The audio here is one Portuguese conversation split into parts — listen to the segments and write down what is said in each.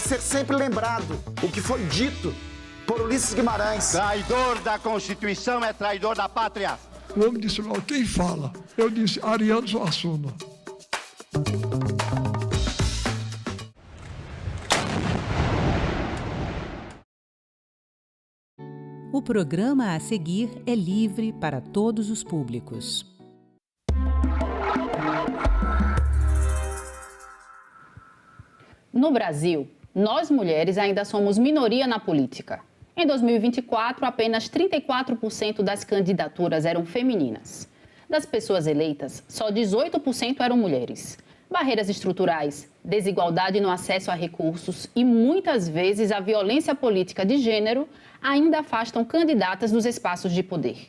ser sempre lembrado o que foi dito por Ulisses Guimarães. Traidor da Constituição é traidor da pátria. O homem disse, não, quem fala? Eu disse, Ariano Suassuna. O programa a seguir é livre para todos os públicos. No Brasil, nós mulheres ainda somos minoria na política. Em 2024, apenas 34% das candidaturas eram femininas. Das pessoas eleitas, só 18% eram mulheres. Barreiras estruturais, desigualdade no acesso a recursos e, muitas vezes, a violência política de gênero ainda afastam candidatas dos espaços de poder.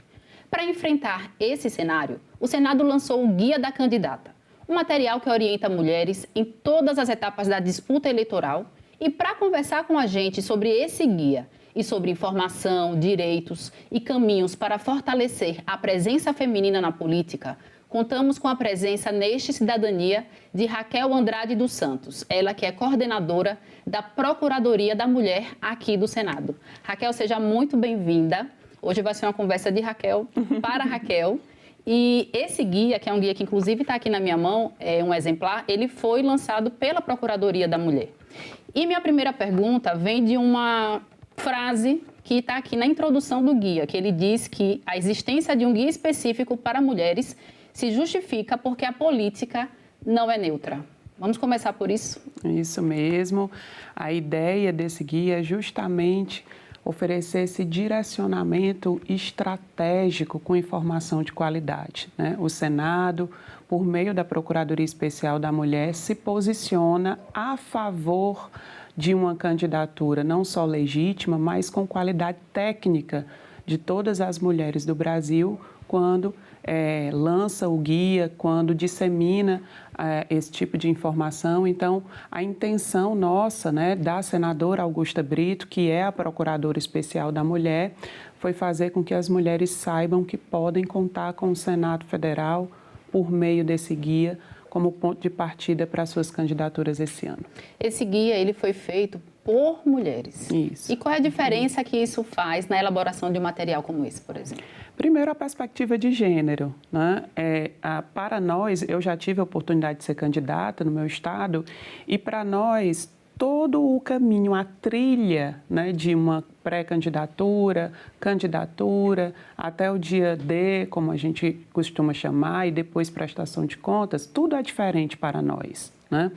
Para enfrentar esse cenário, o Senado lançou o Guia da Candidata, um material que orienta mulheres em todas as etapas da disputa eleitoral. E para conversar com a gente sobre esse guia e sobre informação, direitos e caminhos para fortalecer a presença feminina na política, contamos com a presença neste Cidadania de Raquel Andrade dos Santos, ela que é coordenadora da Procuradoria da Mulher aqui do Senado. Raquel, seja muito bem-vinda. Hoje vai ser uma conversa de Raquel para Raquel. E esse guia, que é um guia que inclusive está aqui na minha mão, é um exemplar, ele foi lançado pela Procuradoria da Mulher. E minha primeira pergunta vem de uma frase que está aqui na introdução do guia, que ele diz que a existência de um guia específico para mulheres se justifica porque a política não é neutra. Vamos começar por isso? Isso mesmo. A ideia desse guia é justamente oferecer esse direcionamento estratégico com informação de qualidade, né? O Senado, por meio da Procuradoria Especial da Mulher, se posiciona a favor de uma candidatura não só legítima, mas com qualidade técnica de todas as mulheres do Brasil, quando lança o guia, quando dissemina esse tipo de informação. Então, a intenção nossa, né, da senadora Augusta Brito, que é a Procuradora Especial da Mulher, foi fazer com que as mulheres saibam que podem contar com o Senado Federal por meio desse guia como ponto de partida para suas candidaturas esse ano. Esse guia ele foi feito por mulheres. Isso. E qual é a diferença que isso faz na elaboração de um material como esse, por exemplo? Primeiro, a perspectiva de gênero, né? Para nós, eu já tive a oportunidade de ser candidata no meu estado, e para nós, todo o caminho, a trilha, né, de uma pré-candidatura, candidatura, até o dia D, como a gente costuma chamar, e depois prestação de contas, tudo é diferente para nós, né?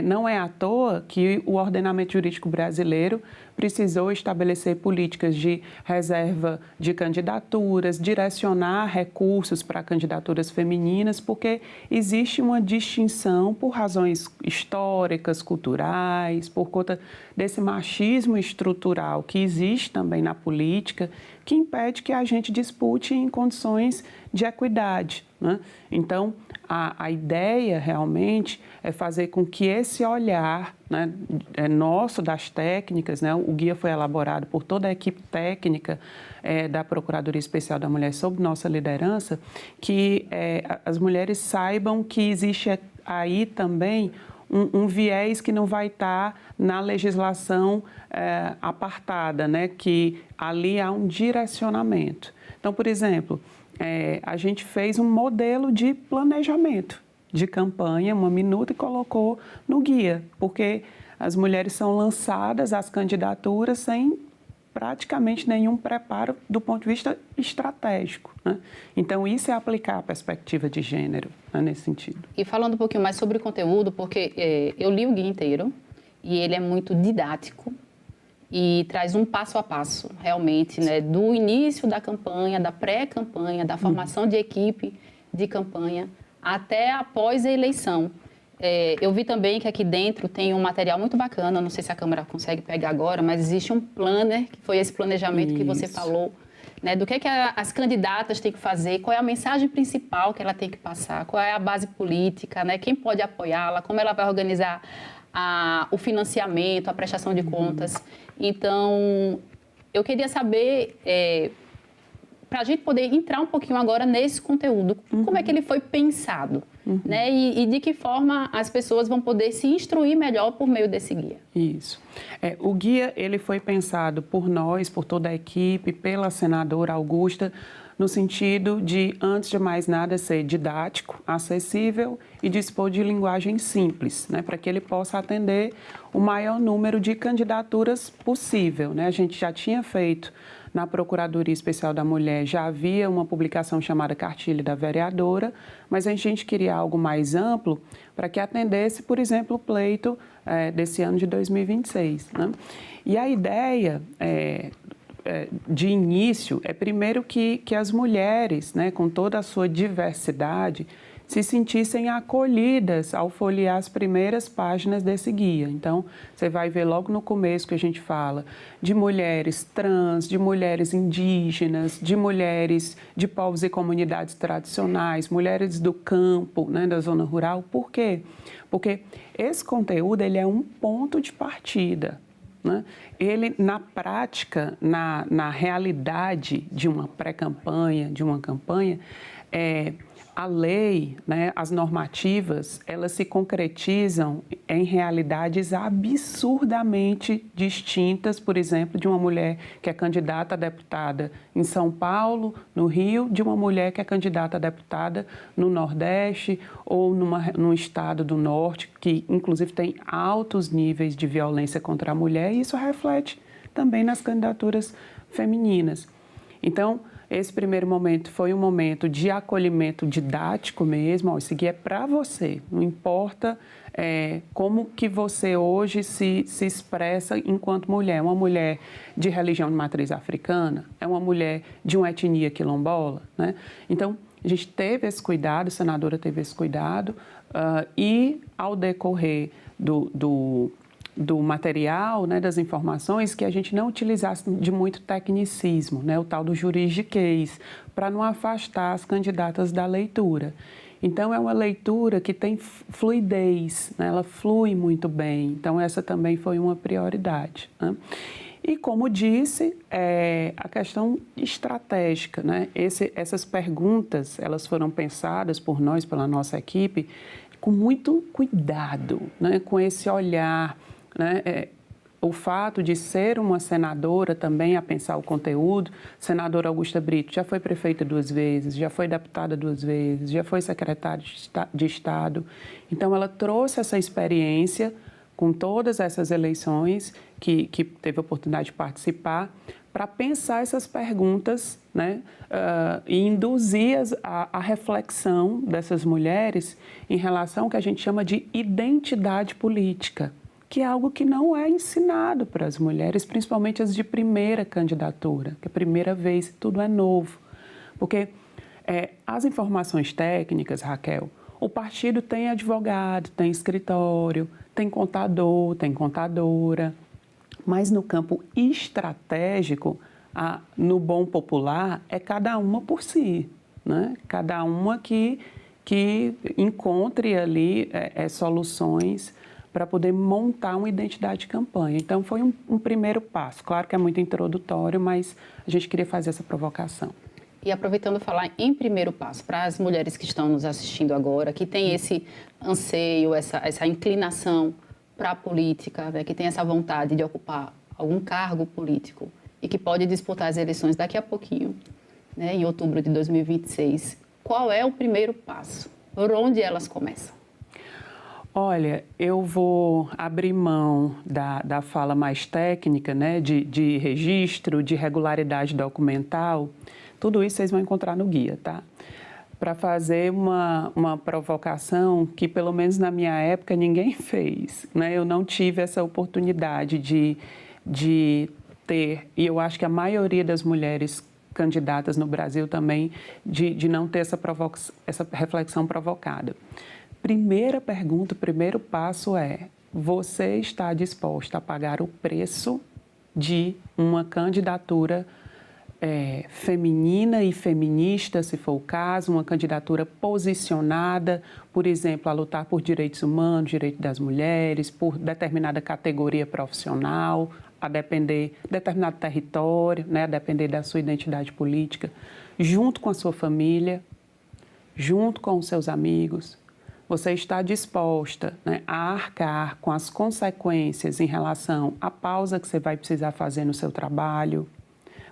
Não é à toa que o ordenamento jurídico brasileiro precisou estabelecer políticas de reserva de candidaturas, direcionar recursos para candidaturas femininas, porque existe uma distinção por razões históricas, culturais, por conta desse machismo estrutural que existe também na política, que impede que a gente dispute em condições de equidade, né? Então, a ideia realmente é fazer com que esse olhar, né, nosso das técnicas, né, o guia foi elaborado por toda a equipe técnica da Procuradoria Especial da Mulher sob nossa liderança, que as mulheres saibam que existe aí também um viés que não vai estar na legislação apartada, né, que ali há um direcionamento. Então, por exemplo, a gente fez um modelo de planejamento de campanha, uma minuta, e colocou no guia, porque as mulheres são lançadas às candidaturas sem praticamente nenhum preparo do ponto de vista estratégico, né? Então, isso é aplicar a perspectiva de gênero, né, nesse sentido. E falando um pouquinho mais sobre o conteúdo, porque eu li o guia inteiro e ele é muito didático e traz um passo a passo, realmente, né, do início da campanha, da pré-campanha, da formação de equipe de campanha, até após a eleição. Eu vi também que aqui dentro tem um material muito bacana, não sei se a câmera consegue pegar agora, mas existe um planner, que foi esse planejamento que você falou, né, do que as candidatas têm que fazer, qual é a mensagem principal que ela tem que passar, qual é a base política, né, quem pode apoiá-la, como ela vai organizar o financiamento, a prestação de contas. Então, eu queria saber, para a gente poder entrar um pouquinho agora nesse conteúdo, como é que ele foi pensado? né? E de que forma as pessoas vão poder se instruir melhor por meio desse guia. Isso. O guia ele foi pensado por nós, por toda a equipe, pela senadora Augusta, no sentido de, antes de mais nada, ser didático, acessível e dispor de linguagem simples, né, para que ele possa atender o maior número de candidaturas possível, né? A gente já tinha feito na Procuradoria Especial da Mulher, já havia uma publicação chamada Cartilha da Vereadora, mas a gente queria algo mais amplo para que atendesse, por exemplo, o pleito desse ano de 2026. Né? E a ideia de início é, primeiro, que as mulheres, né, com toda a sua diversidade, se sentissem acolhidas ao folhear as primeiras páginas desse guia. Então, você vai ver logo no começo que a gente fala de mulheres trans, de mulheres indígenas, de mulheres de povos e comunidades tradicionais, mulheres do campo, né, da zona rural. Por quê? Porque esse conteúdo ele é um ponto de partida. Né? Ele, na prática, na realidade de uma pré-campanha, de uma campanha, a lei, né, as normativas, elas se concretizam em realidades absurdamente distintas, por exemplo, de uma mulher que é candidata a deputada em São Paulo, no Rio, de uma mulher que é candidata a deputada no Nordeste ou num estado do Norte, que inclusive tem altos níveis de violência contra a mulher, e isso reflete também nas candidaturas femininas. Então, esse primeiro momento foi um momento de acolhimento didático mesmo. Esse guia é para você, não importa como que você hoje se expressa enquanto mulher. É uma mulher de religião de matriz africana, é uma mulher de uma etnia quilombola, né? Então, a gente teve esse cuidado, a senadora teve esse cuidado, e ao decorrer do material, né, das informações, que a gente não utilizasse de muito tecnicismo, né, o tal do juridiquês, para não afastar as candidatas da leitura. Então, é uma leitura que tem fluidez, né, ela flui muito bem, então essa também foi uma prioridade. Né? E, como disse, a questão estratégica, né? Essas perguntas, elas foram pensadas por nós, pela nossa equipe, com muito cuidado, né, com esse olhar, né, o fato de ser uma senadora também a pensar o conteúdo. Senadora Augusta Brito já foi prefeita 2 vezes, já foi deputada 2 vezes, já foi secretária de Estado. Então, ela trouxe essa experiência com todas essas eleições que teve a oportunidade de participar, para pensar essas perguntas, né, e induzir a reflexão dessas mulheres em relação ao que a gente chama de identidade política, que é algo que não é ensinado para as mulheres, principalmente as de primeira candidatura, que é a primeira vez, tudo é novo. Porque as informações técnicas, Raquel, o partido tem advogado, tem escritório, tem contador, tem contadora, mas no campo estratégico, no bom popular, é cada uma por si, né? Cada uma que encontre ali soluções para poder montar uma identidade de campanha. Então, foi um primeiro passo. Claro que é muito introdutório, mas a gente queria fazer essa provocação. E aproveitando falar em primeiro passo, para as mulheres que estão nos assistindo agora, que têm esse anseio, essa inclinação para a política, né, que tem essa vontade de ocupar algum cargo político e que pode disputar as eleições daqui a pouquinho, né, em outubro de 2026, qual é o primeiro passo? Por onde elas começam? Olha, eu vou abrir mão da fala mais técnica, né, de registro, de regularidade documental. Tudo isso vocês vão encontrar no guia, tá? Para fazer uma provocação que, pelo menos na minha época, ninguém fez, né? Eu não tive essa oportunidade de ter, e eu acho que a maioria das mulheres candidatas no Brasil também, de não ter essa reflexão provocada. Primeira pergunta, o primeiro passo é: você está disposta a pagar o preço de uma candidatura feminina e feminista, se for o caso, uma candidatura posicionada, por exemplo, a lutar por direitos humanos, direitos das mulheres, por determinada categoria profissional, a depender de determinado território, né, a depender da sua identidade política, junto com a sua família, junto com os seus amigos, você está disposta, né, a arcar com as consequências em relação à pausa que você vai precisar fazer no seu trabalho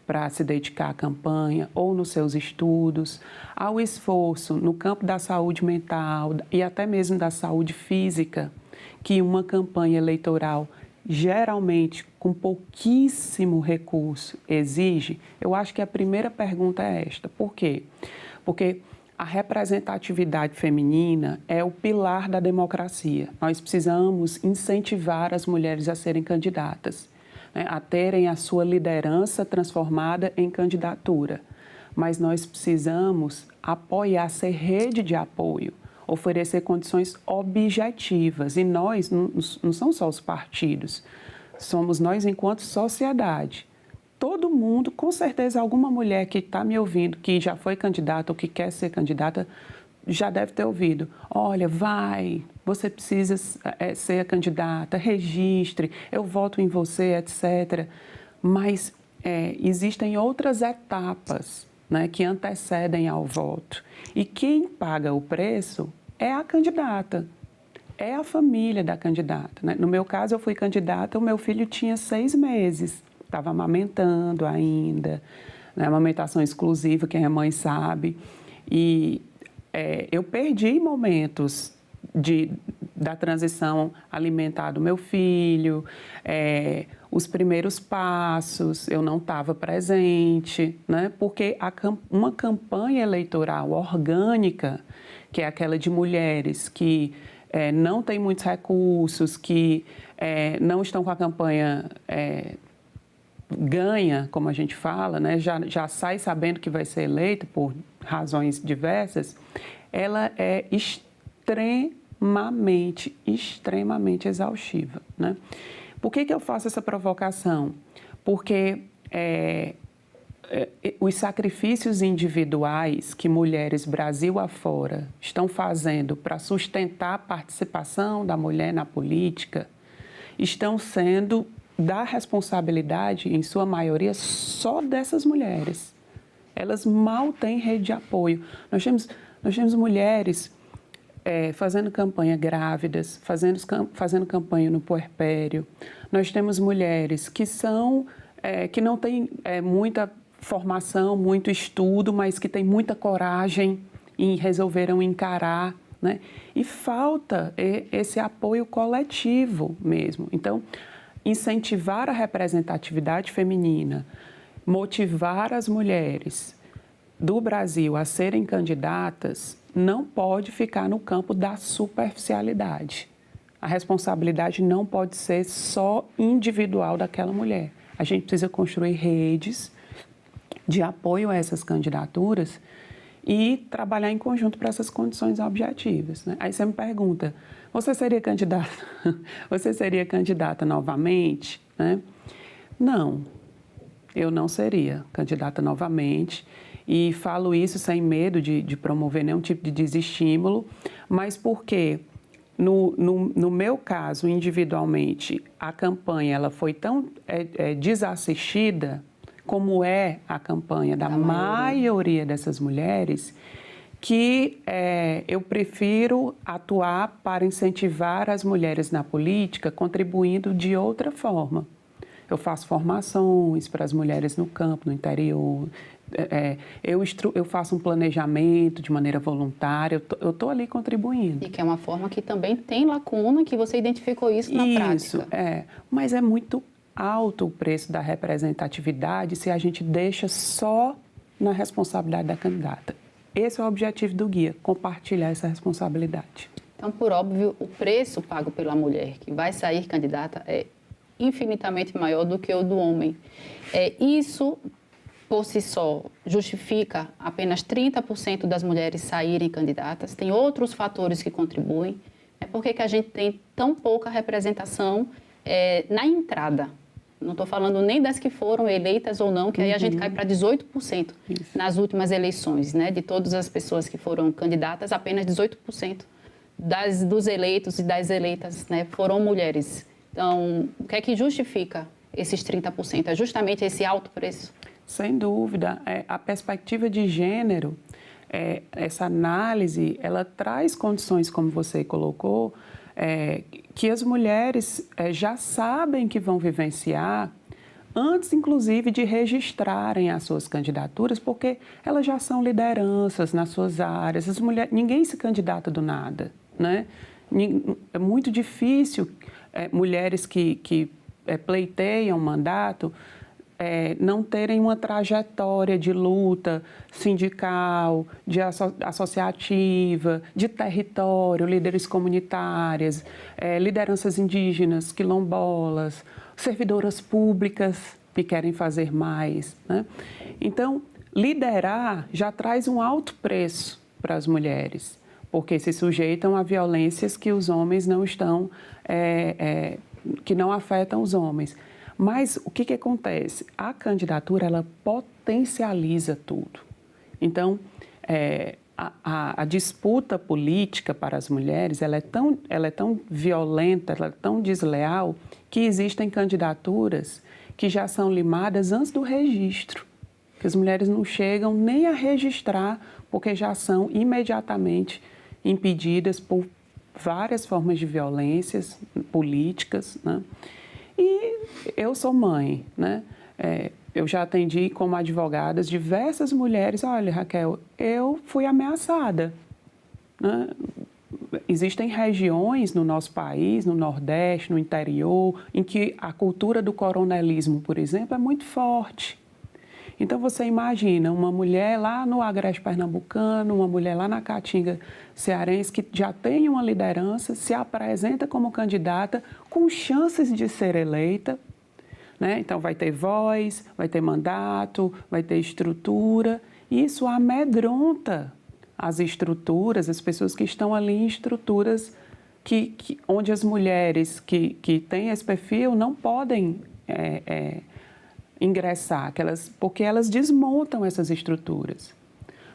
para se dedicar à campanha ou nos seus estudos, ao esforço no campo da saúde mental e até mesmo da saúde física, que uma campanha eleitoral, geralmente com pouquíssimo recurso, exige? Eu acho que a primeira pergunta é esta. Por quê? Porque a representatividade feminina é o pilar da democracia. Nós precisamos incentivar as mulheres a serem candidatas, né, a terem a sua liderança transformada em candidatura. Mas nós precisamos apoiar, ser rede de apoio, oferecer condições objetivas. E nós, não são só os partidos, somos nós enquanto sociedade. Todo mundo, com certeza, alguma mulher que está me ouvindo, que já foi candidata ou que quer ser candidata, já deve ter ouvido. Olha, vai, você precisa ser a candidata, registre, eu voto em você, etc. Mas existem outras etapas, né, que antecedem ao voto. E quem paga o preço é a candidata, é a família da candidata, né? No meu caso, eu fui candidata, o meu filho tinha 6 meses. Estava amamentando ainda, né, amamentação exclusiva, que a mãe sabe. E eu perdi momentos da transição alimentar do meu filho, os primeiros passos, eu não estava presente, né, porque uma campanha eleitoral orgânica, que é aquela de mulheres que não têm muitos recursos, que não estão com a campanha ganha, como a gente fala, né, já sai sabendo que vai ser eleita por razões diversas, ela é extremamente exaustiva, né? Por que eu faço essa provocação? Porque os sacrifícios individuais que mulheres Brasil afora estão fazendo para sustentar a participação da mulher na política estão sendo da responsabilidade, em sua maioria, só dessas mulheres. Elas mal têm rede de apoio. Nós temos mulheres fazendo campanha grávidas, fazendo campanha no puerpério. Nós temos mulheres que não têm muita formação, muito estudo, mas que têm muita coragem e resolveram encarar, né? E falta esse apoio coletivo mesmo. Então, incentivar a representatividade feminina, motivar as mulheres do Brasil a serem candidatas, não pode ficar no campo da superficialidade. A responsabilidade não pode ser só individual daquela mulher. A gente precisa construir redes de apoio a essas candidaturas e trabalhar em conjunto para essas condições objetivas, né? Aí você me pergunta, você seria candidata? Você seria candidata novamente, né? Não, eu não seria candidata novamente e falo isso sem medo de promover nenhum tipo de desestímulo, mas porque no meu caso, individualmente, a campanha ela foi tão desassistida, como é a campanha da maioria dessas mulheres, que eu prefiro atuar para incentivar as mulheres na política, contribuindo de outra forma. Eu faço formações para as mulheres no campo, no interior, eu faço um planejamento de maneira voluntária, eu estou ali contribuindo. E que é uma forma que também tem lacuna, que você identificou isso na prática. Isso, mas é muito alto o preço da representatividade se a gente deixa só na responsabilidade da candidata. Esse é o objetivo do guia, compartilhar essa responsabilidade. Então, por óbvio, o preço pago pela mulher que vai sair candidata é infinitamente maior do que o do homem. Isso, por si só, justifica apenas 30% das mulheres saírem candidatas. Tem outros fatores que contribuem. Por que a gente tem tão pouca representação na entrada? Não estou falando nem das que foram eleitas ou não, que aí a gente cai para 18% nas últimas eleições, né? De todas as pessoas que foram candidatas, apenas 18% dos eleitos e das eleitas, né, foram mulheres. Então, o que é que justifica esses 30%? É justamente esse alto preço? Sem dúvida. A perspectiva de gênero essa análise, ela traz condições, como você colocou, que as mulheres já sabem que vão vivenciar antes, inclusive, de registrarem as suas candidaturas, porque elas já são lideranças nas suas áreas. As mulheres, ninguém se candidata do nada, né? É muito difícil mulheres que pleiteiam mandato não terem uma trajetória de luta sindical, de associativa, de território, líderes comunitárias, lideranças indígenas, quilombolas, servidoras públicas que querem fazer mais, né? Então, liderar já traz um alto preço para as mulheres, porque se sujeitam a violências que os homens não estão, que não afetam os homens. Mas o que acontece? A candidatura, ela potencializa tudo. Então, a disputa política para as mulheres, ela é tão violenta, ela é tão desleal, que existem candidaturas que já são limadas antes do registro, que as mulheres não chegam nem a registrar, porque já são imediatamente impedidas por várias formas de violências políticas, né? E eu sou mãe, né? Eu já atendi como advogadas diversas mulheres. Olha, Raquel, eu fui ameaçada, né? Existem regiões no nosso país, no Nordeste, no interior, em que a cultura do coronelismo, por exemplo, é muito forte. Então, você imagina uma mulher lá no Agreste Pernambucano, uma mulher lá na Caatinga cearense, que já tem uma liderança, se apresenta como candidata com chances de ser eleita, né? Então, vai ter voz, vai ter mandato, vai ter estrutura. E isso amedronta as estruturas, as pessoas que estão ali em estruturas onde as mulheres que têm esse perfil não podem ingressar, porque elas desmontam essas estruturas.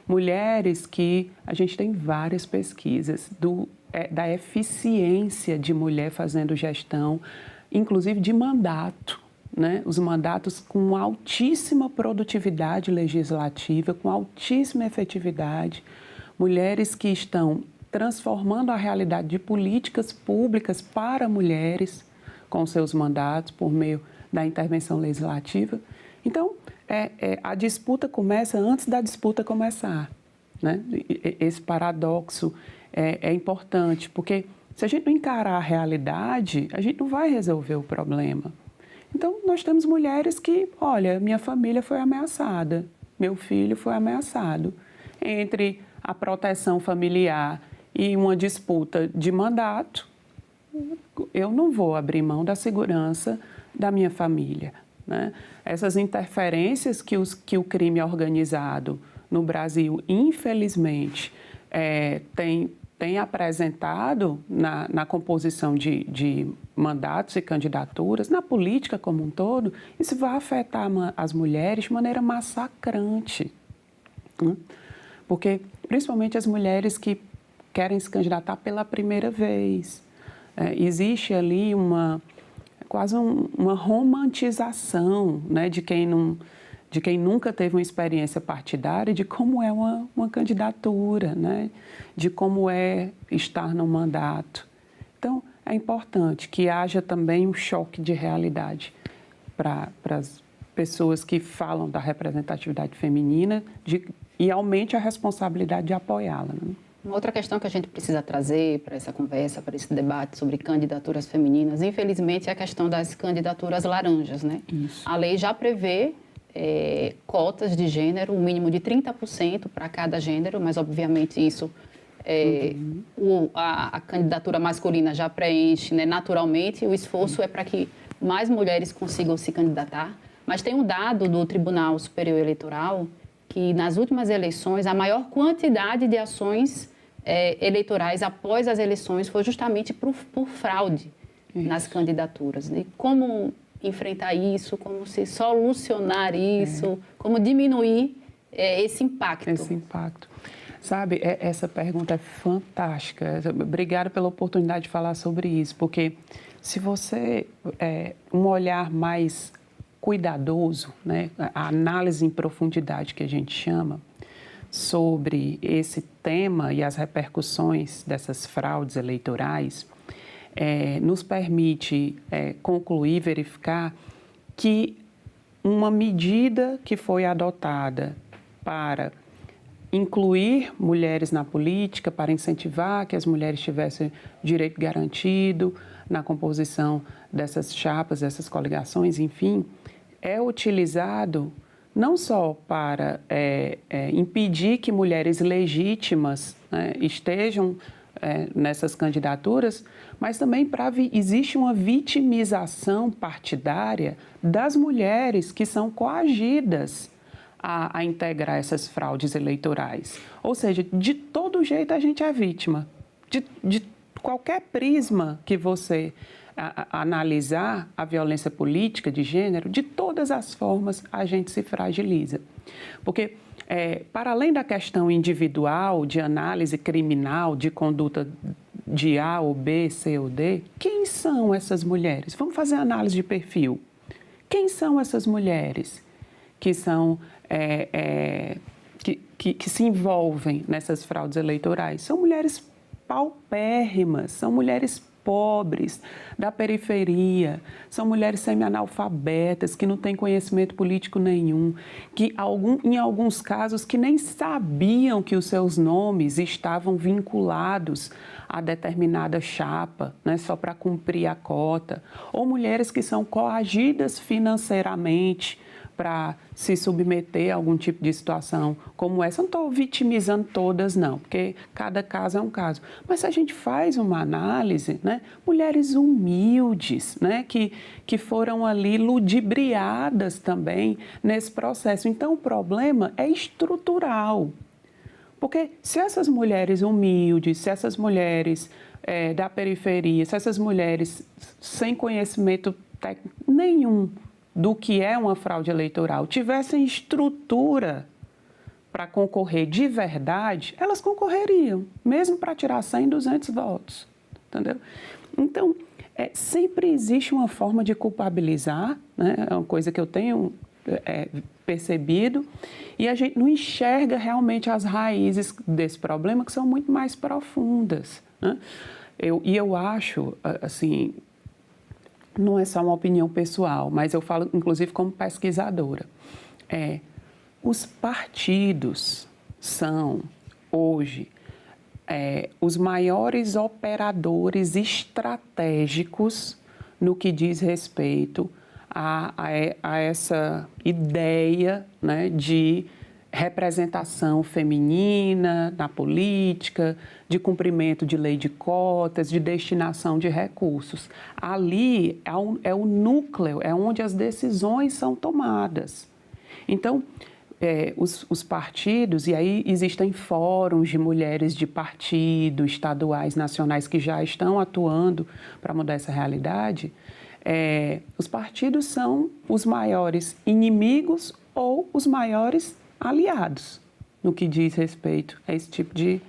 Mulheres que a gente tem várias pesquisas da eficiência de mulher fazendo gestão, inclusive de mandato, né? Os mandatos com altíssima produtividade legislativa, com altíssima efetividade. Mulheres que estão transformando a realidade de políticas públicas para mulheres com seus mandatos por meio da intervenção legislativa. Então, a disputa começa antes da disputa começar, né? Esse paradoxo é importante, porque se a gente não encarar a realidade, a gente não vai resolver o problema. Então, nós temos mulheres que, olha, minha família foi ameaçada, meu filho foi ameaçado. Entre a proteção familiar e uma disputa de mandato, eu não vou abrir mão da segurança da minha família, né? Essas interferências que o crime organizado no Brasil, infelizmente, tem apresentado na composição de mandatos e candidaturas, na política como um todo, isso vai afetar as mulheres de maneira massacrante, né? Porque, principalmente as mulheres que querem se candidatar pela primeira vez, existe ali quase uma romantização, né, de quem nunca teve uma experiência partidária, de como é uma candidatura, né, de como é estar no mandato. Então, é importante que haja também um choque de realidade para as pessoas que falam da representatividade feminina e aumente a responsabilidade de apoiá-la, né? Uma outra questão que a gente precisa trazer para essa conversa, para esse debate sobre candidaturas femininas, infelizmente, é a questão das candidaturas laranjas, né? Isso. A lei já prevê cotas de gênero, um mínimo de 30% para cada gênero, mas, obviamente, isso a candidatura masculina já preenche, né, naturalmente, e o esforço é para que mais mulheres consigam se candidatar. Mas tem um dado do Tribunal Superior Eleitoral que, nas últimas eleições, a maior quantidade de ações eleitorais após as eleições foi justamente por fraude nas candidaturas. E como enfrentar isso, como se solucionar isso, como diminuir esse impacto? Esse impacto. Sabe, essa pergunta é fantástica. Obrigada pela oportunidade de falar sobre isso, porque se você, um olhar mais cuidadoso, né, a análise em profundidade que a gente chama, sobre esse tema e as repercussões dessas fraudes eleitorais nos permite concluir, verificar que uma medida que foi adotada para incluir mulheres na política, para incentivar que as mulheres tivessem direito garantido na composição dessas chapas, dessas coligações, enfim, é utilizado não só para impedir que mulheres legítimas, né, estejam nessas candidaturas, mas também existe uma vitimização partidária das mulheres que são coagidas a integrar essas fraudes eleitorais. Ou seja, de todo jeito a gente é vítima. De qualquer prisma que você analisar a violência política de gênero, de todas as formas a gente se fragiliza. Porque, para além da questão individual, de análise criminal, de conduta de A ou B, C ou D, quem são essas mulheres? Vamos fazer análise de perfil. Quem são essas mulheres que são que se envolvem nessas fraudes eleitorais? São mulheres paupérrimas, são mulheres pobres, da periferia, são mulheres semi-analfabetas, que não têm conhecimento político nenhum, que em alguns casos que nem sabiam que os seus nomes estavam vinculados a determinada chapa, né, só para cumprir a cota, ou mulheres que são coagidas financeiramente para se submeter a algum tipo de situação como essa. Eu não estou vitimizando todas, não, porque cada caso é um caso. Mas se a gente faz uma análise, né, mulheres humildes, né, que foram ali ludibriadas também nesse processo. Então, o problema é estrutural. Porque se essas mulheres humildes, se essas mulheres da periferia, se essas mulheres sem conhecimento técnico nenhum do que é uma fraude eleitoral, tivessem estrutura para concorrer de verdade, elas concorreriam, mesmo para tirar 100, 200 votos, entendeu? Então, sempre existe uma forma de culpabilizar, né? É uma coisa que eu tenho percebido, e a gente não enxerga realmente as raízes desse problema, que são muito mais profundas, né? Eu acho, assim, não é só uma opinião pessoal, mas eu falo, inclusive, como pesquisadora. Os partidos são, hoje, os maiores operadores estratégicos no que diz respeito a essa ideia, né, de representação feminina na política, de cumprimento de lei de cotas, de destinação de recursos. Ali é o núcleo, é onde as decisões são tomadas. Então, os partidos, e aí existem fóruns de mulheres de partido, estaduais, nacionais, que já estão atuando para mudar essa realidade. Os partidos são os maiores inimigos ou os maiores aliados no que diz respeito a esse tipo de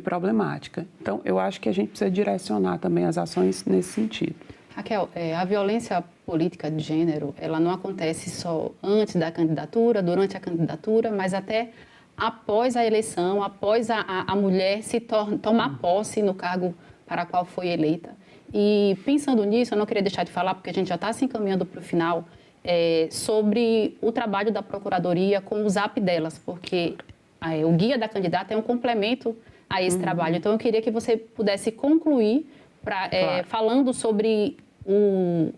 problemática. Então, eu acho que a gente precisa direcionar também as ações nesse sentido. Raquel, a violência política de gênero, ela não acontece só antes da candidatura, durante a candidatura, mas até após a eleição, após a mulher tomar posse no cargo para qual foi eleita. E pensando nisso, eu não queria deixar de falar, porque a gente já está se encaminhando para o final, sobre o trabalho da Procuradoria com o Zap delas, porque o guia da candidata é um complemento a esse trabalho. Então, eu queria que você pudesse concluir claro, falando sobre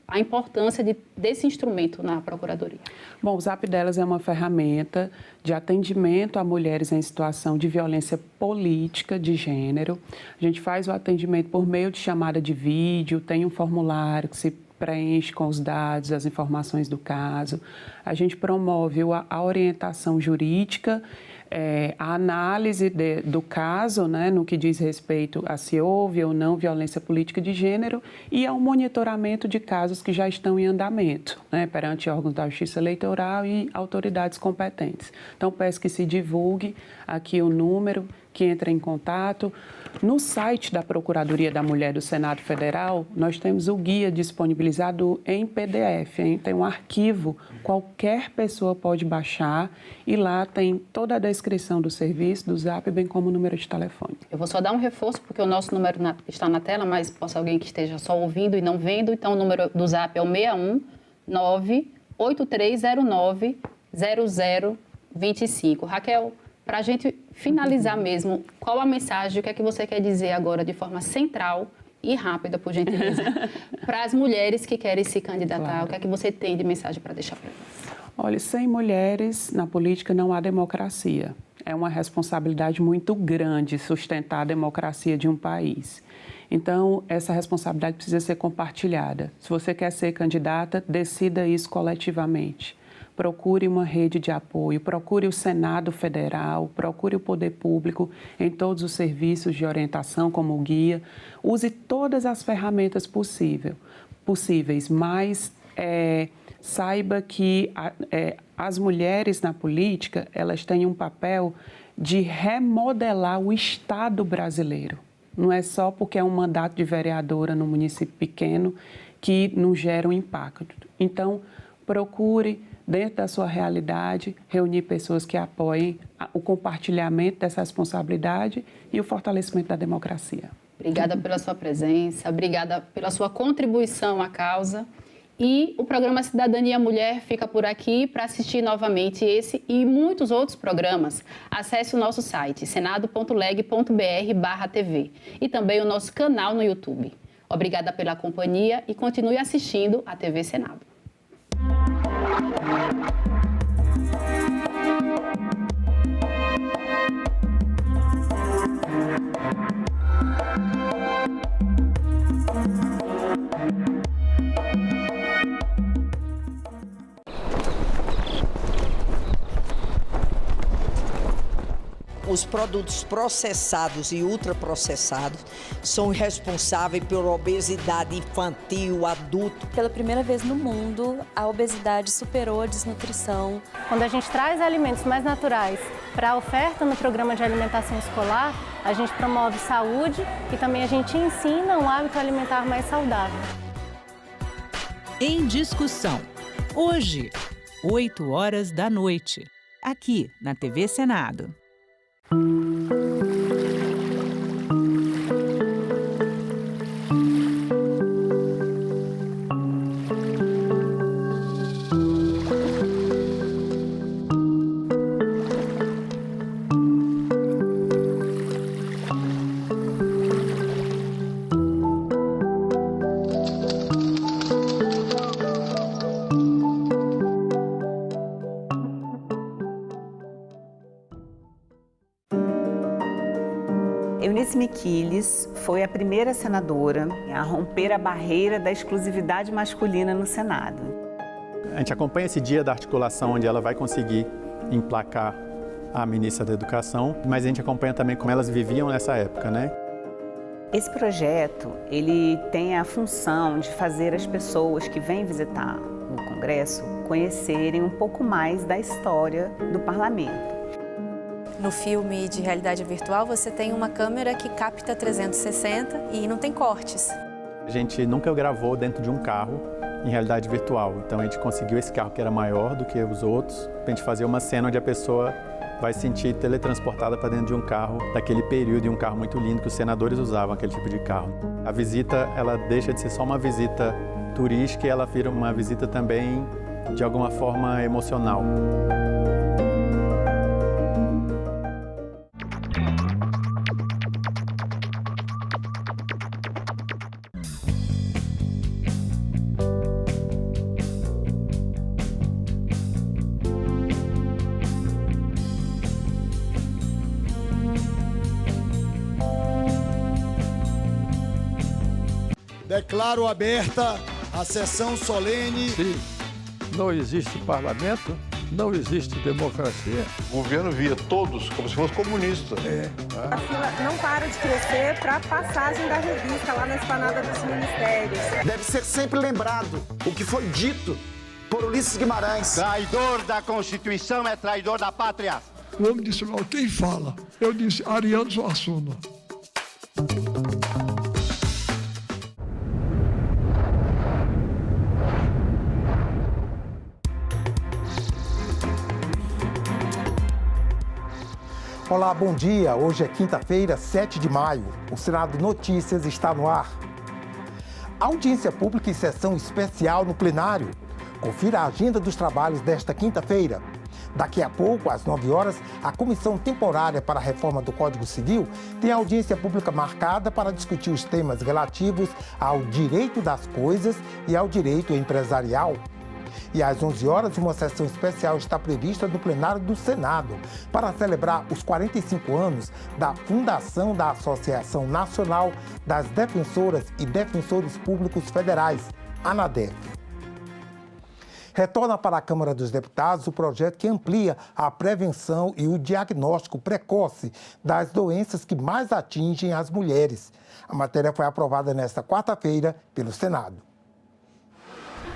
a importância desse instrumento na Procuradoria. Bom, o Zap delas é uma ferramenta de atendimento a mulheres em situação de violência política de gênero. A gente faz o atendimento por meio de chamada de vídeo, tem um formulário que se preenche com os dados, as informações do caso. A gente promove a orientação jurídica, a análise do caso, né, no que diz respeito a se houve ou não violência política de gênero, e ao monitoramento de casos que já estão em andamento, né, perante órgãos da Justiça Eleitoral e autoridades competentes. Então, peço que se divulgue aqui o número, que entre em contato. No site da Procuradoria da Mulher do Senado Federal, nós temos o guia disponibilizado em PDF, hein? Tem um arquivo, qualquer pessoa pode baixar, e lá tem toda a descrição descrição do serviço, do Zap, bem como o número de telefone. Eu vou só dar um reforço, porque o nosso número está na tela, mas possa alguém que esteja só ouvindo e não vendo. Então, o número do Zap é o 619-8309-0025. Raquel, para a gente finalizar mesmo, qual a mensagem, o que é que você quer dizer agora de forma central e rápida, por gentileza, para as mulheres que querem se candidatar? Claro. O que é que você tem de mensagem para deixar para elas? Olha, sem mulheres na política não há democracia. É uma responsabilidade muito grande sustentar a democracia de um país. Então, essa responsabilidade precisa ser compartilhada. Se você quer ser candidata, decida isso coletivamente. Procure uma rede de apoio, procure o Senado Federal, procure o poder público em todos os serviços de orientação, como o guia. Use todas as ferramentas possíveis, mas saiba que as mulheres na política, elas têm um papel de remodelar o Estado brasileiro. Não é só porque é um mandato de vereadora no município pequeno que não gera um impacto. Então, procure, dentro da sua realidade, reunir pessoas que apoiem o compartilhamento dessa responsabilidade e o fortalecimento da democracia. Obrigada pela sua presença, obrigada pela sua contribuição à causa. E o programa Cidadania Mulher fica por aqui. Para assistir novamente esse e muitos outros programas, acesse o nosso site senado.leg.br/TV e também o nosso canal no YouTube. Obrigada pela companhia e continue assistindo a TV Senado. Os produtos processados e ultraprocessados são responsáveis pela obesidade infantil, adulto. Pela primeira vez no mundo, a obesidade superou a desnutrição. Quando a gente traz alimentos mais naturais para a oferta no programa de alimentação escolar, a gente promove saúde e também a gente ensina um hábito alimentar mais saudável. Em discussão. Hoje, 20h, aqui na TV Senado. Eunice Miquiles foi a primeira senadora a romper a barreira da exclusividade masculina no Senado. A gente acompanha esse dia da articulação, onde ela vai conseguir emplacar a ministra da Educação, mas a gente acompanha também como elas viviam nessa época, né? Esse projeto, ele tem a função de fazer as pessoas que vêm visitar o Congresso conhecerem um pouco mais da história do Parlamento. No filme de realidade virtual, você tem uma câmera que capta 360 e não tem cortes. A gente nunca gravou dentro de um carro em realidade virtual, então a gente conseguiu esse carro que era maior do que os outros, para a gente fazer uma cena onde a pessoa vai se sentir teletransportada para dentro de um carro daquele período, e um carro muito lindo que os senadores usavam, aquele tipo de carro. A visita, ela deixa de ser só uma visita turística e ela vira uma visita também, de alguma forma, emocional. Declaro aberta a sessão solene. Se não existe parlamento, não existe democracia. O governo via todos como se fosse comunista. A fila não para de crescer para a passagem da revista lá na esplanada dos ministérios. Deve ser sempre lembrado o que foi dito por Ulisses Guimarães. Traidor da Constituição é traidor da pátria. O homem disse, quem fala? Eu disse, Ariano Suassuna. Olá, bom dia. Hoje é quinta-feira, 7 de maio. O Senado Notícias está no ar. Audiência pública em sessão especial no plenário. Confira a agenda dos trabalhos desta quinta-feira. Daqui a pouco, às 9 horas, a Comissão Temporária para a Reforma do Código Civil tem audiência pública marcada para discutir os temas relativos ao direito das coisas e ao direito empresarial. E às 11 horas, uma sessão especial está prevista no plenário do Senado para celebrar os 45 anos da fundação da Associação Nacional das Defensoras e Defensores Públicos Federais, ANADEF. Retorna para a Câmara dos Deputados o projeto que amplia a prevenção e o diagnóstico precoce das doenças que mais atingem as mulheres. A matéria foi aprovada nesta quarta-feira pelo Senado.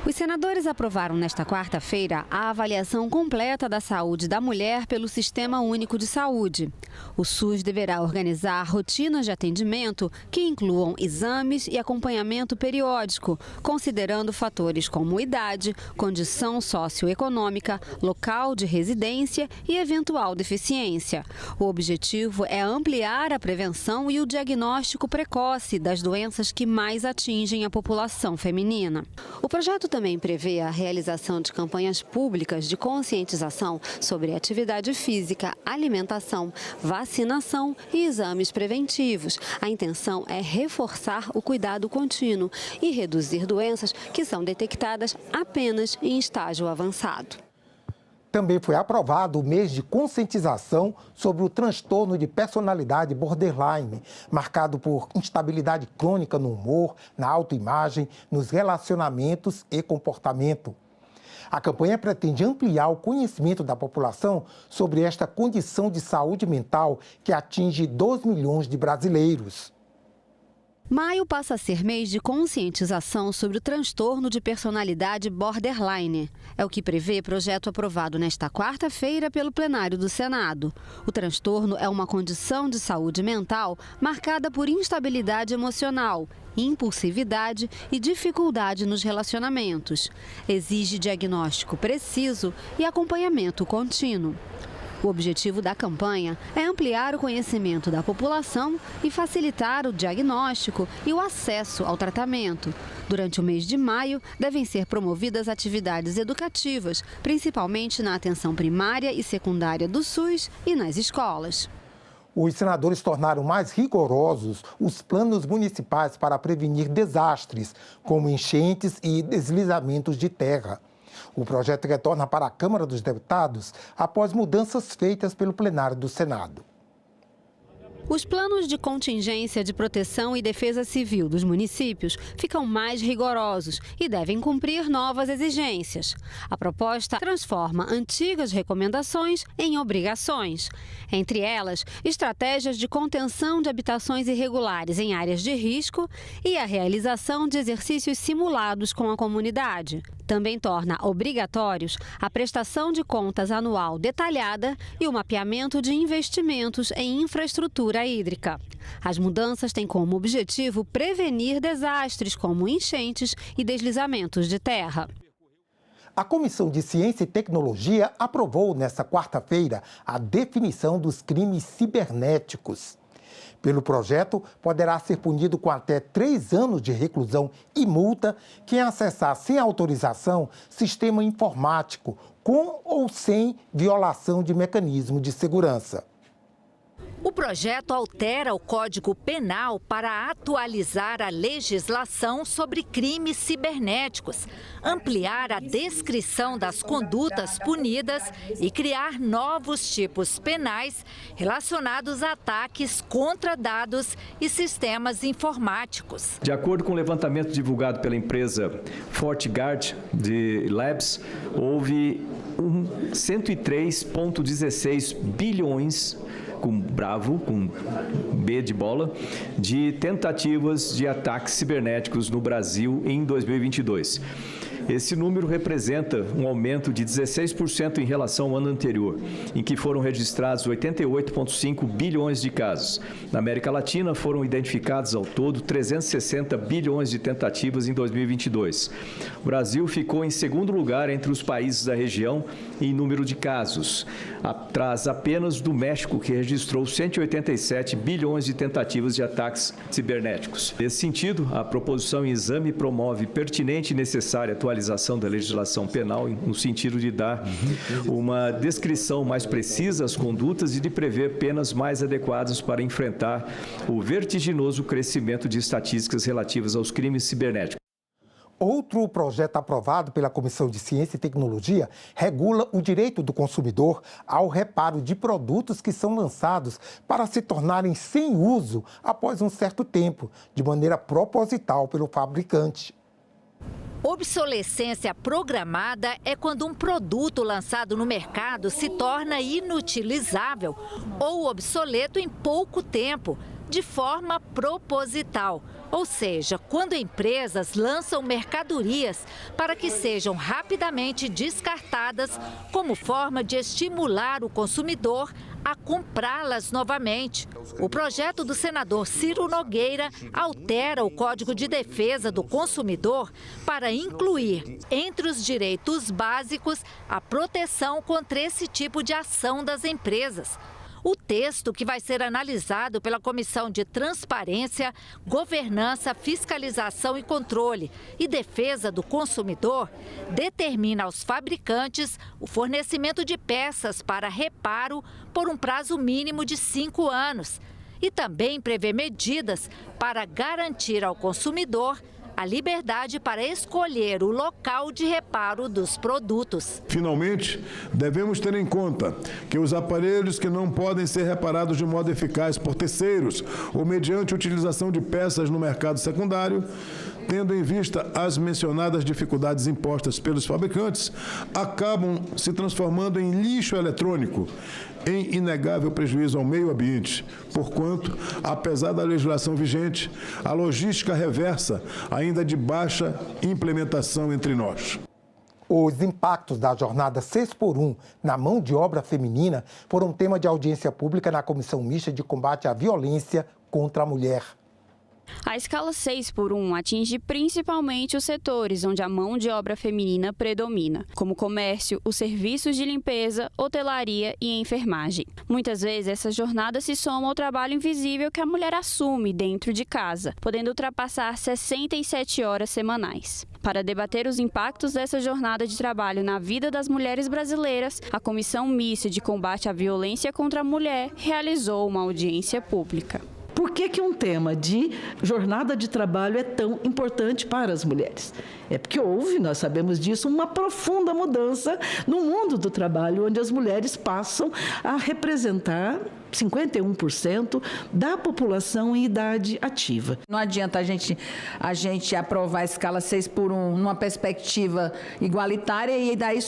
Os senadores aprovaram nesta quarta-feira a avaliação completa da saúde da mulher pelo Sistema Único de Saúde. O SUS deverá organizar rotinas de atendimento que incluam exames e acompanhamento periódico, considerando fatores como idade, condição socioeconômica, local de residência e eventual deficiência. O objetivo é ampliar a prevenção e o diagnóstico precoce das doenças que mais atingem a população feminina. O projeto também prevê a realização de campanhas públicas de conscientização sobre atividade física, alimentação, vacinação e exames preventivos. A intenção é reforçar o cuidado contínuo e reduzir doenças que são detectadas apenas em estágio avançado. Também foi aprovado o mês de conscientização sobre o transtorno de personalidade borderline, marcado por instabilidade crônica no humor, na autoimagem, nos relacionamentos e comportamento. A campanha pretende ampliar o conhecimento da população sobre esta condição de saúde mental que atinge 2 milhões de brasileiros. Maio passa a ser mês de conscientização sobre o transtorno de personalidade borderline. É o que prevê projeto aprovado nesta quarta-feira pelo plenário do Senado. O transtorno é uma condição de saúde mental marcada por instabilidade emocional, impulsividade e dificuldade nos relacionamentos. Exige diagnóstico preciso e acompanhamento contínuo. O objetivo da campanha é ampliar o conhecimento da população e facilitar o diagnóstico e o acesso ao tratamento. Durante o mês de maio, devem ser promovidas atividades educativas, principalmente na atenção primária e secundária do SUS e nas escolas. Os senadores tornaram mais rigorosos os planos municipais para prevenir desastres, como enchentes e deslizamentos de terra. O projeto retorna para a Câmara dos Deputados após mudanças feitas pelo plenário do Senado. Os planos de contingência de proteção e defesa civil dos municípios ficam mais rigorosos e devem cumprir novas exigências. A proposta transforma antigas recomendações em obrigações. Entre elas, estratégias de contenção de habitações irregulares em áreas de risco e a realização de exercícios simulados com a comunidade. Também torna obrigatórios a prestação de contas anual detalhada e o mapeamento de investimentos em infraestrutura hídrica. As mudanças têm como objetivo prevenir desastres como enchentes e deslizamentos de terra. A Comissão de Ciência e Tecnologia aprovou nesta quarta-feira a definição dos crimes cibernéticos. Pelo projeto, poderá ser punido com até 3 anos de reclusão e multa quem acessar sem autorização sistema informático, com ou sem violação de mecanismo de segurança. O projeto altera o Código Penal para atualizar a legislação sobre crimes cibernéticos, ampliar a descrição das condutas punidas e criar novos tipos penais relacionados a ataques contra dados e sistemas informáticos. De acordo com o levantamento divulgado pela empresa FortiGuard de Labs, houve 103,16 bilhões com B de bola, de tentativas de ataques cibernéticos no Brasil em 2022. Esse número representa um aumento de 16% em relação ao ano anterior, em que foram registrados 88,5 bilhões de casos. Na América Latina, foram identificados ao todo 360 bilhões de tentativas em 2022. O Brasil ficou em segundo lugar entre os países da região em número de casos, atrás apenas do México, que registrou 187 bilhões de tentativas de ataques cibernéticos. Nesse sentido, a proposição em exame promove pertinente e necessária atualização da legislação penal no sentido de dar uma descrição mais precisa às condutas e de prever penas mais adequadas para enfrentar o vertiginoso crescimento de estatísticas relativas aos crimes cibernéticos. Outro projeto aprovado pela Comissão de Ciência e Tecnologia regula o direito do consumidor ao reparo de produtos que são lançados para se tornarem sem uso após um certo tempo, de maneira proposital pelo fabricante. Obsolescência programada é quando um produto lançado no mercado se torna inutilizável ou obsoleto em pouco tempo, de forma proposital. Ou seja, quando empresas lançam mercadorias para que sejam rapidamente descartadas como forma de estimular o consumidor a comprá-las novamente. O projeto do senador Ciro Nogueira altera o Código de Defesa do Consumidor para incluir, entre os direitos básicos, a proteção contra esse tipo de ação das empresas. O texto, que vai ser analisado pela Comissão de Transparência, Governança, Fiscalização e Controle e Defesa do Consumidor, determina aos fabricantes o fornecimento de peças para reparo por um prazo mínimo de 5 anos e também prevê medidas para garantir ao consumidor a liberdade para escolher o local de reparo dos produtos. Finalmente, devemos ter em conta que os aparelhos que não podem ser reparados de modo eficaz por terceiros ou mediante utilização de peças no mercado secundário, tendo em vista as mencionadas dificuldades impostas pelos fabricantes, acabam se transformando em lixo eletrônico, em inegável prejuízo ao meio ambiente, porquanto, apesar da legislação vigente, a logística reversa ainda de baixa implementação entre nós. Os impactos da jornada 6x1 na mão de obra feminina foram tema de audiência pública na Comissão Mista de Combate à Violência contra a Mulher. A escala 6x1 atinge principalmente os setores onde a mão de obra feminina predomina, como o comércio, os serviços de limpeza, hotelaria e enfermagem. Muitas vezes, essa jornada se soma ao trabalho invisível que a mulher assume dentro de casa, podendo ultrapassar 67 horas semanais. Para debater os impactos dessa jornada de trabalho na vida das mulheres brasileiras, a Comissão Mista de Combate à Violência contra a Mulher realizou uma audiência pública. Por que um tema de jornada de trabalho é tão importante para as mulheres? É porque houve, nós sabemos disso, uma profunda mudança no mundo do trabalho, onde as mulheres passam a representar 51% da população em idade ativa. Não adianta a gente aprovar a escala 6x1 numa perspectiva igualitária e daí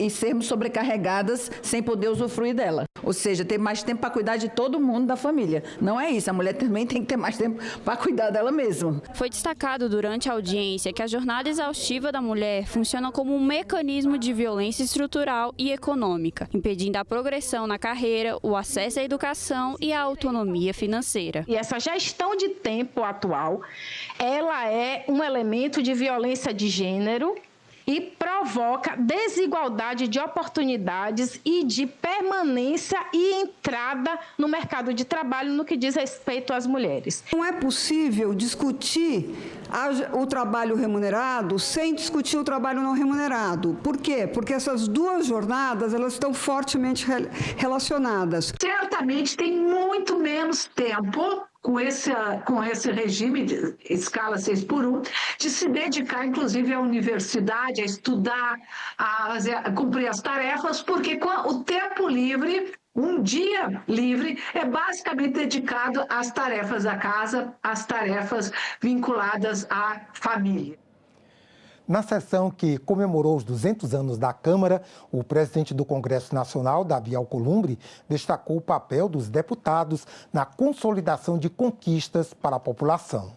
sermos sobrecarregadas sem poder usufruir dela. Ou seja, ter mais tempo para cuidar de todo mundo da família. Não é isso, a mulher também tem que ter mais tempo para cuidar dela mesma. Foi destacado durante a audiência que a jornada exaustiva da mulher funciona como um mecanismo de violência estrutural e econômica, impedindo a progressão na carreira, o acesso à educação e a autonomia financeira. E essa gestão de tempo atual, ela é um elemento de violência de gênero e provoca desigualdade de oportunidades e de permanência e entrada no mercado de trabalho no que diz respeito às mulheres. Não é possível discutir o trabalho remunerado sem discutir o trabalho não remunerado. Por quê? Porque essas duas jornadas elas estão fortemente relacionadas. Certamente tem muito menos tempo com esse regime de escala 6x1, de se dedicar, inclusive, à universidade, a estudar, a cumprir as tarefas, porque o tempo livre, um dia livre, é basicamente dedicado às tarefas da casa, às tarefas vinculadas à família. Na sessão que comemorou os 200 anos da Câmara, o presidente do Congresso Nacional, Davi Alcolumbre, destacou o papel dos deputados na consolidação de conquistas para a população.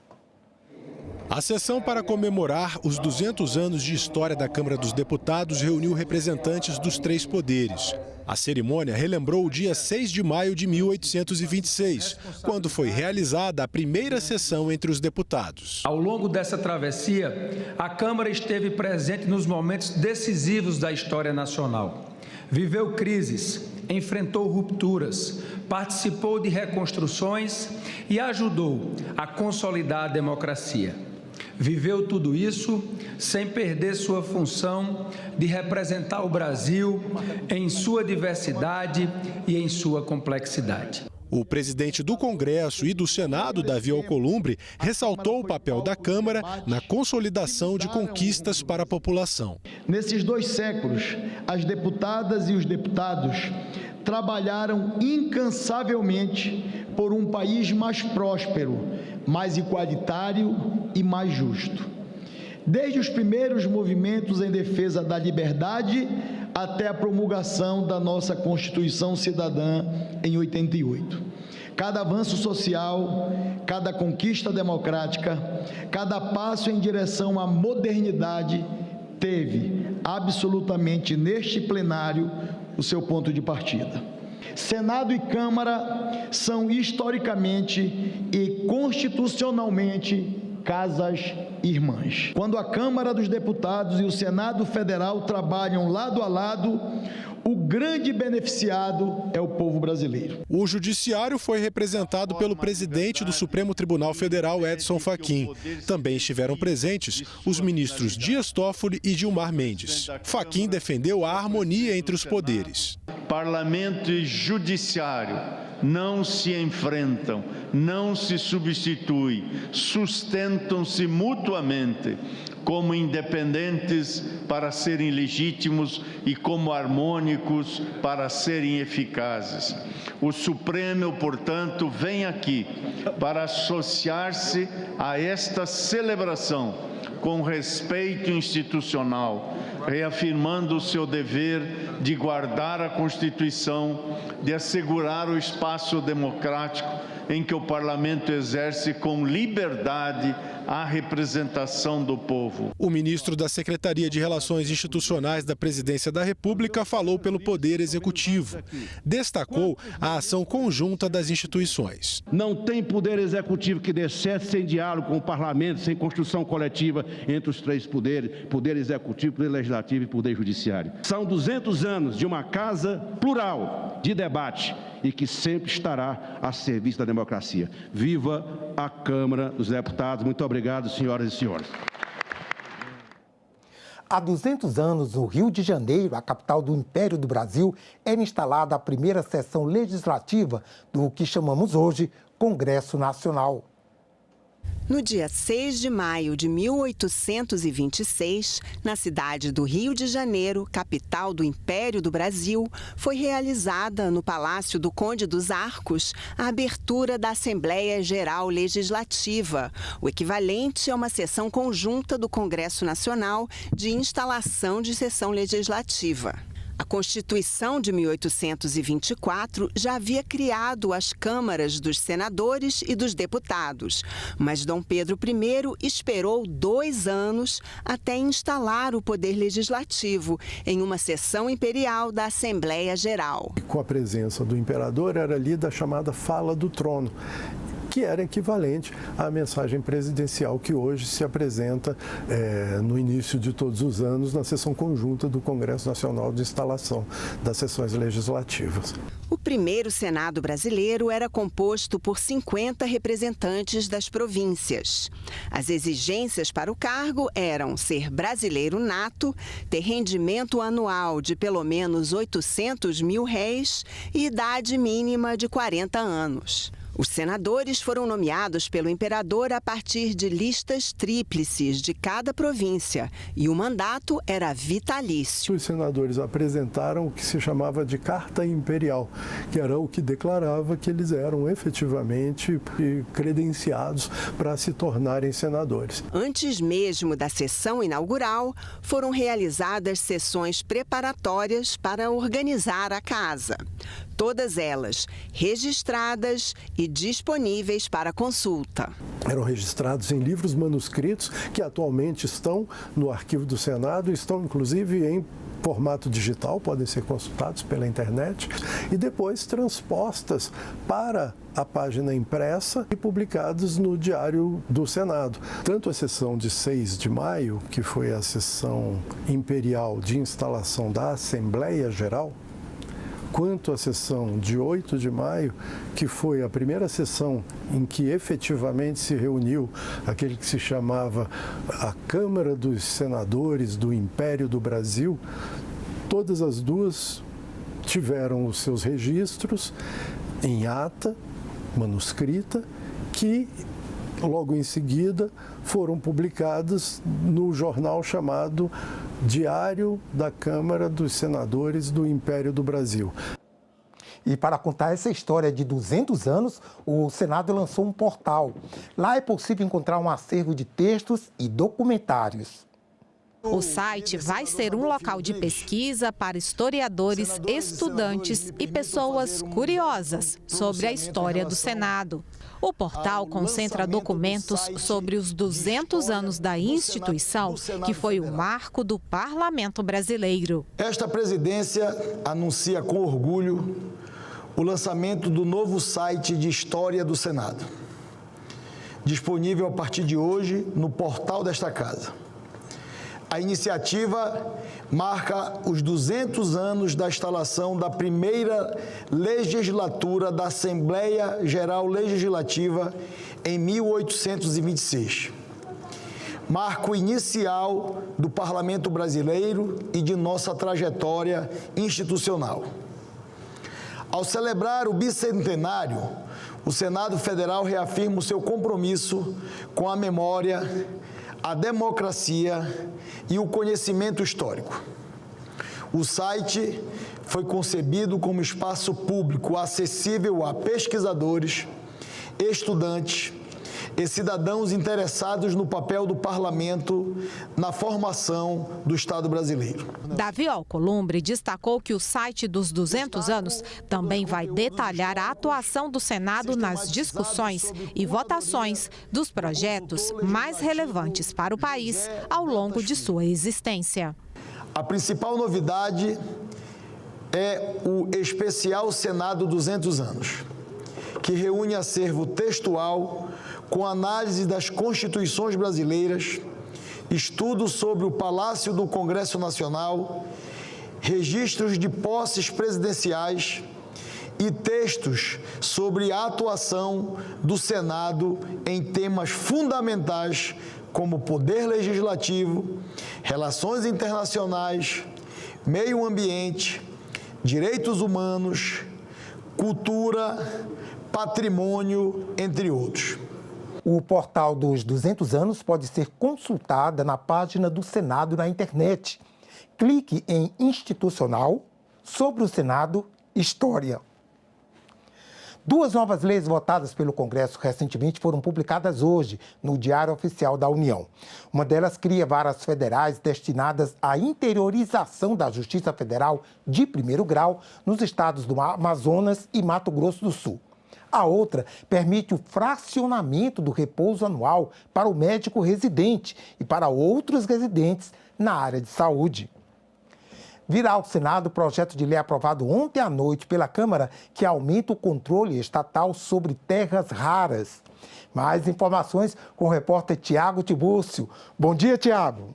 A sessão para comemorar os 200 anos de história da Câmara dos Deputados reuniu representantes dos três poderes. A cerimônia relembrou o dia 6 de maio de 1826, quando foi realizada a primeira sessão entre os deputados. Ao longo dessa travessia, a Câmara esteve presente nos momentos decisivos da história nacional. Viveu crises, enfrentou rupturas, participou de reconstruções e ajudou a consolidar a democracia. Viveu tudo isso sem perder sua função de representar o Brasil em sua diversidade e em sua complexidade. O presidente do Congresso e do Senado, Davi Alcolumbre, ressaltou o papel da Câmara na consolidação de conquistas para a população. Nesses 2 séculos, as deputadas e os deputados trabalharam incansavelmente por um país mais próspero, mais igualitário e mais justo. Desde os primeiros movimentos em defesa da liberdade até a promulgação da nossa Constituição Cidadã em 88. Cada avanço social, cada conquista democrática, cada passo em direção à modernidade teve absolutamente neste plenário o seu ponto de partida. Senado e Câmara são historicamente e constitucionalmente casas irmãs. Quando a Câmara dos Deputados e o Senado Federal trabalham lado a lado, o grande beneficiado é o povo brasileiro. O judiciário foi representado pelo presidente do Supremo Tribunal Federal, Edson Fachin. Também estiveram presentes os ministros Dias Toffoli e Gilmar Mendes. Fachin defendeu a harmonia entre os poderes. Parlamento e judiciário não se enfrentam, não se substituem, sustentam-se mutuamente como independentes para serem legítimos e como harmônicos para serem eficazes. O Supremo, portanto, vem aqui para associar-se a esta celebração com respeito institucional, reafirmando o seu dever de guardar a Constituição, de assegurar o espaço democrático em que o Parlamento exerce com liberdade a representação do povo. O ministro da Secretaria de Relações Institucionais da Presidência da República falou pelo Poder Executivo. Destacou a ação conjunta das instituições. Não tem poder executivo que dê certo sem diálogo com o Parlamento, sem construção coletiva entre os três poderes, Poder Executivo, Poder Legislativo e Poder Judiciário. São 200 anos de uma casa plural de debate e que sempre estará a serviço da democracia. Viva a Câmara dos Deputados. Muito obrigado, senhoras e senhores. Há 200 anos, no Rio de Janeiro, a capital do Império do Brasil, era instalada a primeira sessão legislativa do que chamamos hoje Congresso Nacional. No dia 6 de maio de 1826, na cidade do Rio de Janeiro, capital do Império do Brasil, foi realizada no Palácio do Conde dos Arcos a abertura da Assembleia Geral Legislativa, o equivalente a uma sessão conjunta do Congresso Nacional de instalação de sessão legislativa. A Constituição de 1824 já havia criado as câmaras dos senadores e dos deputados, mas Dom Pedro I esperou 2 anos até instalar o poder legislativo em uma sessão imperial da Assembleia Geral. Com a presença do imperador, era lida a chamada Fala do Trono, que era equivalente à mensagem presidencial que hoje se apresenta no início de todos os anos na sessão conjunta do Congresso Nacional de instalação das sessões legislativas. O primeiro Senado brasileiro era composto por 50 representantes das províncias. As exigências para o cargo eram ser brasileiro nato, ter rendimento anual de pelo menos R$800 mil e idade mínima de 40 anos. Os senadores foram nomeados pelo imperador a partir de listas tríplices de cada província e o mandato era vitalício. Os senadores apresentaram o que se chamava de Carta Imperial, que era o que declarava que eles eram efetivamente credenciados para se tornarem senadores. Antes mesmo da sessão inaugural, foram realizadas sessões preparatórias para organizar a casa. todas elas registradas e disponíveis para consulta. Eram registrados em livros manuscritos que atualmente estão no arquivo do Senado e estão inclusive em formato digital, podem ser consultados pela internet e depois transpostas para a página impressa e publicados no Diário do Senado. Tanto a sessão de 6 de maio, que foi a sessão imperial de instalação da Assembleia Geral, quanto a sessão de 8 de maio, que foi a primeira sessão em que efetivamente se reuniu aquele que se chamava a Câmara dos Senadores do Império do Brasil, todas as duas tiveram os seus registros em ata, manuscrita, que logo em seguida foram publicadas no jornal chamado Diário da Câmara dos Senadores do Império do Brasil. E para contar essa história de 200 anos, o Senado lançou um portal. Lá é possível encontrar um acervo de textos e documentários. O site vai ser um local de pesquisa para historiadores, estudantes e pessoas curiosas sobre a história do Senado. O portal concentra documentos sobre os 200 anos da instituição, que foi o marco do Parlamento brasileiro. Esta presidência anuncia com orgulho o lançamento do novo site de História do Senado, disponível a partir de hoje no portal desta casa. A iniciativa marca os 200 anos da instalação da primeira legislatura da Assembleia Geral Legislativa em 1826. Marco inicial do Parlamento brasileiro e de nossa trajetória institucional. Ao celebrar o bicentenário, o Senado Federal reafirma o seu compromisso com a memória, a democracia e o conhecimento histórico. O site foi concebido como espaço público acessível a pesquisadores, estudantes e cidadãos interessados no papel do parlamento na formação do Estado brasileiro. Davi Alcolumbre destacou que o site dos 200 anos também vai detalhar a atuação do Senado nas discussões e votações dos projetos mais relevantes para o país ao longo de sua existência. A principal novidade é o especial Senado 200 anos, que reúne acervo textual com análise das constituições brasileiras, estudos sobre o Palácio do Congresso Nacional, registros de posses presidenciais e textos sobre a atuação do Senado em temas fundamentais como poder legislativo, relações internacionais, meio ambiente, direitos humanos, cultura, patrimônio, entre outros. O portal dos 200 anos pode ser consultado na página do Senado na internet. Clique em Institucional, sobre o Senado, História. Duas novas leis votadas pelo Congresso recentemente foram publicadas hoje no Diário Oficial da União. Uma delas cria varas federais destinadas à interiorização da Justiça Federal de primeiro grau nos estados do Amazonas e Mato Grosso do Sul. A outra permite o fracionamento do repouso anual para o médico residente e para outros residentes na área de saúde. Virá ao Senado o projeto de lei aprovado ontem à noite pela Câmara que aumenta o controle estatal sobre terras raras. Mais informações com o repórter Tiago Tibúrcio. Bom dia, Tiago.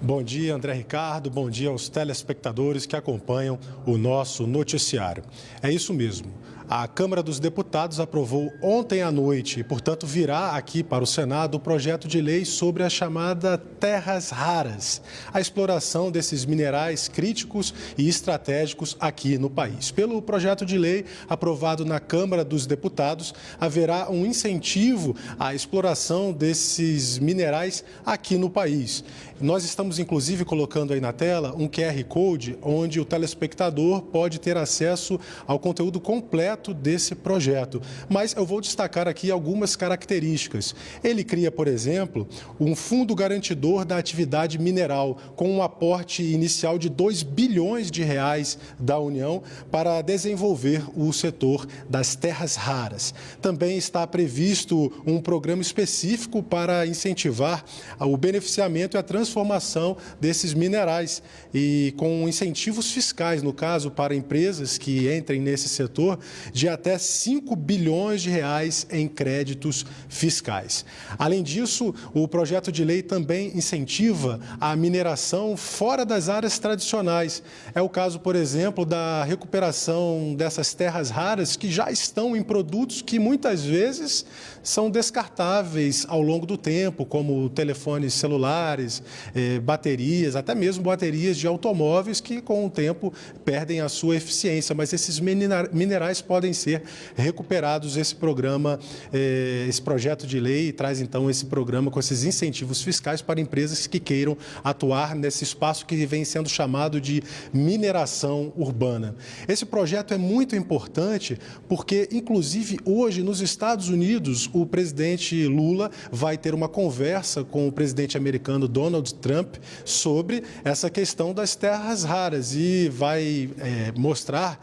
Bom dia, André Ricardo. Bom dia aos telespectadores que acompanham o nosso noticiário. É isso mesmo. A Câmara dos Deputados aprovou ontem à noite e, portanto, virá aqui para o Senado o projeto de lei sobre a chamada terras raras, a exploração desses minerais críticos e estratégicos aqui no país. Pelo projeto de lei aprovado na Câmara dos Deputados, haverá um incentivo à exploração desses minerais aqui no país. Nós estamos, inclusive, colocando aí na tela um QR Code onde o telespectador pode ter acesso ao conteúdo completo desse projeto. Mas eu vou destacar aqui algumas características. Ele cria, por exemplo, um fundo garantidor da atividade mineral, com um aporte inicial de 2 bilhões de reais da União para desenvolver o setor das terras raras. Também está previsto um programa específico para incentivar o beneficiamento e a transformação desses minerais e com incentivos fiscais, no caso, para empresas que entrem nesse setor, de até 5 bilhões de reais em créditos fiscais. Além disso, o projeto de lei também incentiva a mineração fora das áreas tradicionais. É o caso, por exemplo, da recuperação dessas terras raras que já estão em produtos que muitas vezes são descartáveis ao longo do tempo, como telefones celulares, baterias, até mesmo baterias de automóveis que com o tempo perdem a sua eficiência, mas esses minerais podem ser recuperados. Esse programa, esse projeto de lei traz então esse programa com esses incentivos fiscais para empresas que queiram atuar nesse espaço que vem sendo chamado de mineração urbana. Esse projeto é muito importante porque, inclusive, hoje nos Estados Unidos, o presidente Lula vai ter uma conversa com o presidente americano Donald Trump sobre essa questão das terras raras e vai mostrar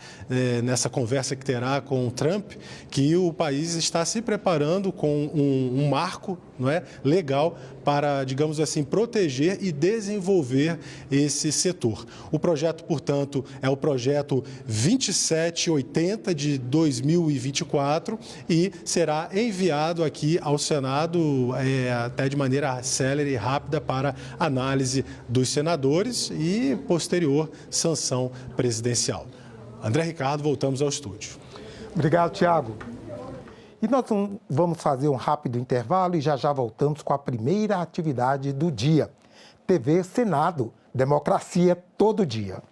nessa conversa que terá com o Trump que o país está se preparando com um marco, não é, legal para, digamos assim, proteger e desenvolver esse setor. O projeto, portanto, é o projeto 2780 de 2024 e será enviado aqui ao Senado até de maneira célere e rápida para análise dos senadores e posterior sanção presidencial. André Ricardo, voltamos ao estúdio. Obrigado, Tiago. E nós vamos fazer um rápido intervalo e já voltamos com a primeira atividade do dia. TV Senado, democracia todo dia.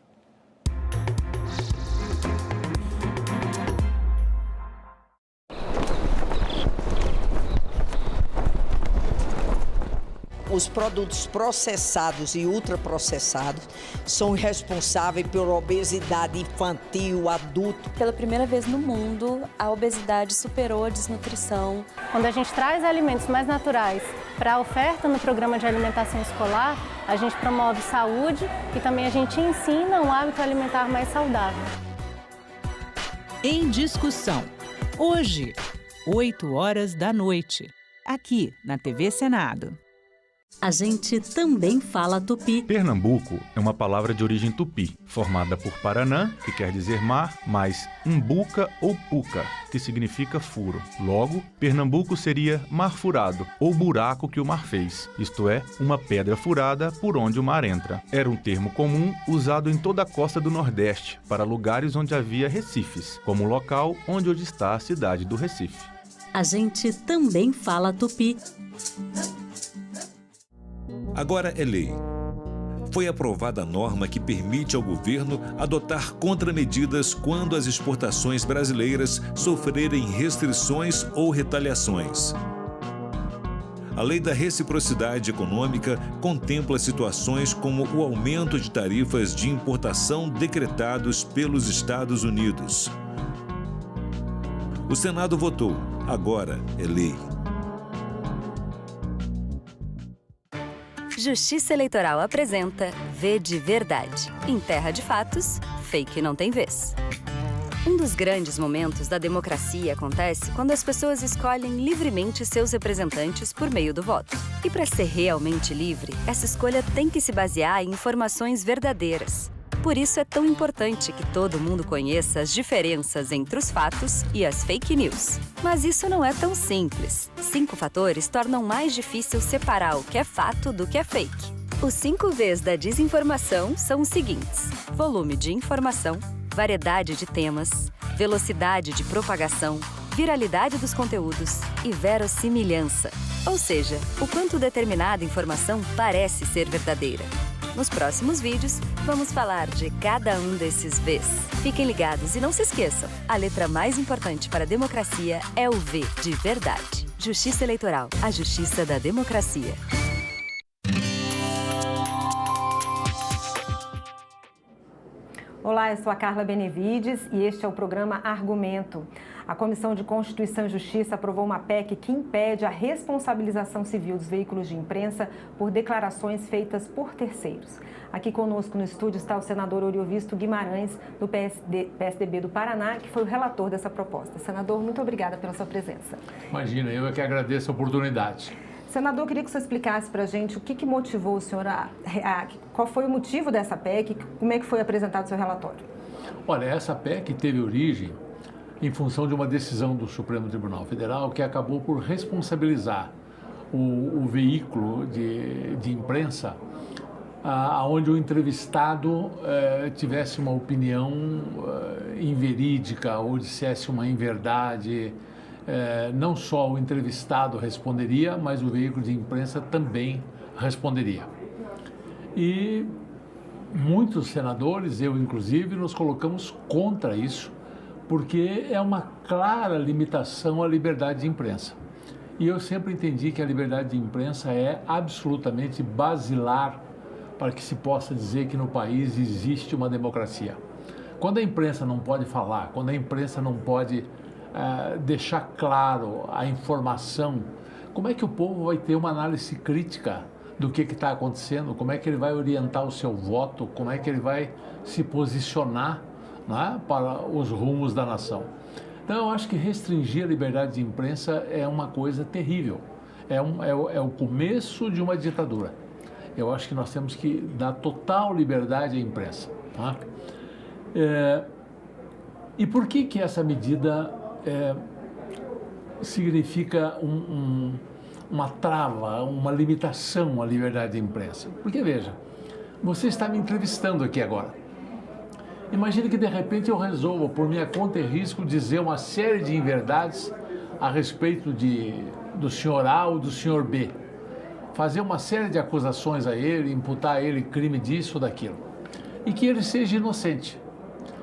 Os produtos processados e ultraprocessados são responsáveis pela obesidade infantil, adulto. Pela primeira vez no mundo, a obesidade superou a desnutrição. Quando a gente traz alimentos mais naturais para a oferta no programa de alimentação escolar, a gente promove saúde e também a gente ensina um hábito alimentar mais saudável. Em discussão, hoje, 20h, aqui na TV Senado. A gente também fala tupi. Pernambuco é uma palavra de origem tupi, formada por Paranã, que quer dizer mar, mais umbuca ou puca, que significa furo. Logo, Pernambuco seria mar furado, ou buraco que o mar fez, isto é, uma pedra furada por onde o mar entra. Era um termo comum usado em toda a costa do Nordeste, para lugares onde havia recifes, como o local onde hoje está a cidade do Recife. A gente também fala tupi. Agora é lei. Foi aprovada a norma que permite ao governo adotar contramedidas quando as exportações brasileiras sofrerem restrições ou retaliações. A Lei da Reciprocidade Econômica contempla situações como o aumento de tarifas de importação decretados pelos Estados Unidos. O Senado votou. Agora é lei. Justiça Eleitoral apresenta V de Verdade. Em terra de fatos, fake não tem vez. Um dos grandes momentos da democracia acontece quando as pessoas escolhem livremente seus representantes por meio do voto. E para ser realmente livre, essa escolha tem que se basear em informações verdadeiras. Por isso é tão importante que todo mundo conheça as diferenças entre os fatos e as fake news. Mas isso não é tão simples. 5 fatores tornam mais difícil separar o que é fato do que é fake. Os 5 Vs da desinformação são os seguintes: volume de informação, variedade de temas, velocidade de propagação, viralidade dos conteúdos e verossimilhança. Ou seja, o quanto determinada informação parece ser verdadeira. Nos próximos vídeos, vamos falar de cada um desses Vs. Fiquem ligados e não se esqueçam, a letra mais importante para a democracia é o V de verdade. Justiça Eleitoral, a justiça da democracia. Olá, eu sou a Carla Benevides e este é o programa Argumento. A Comissão de Constituição e Justiça aprovou uma PEC que impede a responsabilização civil dos veículos de imprensa por declarações feitas por terceiros. Aqui conosco no estúdio está o senador Oriovisto Guimarães, do PSDB do Paraná, que foi o relator dessa proposta. Senador, muito obrigada pela sua presença. Imagina, eu é que agradeço a oportunidade. Senador, eu queria que você explicasse para a gente o que motivou o senhor, qual foi o motivo dessa PEC, como é que foi apresentado o seu relatório? Olha, essa PEC teve origem em função de uma decisão do Supremo Tribunal Federal que acabou por responsabilizar o veículo de imprensa onde o entrevistado tivesse uma opinião inverídica ou dissesse uma inverdade. Não só o entrevistado responderia, mas o veículo de imprensa também responderia. E muitos senadores, eu inclusive, nos colocamos contra isso, porque é uma clara limitação à liberdade de imprensa. E eu sempre entendi que a liberdade de imprensa é absolutamente basilar para que se possa dizer que no país existe uma democracia. Quando a imprensa não pode falar, quando a imprensa não pode deixar claro a informação, como é que o povo vai ter uma análise crítica do que está acontecendo, como é que ele vai orientar o seu voto, como é que ele vai se posicionar, né, para os rumos da nação. Então eu acho que restringir a liberdade de imprensa é uma coisa terrível, é o começo de uma ditadura. Eu acho que nós temos que dar total liberdade à imprensa. Tá? E por que essa medida significa uma trava, uma limitação à liberdade de imprensa? Porque, veja, você está me entrevistando aqui agora. Imagine que, de repente, eu resolva, por minha conta e risco, dizer uma série de inverdades a respeito do senhor A ou do senhor B. Fazer uma série de acusações a ele, imputar a ele crime disso ou daquilo. E que ele seja inocente.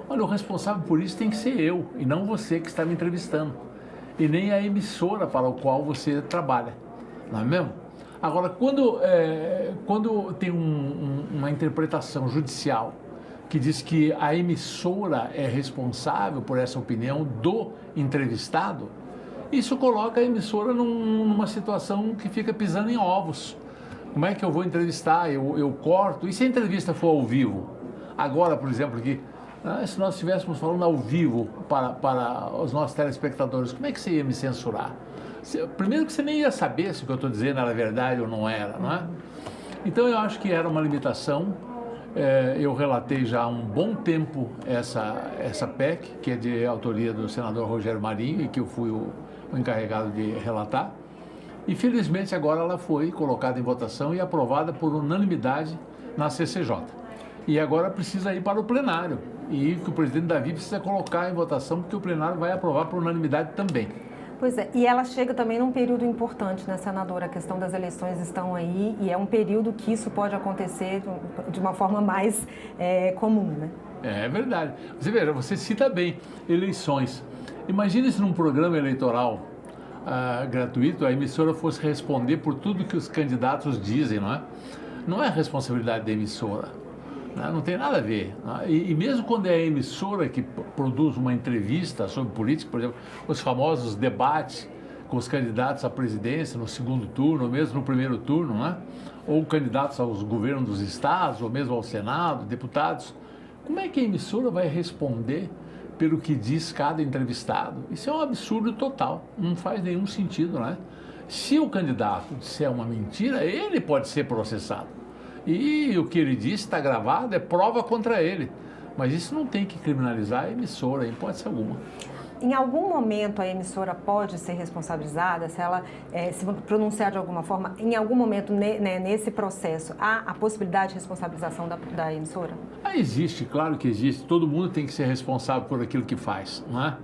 Olha, o responsável por isso tem que ser eu, e não você que está me entrevistando. E nem a emissora para a qual você trabalha. Não é mesmo? Agora, quando tem uma interpretação judicial que diz que a emissora é responsável por essa opinião do entrevistado, isso coloca a emissora numa situação que fica pisando em ovos. Como é que eu vou entrevistar? Eu corto. E se a entrevista for ao vivo? Agora, por exemplo, aqui, se nós estivéssemos falando ao vivo para os nossos telespectadores, como é que você ia me censurar? Primeiro que você nem ia saber se o que eu estou dizendo era verdade ou não era, não é? Então eu acho que era uma limitação. Eu relatei já há um bom tempo essa PEC, que é de autoria do senador Rogério Marinho, e que eu fui o encarregado de relatar. E felizmente agora ela foi colocada em votação e aprovada por unanimidade na CCJ. E agora precisa ir para o plenário. E que o presidente Davi precisa colocar em votação, porque o plenário vai aprovar por unanimidade também. Pois é, e ela chega também num período importante, né, senadora? A questão das eleições estão aí e é um período que isso pode acontecer de uma forma mais comum, né? É verdade. Você veja, você cita bem eleições. Imagine se num programa eleitoral gratuito a emissora fosse responder por tudo que os candidatos dizem, não é? Não é responsabilidade da emissora. Não tem nada a ver. E mesmo quando é a emissora que produz uma entrevista sobre política, por exemplo, os famosos debates com os candidatos à presidência no segundo turno, ou mesmo no primeiro turno, né? Ou candidatos aos governos dos estados, ou mesmo ao Senado, deputados, como é que a emissora vai responder pelo que diz cada entrevistado? Isso é um absurdo total, não faz nenhum sentido, né? Se o candidato disser uma mentira, ele pode ser processado. E o que ele disse está gravado, é prova contra ele. Mas isso não tem que criminalizar a emissora, em hipótese alguma. Em algum momento a emissora pode ser responsabilizada, se ela se pronunciar de alguma forma, em algum momento nesse processo, há a possibilidade de responsabilização da emissora? Existe, claro que existe. Todo mundo tem que ser responsável por aquilo que faz, não é?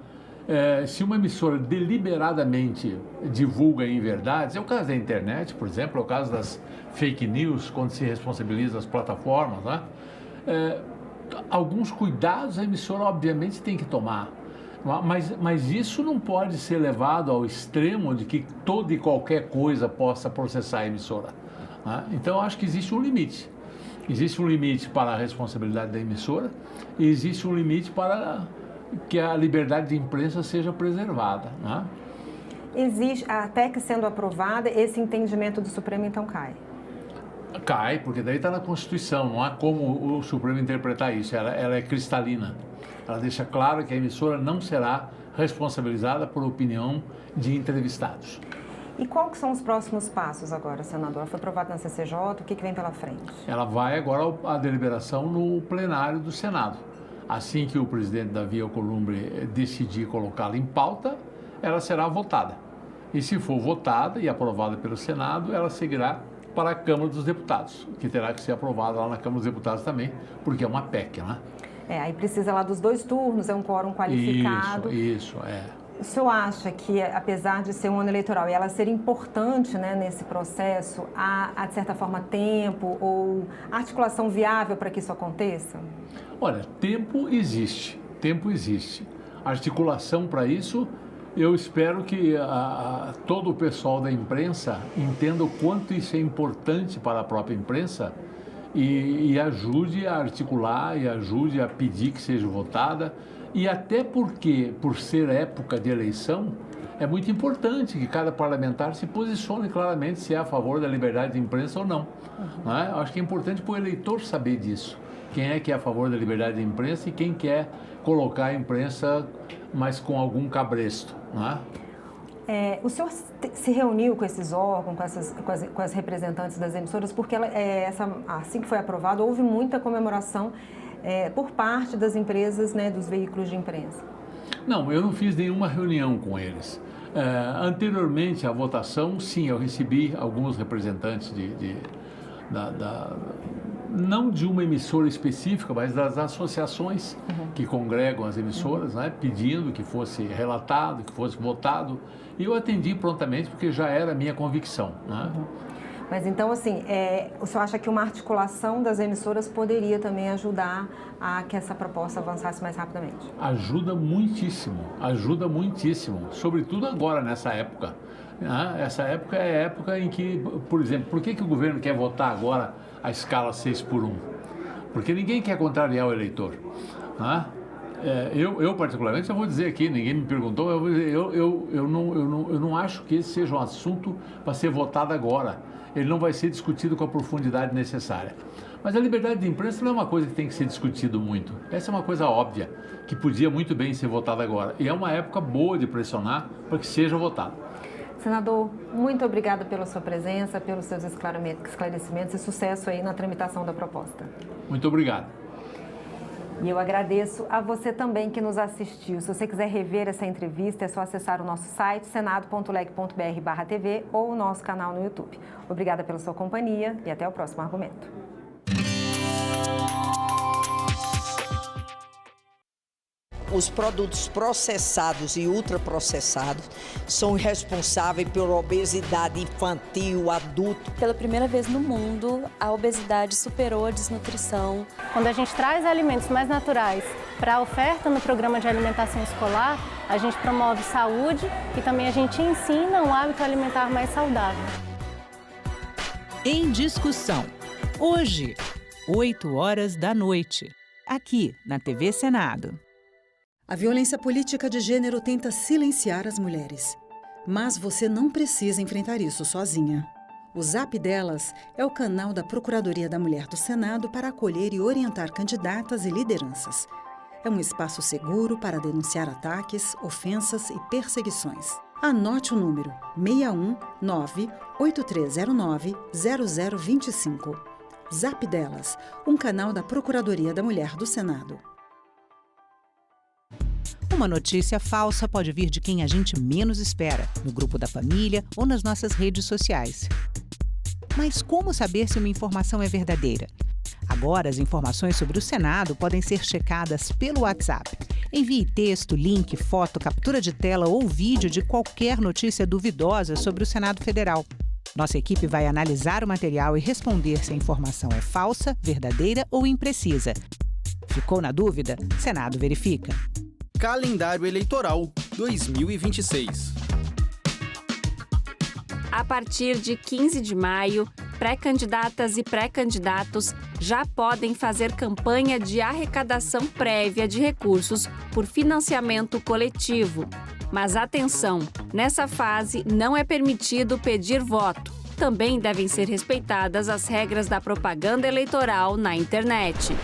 Se uma emissora deliberadamente divulga inverdades, é o caso da internet, por exemplo, é o caso das fake news, quando se responsabiliza as plataformas, né? Alguns cuidados a emissora obviamente tem que tomar, mas isso não pode ser levado ao extremo de que toda e qualquer coisa possa processar a emissora, né? Então eu acho que existe um limite. Existe um limite para a responsabilidade da emissora e existe um limite para que a liberdade de imprensa seja preservada, né? Existe, a PEC sendo aprovada, esse entendimento do Supremo então cai? Cai, porque daí está na Constituição, não há como o Supremo interpretar isso, ela é cristalina. Ela deixa claro que a emissora não será responsabilizada por opinião de entrevistados. E quais que são os próximos passos agora, senador? Foi aprovado na CCJ, o que vem pela frente? Ela vai agora à deliberação no plenário do Senado. Assim que o presidente Davi Alcolumbre decidir colocá-la em pauta, ela será votada. E se for votada e aprovada pelo Senado, ela seguirá para a Câmara dos Deputados, que terá que ser aprovada lá na Câmara dos Deputados também, porque é uma PEC, né? Aí precisa lá dos 2 turnos, é um quórum qualificado. Isso, é. O senhor acha que, apesar de ser um ano eleitoral e ela ser importante, né, nesse processo, há, de certa forma, tempo ou articulação viável para que isso aconteça? Olha, tempo existe. Articulação para isso, eu espero que todo o pessoal da imprensa entenda o quanto isso é importante para a própria imprensa e ajude a articular e ajude a pedir que seja votada. E até porque, por ser época de eleição, é muito importante que cada parlamentar se posicione claramente se é a favor da liberdade de imprensa ou não. Não é? Acho que é importante para o eleitor saber disso. Quem é que é a favor da liberdade de imprensa e quem quer colocar a imprensa, mas com algum cabresto. Não é? O senhor se reuniu com esses órgãos, com as representantes das emissoras, porque assim que foi aprovado, houve muita comemoração por parte das empresas, né, dos veículos de imprensa? Não, eu não fiz nenhuma reunião com eles. Anteriormente à votação, sim, eu recebi alguns representantes não de uma emissora específica, mas das associações que congregam as emissoras, né, pedindo que fosse relatado, que fosse votado. E eu atendi prontamente, porque já era a minha convicção, né? Mas então, assim, o senhor acha que uma articulação das emissoras poderia também ajudar a que essa proposta avançasse mais rapidamente? Ajuda muitíssimo, sobretudo agora, nessa época. Essa época é a época em que, por exemplo, por que o governo quer votar agora a escala 6:1? Porque ninguém quer contrariar o eleitor. Eu particularmente, eu vou dizer aqui, ninguém me perguntou, eu não acho que esse seja um assunto para ser votado agora. Ele não vai ser discutido com a profundidade necessária. Mas a liberdade de imprensa não é uma coisa que tem que ser discutido muito. Essa é uma coisa óbvia, que podia muito bem ser votada agora. E é uma época boa de pressionar para que seja votada. Senador, muito obrigada pela sua presença, pelos seus esclarecimentos e sucesso aí na tramitação da proposta. Muito obrigado. E eu agradeço a você também que nos assistiu. Se você quiser rever essa entrevista, é só acessar o nosso site, senado.leg.br/tv ou o nosso canal no YouTube. Obrigada pela sua companhia e até o próximo argumento. Os produtos processados e ultraprocessados são responsáveis pela obesidade infantil, adulto. Pela primeira vez no mundo, a obesidade superou a desnutrição. Quando a gente traz alimentos mais naturais para a oferta no programa de alimentação escolar, a gente promove saúde e também a gente ensina um hábito alimentar mais saudável. Em discussão. Hoje, 20h, aqui na TV Senado. A violência política de gênero tenta silenciar as mulheres. Mas você não precisa enfrentar isso sozinha. O Zap Delas é o canal da Procuradoria da Mulher do Senado para acolher e orientar candidatas e lideranças. É um espaço seguro para denunciar ataques, ofensas e perseguições. Anote o número 619-8309-0025. Zap Delas, um canal da Procuradoria da Mulher do Senado. Uma notícia falsa pode vir de quem a gente menos espera, no grupo da família ou nas nossas redes sociais. Mas como saber se uma informação é verdadeira? Agora, as informações sobre o Senado podem ser checadas pelo WhatsApp. Envie texto, link, foto, captura de tela ou vídeo de qualquer notícia duvidosa sobre o Senado Federal. Nossa equipe vai analisar o material e responder se a informação é falsa, verdadeira ou imprecisa. Ficou na dúvida? Senado verifica. Calendário Eleitoral 2026. A partir de 15 de maio, pré-candidatas e pré-candidatos já podem fazer campanha de arrecadação prévia de recursos por financiamento coletivo. Mas atenção, nessa fase não é permitido pedir voto. Também devem ser respeitadas as regras da propaganda eleitoral na internet.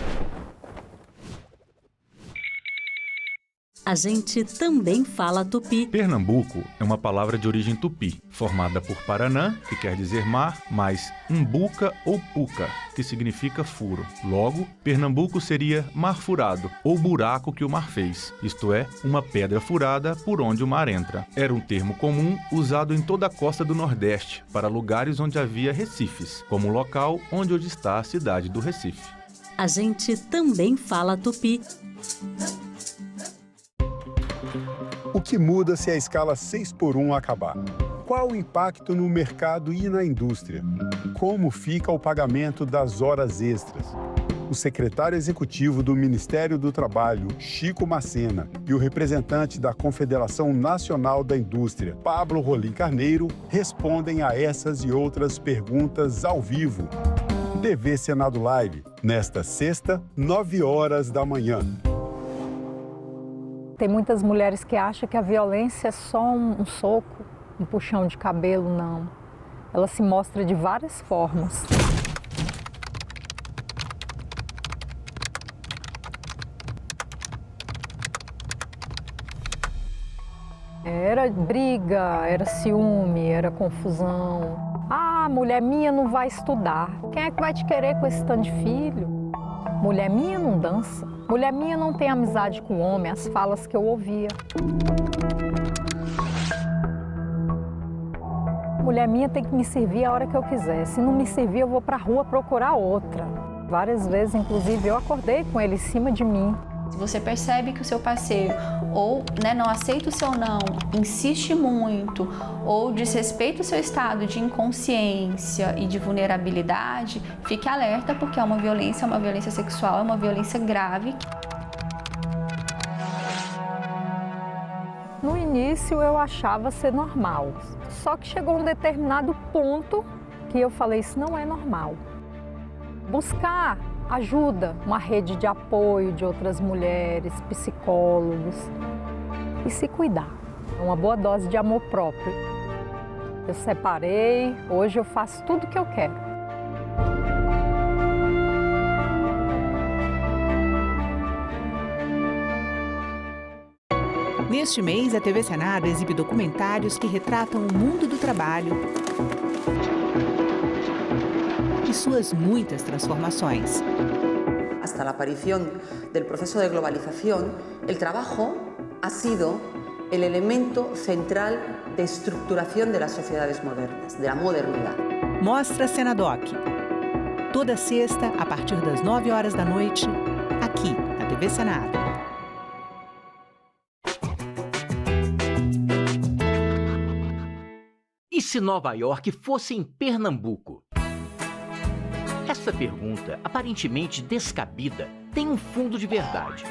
A gente também fala tupi. Pernambuco é uma palavra de origem tupi, formada por Paranã, que quer dizer mar, mais umbuca ou puca, que significa furo. Logo, Pernambuco seria mar furado, ou buraco que o mar fez, isto é, uma pedra furada por onde o mar entra. Era um termo comum usado em toda a costa do Nordeste, para lugares onde havia recifes, como o local onde hoje está a cidade do Recife. A gente também fala tupi. O que muda se a escala 6x1 acabar? Qual o impacto no mercado e na indústria? Como fica o pagamento das horas extras? O secretário executivo do Ministério do Trabalho, Chico Macena, e o representante da Confederação Nacional da Indústria, Pablo Rolim Carneiro, respondem a essas e outras perguntas ao vivo. TV Senado Live, nesta sexta, 9h da manhã. Tem muitas mulheres que acham que a violência é só um soco, um puxão de cabelo, não. Ela se mostra de várias formas. Era briga, era ciúme, era confusão. Ah, mulher minha não vai estudar. Quem é que vai te querer com esse tanto de filho? Mulher minha não dança. Mulher minha não tem amizade com homem, as falas que eu ouvia. Mulher minha tem que me servir a hora que eu quiser. Se não me servir, eu vou pra rua procurar outra. Várias vezes, inclusive, eu acordei com ele em cima de mim. Se você percebe que o seu parceiro ou não aceita o seu não, insiste muito ou desrespeita o seu estado de inconsciência e de vulnerabilidade, fique alerta porque é uma violência sexual, é uma violência grave. No início eu achava ser normal, só que chegou um determinado ponto que eu falei, isso não é normal. Buscar ajuda, uma rede de apoio de outras mulheres, psicólogos e se cuidar. Uma boa dose de amor próprio. Eu separei, hoje eu faço tudo o que eu quero. Neste mês, a TV Senado exibe documentários que retratam o mundo do trabalho y sus muchas transformaciones. Hasta la aparición del proceso de globalización, el trabajo ha sido el elemento central de estructuración de las sociedades modernas, de la modernidad. Mostra Senadoc. Toda sexta, a partir das 9h da noite, aqui na TV Senado. E se Nova York fosse em Pernambuco? Essa pergunta, aparentemente descabida, tem um fundo de verdade.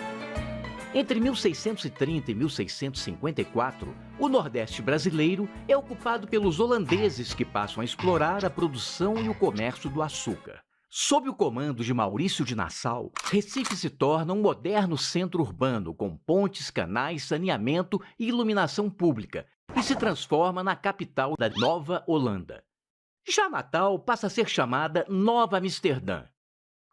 Entre 1630 e 1654, o Nordeste brasileiro é ocupado pelos holandeses que passam a explorar a produção e o comércio do açúcar. Sob o comando de Maurício de Nassau, Recife se torna um moderno centro urbano com pontes, canais, saneamento e iluminação pública e se transforma na capital da Nova Holanda. Já Natal passa a ser chamada Nova Amsterdã.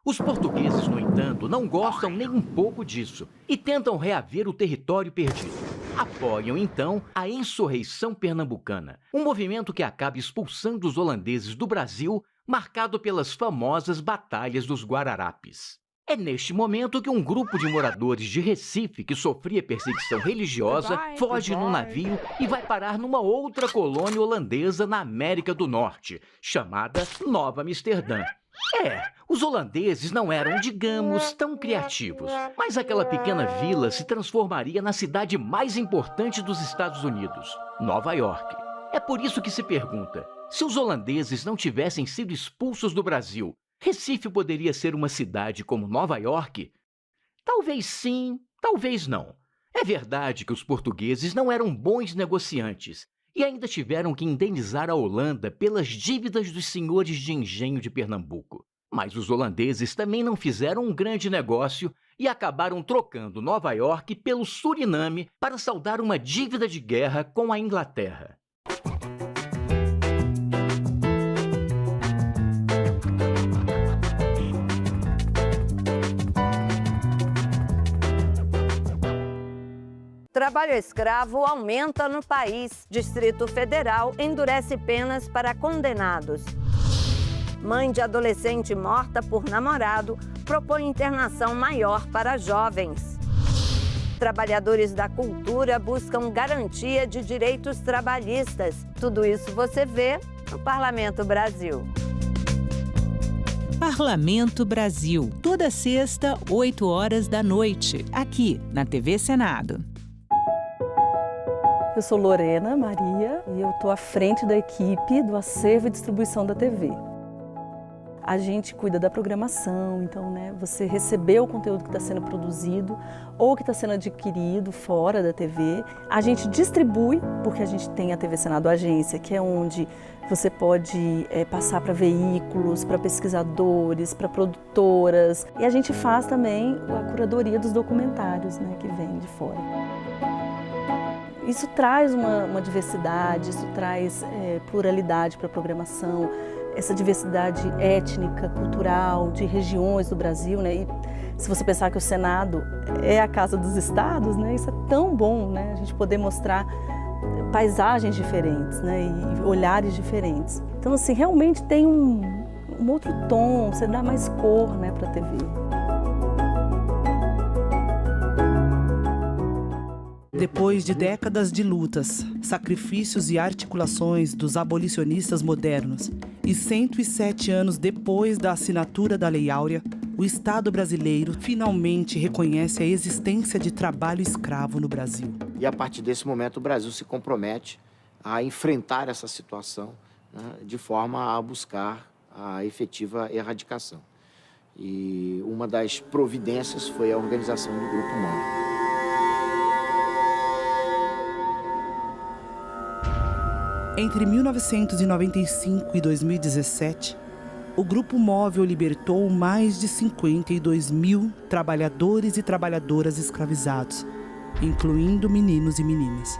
Os portugueses, no entanto, não gostam nem um pouco disso e tentam reaver o território perdido. Apoiam, então, a insurreição pernambucana, um movimento que acaba expulsando os holandeses do Brasil, marcado pelas famosas Batalhas dos Guararapes. É neste momento que um grupo de moradores de Recife, que sofria perseguição religiosa, foge num navio e vai parar numa outra colônia holandesa na América do Norte, chamada Nova Amsterdã. Os holandeses não eram, digamos, tão criativos, mas aquela pequena vila se transformaria na cidade mais importante dos Estados Unidos, Nova York. É por isso que se pergunta, se os holandeses não tivessem sido expulsos do Brasil, Recife poderia ser uma cidade como Nova York? Talvez sim, talvez não. É verdade que os portugueses não eram bons negociantes e ainda tiveram que indenizar a Holanda pelas dívidas dos senhores de engenho de Pernambuco. Mas os holandeses também não fizeram um grande negócio e acabaram trocando Nova York pelo Suriname para saldar uma dívida de guerra com a Inglaterra. Trabalho escravo aumenta no país. Distrito Federal endurece penas para condenados. Mãe de adolescente morta por namorado propõe internação maior para jovens. Trabalhadores da cultura buscam garantia de direitos trabalhistas. Tudo isso você vê no Parlamento Brasil. Parlamento Brasil, toda sexta, 8 horas da noite, aqui na TV Senado. Eu sou Lorena Maria e eu estou à frente da equipe do acervo e distribuição da TV. A gente cuida da programação, então, você recebeu o conteúdo que está sendo produzido ou que está sendo adquirido fora da TV. A gente distribui, porque a gente tem a TV Senado Agência, que é onde você pode passar para veículos, para pesquisadores, para produtoras. E a gente faz também a curadoria dos documentários, que vem de fora. Isso traz uma diversidade, isso traz pluralidade para a programação, essa diversidade étnica, cultural, de regiões do Brasil, E se você pensar que o Senado é a casa dos estados, isso é tão bom, A gente poder mostrar paisagens diferentes, E olhares diferentes. Então, assim, realmente tem um outro tom, você dá mais cor, para a TV. Depois de décadas de lutas, sacrifícios e articulações dos abolicionistas modernos e 107 anos depois da assinatura da Lei Áurea, o Estado brasileiro finalmente reconhece a existência de trabalho escravo no Brasil. E a partir desse momento o Brasil se compromete a enfrentar essa situação, de forma a buscar a efetiva erradicação. E uma das providências foi a organização do Grupo Móvel. Entre 1995 e 2017, o Grupo Móvel libertou mais de 52 mil trabalhadores e trabalhadoras escravizados, incluindo meninos e meninas.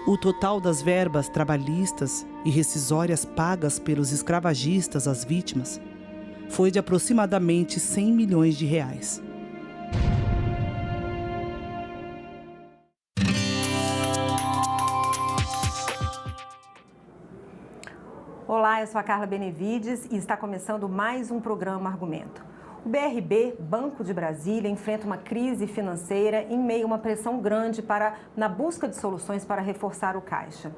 O total das verbas trabalhistas e rescisórias pagas pelos escravagistas às vítimas foi de aproximadamente 100 milhões de reais. Olá, eu sou a Carla Benevides e está começando mais um programa Argumento. O BRB, Banco de Brasília, enfrenta uma crise financeira em meio a uma pressão grande na busca de soluções para reforçar o caixa.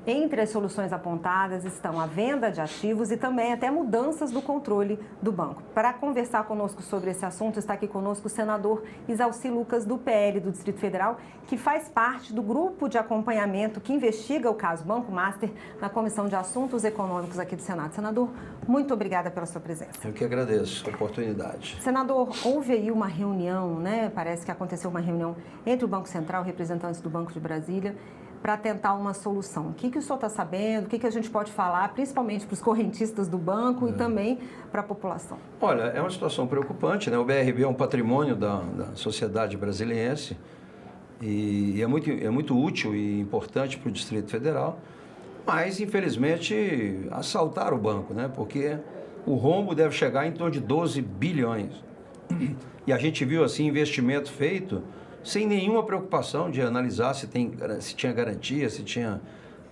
Entre as soluções apontadas estão a venda de ativos e também até mudanças do controle do banco. Para conversar conosco sobre esse assunto, está aqui conosco o senador Isalci Lucas, do PL do Distrito Federal, que faz parte do grupo de acompanhamento que investiga o caso Banco Master na Comissão de Assuntos Econômicos aqui do Senado. Senador, muito obrigada pela sua presença. Eu que agradeço a oportunidade. Senador, houve aí uma reunião, Parece que aconteceu uma reunião entre o Banco Central, representantes do Banco de Brasília, para tentar uma solução. O que o senhor está sabendo? O que a gente pode falar, principalmente para os correntistas do banco e também para a população? Olha, é uma situação preocupante, O BRB é um patrimônio da sociedade brasiliense e é muito útil e importante para o Distrito Federal, mas, infelizmente, assaltaram o banco, Porque o rombo deve chegar em torno de 12 bilhões. E a gente viu, assim, investimento feito sem nenhuma preocupação de analisar se tinha garantia, se tinha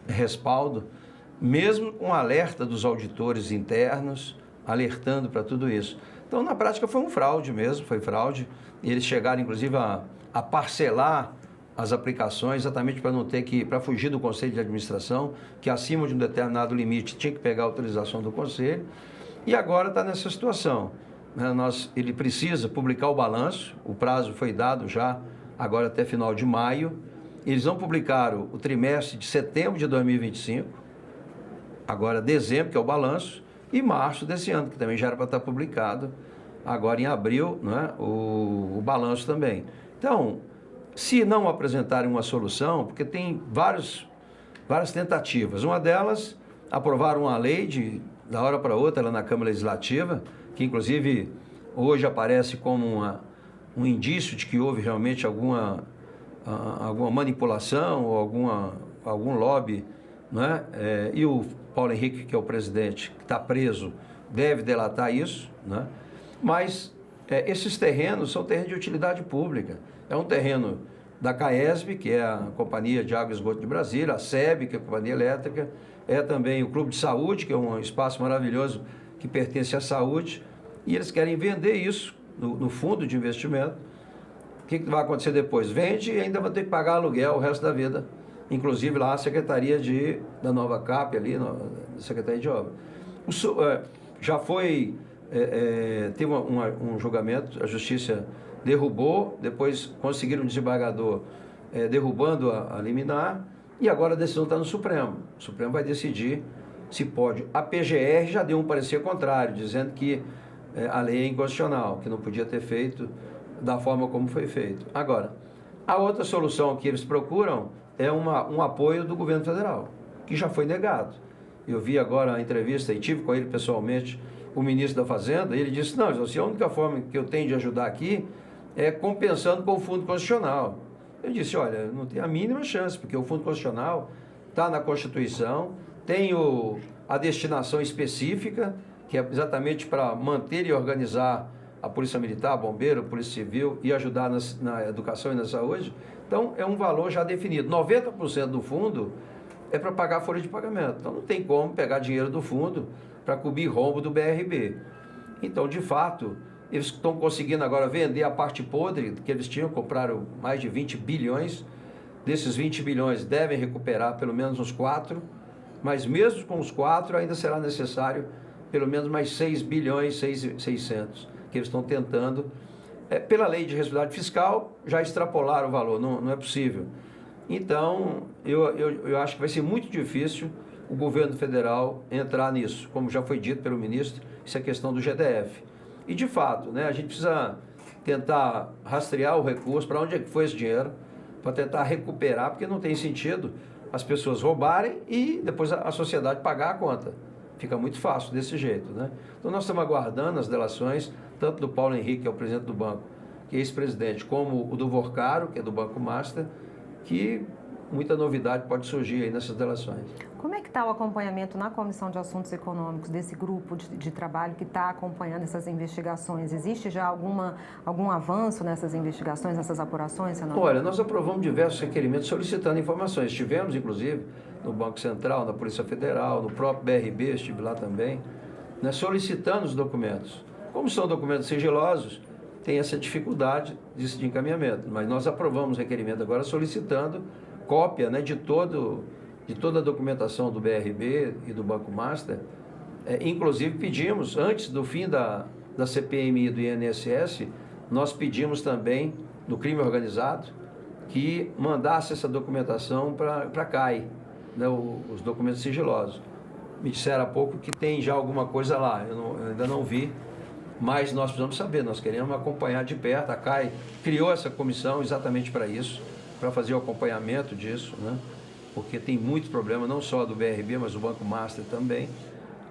respaldo, mesmo com alerta dos auditores internos, alertando para tudo isso. Então, na prática, foi um fraude mesmo, foi fraude. E eles chegaram, inclusive, a parcelar as aplicações, exatamente para fugir do Conselho de Administração, que acima de um determinado limite tinha que pegar a autorização do Conselho. E agora está nessa situação. Ele precisa publicar o balanço, o prazo foi dado já, agora até final de maio. Eles não publicaram o trimestre de setembro de 2025, agora dezembro, que é o balanço, e março desse ano, que também já era para estar publicado, agora em abril, o balanço também. Então, se não apresentarem uma solução, porque tem vários várias tentativas. Uma delas, aprovaram uma lei da hora para outra lá na Câmara Legislativa, que inclusive hoje aparece como um indício de que houve realmente alguma manipulação ou algum lobby, né? E o Paulo Henrique, que é o presidente, que está preso, deve delatar isso, né? Mas esses terrenos são terrenos de utilidade pública. É um terreno da CAESB, que é a Companhia de Água e Esgoto de Brasília, a SEB, que é a Companhia Elétrica, é também o Clube de Saúde, que é um espaço maravilhoso que pertence à saúde, e eles querem vender isso no fundo de investimento. O que vai acontecer depois? Vende e ainda vai ter que pagar aluguel o resto da vida. Inclusive lá a Secretaria da Nova CAP, ali, na Secretaria de Obra. Já foi, teve um julgamento, a Justiça derrubou, depois conseguiram um desembargador derrubando a liminar, e agora a decisão está no Supremo. O Supremo vai decidir se pode. A PGR já deu um parecer contrário, dizendo que a lei é inconstitucional, que não podia ter feito da forma como foi feito. Agora, a outra solução que eles procuram é um apoio do governo federal, que já foi negado. Eu vi agora a entrevista e tive com ele pessoalmente, o ministro da Fazenda, e ele disse, não, José, a única forma que eu tenho de ajudar aqui é compensando com o Fundo Constitucional. Eu disse, olha, não tem a mínima chance, porque o Fundo Constitucional está na Constituição, tem a destinação específica, que é exatamente para manter e organizar a Polícia Militar, a Bombeiro, a Polícia Civil e ajudar na educação e na saúde. Então, é um valor já definido. 90% do fundo é para pagar a folha de pagamento. Então, não tem como pegar dinheiro do fundo para cobrir rombo do BRB. Então, de fato, eles estão conseguindo agora vender a parte podre que eles tinham, compraram mais de 20 bilhões. Desses 20 bilhões devem recuperar pelo menos uns 4, mas mesmo com os 4 ainda será necessário pelo menos mais 6 bilhões, 600, que eles estão tentando. Pela lei de responsabilidade fiscal, já extrapolaram o valor, não é possível. Então, eu acho que vai ser muito difícil o governo federal entrar nisso, como já foi dito pelo ministro, isso é questão do GDF. E, de fato, né, a gente precisa tentar rastrear o recurso, para onde é que foi esse dinheiro, para tentar recuperar, porque não tem sentido as pessoas roubarem e depois a sociedade pagar a conta. Fica muito fácil desse jeito, né? Então, nós estamos aguardando as delações, tanto do Paulo Henrique, que é o presidente do banco, que é ex-presidente, como o do Vorcaro, que é do Banco Master, que muita novidade pode surgir aí nessas delações. Como é que está o acompanhamento na Comissão de Assuntos Econômicos desse grupo de trabalho que está acompanhando essas investigações? Existe já algum avanço nessas investigações, nessas apurações, senador? Olha, nós aprovamos diversos requerimentos solicitando informações. Estivemos, inclusive, no Banco Central, na Polícia Federal, no próprio BRB, estive lá também, né, solicitando os documentos. Como são documentos sigilosos, tem essa dificuldade de encaminhamento, mas nós aprovamos o requerimento agora solicitando cópia, né, de toda a documentação do BRB e do Banco Master. Inclusive pedimos, antes do fim da CPMI e do INSS, nós pedimos também, do crime organizado, que mandasse essa documentação para a CAI, né, os documentos sigilosos. Me disseram há pouco que tem já alguma coisa lá, eu ainda não vi, mas nós precisamos saber, nós queremos acompanhar de perto. A CAI criou essa comissão exatamente para isso, para fazer o acompanhamento disso, né? Porque tem muito problema, não só do BRB, mas do Banco Master também.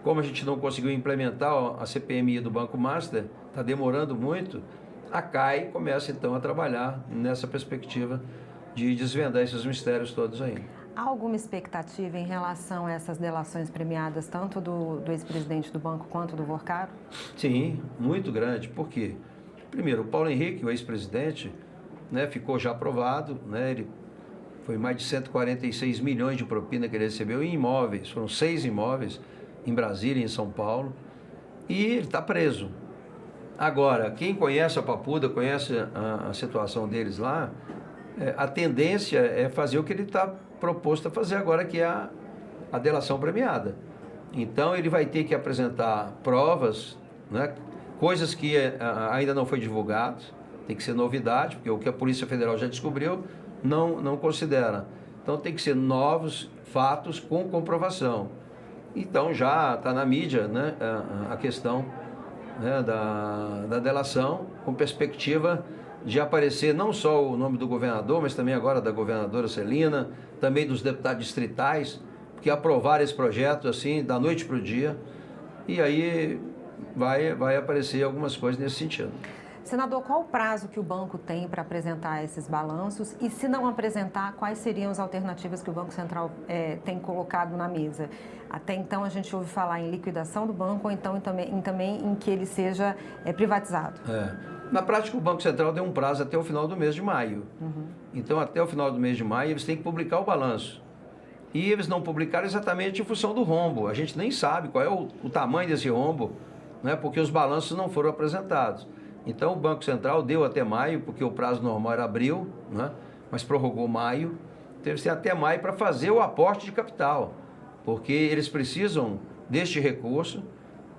Como a gente não conseguiu implementar a CPMI do Banco Master, está demorando muito, a CAI começa então a trabalhar nessa perspectiva de desvendar esses mistérios todos aí. Há alguma expectativa em relação a essas delações premiadas, tanto do ex-presidente do banco quanto do Vorcaro? Sim, muito grande. Por quê? Primeiro, o Paulo Henrique, o ex-presidente, né, ficou já aprovado, né, ele foi mais de 146 milhões de propina que ele recebeu em imóveis, foram 6 imóveis em Brasília e em São Paulo, e ele está preso. Agora, quem conhece a Papuda, conhece a situação deles lá, a tendência é fazer o que ele está proposto a fazer agora, que é a delação premiada. Então, ele vai ter que apresentar provas, né, coisas que ainda não foi divulgado, tem que ser novidade, porque o que a Polícia Federal já descobriu, não considera. Então, tem que ser novos fatos com comprovação. Então, já está na mídia, né, a questão, né, da delação, com perspectiva de aparecer não só o nome do governador, mas também agora da governadora Celina, também dos deputados distritais, que aprovaram esse projeto assim, da noite para o dia, e aí vai aparecer algumas coisas nesse sentido. Senador, qual o prazo que o banco tem para apresentar esses balanços e, se não apresentar, quais seriam as alternativas que o Banco Central tem colocado na mesa? Até então, a gente ouve falar em liquidação do banco ou então também em que ele seja privatizado. Na prática, o Banco Central deu um prazo até o final do mês de maio. Então, até o final do mês de maio, eles têm que publicar o balanço. E eles não publicaram exatamente em função do rombo. A gente nem sabe qual é o tamanho desse rombo, né, porque os balanços não foram apresentados. Então, o Banco Central deu até maio, porque o prazo normal era abril, né, mas prorrogou maio. Teve que ser até maio para fazer o aporte de capital, porque eles precisam deste recurso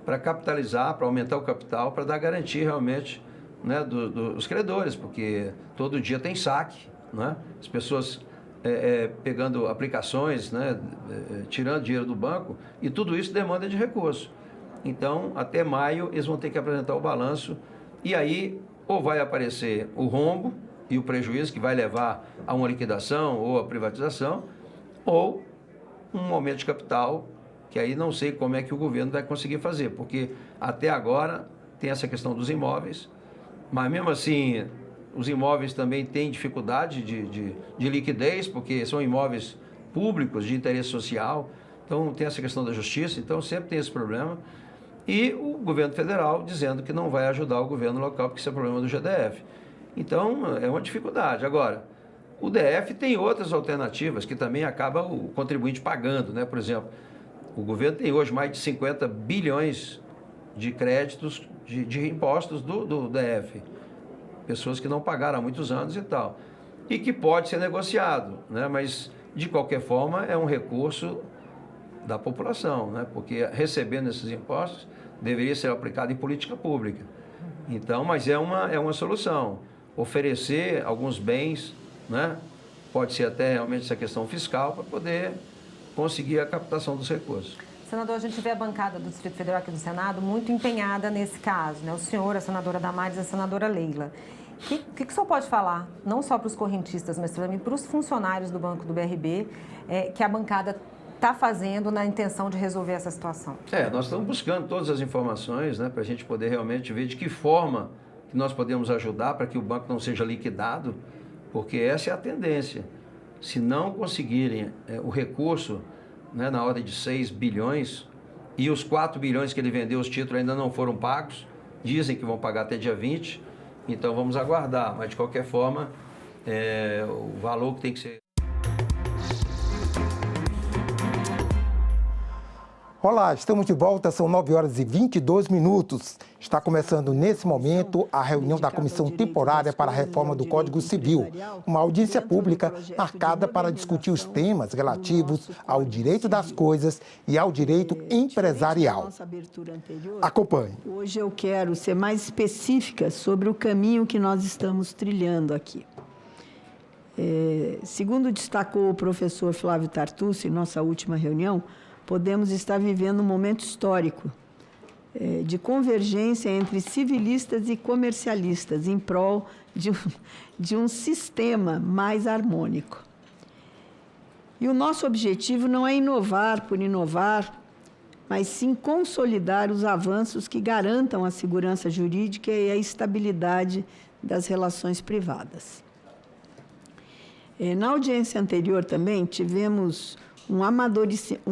para capitalizar, para aumentar o capital, para dar garantia realmente, né, dos credores, porque todo dia tem saque, né, as pessoas pegando aplicações, né, tirando dinheiro do banco, e tudo isso demanda de recurso. Então, até maio, eles vão ter que apresentar o balanço, e aí ou vai aparecer o rombo e o prejuízo que vai levar a uma liquidação ou a privatização, ou um aumento de capital, que aí não sei como é que o governo vai conseguir fazer, porque até agora tem essa questão dos imóveis, mas mesmo assim os imóveis também têm dificuldade de liquidez, porque são imóveis públicos de interesse social, então tem essa questão da justiça, então sempre tem esse problema. E o governo federal dizendo que não vai ajudar o governo local, porque isso é problema do GDF. Então, é uma dificuldade. Agora, o DF tem outras alternativas que também acaba o contribuinte pagando, né? Por exemplo, o governo tem hoje mais de 50 bilhões de créditos de impostos do DF. Pessoas que não pagaram há muitos anos e tal. E que pode ser negociado, né? Mas, de qualquer forma, é um recurso da população, né? Porque recebendo esses impostos deveria ser aplicado em política pública. Então, mas é uma solução. Oferecer alguns bens, né? Pode ser até realmente essa questão fiscal para poder conseguir a captação dos recursos. Senador, a gente vê a bancada do Distrito Federal aqui do Senado muito empenhada nesse caso, né? O senhor, a senadora Damares e a senadora Leila. O que o senhor pode falar, não só para os correntistas, mas também para os funcionários do Banco do BRB, que a bancada está fazendo na intenção de resolver essa situação? Nós estamos buscando todas as informações, né, para a gente poder realmente ver de que forma que nós podemos ajudar para que o banco não seja liquidado, porque essa é a tendência. Se não conseguirem o recurso, né, na ordem de 6 bilhões, e os 4 bilhões que ele vendeu, os títulos ainda não foram pagos, dizem que vão pagar até dia 20, então vamos aguardar, mas de qualquer forma, o valor que tem que ser... Olá, estamos de volta, são 9 horas e 22 minutos. Está começando nesse momento a reunião da Comissão Temporária para a Reforma do Código Civil, uma audiência pública marcada para discutir os temas relativos ao direito das coisas e ao direito empresarial. Acompanhe. Hoje eu quero ser mais específica sobre o caminho que nós estamos trilhando aqui. Segundo destacou o professor Flávio Tartucci em nossa última reunião, podemos estar vivendo um momento histórico de convergência entre civilistas e comercialistas em prol de um sistema mais harmônico. E o nosso objetivo não é inovar por inovar, mas sim consolidar os avanços que garantam a segurança jurídica e a estabilidade das relações privadas. Na audiência anterior também tivemos um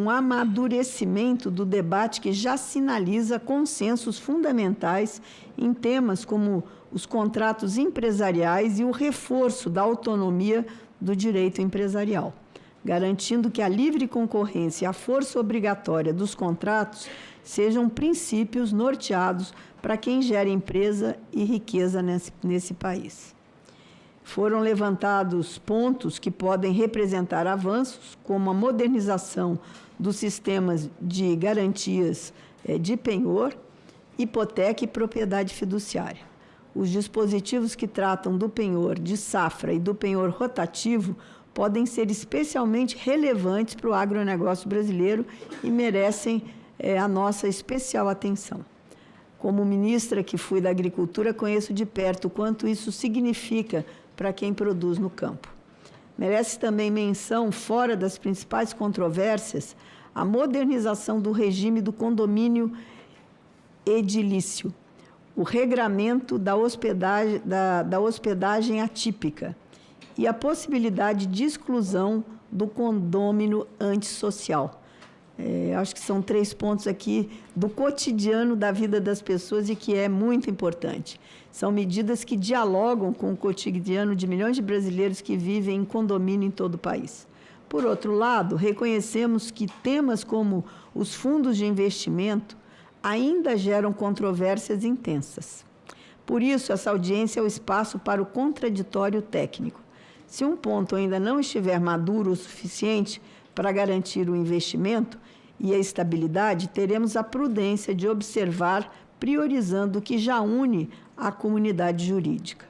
amadurecimento do debate que já sinaliza consensos fundamentais em temas como os contratos empresariais e o reforço da autonomia do direito empresarial, garantindo que a livre concorrência e a força obrigatória dos contratos sejam princípios norteados para quem gera empresa e riqueza nesse país. Foram levantados pontos que podem representar avanços, como a modernização dos sistemas de garantias de penhor, hipoteca e propriedade fiduciária. Os dispositivos que tratam do penhor de safra e do penhor rotativo podem ser especialmente relevantes para o agronegócio brasileiro e merecem a nossa especial atenção. Como ministra que fui da Agricultura, conheço de perto o quanto isso significa para quem produz no campo. Merece também menção, fora das principais controvérsias, a modernização do regime do condomínio edilício, o regramento da hospedagem atípica e a possibilidade de exclusão do condômino antissocial. Acho que são 3 pontos aqui do cotidiano da vida das pessoas e que é muito importante. São medidas que dialogam com o cotidiano de milhões de brasileiros que vivem em condomínio em todo o país. Por outro lado, reconhecemos que temas como os fundos de investimento ainda geram controvérsias intensas. Por isso, essa audiência é o espaço para o contraditório técnico. Se um ponto ainda não estiver maduro o suficiente para garantir o investimento e a estabilidade, teremos a prudência de observar, priorizando o que já une a comunidade jurídica.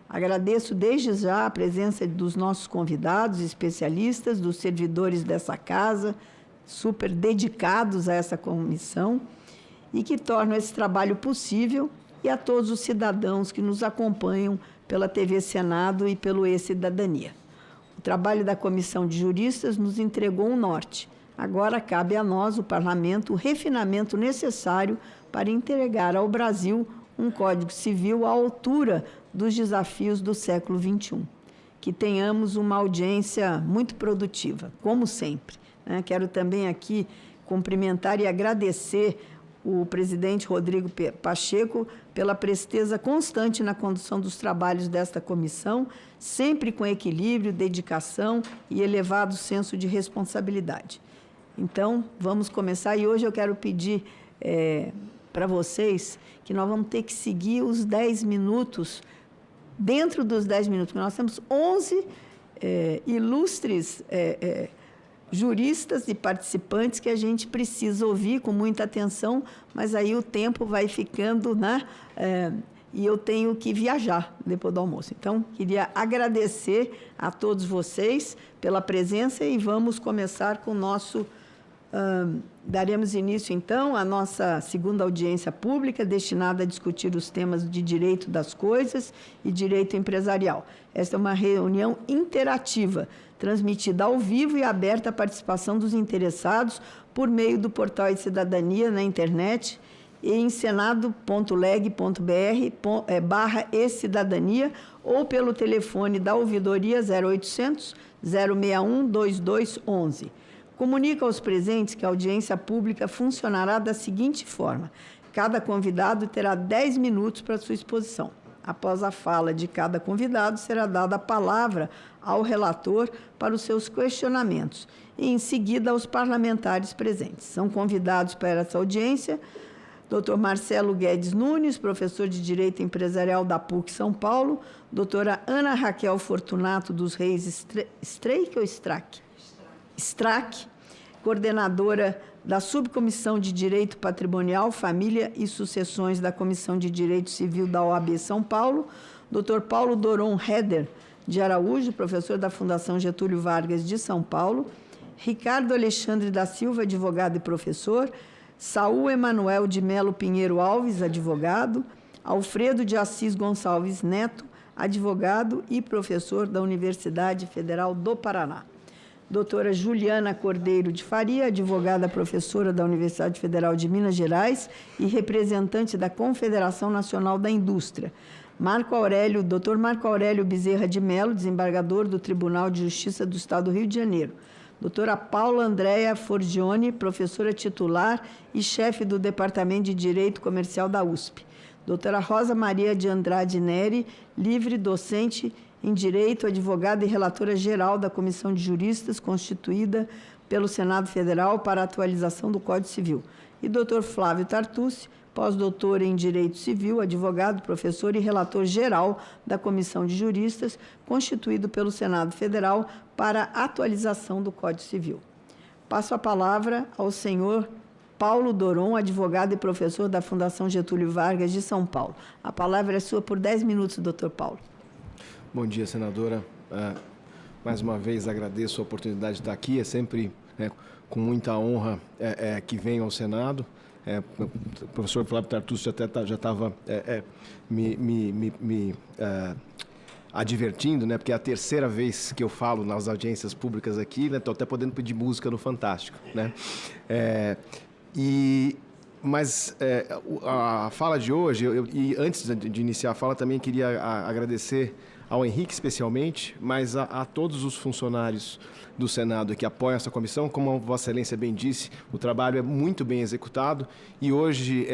Agradeço desde já a presença dos nossos convidados, especialistas, dos servidores dessa casa, super dedicados a essa comissão, e que tornam esse trabalho possível, e a todos os cidadãos que nos acompanham pela TV Senado e pelo E-Cidadania. O trabalho da Comissão de Juristas nos entregou um norte. Agora cabe a nós, o Parlamento, o refinamento necessário para entregar ao Brasil um Código Civil à altura dos desafios do século XXI. Que tenhamos uma audiência muito produtiva, como sempre. Quero também aqui cumprimentar e agradecer o presidente Rodrigo Pacheco pela presteza constante na condução dos trabalhos desta comissão, sempre com equilíbrio, dedicação e elevado senso de responsabilidade. Então, vamos começar. E hoje eu quero pedir para vocês que nós vamos ter que seguir os 10 minutos, dentro dos 10 minutos, porque nós temos 11 ilustres juristas e participantes que a gente precisa ouvir com muita atenção, mas aí o tempo vai ficando, e eu tenho que viajar depois do almoço. Então, queria agradecer a todos vocês pela presença e vamos começar com o nosso... daremos início, então, à nossa segunda audiência pública, destinada a discutir os temas de direito das coisas e direito empresarial. Esta é uma reunião interativa, transmitida ao vivo e aberta à participação dos interessados por meio do portal e-Cidadania na internet e em senado.leg.br/e-Cidadania ou pelo telefone da ouvidoria 0800 061 2211. Comunica aos presentes que a audiência pública funcionará da seguinte forma: cada convidado terá 10 minutos para sua exposição. Após a fala de cada convidado, será dada a palavra ao relator para os seus questionamentos e, em seguida, aos parlamentares presentes. São convidados para essa audiência Dr. Marcelo Guedes Nunes, professor de Direito Empresarial da PUC São Paulo, doutora Ana Raquel Fortunato dos Reis Streck ou Strack? Strack, coordenadora da Subcomissão de Direito Patrimonial, Família e Sucessões da Comissão de Direito Civil da OAB São Paulo, Dr. Paulo Doron Heder de Araújo, professor da Fundação Getúlio Vargas de São Paulo, Ricardo Alexandre da Silva, advogado e professor, Saul Emanuel de Melo Pinheiro Alves, advogado, Alfredo de Assis Gonçalves Neto, advogado e professor da Universidade Federal do Paraná. Doutora Juliana Cordeiro de Faria, advogada professora da Universidade Federal de Minas Gerais e representante da Confederação Nacional da Indústria. Dr. Marco Aurélio Bezerra de Mello, desembargador do Tribunal de Justiça do Estado do Rio de Janeiro. Doutora Paula Andréa Forgione, professora titular e chefe do Departamento de Direito Comercial da USP. Doutora Rosa Maria de Andrade Neri, livre docente em Direito, advogada e relatora geral da Comissão de Juristas, constituída pelo Senado Federal para a atualização do Código Civil. E Dr. Flávio Tartucci, pós-doutor em Direito Civil, advogado, professor e relator geral da Comissão de Juristas, constituído pelo Senado Federal para a atualização do Código Civil. Passo a palavra ao senhor Paulo Doron, advogado e professor da Fundação Getúlio Vargas de São Paulo. A palavra é sua por 10 minutos, doutor Paulo. Bom dia, senadora. Mais uma vez agradeço a oportunidade de estar aqui. É sempre com muita honra que venho ao Senado. O professor Flávio Tartucci já estava me advertindo, né? Porque é a terceira vez que eu falo nas audiências públicas aqui, né? Estou até podendo pedir música no Fantástico, né? Mas a fala de hoje, e antes de iniciar a fala, também queria agradecer ao Henrique especialmente, mas a todos os funcionários do Senado que apoiam essa comissão. Como a Vossa Excelência bem disse, o trabalho é muito bem executado e hoje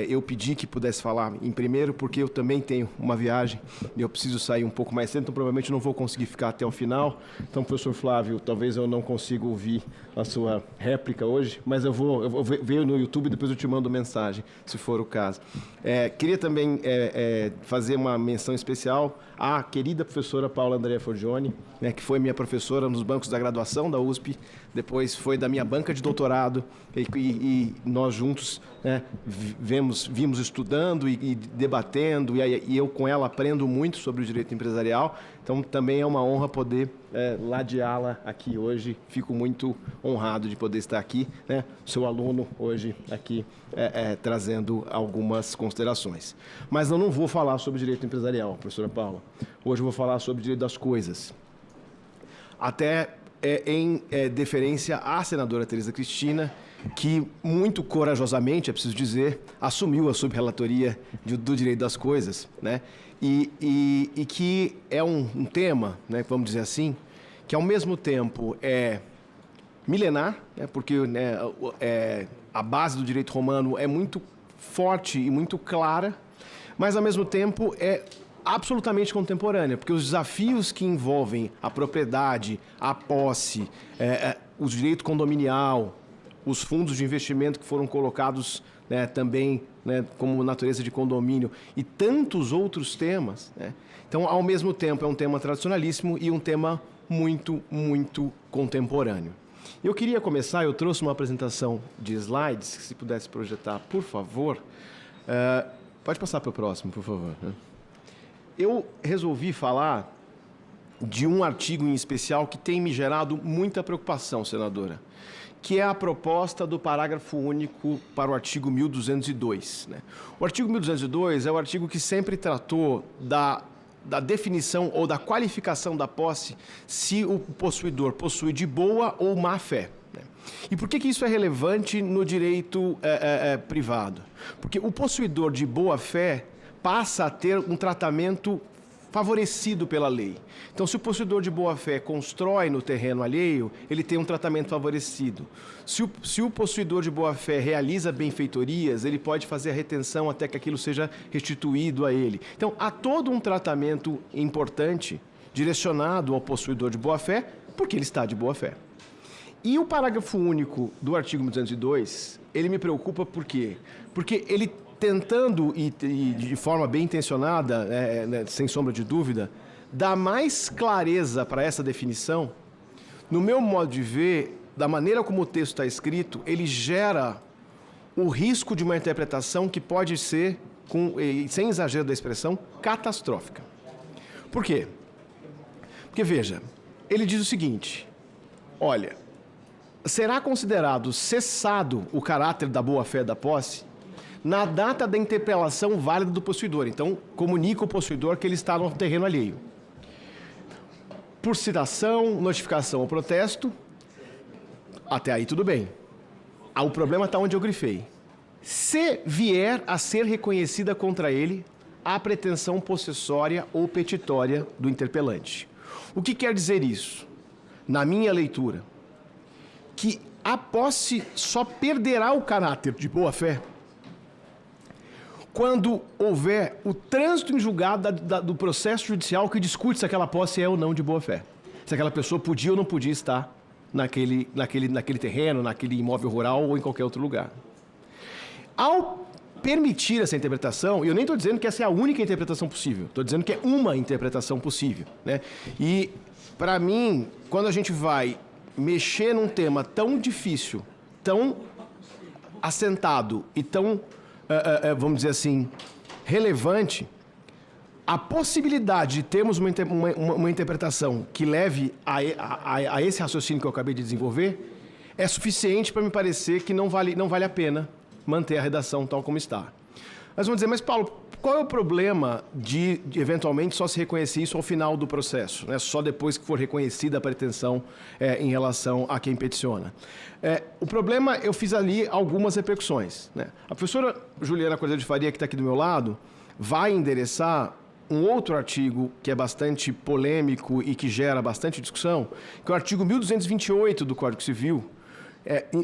eu pedi que pudesse falar em primeiro porque eu também tenho uma viagem e eu preciso sair um pouco mais cedo, então provavelmente não vou conseguir ficar até o final. Então, professor Flávio, talvez eu não consiga ouvir a sua réplica hoje, mas eu vou ver no YouTube e depois eu te mando mensagem, se for o caso. Queria também fazer uma menção especial à querida professora Paula Andrea Forgione, né, que foi minha professora nos bancos da graduação da USP, depois foi da minha banca de doutorado e nós juntos, né, vimos estudando e debatendo e eu com ela aprendo muito sobre o direito empresarial, então também é uma honra poder ladeá-la aqui hoje, fico muito honrado de poder estar aqui, né, seu aluno hoje aqui trazendo algumas considerações. Mas eu não vou falar sobre direito empresarial, professora Paula, hoje eu vou falar sobre direito das coisas. Até em deferência à senadora Tereza Cristina, que muito corajosamente, é preciso dizer, assumiu a subrelatoria do direito das coisas, né? E que é um tema, né, vamos dizer assim, que ao mesmo tempo é milenar, né, porque a base do direito romano é muito forte e muito clara, mas ao mesmo tempo é absolutamente contemporânea, porque os desafios que envolvem a propriedade, a posse, o direito condominial, os fundos de investimento que foram colocados, né, também, né, como natureza de condomínio e tantos outros temas, né? Então, ao mesmo tempo, é um tema tradicionalíssimo e um tema muito, muito contemporâneo. Eu queria começar, eu trouxe uma apresentação de slides, se pudesse projetar, por favor. Pode passar para o próximo, por favor, né? Eu resolvi falar de um artigo em especial que tem me gerado muita preocupação, senadora, que é a proposta do parágrafo único para o artigo 1202. Né? O artigo 1202 é o artigo que sempre tratou da definição ou da qualificação da posse se o possuidor possui de boa ou má fé. Né? E por que isso é relevante no direito privado? Porque o possuidor de boa fé passa a ter um tratamento favorecido pela lei. Então, se o possuidor de boa-fé constrói no terreno alheio, ele tem um tratamento favorecido. Se o possuidor de boa-fé realiza benfeitorias, ele pode fazer a retenção até que aquilo seja restituído a ele. Então, há todo um tratamento importante direcionado ao possuidor de boa-fé, porque ele está de boa-fé. E o parágrafo único do artigo 1202, ele me preocupa por quê? Porque ele tentando, e de forma bem intencionada, sem sombra de dúvida, dar mais clareza para essa definição, no meu modo de ver, da maneira como o texto está escrito, ele gera o risco de uma interpretação que pode ser, sem exagero da expressão, catastrófica. Por quê? Porque, veja, ele diz o seguinte, olha, será considerado cessado o caráter da boa-fé da posse na data da interpelação válida do possuidor. Então, comunica o possuidor que ele está no terreno alheio. Por citação, notificação ou protesto, até aí tudo bem. O problema está onde eu grifei. Se vier a ser reconhecida contra ele a pretensão possessória ou petitória do interpelante. O que quer dizer isso? Na minha leitura, que a posse só perderá o caráter de boa-fé quando houver o trânsito em julgado do processo judicial que discute se aquela posse é ou não de boa-fé. Se aquela pessoa podia ou não podia estar naquele terreno, naquele imóvel rural ou em qualquer outro lugar. Ao permitir essa interpretação, e eu nem estou dizendo que essa é a única interpretação possível, estou dizendo que é uma interpretação possível, né? E, para mim, quando a gente vai mexer num tema tão difícil, tão assentado e tão vamos dizer assim, relevante, a possibilidade de termos uma interpretação que leve a esse raciocínio que eu acabei de desenvolver é suficiente para me parecer que não vale a pena manter a redação tal como está. Mas vamos dizer, mas Paulo, qual é o problema de eventualmente só se reconhecer isso ao final do processo, né? Só depois que for reconhecida a pretensão em relação a quem peticiona? O problema, eu fiz ali algumas repercussões, né? A professora Juliana Cordeiro de Faria, que está aqui do meu lado, vai endereçar um outro artigo que é bastante polêmico e que gera bastante discussão, que é o artigo 1228 do Código Civil,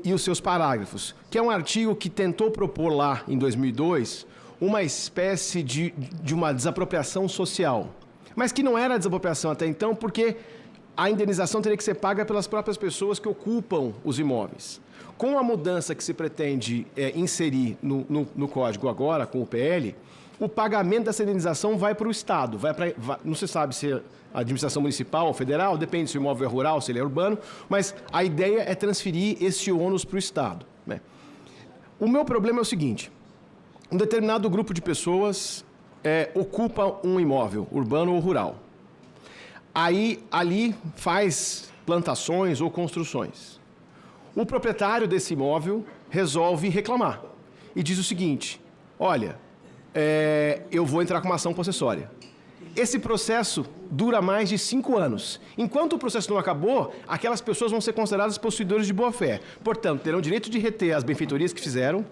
e os seus parágrafos, que é um artigo que tentou propor lá, em 2002, uma espécie de uma desapropriação social, mas que não era desapropriação até então, porque a indenização teria que ser paga pelas próprias pessoas que ocupam os imóveis. Com a mudança que se pretende inserir no Código agora, com o PL, o pagamento dessa indenização vai para o Estado, não se sabe se é a administração municipal ou federal, depende se o imóvel é rural, se ele é urbano, mas a ideia é transferir esse ônus para o Estado, né? O meu problema é o seguinte: um determinado grupo de pessoas ocupa um imóvel, urbano ou rural. Aí, ali faz plantações ou construções. O proprietário desse imóvel resolve reclamar e diz o seguinte: olha, eu vou entrar com uma ação possessória. Esse processo dura mais de 5 anos. Enquanto o processo não acabou, aquelas pessoas vão ser consideradas possuidores de boa-fé. Portanto, terão direito de reter as benfeitorias que fizeram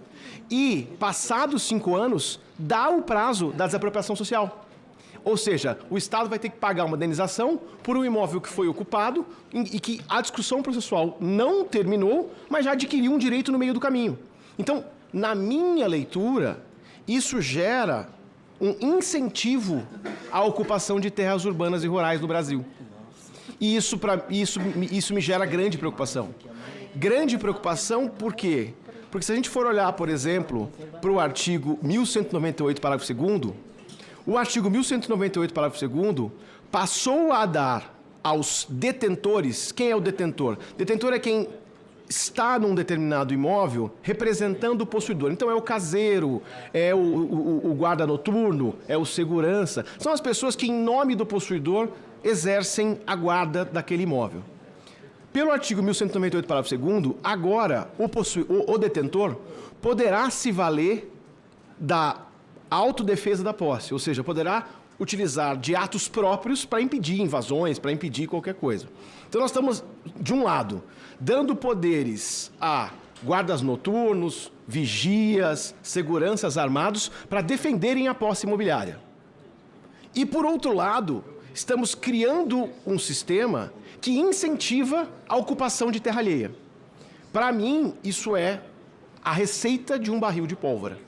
e, passados 5 anos, dá o prazo da desapropriação social. Ou seja, o Estado vai ter que pagar uma indenização por um imóvel que foi ocupado e que a discussão processual não terminou, mas já adquiriu um direito no meio do caminho. Então, na minha leitura, isso gera um incentivo à ocupação de terras urbanas e rurais no Brasil. E isso me gera grande preocupação. Grande preocupação por quê? Porque se a gente for olhar, por exemplo, para o artigo 1198, parágrafo 2º, o artigo 1198, parágrafo 2º, passou a dar aos detentores... Quem é o detentor? Detentor é quem está num determinado imóvel representando o possuidor. Então, é o caseiro, é o guarda noturno, é o segurança. São as pessoas que, em nome do possuidor, exercem a guarda daquele imóvel. Pelo artigo 1198, parágrafo 2º, agora o detentor poderá se valer da autodefesa da posse, ou seja, poderá utilizar de atos próprios para impedir invasões, para impedir qualquer coisa. Então, nós estamos, de um lado, dando poderes a guardas noturnos, vigias, seguranças armados para defenderem a posse imobiliária. E, por outro lado, estamos criando um sistema que incentiva a ocupação de terra alheia. Para mim, isso é a receita de um barril de pólvora,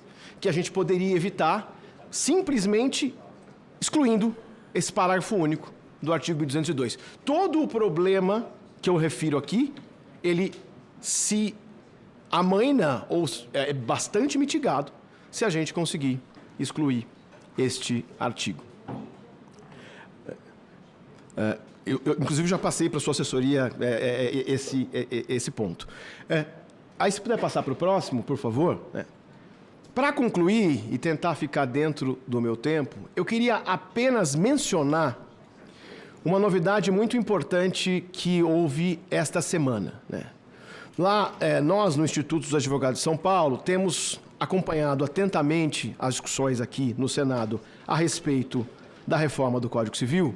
que a gente poderia evitar simplesmente excluindo esse parágrafo único do artigo 1202. Todo o problema que eu refiro aqui, ele se amaina ou é bastante mitigado se a gente conseguir excluir este artigo. Eu inclusive, já passei para a sua assessoria esse ponto. Aí, se puder passar para o próximo, por favor. Para concluir e tentar ficar dentro do meu tempo, eu queria apenas mencionar uma novidade muito importante que houve esta semana, né? Lá, nós, no Instituto dos Advogados de São Paulo, temos acompanhado atentamente as discussões aqui no Senado a respeito da reforma do Código Civil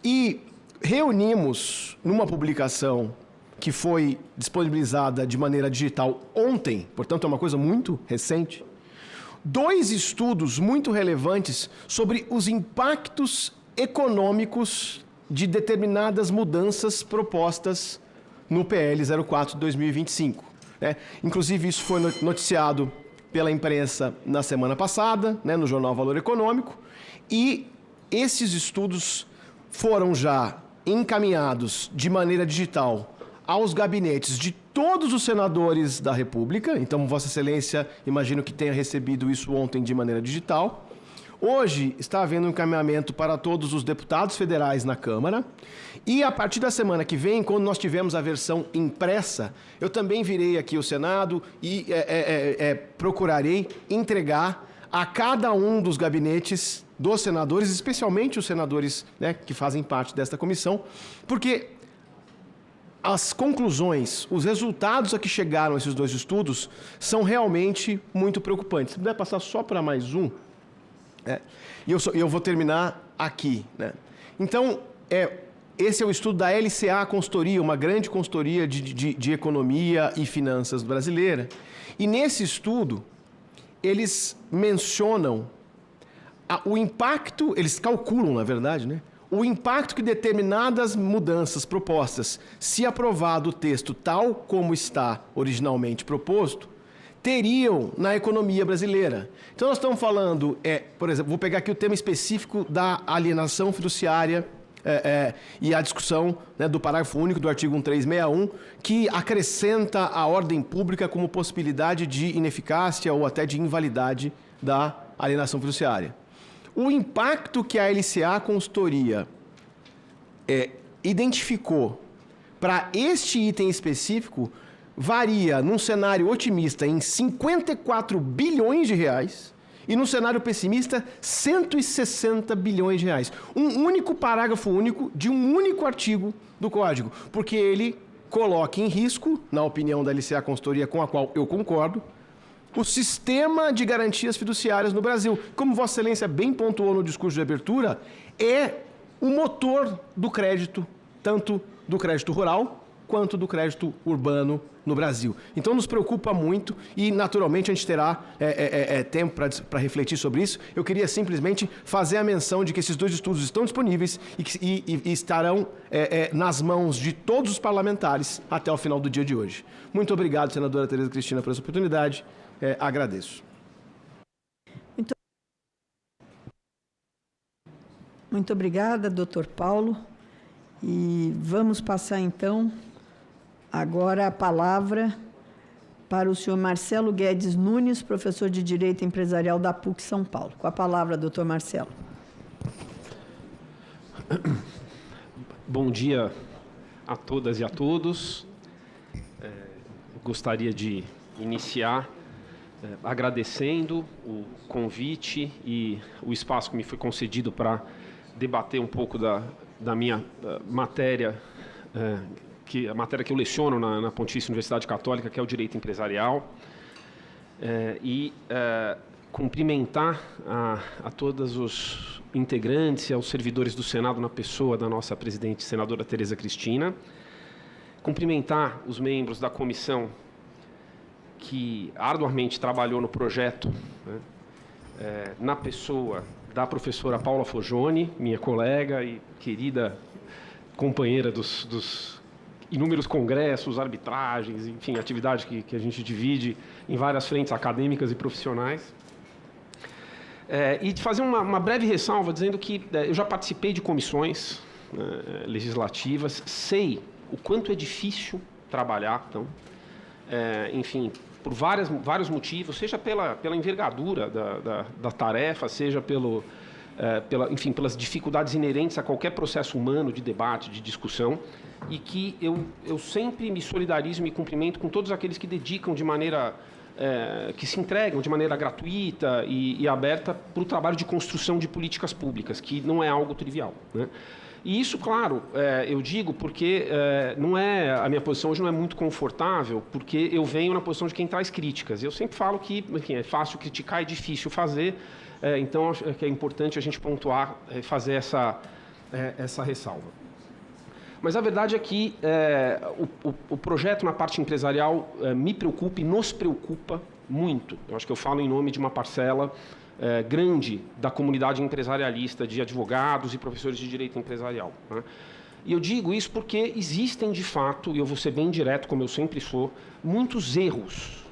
e reunimos numa publicação que foi disponibilizada de maneira digital ontem, portanto é uma coisa muito recente, 2 estudos muito relevantes sobre os impactos econômicos de determinadas mudanças propostas no PL 04 de 2025. Inclusive, isso foi noticiado pela imprensa na semana passada, no jornal Valor Econômico, e esses estudos foram já encaminhados de maneira digital aos gabinetes de todos os senadores da República. Então, Vossa Excelência, imagino que tenha recebido isso ontem de maneira digital. Hoje está havendo um encaminhamento para todos os deputados federais na Câmara. E a partir da semana que vem, quando nós tivermos a versão impressa, eu também virei aqui ao Senado e procurarei entregar a cada um dos gabinetes dos senadores, especialmente os senadores que fazem parte desta comissão, porque as conclusões, os resultados a que chegaram esses dois estudos são realmente muito preocupantes. Se puder passar só para mais um, e eu vou terminar aqui, né? Então, esse é o estudo da LCA Consultoria, uma grande consultoria de economia e finanças brasileira. E nesse estudo, eles mencionam o impacto, eles calculam, na verdade, né? O impacto que determinadas mudanças propostas, se aprovado o texto tal como está originalmente proposto, teriam na economia brasileira. Então, nós estamos falando, por exemplo, vou pegar aqui o tema específico da alienação fiduciária e a discussão, né, do parágrafo único do artigo 1361, que acrescenta a ordem pública como possibilidade de ineficácia ou até de invalidade da alienação fiduciária. O impacto que a LCA Consultoria identificou para este item específico varia, num cenário otimista, em 54 bilhões de reais e num cenário pessimista, 160 bilhões de reais. Um único parágrafo único de um único artigo do Código, porque ele coloca em risco, na opinião da LCA Consultoria, com a qual eu concordo, o sistema de garantias fiduciárias no Brasil. Como Vossa Excelência bem pontuou no discurso de abertura, é o motor do crédito, tanto do crédito rural quanto do crédito urbano no Brasil. Então, nos preocupa muito e, naturalmente, a gente terá tempo para refletir sobre isso. Eu queria simplesmente fazer a menção de que esses dois estudos estão disponíveis e estarão nas mãos de todos os parlamentares até o final do dia de hoje. Muito obrigado, senadora Tereza Cristina, por essa oportunidade. Agradeço. Muito obrigada, doutor Paulo. E vamos passar, então, agora a palavra para o senhor Marcelo Guedes Nunes, professor de Direito Empresarial da PUC São Paulo. Com a palavra, doutor Marcelo. Bom dia a todas e a todos. Gostaria de iniciar agradecendo o convite e o espaço que me foi concedido para debater um pouco da minha matéria, a matéria que eu leciono na Pontifícia Universidade Católica, que é o Direito Empresarial, e cumprimentar a todos os integrantes e aos servidores do Senado na pessoa da nossa presidente, senadora Tereza Cristina, cumprimentar os membros da comissão que arduamente trabalhou no projeto, né, na pessoa da professora Paula Foggioni, minha colega e querida companheira dos inúmeros congressos, arbitragens, enfim, atividades que a gente divide em várias frentes acadêmicas e profissionais. E de fazer uma breve ressalva, dizendo que eu já participei de comissões legislativas, sei o quanto é difícil trabalhar, então, enfim, por vários motivos, seja pela envergadura da tarefa, seja enfim, pelas dificuldades inerentes a qualquer processo humano de debate, de discussão, e que eu sempre me solidarizo e me cumprimento com todos aqueles que dedicam de maneira, que se entregam de maneira gratuita e aberta para o trabalho de construção de políticas públicas, que não é algo trivial, né? E isso, claro, eu digo porque a minha posição hoje não é muito confortável, porque eu venho na posição de quem traz críticas. Eu sempre falo que, enfim, é fácil criticar, é difícil fazer, então acho que é importante a gente pontuar, fazer essa ressalva. Mas a verdade é que o projeto na parte empresarial me preocupa e nos preocupa muito. Eu acho que eu falo em nome de uma parcela grande da comunidade empresarialista, de advogados e professores de direito empresarial, né? E eu digo isso porque existem, de fato, e eu vou ser bem direto, como eu sempre sou, muitos erros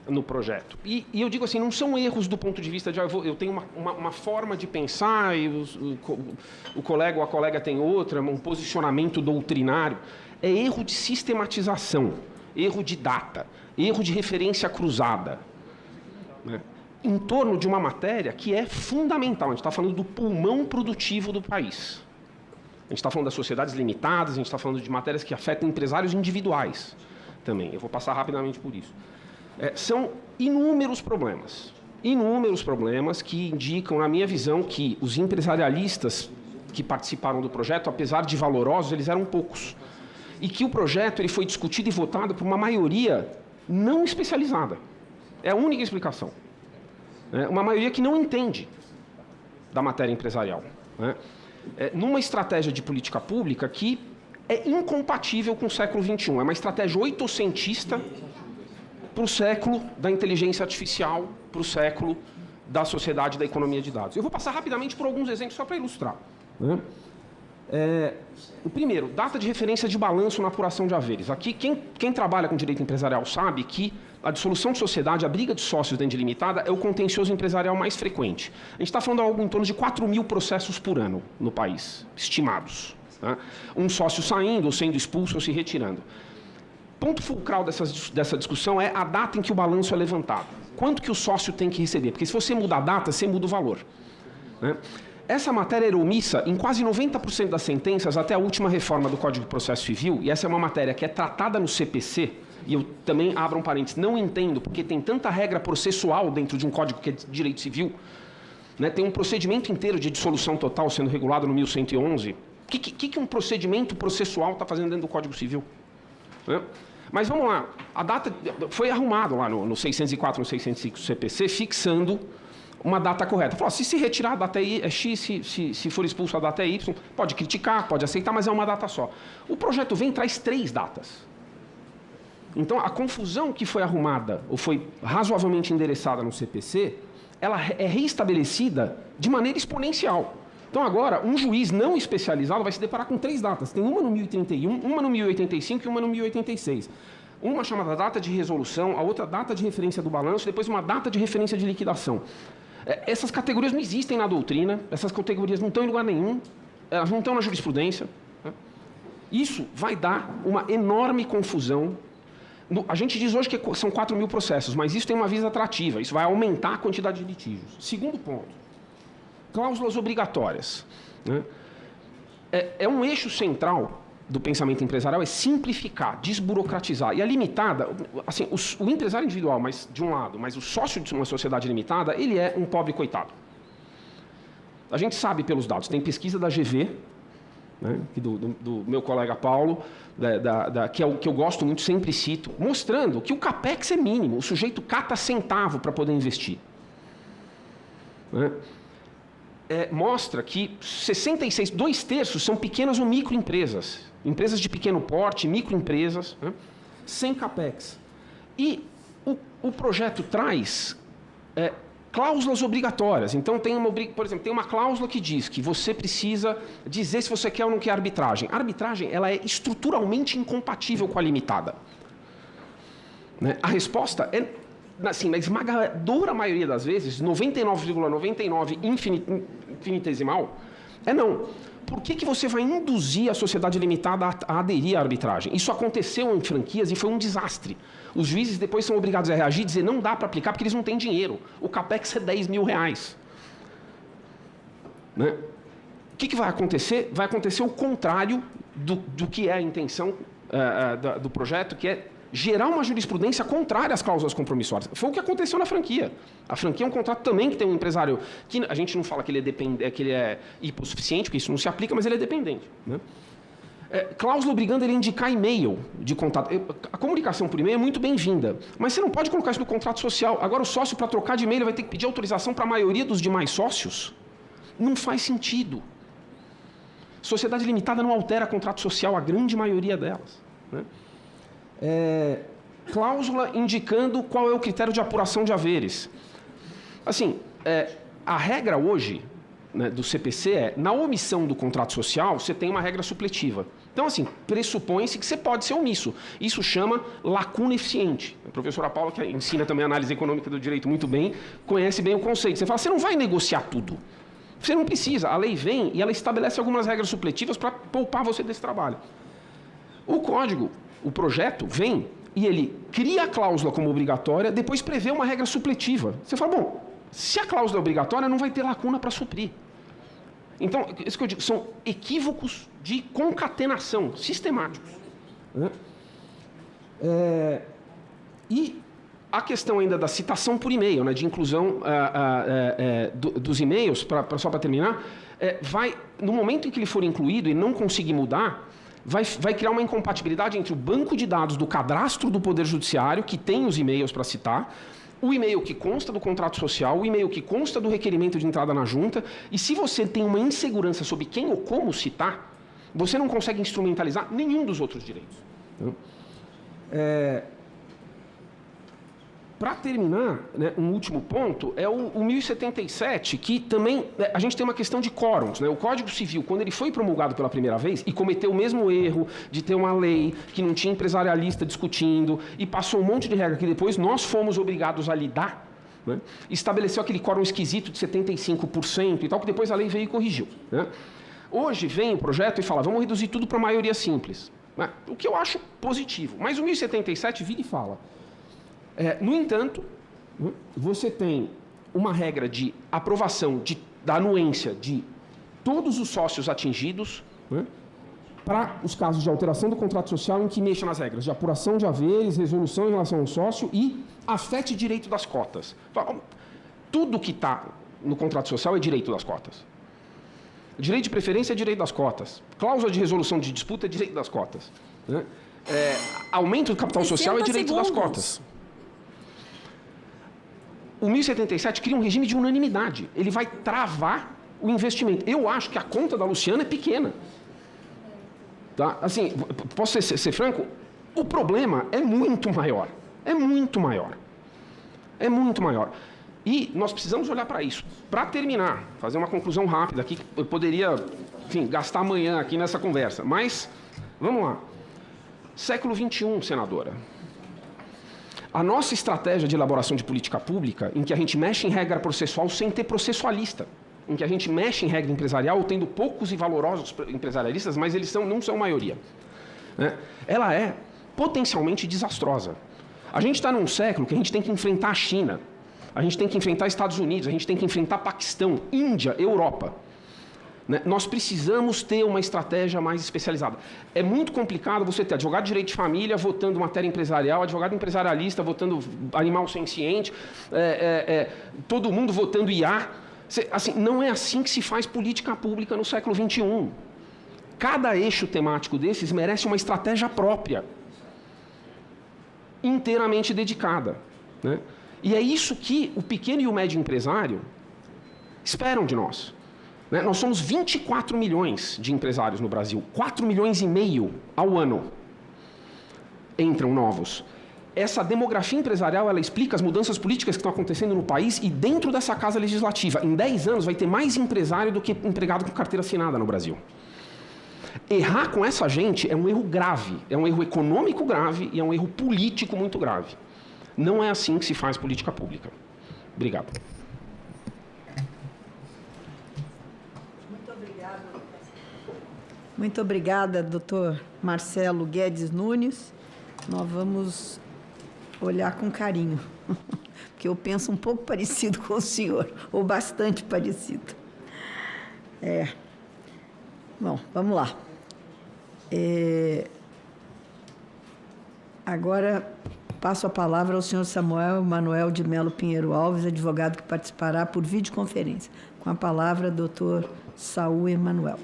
no projeto. E eu digo assim, não são erros do ponto de vista de eu tenho uma forma de pensar e o colega ou a colega tem outra, um posicionamento doutrinário. É erro de sistematização, erro de data, erro de referência cruzada, né, em torno de uma matéria que é fundamental. A gente está falando do pulmão produtivo do país. A gente está falando das sociedades limitadas, a gente está falando de matérias que afetam empresários individuais também. Eu vou passar rapidamente por isso. São inúmeros problemas que indicam, na minha visão, que os empresarialistas que participaram do projeto, apesar de valorosos, eles eram poucos. e que o projeto ele foi discutido e votado por uma maioria não especializada. É a única explicação. Uma maioria que não entende da matéria empresarial. Numa estratégia de política pública que é incompatível com o século XXI. É uma estratégia oitocentista para o século da inteligência artificial, para o século da sociedade da economia de dados. Eu vou passar rapidamente por alguns exemplos só para ilustrar. O primeiro, data de referência de balanço na apuração de haveres. Aqui, quem trabalha com direito empresarial sabe que a dissolução de sociedade, a briga de sócios dentro de limitada, é o contencioso empresarial mais frequente. A gente está falando de algo em torno de 4.000 processos por ano no país, estimados. Um sócio saindo, ou sendo expulso, ou se retirando. Ponto fulcral dessa discussão é a data em que o balanço é levantado. Quanto que o sócio tem que receber? Porque se você muda a data, você muda o valor. Essa matéria era omissa em quase 90% das sentenças até a última reforma do Código de Processo Civil, e essa é uma matéria que é tratada no CPC, e eu também abro um parênteses, não entendo porque tem tanta regra processual dentro de um código que é de direito civil, tem um procedimento inteiro de dissolução total sendo regulado no 1111. O que um procedimento processual está fazendo dentro do Código Civil? Mas vamos lá, a data foi arrumado lá no 604, no 605 do CPC, fixando uma data correta. Falou, se retirar a data é X, se for expulso a data é Y, pode criticar, pode aceitar, mas é uma data só. O projeto vem e traz 3 datas. Então, a confusão que foi arrumada, ou foi razoavelmente endereçada no CPC, ela é reestabelecida de maneira exponencial. Então, agora, um juiz não especializado vai se deparar com 3 datas. Tem uma no 1031, uma no 1085 e uma no 1086. Uma chamada data de resolução, a outra data de referência do balanço, depois uma data de referência de liquidação. Essas categorias não existem na doutrina, essas categorias não estão em lugar nenhum, elas não estão na jurisprudência. Isso vai dar uma enorme confusão. A gente diz hoje que são 4.000 processos, mas isso tem uma visa atrativa, isso vai aumentar a quantidade de litígios. Segundo ponto, cláusulas obrigatórias. É um eixo central do pensamento empresarial, é simplificar, desburocratizar. E a limitada, assim, o empresário individual, mas de um lado, mas o sócio de uma sociedade limitada, ele é um pobre coitado. A gente sabe pelos dados, tem pesquisa da GV, do meu colega Paulo, que é o que eu gosto muito, sempre cito, mostrando que o CAPEX é mínimo, o sujeito cata centavo para poder investir. Mostra que 66, 2/3 são pequenas ou microempresas, empresas de pequeno porte, microempresas, sem CAPEX. E o projeto traz cláusulas obrigatórias. Então, por exemplo, tem uma cláusula que diz que você precisa dizer se você quer ou não quer arbitragem. A arbitragem ela é estruturalmente incompatível com a limitada. A resposta é, assim, na esmagadora maioria das vezes, 99,99 infinitesimal, é não. Por que você vai induzir a sociedade limitada a aderir à arbitragem? Isso aconteceu em franquias e foi um desastre. Os juízes depois são obrigados a reagir e dizer não dá para aplicar porque eles não têm dinheiro. O CAPEX é R$10.000. O que vai acontecer? Vai acontecer o contrário do que é a intenção do projeto, que é gerar uma jurisprudência contrária às cláusulas compromissórias. Foi o que aconteceu na franquia. A franquia é um contrato também que tem um empresário que a gente não fala que ele é hipossuficiente, porque isso não se aplica, mas ele é dependente. Cláusula obrigando ele a indicar e-mail de contato. A comunicação por e-mail é muito bem-vinda, mas você não pode colocar isso no contrato social. Agora o sócio, para trocar de e-mail, vai ter que pedir autorização para a maioria dos demais sócios? Não faz sentido. Sociedade limitada não altera contrato social, a grande maioria delas. Cláusula indicando qual é o critério de apuração de haveres. Assim, a regra hoje, do CPC é, na omissão do contrato social, você tem uma regra supletiva. Então, assim, pressupõe-se que você pode ser omisso. Isso chama lacuna eficiente. A professora Paula, que ensina também a análise econômica do direito muito bem, conhece bem o conceito. Você fala, você não vai negociar tudo. Você não precisa. A lei vem e ela estabelece algumas regras supletivas para poupar você desse trabalho. O código, o projeto, vem e ele cria a cláusula como obrigatória, depois prevê uma regra supletiva. Você fala, bom, se a cláusula é obrigatória, não vai ter lacuna para suprir. Então, isso que eu digo, são equívocos de concatenação sistemáticos. E a questão ainda da citação por e-mail, de inclusão dos e-mails, só para terminar, no momento em que ele for incluído e não conseguir mudar, vai criar uma incompatibilidade entre o banco de dados do cadastro do Poder Judiciário, que tem os e-mails para citar, o e-mail que consta do contrato social, o e-mail que consta do requerimento de entrada na junta, e se você tem uma insegurança sobre quem ou como citar, você não consegue instrumentalizar nenhum dos outros direitos. Para terminar, né, um último ponto é o 1077, que também a gente tem uma questão de quórums, né? O Código Civil, quando ele foi promulgado pela primeira vez e cometeu o mesmo erro de ter uma lei que não tinha empresarialista discutindo e passou um monte de regra que depois nós fomos obrigados a lidar, né? Estabeleceu aquele quórum esquisito de 75% e tal, que depois a lei veio e corrigiu, né? Hoje vem o projeto e fala, vamos reduzir tudo para maioria simples, né? O que eu acho positivo. Mas o 1077 vira e fala... no entanto, você tem uma regra de aprovação da anuência de todos os sócios atingidos, né, para os casos de alteração do contrato social em que mexa nas regras de apuração de haveres, resolução em relação ao sócio e afete direito das cotas. Tudo que está no contrato social é direito das cotas. Direito de preferência é direito das cotas. Cláusula de resolução de disputa é direito das cotas. Né? Aumento do capital social é direito das cotas. O 1077 cria um regime de unanimidade. Ele vai travar o investimento. Eu acho que a conta da Luciana é pequena. Tá? Assim, posso ser franco? O problema é muito maior. É muito maior. É muito maior. E nós precisamos olhar para isso. Para terminar, fazer uma conclusão rápida aqui, eu poderia, enfim, gastar amanhã aqui nessa conversa. Mas, vamos lá. Século XXI, senadora. A nossa estratégia de elaboração de política pública, em que a gente mexe em regra processual sem ter processualista, em que a gente mexe em regra empresarial tendo poucos e valorosos empresarialistas, mas eles não são maioria, né? Ela é potencialmente desastrosa. A gente está num século que a gente tem que enfrentar a China, a gente tem que enfrentar Estados Unidos, a gente tem que enfrentar Paquistão, Índia, Europa. Né? Nós precisamos ter uma estratégia mais especializada. É muito complicado você ter advogado de direito de família votando matéria empresarial, advogado empresarialista votando animal senciente, todo mundo votando IA. Assim, não é assim que se faz política pública no século XXI. Cada eixo temático desses merece uma estratégia própria, inteiramente dedicada. Né? E é isso que o pequeno e o médio empresário esperam de nós. Nós somos 24 milhões de empresários no Brasil, 4,5 milhões ao ano entram novos. Essa demografia empresarial, ela explica as mudanças políticas que estão acontecendo no país e dentro dessa casa legislativa. Em 10 anos vai ter mais empresário do que empregado com carteira assinada no Brasil. Errar com essa gente é um erro grave, é um erro econômico grave e é um erro político muito grave. Não é assim que se faz política pública. Obrigado. Muito obrigada, doutor Marcelo Guedes Nunes. Nós vamos olhar com carinho, porque eu penso um pouco parecido com o senhor, ou bastante parecido. Bom, vamos lá. Agora passo a palavra ao senhor Samuel Emanuel de Melo Pinheiro Alves, advogado que participará por videoconferência. Com a palavra, doutor Saúl Emanuel.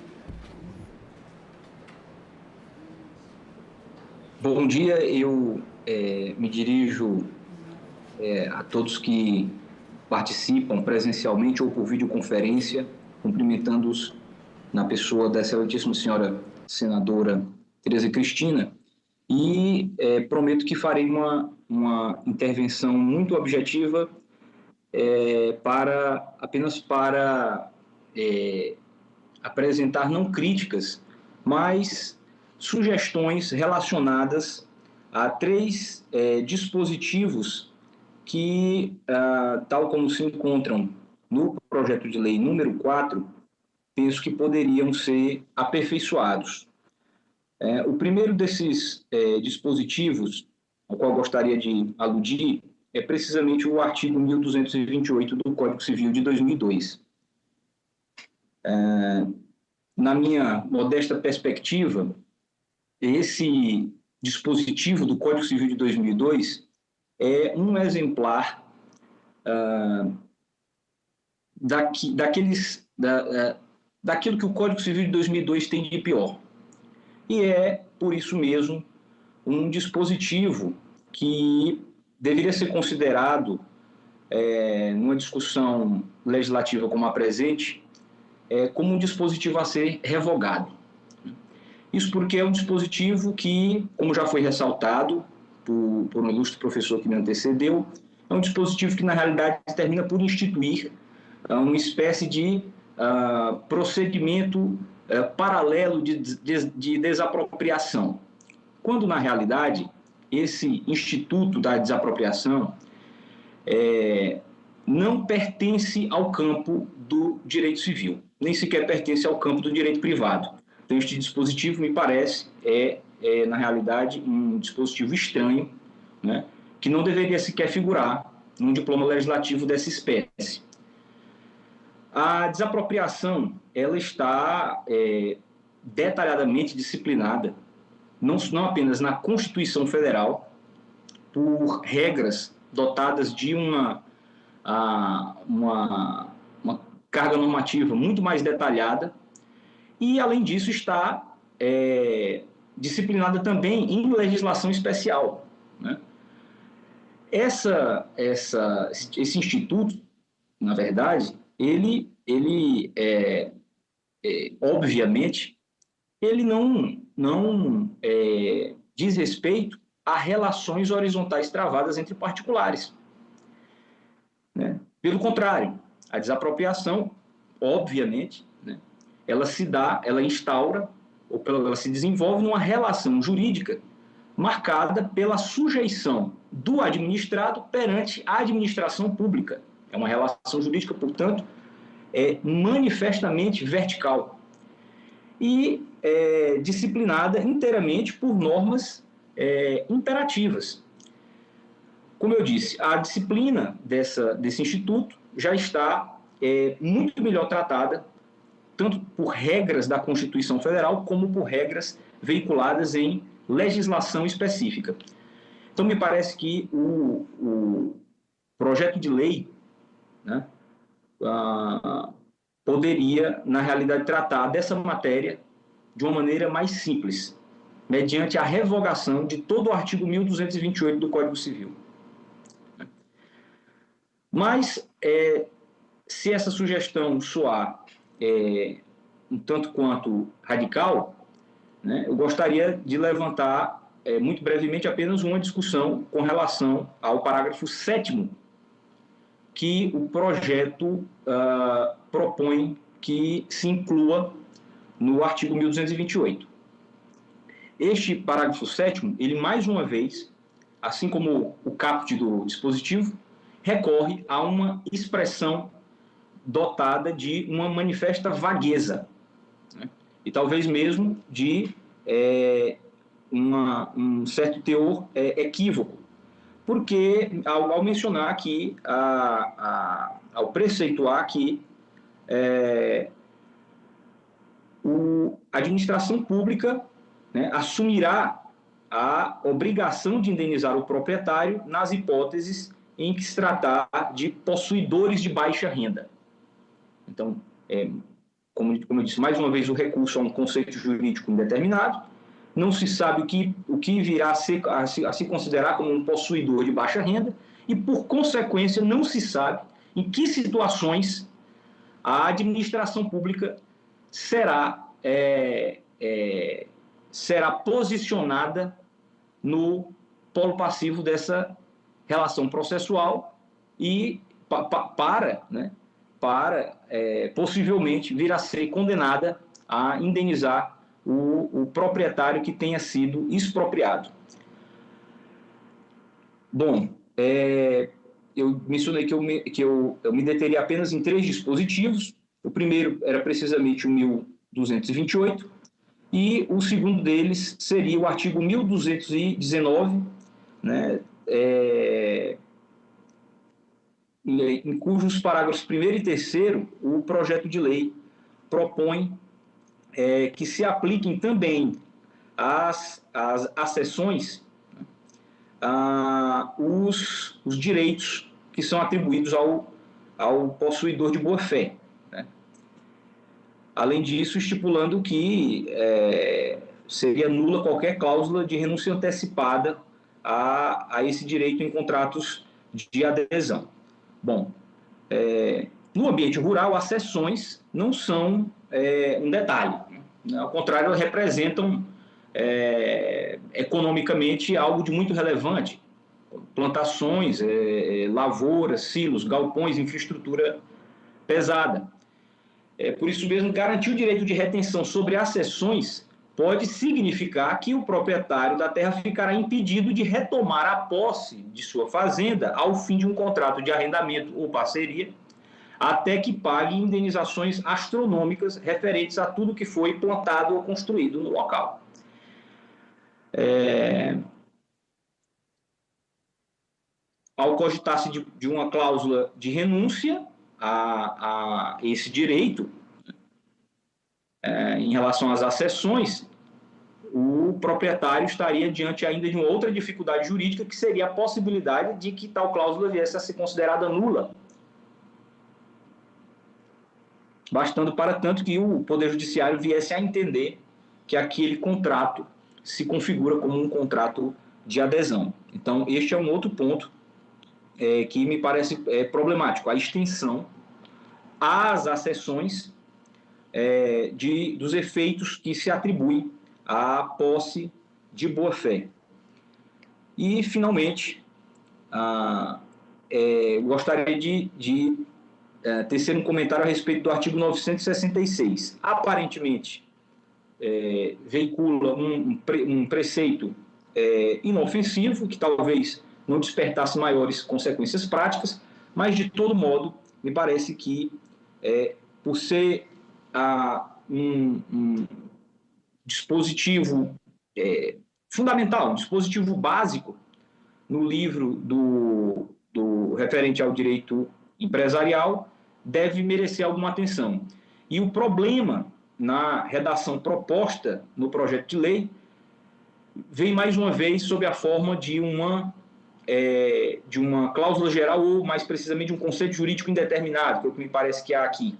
Bom dia, eu me dirijo a todos que participam presencialmente ou por videoconferência, cumprimentando-os na pessoa da excelentíssima senhora senadora Tereza Cristina, e prometo que farei uma intervenção muito objetiva apenas para apresentar não críticas, mas sugestões relacionadas a 3 dispositivos que, tal como se encontram no projeto de lei número 4, penso que poderiam ser aperfeiçoados. O primeiro desses dispositivos, ao qual gostaria de aludir, é precisamente o artigo 1228 do Código Civil de 2002. Na minha modesta perspectiva, esse dispositivo do Código Civil de 2002 é um exemplar daquilo que o Código Civil de 2002 tem de pior. e é, por isso mesmo, um dispositivo que deveria ser considerado, numa discussão legislativa como a presente, como um dispositivo a ser revogado. Isso porque é um dispositivo que, como já foi ressaltado por um ilustre professor que me antecedeu, é um dispositivo que, na realidade, termina por instituir uma espécie de procedimento paralelo de desapropriação, quando, na realidade, esse instituto da desapropriação não pertence ao campo do direito civil, nem sequer pertence ao campo do direito privado. Então, este dispositivo, me parece, na realidade, um dispositivo estranho, né, que não deveria sequer figurar num diploma legislativo dessa espécie. A desapropriação, ela está detalhadamente disciplinada, não apenas na Constituição Federal, por regras dotadas de uma carga normativa muito mais detalhada, e, além disso, está disciplinada também em legislação especial, né? Esse instituto, na verdade, ele obviamente, ele não diz respeito a relações horizontais travadas entre particulares, né? Pelo contrário, a desapropriação, obviamente, né, ela instaura, ou ela se desenvolve numa relação jurídica marcada pela sujeição do administrado perante a administração pública. É uma relação jurídica, portanto, manifestamente vertical e disciplinada inteiramente por normas imperativas. Como eu disse, a disciplina desse instituto já está muito melhor tratada, tanto por regras da Constituição Federal, como por regras veiculadas em legislação específica. Então, me parece que o projeto de lei, né, poderia, na realidade, tratar dessa matéria de uma maneira mais simples, mediante a revogação de todo o artigo 1228 do Código Civil. Mas, se essa sugestão soar um tanto quanto radical, né, eu gostaria de levantar, muito brevemente, apenas uma discussão com relação ao parágrafo 7º, que o projeto propõe que se inclua no artigo 1228. Este parágrafo 7º, ele, mais uma vez, assim como o caput do dispositivo, recorre a uma expressão dotada de uma manifesta vagueza, né? E talvez mesmo de um certo teor equívoco, porque ao mencionar aqui, ao preceituar que a administração pública, né, assumirá a obrigação de indenizar o proprietário nas hipóteses em que se tratar de possuidores de baixa renda. Então, como eu disse, mais uma vez, o recurso a um conceito jurídico indeterminado, não se sabe o que virá a se considerar como um possuidor de baixa renda e, por consequência, não se sabe em que situações a administração pública será posicionada no polo passivo dessa relação processual e para possivelmente vir a ser condenada a indenizar o proprietário que tenha sido expropriado. Bom, eu mencionei que eu me deteria apenas em 3 dispositivos. O primeiro era precisamente o 1228 e o segundo deles seria o artigo 1219, né, em cujos parágrafos 1º e 3º o projeto de lei propõe que se apliquem também às sessões os direitos que são atribuídos ao possuidor de boa-fé, né? Além disso, estipulando que seria nula qualquer cláusula de renúncia antecipada a esse direito em contratos de adesão. Bom, no ambiente rural, as cessões não são um detalhe. Ao contrário, elas representam economicamente algo de muito relevante. Plantações, lavouras, silos, galpões, infraestrutura pesada. Por isso mesmo, garantir o direito de retenção sobre as cessões pode significar que o proprietário da terra ficará impedido de retomar a posse de sua fazenda ao fim de um contrato de arrendamento ou parceria, até que pague indenizações astronômicas referentes a tudo que foi plantado ou construído no local. Ao cogitar-se de uma cláusula de renúncia a esse direito, em relação às accessões, o proprietário estaria diante ainda de uma outra dificuldade jurídica, que seria a possibilidade de que tal cláusula viesse a ser considerada nula, bastando para tanto que o Poder Judiciário viesse a entender que aquele contrato se configura como um contrato de adesão. Então, este é um outro ponto que me parece problemático, a extensão às accessões dos efeitos que se atribuem à posse de boa-fé. E, finalmente, gostaria de tecer um comentário a respeito do artigo 966. Aparentemente, veicula um preceito inofensivo, que talvez não despertasse maiores consequências práticas, mas, de todo modo, me parece que, por ser um dispositivo fundamental, um dispositivo básico no livro do referente ao direito empresarial, deve merecer alguma atenção. E o problema na redação proposta no projeto de lei vem mais uma vez sob a forma de uma cláusula geral, ou mais precisamente um conceito jurídico indeterminado, que é o que me parece que há aqui.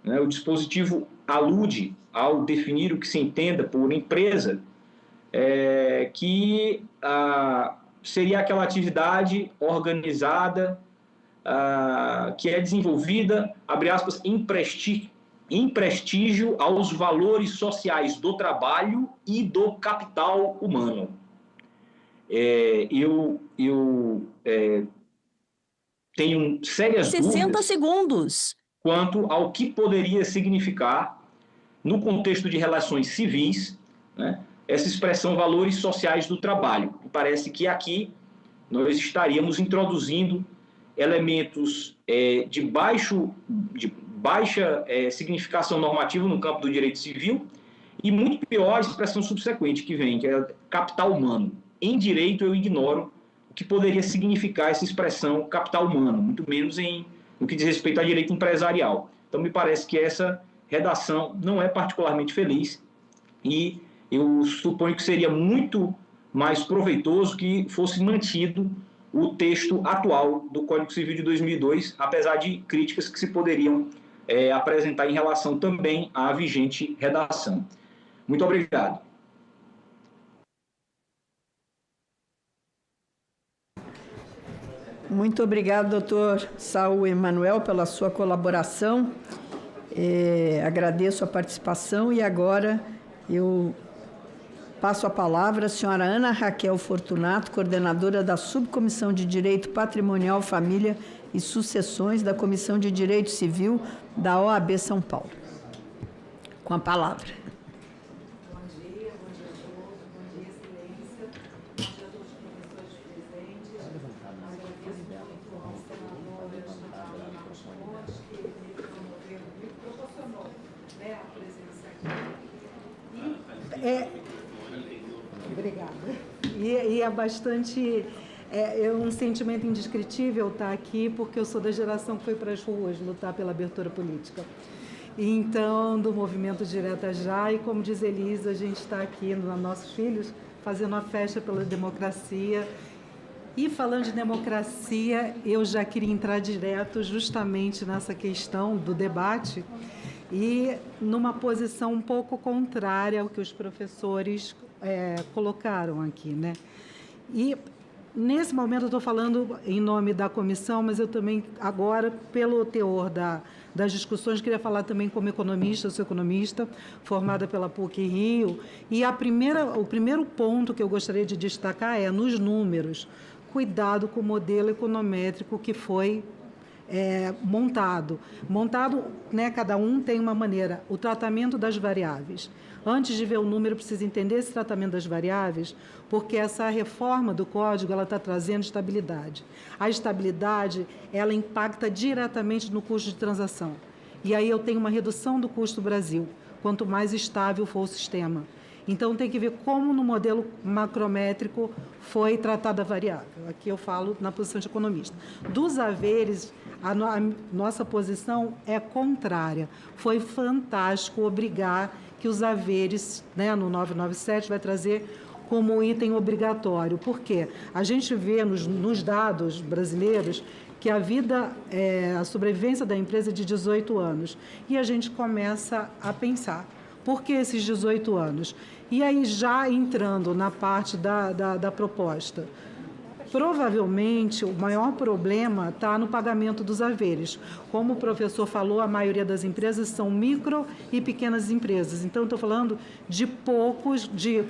O dispositivo alude, ao definir o que se entenda por empresa, que seria aquela atividade organizada que é desenvolvida, abre aspas, em prestígio aos valores sociais do trabalho e do capital humano. Eu tenho sérias 60 dúvidas segundos. Quanto ao que poderia significar, no contexto de relações civis, essa expressão valores sociais do trabalho. Me parece que aqui nós estaríamos introduzindo elementos de baixa significação normativa no campo do direito civil e, muito pior, a expressão subsequente que vem, que é capital humano. Em direito, eu ignoro o que poderia significar essa expressão capital humano, muito menos no que diz respeito a direito empresarial. Então, me parece que essa redação não é particularmente feliz e eu suponho que seria muito mais proveitoso que fosse mantido o texto atual do Código Civil de 2002, apesar de críticas que se poderiam apresentar em relação também à vigente redação. Muito obrigado. Muito obrigado, doutor Saul Emanuel, pela sua colaboração. Agradeço a participação e agora eu passo a palavra à senhora Ana Raquel Fortunato, coordenadora da Subcomissão de Direito Patrimonial, Família e Sucessões da Comissão de Direito Civil da OAB São Paulo. Com a palavra. Bom dia a todos, bom dia, excelência, bom dia a todos os professores presentes, agradeço muito ao senador Alexandre Marcos Pontes, que me proporcionou a presença aqui. Obrigada. E é bastante... É um sentimento indescritível estar aqui, porque eu sou da geração que foi para as ruas lutar pela abertura política. Então, do movimento Direta Já, e como diz Elisa, a gente está aqui, nossos filhos, fazendo a festa pela democracia. E falando de democracia, eu já queria entrar direto justamente nessa questão do debate, e numa posição um pouco contrária ao que os professores colocaram aqui, né? E nesse momento eu estou falando em nome da comissão, mas eu também agora, pelo teor das discussões, queria falar também como economista, sou economista, formada pela PUC-Rio, e o primeiro ponto que eu gostaria de destacar é, nos números, cuidado com o modelo econométrico que foi montado, né, cada um tem uma maneira, o tratamento das variáveis. Antes de ver o número, precisa entender esse tratamento das variáveis, porque essa reforma do código ela está trazendo estabilidade. A estabilidade ela impacta diretamente no custo de transação. E aí eu tenho uma redução do custo do Brasil, quanto mais estável for o sistema. Então, tem que ver como no modelo macrométrico foi tratada a variável. Aqui eu falo na posição de economista. Dos haveres, a nossa posição é contrária. Foi fantástico obrigar que os haveres, né, no 997, vai trazer como item obrigatório. Por quê? A gente vê nos dados brasileiros que a sobrevivência da empresa é de 18 anos. E a gente começa a pensar, por que esses 18 anos? E aí, já entrando na parte da proposta, provavelmente o maior problema está no pagamento dos haveres. Como o professor falou, a maioria das empresas são micro e pequenas empresas. Então, estou falando de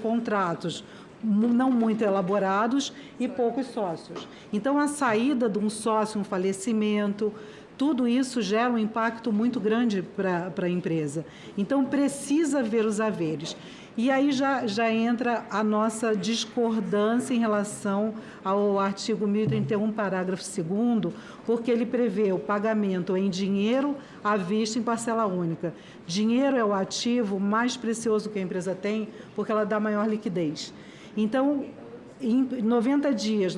contratos não muito elaborados e poucos sócios. Então, a saída de um sócio, um falecimento, tudo isso gera um impacto muito grande para a empresa. Então, precisa ver os haveres. E aí já entra a nossa discordância em relação ao artigo 1031, parágrafo 2º, porque ele prevê o pagamento em dinheiro à vista em parcela única. Dinheiro é o ativo mais precioso que a empresa tem, porque ela dá maior liquidez. Então, em 90 dias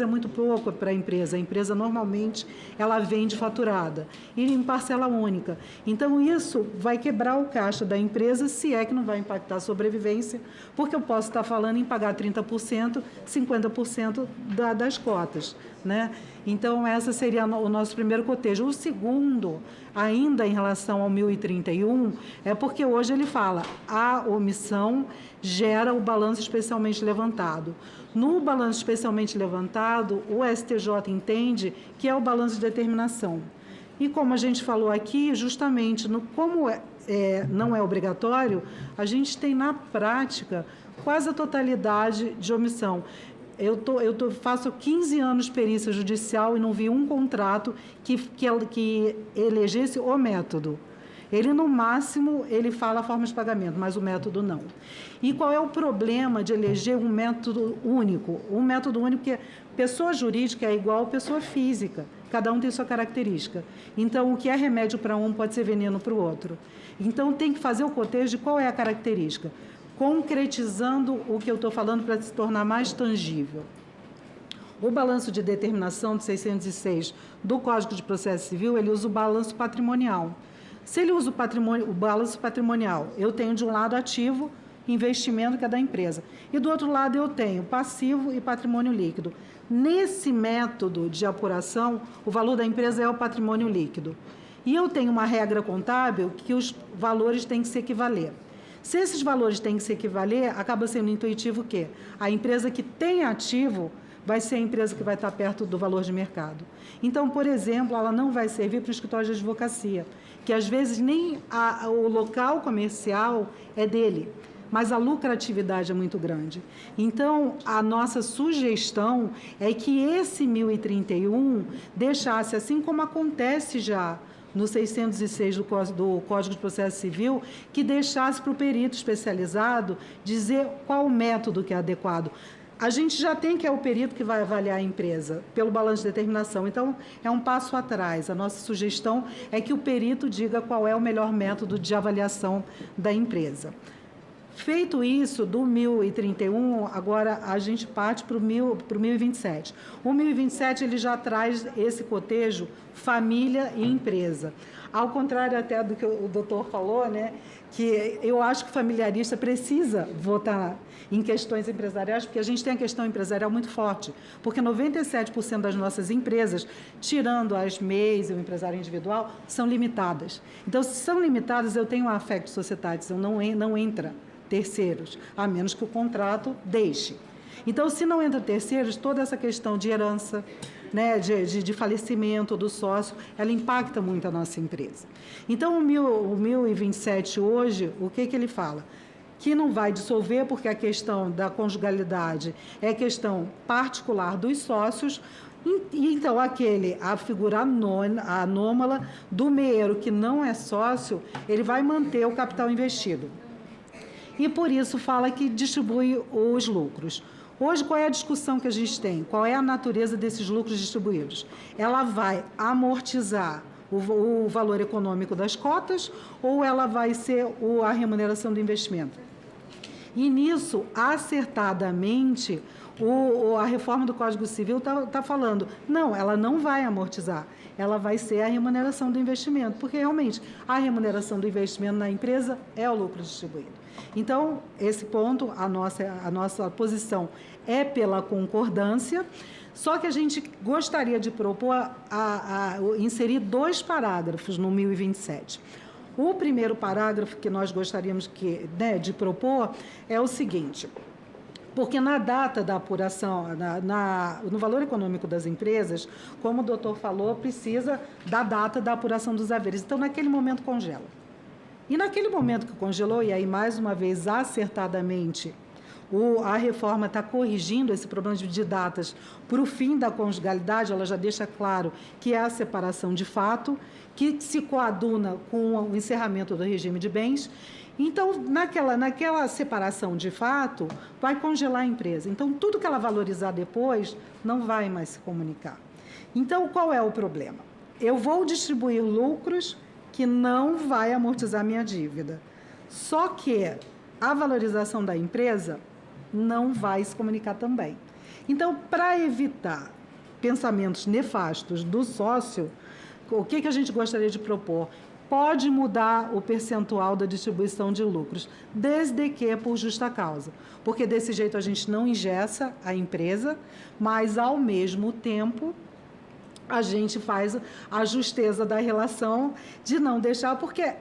é muito pouco para a empresa normalmente ela vende faturada e em parcela única. Então isso vai quebrar o caixa da empresa, se é que não vai impactar a sobrevivência, porque eu posso estar falando em pagar 30%, 50% das cotas, né? Então essa seria o nosso primeiro cotejo. O segundo, ainda em relação ao 1031, é porque hoje ele fala a omissão gera o balanço especialmente levantado. No balanço especialmente levantado, o STJ entende que é o balanço de determinação. E como a gente falou aqui, justamente, como não é obrigatório, a gente tem na prática quase a totalidade de omissão. Eu faço 15 anos de perícia judicial e não vi um contrato que elegesse o método. Ele, no máximo, ele fala a forma de pagamento, mas o método não. E qual é o problema de eleger um método único? Um método único que pessoa jurídica é igual a pessoa física. Cada um tem sua característica. Então, o que é remédio para um pode ser veneno para o outro. Então, tem que fazer o cotejo de qual é a característica, concretizando o que eu estou falando para se tornar mais tangível. O balanço de determinação de 606 do Código de Processo Civil, ele usa o balanço patrimonial. Se ele usa o balanço patrimonial, eu tenho de um lado ativo, investimento, que é da empresa, e do outro lado eu tenho passivo e patrimônio líquido. Nesse método de apuração, o valor da empresa é o patrimônio líquido. E eu tenho uma regra contábil que os valores têm que se equivaler. Se esses valores têm que se equivaler, acaba sendo intuitivo que a empresa que tem ativo vai ser a empresa que vai estar perto do valor de mercado. Então, por exemplo, ela não vai servir para o escritório de advocacia, que às vezes nem o local comercial é dele, mas a lucratividade é muito grande. Então, a nossa sugestão é que esse 1031 deixasse, assim como acontece já no 606 do Código de Processo Civil, que deixasse para o perito especializado dizer qual o método que é adequado. A gente já tem que é o perito que vai avaliar a empresa pelo balanço de determinação. Então, é um passo atrás. A nossa sugestão é que o perito diga qual é o melhor método de avaliação da empresa. Feito isso, do 1031, agora a gente parte para o 1027. O 1027 ele já traz esse cotejo família e empresa. Ao contrário até do que o doutor falou, né, que eu acho que o familiarista precisa votar em questões empresariais, porque a gente tem a questão empresarial muito forte, porque 97% das nossas empresas, tirando as MEIs e o empresário individual, são limitadas. Então, se são limitadas, eu tenho um affectus societatis, não entra terceiros, a menos que o contrato deixe. Então, se não entra terceiros, toda essa questão de herança, né, de falecimento do sócio, ela impacta muito a nossa empresa. Então, o 1027 hoje, o que ele fala? Que não vai dissolver, porque a questão da conjugalidade é questão particular dos sócios. Então, a figura anômala do meeiro que não é sócio, ele vai manter o capital investido. E por isso fala que distribui os lucros. Hoje, qual é a discussão que a gente tem? Qual é a natureza desses lucros distribuídos? Ela vai amortizar o valor econômico das cotas ou ela vai ser a remuneração do investimento? E nisso, acertadamente, a reforma do Código Civil está falando, não, ela não vai amortizar, ela vai ser a remuneração do investimento, porque realmente a remuneração do investimento na empresa é o lucro distribuído. Então, esse ponto, a nossa posição é pela concordância, só que a gente gostaria de propor inserir 2 parágrafos no 1027. O primeiro parágrafo que nós gostaríamos de propor é o seguinte: porque na data da apuração, no valor econômico das empresas, como o doutor falou, precisa da data da apuração dos haveres. Então, naquele momento, congela. E naquele momento que congelou, e aí, mais uma vez, acertadamente, a reforma está corrigindo esse problema de datas para o fim da conjugalidade, ela já deixa claro que é a separação de fato, que se coaduna com o encerramento do regime de bens. Então, naquela separação de fato, vai congelar a empresa. Então, tudo que ela valorizar depois não vai mais se comunicar. Então, qual é o problema? Eu vou distribuir lucros que não vai amortizar minha dívida. Só que a valorização da empresa não vai se comunicar também. Então, para evitar pensamentos nefastos do sócio, o que a gente gostaria de propor? Pode mudar o percentual da distribuição de lucros, desde que por justa causa. Porque desse jeito a gente não engessa a empresa, mas ao mesmo tempo a gente faz a justeza da relação de não deixar, porque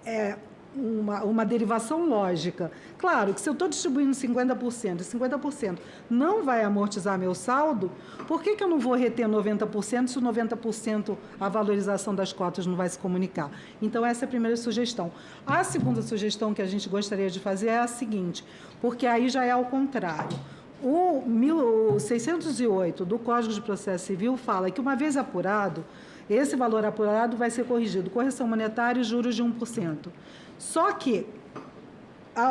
é uma derivação lógica. Claro que se eu estou distribuindo 50% e 50% não vai amortizar meu saldo, por que eu não vou reter 90% se o 90% a valorização das cotas não vai se comunicar? Então, essa é a primeira sugestão. A segunda sugestão que a gente gostaria de fazer é a seguinte, porque aí já é ao contrário. O 1608 do Código de Processo Civil fala que, uma vez apurado, esse valor apurado vai ser corrigido, correção monetária e juros de 1%. Só que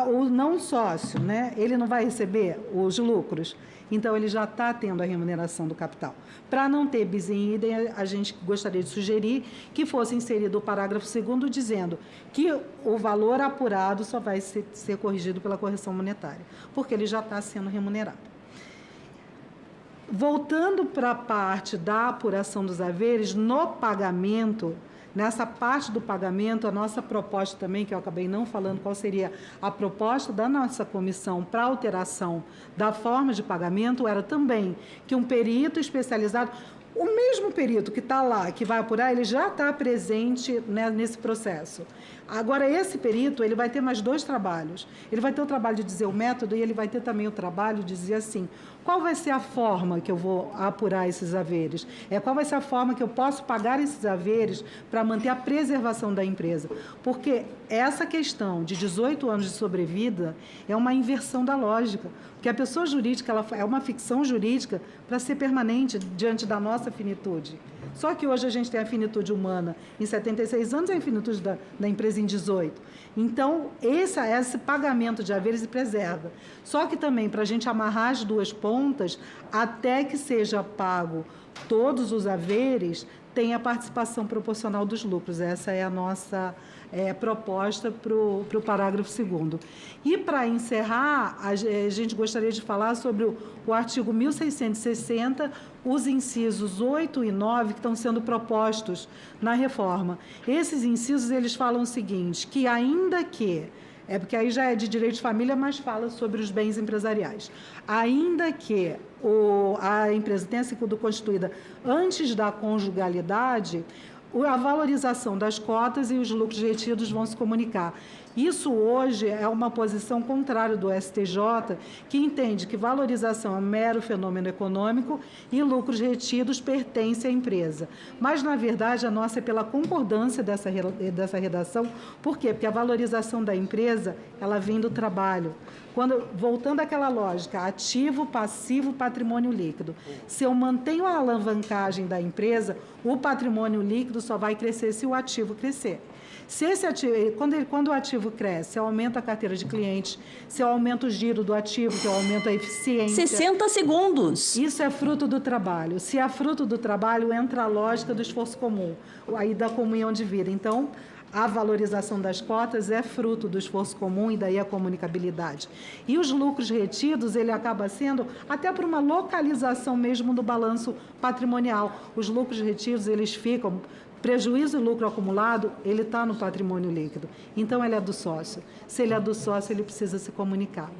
o não sócio, né, ele não vai receber os lucros, então ele já está tendo a remuneração do capital. Para não ter bis in idem, a gente gostaria de sugerir que fosse inserido o parágrafo 2º dizendo que o valor apurado só vai ser corrigido pela correção monetária, porque ele já está sendo remunerado. Voltando para a parte da apuração dos haveres, no pagamento, nessa parte do pagamento, a nossa proposta também, que eu acabei não falando qual seria a proposta da nossa comissão para alteração da forma de pagamento, era também que um perito especializado, o mesmo perito que está lá, que vai apurar, ele já está presente, né, nesse processo. Agora, esse perito, ele vai ter mais 2 trabalhos. Ele vai ter o trabalho de dizer o método e ele vai ter também o trabalho de dizer assim, qual vai ser a forma que eu vou apurar esses haveres? Qual vai ser a forma que eu posso pagar esses haveres para manter a preservação da empresa? Porque essa questão de 18 anos de sobrevida é uma inversão da lógica. Porque a pessoa jurídica ela é uma ficção jurídica para ser permanente diante da nossa finitude. Só que hoje a gente tem a finitude humana em 76 anos e a finitude da empresa em 18. Então, esse pagamento de haveres se preserva. Só que também, para a gente amarrar as 2 pontas, até que seja pago todos os haveres, tem a participação proporcional dos lucros. Essa é a nossa proposta para o parágrafo 2º. E, para encerrar, a gente gostaria de falar sobre o artigo 1660, os incisos 8 e 9 que estão sendo propostos na reforma. Esses incisos, eles falam o seguinte, que ainda que, porque aí já é de direito de família, mas fala sobre os bens empresariais. Ainda que a empresa tenha sido constituída antes da conjugalidade, a valorização das cotas e os lucros retidos vão se comunicar. Isso hoje é uma posição contrária do STJ, que entende que valorização é um mero fenômeno econômico e lucros retidos pertencem à empresa. Mas, na verdade, a nossa é pela concordância dessa redação. Por quê? Porque a valorização da empresa, ela vem do trabalho. Voltando àquela lógica, ativo, passivo, patrimônio líquido. Se eu mantenho a alavancagem da empresa, o patrimônio líquido só vai crescer se o ativo crescer. Se esse ativo, quando o ativo cresce, se aumenta a carteira de clientes, se aumenta o giro do ativo, se aumenta a eficiência... 60 segundos. Isso é fruto do trabalho. Se é fruto do trabalho, entra a lógica do esforço comum, aí da comunhão de vida. Então, a valorização das cotas é fruto do esforço comum e daí a comunicabilidade. E os lucros retidos, ele acaba sendo até por uma localização mesmo do balanço patrimonial. Os lucros retidos, eles ficam... Prejuízo e lucro acumulado, ele está no patrimônio líquido. Então, ele é do sócio. Se ele é do sócio, ele precisa se comunicar.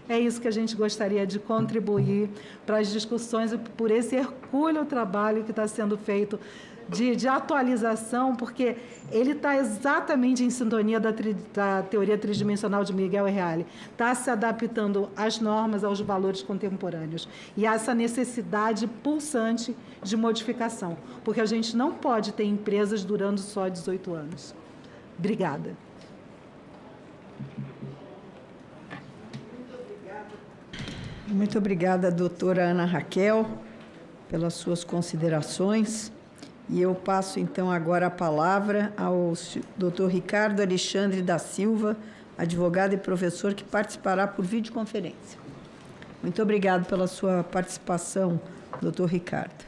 É isso que a gente gostaria de contribuir para as discussões e por esse hercúleo trabalho que está sendo feito de atualização, porque ele está exatamente em sintonia da teoria tridimensional de Miguel Reale. Está se adaptando às normas, aos valores contemporâneos. E a essa necessidade pulsante de modificação, porque a gente não pode ter empresas durando só 18 anos. Obrigada. Muito obrigada, doutora Ana Raquel, pelas suas considerações. E eu passo, então, agora a palavra ao doutor Ricardo Alexandre da Silva, advogado e professor, que participará por videoconferência. Muito obrigado pela sua participação, doutor Ricardo.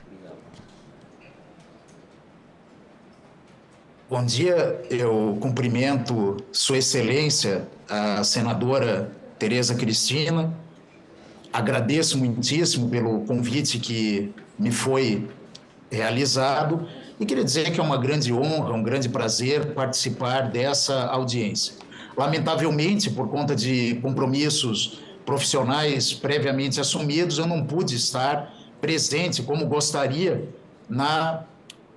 Bom dia, eu cumprimento Sua Excelência, a senadora Tereza Cristina. Agradeço muitíssimo pelo convite que me foi realizado e queria dizer que é uma grande honra, um grande prazer participar dessa audiência. Lamentavelmente, por conta de compromissos profissionais previamente assumidos, eu não pude estar presente como gostaria na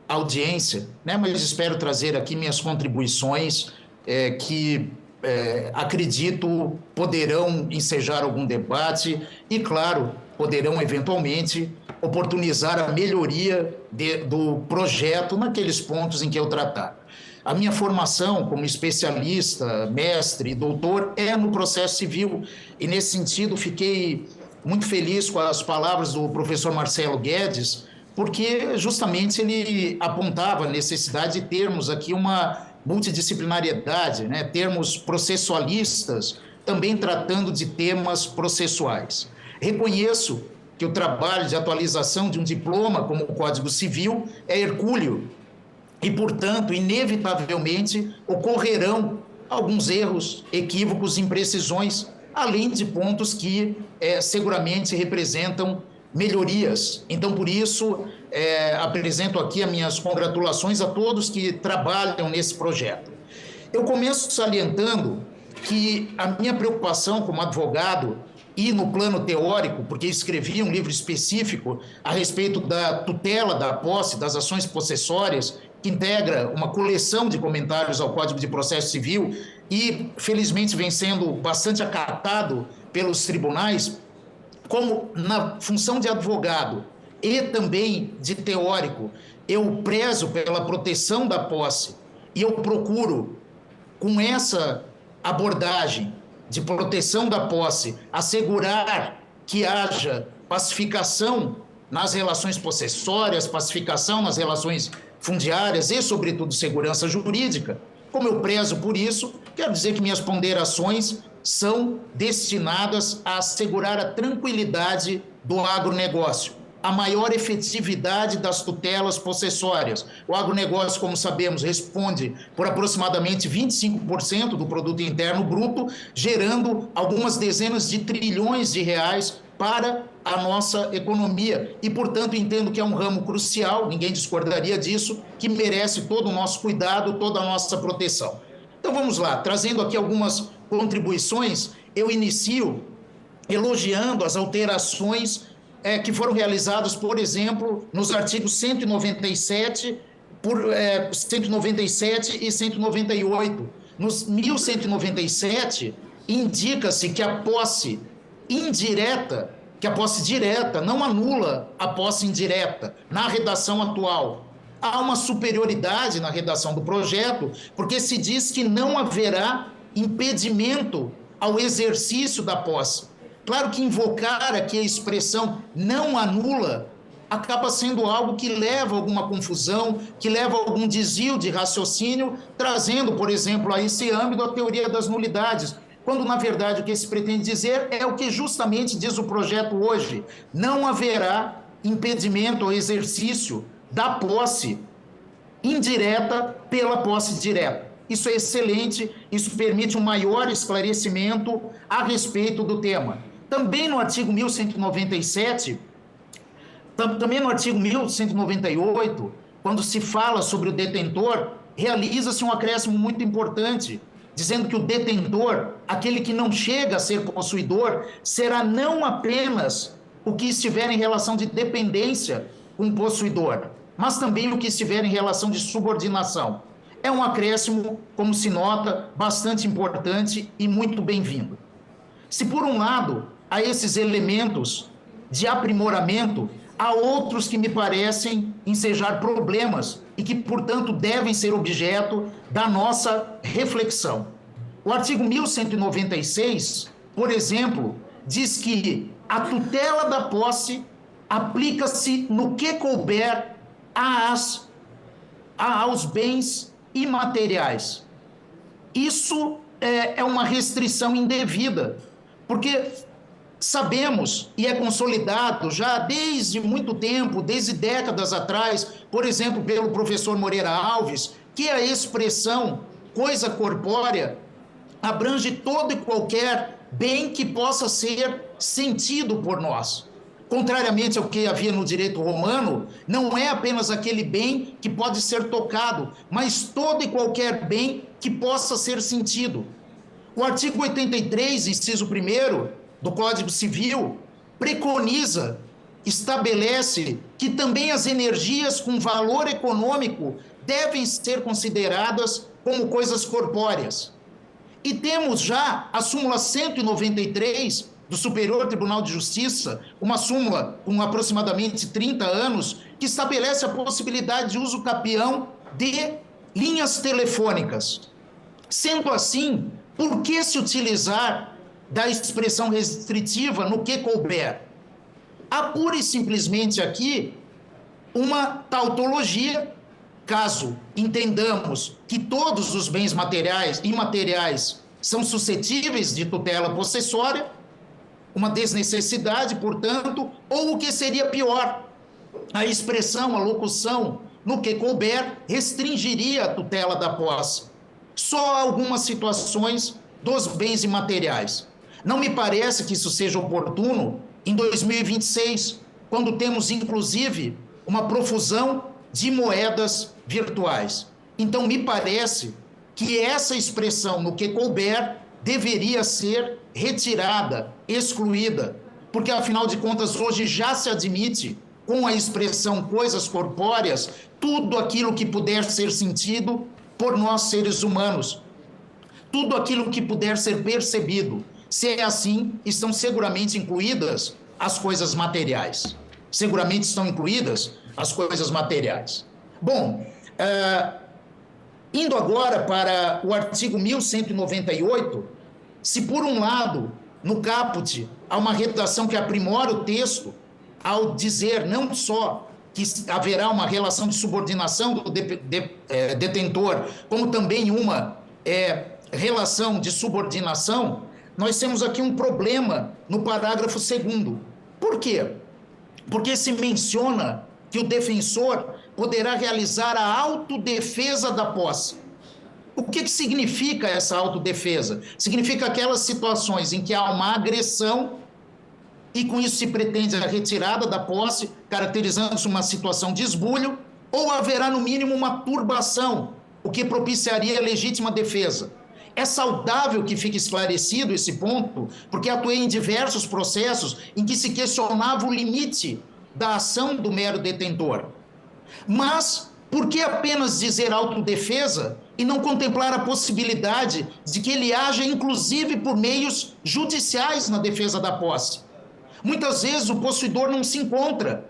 audiência, né? Mas espero trazer aqui minhas contribuições que acredito poderão ensejar algum debate e, claro, poderão eventualmente oportunizar a melhoria do projeto naqueles pontos em que eu tratar. A minha formação como especialista, mestre e doutor é no processo civil e, nesse sentido, fiquei muito feliz com as palavras do professor Marcelo Guedes, porque justamente ele apontava a necessidade de termos aqui uma multidisciplinariedade, né? Termos processualistas também tratando de temas processuais. Reconheço que o trabalho de atualização de um diploma como o Código Civil é hercúleo e, portanto, inevitavelmente ocorrerão alguns erros, equívocos, imprecisões, além de pontos que seguramente representam melhorias. Então, por isso, apresento aqui as minhas congratulações a todos que trabalham nesse projeto. Eu começo salientando que a minha preocupação como advogado e no plano teórico, porque escrevi um livro específico a respeito da tutela da posse, das ações possessórias, que integra uma coleção de comentários ao Código de Processo Civil e, felizmente, vem sendo bastante acatado pelos tribunais, como na função de advogado e também de teórico, eu prezo pela proteção da posse e eu procuro, com essa abordagem de proteção da posse, assegurar que haja pacificação nas relações possessórias, pacificação nas relações fundiárias e, sobretudo, segurança jurídica. Como eu prezo por isso, quero dizer que minhas ponderações são destinadas a assegurar a tranquilidade do agronegócio. a maior efetividade das tutelas possessórias. O agronegócio, como sabemos, responde por aproximadamente 25% do produto interno bruto, gerando algumas dezenas de trilhões de reais para a nossa economia. E, portanto, entendo que é um ramo crucial, ninguém discordaria disso, que merece todo o nosso cuidado, toda a nossa proteção. Então, vamos lá, trazendo aqui algumas contribuições, eu inicio elogiando as alterações que foram realizadas, por exemplo, nos artigos 197 e 198. Nos 1197, indica-se que a posse indireta, que a posse direta não anula a posse indireta na redação atual. Há uma superioridade na redação do projeto, porque se diz que não haverá impedimento ao exercício da posse. Claro que invocar aqui a expressão não anula acaba sendo algo que leva a alguma confusão, que leva a algum desvio de raciocínio, trazendo, por exemplo, a esse âmbito a teoria das nulidades, quando, na verdade, o que se pretende dizer é o que justamente diz o projeto hoje. Não haverá impedimento ao exercício da posse indireta pela posse direta. Isso é excelente, isso permite um maior esclarecimento a respeito do tema. Também no artigo 1197, também no artigo 1198, quando se fala sobre o detentor, realiza-se um acréscimo muito importante, dizendo que o detentor, aquele que não chega a ser possuidor, será não apenas o que estiver em relação de dependência com o possuidor, mas também o que estiver em relação de subordinação. É um acréscimo, como se nota, bastante importante e muito bem-vindo. Se, por um lado, há esses elementos de aprimoramento, há outros que me parecem ensejar problemas e que, portanto, devem ser objeto da nossa reflexão. O artigo 1196, por exemplo, diz que a tutela da posse aplica-se no que couber aos bens imateriais. Isso é uma restrição indevida, porque sabemos, e é consolidado já desde muito tempo, desde décadas atrás, por exemplo, pelo professor Moreira Alves, que a expressão coisa corpórea abrange todo e qualquer bem que possa ser sentido por nós. Contrariamente ao que havia no direito romano, não é apenas aquele bem que pode ser tocado, mas todo e qualquer bem que possa ser sentido. O artigo 83, inciso 1º, do Código Civil, preconiza, estabelece que também as energias com valor econômico devem ser consideradas como coisas corpóreas. E temos já a súmula 193 do Superior Tribunal de Justiça, uma súmula com aproximadamente 30 anos, que estabelece a possibilidade de uso capião de linhas telefônicas. Sendo assim, por que se utilizar da expressão restritiva no que couber? Há pura e simplesmente aqui uma tautologia, caso entendamos que todos os bens materiais e imateriais são suscetíveis de tutela possessória, uma desnecessidade, portanto, ou o que seria pior, a expressão, a locução no que couber restringiria a tutela da posse. Só algumas situações dos bens imateriais. Não me parece que isso seja oportuno em 2026, quando temos, inclusive, uma profusão de moedas virtuais. Então, me parece que essa expressão no que couber deveria ser retirada, excluída, porque, afinal de contas, hoje já se admite, com a expressão coisas corpóreas, tudo aquilo que puder ser sentido por nós, seres humanos, tudo aquilo que puder ser percebido. Se é assim, estão seguramente incluídas as coisas materiais. Seguramente estão incluídas as coisas materiais. Bom, indo agora para o artigo 1198, se por um lado, no caput, há uma redação que aprimora o texto, ao dizer não só que haverá uma relação de subordinação do detentor, como também uma relação de subordinação, nós temos aqui um problema no parágrafo 2º. Por quê? porque se menciona que o defensor poderá realizar a autodefesa da posse. O que significa essa autodefesa? Significa aquelas situações em que há uma agressão e com isso se pretende a retirada da posse, caracterizando-se uma situação de esbulho, ou haverá no mínimo uma turbação, o que propiciaria a legítima defesa. É saudável que fique esclarecido esse ponto, porque atuei em diversos processos em que se questionava o limite da ação do mero detentor. Mas por que apenas dizer autodefesa e não contemplar a possibilidade de que ele haja inclusive por meios judiciais na defesa da posse? Muitas vezes o possuidor não se encontra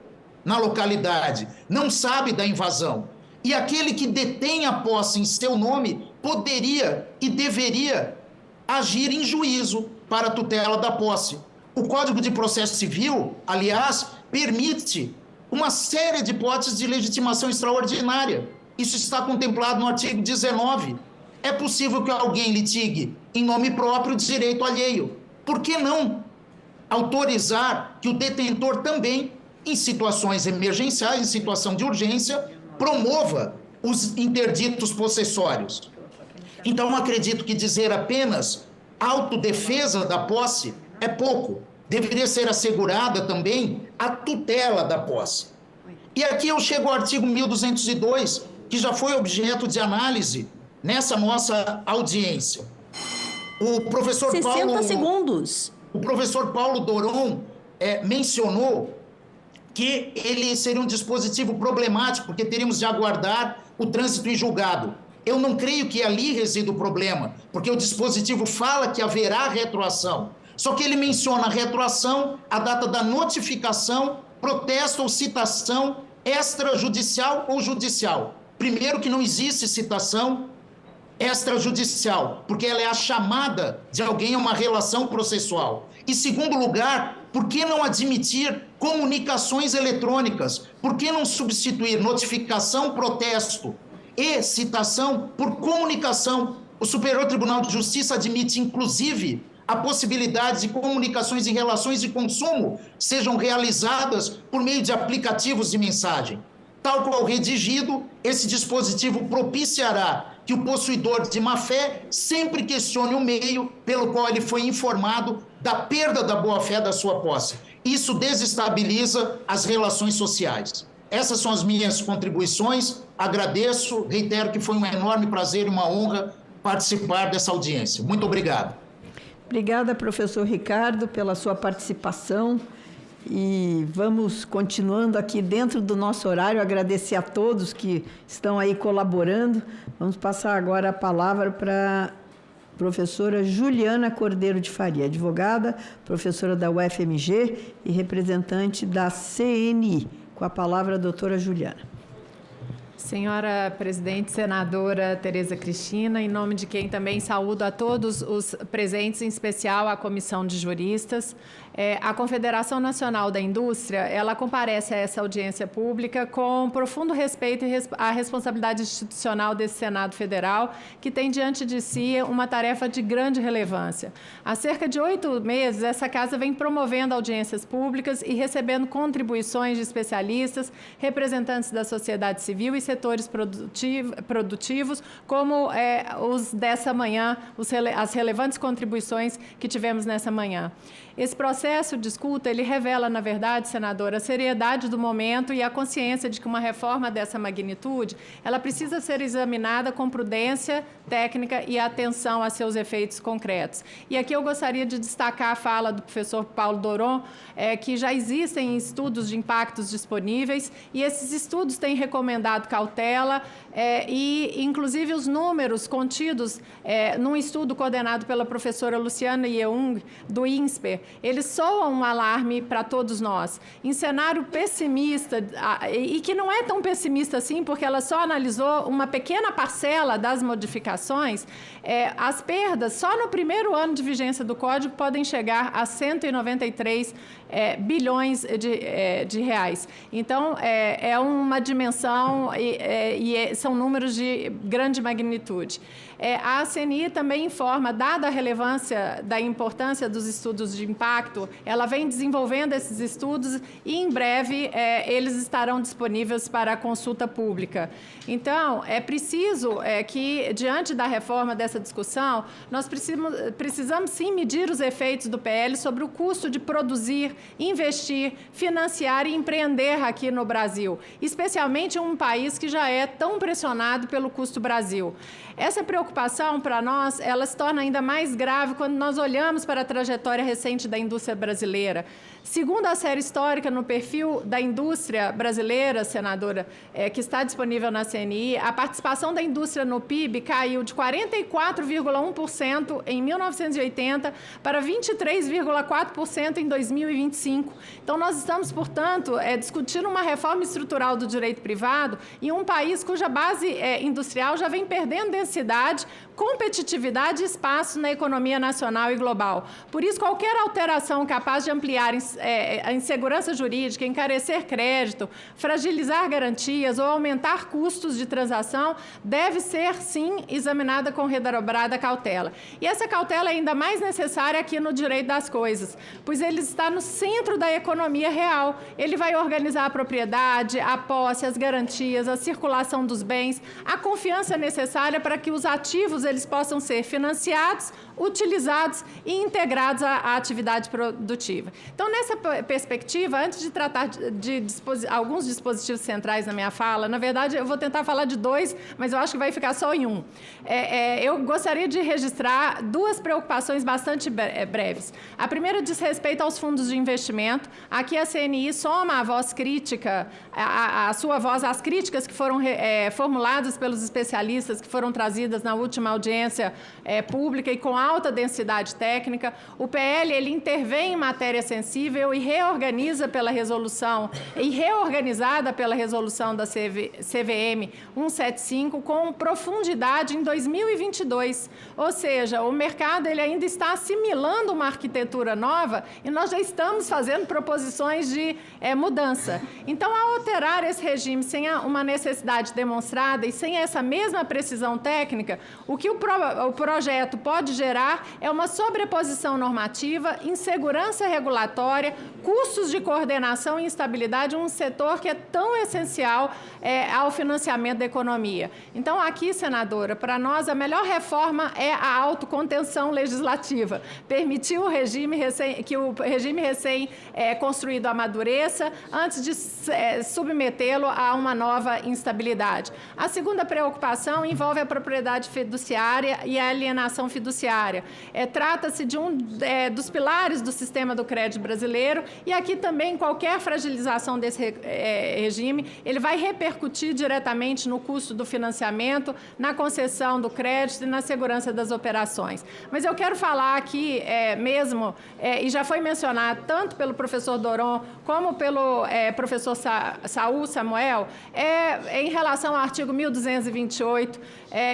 na localidade, não sabe da invasão. E aquele que detém a posse em seu nome poderia e deveria agir em juízo para a tutela da posse. O Código de Processo Civil, aliás, permite uma série de hipóteses de legitimação extraordinária. Isso está contemplado no artigo 19. É possível que alguém litigue em nome próprio de direito alheio. Por que não autorizar que o detentor também, em situações emergenciais, em situação de urgência, promova os interditos possessórios? Então, acredito que dizer apenas autodefesa da posse é pouco. Deveria ser assegurada também a tutela da posse. E aqui eu chego ao artigo 1202, que já foi objeto de análise nessa nossa audiência. O professor 60 segundos. O professor Paulo Doron mencionou que ele seria um dispositivo problemático, porque teríamos de aguardar o trânsito em julgado. Eu não creio que ali resida o problema, porque o dispositivo fala que haverá retroação. Só que ele menciona a retroação, a data da notificação, protesto ou citação extrajudicial ou judicial. Primeiro, que não existe citação extrajudicial, porque ela é a chamada de alguém a uma relação processual. E segundo lugar, por que não admitir comunicações eletrônicas? Por que não substituir notificação, protesto e citação por comunicação? O Superior Tribunal de Justiça admite, inclusive, a possibilidade de comunicações e relações de consumo sejam realizadas por meio de aplicativos de mensagem. Tal qual redigido, esse dispositivo propiciará que o possuidor de má-fé sempre questione o meio pelo qual ele foi informado da perda da boa-fé da sua posse. Isso desestabiliza as relações sociais. Essas são as minhas contribuições. Agradeço, reitero que foi um enorme prazer e uma honra participar dessa audiência. Muito obrigado. Obrigada, professor Ricardo, pela sua participação. E vamos continuando aqui dentro do nosso horário, agradecer a todos que estão aí colaborando. Vamos passar agora a palavra para a professora Juliana Cordeiro de Faria, advogada, professora da UFMG e representante da CNI. Com a palavra, a doutora Juliana. Senhora presidente, senadora Tereza Cristina, em nome de quem também saúdo a todos os presentes, em especial a Comissão de Juristas, a Confederação Nacional da Indústria, ela comparece a essa audiência pública com profundo respeito à responsabilidade institucional desse Senado Federal, que tem diante de si uma tarefa de grande relevância. Há cerca de 8 meses, essa casa vem promovendo audiências públicas e recebendo contribuições de especialistas, representantes da sociedade civil e setores produtivos, como os dessa manhã, as relevantes contribuições que tivemos nessa manhã. Esse processo de escuta, ele revela, na verdade, senadora, a seriedade do momento e a consciência de que uma reforma dessa magnitude, ela precisa ser examinada com prudência técnica e atenção a seus efeitos concretos. E aqui eu gostaria de destacar a fala do professor Paulo Doron, que já existem estudos de impactos disponíveis e esses estudos têm recomendado cautela e, inclusive, os números contidos num estudo coordenado pela professora Luciana Yeung, do INSPER, eles soam um alarme para todos nós. Em cenário pessimista, e que não é tão pessimista assim, porque ela só analisou uma pequena parcela das modificações, as perdas, só no primeiro ano de vigência do Código, podem chegar a 193 bilhões de reais. Então, é uma dimensão e são números de grande magnitude. A CNI também informa, dada a relevância da importância dos estudos de impacto, ela vem desenvolvendo esses estudos e, em breve, eles estarão disponíveis para a consulta pública. Então, é preciso que, diante da reforma dessa discussão, nós precisamos sim medir os efeitos do PL sobre o custo de produzir, investir, financiar e empreender aqui no Brasil, especialmente em um país que já é tão pressionado pelo custo Brasil. Essa preocupação, para nós, ela se torna ainda mais grave quando nós olhamos para a trajetória recente da indústria brasileira. Segundo a série histórica no perfil da indústria brasileira, senadora, que está disponível na CNI, a participação da indústria no PIB caiu de 44,1% em 1980 para 23,4% em 2025. Então, nós estamos, portanto, discutindo uma reforma estrutural do direito privado em um país cuja base industrial já vem perdendo densidade, competitividade e espaço na economia nacional e global. Por isso, qualquer alteração capaz de ampliar a insegurança jurídica, encarecer crédito, fragilizar garantias ou aumentar custos de transação deve ser, sim, examinada com redobrada cautela. E essa cautela é ainda mais necessária aqui no direito das coisas, pois ele está no centro da economia real. Ele vai organizar a propriedade, a posse, as garantias, a circulação dos bens, a confiança necessária para que os ativos eles possam ser financiados, utilizados e integrados à atividade produtiva. Então, nessa perspectiva, antes de tratar de alguns dispositivos centrais na minha fala, na verdade, eu vou tentar falar de dois, mas eu acho que vai ficar só em um. Eu gostaria de registrar duas preocupações bastante breves. A primeira diz respeito aos fundos de investimento. Aqui a CNI soma a voz crítica, a sua voz às críticas que foram formuladas pelos especialistas que foram trazidas na última audiência pública e com alta densidade técnica. O PL ele intervém em matéria sensível e reorganizada pela resolução da CVM 175 com profundidade em 2022. Ou seja, o mercado ele ainda está assimilando uma arquitetura nova e nós já estamos fazendo proposições de mudança. Então, ao alterar esse regime sem uma necessidade demonstrada e sem essa mesma precisão técnica, o que o projeto pode gerar é uma sobreposição normativa, insegurança regulatória, custos de coordenação e instabilidade em um setor que é tão essencial ao financiamento da economia. Então, aqui, senadora, para nós a melhor reforma é a autocontenção legislativa, permitir que o regime recém-construído amadureça antes de submetê-lo a uma nova instabilidade. A segunda preocupação envolve a propriedade fiduciária e a alienação fiduciária. Trata-se de dos pilares do sistema do crédito brasileiro e aqui também qualquer fragilização desse regime, ele vai repercutir diretamente no custo do financiamento, na concessão do crédito e na segurança das operações. Mas eu quero falar aqui e já foi mencionado tanto pelo professor Doron como pelo professor Saul Samuel, em relação ao artigo 1228,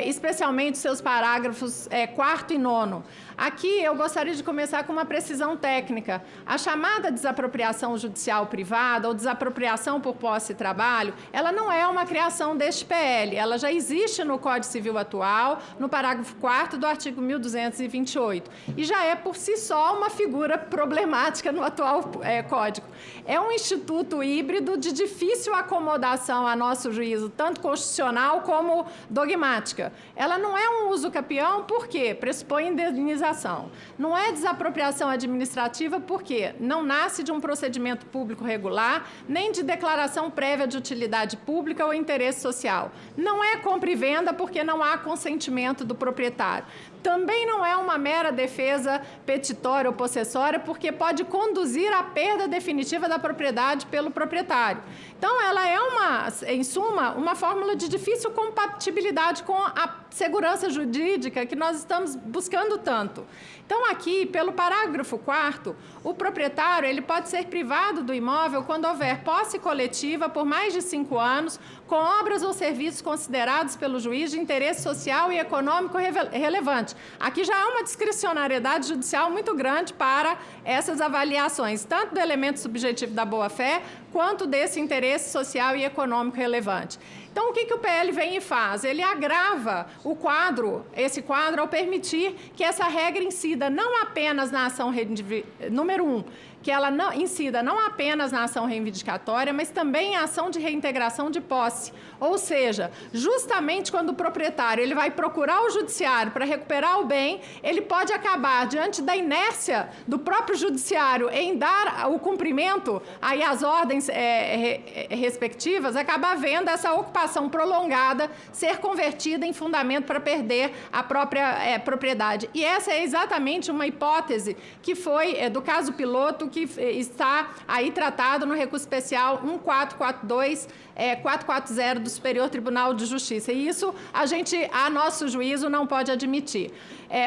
especialmente seus parágrafos 4º e 9º. Aqui eu gostaria de começar com uma precisão técnica. A chamada desapropriação judicial privada ou desapropriação por posse e trabalho, ela não é uma criação deste PL, ela já existe no Código Civil atual, no parágrafo 4º do artigo 1228, e já é por si só uma figura problemática no atual Código. É um instituto híbrido de difícil acomodação a nosso juízo, tanto constitucional como dogmática. Ela não é um uso capião, por quê? Pressupõe indenização. Não é desapropriação administrativa porque não nasce de um procedimento público regular, nem de declaração prévia de utilidade pública ou interesse social. Não é compra e venda porque não há consentimento do proprietário. Também não é uma mera defesa petitória ou possessória, porque pode conduzir à perda definitiva da propriedade pelo proprietário. Então, ela é, em suma, uma fórmula de difícil compatibilidade com a segurança jurídica que nós estamos buscando tanto. Então, aqui, pelo parágrafo 4º, o proprietário ele pode ser privado do imóvel quando houver posse coletiva por mais de 5 anos, com obras ou serviços considerados pelo juiz de interesse social e econômico relevante. Aqui já há uma discricionariedade judicial muito grande para essas avaliações, tanto do elemento subjetivo da boa-fé, quanto desse interesse social e econômico relevante. Então, o que o PL vem e faz? Ele agrava esse quadro, ao permitir que essa regra incida não apenas na ação número 1, que ela não incida não apenas na ação reivindicatória, mas também em ação de reintegração de posse. Ou seja, justamente quando o proprietário ele vai procurar o judiciário para recuperar o bem, ele pode acabar, diante da inércia do próprio judiciário em dar o cumprimento aí às ordens respectivas, acabar vendo essa ocupação prolongada ser convertida em fundamento para perder a própria propriedade. E essa é exatamente uma hipótese que foi do caso piloto, que está aí tratado no recurso especial 1442-440 do Superior Tribunal de Justiça. E isso a nosso juízo, não pode admitir.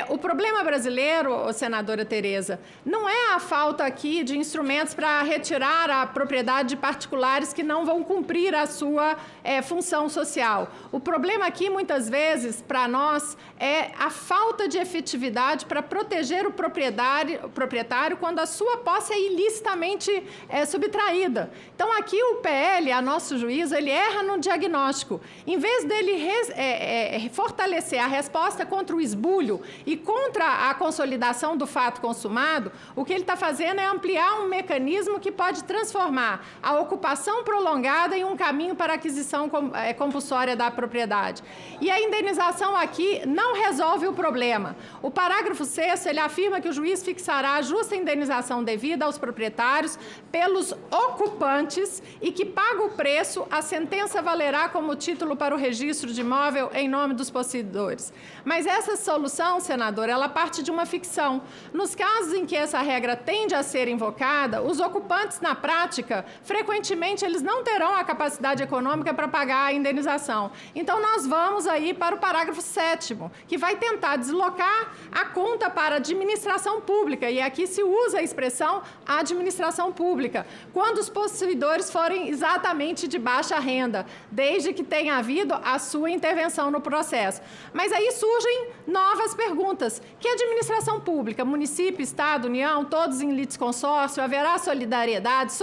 O problema brasileiro, senadora Tereza, não é a falta aqui de instrumentos para retirar a propriedade de particulares que não vão cumprir a sua função social. O problema aqui, muitas vezes, para nós, é a falta de efetividade para proteger o proprietário quando a sua posse é ilicitamente subtraída. Então, aqui o PL, a nosso juízo, ele erra no diagnóstico. Em vez dele fortalecer a resposta contra o esbulho e contra a consolidação do fato consumado, o que ele está fazendo é ampliar um mecanismo que pode transformar a ocupação prolongada em um caminho para a aquisição compulsória da propriedade. E a indenização aqui não resolve o problema. O parágrafo 6º, ele afirma que o juiz fixará a justa indenização devida aos proprietários pelos ocupantes e que, paga o preço, a sentença valerá como título para o registro de imóvel em nome dos possuidores. Mas essa solução, senador, ela parte de uma ficção. Nos casos em que essa regra tende a ser invocada, os ocupantes, na prática, frequentemente, eles não terão a capacidade econômica para pagar a indenização. Então, nós vamos aí para o parágrafo 7º, que vai tentar deslocar a conta para a administração pública, e aqui se usa a expressão administração pública, quando os possuidores forem exatamente de baixa renda, desde que tenha havido a sua intervenção no processo. Mas aí surgem novas perguntas. Que administração pública? Município, Estado, União, todos em litisconsórcio? Haverá solidariedade,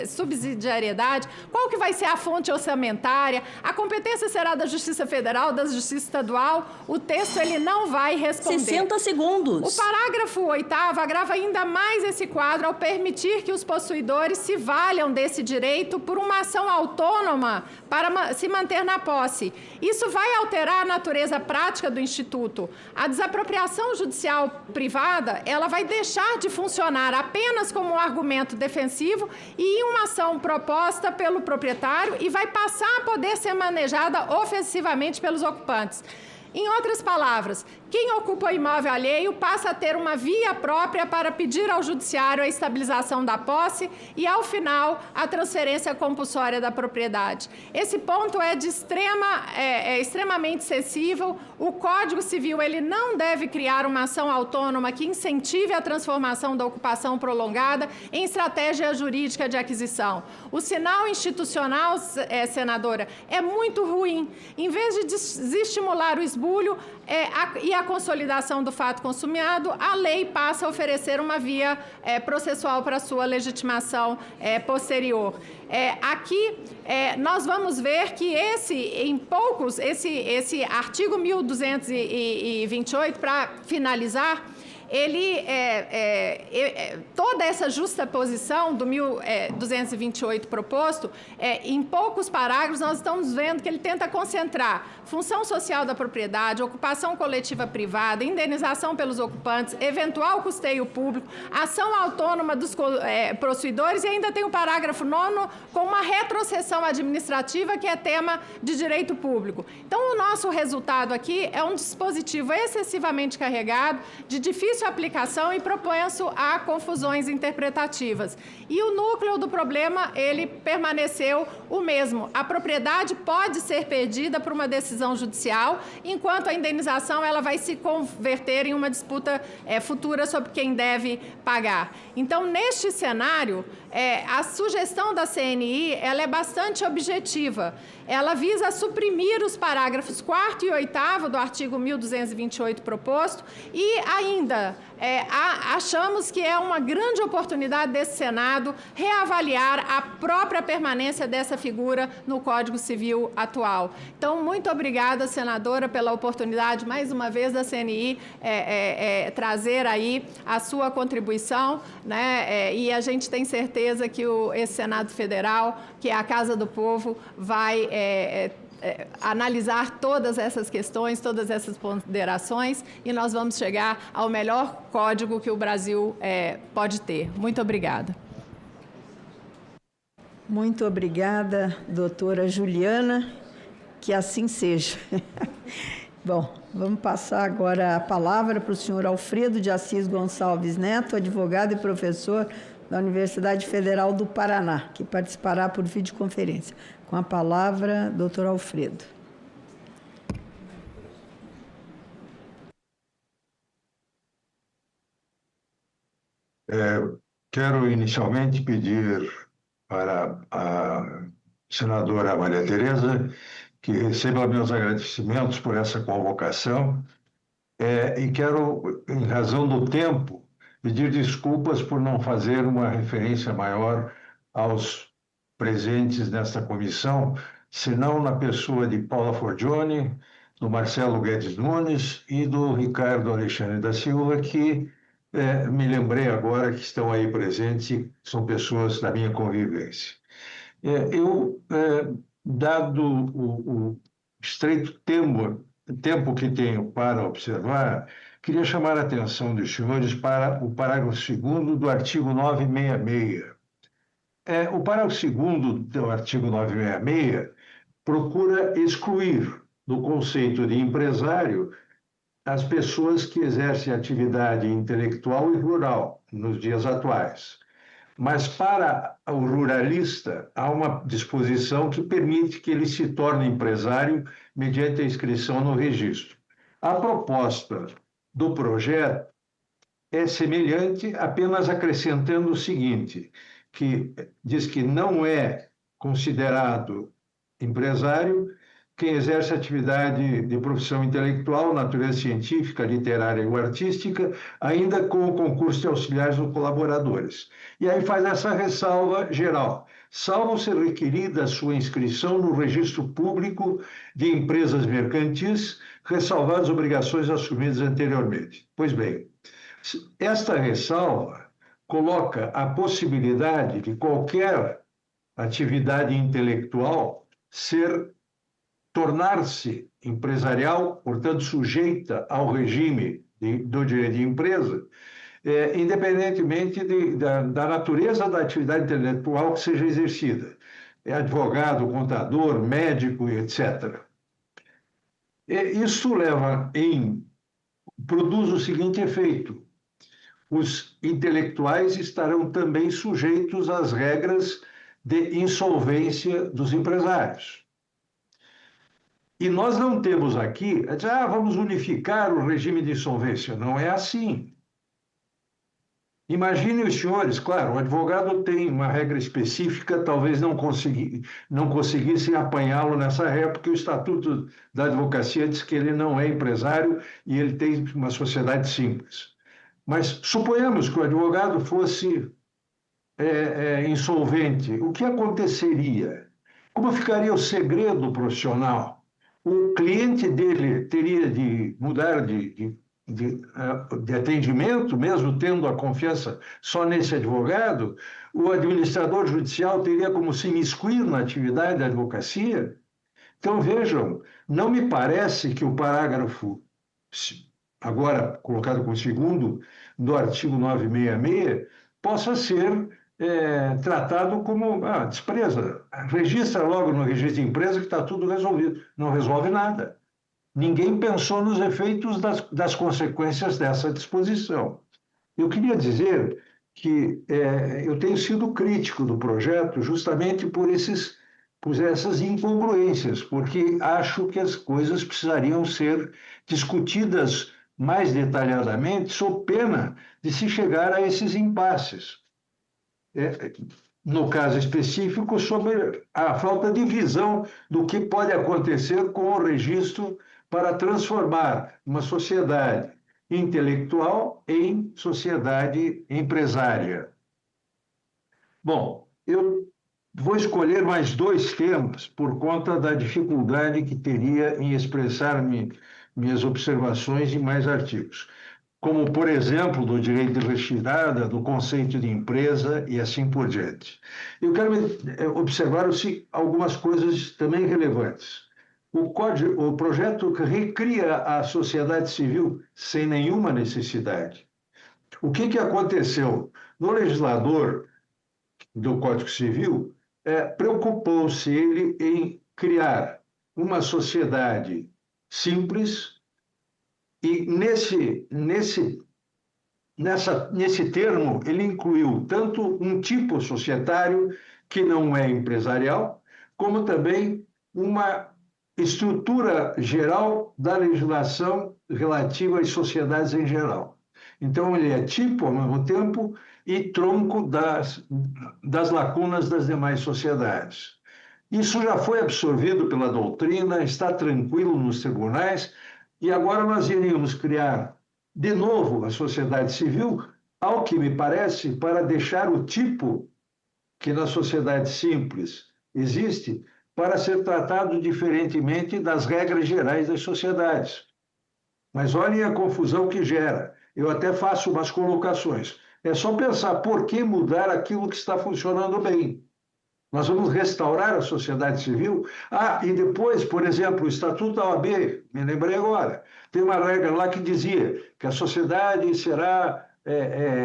subsidiariedade? Qual que vai ser a fonte orçamentária? A competência será da Justiça Federal, da Justiça Estadual? O texto ele não vai responder. 60 segundos. O parágrafo 8º agrava ainda mais esse quadro ao permitir que os possuidores se valham desse direito por uma ação autônoma para se manter na posse. Isso vai alterar a natureza prática do Instituto. A desapropriação judicial privada, ela vai deixar de funcionar apenas como um argumento defensivo e em uma ação proposta pelo proprietário e vai passar a poder ser manejada ofensivamente pelos ocupantes. Em outras palavras, quem ocupa o imóvel alheio passa a ter uma via própria para pedir ao judiciário a estabilização da posse e, ao final, a transferência compulsória da propriedade. Esse ponto é extremamente sensível. O Código Civil ele não deve criar uma ação autônoma que incentive a transformação da ocupação prolongada em estratégia jurídica de aquisição. O sinal institucional, senadora, é muito ruim. Em vez de desestimular o esbulho e a consolidação do fato consumado, a lei passa a oferecer uma via processual para sua legitimação posterior. Aqui, nós vamos ver que esse artigo 1228, para finalizar, toda essa justaposição do 1228 proposto, em poucos parágrafos, nós estamos vendo que ele tenta concentrar função social da propriedade, ocupação coletiva privada, indenização pelos ocupantes, eventual custeio público, ação autônoma dos possuidores, e ainda tem o parágrafo 9º com uma retrocessão administrativa, que é tema de direito público. Então, o nosso resultado aqui é um dispositivo excessivamente carregado, de difícil aplicação e propenso a confusões interpretativas. E o núcleo do problema, ele permaneceu o mesmo. A propriedade pode ser perdida por uma decisão judicial, enquanto a indenização ela vai se converter em uma disputa futura sobre quem deve pagar. Então, neste cenário, a sugestão da CNI ela é bastante objetiva. Ela visa suprimir os parágrafos 4º e 8º do artigo 1228 proposto e ainda Justiça, achamos que é uma grande oportunidade desse Senado reavaliar a própria permanência dessa figura no Código Civil atual. Então, muito obrigada, senadora, pela oportunidade, mais uma vez, da CNI trazer aí a sua contribuição, né? E a gente tem certeza que esse Senado Federal, que é a Casa do Povo, vai analisar todas essas questões, todas essas ponderações, e nós vamos chegar ao melhor código que o Brasil pode ter. Muito obrigada. Muito obrigada, doutora Juliana, que assim seja. Bom, vamos passar agora a palavra para o senhor Alfredo de Assis Gonçalves Neto, advogado e professor da Universidade Federal do Paraná, que participará por videoconferência. Com a palavra, doutor Alfredo. Quero inicialmente pedir para a senadora Maria Tereza que receba meus agradecimentos por essa convocação e quero, em razão do tempo, pedir desculpas por não fazer uma referência maior aos presentes nesta comissão, senão na pessoa de Paula Forgione, do Marcelo Guedes Nunes e do Ricardo Alexandre da Silva, que me lembrei agora que estão aí presentes, são pessoas da minha convivência. Dado o estreito tempo que tenho para observar, queria chamar a atenção dos senhores para o parágrafo 2º do artigo 966. O parágrafo 2º do artigo 966 procura excluir do conceito de empresário as pessoas que exercem atividade intelectual e rural nos dias atuais. Mas para o ruralista, há uma disposição que permite que ele se torne empresário mediante a inscrição no registro. A proposta do projeto é semelhante, apenas acrescentando o seguinte, que diz que não é considerado empresário quem exerce atividade de profissão intelectual, natureza científica, literária ou artística, ainda com o concurso de auxiliares ou colaboradores. E aí faz essa ressalva geral. Salvo ser requerida a sua inscrição no registro público de empresas mercantis, ressalvadas obrigações assumidas anteriormente. Pois bem, esta ressalva coloca a possibilidade de qualquer atividade intelectual tornar-se empresarial, portanto, sujeita ao regime do direito de empresa, independentemente da natureza da atividade intelectual que seja exercida. Advogado, contador, médico, etc. Isso produz o seguinte efeito: os intelectuais estarão também sujeitos às regras de insolvência dos empresários. E nós não temos aqui, vamos unificar o regime de insolvência. Não é assim. Imaginem os senhores, claro, o advogado tem uma regra específica, talvez não conseguissem apanhá-lo nessa regra, porque o Estatuto da Advocacia diz que ele não é empresário e ele tem uma sociedade simples. Mas suponhamos que o advogado fosse insolvente. O que aconteceria? Como ficaria o segredo profissional? O cliente dele teria de mudar de atendimento, mesmo tendo a confiança só nesse advogado? O administrador judicial teria como se imiscuir na atividade da advocacia? Então, vejam, não me parece que o parágrafo, agora colocado como segundo, do artigo 966, possa ser tratado como despreza. Registra logo no registro de empresa que está tudo resolvido. Não resolve nada. Ninguém pensou nos efeitos das consequências dessa disposição. Eu queria dizer que eu tenho sido crítico do projeto justamente por essas incongruências, porque acho que as coisas precisariam ser discutidas mais detalhadamente, sob pena de se chegar a esses impasses. No caso específico, sobre a falta de visão do que pode acontecer com o registro para transformar uma sociedade intelectual em sociedade empresária. Bom, eu vou escolher mais 2 temas por conta da dificuldade que teria em expressar minhas observações em mais artigos, como, por exemplo, do direito de retirada, do conceito de empresa e assim por diante. Eu quero observar algumas coisas também relevantes. O projeto recria a sociedade civil sem nenhuma necessidade. O que aconteceu? No legislador do Código Civil, preocupou-se ele em criar uma sociedade simples e nesse termo ele incluiu tanto um tipo societário que não é empresarial, como também uma estrutura geral da legislação relativa às sociedades em geral. Então, ele é tipo, ao mesmo tempo, e tronco das lacunas das demais sociedades. Isso já foi absorvido pela doutrina, está tranquilo nos tribunais, e agora nós iríamos criar, de novo, a sociedade civil, ao que me parece, para deixar o tipo que na sociedade simples existe, para ser tratado diferentemente das regras gerais das sociedades. Mas olhem a confusão que gera. Eu até faço umas colocações. É só pensar por que mudar aquilo que está funcionando bem. Nós vamos restaurar a sociedade civil. E depois, por exemplo, o Estatuto da OAB, me lembrei agora, tem uma regra lá que dizia que a sociedade será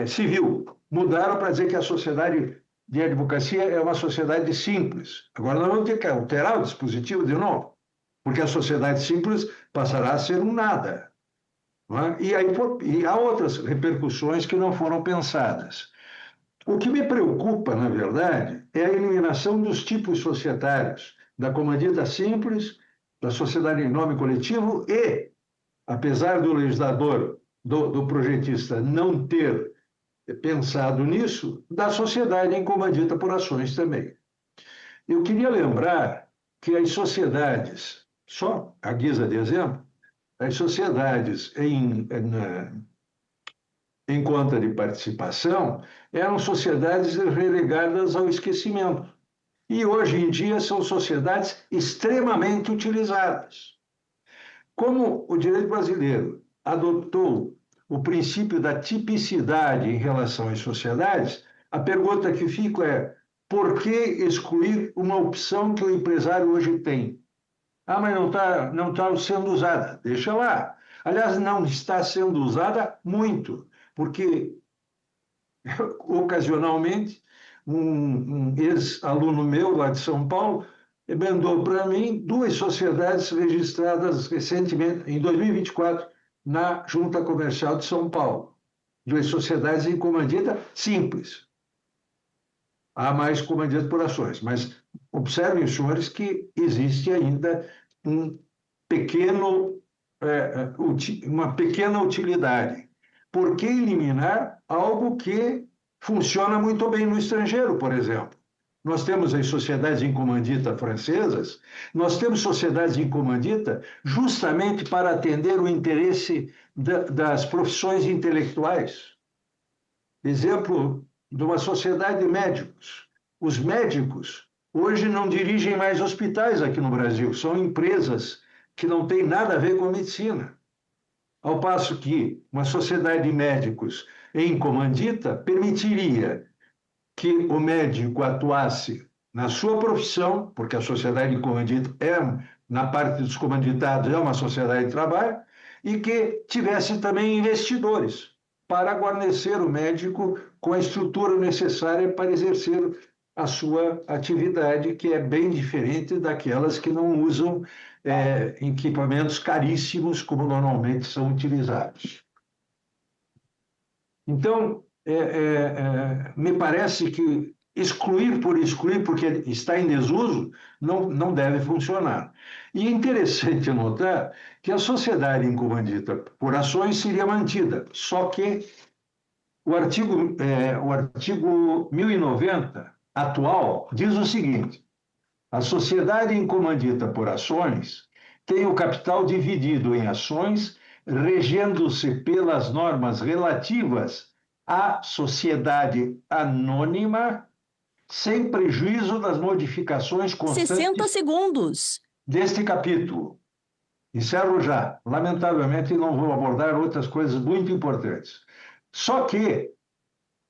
civil. Mudaram para dizer que a sociedade de advocacia é uma sociedade simples. Agora nós vamos ter que alterar o dispositivo de novo, porque a sociedade simples passará a ser um nada. Não é? E há outras repercussões que não foram pensadas. O que me preocupa, na verdade, é a eliminação dos tipos societários, da comandita simples, da sociedade em nome coletivo e, apesar do legislador, do projetista não ter pensado nisso, da sociedade em comandita por ações também. Eu queria lembrar que as sociedades, só à guisa de exemplo, as sociedades em conta de participação eram sociedades relegadas ao esquecimento. E hoje em dia são sociedades extremamente utilizadas. Como o direito brasileiro adotou o princípio da tipicidade em relação às sociedades, a pergunta que fica é: por que excluir uma opção que o empresário hoje tem? Mas não tá sendo usada. Deixa lá. Aliás, não está sendo usada muito, porque, ocasionalmente, um ex-aluno meu lá de São Paulo mandou para mim 2 sociedades registradas recentemente, em 2024, na Junta Comercial de São Paulo. 2 sociedades em comandita simples. Há mais comandita por ações, mas observem, senhores, que existe ainda uma pequena utilidade. Por que eliminar algo que funciona muito bem no estrangeiro, por exemplo? Nós temos as sociedades em comandita francesas, nós temos sociedades em comandita justamente para atender o interesse das profissões intelectuais. Exemplo de uma sociedade de médicos. Os médicos hoje não dirigem mais hospitais aqui no Brasil, são empresas que não têm nada a ver com a medicina. Ao passo que uma sociedade de médicos em comandita permitiria que o médico atuasse na sua profissão, porque a sociedade em comandita na parte dos comanditados, é uma sociedade de trabalho, e que tivesse também investidores para guarnecer o médico com a estrutura necessária para exercer a sua atividade, que é bem diferente daquelas que não usam equipamentos caríssimos, como normalmente são utilizados. Então, me parece que excluir por excluir, porque está em desuso, não deve funcionar. E é interessante notar que a sociedade em comandita por ações seria mantida, só que o artigo 1090 atual diz o seguinte: a sociedade em comandita por ações tem o capital dividido em ações regendo-se pelas normas relativas à sociedade anônima, sem prejuízo das modificações constantes 60 segundos. deste capítulo. Encerro já. Lamentavelmente, não vou abordar outras coisas muito importantes. Só que,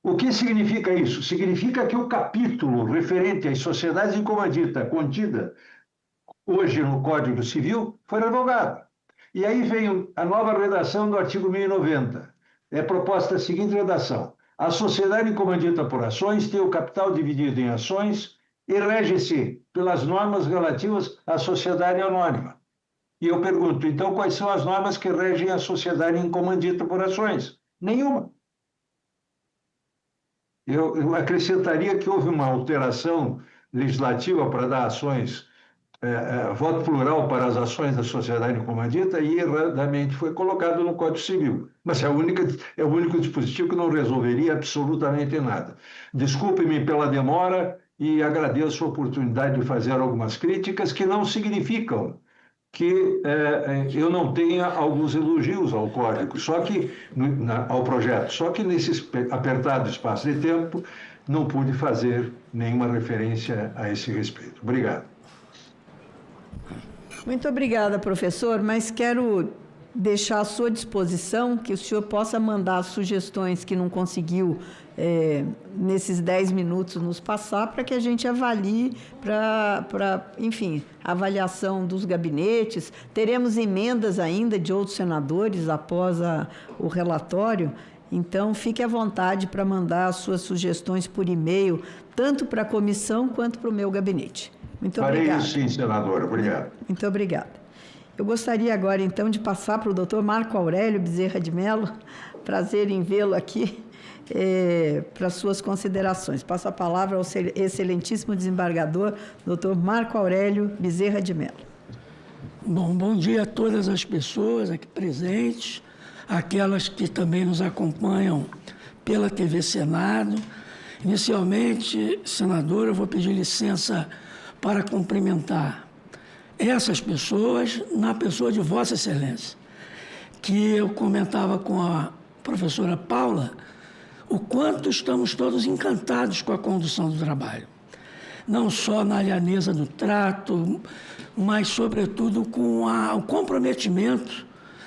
o que significa isso? Significa que o capítulo referente às sociedades em comandita contida hoje no Código Civil foi revogado. E aí vem a nova redação do artigo 1090. É proposta a seguinte redação: a sociedade em comandita por ações tem o capital dividido em ações e rege-se pelas normas relativas à sociedade anônima. E eu pergunto, então, quais são as normas que regem a sociedade em comandita por ações? Nenhuma. Eu acrescentaria que houve uma alteração legislativa para dar ações, voto plural para as ações da sociedade em comandita, e erradamente foi colocado no Código Civil. Mas é o único dispositivo que não resolveria absolutamente nada. Desculpe-me pela demora e agradeço a oportunidade de fazer algumas críticas que não significam que eu não tenha alguns elogios ao código, ao projeto. Só que nesse apertado espaço de tempo não pude fazer nenhuma referência a esse respeito. Obrigado. Muito obrigada, professor, mas quero deixar à sua disposição que o senhor possa mandar sugestões que não conseguiu nesses 10 minutos nos passar, para que a gente avalie, enfim, a avaliação dos gabinetes. Teremos emendas ainda de outros senadores após o relatório, então fique à vontade para mandar as suas sugestões por e-mail, tanto para a comissão quanto para o meu gabinete. Muito obrigada. Farei isso sim, senadora. Obrigado. Muito obrigada. Eu gostaria agora, então, de passar para o doutor Marco Aurélio Bezerra de Mello. Prazer em vê-lo aqui para suas considerações. Passo a palavra ao excelentíssimo desembargador, doutor Marco Aurélio Bezerra de Mello. Bom dia a todas as pessoas aqui presentes, aquelas que também nos acompanham pela TV Senado. Inicialmente, senador, eu vou pedir licença para cumprimentar essas pessoas na pessoa de Vossa Excelência, que eu comentava com a professora Paula o quanto estamos todos encantados com a condução do trabalho. Não só na lhaneza do trato, mas, sobretudo, com o comprometimento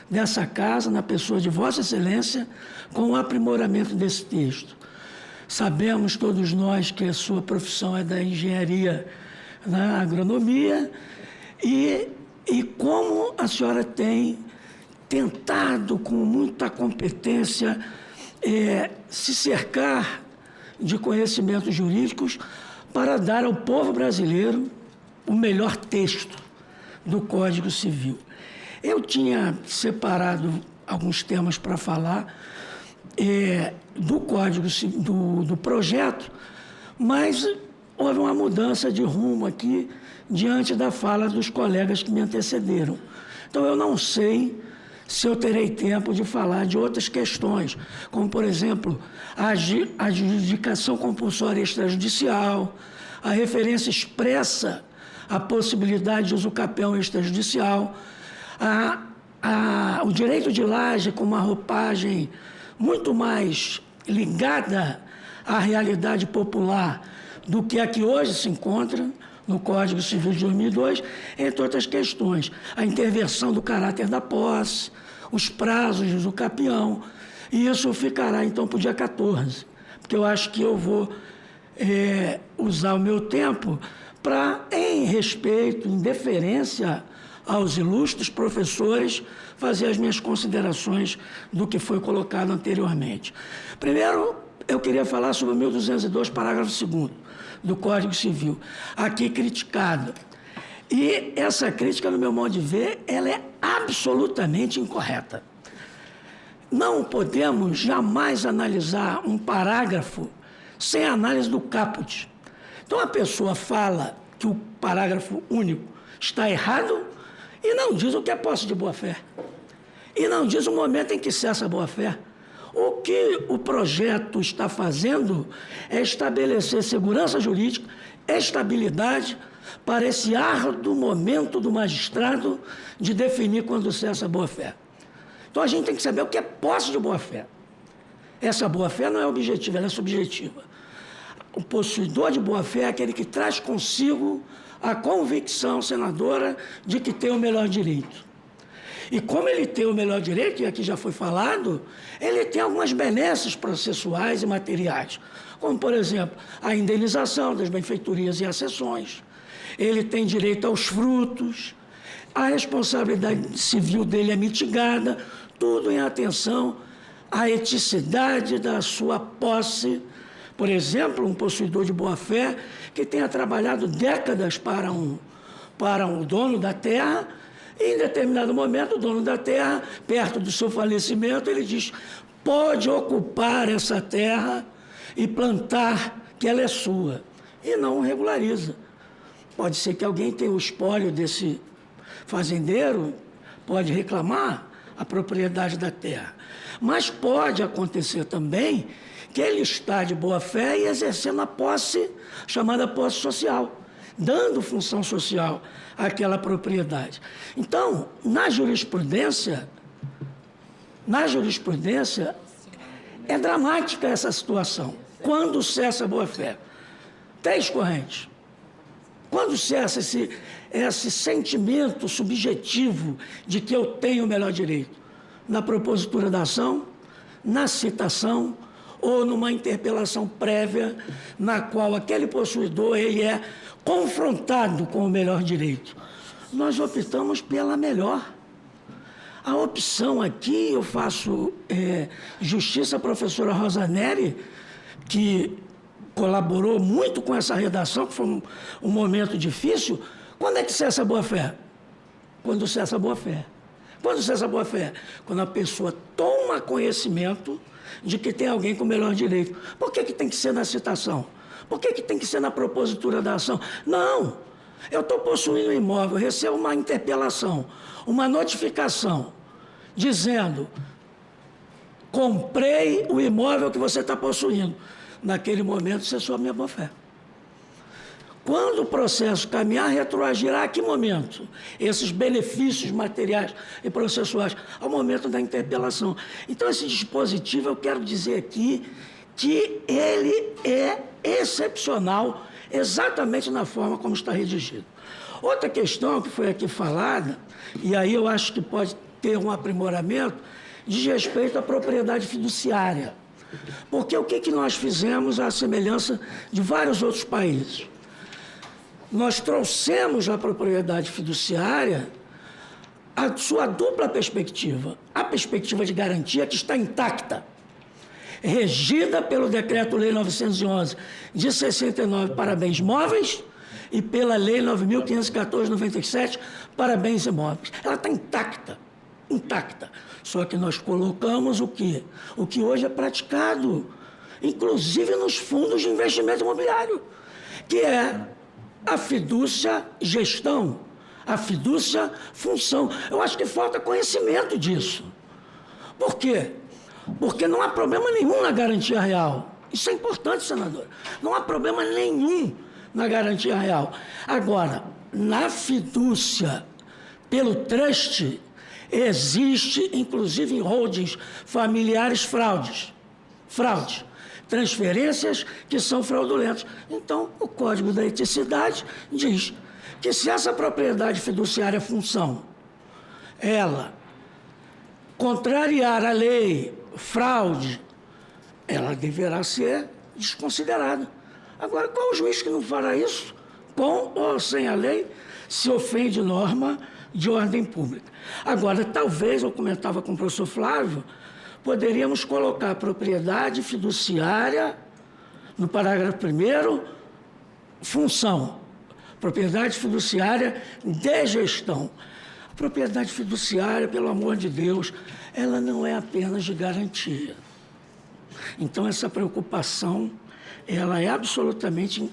dessa casa, na pessoa de Vossa Excelência, com o aprimoramento desse texto. Sabemos todos nós que a sua profissão é da engenharia na agronomia e como a senhora tem tentado, com muita competência, se cercar de conhecimentos jurídicos para dar ao povo brasileiro o melhor texto do Código Civil. Eu tinha separado alguns temas para falar do Código do projeto, mas houve uma mudança de rumo aqui diante da fala dos colegas que me antecederam. Então, eu não sei se eu terei tempo de falar de outras questões, como, por exemplo, a adjudicação compulsória extrajudicial, a referência expressa à possibilidade de uso capião extrajudicial, o direito de laje com uma roupagem muito mais ligada à realidade popular do que a que hoje se encontra no Código Civil de 2002, entre outras questões. A intervenção do caráter da posse, os prazos de uso capião, e isso ficará, então, para o dia 14, porque eu acho que eu vou usar o meu tempo para, em respeito, em deferência aos ilustres professores, fazer as minhas considerações do que foi colocado anteriormente. Primeiro, eu queria falar sobre o 1202, parágrafo 2º, do Código Civil, aqui criticado. E essa crítica, no meu modo de ver, ela é absolutamente incorreta. Não podemos jamais analisar um parágrafo sem análise do caput. Então, a pessoa fala que o parágrafo único está errado e não diz o que é posse de boa-fé. E não diz o momento em que cessa a boa-fé. O que o projeto está fazendo é estabelecer segurança jurídica, estabilidade, para esse árduo momento do magistrado de definir quando cessa a boa-fé. Então, a gente tem que saber o que é posse de boa-fé. Essa boa-fé não é objetiva, ela é subjetiva. O possuidor de boa-fé é aquele que traz consigo a convicção, senadora, de que tem o melhor direito. E como ele tem o melhor direito, e aqui já foi falado, ele tem algumas benesses processuais e materiais, como, por exemplo, a indenização das benfeitorias e accessões. Ele tem direito aos frutos, a responsabilidade civil dele é mitigada, tudo em atenção à eticidade da sua posse. Por exemplo, um possuidor de boa-fé que tenha trabalhado décadas para um dono da terra, e em determinado momento o dono da terra, perto do seu falecimento, ele diz: pode ocupar essa terra e plantar, que ela é sua, e não regulariza. Pode ser que alguém tenha o espólio desse fazendeiro, pode reclamar a propriedade da terra. Mas pode acontecer também que ele está de boa-fé e exercendo a posse, chamada posse social, dando função social àquela propriedade. Então, na jurisprudência é dramática essa situação. Quando cessa a boa-fé? 3 correntes. Quando cessa esse sentimento subjetivo de que eu tenho o melhor direito? Na propositura da ação, na citação ou numa interpelação prévia na qual aquele possuidor ele é confrontado com o melhor direito. Nós optamos pela melhor. A opção aqui, eu faço justiça à professora Rosa Neri, que colaborou muito com essa redação, que foi um momento difícil. Quando é que cessa a boa-fé? Quando cessa a boa-fé. Quando cessa a boa-fé? Quando a pessoa toma conhecimento de que tem alguém com o melhor direito. Por que tem que ser na citação? Por que tem que ser na propositura da ação? Não! Eu estou possuindo um imóvel, recebo uma interpelação, uma notificação, dizendo: comprei o imóvel que você está possuindo. Naquele momento, cessou a minha boa-fé. Quando o processo caminhar, retroagirá a que momento? Esses benefícios materiais e processuais, ao momento da interpelação. Então, esse dispositivo, eu quero dizer aqui que ele é excepcional, exatamente na forma como está redigido. Outra questão que foi aqui falada, e aí eu acho que pode ter um aprimoramento, diz respeito à propriedade fiduciária. Porque o que nós fizemos à semelhança de vários outros países? Nós trouxemos a propriedade fiduciária a sua dupla perspectiva. A perspectiva de garantia, que está intacta, regida pelo Decreto-Lei 911 de 69 para bens móveis e pela Lei 9.514/97 para bens imóveis. Ela está intacta, intacta. Só que nós colocamos o quê? O que hoje é praticado, inclusive nos fundos de investimento imobiliário, que é a fidúcia gestão, a fidúcia função. Eu acho que falta conhecimento disso. Por quê? Porque não há problema nenhum na garantia real. Isso é importante, senador. Não há problema nenhum na garantia real. Agora, na fidúcia pelo trust, existe, inclusive em holdings familiares, fraudes. Transferências que são fraudulentas. Então, o Código da Eticidade diz que se essa propriedade fiduciária função, ela contrariar a lei, fraude, ela deverá ser desconsiderada. Agora, qual o juiz que não fará isso? Com ou sem a lei, se ofende norma de ordem pública. Agora, talvez, eu comentava com o professor Flávio, poderíamos colocar a propriedade fiduciária no parágrafo 1º, função, propriedade fiduciária de gestão. A propriedade fiduciária, pelo amor de Deus, ela não é apenas de garantia. Então, essa preocupação, ela é absolutamente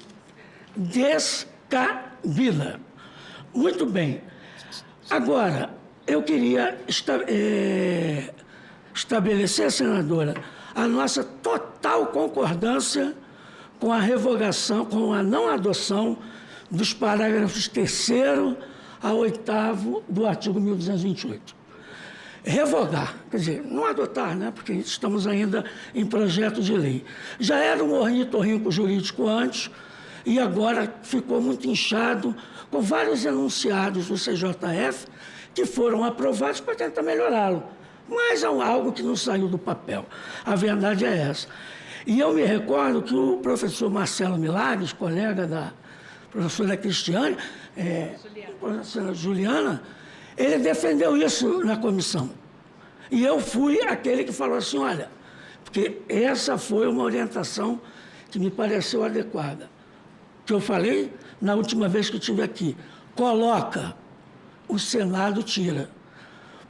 descabida. Muito bem. Agora, eu queria estabelecer, senadora, a nossa total concordância com a revogação, com a não adoção dos parágrafos 3º a 8º do artigo 1228. revogar, quer dizer, não adotar, né? Porque estamos ainda em projeto de lei. Já era um ornitorrinco jurídico antes e agora ficou muito inchado com vários enunciados do CJF que foram aprovados para tentar melhorá-lo. Mas é algo que não saiu do papel. A verdade é essa. E eu me recordo que o professor Marcelo Milagres, colega da professora Cristiane, professora Juliana, ele defendeu isso na comissão. E eu fui aquele que falou assim, olha, porque essa foi uma orientação que me pareceu adequada. Que eu falei na última vez que estive aqui, coloca, o Senado tira.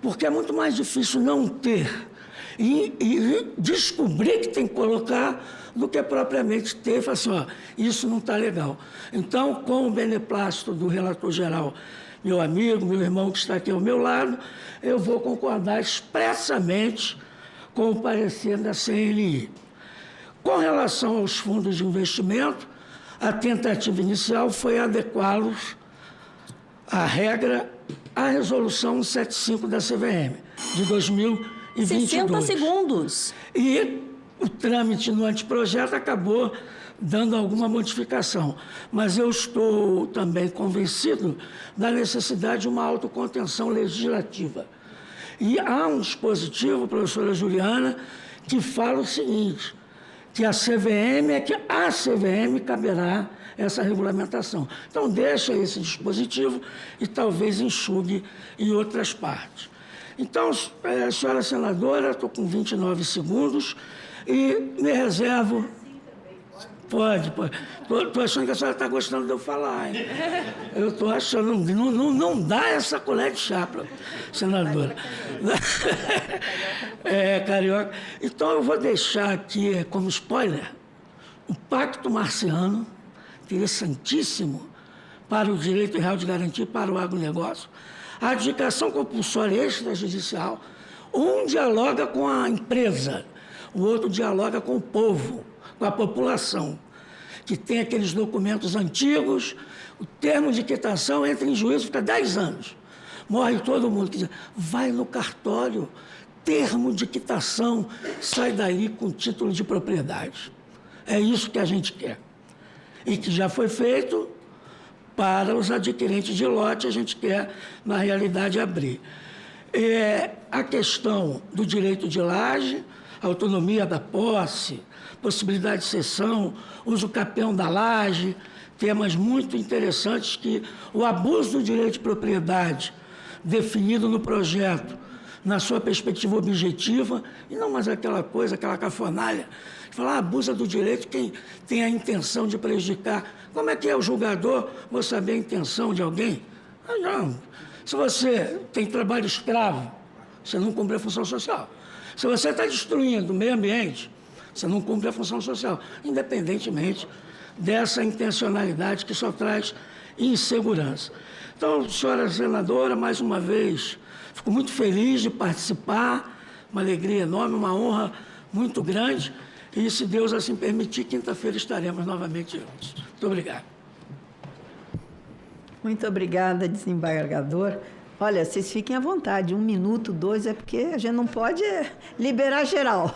Porque é muito mais difícil não ter e descobrir que tem que colocar do que propriamente ter e falar assim, ó, isso não está legal. Então, com o beneplácito do relator geral, meu amigo, meu irmão que está aqui ao meu lado, eu vou concordar expressamente com o parecer da CNI. Com relação aos fundos de investimento, a tentativa inicial foi adequá-los à regra, à resolução 175 da CVM, de 2022. 60 segundos. E o trâmite no anteprojeto acabou dando alguma modificação. Mas eu estou também convencido da necessidade de uma autocontenção legislativa. E há um dispositivo, professora Juliana, que fala o seguinte, que a CVM caberá essa regulamentação. Então, deixa esse dispositivo e talvez enxugue em outras partes. Então, senhora senadora, estou com 29 segundos e me reservo... Pode. Estou achando que a senhora está gostando de eu falar, hein? Eu estou achando... Não dá essa colher de chá, senadora. Carioca. Então, eu vou deixar aqui como spoiler o Pacto Marciano, interessantíssimo para o direito real de garantia para o agronegócio, a adjudicação compulsória extrajudicial, um dialoga com a empresa, o outro dialoga com o povo, com a população, que tem aqueles documentos antigos, o termo de quitação entra em juízo, fica 10 anos. Morre todo mundo. Quer dizer, vai no cartório, termo de quitação, sai daí com título de propriedade. É isso que a gente quer. E que já foi feito para os adquirentes de lote, a gente quer, na realidade, abrir. A questão do direito de laje, autonomia da posse, possibilidade de cessão, uso capião da laje, temas muito interessantes que o abuso do direito de propriedade, definido no projeto, na sua perspectiva objetiva, e não mais aquela coisa, aquela cafonalha, de falar, abusa do direito quem tem a intenção de prejudicar. Como é que é o julgador, vou saber a intenção de alguém? Não. Se você tem trabalho escravo, você não cumpre a função social. Se você está destruindo o meio ambiente, você não cumpre a função social, independentemente dessa intencionalidade que só traz insegurança. Então, senhora senadora, mais uma vez, fico muito feliz de participar, uma alegria enorme, uma honra muito grande, e se Deus assim permitir, quinta-feira estaremos novamente juntos. Muito obrigado. Muito obrigada, desembargador. Olha, vocês fiquem à vontade, 1 minuto, 2, é porque a gente não pode liberar geral.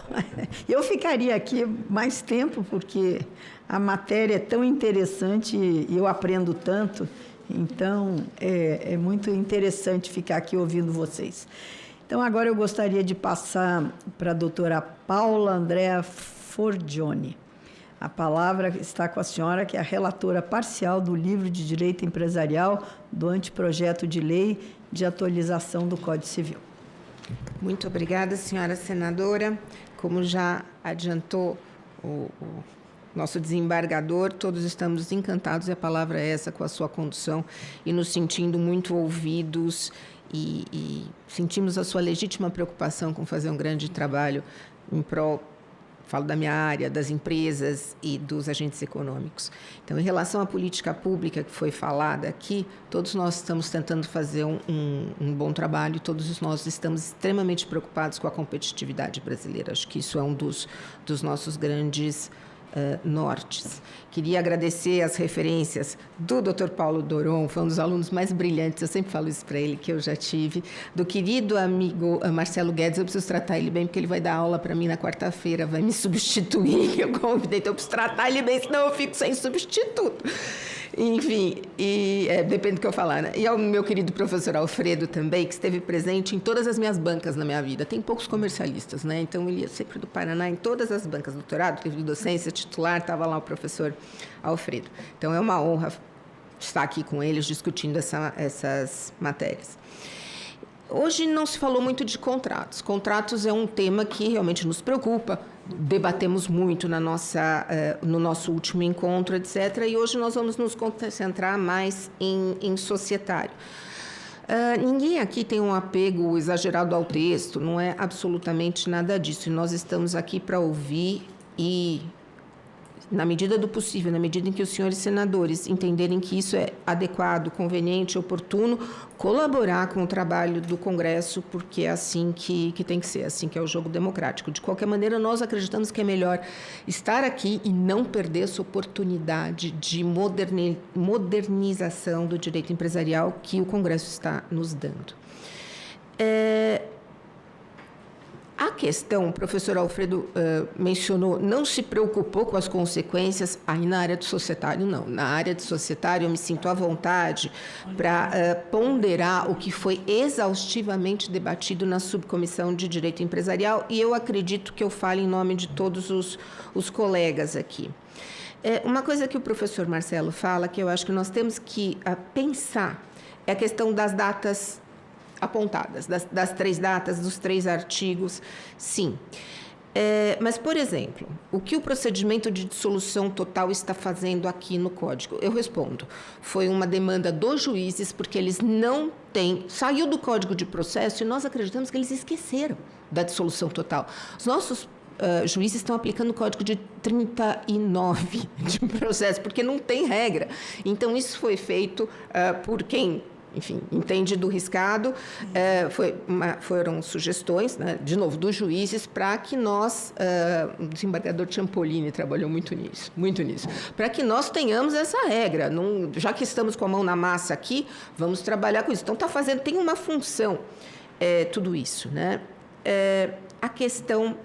Eu ficaria aqui mais tempo, porque a matéria é tão interessante e eu aprendo tanto, então é muito interessante ficar aqui ouvindo vocês. Então, agora eu gostaria de passar para a doutora Paula Andrea Forgione. A palavra está com a senhora, que é a relatora parcial do livro de Direito Empresarial do anteprojeto de lei de atualização do Código Civil. Muito obrigada, senhora senadora. Como já adiantou o nosso desembargador, todos estamos encantados, e a palavra é essa, com a sua condução, e nos sentindo muito ouvidos e sentimos a sua legítima preocupação com fazer um grande trabalho em prol, falo da minha área, das empresas e dos agentes econômicos. Então, em relação à política pública que foi falada aqui, todos nós estamos tentando fazer um bom trabalho, e todos nós estamos extremamente preocupados com a competitividade brasileira. Acho que isso é um dos nossos grandes nortes. Queria agradecer as referências do Dr. Paulo Doron, foi um dos alunos mais brilhantes, eu sempre falo isso para ele, que eu já tive, do querido amigo Marcelo Guedes. Eu preciso tratar ele bem, porque ele vai dar aula para mim na quarta-feira, vai me substituir, eu convidei, então eu preciso tratar ele bem, senão eu fico sem substituto. Enfim, depende do que eu falar, né? E ao meu querido professor Alfredo também, que esteve presente em todas as minhas bancas na minha vida. Tem poucos comercialistas, né? Então, ele ia sempre do Paraná, em todas as bancas, doutorado, livre de docência, titular, estava lá o professor Alfredo. Então, é uma honra estar aqui com eles, discutindo essas matérias. Hoje não se falou muito de contratos. Contratos é um tema que realmente nos preocupa, debatemos muito no nosso último encontro, etc. E hoje nós vamos nos concentrar mais em societário. Ninguém aqui tem um apego exagerado ao texto, não é absolutamente nada disso. E nós estamos aqui para ouvir e, na medida do possível, na medida em que os senhores senadores entenderem que isso é adequado, conveniente, oportuno, colaborar com o trabalho do Congresso, porque é assim que tem que ser, assim que é o jogo democrático. De qualquer maneira, nós acreditamos que é melhor estar aqui e não perder essa oportunidade de modernização do direito empresarial que o Congresso está nos dando. A questão, o professor Alfredo mencionou, não se preocupou com as consequências, aí na área do societário, não. Na área do societário, eu me sinto à vontade para ponderar o que foi exaustivamente debatido na subcomissão de direito empresarial, e eu acredito que eu falo em nome de todos os colegas aqui. Uma coisa que o professor Marcelo fala, que eu acho que nós temos que pensar, é a questão das datas apontadas, das 3 datas, dos 3 artigos, sim. Mas, por exemplo, o que o procedimento de dissolução total está fazendo aqui no Código? Eu respondo, foi uma demanda dos juízes, porque eles não têm... Saiu do Código de Processo e nós acreditamos que eles esqueceram da dissolução total. Os nossos juízes estão aplicando o Código de 39 de processo, porque não tem regra. Então, isso foi feito por quem... Enfim, entende do riscado, foram sugestões, né, de novo, dos juízes, para que nós, o desembargador Ciampolini trabalhou muito nisso, para que nós tenhamos essa regra. Já que estamos com a mão na massa aqui, vamos trabalhar com isso. Então, tem uma função tudo isso, né? A questão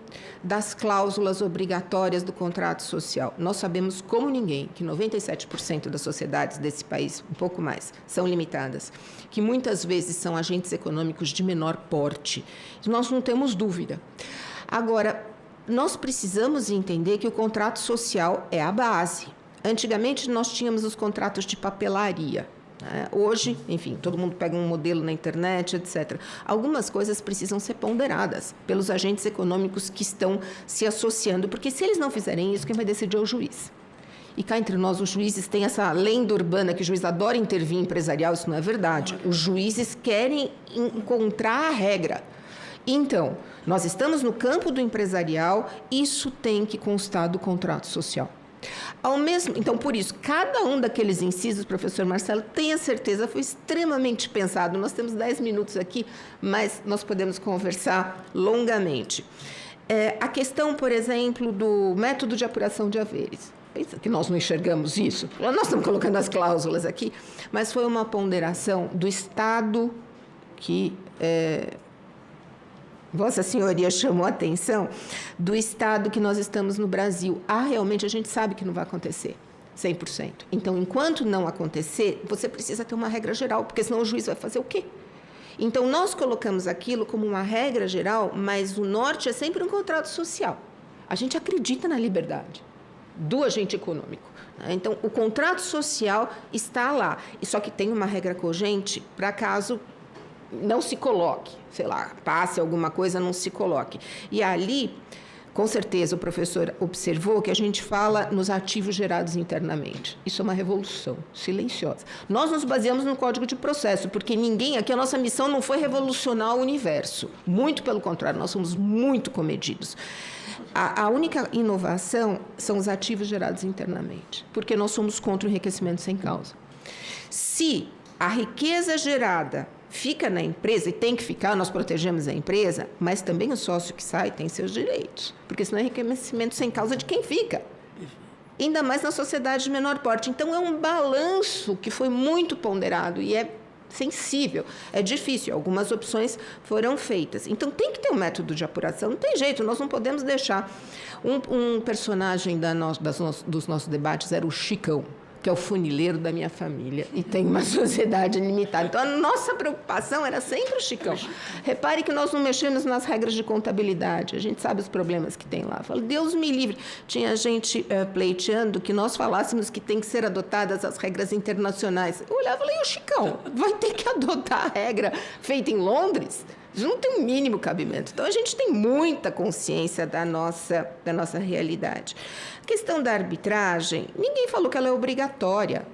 das cláusulas obrigatórias do contrato social. Nós sabemos como ninguém que 97% das sociedades desse país, um pouco mais, são limitadas, que muitas vezes são agentes econômicos de menor porte. Nós não temos dúvida. Agora, nós precisamos entender que o contrato social é a base. Antigamente, nós tínhamos os contratos de papelaria. Hoje, enfim, todo mundo pega um modelo na internet, etc. Algumas coisas precisam ser ponderadas pelos agentes econômicos que estão se associando, porque se eles não fizerem isso, quem vai decidir é o juiz. E cá entre nós, os juízes têm essa lenda urbana que o juiz adora intervir em empresarial, isso não é verdade. Os juízes querem encontrar a regra. Então, nós estamos no campo do empresarial, isso tem que constar do contrato social. Então, por isso, cada um daqueles incisos, professor Marcelo, tenha certeza, foi extremamente pensado. Nós temos 10 minutos aqui, mas nós podemos conversar longamente. A questão, por exemplo, do método de apuração de haveres. Pensa que nós não enxergamos isso. Nós estamos colocando as cláusulas aqui, mas foi uma ponderação do Estado que... Vossa Senhoria chamou a atenção do estado que nós estamos no Brasil. Realmente, a gente sabe que não vai acontecer 100%. Então, enquanto não acontecer, você precisa ter uma regra geral, porque senão o juiz vai fazer o quê? Então, nós colocamos aquilo como uma regra geral, mas o norte é sempre um contrato social. A gente acredita na liberdade do agente econômico. Então, o contrato social está lá, só que tem uma regra cogente para caso não se coloque, sei lá, passe alguma coisa, não se coloque. E ali, com certeza, o professor observou que a gente fala nos ativos gerados internamente. Isso é uma revolução silenciosa. Nós nos baseamos no Código de Processo, porque ninguém aqui, a nossa missão não foi revolucionar o universo. Muito pelo contrário, nós somos muito comedidos. A única inovação são os ativos gerados internamente, porque nós somos contra o enriquecimento sem causa. Se a riqueza gerada fica na empresa, e tem que ficar, nós protegemos a empresa, mas também o sócio que sai tem seus direitos, porque senão é enriquecimento sem causa de quem fica. ainda mais na sociedade de menor porte. Então, é um balanço que foi muito ponderado e é sensível, é difícil, algumas opções foram feitas. Então, tem que ter um método de apuração, não tem jeito, nós não podemos deixar... Um personagem dos nossos debates era o Chicão, que é o funileiro da minha família, e tem uma sociedade limitada. Então, a nossa preocupação era sempre o Chicão. Repare que nós não mexemos nas regras de contabilidade, a gente sabe os problemas que tem lá. Falo, Deus me livre. Tinha gente pleiteando que nós falássemos que tem que ser adotadas as regras internacionais. Eu olhava e falei, o Chicão vai ter que adotar a regra feita em Londres? Não tem o mínimo cabimento. Então, a gente tem muita consciência da nossa realidade. A questão da arbitragem, ninguém falou que ela é obrigatória.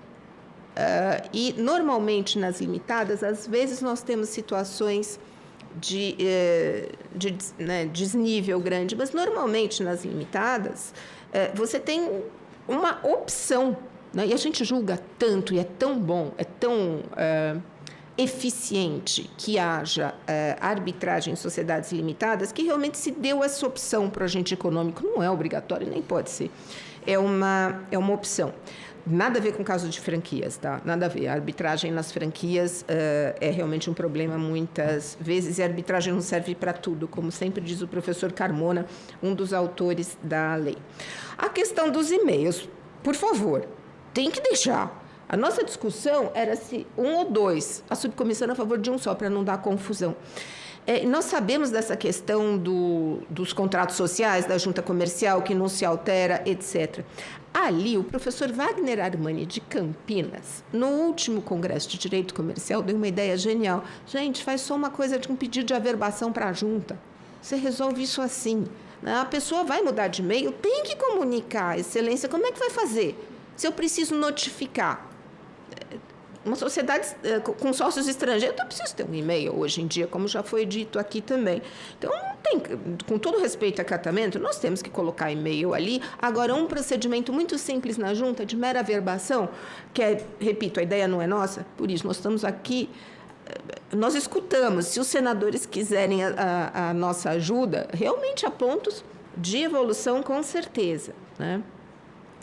E, normalmente, nas limitadas, às vezes nós temos situações de desnível grande, mas, normalmente, nas limitadas, você tem uma opção. Né? E a gente julga tanto, e é tão bom, é tão... eficiente que haja arbitragem em sociedades limitadas, que realmente se deu essa opção para o agente econômico. Não é obrigatório, nem pode ser. É uma opção. Nada a ver com o caso de franquias, tá? Nada a ver. A arbitragem nas franquias é realmente um problema muitas vezes, e a arbitragem não serve para tudo, como sempre diz o professor Carmona, um dos autores da lei. A questão dos e-mails, por favor, tem que deixar. A nossa discussão era se um ou dois, a subcomissão era a favor de um só, para não dar confusão. Nós sabemos dessa questão dos contratos sociais, da junta comercial, que não se altera, etc. Ali, o professor Wagner Armani, de Campinas, no último Congresso de Direito Comercial, deu uma ideia genial. Gente, faz só uma coisa de um pedido de averbação para a junta. Você resolve isso assim. A pessoa vai mudar de e-mail, tem que comunicar. Excelência, como é que vai fazer? Se eu preciso notificar uma sociedade com sócios estrangeiros, eu preciso ter um e-mail hoje em dia, como já foi dito aqui também. Então, com todo respeito a acatamento, nós temos que colocar e-mail ali. Agora, um procedimento muito simples na junta, de mera averbação, que é, repito, a ideia não é nossa, por isso nós estamos aqui, nós escutamos. Se os senadores quiserem a nossa ajuda, realmente há pontos de evolução, com certeza, né?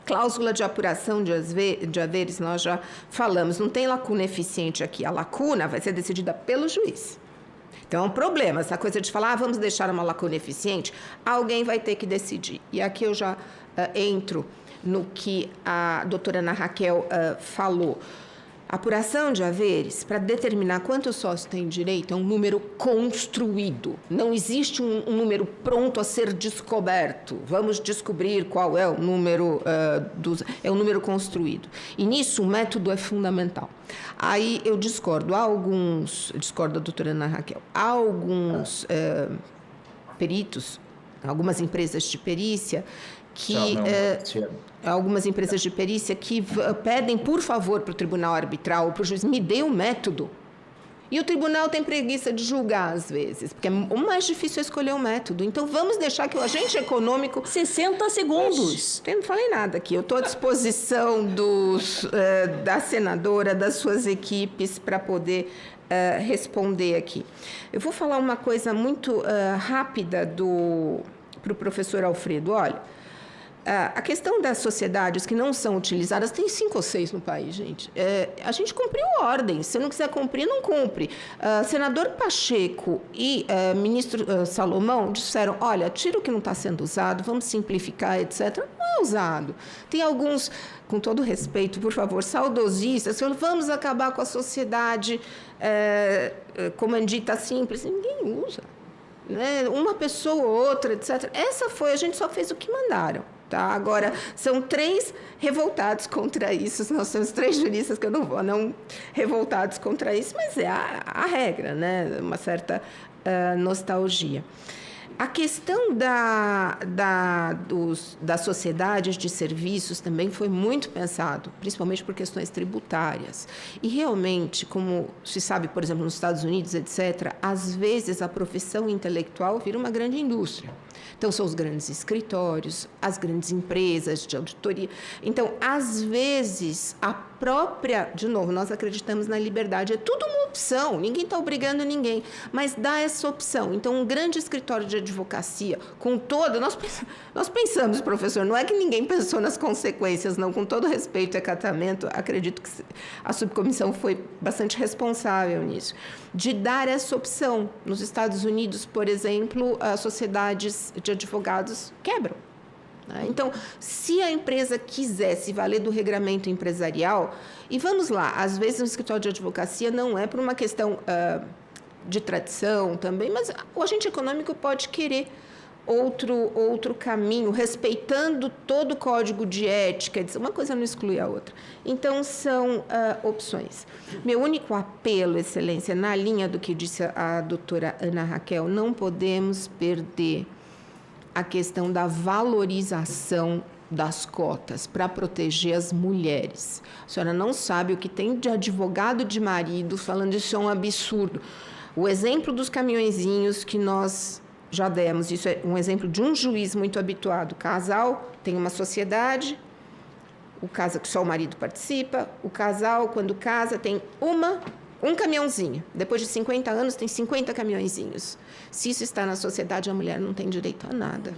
Cláusula de apuração de haveres, nós já falamos, não tem lacuna eficiente aqui. A lacuna vai ser decidida pelo juiz. Então, é um problema, essa coisa de falar, vamos deixar uma lacuna eficiente, alguém vai ter que decidir. E aqui eu já entro no que a doutora Ana Raquel falou. Apuração de haveres, para determinar quantos sócios têm direito, é um número construído. Não existe um número pronto a ser descoberto. Vamos descobrir qual é o número é um número construído. E nisso o método é fundamental. Aí eu discordo. Discordo da doutora Ana Raquel. Há alguns peritos, algumas empresas de perícia, algumas empresas de perícia que pedem, por favor, para o tribunal arbitral, para o juiz, me dê um método. E o tribunal tem preguiça de julgar, às vezes, porque o mais difícil é escolher um método. Então, vamos deixar que o agente econômico... 60 segundos. Eu não falei nada aqui. Eu estou à disposição da senadora, das suas equipes, para poder responder aqui. Eu vou falar uma coisa muito rápida para o professor Alfredo. Olha, a questão das sociedades que não são utilizadas, tem 5 ou 6 no país, gente. A gente cumpriu ordens. Se não quiser cumprir, não cumpre. Senador Pacheco e ministro Salomão disseram, olha, tira o que não está sendo usado, vamos simplificar, etc. Não é usado. Tem alguns, com todo respeito, por favor, saudosistas, que falam, vamos acabar com a sociedade comandita simples. Ninguém usa. Né? Uma pessoa ou outra, etc. A gente só fez o que mandaram. Tá? Agora, são 3 revoltados contra isso. Nós temos 3 juristas que eu não vou, não revoltados contra isso, mas é a regra, né? Uma certa nostalgia. A questão das sociedades de serviços também foi muito pensado, principalmente por questões tributárias. E, realmente, como se sabe, por exemplo, nos Estados Unidos, etc., às vezes a profissão intelectual vira uma grande indústria. Então, são os grandes escritórios, as grandes empresas de auditoria. Então, às vezes, a própria, de novo, nós acreditamos na liberdade, é tudo uma opção, ninguém está obrigando ninguém, mas dá essa opção. Então, um grande escritório de advocacia, com todo, nós pensamos, professor, não é que ninguém pensou nas consequências, não, com todo respeito e acatamento, acredito que a subcomissão foi bastante responsável nisso, de dar essa opção. Nos Estados Unidos, por exemplo, as sociedades de advogados quebram. Então, se a empresa quiser se valer do regramento empresarial, e vamos lá, às vezes o escritório de advocacia não é por uma questão de tradição também, mas o agente econômico pode querer outro caminho, respeitando todo o código de ética, uma coisa não exclui a outra. Então, são opções. Meu único apelo, Excelência, na linha do que disse a doutora Ana Raquel, não podemos perder a questão da valorização das cotas para proteger as mulheres. A senhora não sabe o que tem de advogado de marido falando isso é um absurdo. O exemplo dos caminhõezinhos que nós já demos, isso é um exemplo de um juiz muito habituado. O casal tem uma sociedade, o caso que só o marido participa, o casal, quando casa, tem um caminhãozinho. Depois de 50 anos, tem 50 caminhõezinhos. Se isso está na sociedade, a mulher não tem direito a nada.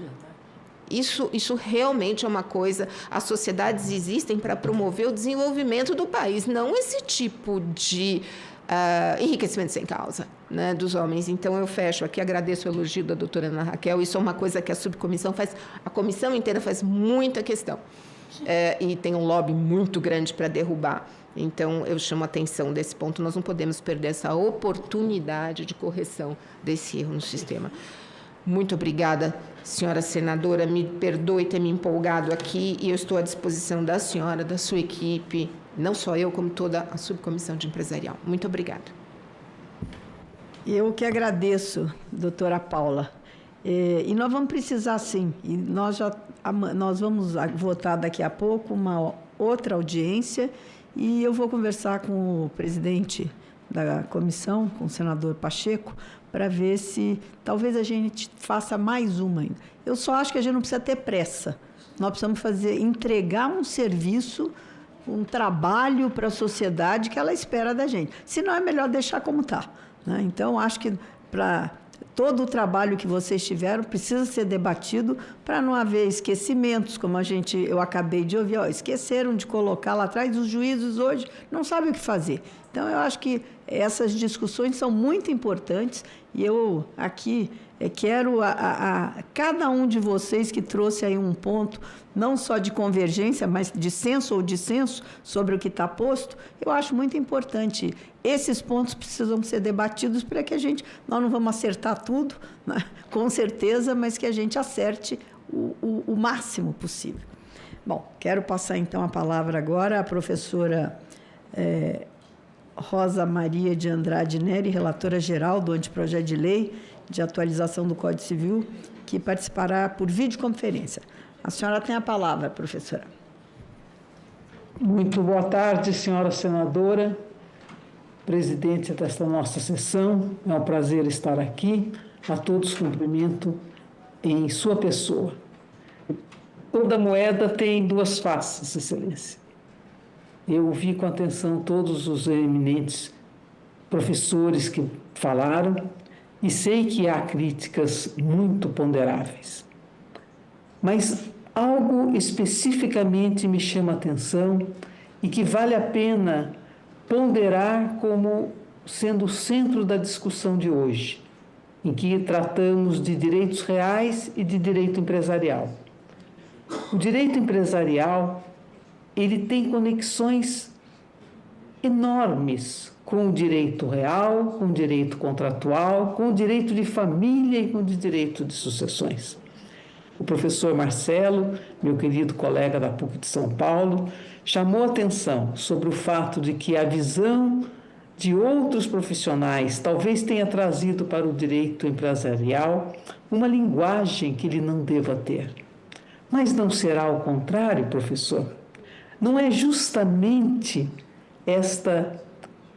Isso realmente é uma coisa... As sociedades existem para promover o desenvolvimento do país, não esse tipo de enriquecimento sem causa, né, dos homens. Então, eu fecho aqui, agradeço o elogio da doutora Ana Raquel. Isso é uma coisa que a subcomissão faz, a comissão inteira faz muita questão. E tem um lobby muito grande para derrubar. Então, eu chamo a atenção desse ponto. Nós não podemos perder essa oportunidade de correção desse erro no sistema. Muito obrigada, senhora senadora. Me perdoe ter me empolgado aqui e eu estou à disposição da senhora, da sua equipe, não só eu, como toda a subcomissão de empresarial. Muito obrigada. Eu que agradeço, doutora Paula. E nós vamos precisar, sim, e nós vamos votar daqui a pouco uma outra audiência e eu vou conversar com o presidente da comissão, com o senador Pacheco, para ver se talvez a gente faça mais uma ainda. Eu só acho que a gente não precisa ter pressa. Nós precisamos entregar um serviço, um trabalho para a sociedade que ela espera da gente. Senão é melhor deixar como está, né? Então, acho que para todo o trabalho que vocês tiveram precisa ser debatido para não haver esquecimentos, como eu acabei de ouvir, esqueceram de colocar lá atrás, os juízes hoje não sabem o que fazer. Então, eu acho que essas discussões são muito importantes e eu aqui quero a cada um de vocês que trouxe aí um ponto, não só de convergência, mas de senso ou dissenso sobre o que está posto, eu acho muito importante. Esses pontos precisam ser debatidos para que nós não vamos acertar tudo, né, com certeza, mas que a gente acerte o máximo possível. Bom, quero passar então a palavra agora à professora Rosa Maria de Andrade Neri, relatora geral do anteprojeto de lei de atualização do Código Civil, que participará por videoconferência. A senhora tem a palavra, professora. Muito boa tarde, senhora senadora, presidente desta nossa sessão. É um prazer estar aqui. A todos cumprimento em sua pessoa. Toda moeda tem duas faces, excelência. Eu ouvi com atenção todos os eminentes professores que falaram e sei que há críticas muito ponderáveis. Mas algo especificamente me chama a atenção e que vale a pena ponderar como sendo o centro da discussão de hoje, em que tratamos de direitos reais e de direito empresarial. O direito empresarial, ele tem conexões enormes com o direito real, com o direito contratual, com o direito de família e com o direito de sucessões. O professor Marcelo, meu querido colega da PUC de São Paulo, chamou atenção sobre o fato de que a visão de outros profissionais talvez tenha trazido para o direito empresarial uma linguagem que ele não deva ter. Mas não será o contrário, professor? Não é justamente esta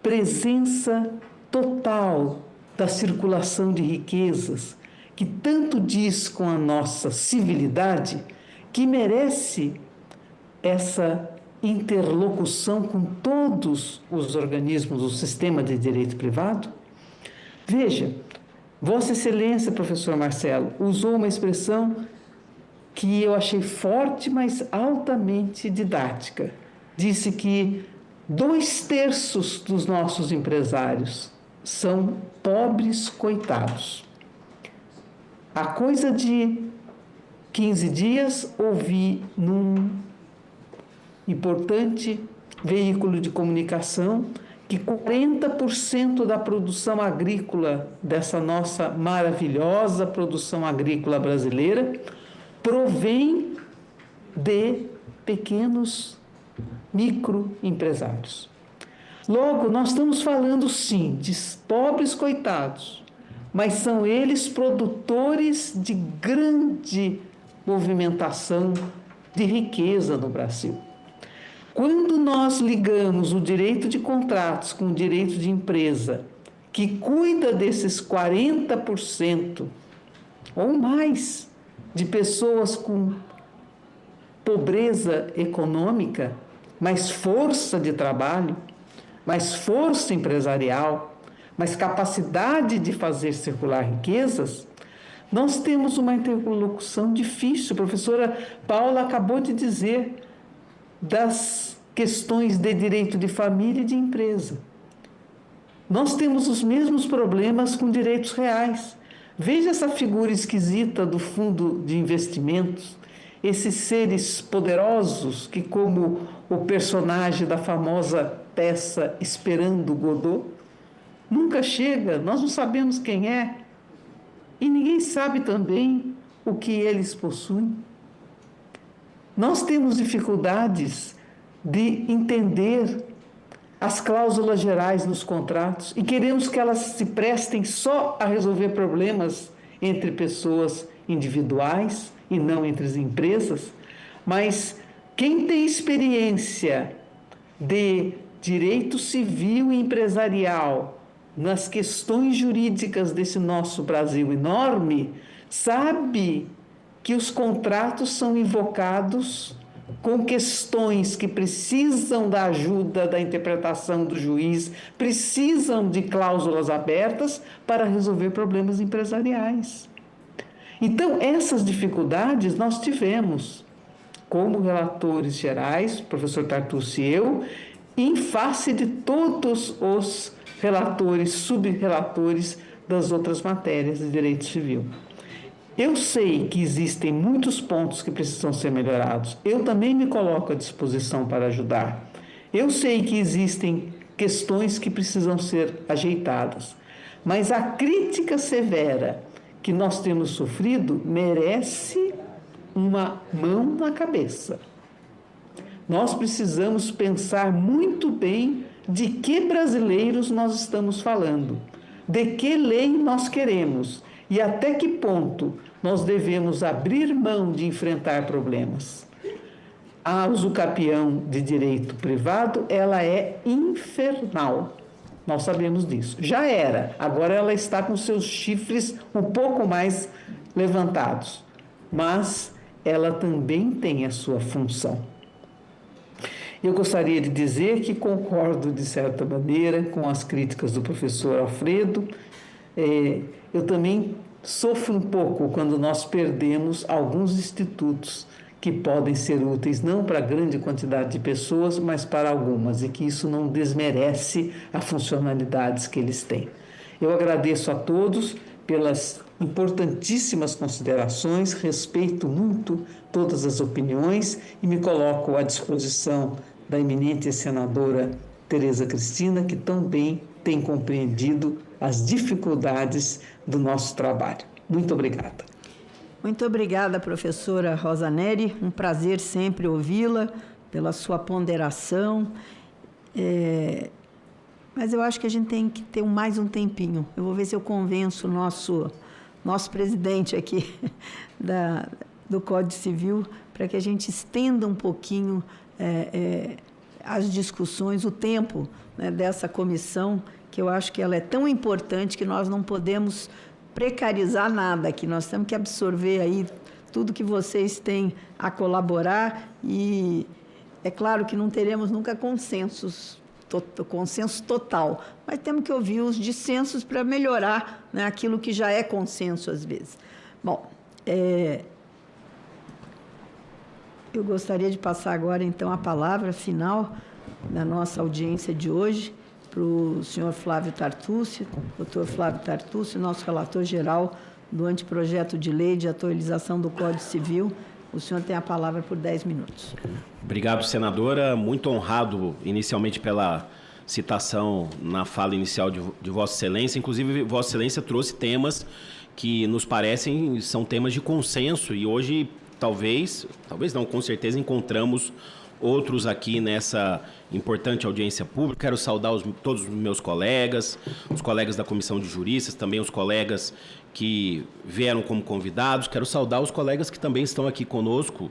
presença total da circulação de riquezas, que tanto diz com a nossa civilidade, que merece essa interlocução com todos os organismos do sistema de direito privado? Veja, Vossa Excelência, professor Marcelo, usou uma expressão que eu achei forte, mas altamente didática. Disse que 2/3 dos nossos empresários são pobres coitados. Há coisa de 15 dias, ouvi num importante veículo de comunicação que 40% da produção agrícola, dessa nossa maravilhosa produção agrícola brasileira, provém de pequenos microempresários. Logo, nós estamos falando, sim, de pobres coitados, mas são eles produtores de grande movimentação de riqueza no Brasil. Quando nós ligamos o direito de contratos com o direito de empresa, que cuida desses 40% ou mais de pessoas com pobreza econômica, mais força de trabalho, mais força empresarial, mais capacidade de fazer circular riquezas, nós temos uma interlocução difícil. A professora Paula acabou de dizer das questões de direito de família e de empresa. Nós temos os mesmos problemas com direitos reais. Veja essa figura esquisita do fundo de investimentos, esses seres poderosos que, como o personagem da famosa peça Esperando Godot, nunca chega, nós não sabemos quem é, e ninguém sabe também o que eles possuem. Nós temos dificuldades de entender as cláusulas gerais nos contratos e queremos que elas se prestem só a resolver problemas entre pessoas individuais e não entre as empresas, mas quem tem experiência de direito civil e empresarial nas questões jurídicas desse nosso Brasil enorme, sabe que os contratos são invocados com questões que precisam da ajuda da interpretação do juiz, precisam de cláusulas abertas para resolver problemas empresariais. Então, essas dificuldades nós tivemos, como relatores gerais, professor Tartucci e eu, em face de todos os relatores, subrelatores das outras matérias de direito civil. Eu sei que existem muitos pontos que precisam ser melhorados. Eu também me coloco à disposição para ajudar. Eu sei que existem questões que precisam ser ajeitadas. Mas a crítica severa que nós temos sofrido merece uma mão na cabeça. Nós precisamos pensar muito bem de que brasileiros nós estamos falando, de que lei nós queremos e até que ponto nós devemos abrir mão de enfrentar problemas. A usucapião de direito privado, ela é infernal. Nós sabemos disso. Já era, agora ela está com seus chifres um pouco mais levantados, mas ela também tem a sua função. Eu gostaria de dizer que concordo, de certa maneira, com as críticas do professor Alfredo. Eu também sofro um pouco quando nós perdemos alguns institutos que podem ser úteis não para a grande quantidade de pessoas, mas para algumas, e que isso não desmerece as funcionalidades que eles têm. Eu agradeço a todos pelas importantíssimas considerações, respeito muito todas as opiniões e me coloco à disposição da eminente senadora Tereza Cristina, que também tem compreendido as dificuldades do nosso trabalho. Muito obrigada. Muito obrigada, professora Rosa Neri. Um prazer sempre ouvi-la, pela sua ponderação. Mas eu acho que a gente tem que ter mais um tempinho. Eu vou ver se eu convenço o nosso presidente aqui do Código Civil para que a gente estenda um pouquinho as discussões, o tempo, né, dessa comissão, que eu acho que ela é tão importante que nós não podemos precarizar nada aqui. Nós temos que absorver aí tudo que vocês têm a colaborar e É claro que não teremos nunca consenso total, mas temos que ouvir os dissensos para melhorar, né, aquilo que já é consenso às vezes. Bom, eu gostaria de passar agora, então, a palavra final da nossa audiência de hoje para o senhor Flávio Tartucci, doutor Flávio Tartucci, nosso relator geral do anteprojeto de lei de atualização do Código Civil. O senhor tem a palavra por 10 minutos. Obrigado, senadora. Muito honrado, inicialmente, pela citação na fala inicial de Vossa Excelência. Inclusive, Vossa Excelência trouxe temas que nos parecem são temas de consenso e hoje, talvez não, com certeza, encontramos outros aqui nessa importante audiência pública. Quero saudar todos os meus colegas, os colegas da Comissão de Juristas, também os colegas que vieram como convidados. Quero saudar os colegas que também estão aqui conosco,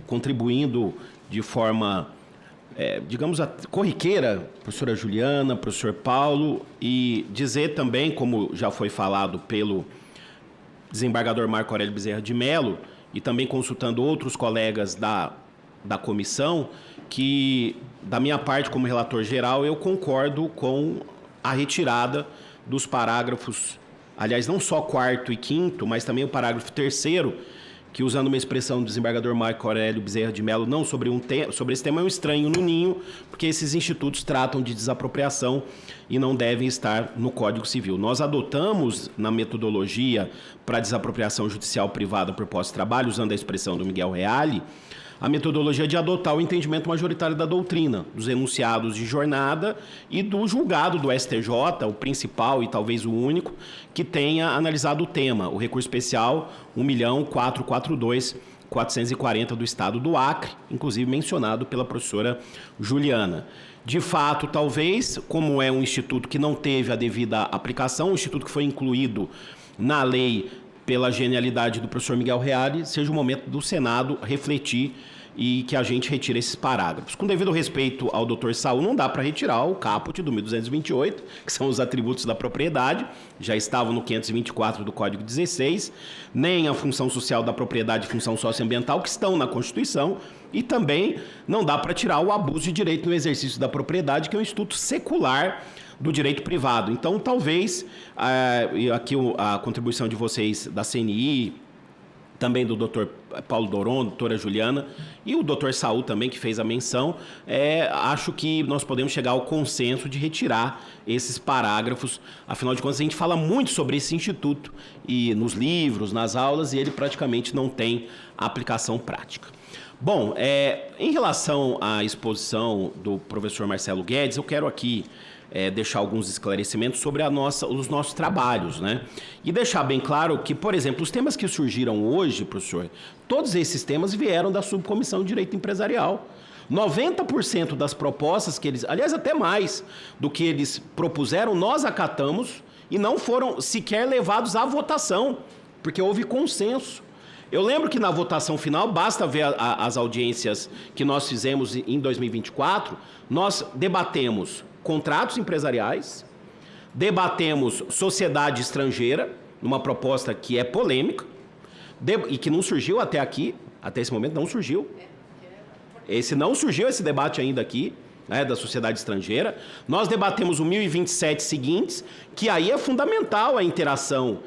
contribuindo de forma, digamos, corriqueira, professora Juliana, professor Paulo, e dizer também, como já foi falado pelo desembargador Marco Aurélio Bezerra de Mello, e também consultando outros colegas da comissão, que, da minha parte, como relator geral, eu concordo com a retirada dos parágrafos, aliás, não só 4º e 5º, mas também o parágrafo 3º, que, usando uma expressão do desembargador Marco Aurélio Bezerra de Mello, não sobre esse tema, é um estranho no ninho, porque esses institutos tratam de desapropriação e não devem estar no Código Civil. Nós adotamos, na metodologia para desapropriação judicial privada por posse de trabalho, usando a expressão do Miguel Reale, a metodologia de adotar o entendimento majoritário da doutrina, dos enunciados de jornada e do julgado do STJ, o principal e talvez o único, que tenha analisado o tema, o recurso especial 1.442.440 do Estado do Acre, inclusive mencionado pela professora Juliana. De fato, talvez, como é um instituto que não teve a devida aplicação, um instituto que foi incluído na lei pela genialidade do professor Miguel Reale, seja o momento do Senado refletir e que a gente retire esses parágrafos. Com devido respeito ao doutor Saul, não dá para retirar o caput do 1228, que são os atributos da propriedade, já estavam no 524 do Código 16, nem a função social da propriedade e função socioambiental, que estão na Constituição, e também não dá para tirar o abuso de direito no exercício da propriedade, que é um instituto secular do direito privado. Então, talvez, aqui a contribuição de vocês da CNI, também do doutor Paulo Doron, doutora Juliana, e o doutor Saul também, que fez a menção, acho que nós podemos chegar ao consenso de retirar esses parágrafos. Afinal de contas, a gente fala muito sobre esse instituto, e nos livros, nas aulas, e ele praticamente não tem aplicação prática. Bom, em relação à exposição do professor Marcelo Guedes, eu quero aqui deixar alguns esclarecimentos sobre os nossos trabalhos, né? E deixar bem claro que, por exemplo, os temas que surgiram hoje, professor, todos esses temas vieram da Subcomissão de Direito Empresarial. 90% das propostas que eles, aliás, até mais do que eles propuseram, nós acatamos e não foram sequer levados à votação, porque houve consenso. Eu lembro que na votação final, basta ver as audiências que nós fizemos em 2024, nós debatemos contratos empresariais, debatemos sociedade estrangeira, numa proposta que é polêmica, e que não surgiu até aqui, até esse momento não surgiu. Não surgiu esse debate ainda aqui, né, da sociedade estrangeira. Nós debatemos o 1027 seguintes, que aí é fundamental a interação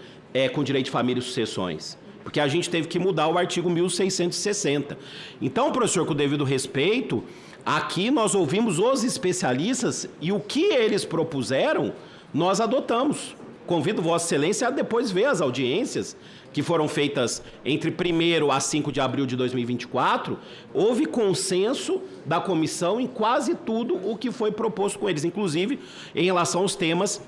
com direito de família e sucessões, porque a gente teve que mudar o artigo 1660. Então, professor, com o devido respeito, aqui nós ouvimos os especialistas e o que eles propuseram, nós adotamos. Convido Vossa Excelência a depois ver as audiências que foram feitas entre 1º a 5 de abril de 2024. Houve consenso da comissão em quase tudo o que foi proposto com eles, inclusive em relação aos temas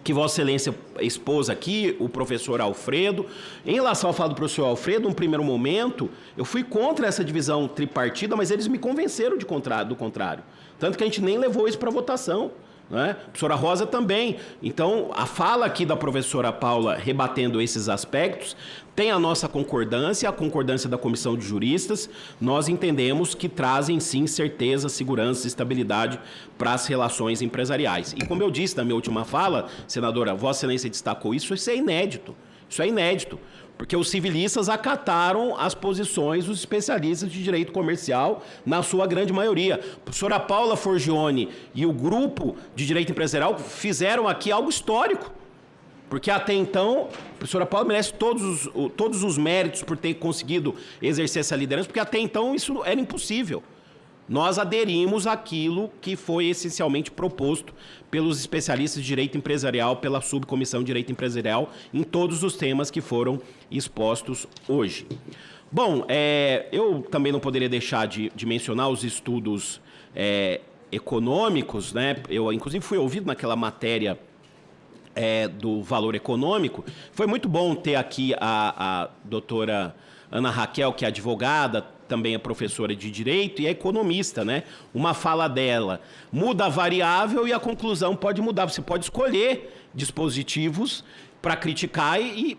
que Vossa Excelência expôs aqui, o professor Alfredo. Em relação à fala do professor Alfredo, num primeiro momento, eu fui contra essa divisão tripartida, mas eles me convenceram do contrário. Tanto que a gente nem levou isso para votação, né? A professora Rosa também. Então, a fala aqui da professora Paula, rebatendo esses aspectos, tem a nossa concordância, a concordância da Comissão de Juristas. Nós entendemos que trazem, sim, certeza, segurança e estabilidade para as relações empresariais. E como eu disse na minha última fala, senadora, Vossa Excelência destacou isso, isso é inédito. Isso é inédito, Porque os civilistas acataram as posições dos especialistas de direito comercial, na sua grande maioria. A professora Paula Forgione e o grupo de direito empresarial fizeram aqui algo histórico. Porque até então, a professora Paula merece todos os méritos por ter conseguido exercer essa liderança, porque até então isso era impossível. Nós aderimos àquilo que foi essencialmente proposto pelos especialistas de direito empresarial, pela subcomissão de direito empresarial, em todos os temas que foram expostos hoje. Bom, eu também não poderia deixar de mencionar os estudos econômicos, né? Eu, inclusive, fui ouvido naquela matéria do valor econômico. Foi muito bom ter aqui a doutora Ana Raquel, que é advogada, também é professora de Direito e é economista, né? Uma fala dela muda a variável e a conclusão pode mudar. Você pode escolher dispositivos para criticar e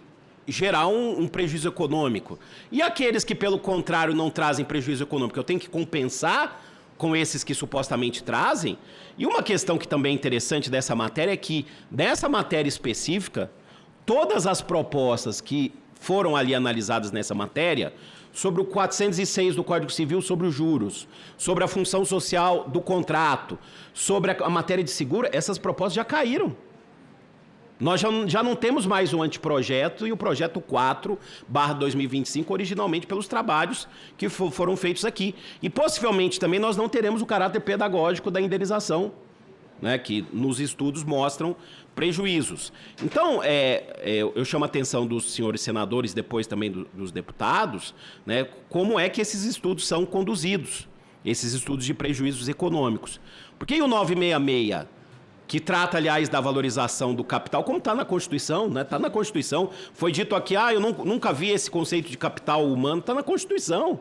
gerar um prejuízo econômico. E aqueles que, pelo contrário, não trazem prejuízo econômico, eu tenho que compensar com esses que supostamente trazem. E uma questão que também é interessante dessa matéria é que, nessa matéria específica, todas as propostas que foram ali analisadas nessa matéria, sobre o 406 do Código Civil, sobre os juros, sobre a função social do contrato, sobre a matéria de seguro, essas propostas já caíram. Nós já não temos mais o anteprojeto e o projeto 4/2025, originalmente pelos trabalhos que foram feitos aqui. E possivelmente também nós não teremos o caráter pedagógico da indenização, né, que nos estudos mostram prejuízos. Então, eu chamo a atenção dos senhores senadores, depois também dos deputados, né, como é que esses estudos são conduzidos, esses estudos de prejuízos econômicos. Porque o 966, que trata, aliás, da valorização do capital, como está na Constituição, né? Está na Constituição. Foi dito aqui, eu nunca vi esse conceito de capital humano, está na Constituição.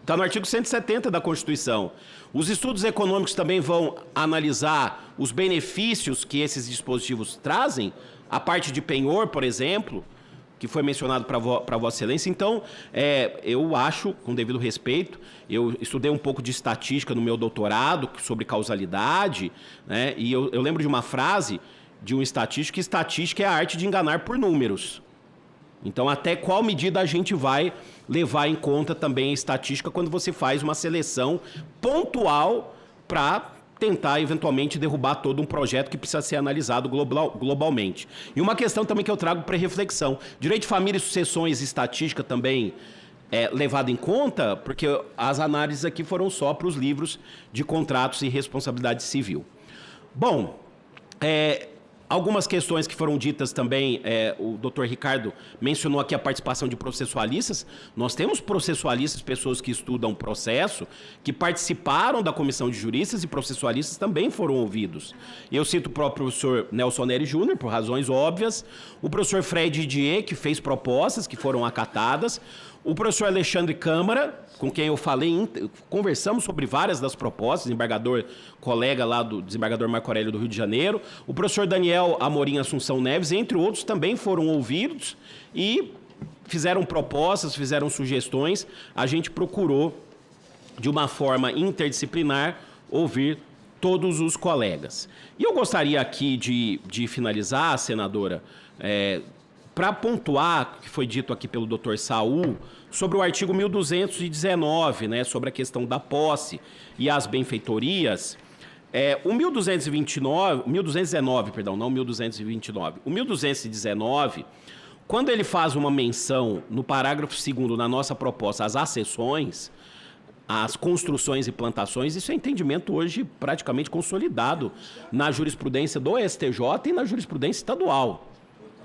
Está no artigo 170 da Constituição. Os estudos econômicos também vão analisar os benefícios que esses dispositivos trazem, a parte de penhor, por exemplo, que foi mencionado para Vossa Excelência. Então, eu acho, com devido respeito, eu estudei um pouco de estatística no meu doutorado, sobre causalidade, né? E eu lembro de uma frase de um estatístico, que estatística é a arte de enganar por números. Então, até qual medida a gente vai levar em conta também a estatística quando você faz uma seleção pontual para tentar, eventualmente, derrubar todo um projeto que precisa ser analisado globalmente. E uma questão também que eu trago para reflexão. Direito de família e sucessões e estatística também é levado em conta, porque as análises aqui foram só para os livros de contratos e responsabilidade civil. Bom, algumas questões que foram ditas também, o doutor Ricardo mencionou aqui a participação de processualistas. Nós temos processualistas, pessoas que estudam o processo, que participaram da comissão de juristas, e processualistas também foram ouvidos. Eu cito o próprio professor Nelson Neri Júnior, por razões óbvias, o professor Fred Didier, que fez propostas que foram acatadas, o professor Alexandre Câmara, com quem eu falei, conversamos sobre várias das propostas, desembargador, colega lá do desembargador Marco Aurélio do Rio de Janeiro, o professor Daniel Amorim Assunção Neves, entre outros, também foram ouvidos e fizeram propostas, fizeram sugestões. A gente procurou, de uma forma interdisciplinar, ouvir todos os colegas. E eu gostaria aqui de finalizar, senadora, para pontuar, que foi dito aqui pelo doutor Saul, sobre o artigo 1219, né, sobre a questão da posse e as benfeitorias. O 1219, perdão, não 1229. O 1219, quando ele faz uma menção no parágrafo 2º na nossa proposta, às accessões, as construções e plantações, isso é entendimento hoje praticamente consolidado na jurisprudência do STJ e na jurisprudência estadual.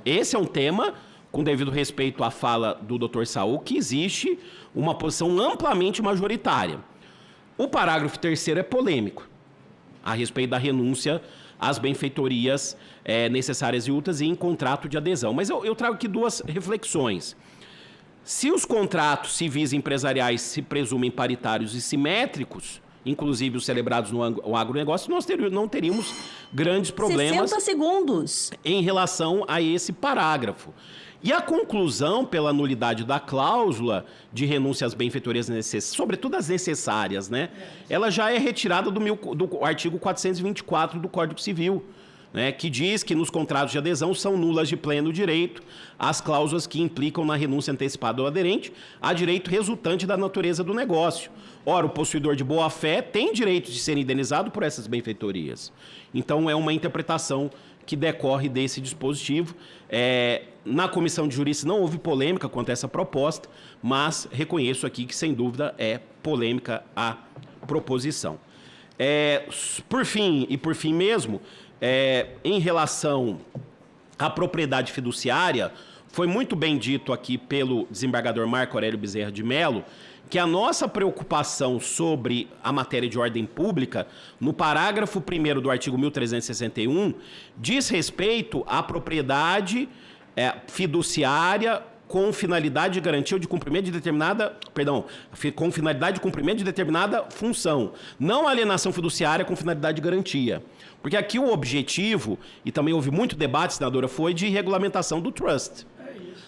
Esse é um tema, com devido respeito à fala do Dr. Saul, que existe uma posição amplamente majoritária. O parágrafo 3º é polêmico, a respeito da renúncia às benfeitorias necessárias e úteis e em contrato de adesão. Mas eu trago aqui duas reflexões. Se os contratos civis e empresariais se presumem paritários e simétricos, inclusive os celebrados no agronegócio, nós não teríamos grandes problemas 60 segundos. Em relação a esse parágrafo. E a conclusão pela nulidade da cláusula de renúncia às benfeitorias necessárias, sobretudo as necessárias, né? Ela já é retirada do artigo 424 do Código Civil, né, que diz que nos contratos de adesão são nulas de pleno direito as cláusulas que implicam na renúncia antecipada do aderente a direito resultante da natureza do negócio. Ora, o possuidor de boa-fé tem direito de ser indenizado por essas benfeitorias. Então, é uma interpretação que decorre desse dispositivo. Na comissão de juristas não houve polêmica quanto a essa proposta, mas reconheço aqui que, sem dúvida, é polêmica a proposição. Por fim mesmo, em relação à propriedade fiduciária, foi muito bem dito aqui pelo desembargador Marco Aurélio Bezerra de Mello que a nossa preocupação sobre a matéria de ordem pública, no parágrafo 1º do artigo 1361, diz respeito à propriedade fiduciária com finalidade de garantia ou de cumprimento de determinada, com finalidade de cumprimento de determinada função, não alienação fiduciária com finalidade de garantia. Porque aqui o objetivo, e também houve muito debate, senadora, foi de regulamentação do trust.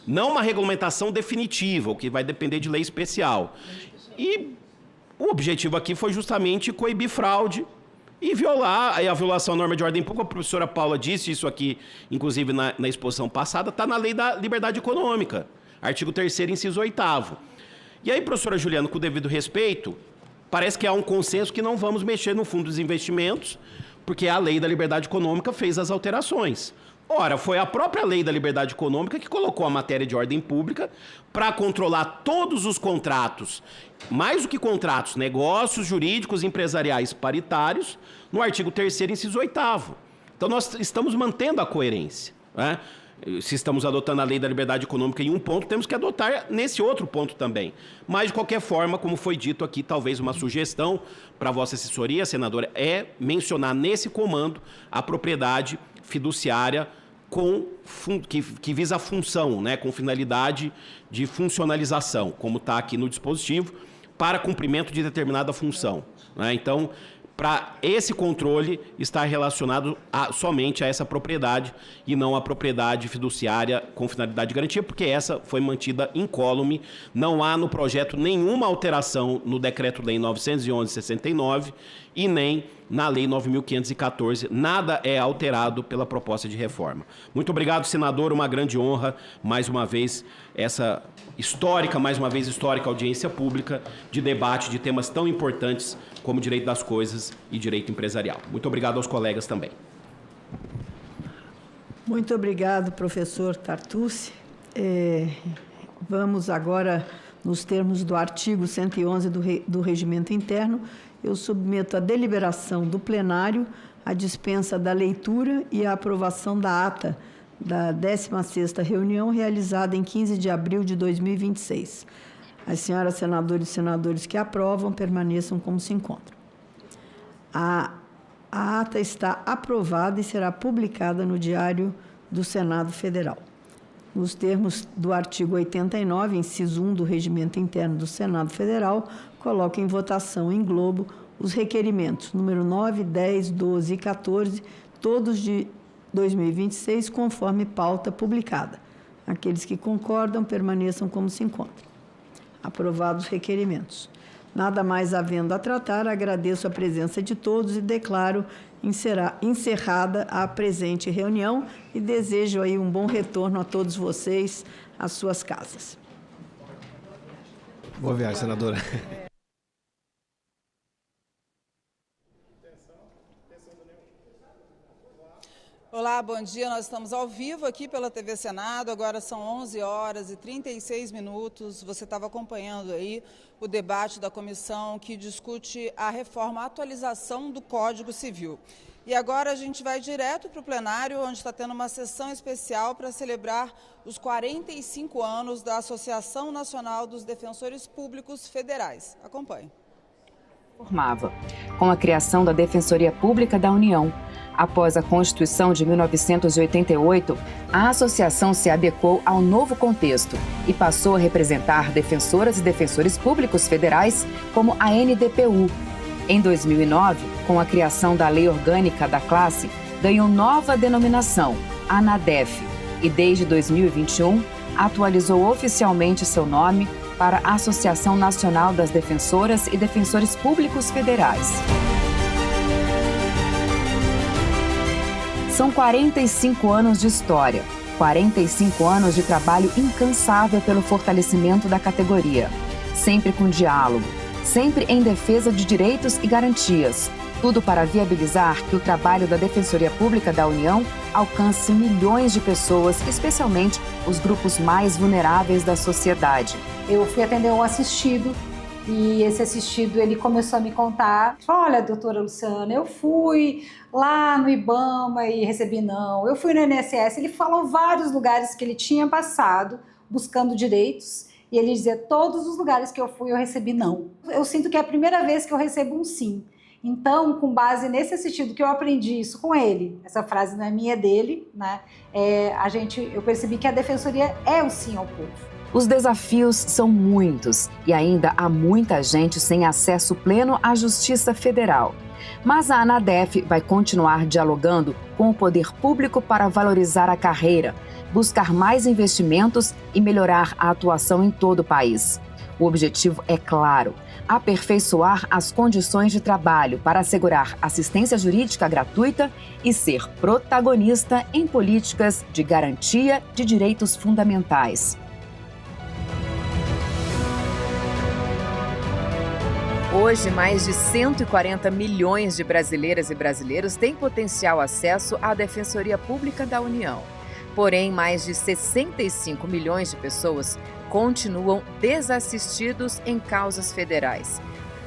Não uma regulamentação definitiva, o que vai depender de lei especial. E o objetivo aqui foi justamente coibir fraude e violar a violação da norma de ordem pública. A professora Paula disse isso aqui, inclusive na exposição passada, está na lei da liberdade econômica, artigo 3º, inciso 8º. E aí, professora Juliana, com o devido respeito, parece que há um consenso que não vamos mexer no fundo dos investimentos, porque a lei da liberdade econômica fez as alterações. Ora, foi a própria lei da liberdade econômica que colocou a matéria de ordem pública para controlar todos os contratos, mais do que contratos, negócios jurídicos empresariais paritários, no artigo 3º, inciso 8º. Então, nós estamos mantendo a coerência, né? Se estamos adotando a lei da liberdade econômica em um ponto, temos que adotar nesse outro ponto também. Mas, de qualquer forma, como foi dito aqui, talvez uma sugestão para a vossa assessoria, senadora, é mencionar nesse comando a propriedade fiduciária que visa a função, né, com finalidade de funcionalização, como está aqui no dispositivo, para cumprimento de determinada função, né? Então, para esse controle estar relacionado somente a essa propriedade e não a propriedade fiduciária com finalidade de garantia, porque essa foi mantida incólume. Não há no projeto nenhuma alteração no Decreto-Lei 911/69 e nem na Lei 9.514. Nada é alterado pela proposta de reforma. Muito obrigado, senador. Uma grande honra, mais uma vez, essa histórica audiência pública de debate de temas tão importantes como direito das coisas e direito empresarial. Muito obrigado aos colegas também. Muito obrigado, professor Tartucci. Vamos agora, nos termos do artigo 111 do Regimento Interno, eu submeto à deliberação do plenário a dispensa da leitura e a aprovação da ata da 16ª reunião realizada em 15 de abril de 2026. As senhoras senadoras e senadores que aprovam permaneçam como se encontram. A ata está aprovada e será publicada no Diário do Senado Federal. Nos termos do artigo 89, inciso 1 do Regimento Interno do Senado Federal, coloco em votação em globo os requerimentos número 9, 10, 12 e 14, todos de 2026, conforme pauta publicada. Aqueles que concordam permaneçam como se encontram. Aprovados os requerimentos. Nada mais havendo a tratar, agradeço a presença de todos e declaro encerrada a presente reunião e desejo aí um bom retorno a todos vocês às suas casas. Boa viagem, senadora. Olá, bom dia. Nós estamos ao vivo aqui pela TV Senado. Agora são 11 horas e 36 minutos. Você estava acompanhando aí o debate da comissão que discute a reforma, a atualização do Código Civil. E agora a gente vai direto para o plenário, onde está tendo uma sessão especial para celebrar os 45 anos da Associação Nacional dos Defensores Públicos Federais. Acompanhe. Formava, com a criação da Defensoria Pública da União. Após a Constituição de 1988, a associação se adequou ao novo contexto e passou a representar defensoras e defensores públicos federais como a NDPU. Em 2009, com a criação da Lei Orgânica da Classe, ganhou nova denominação, ANADEF, e desde 2021 atualizou oficialmente seu nome para a Associação Nacional das Defensoras e Defensores Públicos Federais. São 45 anos de história, 45 anos de trabalho incansável pelo fortalecimento da categoria, sempre com diálogo, sempre em defesa de direitos e garantias, tudo para viabilizar que o trabalho da Defensoria Pública da União alcance milhões de pessoas, especialmente os grupos mais vulneráveis da sociedade. Eu fui atender um assistido e esse assistido ele começou a me contar, olha, doutora Luciana, eu fui lá no IBAMA e recebi não, eu fui no INSS, ele falou vários lugares que ele tinha passado buscando direitos e ele dizia, todos os lugares que eu fui eu recebi não. Eu sinto que é a primeira vez que eu recebo um sim. Então, com base nesse assistido que eu aprendi isso com ele, essa frase não é minha, é dele, né? Eu percebi que a Defensoria é o sim ao povo. Os desafios são muitos e ainda há muita gente sem acesso pleno à Justiça Federal. Mas a ANADEF vai continuar dialogando com o poder público para valorizar a carreira, buscar mais investimentos e melhorar a atuação em todo o país. O objetivo é claro: aperfeiçoar as condições de trabalho para assegurar assistência jurídica gratuita e ser protagonista em políticas de garantia de direitos fundamentais. Hoje, mais de 140 milhões de brasileiras e brasileiros têm potencial acesso à Defensoria Pública da União. Porém, mais de 65 milhões de pessoas continuam desassistidos em causas federais.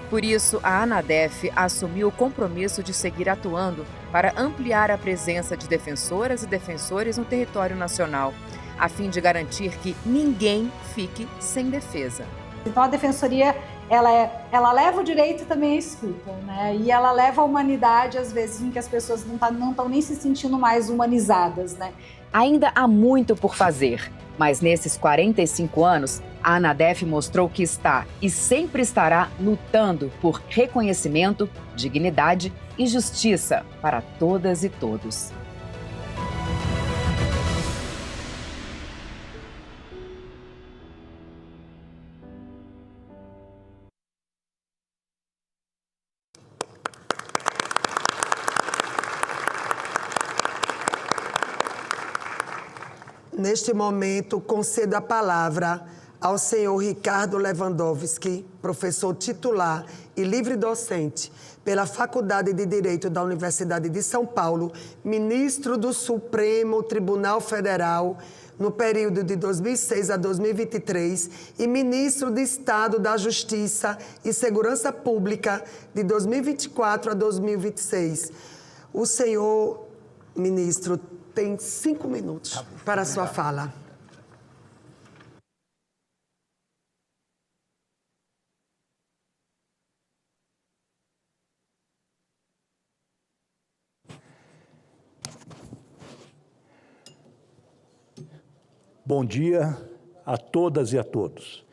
Por isso, a ANADEF assumiu o compromisso de seguir atuando para ampliar a presença de defensoras e defensores no território nacional, a fim de garantir que ninguém fique sem defesa. Então, a Defensoria ela leva o direito e também a escuta, né? E ela leva a humanidade, às vezes, em que as pessoas não estão nem se sentindo mais humanizadas, né? Ainda há muito por fazer, mas nesses 45 anos, a ANADEF mostrou que está e sempre estará lutando por reconhecimento, dignidade e justiça para todas e todos. Neste momento, concedo a palavra ao senhor Ricardo Lewandowski, professor titular e livre-docente pela Faculdade de Direito da Universidade de São Paulo, ministro do Supremo Tribunal Federal no período de 2006 a 2023 e ministro de Estado da Justiça e Segurança Pública de 2024 a 2026. O senhor ministro tem 5 minutos para a sua fala. Bom dia a todas e a todos.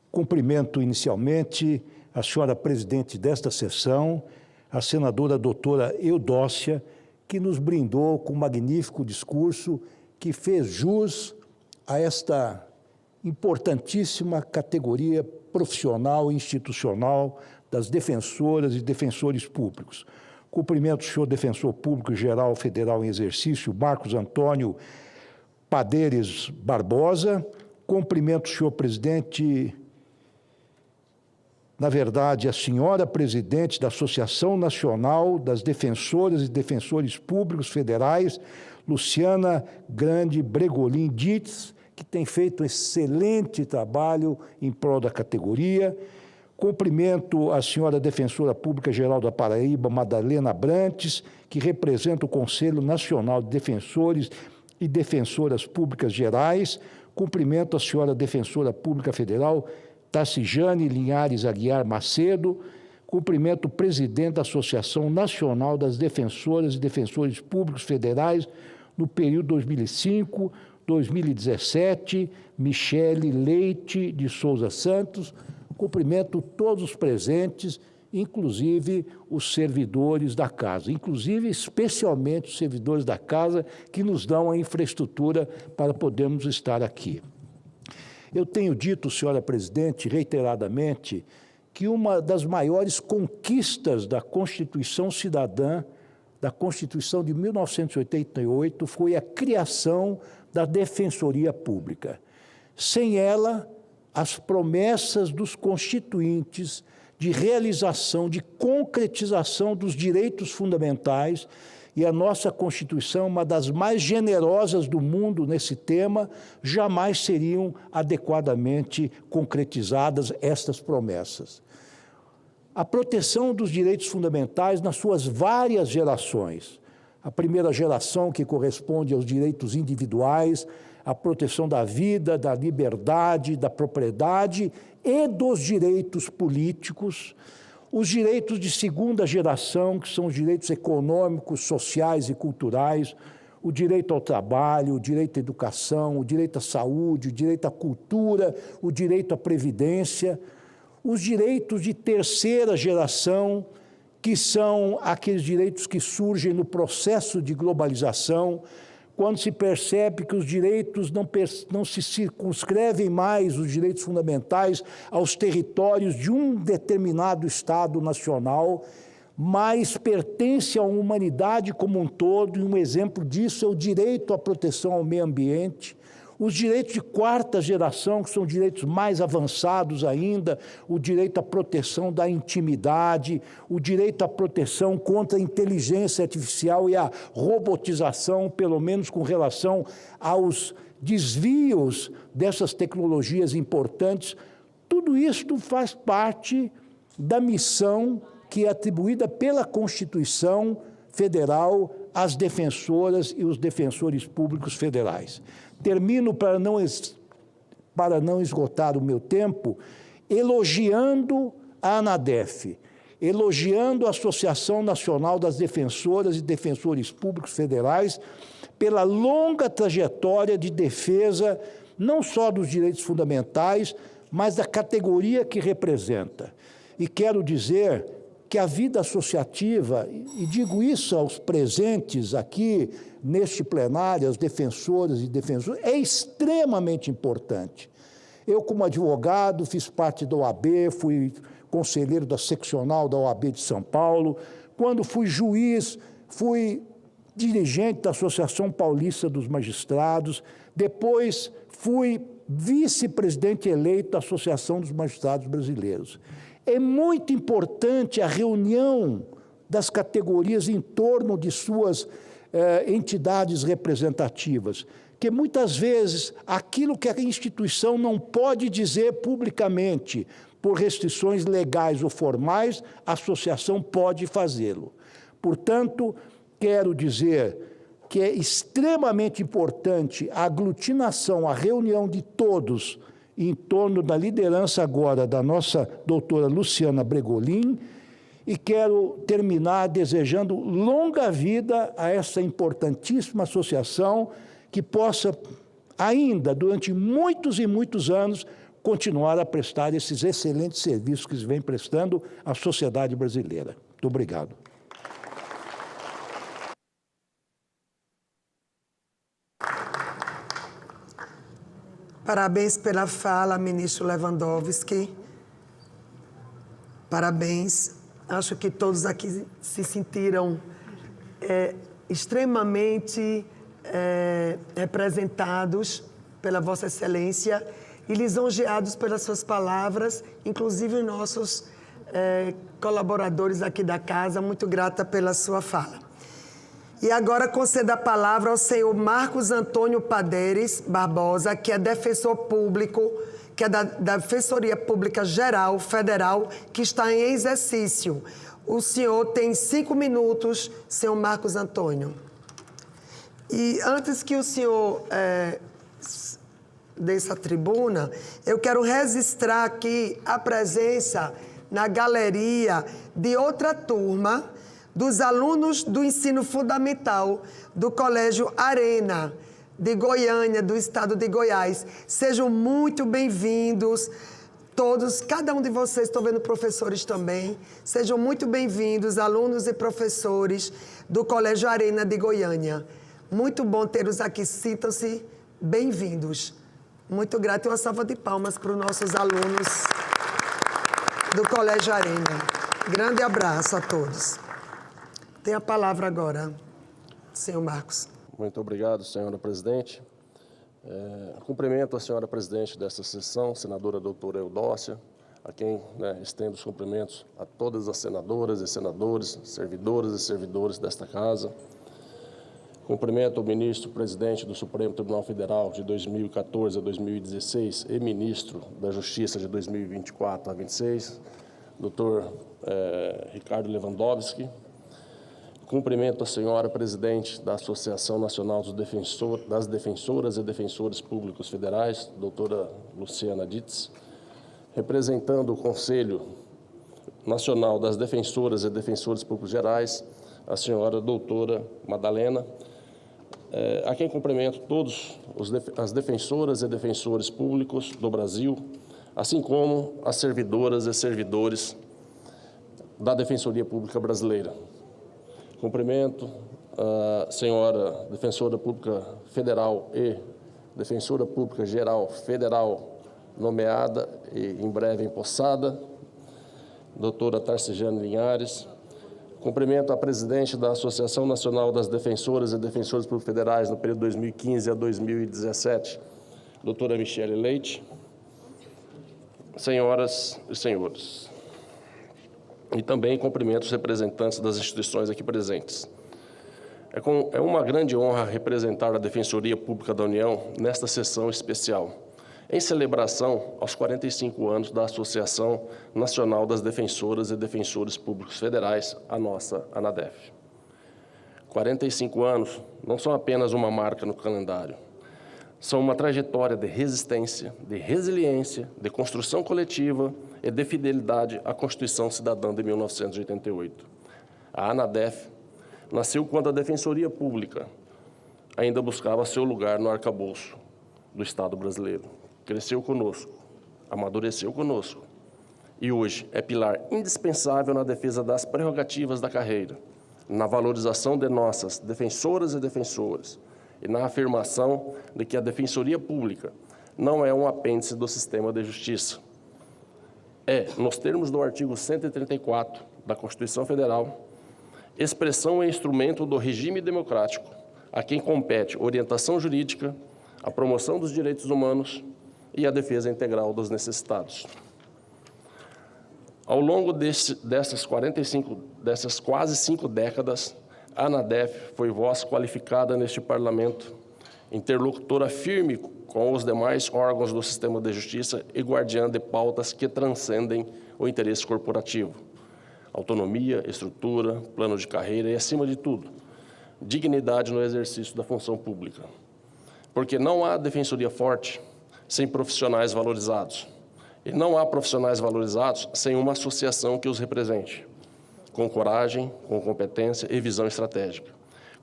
Cumprimento inicialmente a senhora presidente desta sessão, a senadora doutora Eudócia, que nos brindou com um magnífico discurso que fez jus a esta importantíssima categoria profissional e institucional das defensoras e defensores públicos. Cumprimento o senhor defensor público geral federal em exercício, Marcos Antônio Paderes Barbosa. Cumprimento o senhor presidente, na verdade, a senhora presidente da Associação Nacional das Defensoras e Defensores Públicos Federais, Luciana Grande Bregolin Dietz, que tem feito um excelente trabalho em prol da categoria. Cumprimento a senhora Defensora Pública Geral da Paraíba, Madalena Abrantes, que representa o Conselho Nacional de Defensores e Defensoras Públicas Gerais. Cumprimento a senhora Defensora Pública Federal, Tacijane Linhares Aguiar Macedo. Cumprimento o presidente da Associação Nacional das Defensoras e Defensores Públicos Federais no período 2005-2017, Michele Leite de Souza Santos. Cumprimento todos os presentes, inclusive os servidores da casa, inclusive especialmente os servidores da casa que nos dão a infraestrutura para podermos estar aqui. Eu tenho dito, senhora presidente, reiteradamente, que uma das maiores conquistas da Constituição Cidadã da Constituição de 1988 foi a criação da Defensoria Pública. Sem ela, as promessas dos constituintes de realização, de concretização dos direitos fundamentais, e a nossa Constituição, uma das mais generosas do mundo nesse tema, jamais seriam adequadamente concretizadas estas promessas. A proteção dos direitos fundamentais nas suas várias gerações. A primeira geração, que corresponde aos direitos individuais, a proteção da vida, da liberdade, da propriedade e dos direitos políticos. Os direitos de segunda geração, que são os direitos econômicos, sociais e culturais, o direito ao trabalho, o direito à educação, o direito à saúde, o direito à cultura, o direito à previdência, os direitos de terceira geração, que são aqueles direitos que surgem no processo de globalização, quando se percebe que os direitos não se circunscrevem mais, os direitos fundamentais, aos territórios de um determinado Estado nacional, mas pertence à humanidade como um todo, e um exemplo disso é o direito à proteção ao meio ambiente, os direitos de quarta geração, que são direitos mais avançados ainda, o direito à proteção da intimidade, o direito à proteção contra a inteligência artificial e a robotização, pelo menos com relação aos desvios dessas tecnologias importantes. Tudo isto faz parte da missão que é atribuída pela Constituição Federal às defensoras e os defensores públicos federais. Termino, para não esgotar o meu tempo, elogiando a ANADEF, elogiando a Associação Nacional das Defensoras e Defensores Públicos Federais pela longa trajetória de defesa, não só dos direitos fundamentais, mas da categoria que representa. E quero dizer que a vida associativa, e digo isso aos presentes aqui, neste plenário, aos defensoras e defensores, é extremamente importante. Eu, como advogado, fiz parte da OAB, fui conselheiro da seccional da OAB de São Paulo. Quando fui juiz, fui dirigente da Associação Paulista dos Magistrados. Depois, fui vice-presidente eleito da Associação dos Magistrados Brasileiros. É muito importante a reunião das categorias em torno de suas entidades representativas, que muitas vezes aquilo que a instituição não pode dizer publicamente, por restrições legais ou formais, a associação pode fazê-lo. Portanto, quero dizer que é extremamente importante a aglutinação, a reunião de todos em torno da liderança agora da nossa doutora Luciana Bregolin, e quero terminar desejando longa vida a essa importantíssima associação que possa ainda, durante muitos e muitos anos, continuar a prestar esses excelentes serviços que vem prestando à sociedade brasileira. Muito obrigado. Parabéns pela fala, ministro Lewandowski. Parabéns. Acho que todos aqui se sentiram extremamente representados pela Vossa Excelência e lisonjeados pelas suas palavras, inclusive nossos colaboradores aqui da casa. Muito grata pela sua fala. E agora concedo a palavra ao senhor Marcos Antônio Paderes Barbosa, que é defensor público, que é da Defensoria Pública Geral Federal, que está em exercício. O senhor tem 5 minutos, senhor Marcos Antônio. E antes que o senhor desça a tribuna, eu quero registrar aqui a presença na galeria de outra turma dos alunos do ensino fundamental do Colégio Arena, de Goiânia, do estado de Goiás. Sejam muito bem-vindos, todos, cada um de vocês, estou vendo professores também, sejam muito bem-vindos, alunos e professores do Colégio Arena de Goiânia. Muito bom tê-los aqui, sintam-se bem-vindos. Muito grato e uma salva de palmas para os nossos alunos do Colégio Arena. Grande abraço a todos. Tem a palavra agora, senhor Marcos. Muito obrigado, senhora presidente. Cumprimento a senhora presidente desta sessão, senadora doutora Eudócia, a quem estendo os cumprimentos a todas as senadoras e senadores, servidoras e servidores desta casa. Cumprimento o ministro presidente do Supremo Tribunal Federal de 2014 a 2016 e ministro da Justiça de 2024 a 26, doutor Ricardo Lewandowski. Cumprimento a senhora presidente da Associação Nacional das Defensoras e Defensores Públicos Federais, doutora Luciana Dietz. Representando o Conselho Nacional das Defensoras e Defensores Públicos Gerais, a senhora doutora Madalena, a quem cumprimento todos as defensoras e defensores públicos do Brasil, assim como as servidoras e servidores da Defensoria Pública Brasileira. Cumprimento a senhora defensora pública federal e defensora pública geral federal nomeada e em breve empossada, doutora Tarcijane Linhares. Cumprimento a presidente da Associação Nacional das Defensoras e Defensores Públicos Federais no período 2015 a 2017, doutora Michele Leite. Senhoras e senhores, e também cumprimento os representantes das instituições aqui presentes. É uma grande honra representar a Defensoria Pública da União nesta sessão especial, em celebração aos 45 anos da Associação Nacional das Defensoras e Defensores Públicos Federais, a nossa ANADEF. 45 anos não são apenas uma marca no calendário, são uma trajetória de resistência, de resiliência, de construção coletiva e de fidelidade à Constituição Cidadã de 1988. A ANADEF nasceu quando a Defensoria Pública ainda buscava seu lugar no arcabouço do Estado brasileiro. Cresceu conosco, amadureceu conosco e hoje é pilar indispensável na defesa das prerrogativas da carreira, na valorização de nossas defensoras e defensores e na afirmação de que a Defensoria Pública não é um apêndice do sistema de justiça. É, nos termos do artigo 134 da Constituição Federal, expressão e instrumento do regime democrático, a quem compete orientação jurídica, a promoção dos direitos humanos e a defesa integral dos necessitados. Ao longo dessas quase 5 décadas, a ANADEF foi voz qualificada neste Parlamento, interlocutora firme com os demais órgãos do sistema de justiça e guardiã de pautas que transcendem o interesse corporativo. Autonomia, estrutura, plano de carreira e, acima de tudo, dignidade no exercício da função pública. Porque não há defensoria forte sem profissionais valorizados. E não há profissionais valorizados sem uma associação que os represente, com coragem, com competência e visão estratégica,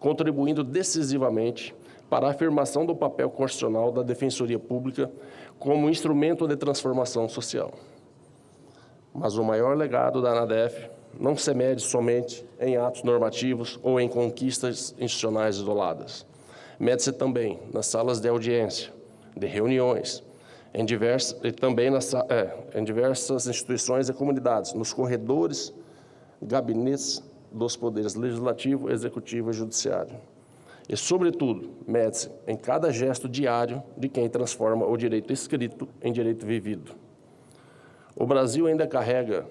contribuindo decisivamente para a afirmação do papel constitucional da Defensoria Pública como instrumento de transformação social. Mas o maior legado da ANADEF não se mede somente em atos normativos ou em conquistas institucionais isoladas. Mede-se também nas salas de audiência, de reuniões, em diversas instituições e comunidades, nos corredores, gabinetes dos poderes legislativo, executivo e judiciário. E, sobretudo, mede-se em cada gesto diário de quem transforma o direito escrito em direito vivido. O Brasil ainda carrega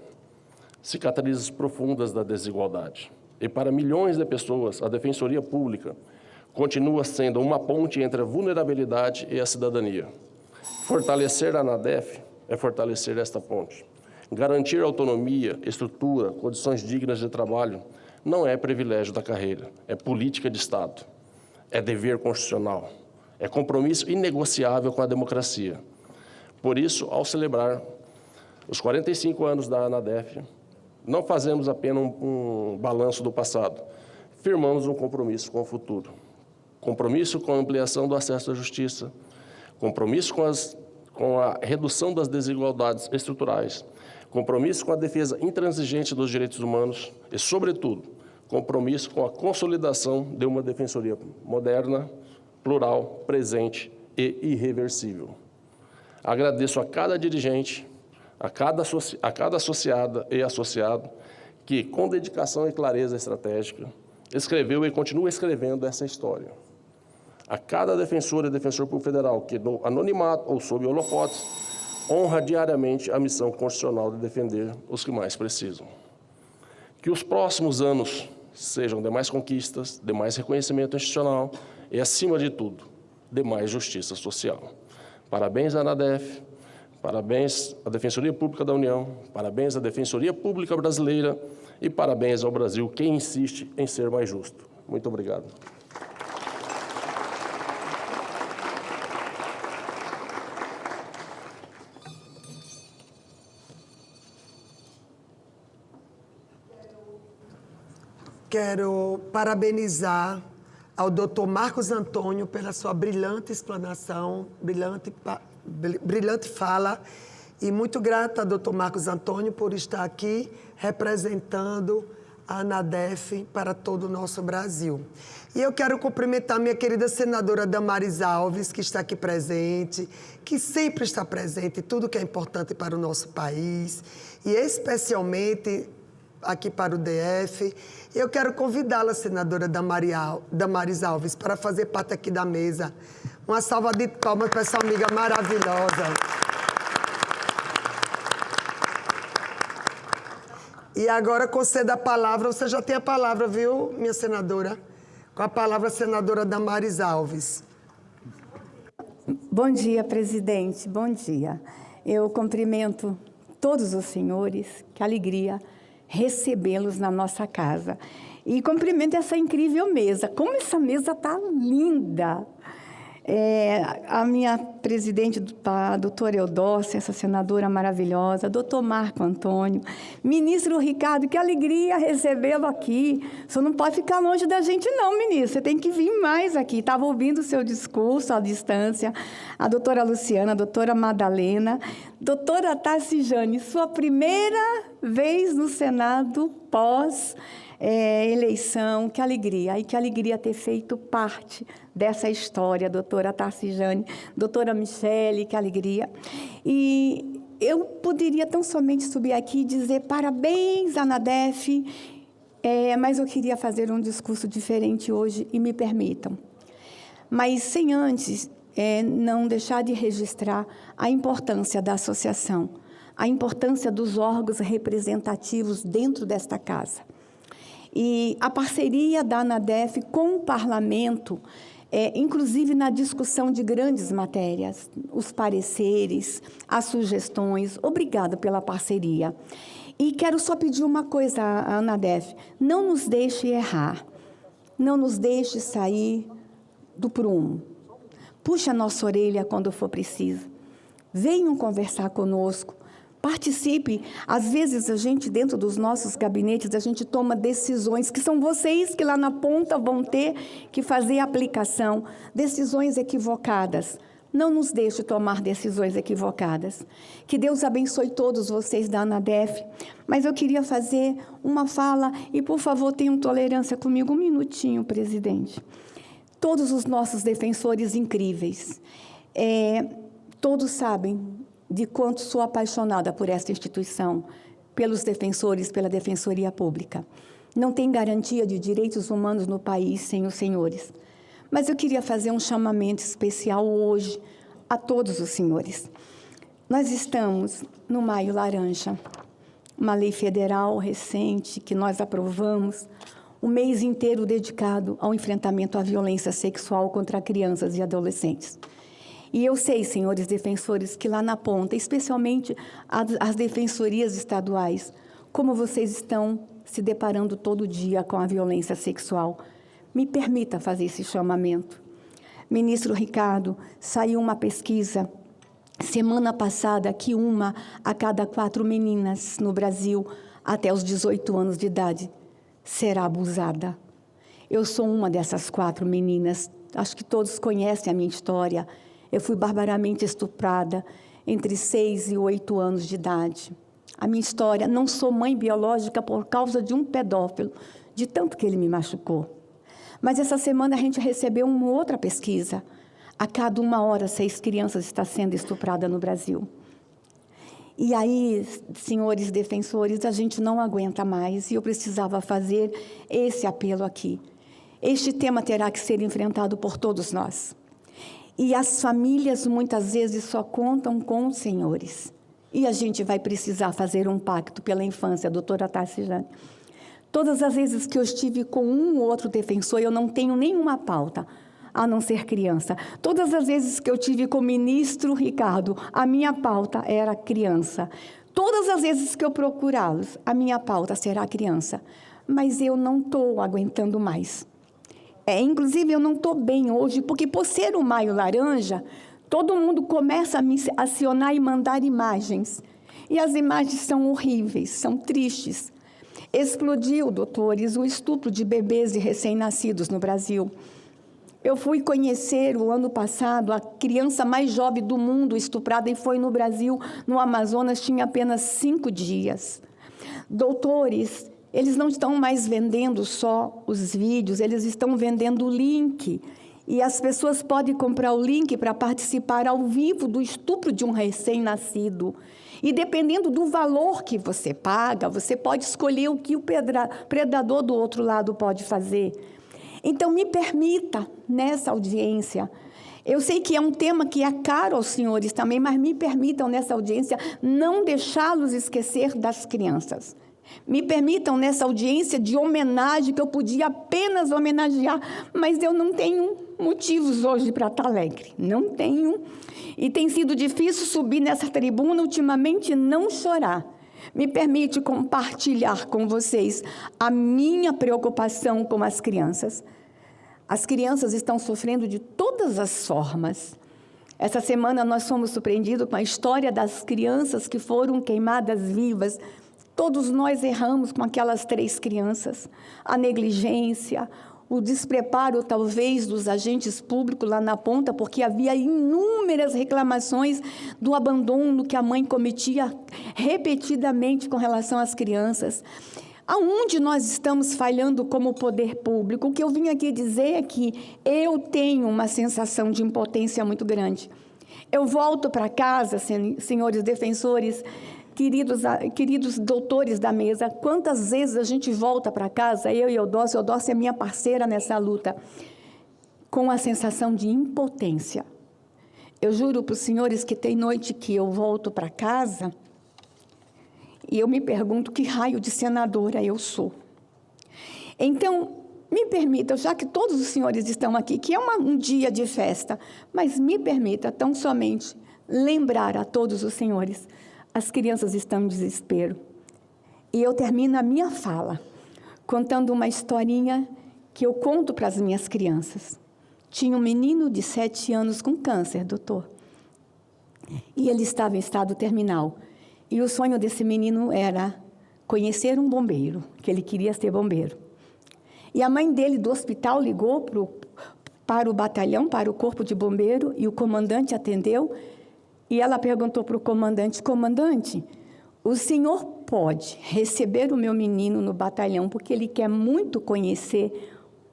cicatrizes profundas da desigualdade. E para milhões de pessoas, a Defensoria Pública continua sendo uma ponte entre a vulnerabilidade e a cidadania. Fortalecer a ANADEF é fortalecer esta ponte. Garantir autonomia, estrutura, condições dignas de trabalho não é privilégio da carreira, é política de Estado, é dever constitucional, é compromisso inegociável com a democracia. Por isso, ao celebrar os 45 anos da ANADEF, não fazemos apenas um balanço do passado, firmamos um compromisso com o futuro. Compromisso com a ampliação do acesso à justiça, compromisso com a redução das desigualdades estruturais, compromisso com a defesa intransigente dos direitos humanos e, sobretudo, compromisso com a consolidação de uma defensoria moderna, plural, presente e irreversível. Agradeço a cada dirigente, a cada associada e associado que, com dedicação e clareza estratégica, escreveu e continua escrevendo essa história. A cada defensor e defensor público federal que, no anonimato ou sob holofotes, honra diariamente a missão constitucional de defender os que mais precisam. Que os próximos anos sejam de mais conquistas, de mais reconhecimento institucional e, acima de tudo, de mais justiça social. Parabéns à ANADEF, parabéns à Defensoria Pública da União, parabéns à Defensoria Pública Brasileira e parabéns ao Brasil que insiste em ser mais justo. Muito obrigado. Quero parabenizar ao Dr. Marcos Antônio pela sua brilhante explanação, brilhante fala, e muito grata, Dr. Marcos Antônio, por estar aqui representando a ANADEF para todo o nosso Brasil. E eu quero cumprimentar minha querida senadora Damares Alves, que está aqui presente, que sempre está presente em tudo que é importante para o nosso país, e especialmente aqui para o DF. Eu quero convidá-la, senadora Damares Alves, para fazer parte aqui da mesa. Uma salva de palmas para essa amiga maravilhosa. E agora conceda a palavra, você já tem a palavra, viu, minha senadora? Com a palavra, a senadora Damares Alves. Bom dia, presidente, bom dia. Eu cumprimento todos os senhores, que alegria recebê-los na nossa casa. E cumprimento essa incrível mesa. Como essa mesa está linda! A minha presidente, a doutora Eudócia, essa senadora maravilhosa, doutor Marco Antônio, ministro Ricardo, que alegria recebê-lo aqui. O senhor não pode ficar longe da gente não, ministro, você tem que vir mais aqui. Estava ouvindo o seu discurso à distância, a doutora Luciana, a doutora Madalena, doutora Tarcijane, sua primeira vez no Senado pós eleição, que alegria, e que alegria ter feito parte dessa história, doutora Tarcijane, doutora Michele, que alegria. E eu poderia tão somente subir aqui e dizer parabéns à ANADEF, mas eu queria fazer um discurso diferente hoje, e me permitam. Mas sem antes não deixar de registrar a importância da associação, a importância dos órgãos representativos dentro desta casa. E a parceria da ANADEF com o Parlamento, inclusive na discussão de grandes matérias, os pareceres, as sugestões. Obrigada pela parceria. E quero só pedir uma coisa à ANADEF: não nos deixe errar, não nos deixe sair do prumo. Puxe a nossa orelha quando for preciso. Venham conversar conosco. Participe. Às vezes, a gente, dentro dos nossos gabinetes, a gente toma decisões que são vocês que lá na ponta vão ter que fazer a aplicação. Decisões equivocadas. Não nos deixe tomar decisões equivocadas. Que Deus abençoe todos vocês da ANADEF. Mas eu queria fazer uma fala, e, por favor, tenham tolerância comigo. Um minutinho, presidente. Todos os nossos defensores incríveis, todos sabem de quanto sou apaixonada por esta instituição, pelos defensores, pela Defensoria Pública. Não tem garantia de direitos humanos no país sem os senhores. Mas eu queria fazer um chamamento especial hoje a todos os senhores. Nós estamos no Maio Laranja, uma lei federal recente que nós aprovamos, um mês inteiro dedicado ao enfrentamento à violência sexual contra crianças e adolescentes. E eu sei, senhores defensores, que lá na ponta, especialmente as defensorias estaduais, como vocês estão se deparando todo dia com a violência sexual. Me permita fazer esse chamamento. Ministro Ricardo, saiu uma pesquisa semana passada que 1 a cada 4 meninas no Brasil, até os 18 anos de idade, será abusada. Eu sou uma dessas 4 meninas. Acho que todos conhecem a minha história. Eu fui barbaramente estuprada entre 6 e 8 anos de idade. A minha história, não sou mãe biológica por causa de um pedófilo, de tanto que ele me machucou. Mas essa semana a gente recebeu uma outra pesquisa. A cada 1 hora, 6 crianças estão sendo estupradas no Brasil. E aí, senhores defensores, a gente não aguenta mais e eu precisava fazer esse apelo aqui. Este tema terá que ser enfrentado por todos nós. E as famílias muitas vezes só contam com os senhores. E a gente vai precisar fazer um pacto pela infância, doutora Tassi Jane. Todas as vezes que eu estive com um ou outro defensor, eu não tenho nenhuma pauta, a não ser criança. Todas as vezes que eu tive com o ministro Ricardo, a minha pauta era criança. Todas as vezes que eu procurá-los, a minha pauta será criança. Mas eu não estou aguentando mais. Inclusive, eu não estou bem hoje, porque por ser o Maio Laranja, todo mundo começa a me acionar e mandar imagens. E as imagens são horríveis, são tristes. Explodiu, doutores, o estupro de bebês e recém-nascidos no Brasil. Eu fui conhecer, o ano passado, a criança mais jovem do mundo estuprada e foi no Brasil, no Amazonas, tinha apenas 5 dias. Doutores, eles não estão mais vendendo só os vídeos, eles estão vendendo o link. E as pessoas podem comprar o link para participar ao vivo do estupro de um recém-nascido. E dependendo do valor que você paga, você pode escolher o que o predador do outro lado pode fazer. Então, me permita, nessa audiência, eu sei que é um tema que é caro aos senhores também, mas me permitam, nessa audiência, não deixá-los esquecer das crianças. Me permitam, nessa audiência de homenagem, que eu podia apenas homenagear, mas eu não tenho motivos hoje para estar alegre. Não tenho. E tem sido difícil subir nessa tribuna, ultimamente, não chorar. Me permite compartilhar com vocês a minha preocupação com as crianças. As crianças estão sofrendo de todas as formas. Essa semana nós fomos surpreendidos com a história das crianças que foram queimadas vivas. Todos nós erramos com aquelas 3 crianças. A negligência, o despreparo, talvez, dos agentes públicos lá na ponta, porque havia inúmeras reclamações do abandono que a mãe cometia repetidamente com relação às crianças. Aonde nós estamos falhando como poder público? O que eu vim aqui dizer é que eu tenho uma sensação de impotência muito grande. Eu volto para casa, senhores defensores, queridos doutores da mesa, quantas vezes a gente volta para casa, eu e Eudócia é minha parceira nessa luta, com a sensação de impotência. Eu juro para os senhores que tem noite que eu volto para casa e eu me pergunto que raio de senadora eu sou. Então, me permita, já que todos os senhores estão aqui, que é um dia de festa, mas me permita tão somente lembrar a todos os senhores: as crianças estão em desespero. E eu termino a minha fala contando uma historinha que eu conto para as minhas crianças. Tinha um menino de 7 anos com câncer, doutor. E ele estava em estado terminal. E o sonho desse menino era conhecer um bombeiro, que ele queria ser bombeiro. E a mãe dele do hospital ligou para o batalhão, para o corpo de bombeiro, e o comandante atendeu. E ela perguntou para o comandante: comandante, o senhor pode receber o meu menino no batalhão porque ele quer muito conhecer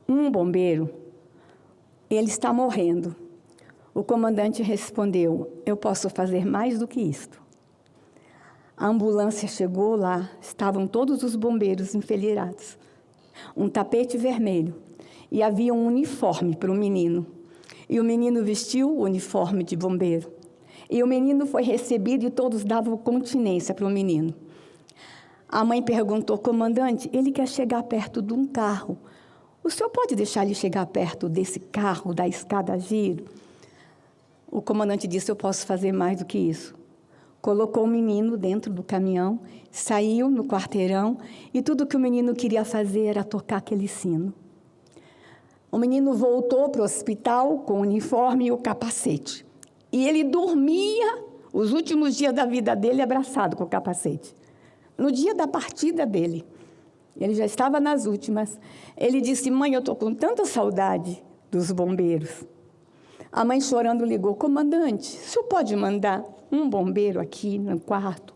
um bombeiro? Ele está morrendo. O comandante respondeu: eu posso fazer mais do que isto. A ambulância chegou lá, estavam todos os bombeiros enfileirados, um tapete vermelho, e havia um uniforme para o menino. E o menino vestiu o uniforme de bombeiro. E o menino foi recebido e todos davam continência para o menino. A mãe perguntou: comandante, ele quer chegar perto de um carro. O senhor pode deixar ele chegar perto desse carro, da escada giro? O comandante disse: eu posso fazer mais do que isso. Colocou o menino dentro do caminhão, saiu no quarteirão e tudo que o menino queria fazer era tocar aquele sino. O menino voltou para o hospital com o uniforme e o capacete. E ele dormia os últimos dias da vida dele abraçado com o capacete. No dia da partida dele, ele já estava nas últimas, ele disse: mãe, eu estou com tanta saudade dos bombeiros. A mãe, chorando, ligou: comandante, o senhor pode mandar um bombeiro aqui no quarto?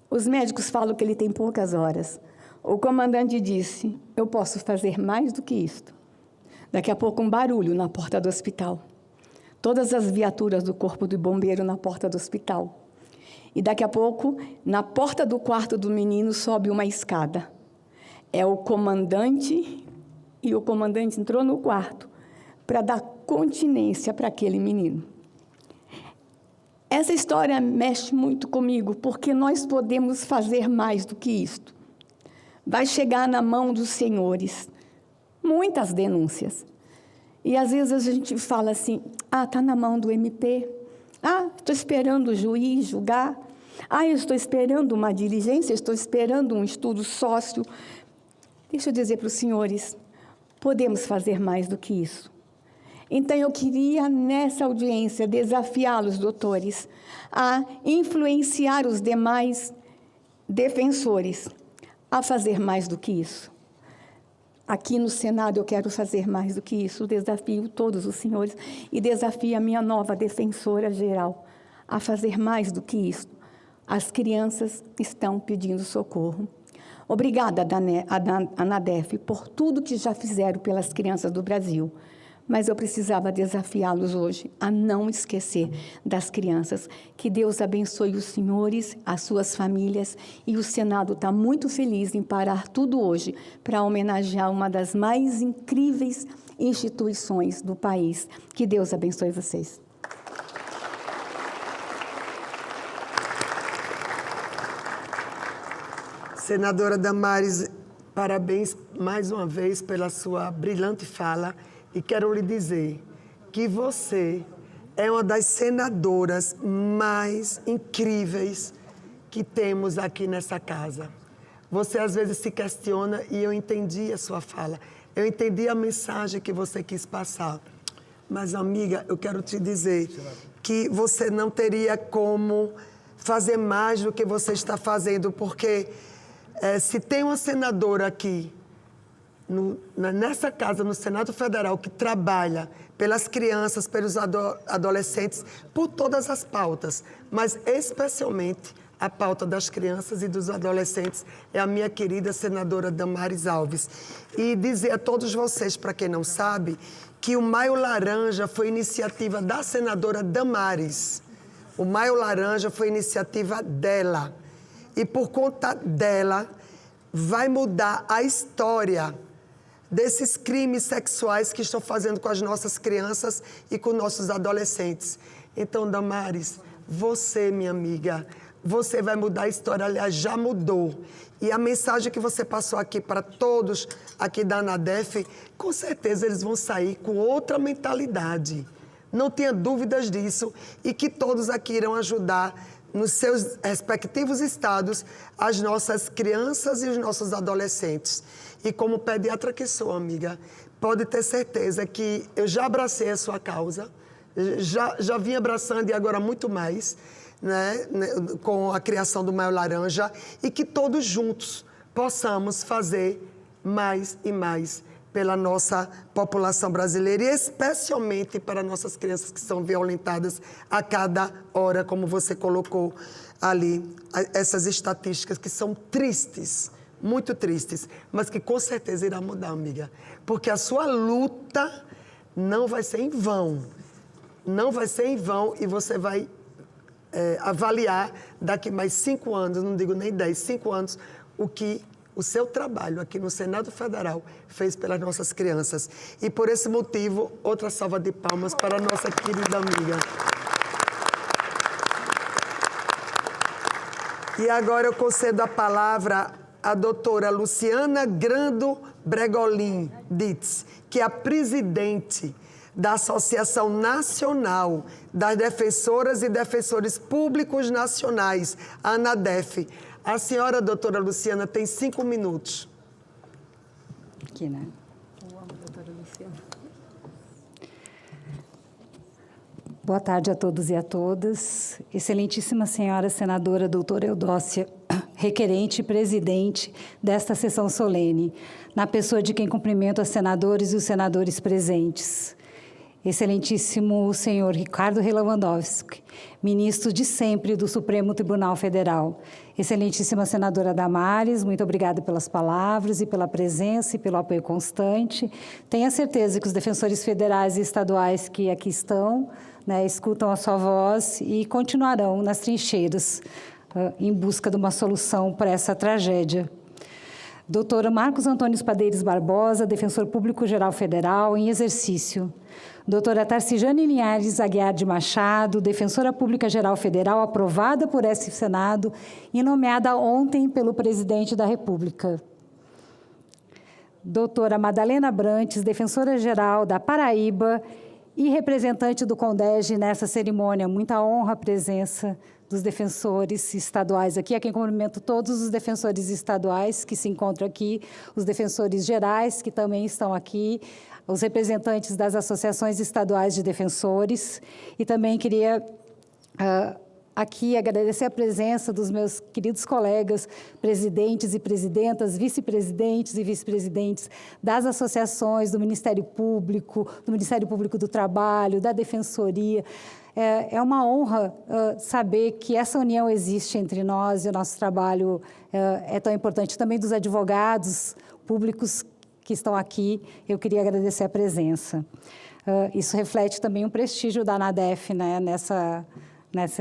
Os médicos falam que ele tem poucas horas. O comandante disse: eu posso fazer mais do que isto. Daqui a pouco, um barulho na porta do hospital. Todas as viaturas do corpo de bombeiro na porta do hospital. E daqui a pouco, na porta do quarto do menino, sobe uma escada. É o comandante, e o comandante entrou no quarto para dar continência para aquele menino. Essa história mexe muito comigo, porque nós podemos fazer mais do que isto. Vai chegar na mão dos senhores muitas denúncias. E às vezes a gente fala assim, está na mão do MP. Estou esperando o juiz julgar. Eu estou esperando uma diligência, estou esperando um estudo sócio. Deixa eu dizer para os senhores, podemos fazer mais do que isso. Então, eu queria, nessa audiência, desafiá-los, doutores, a influenciar os demais defensores a fazer mais do que isso. Aqui no Senado, eu quero fazer mais do que isso. Desafio todos os senhores e desafio a minha nova defensora geral a fazer mais do que isso. As crianças estão pedindo socorro. Obrigada, ANADEF, por tudo que já fizeram pelas crianças do Brasil. Mas eu precisava desafiá-los hoje a não esquecer das crianças. Que Deus abençoe os senhores, as suas famílias, e o Senado está muito feliz em parar tudo hoje para homenagear uma das mais incríveis instituições do país. Que Deus abençoe vocês. Senadora Damares, parabéns mais uma vez pela sua brilhante fala. E quero lhe dizer que você é uma das senadoras mais incríveis que temos aqui nessa casa. Você às vezes se questiona e eu entendi a sua fala. Eu entendi a mensagem que você quis passar. Mas, amiga, eu quero te dizer que você não teria como fazer mais do que você está fazendo, porque se tem uma senadora aqui, nessa casa, no Senado Federal, que trabalha pelas crianças, pelos adolescentes, por todas as pautas, mas especialmente a pauta das crianças e dos adolescentes, é a minha querida senadora Damares Alves. E dizer a todos vocês, para quem não sabe, que o Maio Laranja foi iniciativa da senadora Damares. O Maio Laranja foi iniciativa dela. E por conta dela, vai mudar a história desses crimes sexuais que estão fazendo com as nossas crianças e com nossos adolescentes. Então, Damares, você, minha amiga, você vai mudar a história, aliás, já mudou. E a mensagem que você passou aqui para todos aqui da ANADEF, com certeza eles vão sair com outra mentalidade. Não tenha dúvidas disso, e que todos aqui irão ajudar nos seus respectivos estados as nossas crianças e os nossos adolescentes. E como pediatra que sou, amiga, pode ter certeza que eu já abracei a sua causa, já vim abraçando e agora muito mais, né, com a criação do Maio Laranja, e que todos juntos possamos fazer mais e mais pela nossa população brasileira e especialmente para nossas crianças que são violentadas a cada hora, como você colocou ali, essas estatísticas que são tristes, muito tristes, mas que com certeza irá mudar, amiga, porque a sua luta não vai ser em vão, não vai ser em vão, e você vai avaliar daqui mais 5 anos, não digo nem 10, 5 anos, o que o seu trabalho aqui no Senado Federal fez pelas nossas crianças. E por esse motivo, outra salva de palmas para a nossa querida amiga. E agora eu concedo a palavra à doutora Luciana Grando Bregolin Dietz, que é a presidente da Associação Nacional das Defensoras e Defensores Públicos Nacionais, a ANADEF. A senhora, doutora Luciana, tem 5 minutos. Aqui, né? Eu amo a doutora Luciana. Boa tarde a todos e a todas. Excelentíssima senhora senadora doutora Eudócia, requerente e presidente desta sessão solene, na pessoa de quem cumprimento os senadores e os senadores presentes. Excelentíssimo senhor Ricardo Lewandowski, ministro de sempre do Supremo Tribunal Federal. Excelentíssima senadora Damares, muito obrigada pelas palavras e pela presença e pelo apoio constante. Tenha certeza que os defensores federais e estaduais que aqui estão, né, escutam a sua voz e continuarão nas trincheiras em busca de uma solução para essa tragédia. Doutora Marcos Antônio Spadeiros Barbosa, Defensor Público Geral Federal, em exercício. Doutora Tarcijane Linhares Aguiar de Machado, Defensora Pública Geral Federal, aprovada por esse Senado e nomeada ontem pelo Presidente da República. Doutora Madalena Brantes, Defensora Geral da Paraíba e representante do CONDEG nessa cerimônia. Muita honra a presença dos defensores estaduais aqui, a quem cumprimento todos os defensores estaduais que se encontram aqui, os defensores gerais que também estão aqui, os representantes das associações estaduais de defensores, e também queria aqui agradecer a presença dos meus queridos colegas, presidentes e presidentas, vice-presidentes e vice-presidentes das associações, do Ministério Público do Trabalho, da Defensoria. É uma honra saber que essa união existe entre nós e o nosso trabalho é tão importante. Também dos advogados públicos que estão aqui, eu queria agradecer a presença. Isso reflete também o prestígio da ANADEF, né,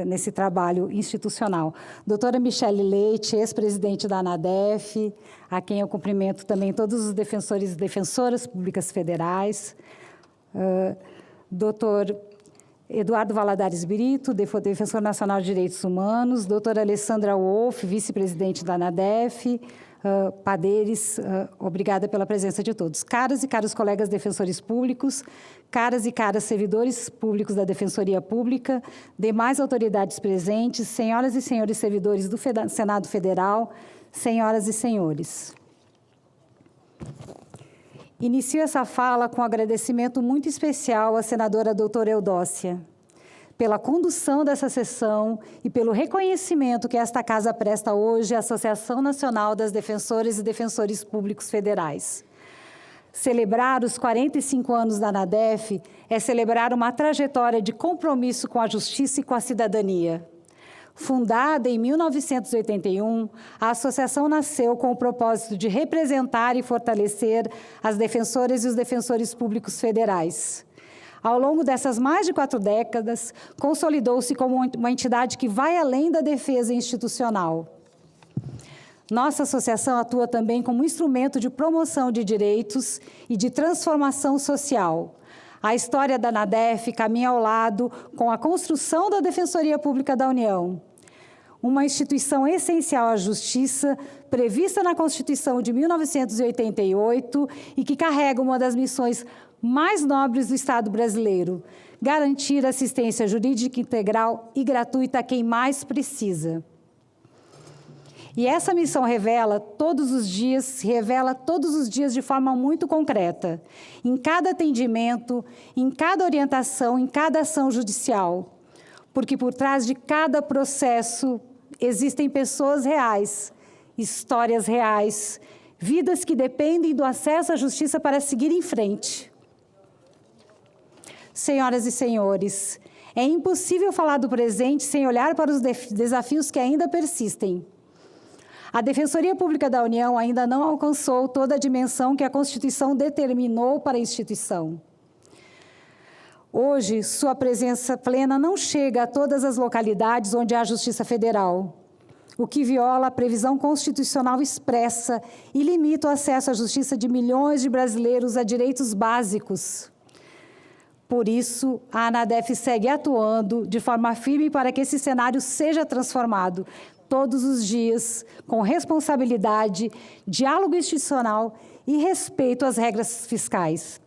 nesse trabalho institucional. Doutora Michele Leite, ex-presidente da ANADEF, a quem eu cumprimento também todos os defensores e defensoras públicas federais. Doutor Eduardo Valadares Brito, Defensor Nacional de Direitos Humanos, doutora Alessandra Wolff, vice-presidente da ANADEF, Padeiros, obrigada pela presença de todos. Caras e caros colegas defensores públicos, caras e caras servidores públicos da Defensoria Pública, demais autoridades presentes, senhoras e senhores servidores do Senado Federal, senhoras e senhores. Inicio essa fala com um agradecimento muito especial à senadora doutora Eudócia, pela condução dessa sessão e pelo reconhecimento que esta Casa presta hoje à Associação Nacional das Defensoras e Defensores Públicos Federais. Celebrar os 45 anos da ANADEF é celebrar uma trajetória de compromisso com a justiça e com a cidadania. Fundada em 1981, a associação nasceu com o propósito de representar e fortalecer as defensoras e os defensores públicos federais. Ao longo dessas mais de 4 décadas, consolidou-se como uma entidade que vai além da defesa institucional. Nossa associação atua também como instrumento de promoção de direitos e de transformação social. A história da ANADEF caminha ao lado com a construção da Defensoria Pública da União, uma instituição essencial à justiça, prevista na Constituição de 1988 e que carrega uma das missões mais nobres do Estado brasileiro: garantir assistência jurídica integral e gratuita a quem mais precisa. E essa missão se revela todos os dias de forma muito concreta, em cada atendimento, em cada orientação, em cada ação judicial, porque por trás de cada processo existem pessoas reais, histórias reais, vidas que dependem do acesso à justiça para seguir em frente. Senhoras e senhores, é impossível falar do presente sem olhar para os desafios que ainda persistem. A Defensoria Pública da União ainda não alcançou toda a dimensão que a Constituição determinou para a instituição. Hoje, sua presença plena não chega a todas as localidades onde há Justiça Federal, o que viola a previsão constitucional expressa e limita o acesso à justiça de milhões de brasileiros a direitos básicos. Por isso, a ANADEF segue atuando de forma firme para que esse cenário seja transformado todos os dias, com responsabilidade, diálogo institucional e respeito às regras fiscais,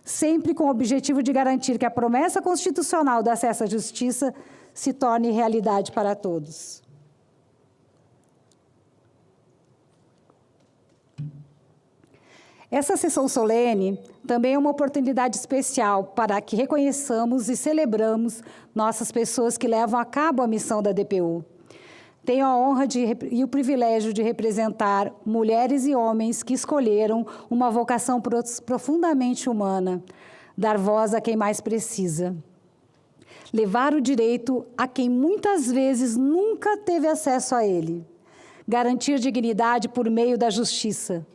sempre com o objetivo de garantir que a promessa constitucional do acesso à justiça se torne realidade para todos. Essa sessão solene também é uma oportunidade especial para que reconheçamos e celebramos nossas pessoas que levam a cabo a missão da DPU. Tenho a honra e o privilégio de representar mulheres e homens que escolheram uma vocação profundamente humana, dar voz a quem mais precisa, levar o direito a quem muitas vezes nunca teve acesso a ele, garantir dignidade por meio da justiça.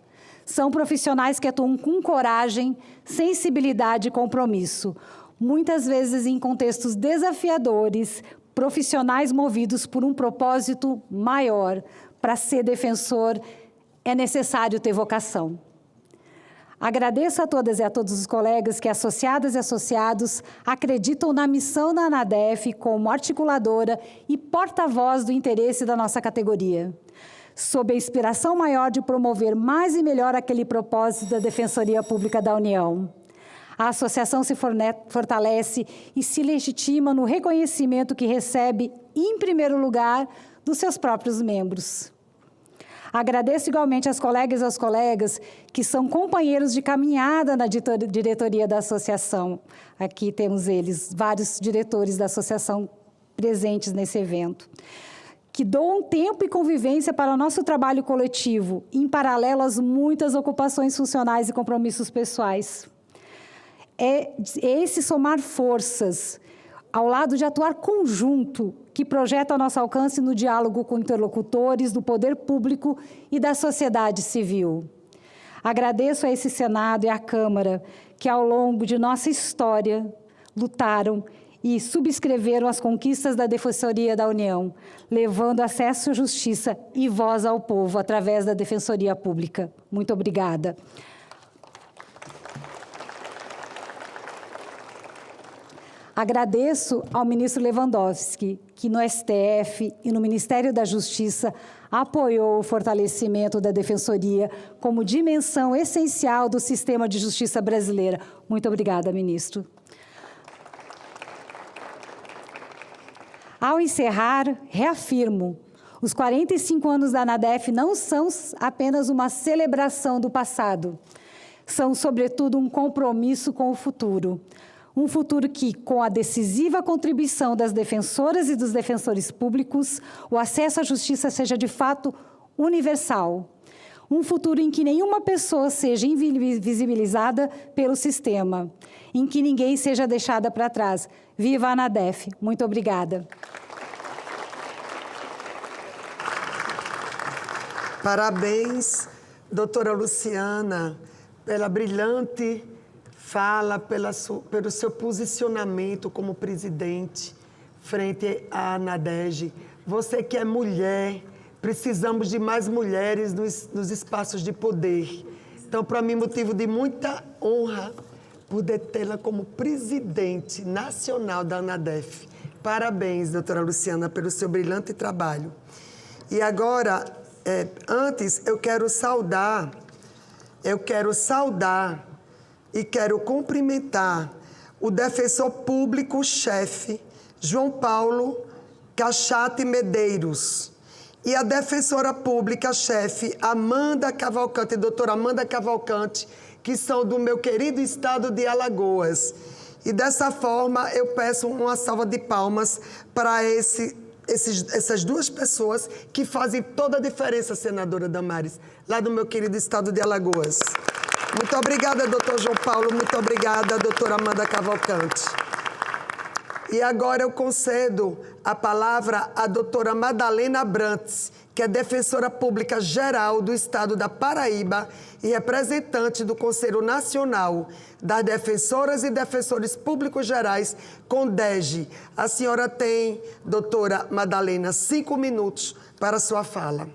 São profissionais que atuam com coragem, sensibilidade e compromisso, muitas vezes em contextos desafiadores, profissionais movidos por um propósito maior. Para ser defensor, é necessário ter vocação. Agradeço a todas e a todos os colegas que, associadas e associados, acreditam na missão da ANADEF como articuladora e porta-voz do interesse da nossa categoria, sob a inspiração maior de promover mais e melhor aquele propósito da Defensoria Pública da União. A associação se fortalece e se legitima no reconhecimento que recebe, em primeiro lugar, dos seus próprios membros. Agradeço igualmente às colegas e aos colegas que são companheiros de caminhada na diretoria da associação. Aqui temos eles, vários diretores da associação presentes nesse evento, que doam tempo e convivência para o nosso trabalho coletivo, em paralelo às muitas ocupações funcionais e compromissos pessoais. É esse somar forças, ao lado de atuar conjunto, que projeta ao nosso alcance no diálogo com interlocutores do poder público e da sociedade civil. Agradeço a esse Senado e à Câmara, que ao longo de nossa história lutaram e subscreveram as conquistas da Defensoria da União, levando acesso à justiça e voz ao povo através da Defensoria Pública. Muito obrigada. Agradeço ao ministro Lewandowski, que no STF e no Ministério da Justiça apoiou o fortalecimento da Defensoria como dimensão essencial do sistema de justiça brasileira. Muito obrigada, ministro. Ao encerrar, reafirmo, os 45 anos da ANADEF não são apenas uma celebração do passado, são, sobretudo, um compromisso com o futuro. Um futuro que, com a decisiva contribuição das defensoras e dos defensores públicos, o acesso à justiça seja, de fato, universal. Um futuro em que nenhuma pessoa seja invisibilizada pelo sistema, em que ninguém seja deixada para trás. Viva a ANADEF! Muito obrigada. Parabéns, doutora Luciana, pela brilhante fala, pelo seu posicionamento como presidente frente à ANADEG. Você que é mulher, precisamos de mais mulheres nos espaços de poder. Então, para mim, motivo de muita honra poder tê-la como presidente nacional da ANADEF. Parabéns, doutora Luciana, pelo seu brilhante trabalho. E agora, antes, eu quero saudar e quero cumprimentar o defensor público-chefe, João Paulo Cachate Medeiros, e a defensora pública-chefe, Amanda Cavalcante, doutora Amanda Cavalcante, que são do meu querido estado de Alagoas. E dessa forma, eu peço uma salva de palmas para essas duas pessoas que fazem toda a diferença, senadora Damares, lá do meu querido estado de Alagoas. Muito obrigada, doutor João Paulo. Muito obrigada, doutora Amanda Cavalcante. E agora eu concedo a palavra à doutora Madalena Abrantes, que é defensora pública geral do estado da Paraíba e representante do Conselho Nacional das Defensoras e Defensores Públicos Gerais, CONDEG. A senhora tem, doutora Madalena, 5 minutos para a sua fala.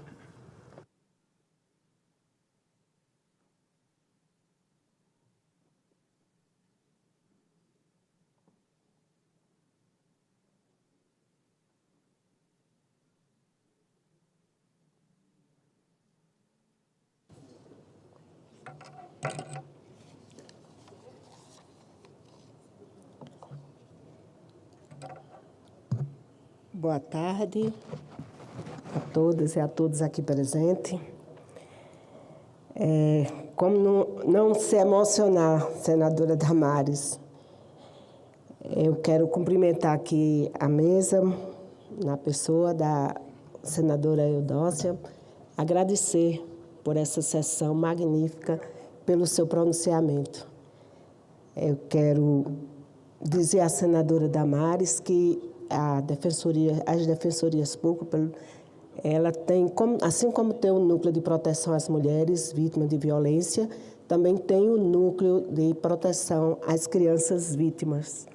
Boa tarde a todas e a todos aqui presentes. Como não se emocionar, senadora Damares, eu quero cumprimentar aqui a mesa, na pessoa da senadora Eudócia, agradecer por essa sessão magnífica, pelo seu pronunciamento. Eu quero dizer à senadora Damares que as defensorias públicas, ela tem, assim como tem o núcleo de proteção às mulheres vítimas de violência, também tem o núcleo de proteção às crianças vítimas.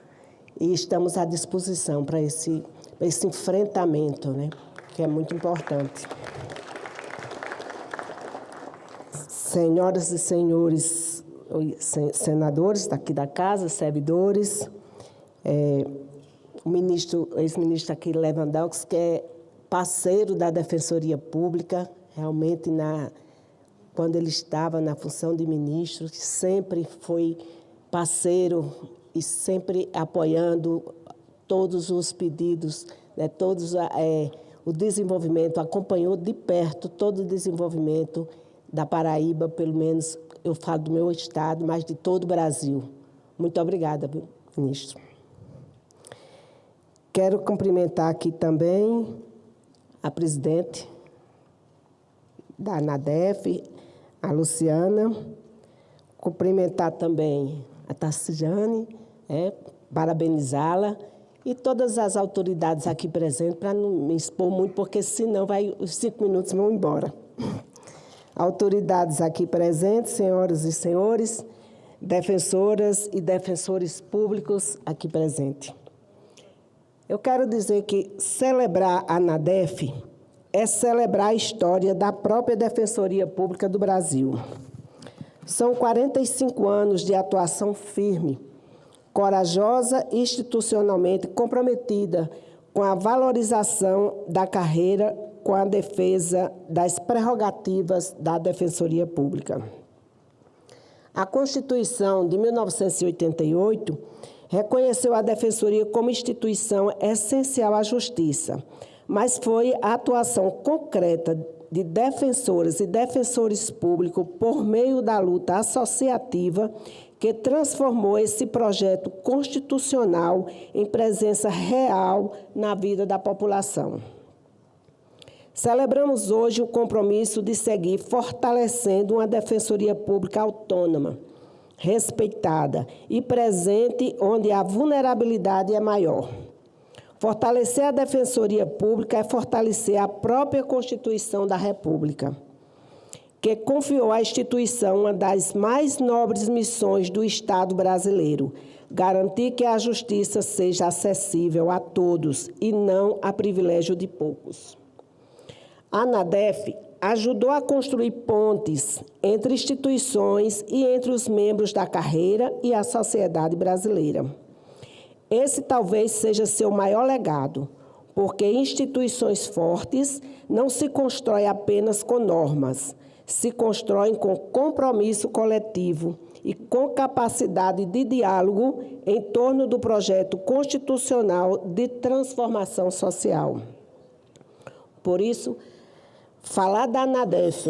E estamos à disposição para esse enfrentamento, né, que é muito importante. Senhoras e senhores senadores daqui da casa, servidores, o ex-ministro aqui, Lewandowski, que é parceiro da Defensoria Pública, realmente, quando ele estava na função de ministro, sempre foi parceiro e sempre apoiando todos os pedidos, né, o desenvolvimento, acompanhou de perto todo o desenvolvimento da Paraíba, pelo menos eu falo do meu estado, mas de todo o Brasil. Muito obrigada, ministro. Quero cumprimentar aqui também a presidente da ANADEF, a Luciana, cumprimentar também a Tarciane, parabenizá-la, e todas as autoridades aqui presentes, para não me expor muito, porque senão os 5 minutos vão embora. Autoridades aqui presentes, senhoras e senhores, defensoras e defensores públicos aqui presentes. Eu quero dizer que celebrar a ANADEF é celebrar a história da própria Defensoria Pública do Brasil. São 45 anos de atuação firme, corajosa e institucionalmente comprometida com a valorização da carreira, com a defesa das prerrogativas da Defensoria Pública. A Constituição de 1988 reconheceu a Defensoria como instituição essencial à justiça, mas foi a atuação concreta de defensoras e defensores públicos por meio da luta associativa que transformou esse projeto constitucional em presença real na vida da população. Celebramos hoje o compromisso de seguir fortalecendo uma Defensoria Pública autônoma, respeitada e presente onde a vulnerabilidade é maior. Fortalecer a Defensoria Pública é fortalecer a própria Constituição da República, que confiou à instituição uma das mais nobres missões do Estado brasileiro, garantir que a justiça seja acessível a todos e não a privilégio de poucos. A ANADEF ajudou a construir pontes entre instituições e entre os membros da carreira e a sociedade brasileira. Esse talvez seja seu maior legado, porque instituições fortes não se constroem apenas com normas, se constroem com compromisso coletivo e com capacidade de diálogo em torno do projeto constitucional de transformação social. Por isso, falar da ANADEF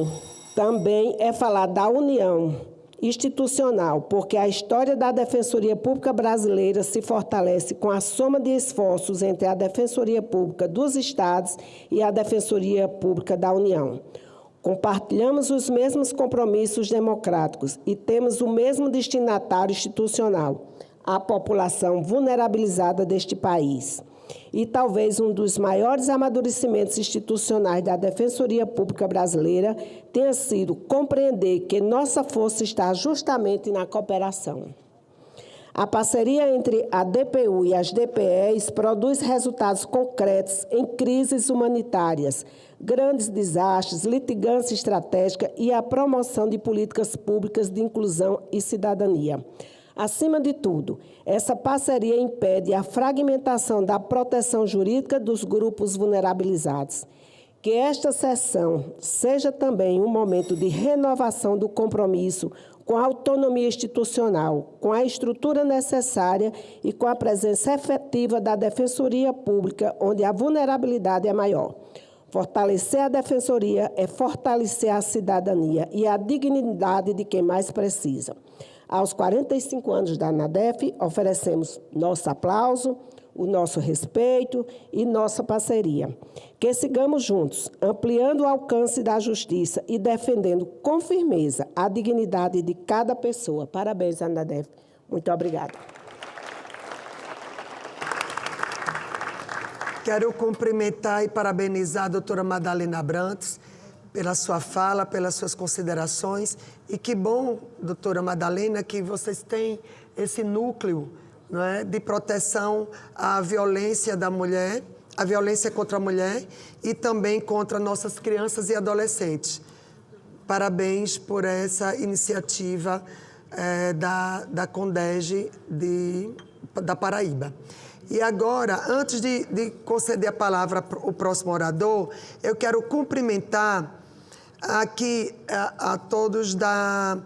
também é falar da união institucional, porque a história da Defensoria Pública brasileira se fortalece com a soma de esforços entre a Defensoria Pública dos Estados e a Defensoria Pública da União. Compartilhamos os mesmos compromissos democráticos e temos o mesmo destinatário institucional, a população vulnerabilizada deste país. E talvez um dos maiores amadurecimentos institucionais da Defensoria Pública brasileira tenha sido compreender que nossa força está justamente na cooperação. A parceria entre a DPU e as DPEs produz resultados concretos em crises humanitárias, grandes desastres, litigância estratégica e a promoção de políticas públicas de inclusão e cidadania. Acima de tudo, essa parceria impede a fragmentação da proteção jurídica dos grupos vulnerabilizados. Que esta sessão seja também um momento de renovação do compromisso com a autonomia institucional, com a estrutura necessária e com a presença efetiva da Defensoria Pública, onde a vulnerabilidade é maior. Fortalecer a Defensoria é fortalecer a cidadania e a dignidade de quem mais precisa. Aos 45 anos da ANADEF, oferecemos nosso aplauso, o nosso respeito e nossa parceria. Que sigamos juntos, ampliando o alcance da justiça e defendendo com firmeza a dignidade de cada pessoa. Parabéns, ANADEF. Muito obrigada. Quero cumprimentar e parabenizar a doutora Madalena Abrantes pela sua fala, pelas suas considerações. E que bom, doutora Madalena, que vocês têm esse núcleo, não é, de proteção à violência da mulher, a violência contra a mulher e também contra nossas crianças e adolescentes. Parabéns por essa iniciativa da Condege da Paraíba. E agora, antes de conceder a palavra ao próximo orador, eu quero cumprimentar aqui a todos da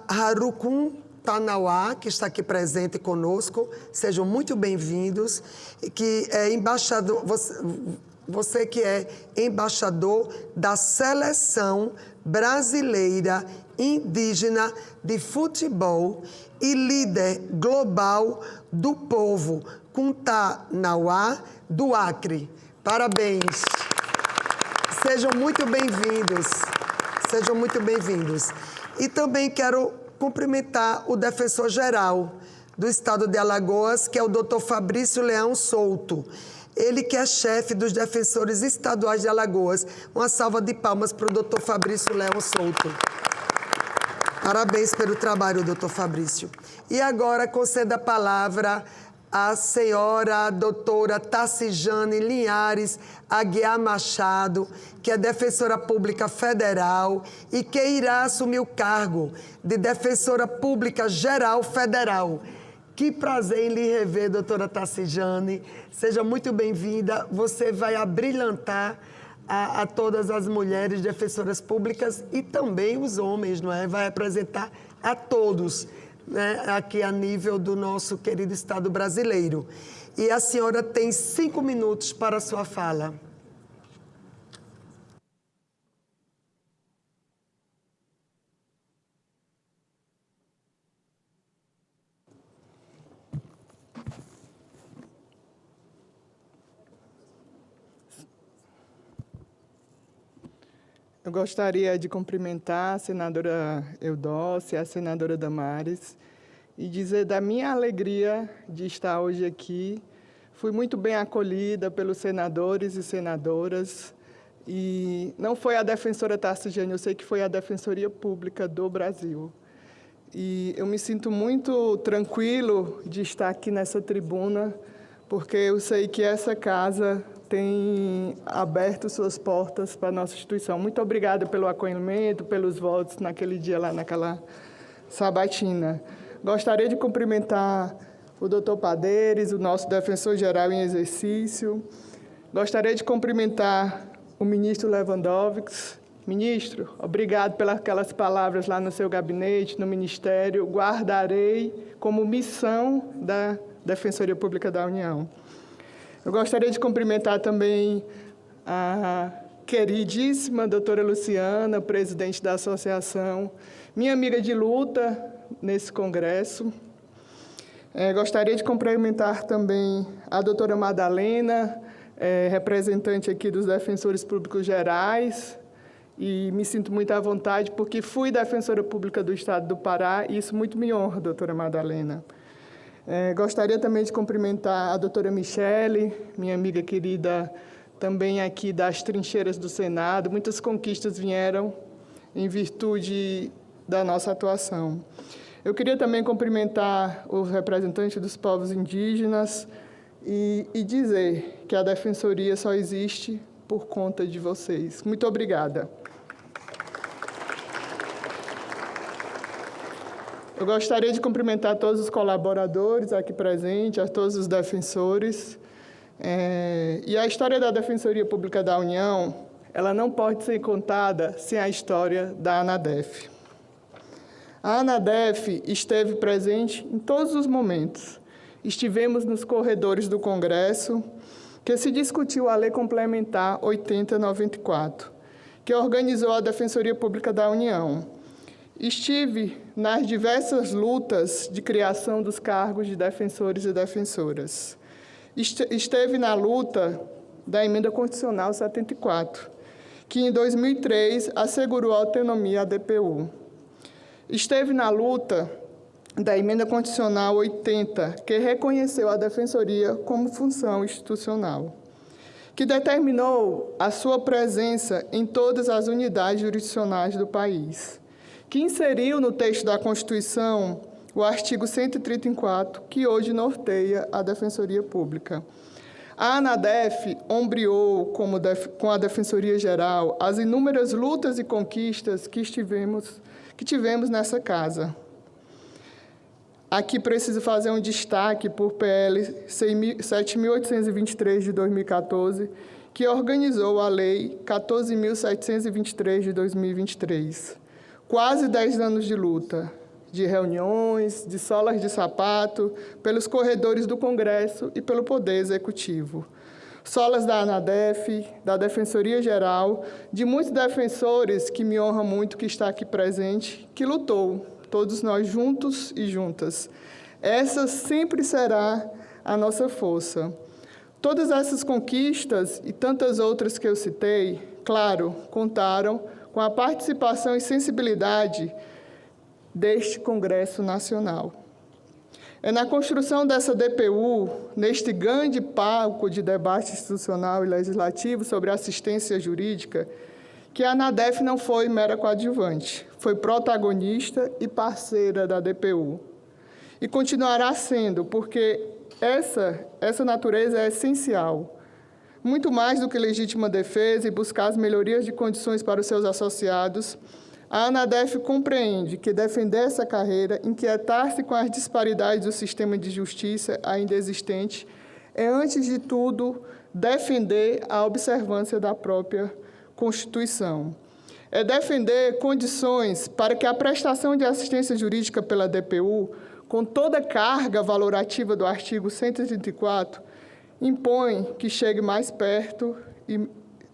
Harukum Tanauá, que está aqui presente conosco. Sejam muito bem-vindos. Que é embaixador, você que é embaixador da Seleção Brasileira Indígena de Futebol e líder global do povo Kuntanauá do Acre. Parabéns. Sejam muito bem-vindos. Sejam muito bem-vindos. E também quero cumprimentar o defensor-geral do Estado de Alagoas, que é o Dr. Fabrício Leão Souto. Ele que é chefe dos defensores estaduais de Alagoas. Uma salva de palmas para o Dr. Fabrício Leão Souto. Parabéns pelo trabalho, doutor Fabrício. E agora conceda a palavra à senhora doutora Tacijane Linhares Aguiar Machado, que é defensora pública federal e que irá assumir o cargo de defensora pública geral federal. Que prazer em lhe rever, doutora Tacijane. Seja muito bem-vinda. Você vai abrilhantar a todas as mulheres defensoras públicas e também os homens, não é? Vai representar a todos, né? Aqui a nível do nosso querido Estado brasileiro. E a senhora tem 5 minutos para a sua fala. Eu gostaria de cumprimentar a senadora Eudócia, a senadora Damares, e dizer da minha alegria de estar hoje aqui. Fui muito bem acolhida pelos senadores e senadoras, e não foi a defensora Tacijane, eu sei que foi a Defensoria Pública do Brasil. E eu me sinto muito tranquilo de estar aqui nessa tribuna, porque eu sei que essa casa tem aberto suas portas para a nossa instituição. Muito obrigada pelo acolhimento, pelos votos naquele dia lá, naquela sabatina. Gostaria de cumprimentar o doutor Padeiros, o nosso defensor-geral em exercício. Gostaria de cumprimentar o ministro Lewandowski. Ministro, obrigado pelas aquelas palavras lá no seu gabinete, no Ministério. Guardarei como missão da Defensoria Pública da União. Eu gostaria de cumprimentar também a queridíssima doutora Luciana, presidente da associação, minha amiga de luta nesse congresso. Gostaria de cumprimentar também a doutora Madalena, representante aqui dos defensores públicos gerais, e me sinto muito à vontade porque fui defensora pública do Estado do Pará e isso muito me honra, doutora Madalena. Gostaria também de cumprimentar a doutora Michele, minha amiga querida, também aqui das trincheiras do Senado. Muitas conquistas vieram em virtude da nossa atuação. Eu queria também cumprimentar os representantes dos povos indígenas e dizer que a Defensoria só existe por conta de vocês. Muito obrigada. Eu gostaria de cumprimentar todos os colaboradores aqui presentes, a todos os defensores. E a história da Defensoria Pública da União, ela não pode ser contada sem a história da ANADEF. A ANADEF esteve presente em todos os momentos. Estivemos nos corredores do Congresso, que se discutiu a Lei Complementar 8094, que organizou a Defensoria Pública da União. Estive nas diversas lutas de criação dos cargos de defensores e defensoras. Esteve na luta da Emenda Constitucional 74, que em 2003 assegurou a autonomia à DPU. Esteve na luta da Emenda Constitucional 80, que reconheceu a Defensoria como função institucional, que determinou a sua presença em todas as unidades jurisdicionais do país, que inseriu no texto da Constituição o artigo 134, que hoje norteia a Defensoria Pública. A ANADEF ombreou com a Defensoria Geral as inúmeras lutas e conquistas que tivemos nessa casa. Aqui preciso fazer um destaque por PL 7.823 de 2014, que organizou a Lei 14.723 de 2023. Quase 10 anos de luta, de reuniões, de solas de sapato, pelos corredores do Congresso e pelo Poder Executivo. Solas da ANADEF, da Defensoria Geral, de muitos defensores, que me honra muito que está aqui presente, que lutou, todos nós juntos e juntas. Essa sempre será a nossa força. Todas essas conquistas e tantas outras que eu citei, claro, contaram com a participação e sensibilidade deste Congresso Nacional. É na construção dessa DPU, neste grande palco de debate institucional e legislativo sobre assistência jurídica, que a ANADEF não foi mera coadjuvante, foi protagonista e parceira da DPU. E continuará sendo, porque essa natureza é essencial. Muito mais do que legítima defesa e buscar as melhorias de condições para os seus associados, a ANADEF compreende que defender essa carreira, inquietar-se com as disparidades do sistema de justiça ainda existente, é, antes de tudo, defender a observância da própria Constituição. É defender condições para que a prestação de assistência jurídica pela DPU, com toda a carga valorativa do artigo 134, impõe que chegue mais perto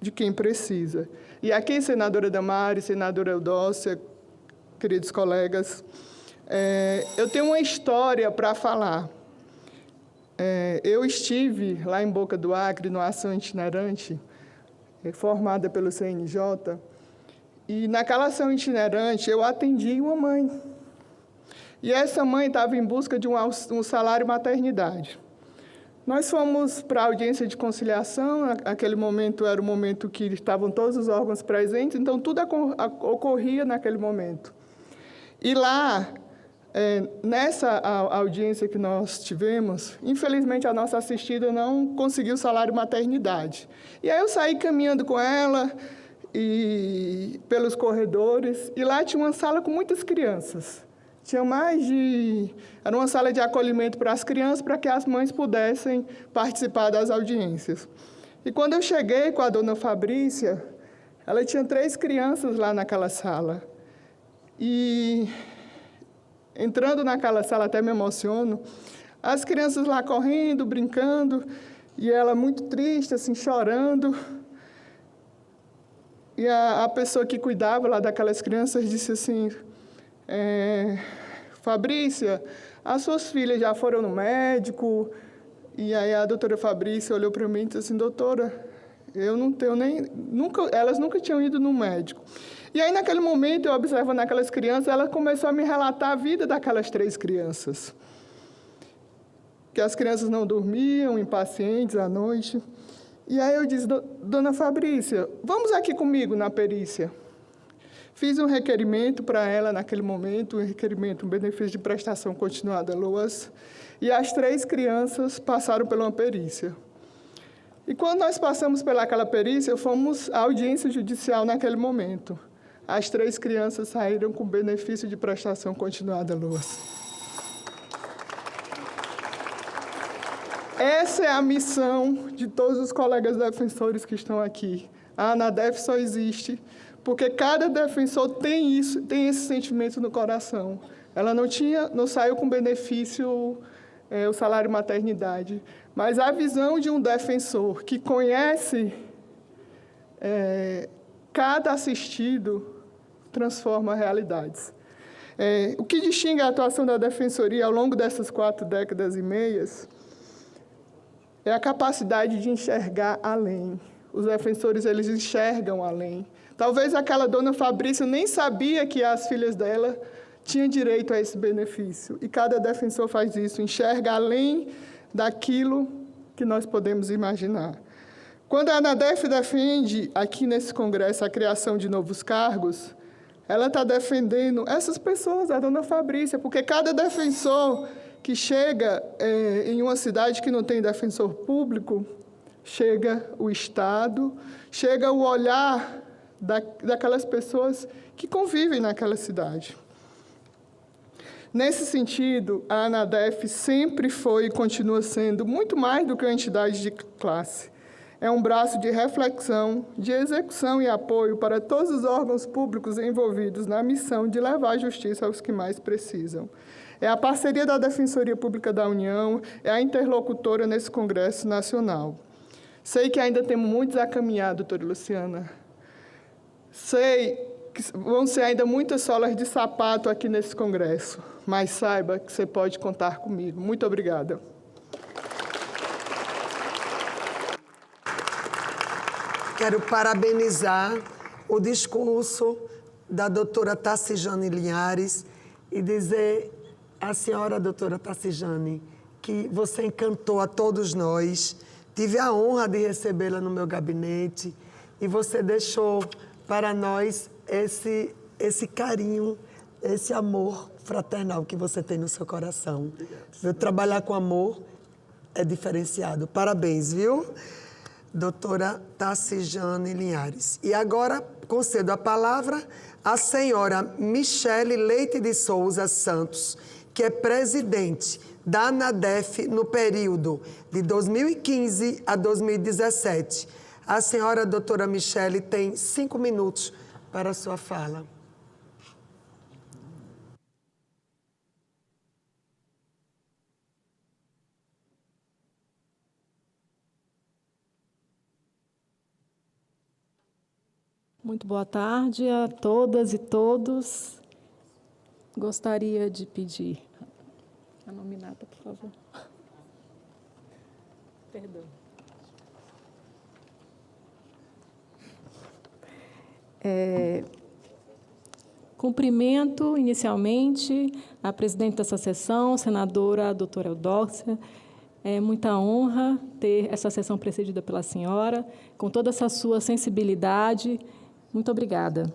de quem precisa. E aqui, senadora Damares, senadora Eudócia, queridos colegas, eu tenho uma história para falar. Eu estive lá em Boca do Acre, numa ação itinerante, formada pelo CNJ, e naquela ação itinerante eu atendi uma mãe. E essa mãe estava em busca de um salário maternidade. Nós fomos para a audiência de conciliação, aquele momento era o momento que estavam todos os órgãos presentes, então tudo ocorria naquele momento. E lá, nessa audiência que nós tivemos, infelizmente a nossa assistida não conseguiu salário maternidade. E aí eu saí caminhando com ela pelos corredores, e lá tinha uma sala com muitas crianças. Era uma sala de acolhimento para as crianças, para que as mães pudessem participar das audiências. E quando eu cheguei com a dona Fabrícia, ela tinha 3 crianças lá naquela sala. E, entrando naquela sala, até me emociono, as crianças lá correndo, brincando, e ela muito triste, assim, chorando. E a pessoa que cuidava lá daquelas crianças disse assim: Fabrícia, as suas filhas já foram no médico? E aí a doutora Fabrícia olhou para mim e disse assim: doutora, eu não tenho elas nunca tinham ido no médico. E aí, naquele momento, eu observando aquelas crianças, ela começou a me relatar a vida daquelas 3 crianças. Que as crianças não dormiam, impacientes à noite. E aí eu disse: dona Fabrícia, vamos aqui comigo na perícia. Fiz um requerimento para ela naquele momento, um benefício de prestação continuada LOAS, e as 3 crianças passaram por uma perícia. E quando nós passamos pelaquela perícia, fomos à audiência judicial naquele momento. As 3 crianças saíram com benefício de prestação continuada LOAS. Essa é a missão de todos os colegas defensores que estão aqui. A ANADEF só existe porque cada defensor tem esse sentimento no coração. Ela não saiu com benefício, o salário maternidade, mas a visão de um defensor que conhece cada assistido transforma realidades. O que distingue a atuação da Defensoria ao longo dessas 4 décadas e meias é a capacidade de enxergar além. Os defensores, eles enxergam além. Talvez aquela dona Fabrícia nem sabia que as filhas dela tinha direito a esse benefício. E cada defensor faz isso, enxerga além daquilo que nós podemos imaginar. Quando a ANADEF defende aqui nesse Congresso a criação de novos cargos, ela está defendendo essas pessoas, a dona Fabrícia, porque cada defensor que chega em uma cidade que não tem defensor público, chega o Estado, chega o olhar daquelas pessoas que convivem naquela cidade. Nesse sentido, a ANADEF sempre foi e continua sendo muito mais do que uma entidade de classe. É um braço de reflexão, de execução e apoio para todos os órgãos públicos envolvidos na missão de levar a justiça aos que mais precisam. É a parceria da Defensoria Pública da União, é a interlocutora nesse Congresso Nacional. Sei que ainda temos muitos a caminhar, doutora Luciana. Sei que vão ser ainda muitas solas de sapato aqui nesse Congresso, mas saiba que você pode contar comigo. Muito obrigada. Quero parabenizar o discurso da doutora Tassijane Linhares e dizer à senhora doutora Tassijane que você encantou a todos nós. Tive a honra de recebê-la no meu gabinete e você deixou para nós esse carinho, esse amor fraternal que você tem no seu coração. Obrigado. Trabalhar com amor é diferenciado. Parabéns, viu? Doutora Tassijane Linhares. E agora concedo a palavra à senhora Michele Leite de Souza Santos, que é presidente da ANADEF no período de 2015 a 2017. A senhora doutora Michele tem 5 minutos para a sua fala. Muito boa tarde a todas e todos. Gostaria de pedir a nominata, por favor. Perdão. Cumprimento, inicialmente, a presidente dessa sessão, senadora a doutora Eudócia. É muita honra ter essa sessão precedida pela senhora, com toda essa sua sensibilidade. Muito obrigada.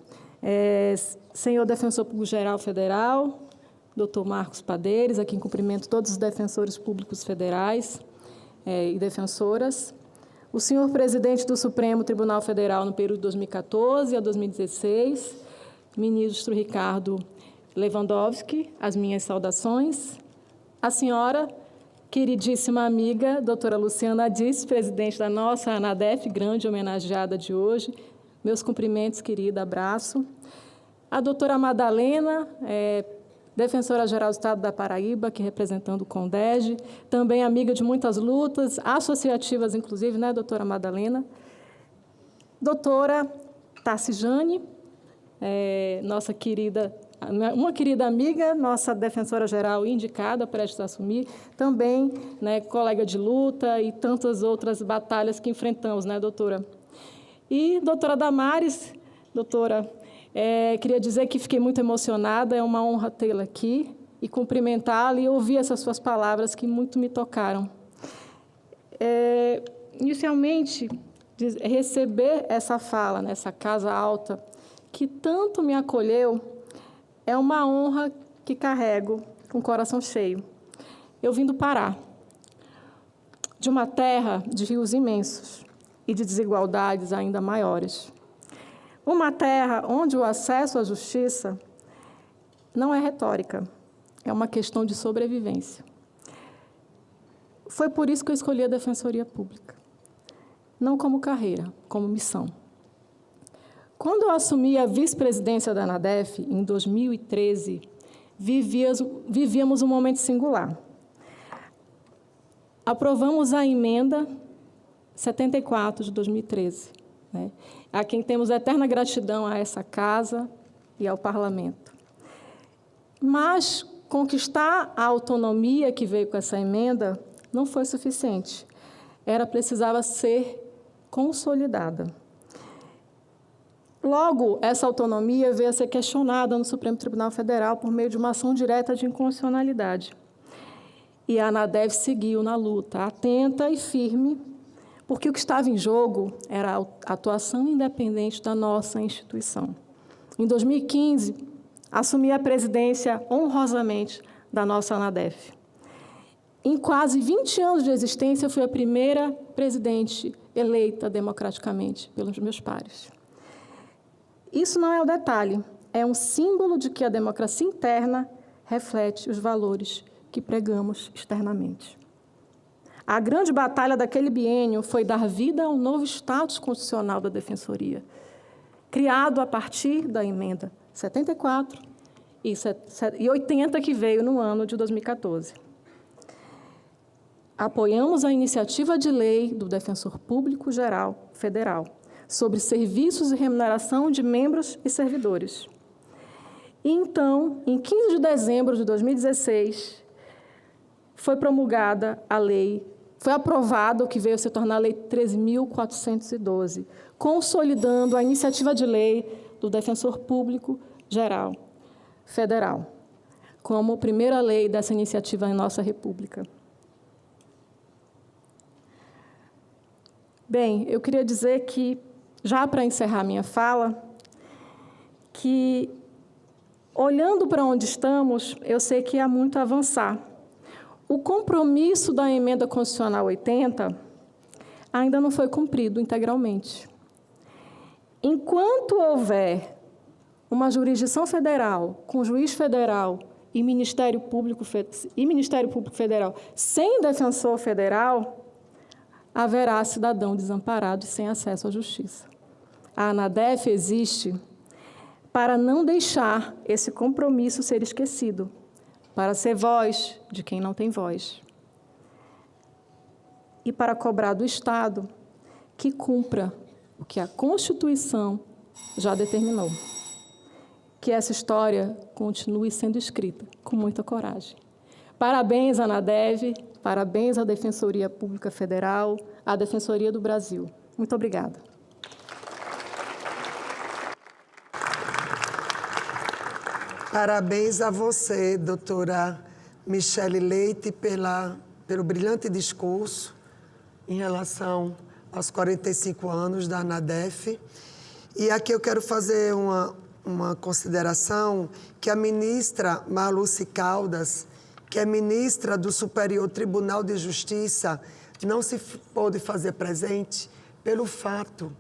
Senhor Defensor Público-Geral Federal, doutor Marcos Padeiros, aqui em cumprimento todos os defensores públicos federais e defensoras. O senhor presidente do Supremo Tribunal Federal no período de 2014 a 2016, ministro Ricardo Lewandowski, as minhas saudações. A senhora, queridíssima amiga, doutora Luciana Diz, presidente da nossa ANADEF, grande homenageada de hoje, meus cumprimentos, querida, abraço. A doutora Madalena, defensora-geral do Estado da Paraíba, aqui representando o CONDEG, também amiga de muitas lutas, associativas, inclusive, né, doutora Madalena? Doutora Tassijane, nossa querida, uma querida amiga, nossa defensora-geral indicada, prestes a assumir, também, né, colega de luta e tantas outras batalhas que enfrentamos, né, doutora? E doutora Damares, doutora, queria dizer que fiquei muito emocionada, é uma honra tê-la aqui e cumprimentá-la e ouvir essas suas palavras que muito me tocaram. Inicialmente, receber essa fala nessa casa alta, que tanto me acolheu, é uma honra que carrego com o coração cheio. Eu vim do Pará, de uma terra de rios imensos e de desigualdades ainda maiores. Uma terra onde o acesso à justiça não é retórica, é uma questão de sobrevivência. Foi por isso que eu escolhi a Defensoria Pública, não como carreira, como missão. Quando eu assumi a vice-presidência da ANADEF, em 2013, vivíamos um momento singular. Aprovamos a emenda 74 de 2013, né? A quem temos eterna gratidão a essa casa e ao Parlamento. Mas conquistar a autonomia que veio com essa emenda não foi suficiente. Precisava ser consolidada. Logo, essa autonomia veio a ser questionada no Supremo Tribunal Federal por meio de uma ação direta de inconstitucionalidade. E a ANADEF seguiu na luta, atenta e firme, porque o que estava em jogo era a atuação independente da nossa instituição. Em 2015, assumi a presidência honrosamente da nossa ANADEF. Em quase 20 anos de existência, fui a primeira presidente eleita democraticamente pelos meus pares. Isso não é o detalhe, é um símbolo de que a democracia interna reflete os valores que pregamos externamente. A grande batalha daquele biênio foi dar vida ao novo status constitucional da Defensoria, criado a partir da emenda 74 e 80, que veio no ano de 2014. Apoiamos a iniciativa de lei do Defensor Público Geral Federal sobre serviços e remuneração de membros e servidores. E, então, em 15 de dezembro de 2016, foi promulgada a lei, foi aprovado o que veio a se tornar a Lei 13.412, consolidando a iniciativa de lei do Defensor Público Geral Federal, como primeira lei dessa iniciativa em nossa República. Bem, eu queria dizer que, já para encerrar minha fala, que, olhando para onde estamos, eu sei que há muito a avançar. O compromisso da Emenda Constitucional 80 ainda não foi cumprido integralmente. Enquanto houver uma jurisdição federal, com juiz federal e Ministério Público Federal sem defensor federal, haverá cidadão desamparado e sem acesso à justiça. A ANADEF existe para não deixar esse compromisso ser esquecido, para ser voz de quem não tem voz. E para cobrar do Estado que cumpra o que a Constituição já determinou. Que essa história continue sendo escrita com muita coragem. Parabéns, ANADEF, parabéns à Defensoria Pública Federal, à Defensoria do Brasil. Muito obrigada. Parabéns a você, doutora Michele Leite, pelo brilhante discurso em relação aos 45 anos da ANADEF. E aqui eu quero fazer uma consideração que a ministra Marluce Caldas, que é ministra do Superior Tribunal de Justiça, não se pôde fazer presente pelo fato,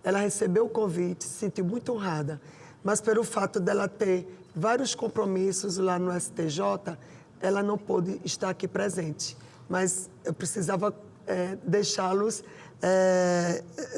ela recebeu o convite, se sentiu muito honrada, mas pelo fato dela ter vários compromissos lá no STJ, ela não pôde estar aqui presente. Mas eu precisava deixá-los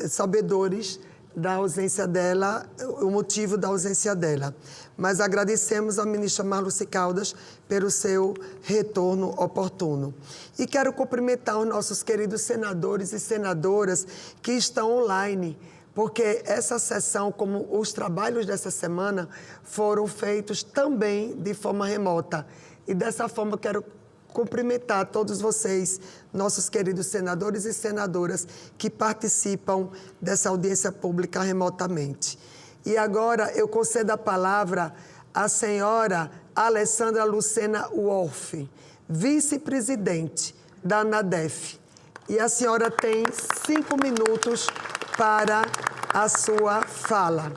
sabedores da ausência dela, o motivo da ausência dela. Mas agradecemos à ministra Marluce Caldas pelo seu retorno oportuno. E quero cumprimentar os nossos queridos senadores e senadoras que estão online, porque essa sessão, como os trabalhos dessa semana, foram feitos também de forma remota. E dessa forma quero cumprimentar todos vocês, nossos queridos senadores e senadoras que participam dessa audiência pública remotamente. E agora eu concedo a palavra à senhora Alessandra Lucena Wolff, vice-presidente da ANADEF. E a senhora tem 5 minutos para a sua fala.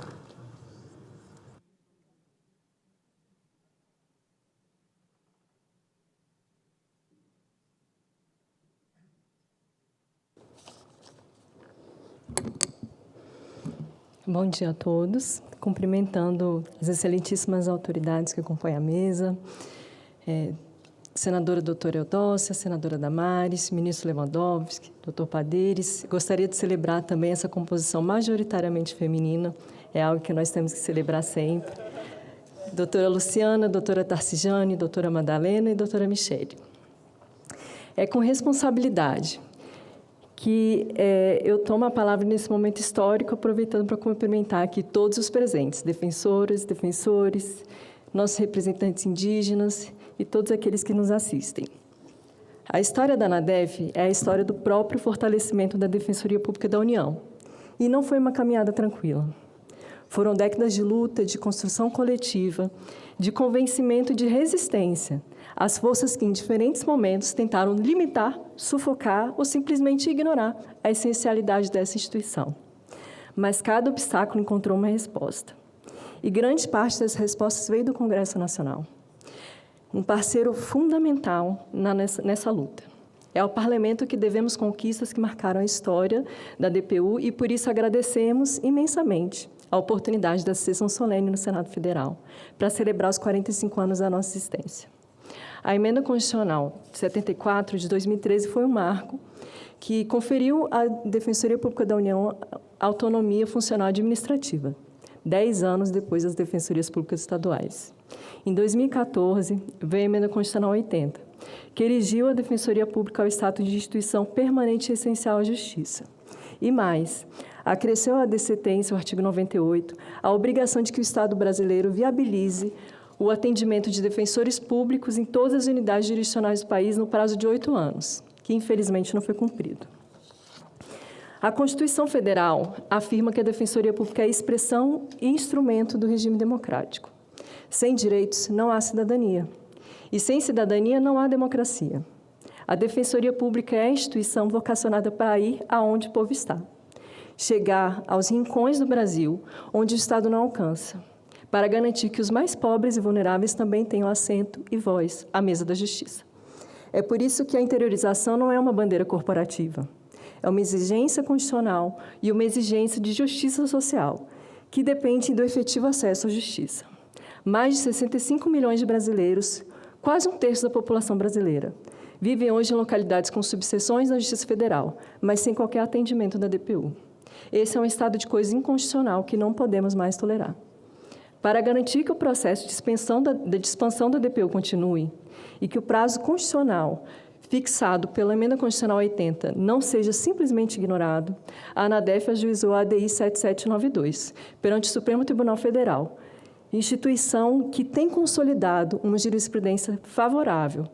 Bom dia a todos, cumprimentando as excelentíssimas autoridades que acompanham a mesa, senadora doutora Eudócia, senadora Damares, ministro Lewandowski, doutor Padeiros. Gostaria de celebrar também essa composição majoritariamente feminina, é algo que nós temos que celebrar sempre. Doutora Luciana, doutora Tarcijane, doutora Madalena e doutora Michele. É com responsabilidade que eu tomo a palavra nesse momento histórico, aproveitando para cumprimentar aqui todos os presentes, defensoras, defensores, nossos representantes indígenas e todos aqueles que nos assistem. A história da ANADEF é a história do próprio fortalecimento da Defensoria Pública da União. E não foi uma caminhada tranquila. Foram décadas de luta, de construção coletiva, de convencimento e de resistência às forças que, em diferentes momentos, tentaram limitar, sufocar ou simplesmente ignorar a essencialidade dessa instituição. Mas cada obstáculo encontrou uma resposta. E grande parte das respostas veio do Congresso Nacional, um parceiro fundamental nessa luta. É ao Parlamento que devemos conquistas que marcaram a história da DPU e, por isso, agradecemos imensamente a oportunidade da sessão solene no Senado Federal para celebrar os 45 anos da nossa existência. A Emenda Constitucional 74 de 2013 foi um marco que conferiu à Defensoria Pública da União autonomia funcional administrativa, 10 anos depois das Defensorias Públicas Estaduais. Em 2014, veio a Emenda Constitucional 80, que erigiu a Defensoria Pública ao status de instituição permanente e essencial à Justiça. E mais, acresceu à DCT, em seu artigo 98, a obrigação de que o Estado brasileiro viabilize o atendimento de defensores públicos em todas as unidades jurisdicionais do país no prazo de 8 anos, que infelizmente não foi cumprido. A Constituição Federal afirma que a Defensoria Pública é expressão e instrumento do regime democrático. Sem direitos, não há cidadania. E sem cidadania, não há democracia. A Defensoria Pública é a instituição vocacionada para ir aonde o povo está. Chegar aos rincões do Brasil, onde o Estado não alcança, para garantir que os mais pobres e vulneráveis também tenham assento e voz à mesa da justiça. É por isso que a interiorização não é uma bandeira corporativa. É uma exigência constitucional e uma exigência de justiça social, que depende do efetivo acesso à justiça. Mais de 65 milhões de brasileiros, quase um terço da população brasileira, vivem hoje em localidades com subseções da Justiça Federal, mas sem qualquer atendimento da DPU. Esse é um estado de coisa inconstitucional que não podemos mais tolerar. Para garantir que o processo de expansão da DPU continue e que o prazo constitucional fixado pela Emenda Constitucional 80 não seja simplesmente ignorado, a ANADEF ajuizou a ADI 7792 perante o Supremo Tribunal Federal, instituição que tem consolidado uma jurisprudência favorável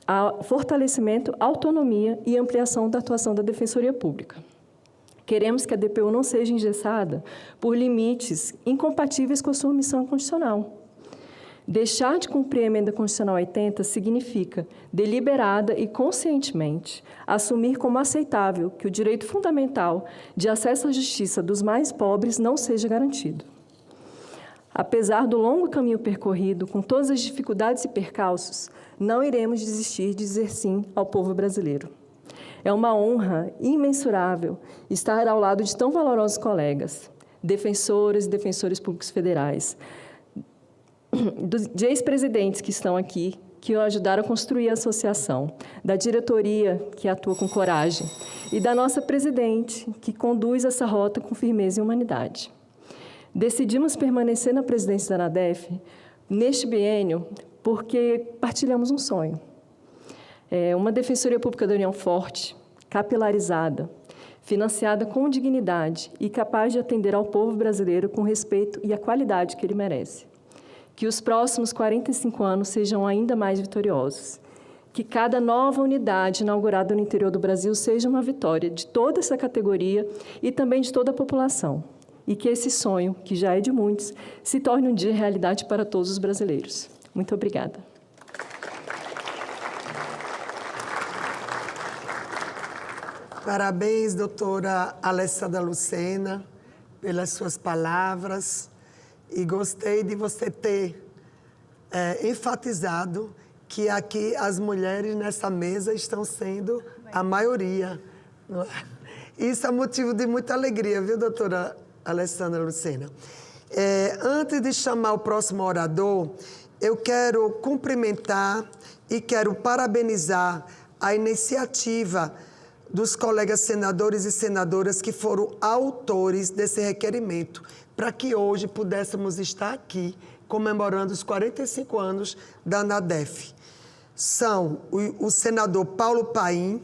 ao fortalecimento, autonomia e ampliação da atuação da Defensoria Pública. Queremos que a DPU não seja engessada por limites incompatíveis com a sua missão constitucional. Deixar de cumprir a Emenda Constitucional 80 significa, deliberada e conscientemente, assumir como aceitável que o direito fundamental de acesso à justiça dos mais pobres não seja garantido. Apesar do longo caminho percorrido, com todas as dificuldades e percalços, não iremos desistir de dizer sim ao povo brasileiro. É uma honra imensurável estar ao lado de tão valorosos colegas, defensoras e defensores públicos federais, de ex-presidentes que estão aqui, que ajudaram a construir a associação, da diretoria, que atua com coragem, e da nossa presidente, que conduz essa rota com firmeza e humanidade. Decidimos permanecer na presidência da ANADEF neste biênio porque partilhamos um sonho. Uma Defensoria Pública da União forte, capilarizada, financiada com dignidade e capaz de atender ao povo brasileiro com respeito e a qualidade que ele merece. Que os próximos 45 anos sejam ainda mais vitoriosos. Que cada nova unidade inaugurada no interior do Brasil seja uma vitória de toda essa categoria e também de toda a população. E que esse sonho, que já é de muitos, se torne um dia realidade para todos os brasileiros. Muito obrigada. Parabéns, doutora Alessandra Lucena, pelas suas palavras. E gostei de você ter enfatizado que aqui as mulheres nessa mesa estão sendo a maioria. Não é? Isso é motivo de muita alegria, viu, doutora Alessandra Lucena? Antes de chamar o próximo orador, eu quero cumprimentar e quero parabenizar a iniciativa dos colegas senadores e senadoras que foram autores desse requerimento, para que hoje pudéssemos estar aqui comemorando os 45 anos da ANADEF. São o senador Paulo Paim,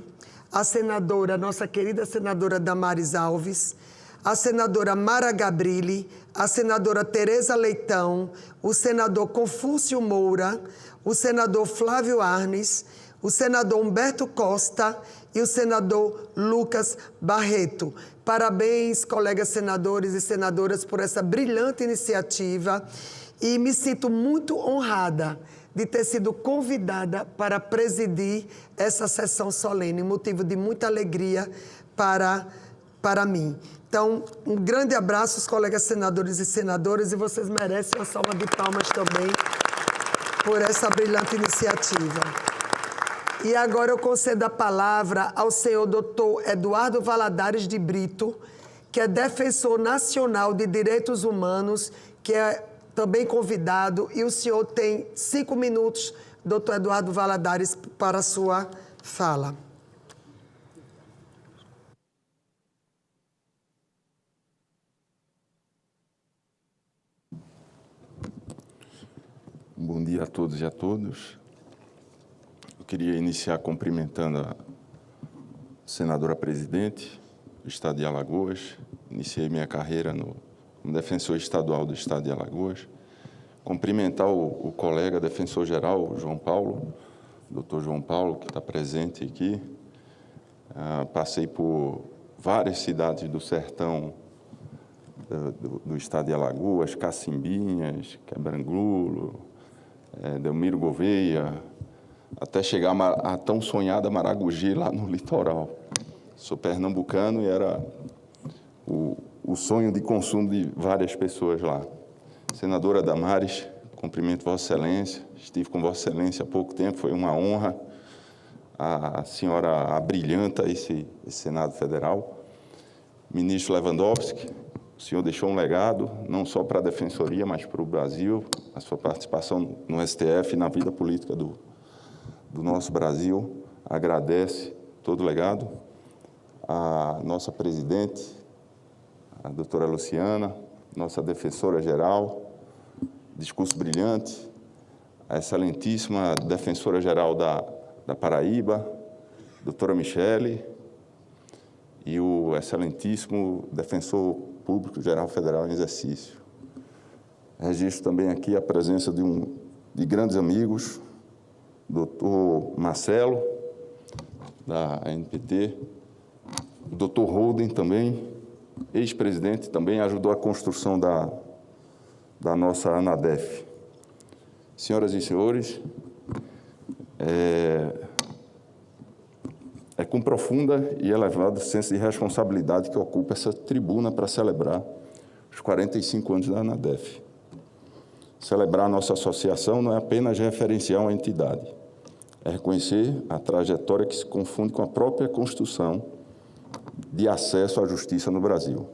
a senadora, nossa querida senadora Damares Alves, a senadora Mara Gabrilli, a senadora Tereza Leitão, o senador Confúcio Moura, o senador Flávio Arnes, o senador Humberto Costa e o senador Lucas Barreto. Parabéns, colegas senadores e senadoras, por essa brilhante iniciativa e me sinto muito honrada de ter sido convidada para presidir essa sessão solene, motivo de muita alegria para mim. Então, um grande abraço aos colegas senadores e senadoras, e vocês merecem uma salva de palmas também por essa brilhante iniciativa. E agora eu concedo a palavra ao senhor doutor Eduardo Valadares de Brito, que é defensor nacional de direitos humanos, que é também convidado, e o senhor tem 5 minutos, doutor Eduardo Valadares, para a sua fala. Bom dia a todos e a todas. Eu queria iniciar cumprimentando a senadora presidente do Estado de Alagoas. Iniciei minha carreira como defensor estadual do Estado de Alagoas. Cumprimentar o colega defensor-geral, João Paulo, doutor João Paulo, que está presente aqui. Passei por várias cidades do sertão do Estado de Alagoas, Cacimbinhas, Quebrangulo, Delmiro Gouveia, até chegar a tão sonhada Maragogi, lá no litoral. Sou pernambucano e era o sonho de consumo de várias pessoas lá. Senadora Damares, cumprimento Vossa Excelência, estive com Vossa Excelência há pouco tempo, foi uma honra. A senhora abrilhanta esse Senado Federal. Ministro Lewandowski, o senhor deixou um legado, não só para a Defensoria, mas para o Brasil, a sua participação no STF e na vida política do nosso Brasil. Agradece todo o legado. A nossa presidente, a doutora Luciana, nossa defensora-geral, discurso brilhante, a excelentíssima defensora-geral da Paraíba, doutora Michele, e o excelentíssimo defensor público-geral federal em exercício. Registro também aqui a presença de grandes amigos, doutor Marcelo, da ANPT, o doutor Holden também, ex-presidente, também ajudou a construção da nossa ANADEF. Senhoras e senhores, é com profunda e elevado senso de responsabilidade que ocupa essa tribuna para celebrar os 45 anos da ANADEF. Celebrar a nossa associação não é apenas referenciar uma entidade, é reconhecer a trajetória que se confunde com a própria construção de acesso à justiça no Brasil.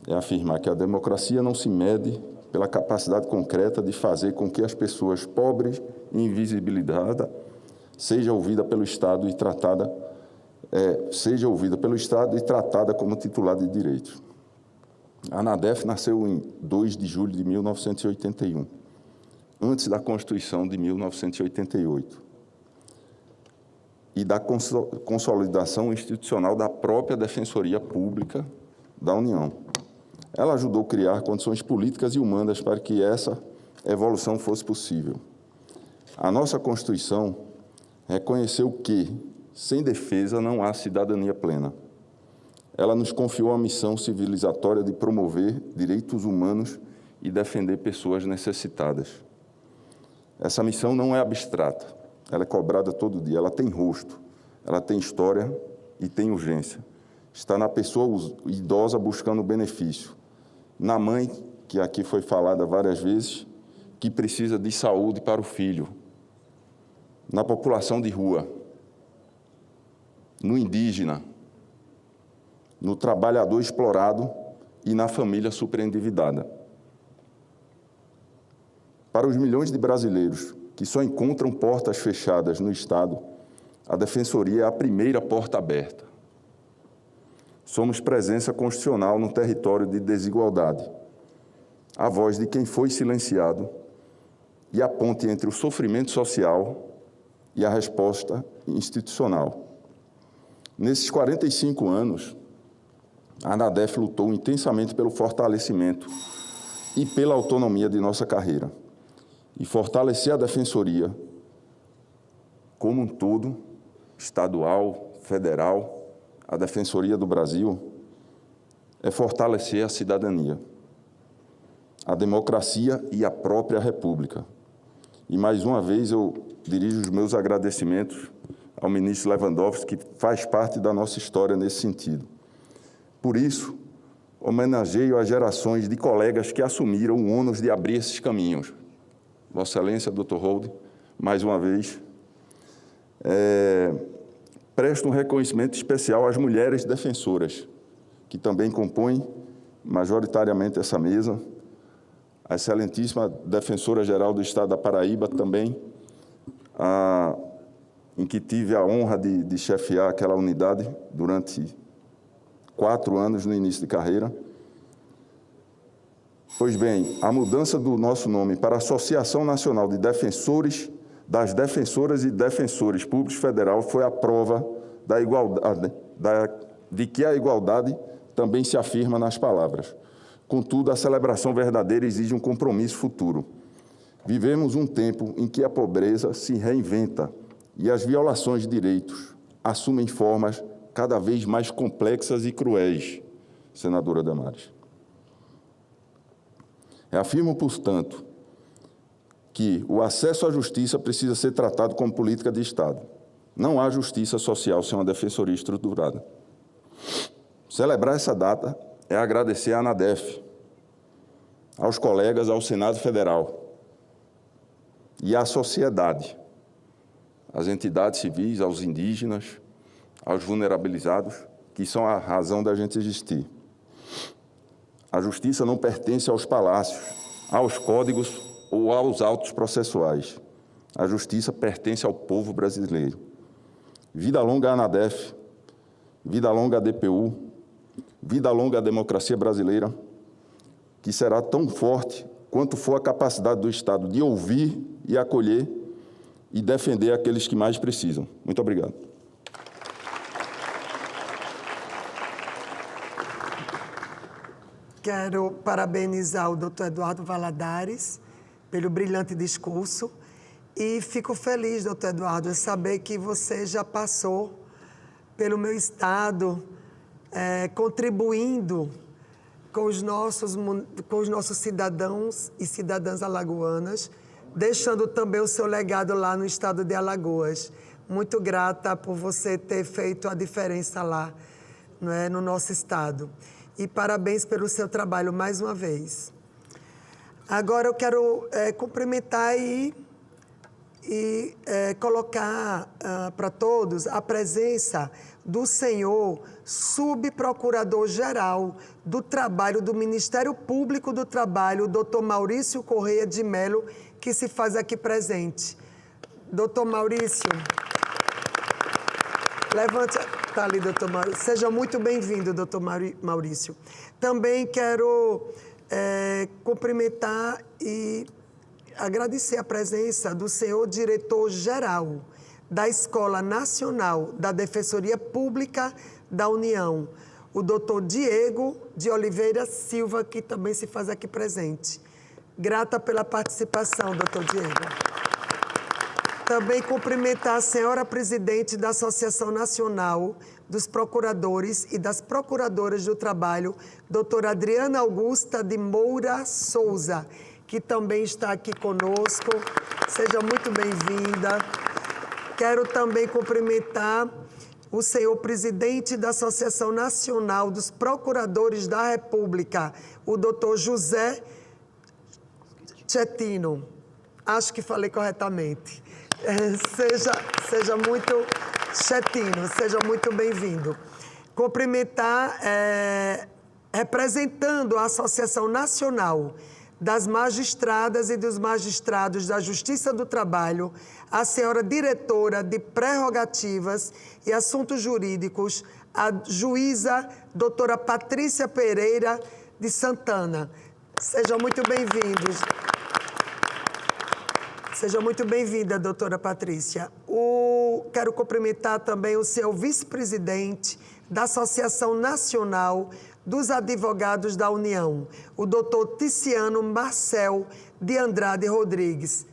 É afirmar que a democracia não se mede pela capacidade concreta de fazer com que as pessoas pobres e invisibilizadas seja ouvida pelo Estado e tratada como titular de direitos. A ANADEF nasceu em 2 de julho de 1981, antes da Constituição de 1988, e da consolidação institucional da própria Defensoria Pública da União. Ela ajudou a criar condições políticas e humanas para que essa evolução fosse possível. A nossa Constituição reconheceu que, sem defesa, não há cidadania plena. Ela nos confiou a missão civilizatória de promover direitos humanos e defender pessoas necessitadas. Essa missão não é abstrata, ela é cobrada todo dia, ela tem rosto, ela tem história e tem urgência. Está na pessoa idosa buscando benefício, na mãe, que aqui foi falada várias vezes, que precisa de saúde para o filho, na população de rua, no indígena, no trabalhador explorado e na família superendividada. Para os milhões de brasileiros que só encontram portas fechadas no Estado, a Defensoria é a primeira porta aberta. Somos presença constitucional no território de desigualdade, a voz de quem foi silenciado e a ponte entre o sofrimento social e a resposta institucional. Nesses 45 anos, a ANADEF lutou intensamente pelo fortalecimento e pela autonomia de nossa carreira, e fortalecer a Defensoria como um todo, estadual, Federal, a Defensoria do Brasil, é fortalecer a cidadania, a democracia e a própria República. E, mais uma vez, eu dirijo os meus agradecimentos ao ministro Lewandowski, que faz parte da nossa história nesse sentido. Por isso, homenageio as gerações de colegas que assumiram o ônus de abrir esses caminhos. Vossa Excelência, Dr. Holder, mais uma vez, presto um reconhecimento especial às mulheres defensoras, que também compõem majoritariamente essa mesa, a excelentíssima Defensora-Geral do Estado da Paraíba também, em que tive a honra de chefiar aquela unidade durante 4 anos no início de carreira. Pois bem, a mudança do nosso nome para a Associação Nacional de Defensores, das Defensoras e Defensores Públicos Federal foi a prova da igualdade, de que a igualdade também se afirma nas palavras. Contudo, a celebração verdadeira exige um compromisso futuro. Vivemos um tempo em que a pobreza se reinventa e as violações de direitos assumem formas cada vez mais complexas e cruéis, senadora Damares. Afirmo, portanto, que o acesso à justiça precisa ser tratado como política de Estado. Não há justiça social sem uma defensoria estruturada. Celebrar essa data é agradecer à ANADEF, aos colegas, ao Senado Federal e à sociedade, às entidades civis, aos indígenas, aos vulnerabilizados, que são a razão da gente existir. A justiça não pertence aos palácios, aos códigos ou aos autos processuais. A justiça pertence ao povo brasileiro. Vida longa à ANADEF, vida longa à DPU, vida longa à democracia brasileira, que será tão forte quanto for a capacidade do Estado de ouvir e acolher e defender aqueles que mais precisam. Muito obrigado. Quero parabenizar o Dr. Eduardo Valadares pelo brilhante discurso e fico feliz, Dr. Eduardo, em saber que você já passou pelo meu estado, contribuindo com os nossos cidadãos e cidadãs alagoanas, deixando também o seu legado lá no estado de Alagoas. Muito grata por você ter feito a diferença lá, não é, no nosso estado. E parabéns pelo seu trabalho mais uma vez. Agora eu quero cumprimentar e colocar para todos a presença do senhor subprocurador-geral do Trabalho do Ministério Público do Trabalho, Dr. Maurício Correia de Mello, que se faz aqui presente. Dr. Maurício, levante... Está ali, doutor Maurício. Seja muito bem-vindo, doutor Maurício. Também quero cumprimentar e agradecer a presença do senhor diretor-geral da Escola Nacional da Defensoria Pública da União, o doutor Diego de Oliveira Silva, que também se faz aqui presente. Grata pela participação, doutor Diego. Também cumprimentar a senhora presidente da Associação Nacional dos Procuradores e das Procuradoras do Trabalho, doutora Adriana Augusta de Moura Souza, que também está aqui conosco. Seja muito bem-vinda. Quero também cumprimentar o senhor presidente da Associação Nacional dos Procuradores da República, o doutor José Chetino. Acho que falei corretamente. Seja muito Chetino, seja muito bem-vindo. Cumprimentar, representando a Associação Nacional das Magistradas e dos Magistrados da Justiça do Trabalho, a senhora diretora de Prerrogativas e Assuntos Jurídicos, a juíza doutora Patrícia Pereira de Santana. Sejam muito bem-vindos. Seja muito bem-vinda, doutora Patrícia. Quero cumprimentar também o senhor vice-presidente da Associação Nacional dos Advogados da União, o doutor Ticiano Marcel de Andrade Rodrigues.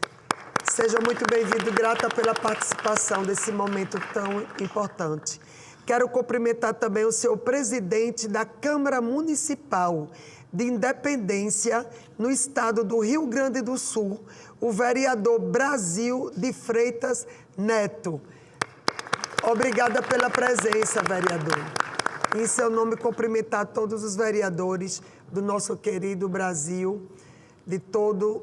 Seja muito bem-vindo, grata pela participação desse momento tão importante. Quero cumprimentar também o senhor presidente da Câmara Municipal de Independência, no estado do Rio Grande do Sul, o vereador Brasil de Freitas Neto. Obrigada pela presença, vereador. Em seu nome, cumprimentar todos os vereadores do nosso querido Brasil, de todo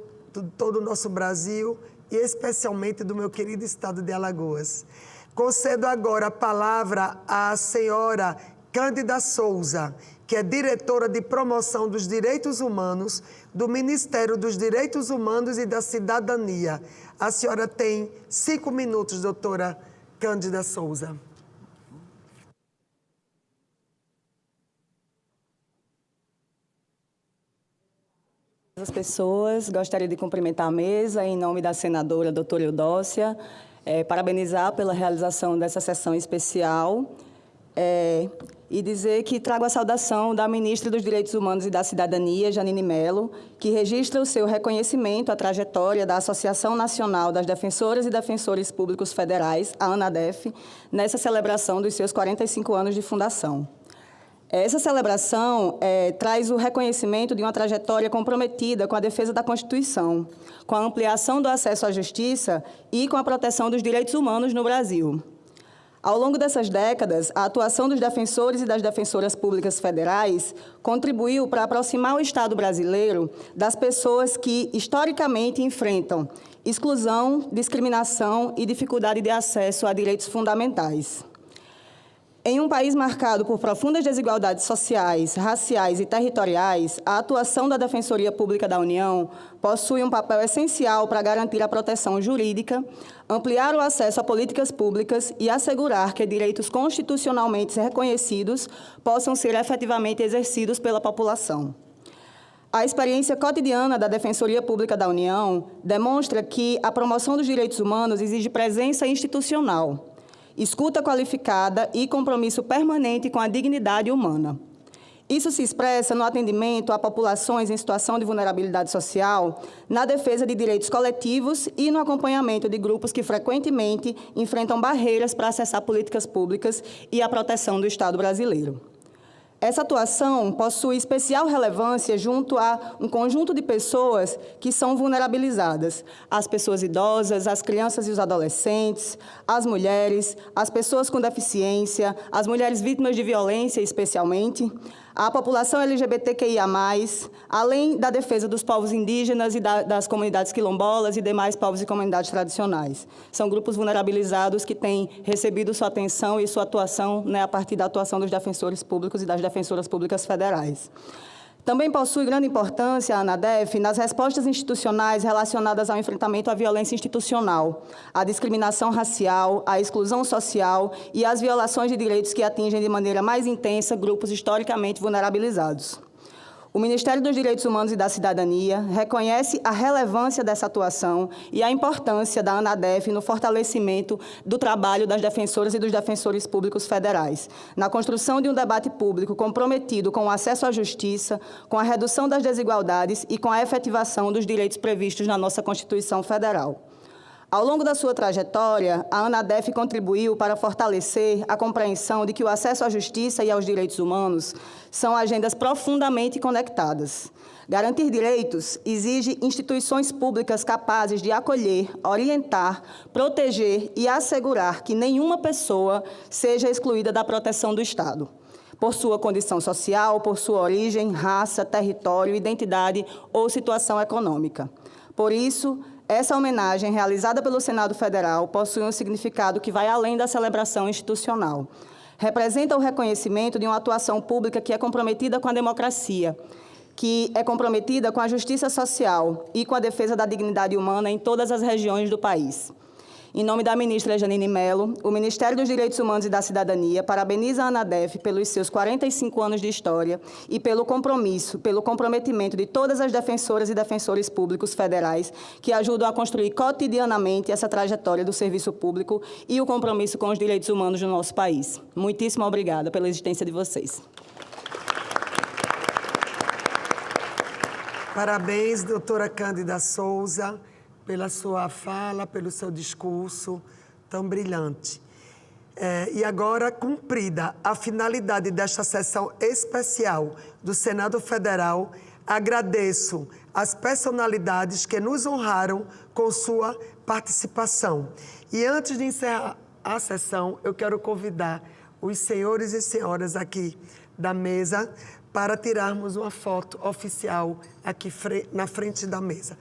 o nosso Brasil e especialmente do meu querido estado de Alagoas. Concedo agora a palavra à senhora Cândida Souza, que é diretora de promoção dos direitos humanos do Ministério dos Direitos Humanos e da Cidadania. A senhora tem 5 minutos, doutora Cândida Souza. As pessoas, gostaria de cumprimentar a mesa em nome da senadora doutora Eudócia, parabenizar pela realização dessa sessão especial e dizer que trago a saudação da ministra dos Direitos Humanos e da Cidadania, Jeanine Mello, que registra o seu reconhecimento à trajetória da Associação Nacional das Defensoras e Defensores Públicos Federais, a ANADEF, nessa celebração dos seus 45 anos de fundação. Essa celebração traz o reconhecimento de uma trajetória comprometida com a defesa da Constituição, com a ampliação do acesso à justiça e com a proteção dos direitos humanos no Brasil. Ao longo dessas décadas, a atuação dos defensores e das defensoras públicas federais contribuiu para aproximar o Estado brasileiro das pessoas que, historicamente, enfrentam exclusão, discriminação e dificuldade de acesso a direitos fundamentais. Em um país marcado por profundas desigualdades sociais, raciais e territoriais, a atuação da Defensoria Pública da União possui um papel essencial para garantir a proteção jurídica, ampliar o acesso a políticas públicas e assegurar que direitos constitucionalmente reconhecidos possam ser efetivamente exercidos pela população. A experiência cotidiana da Defensoria Pública da União demonstra que a promoção dos direitos humanos exige presença institucional, escuta qualificada e compromisso permanente com a dignidade humana. Isso se expressa no atendimento a populações em situação de vulnerabilidade social, na defesa de direitos coletivos e no acompanhamento de grupos que frequentemente enfrentam barreiras para acessar políticas públicas e a proteção do Estado brasileiro. Essa atuação possui especial relevância junto a um conjunto de pessoas que são vulnerabilizadas: as pessoas idosas, as crianças e os adolescentes, as mulheres, as pessoas com deficiência, as mulheres vítimas de violência, especialmente, a população LGBTQIA+, além da defesa dos povos indígenas e das comunidades quilombolas e demais povos e comunidades tradicionais. São grupos vulnerabilizados que têm recebido sua atenção e sua atuação, a partir da atuação dos defensores públicos e das defensoras públicas federais. Também possui grande importância a ANADEF nas respostas institucionais relacionadas ao enfrentamento à violência institucional, à discriminação racial, à exclusão social e às violações de direitos que atingem de maneira mais intensa grupos historicamente vulnerabilizados. O Ministério dos Direitos Humanos e da Cidadania reconhece a relevância dessa atuação e a importância da ANADEF no fortalecimento do trabalho das defensoras e dos defensores públicos federais, na construção de um debate público comprometido com o acesso à justiça, com a redução das desigualdades e com a efetivação dos direitos previstos na nossa Constituição Federal. Ao longo da sua trajetória, a ANADEF contribuiu para fortalecer a compreensão de que o acesso à justiça e aos direitos humanos são agendas profundamente conectadas. Garantir direitos exige instituições públicas capazes de acolher, orientar, proteger e assegurar que nenhuma pessoa seja excluída da proteção do Estado, por sua condição social, por sua origem, raça, território, identidade ou situação econômica. Por isso, essa homenagem, realizada pelo Senado Federal, possui um significado que vai além da celebração institucional. Representa o reconhecimento de uma atuação pública que é comprometida com a democracia, que é comprometida com a justiça social e com a defesa da dignidade humana em todas as regiões do país. Em nome da ministra Jeanine Mello, o Ministério dos Direitos Humanos e da Cidadania parabeniza a ANADEF pelos seus 45 anos de história e pelo comprometimento de todas as defensoras e defensores públicos federais que ajudam a construir cotidianamente essa trajetória do serviço público e o compromisso com os direitos humanos no nosso país. Muitíssimo obrigada pela existência de vocês. Parabéns, doutora Cândida Souza, pela sua fala, pelo seu discurso tão brilhante. E agora, cumprida a finalidade desta sessão especial do Senado Federal, agradeço as personalidades que nos honraram com sua participação. E antes de encerrar a sessão, eu quero convidar os senhores e senhoras aqui da mesa para tirarmos uma foto oficial aqui na frente da mesa.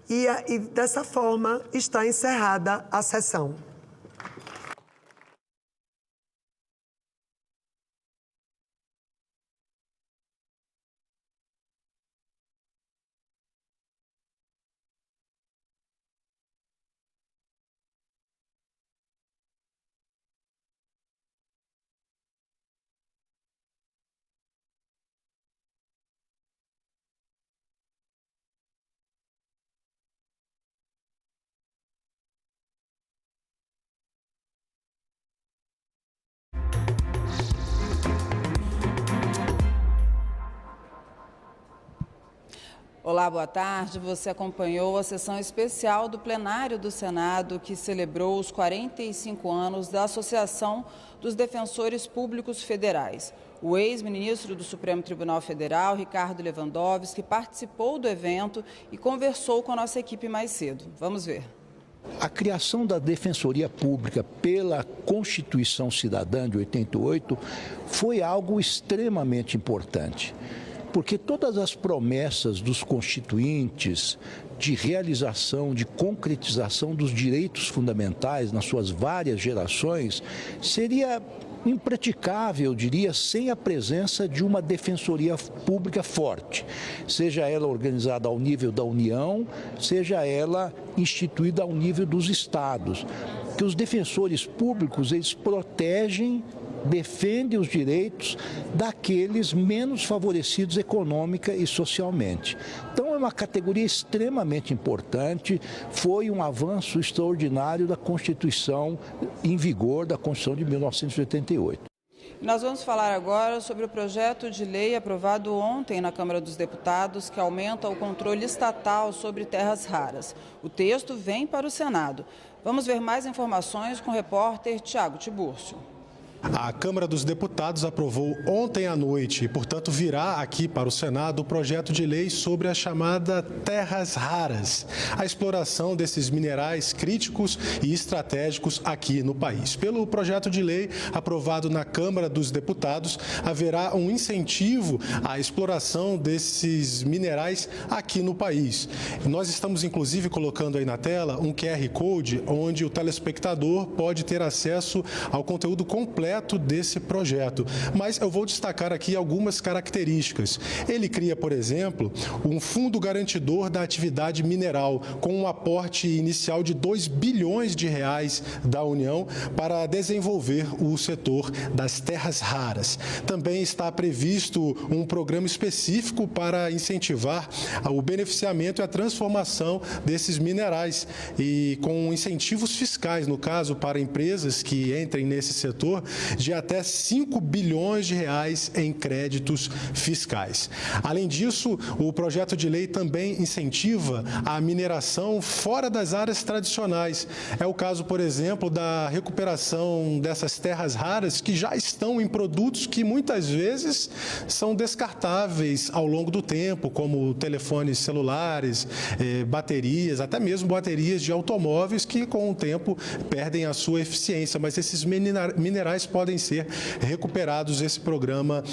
E dessa forma está encerrada a sessão. Olá, boa tarde. Você acompanhou a sessão especial do plenário do Senado que celebrou os 45 anos da Associação dos Defensores Públicos Federais. O ex-ministro do Supremo Tribunal Federal, Ricardo Lewandowski, participou do evento e conversou com a nossa equipe mais cedo. Vamos ver. A criação da Defensoria Pública pela Constituição Cidadã de 88 foi algo extremamente importante. Porque todas as promessas dos constituintes de realização, de concretização dos direitos fundamentais nas suas várias gerações, seria impraticável, eu diria, sem a presença de uma defensoria pública forte, seja ela organizada ao nível da União, seja ela instituída ao nível dos estados. Que os defensores públicos, eles protegem, defendem os direitos daqueles menos favorecidos econômica e socialmente. Então é uma categoria extremamente importante, foi um avanço extraordinário da Constituição em vigor, da Constituição de 1988. Nós vamos falar agora sobre o projeto de lei aprovado ontem na Câmara dos Deputados que aumenta o controle estatal sobre terras raras. O texto vem para o Senado. Vamos ver mais informações com o repórter Tiago Tiburcio. A Câmara dos Deputados aprovou ontem à noite e, portanto, virá aqui para o Senado o projeto de lei sobre a chamada terras raras, a exploração desses minerais críticos e estratégicos aqui no país. Pelo projeto de lei aprovado na Câmara dos Deputados, haverá um incentivo à exploração desses minerais aqui no país. Nós estamos, inclusive, colocando aí na tela um QR Code onde o telespectador pode ter acesso ao conteúdo completo desse projeto, mas eu vou destacar aqui algumas características. Ele cria, por exemplo, um fundo garantidor da atividade mineral, com um aporte inicial de 2 bilhões de reais da União para desenvolver o setor das terras raras. Também está previsto um programa específico para incentivar o beneficiamento e a transformação desses minerais e com incentivos fiscais, no caso, para empresas que entrem nesse setor, de até 5 bilhões de reais em créditos fiscais. Além disso, o projeto de lei também incentiva a mineração fora das áreas tradicionais. É o caso, por exemplo, da recuperação dessas terras raras que já estão em produtos que muitas vezes são descartáveis ao longo do tempo, como telefones celulares, baterias, até mesmo baterias de automóveis que com o tempo perdem a sua eficiência, mas esses minerais podem ser recuperados. Esse programa,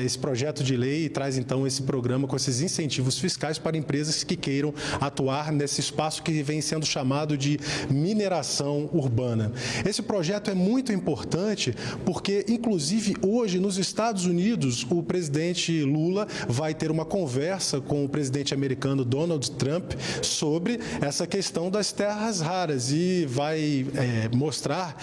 esse projeto de lei traz então esse programa com esses incentivos fiscais para empresas que queiram atuar nesse espaço que vem sendo chamado de mineração urbana. Esse projeto é muito importante porque, inclusive, hoje nos Estados Unidos, o presidente Lula vai ter uma conversa com o presidente americano Donald Trump sobre essa questão das terras raras e vai mostrar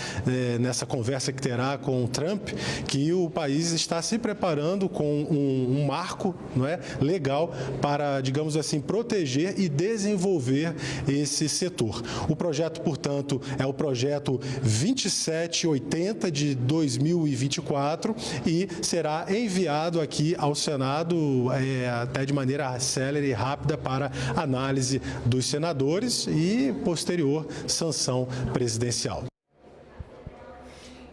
nessa conversa que terá com o Trump que o país está se preparando com um marco, não é, legal para, digamos assim, proteger e desenvolver esse setor. O projeto, portanto, é o projeto 2780 de 2024 e será enviado aqui ao Senado até de maneira célere e rápida para análise dos senadores e posterior sanção presidencial.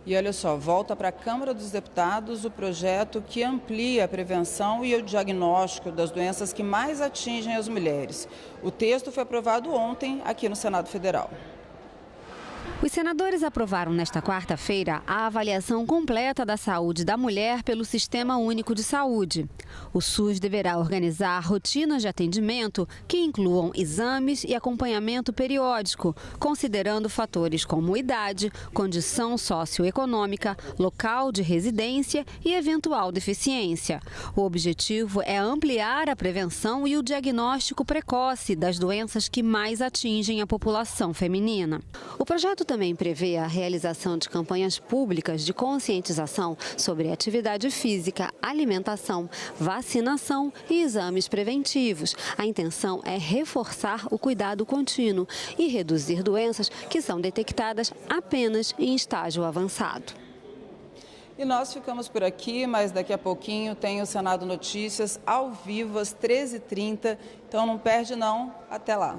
E olha só, volta para a Câmara dos Deputados o projeto que amplia a prevenção e o diagnóstico das doenças que mais atingem as mulheres. O texto foi aprovado ontem aqui no Senado Federal. Os senadores aprovaram nesta quarta-feira a avaliação completa da saúde da mulher pelo Sistema Único de Saúde. O SUS deverá organizar rotinas de atendimento que incluam exames e acompanhamento periódico, considerando fatores como idade, condição socioeconômica, local de residência e eventual deficiência. O objetivo é ampliar a prevenção e o diagnóstico precoce das doenças que mais atingem a população feminina. O projeto também prevê a realização de campanhas públicas de conscientização sobre atividade física, alimentação, vacinação e exames preventivos. A intenção é reforçar o cuidado contínuo e reduzir doenças que são detectadas apenas em estágio avançado. E nós ficamos por aqui, mas daqui a pouquinho tem o Senado Notícias ao vivo às 13h30, então não perde não, até lá.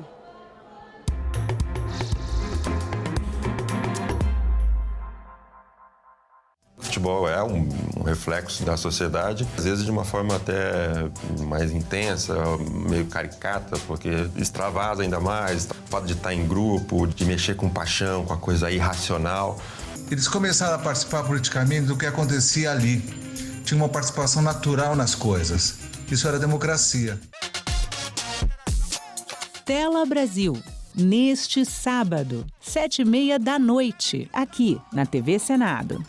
O futebol é um reflexo da sociedade, às vezes de uma forma até mais intensa, meio caricata, porque extravasa ainda mais, o fato de estar em grupo, de mexer com paixão, com a coisa irracional. Eles começaram a participar politicamente do que acontecia ali. Tinha uma participação natural nas coisas. Isso era democracia. Tela Brasil, neste sábado, 19h30, aqui na TV Senado.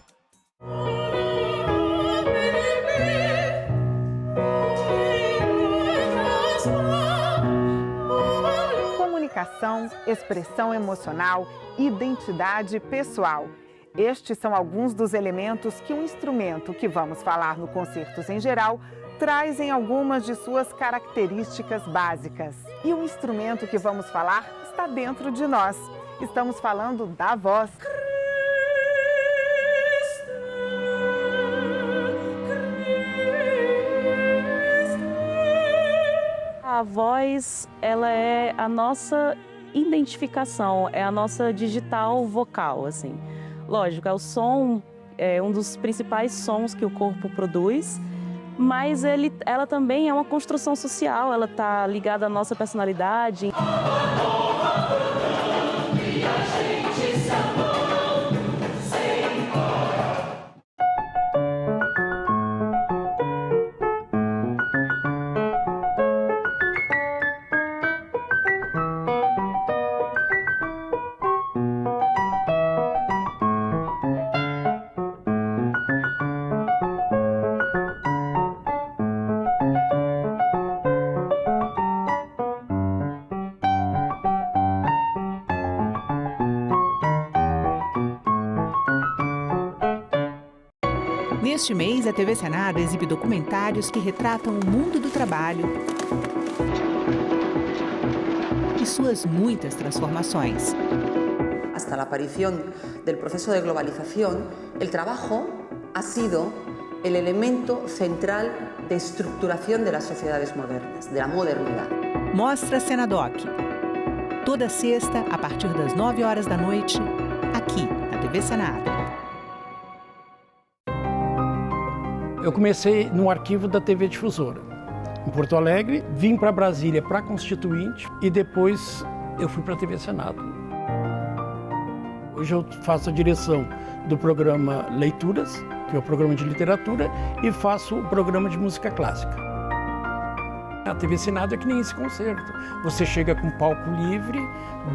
Comunicação, expressão emocional, identidade pessoal. Estes são alguns dos elementos que o instrumento que vamos falar no Concertos em Geral traz em algumas de suas características básicas. E o instrumento que vamos falar está dentro de nós. Estamos falando da voz. A voz, ela é a nossa identificação, é a nossa digital vocal, assim. Lógico, é o som, é um dos principais sons que o corpo produz, mas ela também é uma construção social, ela está ligada à nossa personalidade. Neste mês, a TV Senado exibe documentários que retratam o mundo do trabalho e suas muitas transformações. Hasta la aparición del proceso de globalización, el trabajo ha sido el elemento central de estructuración de las sociedades modernas, de la modernidad. Mostra Senadoc. Toda sexta, a partir das 9h da noite, aqui na TV Senado. Eu comecei no arquivo da TV Difusora, em Porto Alegre, vim para Brasília para Constituinte e depois eu fui para a TV Senado. Hoje eu faço a direção do programa Leituras, que é o programa de literatura, e faço o programa de música clássica. A TV Senado é que nem esse concerto. Você chega com palco livre,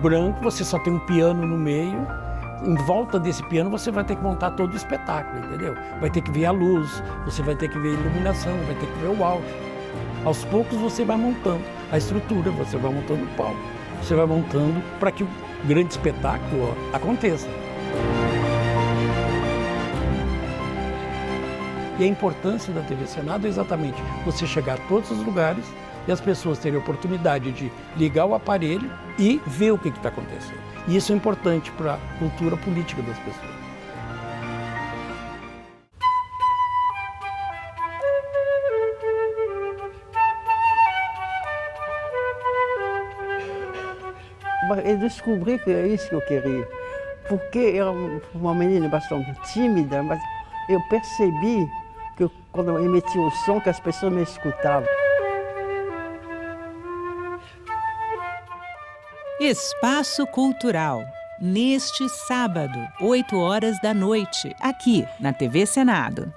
branco, você só tem um piano no meio. Em volta desse piano você vai ter que montar todo o espetáculo, entendeu? Vai ter que ver a luz, você vai ter que ver a iluminação, vai ter que ver o áudio. Aos poucos você vai montando a estrutura, você vai montando o palco, você vai montando para que o grande espetáculo aconteça. E a importância da TV Senado é exatamente você chegar a todos os lugares e as pessoas terem a oportunidade de ligar o aparelho e ver o que está acontecendo. E isso é importante para a cultura política das pessoas. Eu descobri que é isso que eu queria. porque eu fui uma menina bastante tímida, mas eu percebi que quando eu emitia o som, que as pessoas me escutavam. Espaço Cultural, neste sábado, 8 horas da noite, aqui na TV Senado.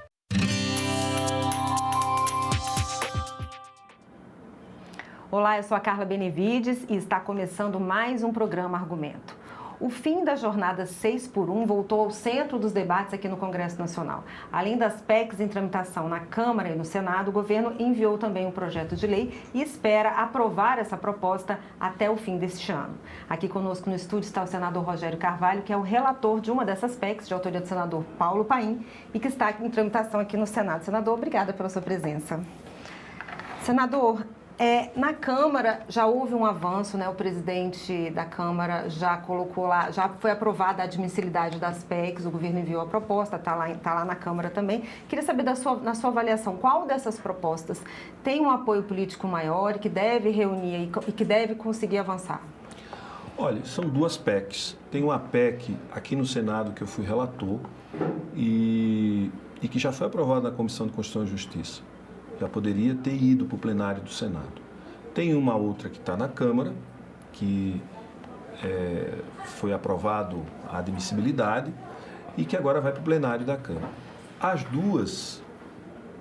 Olá, eu sou a Carla Benevides e está começando mais um programa Argumento. O fim da jornada 6x1 voltou ao centro dos debates aqui no Congresso Nacional. Além das PECs em tramitação na Câmara e no Senado, o governo enviou também um projeto de lei e espera aprovar essa proposta até o fim deste ano. Aqui conosco no estúdio está o senador Rogério Carvalho, que é o relator de uma dessas PECs, de autoria do senador Paulo Paim, e que está em tramitação aqui no Senado. Senador, obrigada pela sua presença. Senador, na Câmara já houve um avanço, né? O presidente da Câmara já colocou lá, já foi aprovada a admissibilidade das PECs, o governo enviou a proposta, está lá na Câmara também. Queria saber na sua avaliação, qual dessas propostas tem um apoio político maior e que deve reunir e que deve conseguir avançar? Olha, são duas PECs. Tem uma PEC aqui no Senado que eu fui relator e que já foi aprovada na Comissão de Constituição e Justiça. Já poderia ter ido para o plenário do Senado. Tem uma outra que está na Câmara, que foi aprovado a admissibilidade e que agora vai para o plenário da Câmara. As duas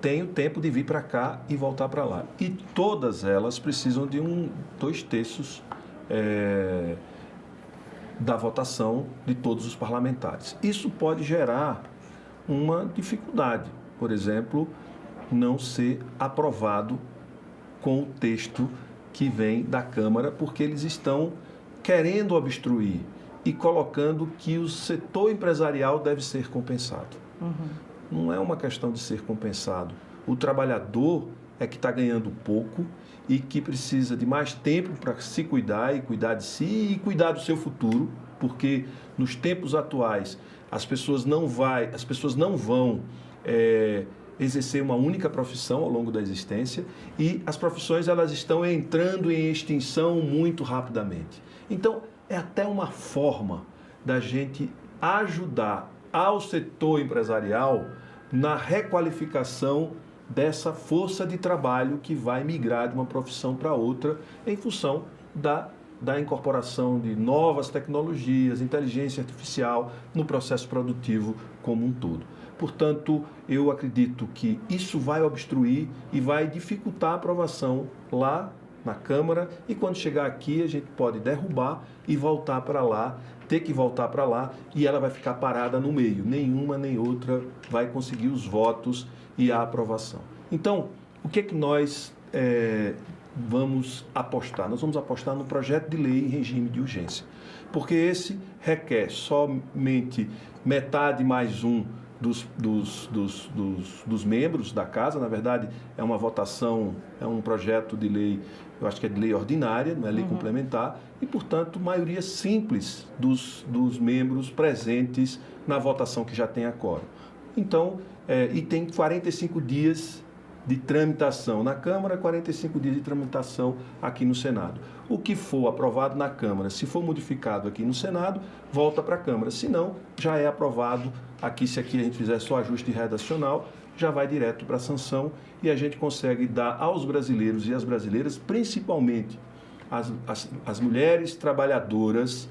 têm o tempo de vir para cá e voltar para lá. E todas elas precisam de 2/3 da votação de todos os parlamentares. Isso pode gerar uma dificuldade, por exemplo, não ser aprovado com o texto que vem da Câmara, porque eles estão querendo obstruir e colocando que o setor empresarial deve ser compensado. Não é uma questão de ser compensado. O trabalhador é que está ganhando pouco e que precisa de mais tempo para se cuidar e cuidar de si e cuidar do seu futuro, porque nos tempos atuais as pessoas não vão exercer uma única profissão ao longo da existência e as profissões elas estão entrando em extinção muito rapidamente. Então, é até uma forma da gente ajudar ao setor empresarial na requalificação dessa força de trabalho que vai migrar de uma profissão para outra em função da incorporação de novas tecnologias, inteligência artificial no processo produtivo como um todo. Portanto, eu acredito que isso vai obstruir e vai dificultar a aprovação lá na Câmara e quando chegar aqui a gente pode derrubar e voltar para lá, ter que voltar para lá e ela vai ficar parada no meio. Nenhuma nem outra vai conseguir os votos e a aprovação. Então, o que é que nós vamos apostar? Nós vamos apostar no projeto de lei em regime de urgência, porque esse requer somente metade mais um dos membros da Casa. Na verdade, é uma votação, é um projeto de lei, eu acho que é de lei ordinária, não é lei complementar, e, portanto, maioria simples dos membros presentes na votação que já tem a quórum. Então, e tem 45 dias de tramitação na Câmara, 45 dias de tramitação aqui no Senado. O que for aprovado na Câmara, se for modificado aqui no Senado, volta para a Câmara. Se não, já é aprovado aqui. Se aqui a gente fizer só ajuste redacional, já vai direto para a sanção e a gente consegue dar aos brasileiros e às brasileiras, principalmente as mulheres trabalhadoras,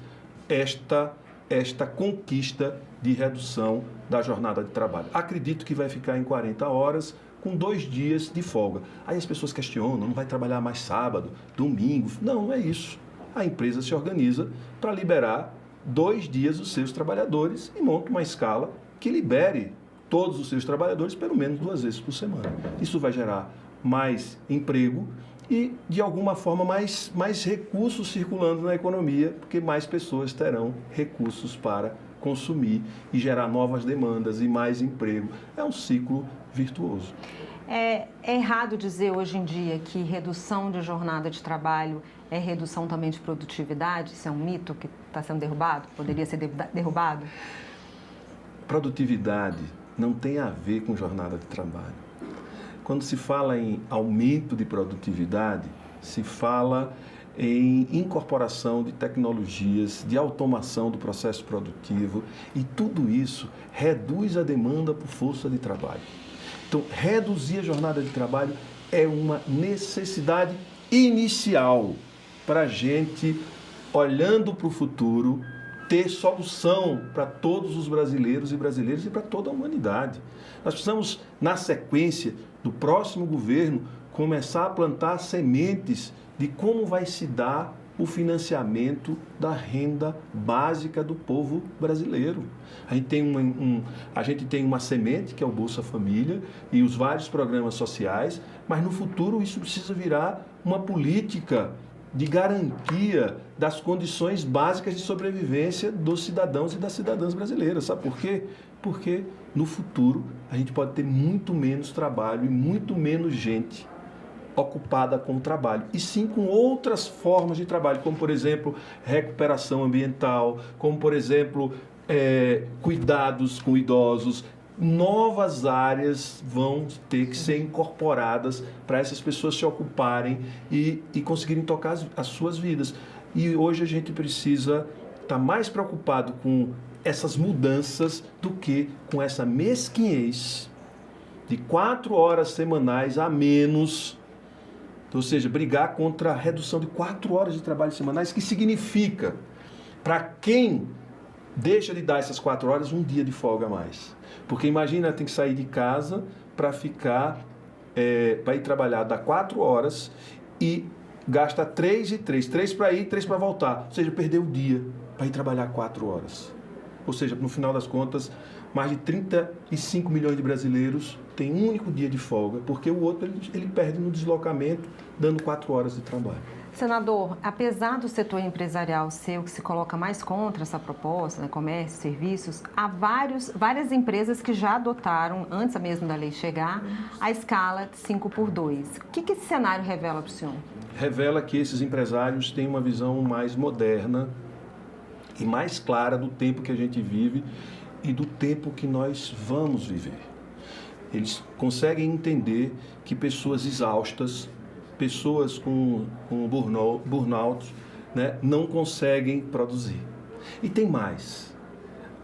esta conquista de redução da jornada de trabalho. Acredito que vai ficar em 40 horas, com 2 dias de folga. Aí as pessoas questionam, não vai trabalhar mais sábado, domingo. Não, não é isso. A empresa se organiza para liberar 2 dias os seus trabalhadores e monta uma escala que libere todos os seus trabalhadores pelo menos 2 vezes por semana. Isso vai gerar mais emprego e, de alguma forma, mais recursos circulando na economia, porque mais pessoas terão recursos para consumir e gerar novas demandas e mais emprego. É um ciclo virtuoso. É errado dizer hoje em dia que redução de jornada de trabalho é redução também de produtividade? Isso é um mito que está sendo derrubado? Poderia ser derrubado? Produtividade não tem a ver com jornada de trabalho. Quando se fala em aumento de produtividade, se fala em incorporação de tecnologias, de automação do processo produtivo, e tudo isso reduz a demanda por força de trabalho. Então, reduzir a jornada de trabalho é uma necessidade inicial para a gente, olhando para o futuro, ter solução para todos os brasileiros e brasileiras e para toda a humanidade. Nós precisamos, na sequência do próximo governo, começar a plantar sementes de como vai se dar o financiamento da renda básica do povo brasileiro. A gente tem uma semente, que é o Bolsa Família, e os vários programas sociais, mas no futuro isso precisa virar uma política de garantia das condições básicas de sobrevivência dos cidadãos e das cidadãs brasileiras. Sabe por quê? Porque no futuro a gente pode ter muito menos trabalho e muito menos gente ocupada com o trabalho, e sim com outras formas de trabalho, como, por exemplo, recuperação ambiental, como, por exemplo, cuidados com idosos. Novas áreas vão ter que ser incorporadas para essas pessoas se ocuparem e conseguirem tocar as suas vidas. E hoje a gente precisa estar mais preocupado com essas mudanças do que com essa mesquinhez de 4 horas semanais a menos. Ou seja, brigar contra a redução de 4 horas de trabalho semanais, que significa, para quem deixa de dar essas 4 horas, um dia de folga a mais. Porque imagina, tem que sair de casa para ir trabalhar, dá 4 horas e gasta 3 e 3. 3 para ir, 3 para voltar. Ou seja, perdeu o dia para ir trabalhar 4 horas. Ou seja, no final das contas, mais de 35 milhões de brasileiros têm um único dia de folga, porque o outro ele perde no deslocamento, dando 4 horas de trabalho. Senador, apesar do setor empresarial ser o que se coloca mais contra essa proposta, né, comércio, serviços, há várias empresas que já adotaram, antes mesmo da lei chegar, a escala 5x2. O que esse cenário revela para o senhor? Revela que esses empresários têm uma visão mais moderna e mais clara do tempo que a gente vive e do tempo que nós vamos viver. Eles conseguem entender que pessoas exaustas, pessoas com burnout, né, não conseguem produzir. E tem mais.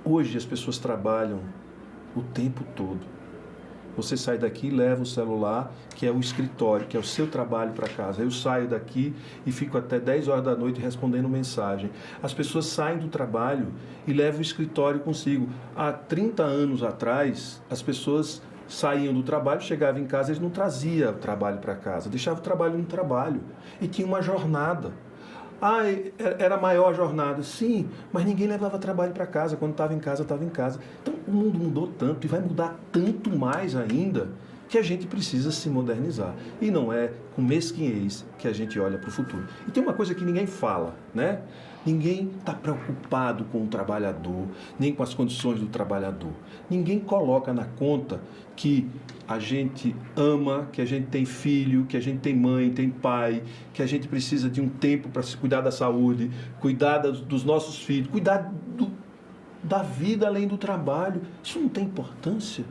Hoje as pessoas trabalham o tempo todo. Você sai daqui e leva o celular, que é o escritório, que é o seu trabalho, para casa. Eu saio daqui e fico até 10 horas da noite respondendo mensagem. As pessoas saem do trabalho e levam o escritório consigo. Há 30 anos atrás, as pessoas saíam do trabalho, chegavam em casa, eles não traziam o trabalho para casa, deixavam o trabalho no trabalho e tinha uma jornada. Era maior a jornada, sim, mas ninguém levava trabalho para casa. Quando estava em casa, estava em casa. Então o mundo mudou tanto e vai mudar tanto mais ainda que a gente precisa se modernizar. E não é com mesquinhez que a gente olha para o futuro. E tem uma coisa que ninguém fala, né? Ninguém está preocupado com o trabalhador, nem com as condições do trabalhador. Ninguém coloca na conta que a gente ama, que a gente tem filho, que a gente tem mãe, tem pai, que a gente precisa de um tempo para se cuidar da saúde, cuidar dos nossos filhos, cuidar da vida além do trabalho. Isso não tem importância?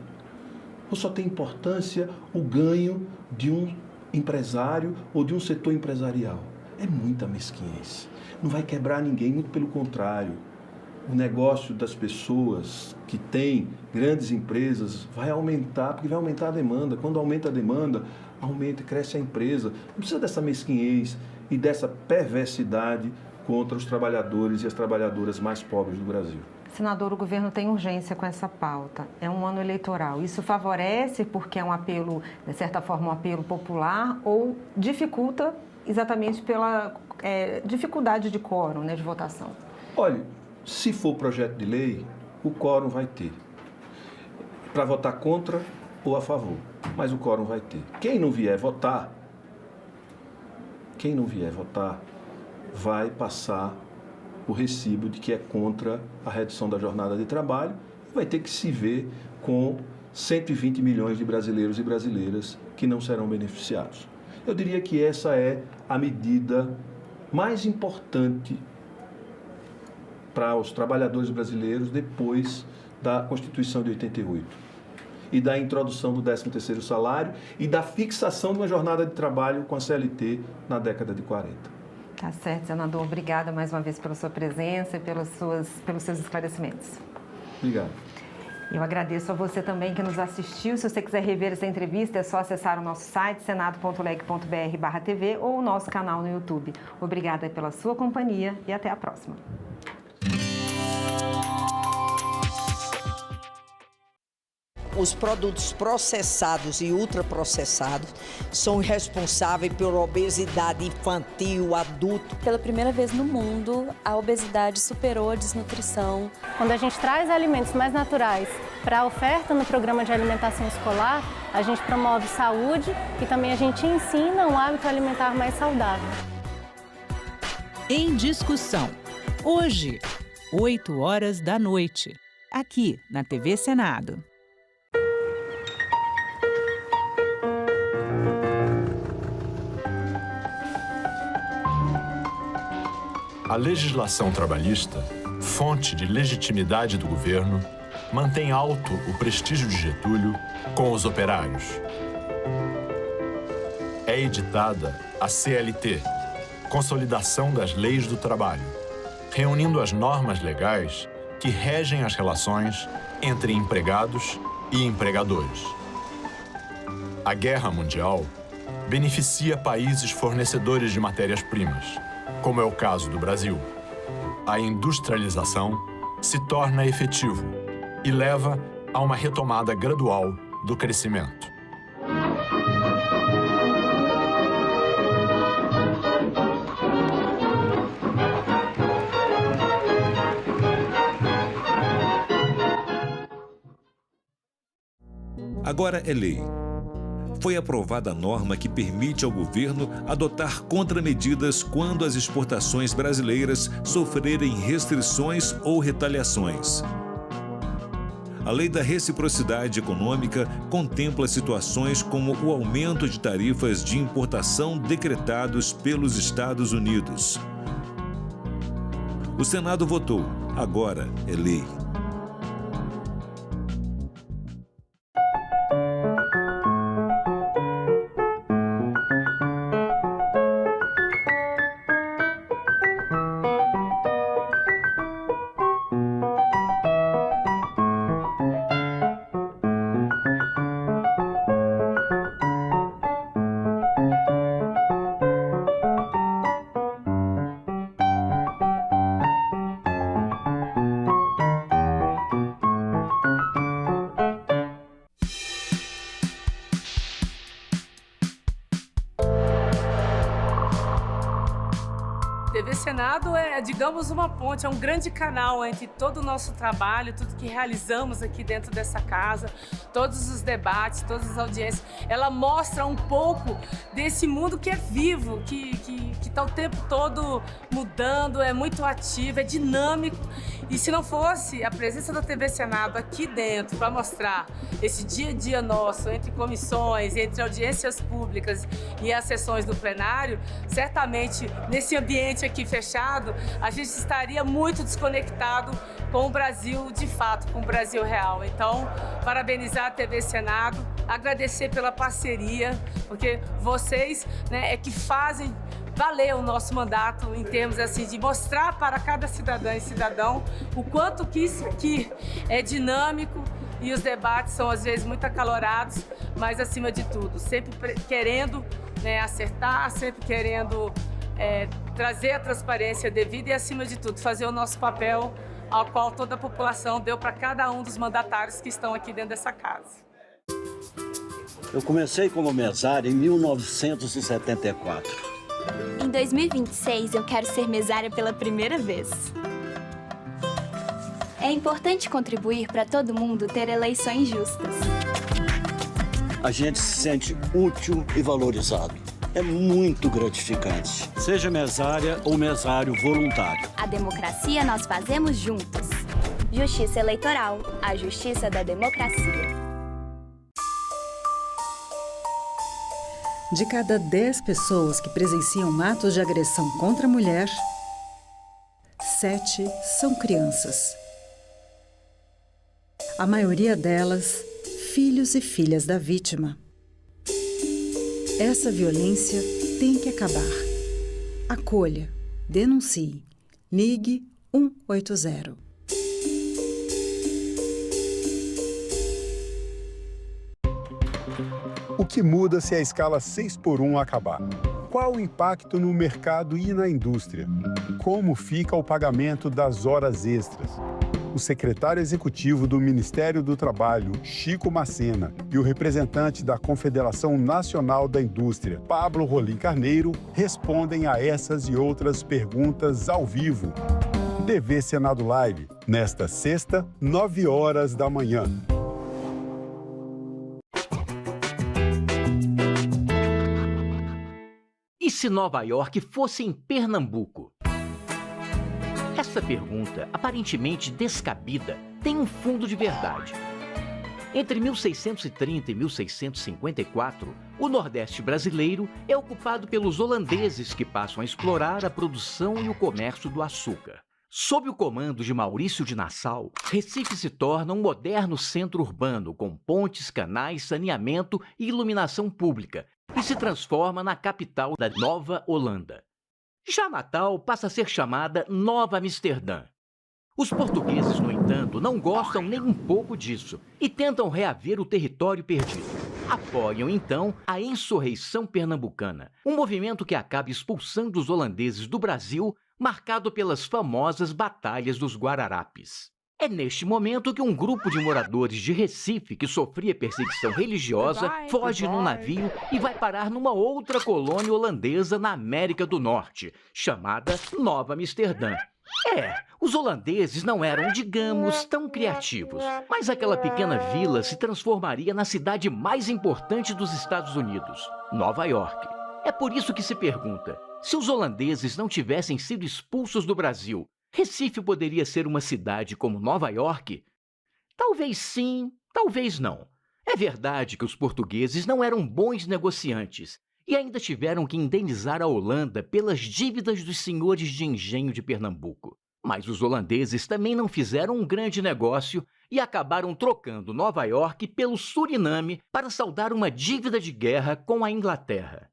Ou só tem importância o ganho de um empresário ou de um setor empresarial? É muita mesquinhez. Não vai quebrar ninguém, muito pelo contrário. O negócio das pessoas que têm grandes empresas vai aumentar, porque vai aumentar a demanda. Quando aumenta a demanda, aumenta e cresce a empresa. Não precisa dessa mesquinhez e dessa perversidade contra os trabalhadores e as trabalhadoras mais pobres do Brasil. Senador, o governo tem urgência com essa pauta. É um ano eleitoral. Isso favorece porque é um apelo, de certa forma, um apelo popular, ou dificulta exatamente pela dificuldade de quórum, né, de votação? Olha, se for projeto de lei, o quórum vai ter. Para votar contra ou a favor. Mas o quórum vai ter. Quem não vier votar, vai passar o recibo de que é contra a redução da jornada de trabalho e vai ter que se ver com 120 milhões de brasileiros e brasileiras que não serão beneficiados. Eu diria que essa é a medida mais importante para os trabalhadores brasileiros depois da Constituição de 88 e da introdução do 13º salário e da fixação de uma jornada de trabalho com a CLT na década de 40. Tá certo, senador. Obrigada mais uma vez pela sua presença e pelos seus esclarecimentos. Obrigado. Eu agradeço a você também que nos assistiu. Se você quiser rever essa entrevista, é só acessar o nosso site, senado.leg.br/tv ou o nosso canal no YouTube. Obrigada pela sua companhia e até a próxima. Os produtos processados e ultraprocessados são responsáveis pela obesidade infantil, adulto. Pela primeira vez no mundo, a obesidade superou a desnutrição. Quando a gente traz alimentos mais naturais para a oferta no programa de alimentação escolar, a gente promove saúde e também a gente ensina um hábito alimentar mais saudável. Em discussão, hoje, 20h, aqui na TV Senado. A legislação trabalhista, fonte de legitimidade do governo, mantém alto o prestígio de Getúlio com os operários. É editada a CLT, Consolidação das Leis do Trabalho, reunindo as normas legais que regem as relações entre empregados e empregadores. A Guerra Mundial beneficia países fornecedores de matérias-primas, como é o caso do Brasil. A industrialização se torna efetivo e leva a uma retomada gradual do crescimento. Agora é lei. Foi aprovada a norma que permite ao governo adotar contramedidas quando as exportações brasileiras sofrerem restrições ou retaliações. A Lei da Reciprocidade Econômica contempla situações como o aumento de tarifas de importação decretados pelos Estados Unidos. O Senado votou. Agora é lei. TV Senado é, digamos, uma ponte, é um grande canal entre todo o nosso trabalho, tudo que realizamos aqui dentro dessa casa, todos os debates, todas as audiências. Ela mostra um pouco desse mundo que é vivo, que está o tempo todo mudando, é muito ativo, é dinâmico. E se não fosse a presença da TV Senado aqui dentro para mostrar esse dia a dia nosso, entre comissões, entre audiências públicas e as sessões do plenário, certamente nesse ambiente aqui fechado, a gente estaria muito desconectado com o Brasil de fato, com o Brasil real. Então, parabenizar a TV Senado, agradecer pela parceria, porque vocês, né, é que fazem valer o nosso mandato em termos assim de mostrar para cada cidadã e cidadão o quanto que isso aqui é dinâmico e os debates são às vezes muito acalorados, mas acima de tudo, sempre querendo, né, acertar, sempre querendo trazer a transparência devida e acima de tudo fazer o nosso papel ao qual toda a população deu para cada um dos mandatários que estão aqui dentro dessa casa. Eu comecei como mesária em 1974. Em 2026, eu quero ser mesária pela primeira vez. É importante contribuir para todo mundo ter eleições justas. A gente se sente útil e valorizado. É muito gratificante. Seja mesária ou mesário voluntário. A democracia nós fazemos juntos. Justiça Eleitoral, a justiça da democracia. De cada 10 pessoas que presenciam atos de agressão contra a mulher, 7 são crianças. A maioria delas, filhos e filhas da vítima. Essa violência tem que acabar. Acolha, denuncie, ligue 180. O que muda se a escala 6x1 acabar? Qual o impacto no mercado e na indústria? Como fica o pagamento das horas extras? O secretário executivo do Ministério do Trabalho, Chico Macena, e o representante da Confederação Nacional da Indústria, Pablo Rolim Carneiro, respondem a essas e outras perguntas ao vivo. TV Senado Live, nesta sexta, 9 horas da manhã. E se Nova York fosse em Pernambuco? Essa pergunta, aparentemente descabida, tem um fundo de verdade. Entre 1630 e 1654, o Nordeste brasileiro é ocupado pelos holandeses que passam a explorar a produção e o comércio do açúcar. Sob o comando de Maurício de Nassau, Recife se torna um moderno centro urbano com pontes, canais, saneamento e iluminação pública e se transforma na capital da Nova Holanda. Já Natal passa a ser chamada Nova Amsterdã. Os portugueses, no entanto, não gostam nem um pouco disso e tentam reaver o território perdido. Apoiam, então, a insurreição pernambucana, um movimento que acaba expulsando os holandeses do Brasil, marcado pelas famosas Batalhas dos Guararapes. É neste momento que um grupo de moradores de Recife, que sofria perseguição religiosa, foge num navio e vai parar numa outra colônia holandesa na América do Norte, chamada Nova Amsterdã. Os holandeses não eram, digamos, tão criativos, mas aquela pequena vila se transformaria na cidade mais importante dos Estados Unidos, Nova York. É por isso que se pergunta, se os holandeses não tivessem sido expulsos do Brasil, Recife poderia ser uma cidade como Nova York? Talvez sim, talvez não. É verdade que os portugueses não eram bons negociantes e ainda tiveram que indenizar a Holanda pelas dívidas dos senhores de engenho de Pernambuco. Mas os holandeses também não fizeram um grande negócio e acabaram trocando Nova York pelo Suriname para saldar uma dívida de guerra com a Inglaterra.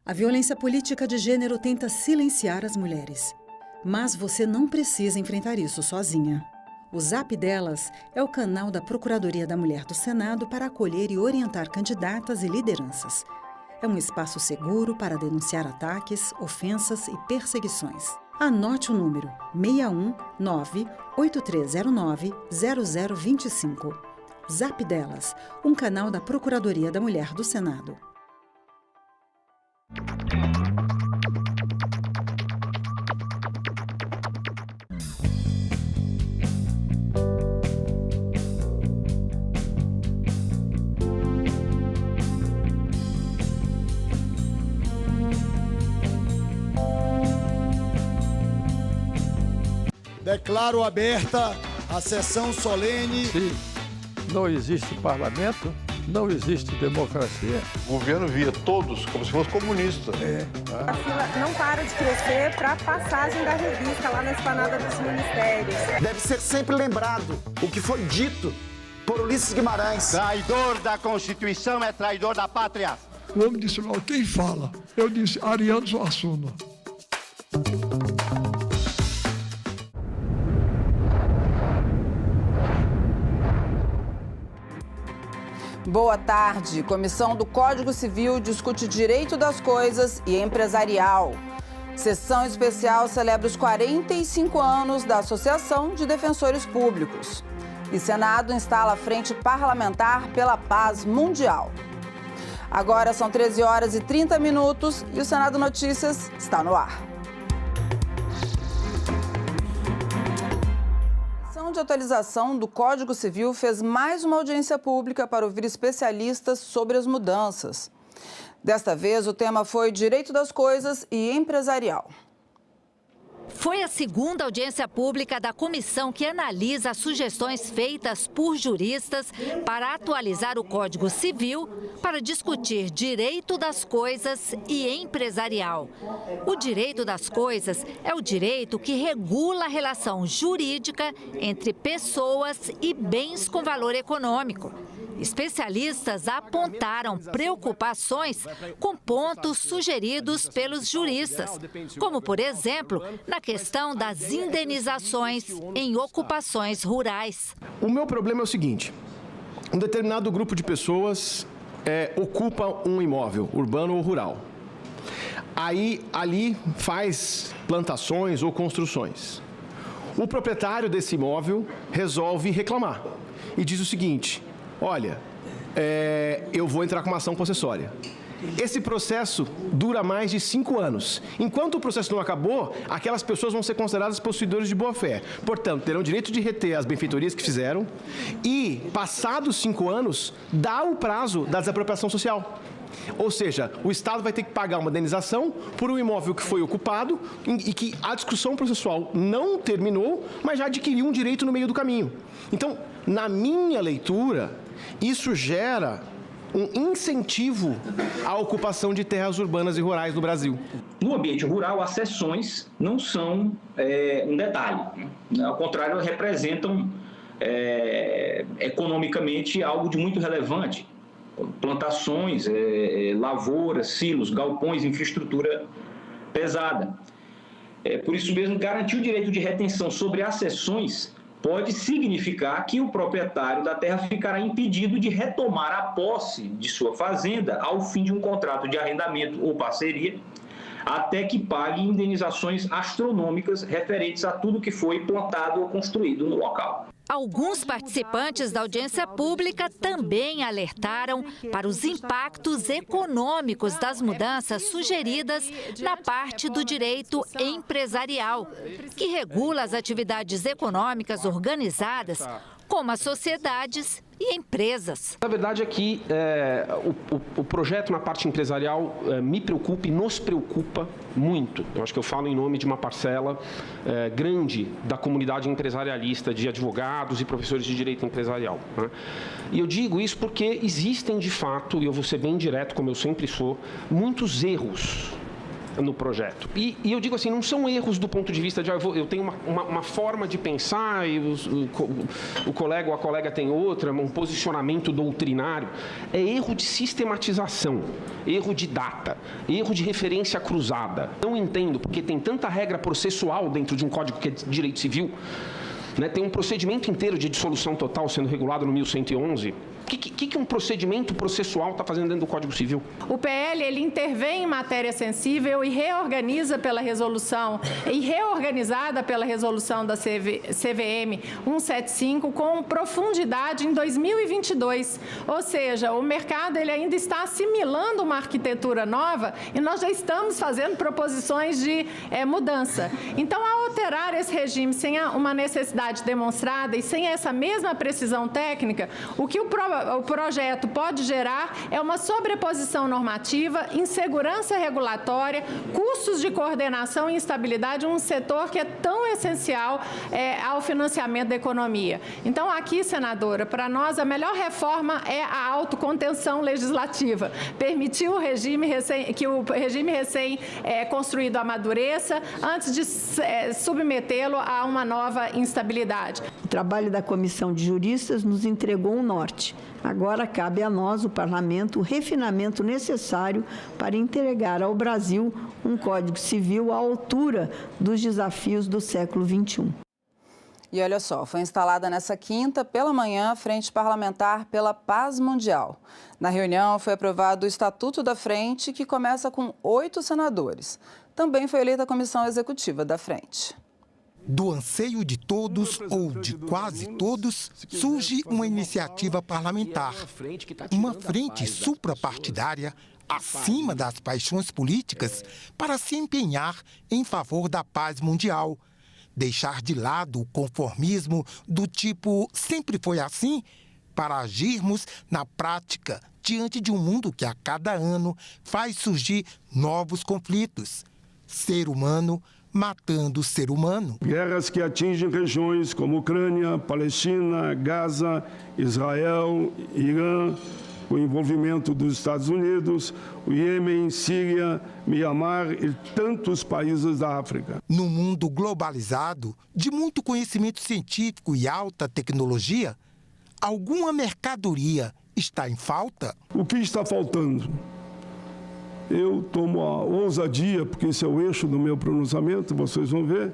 A violência política de gênero tenta silenciar as mulheres. Mas você não precisa enfrentar isso sozinha. O Zap Delas é o canal da Procuradoria da Mulher do Senado para acolher e orientar candidatas e lideranças. É um espaço seguro para denunciar ataques, ofensas e perseguições. Anote o número 619-8309-0025. Zap Delas, um canal da Procuradoria da Mulher do Senado. Declaro aberta a sessão solene. Se não existe parlamento, não existe democracia. O governo via todos como se fosse comunista. A fila não para de crescer para a passagem da revista lá na esplanada dos ministérios. Deve ser sempre lembrado o que foi dito por Ulisses Guimarães. Traidor da Constituição é traidor da pátria. O homem disse logo, quem fala? Eu disse, Ariano Suassuna. Boa tarde. Comissão do Código Civil discute direito das coisas e empresarial. Sessão especial celebra os 45 anos da Associação de Defensores Públicos. E Senado instala a Frente Parlamentar pela Paz Mundial. Agora são 13 horas e 30 minutos e o Senado Notícias está no ar. De atualização do Código Civil fez mais uma audiência pública para ouvir especialistas sobre as mudanças. Desta vez, o tema foi direito das coisas e empresarial. Foi a segunda audiência pública da comissão que analisa as sugestões feitas por juristas para atualizar o Código Civil para discutir direito das coisas e empresarial. O direito das coisas é o direito que regula a relação jurídica entre pessoas e bens com valor econômico. Especialistas apontaram preocupações com pontos sugeridos pelos juristas, como, por exemplo, na questão das indenizações em ocupações rurais. O meu problema é o seguinte: um determinado grupo de pessoas ocupa um imóvel, urbano ou rural. Aí, ali faz plantações ou construções. O proprietário desse imóvel resolve reclamar e diz o seguinte: olha, eu vou entrar com uma ação possessória. Esse processo dura mais de 5 anos. Enquanto o processo não acabou, aquelas pessoas vão ser consideradas possuidores de boa-fé. Portanto, terão direito de reter as benfeitorias que fizeram e, passados 5 anos, dá o prazo da desapropriação social. Ou seja, o Estado vai ter que pagar uma indenização por um imóvel que foi ocupado e que a discussão processual não terminou, mas já adquiriu um direito no meio do caminho. Então, na minha leitura, isso gera um incentivo à ocupação de terras urbanas e rurais no Brasil. No ambiente rural, as cessões não são um detalhe. Ao contrário, elas representam economicamente algo de muito relevante. Plantações, lavouras, silos, galpões, infraestrutura pesada. Por isso mesmo, garantir o direito de retenção sobre as cessões pode significar que o proprietário da terra ficará impedido de retomar a posse de sua fazenda ao fim de um contrato de arrendamento ou parceria, até que pague indenizações astronômicas referentes a tudo que foi plantado ou construído no local. Alguns participantes da audiência pública também alertaram para os impactos econômicos das mudanças sugeridas na parte do direito empresarial, que regula as atividades econômicas organizadas, como as sociedades e empresas. A verdade é que o projeto na parte empresarial me preocupa e nos preocupa muito. Eu acho que eu falo em nome de uma parcela grande da comunidade empresarialista, de advogados e professores de direito empresarial, né? E eu digo isso porque existem, de fato, e eu vou ser bem direto, como eu sempre sou, muitos erros no projeto. E eu digo assim, não são erros do ponto de vista de eu tenho uma forma de pensar e o colega ou a colega tem outra, um posicionamento doutrinário. É erro de sistematização, erro de data, erro de referência cruzada. Não entendo, porque tem tanta regra processual dentro de um código que é de direito civil, né? Tem um procedimento inteiro de dissolução total sendo regulado no 1111. O que um procedimento processual está fazendo dentro do Código Civil? O PL, ele intervém em matéria sensível e reorganiza pela resolução, e reorganizada pela resolução da CVM 175 com profundidade em 2022. Ou seja, o mercado ele ainda está assimilando uma arquitetura nova e nós já estamos fazendo proposições de mudança. Então, ao alterar esse regime sem uma necessidade demonstrada e sem essa mesma precisão técnica, o que o projeto pode gerar é uma sobreposição normativa, insegurança regulatória, custos de coordenação e instabilidade em um setor que é tão essencial ao financiamento da economia. Então, aqui, senadora, para nós a melhor reforma é a autocontenção legislativa. Permitir que o regime recém-construído amadureça antes de submetê-lo a uma nova instabilidade. O trabalho da Comissão de Juristas nos entregou um norte. Agora cabe a nós, o Parlamento, o refinamento necessário para entregar ao Brasil um Código Civil à altura dos desafios do século XXI. E olha só, foi instalada nessa quinta, pela manhã, a Frente Parlamentar pela Paz Mundial. Na reunião foi aprovado o Estatuto da Frente, que começa com 8 senadores. Também foi eleita a Comissão Executiva da Frente. Do anseio de todos, ou de quase todos, surge uma iniciativa parlamentar. Uma frente suprapartidária, acima das paixões políticas, para se empenhar em favor da paz mundial. Deixar de lado o conformismo do tipo sempre foi assim, para agirmos na prática diante de um mundo que a cada ano faz surgir novos conflitos. Ser humano, matando o ser humano. Guerras que atingem regiões como Ucrânia, Palestina, Gaza, Israel, Irã, o envolvimento dos Estados Unidos, o Iêmen, Síria, Mianmar e tantos países da África. No mundo globalizado, de muito conhecimento científico e alta tecnologia, alguma mercadoria está em falta? O que está faltando? Eu tomo a ousadia, porque esse é o eixo do meu pronunciamento, vocês vão ver.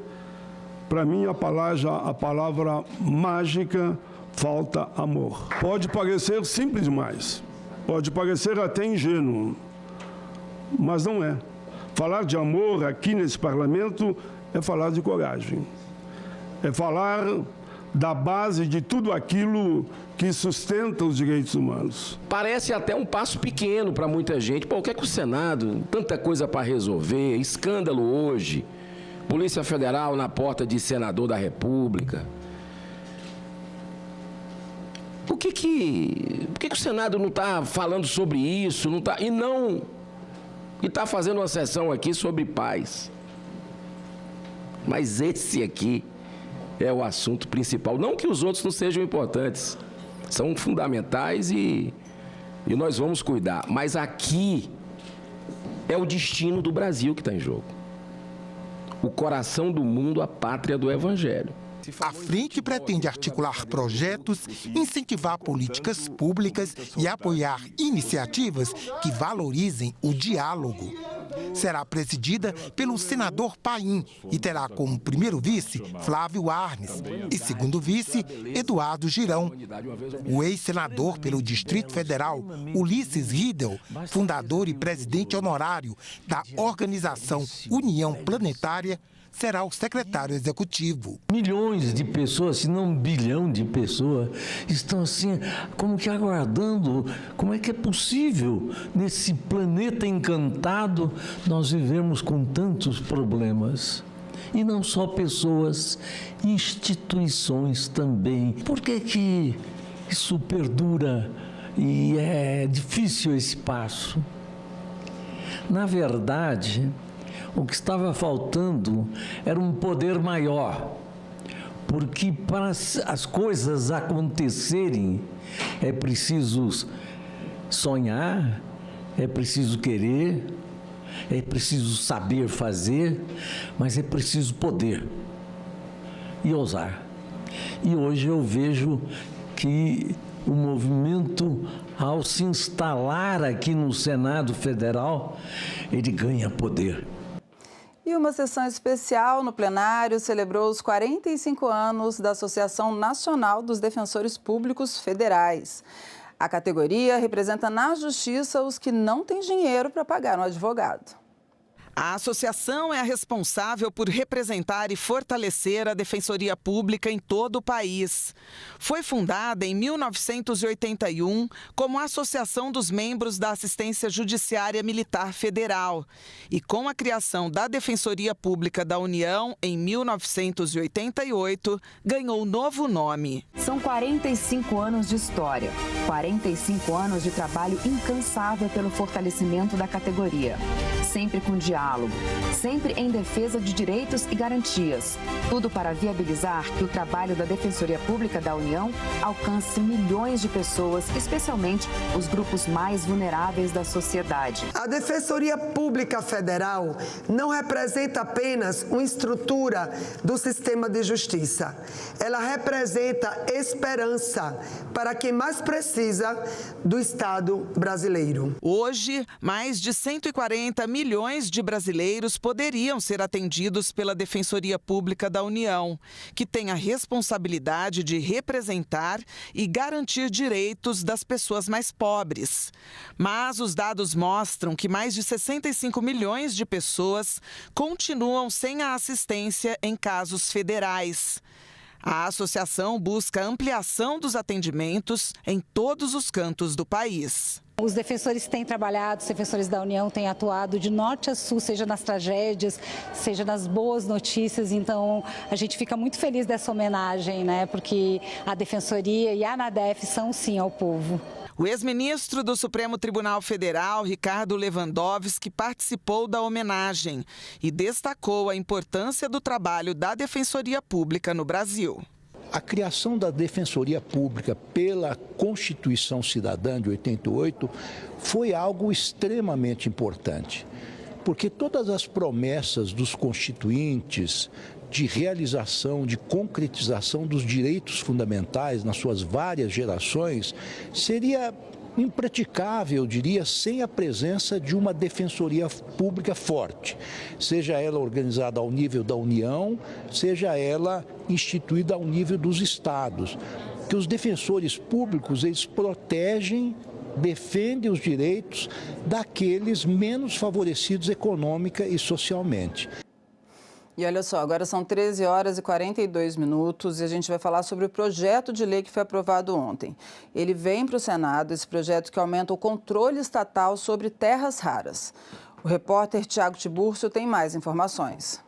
Para mim, a palavra mágica, falta amor. Pode parecer simples demais, pode parecer até ingênuo, mas não é. Falar de amor aqui nesse parlamento é falar de coragem. É falar da base de tudo aquilo que sustenta os direitos humanos. Parece até um passo pequeno para muita gente. Pô, o que é que o Senado, tanta coisa para resolver, escândalo hoje, Polícia Federal na porta de senador da República. Por que o Senado não está falando sobre isso? E está fazendo uma sessão aqui sobre paz. Mas esse aqui é o assunto principal. Não que os outros não sejam importantes. São fundamentais e nós vamos cuidar. Mas aqui é o destino do Brasil que está em jogo. O coração do mundo, a pátria do Evangelho. A frente pretende articular projetos, incentivar políticas públicas e apoiar iniciativas que valorizem o diálogo. Será presidida pelo senador Paim e terá como primeiro vice Flávio Arnes e segundo vice Eduardo Girão. O ex-senador pelo Distrito Federal, Ulisses Riedel, fundador e presidente honorário da organização União Planetária, será o secretário executivo. Milhões de pessoas, se não 1 bilhão de pessoas, estão assim, como que aguardando, como é que é possível, nesse planeta encantado, nós vivemos com tantos problemas. E não só pessoas, instituições também. Por que isso perdura e é difícil esse passo? Na verdade, o que estava faltando era um poder maior, porque para as coisas acontecerem é preciso sonhar, é preciso querer, é preciso saber fazer, mas é preciso poder e ousar. E hoje eu vejo que o movimento, ao se instalar aqui no Senado Federal, ele ganha poder. E uma sessão especial no plenário celebrou os 45 anos da Associação Nacional dos Defensores Públicos Federais. A categoria representa na justiça os que não têm dinheiro para pagar um advogado. A associação é a responsável por representar e fortalecer a defensoria pública em todo o país. Foi fundada em 1981 como Associação dos Membros da Assistência Judiciária Militar Federal. E com a criação da Defensoria Pública da União em 1988, ganhou novo nome. São 45 anos de história, 45 anos de trabalho incansável pelo fortalecimento da categoria. Sempre com diálogo, sempre em defesa de direitos e garantias. Tudo para viabilizar que o trabalho da Defensoria Pública da União alcance milhões de pessoas, especialmente os grupos mais vulneráveis da sociedade. A Defensoria Pública Federal não representa apenas uma estrutura do sistema de justiça. Ela representa esperança para quem mais precisa do Estado brasileiro. Hoje, mais de 140 milhões de brasileiros poderiam ser atendidos pela Defensoria Pública da União, que tem a responsabilidade de representar e garantir direitos das pessoas mais pobres. Mas os dados mostram que mais de 65 milhões de pessoas continuam sem a assistência em casos federais. A associação busca a ampliação dos atendimentos em todos os cantos do país. Os defensores têm trabalhado, os defensores da União têm atuado de norte a sul, seja nas tragédias, seja nas boas notícias. Então, a gente fica muito feliz dessa homenagem, né? Porque a Defensoria e a ANADEF são sim ao povo. O ex-ministro do Supremo Tribunal Federal, Ricardo Lewandowski, participou da homenagem e destacou a importância do trabalho da Defensoria Pública no Brasil. A criação da Defensoria Pública pela Constituição Cidadã de 88 foi algo extremamente importante, porque todas as promessas dos constituintes de realização, de concretização dos direitos fundamentais nas suas várias gerações, seria impraticável, eu diria, sem a presença de uma defensoria pública forte, seja ela organizada ao nível da União, seja ela instituída ao nível dos estados. Que os defensores públicos, eles protegem, defendem os direitos daqueles menos favorecidos econômica e socialmente. E olha só, agora são 13 horas e 42 minutos e a gente vai falar sobre o projeto de lei que foi aprovado ontem. Ele vem para o Senado, esse projeto que aumenta o controle estatal sobre terras raras. O repórter Tiago Tiburcio tem mais informações.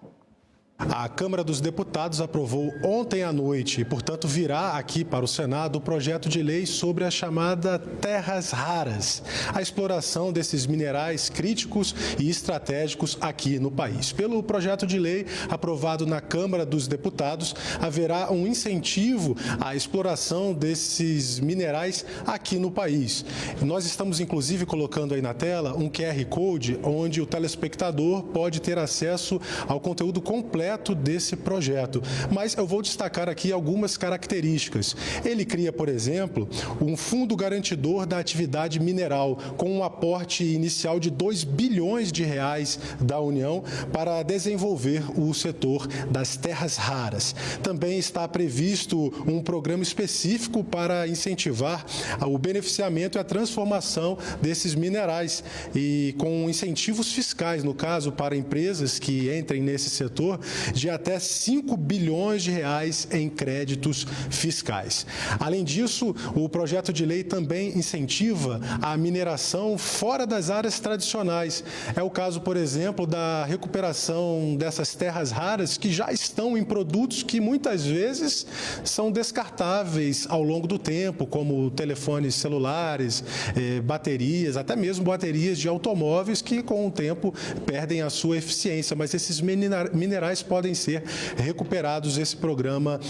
A Câmara dos Deputados aprovou ontem à noite e, portanto, virá aqui para o Senado o projeto de lei sobre a chamada terras raras, a exploração desses minerais críticos e estratégicos aqui no país. Pelo projeto de lei aprovado na Câmara dos Deputados, haverá um incentivo à exploração desses minerais aqui no país. Nós estamos, inclusive, colocando aí na tela um QR Code onde o telespectador pode ter acesso ao conteúdo completo desse projeto, mas eu vou destacar aqui algumas características. Ele cria, por exemplo, um fundo garantidor da atividade mineral, com um aporte inicial de 2 bilhões de reais da União para desenvolver o setor das terras raras. Também está previsto um programa específico para incentivar o beneficiamento e a transformação desses minerais e com incentivos fiscais, no caso, para empresas que entrem nesse setor, de até 5 bilhões de reais em créditos fiscais. Além disso, o projeto de lei também incentiva a mineração fora das áreas tradicionais. É o caso, por exemplo, da recuperação dessas terras raras que já estão em produtos que muitas vezes são descartáveis ao longo do tempo, como telefones celulares, baterias, até mesmo baterias de automóveis que com o tempo perdem a sua eficiência, mas esses minerais podem ser recuperados. Esse programa,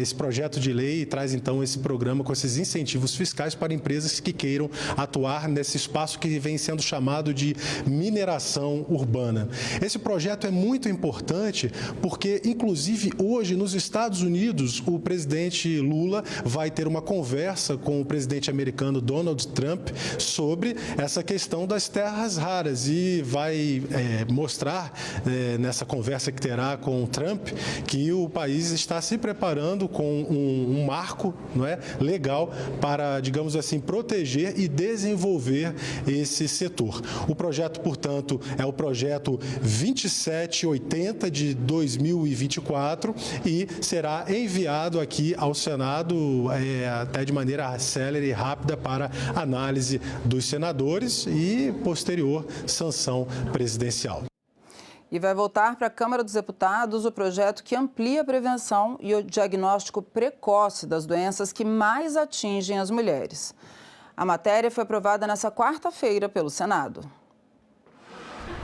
esse projeto de lei traz então esse programa com esses incentivos fiscais para empresas que queiram atuar nesse espaço que vem sendo chamado de mineração urbana. Esse projeto é muito importante porque, inclusive, hoje nos Estados Unidos, o presidente Lula vai ter uma conversa com o presidente americano Donald Trump sobre essa questão das terras raras e vai mostrar nessa conversa que terá com o Trump que o país está se preparando com um marco, não é, legal para, digamos assim, proteger e desenvolver esse setor. O projeto, portanto, é o projeto 2780 de 2024 e será enviado aqui ao Senado até de maneira célere e rápida para análise dos senadores e posterior sanção presidencial. E vai voltar para a Câmara dos Deputados o projeto que amplia a prevenção e o diagnóstico precoce das doenças que mais atingem as mulheres. A matéria foi aprovada nesta quarta-feira pelo Senado.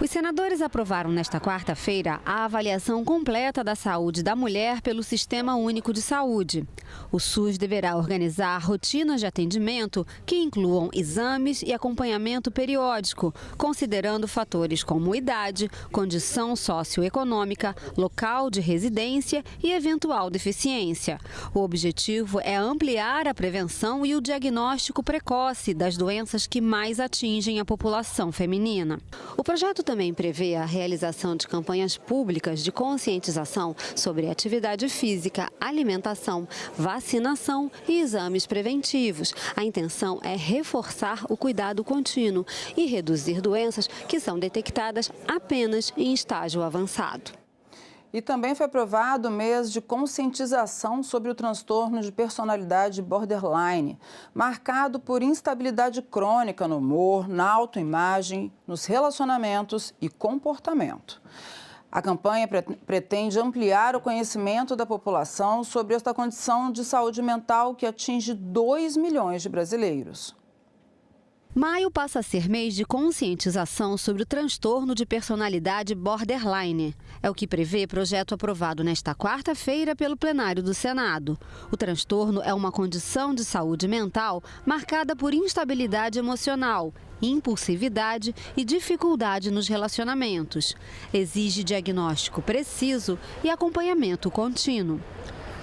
Os senadores aprovaram nesta quarta-feira a avaliação completa da saúde da mulher pelo Sistema Único de Saúde. O SUS deverá organizar rotinas de atendimento que incluam exames e acompanhamento periódico, considerando fatores como idade, condição socioeconômica, local de residência e eventual deficiência. O objetivo é ampliar a prevenção e o diagnóstico precoce das doenças que mais atingem a população feminina. O projeto também prevê a realização de campanhas públicas de conscientização sobre atividade física, alimentação, vacinação e exames preventivos. A intenção é reforçar o cuidado contínuo e reduzir doenças que são detectadas apenas em estágio avançado. E também foi aprovado o mês de conscientização sobre o transtorno de personalidade borderline, marcado por instabilidade crônica no humor, na autoimagem, nos relacionamentos e comportamento. A campanha pretende ampliar o conhecimento da população sobre esta condição de saúde mental que atinge 2 milhões de brasileiros. Maio passa a ser mês de conscientização sobre o transtorno de personalidade borderline. É o que prevê projeto aprovado nesta quarta-feira pelo plenário do Senado. O transtorno é uma condição de saúde mental marcada por instabilidade emocional, impulsividade e dificuldade nos relacionamentos. Exige diagnóstico preciso e acompanhamento contínuo.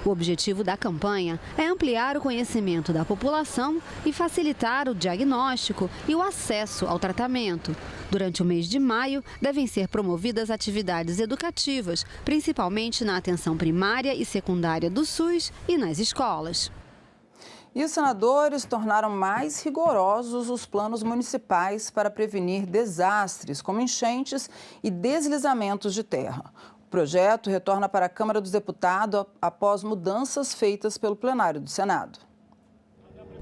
O objetivo da campanha é ampliar o conhecimento da população e facilitar o diagnóstico e o acesso ao tratamento. Durante o mês de maio, devem ser promovidas atividades educativas, principalmente na atenção primária e secundária do SUS e nas escolas. E os senadores tornaram mais rigorosos os planos municipais para prevenir desastres, como enchentes e deslizamentos de terra. O projeto retorna para a Câmara dos Deputados após mudanças feitas pelo plenário do Senado.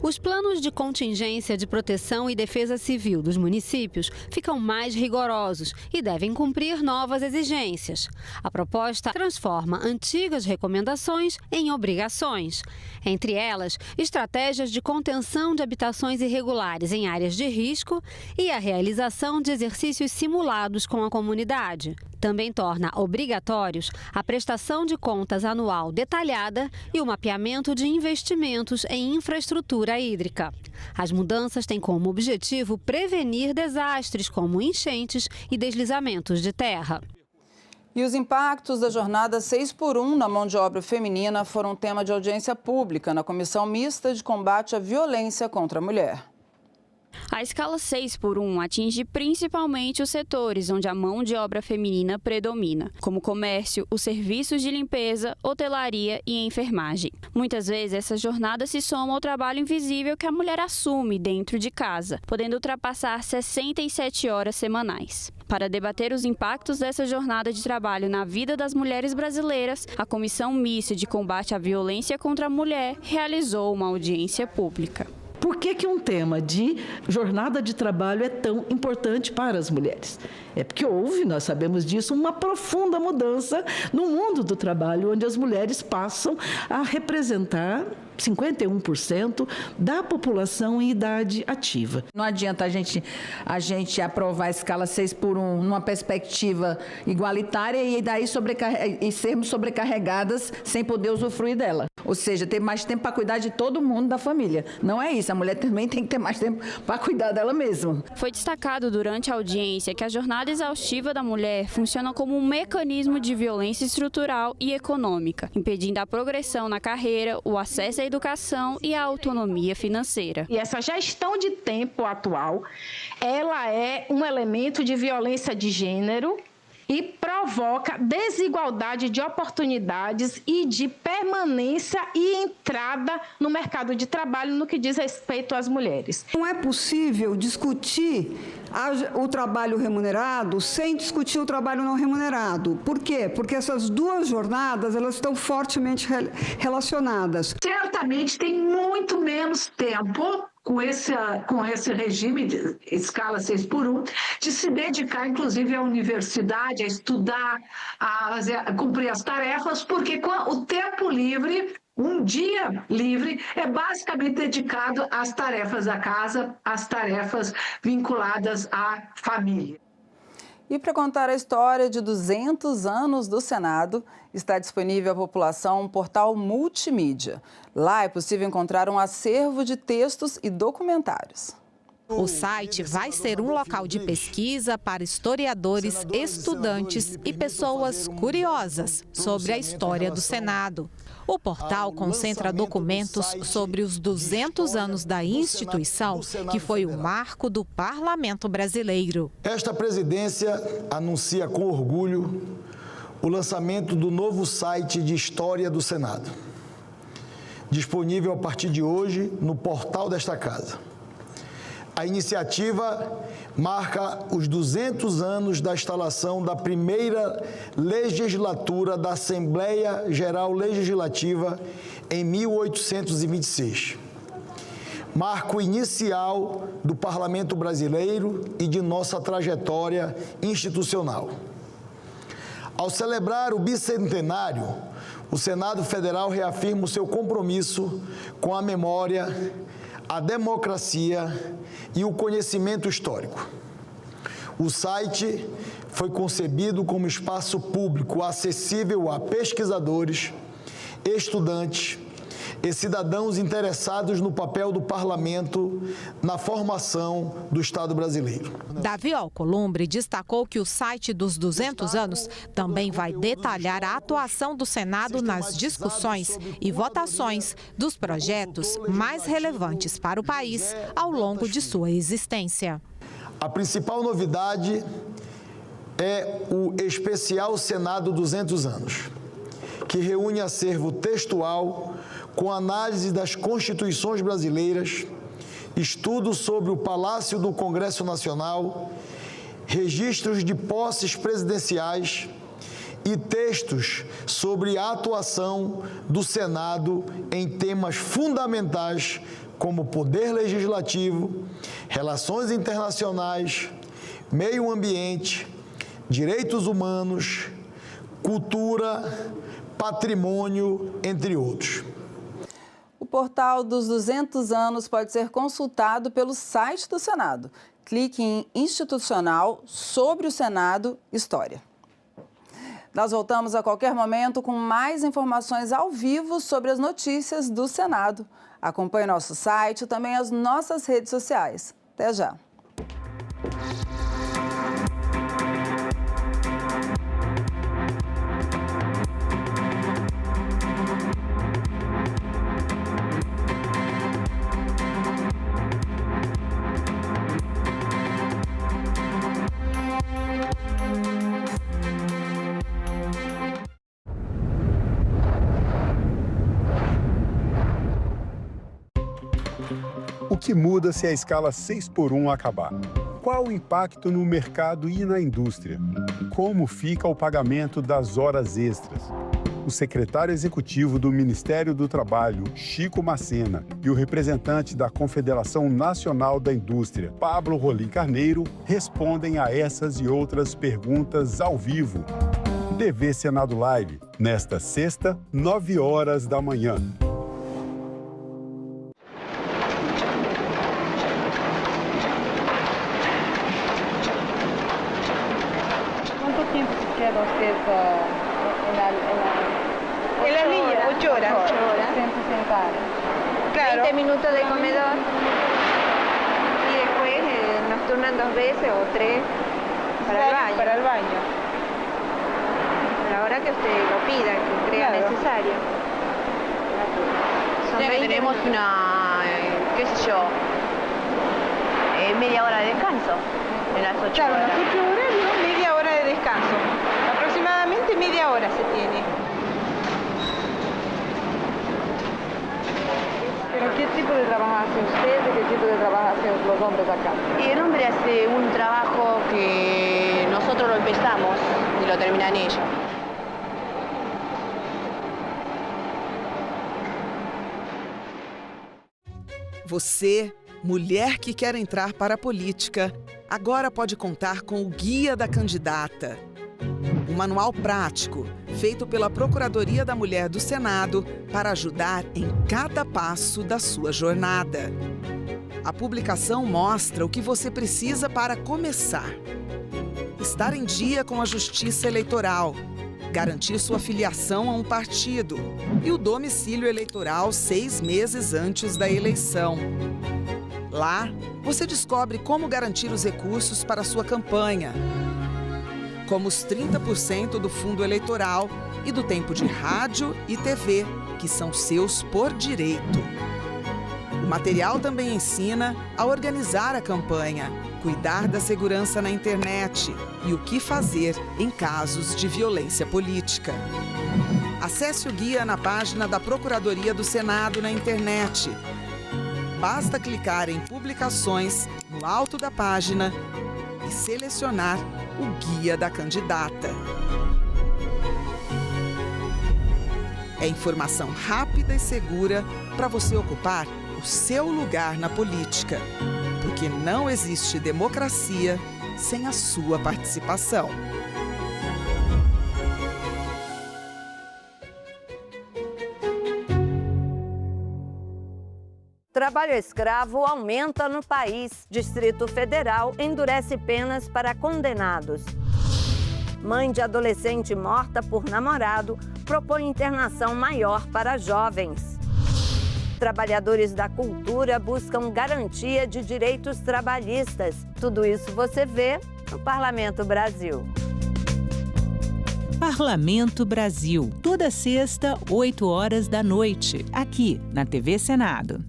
Os planos de contingência de proteção e defesa civil dos municípios ficam mais rigorosos e devem cumprir novas exigências. A proposta transforma antigas recomendações em obrigações. Entre elas, estratégias de contenção de habitações irregulares em áreas de risco e a realização de exercícios simulados com a comunidade. Também torna obrigatórios a prestação de contas anual detalhada e o mapeamento de investimentos em infraestrutura hídrica. As mudanças têm como objetivo prevenir desastres como enchentes e deslizamentos de terra. E os impactos da jornada 6x1 na mão de obra feminina foram tema de audiência pública na Comissão Mista de Combate à Violência contra a Mulher. A escala 6x1 atinge principalmente os setores onde a mão de obra feminina predomina, como comércio, os serviços de limpeza, hotelaria e enfermagem. Muitas vezes, essa jornada se soma ao trabalho invisível que a mulher assume dentro de casa, podendo ultrapassar 67 horas semanais. Para debater os impactos dessa jornada de trabalho na vida das mulheres brasileiras, a Comissão Mista de Combate à Violência contra a Mulher realizou uma audiência pública. Por que um tema de jornada de trabalho é tão importante para as mulheres? É porque houve, nós sabemos disso, uma profunda mudança no mundo do trabalho, onde as mulheres passam a representar 51% da população em idade ativa. Não adianta a gente aprovar a escala 6x1 numa perspectiva igualitária e daí sermos sobrecarregadas sem poder usufruir dela. Ou seja, ter mais tempo para cuidar de todo mundo da família. Não é isso, a mulher também tem que ter mais tempo para cuidar dela mesma. Foi destacado durante a audiência que a jornada exaustiva da mulher funciona como um mecanismo de violência estrutural e econômica, impedindo a progressão na carreira, o acesso à educação e a autonomia financeira. E essa gestão de tempo atual, ela é um elemento de violência de gênero e provoca desigualdade de oportunidades e de permanência e entrada no mercado de trabalho no que diz respeito às mulheres. Não é possível discutir o trabalho remunerado sem discutir o trabalho não remunerado. Por quê? Porque essas duas jornadas elas estão fortemente relacionadas. Certamente tem muito menos tempo com esse regime de escala 6x1, de se dedicar, inclusive, à universidade, a estudar, a cumprir as tarefas, porque o tempo livre, um dia livre, é basicamente dedicado às tarefas da casa, às tarefas vinculadas à família. E para contar a história de 200 anos do Senado, está disponível à população um portal multimídia. Lá é possível encontrar um acervo de textos e documentários. O site vai ser um local de pesquisa para historiadores, estudantes e pessoas curiosas sobre a história do Senado. O portal concentra documentos sobre os 200 anos da instituição, que foi o marco do parlamento brasileiro. Esta presidência anuncia com orgulho o lançamento do novo site de história do Senado, disponível a partir de hoje no portal desta casa. A iniciativa marca os 200 anos da instalação da primeira legislatura da Assembleia Geral Legislativa em 1826. Marco inicial do Parlamento Brasileiro e de nossa trajetória institucional. Ao celebrar o bicentenário, o Senado Federal reafirma o seu compromisso com a memória, a democracia e o conhecimento histórico. O site foi concebido como espaço público acessível a pesquisadores, estudantes e cidadãos interessados no papel do parlamento na formação do Estado brasileiro. Davi Alcolumbre destacou que o site dos 200 anos também vai detalhar a atuação do Senado nas discussões e votações dos projetos mais relevantes para o país ao longo de sua existência. A principal novidade é o especial Senado 200 anos, que reúne acervo textual com análise das constituições brasileiras, estudos sobre o Palácio do Congresso Nacional, registros de posses presidenciais e textos sobre a atuação do Senado em temas fundamentais como poder legislativo, relações internacionais, meio ambiente, direitos humanos, cultura, patrimônio, entre outros. O portal dos 200 anos pode ser consultado pelo site do Senado. Clique em Institucional, sobre o Senado, História. Nós voltamos a qualquer momento com mais informações ao vivo sobre as notícias do Senado. Acompanhe nosso site e também as nossas redes sociais. Até já! O que muda se a escala 6x1 acabar? Qual o impacto no mercado e na indústria? Como fica o pagamento das horas extras? O secretário executivo do Ministério do Trabalho, Chico Macena, e o representante da Confederação Nacional da Indústria, Pablo Rolim Carneiro, respondem a essas e outras perguntas ao vivo. TV Senado Live, nesta sexta, 9 horas da manhã. queda usted en la línea? 8 horas. Sin sentar. Claro. 20 minutos de comedor y después nos turnan 2 veces o 3 para el baño. Para el baño. A la hora que usted lo pida, que crea necesario. Tenemos una, qué sé yo, media hora de descanso en las 8 horas. Claro, en las 8 horas, ¿no? Media hora de descanso. Aproximadamente media hora se tiene. ¿Pero qué tipo de trabajo hace usted y qué tipo de trabajo hacen los hombres acá? Y el hombre hace un trabajo que nosotros lo empezamos y lo terminan ellos. Você, mulher que quer entrar para a política, agora pode contar com o Guia da Candidata. Um manual prático, feito pela Procuradoria da Mulher do Senado para ajudar em cada passo da sua jornada. A publicação mostra o que você precisa para começar. Estar em dia com a Justiça Eleitoral, garantir sua filiação a um partido e o domicílio eleitoral 6 meses antes da eleição. Lá, você descobre como garantir os recursos para sua campanha, como os 30% do fundo eleitoral e do tempo de rádio e TV, que são seus por direito. O material também ensina a organizar a campanha, cuidar da segurança na internet e o que fazer em casos de violência política. Acesse o guia na página da Procuradoria do Senado na internet. Basta clicar em Publicações, no alto da página, e selecionar o guia da candidata. É informação rápida e segura para você ocupar o seu lugar na política, porque não existe democracia sem a sua participação. Trabalho escravo aumenta no país. Distrito Federal endurece penas para condenados. Mãe de adolescente morta por namorado propõe internação maior para jovens. Trabalhadores da cultura buscam garantia de direitos trabalhistas. Tudo isso você vê no Parlamento Brasil. Parlamento Brasil, toda sexta, 8h da noite, aqui na TV Senado.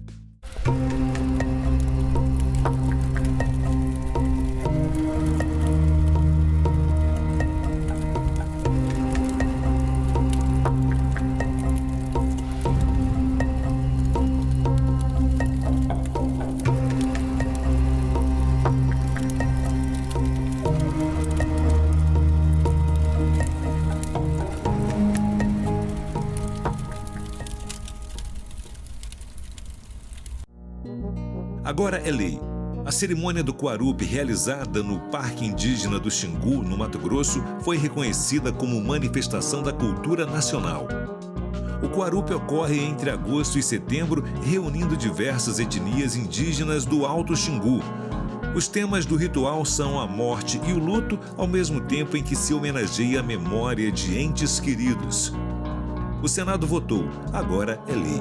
Agora é lei. A cerimônia do Quarupi, realizada no Parque Indígena do Xingu, no Mato Grosso, foi reconhecida como manifestação da cultura nacional. O Quarupi ocorre entre agosto e setembro, reunindo diversas etnias indígenas do Alto Xingu. Os temas do ritual são a morte e o luto, ao mesmo tempo em que se homenageia a memória de entes queridos. O Senado votou. Agora é lei.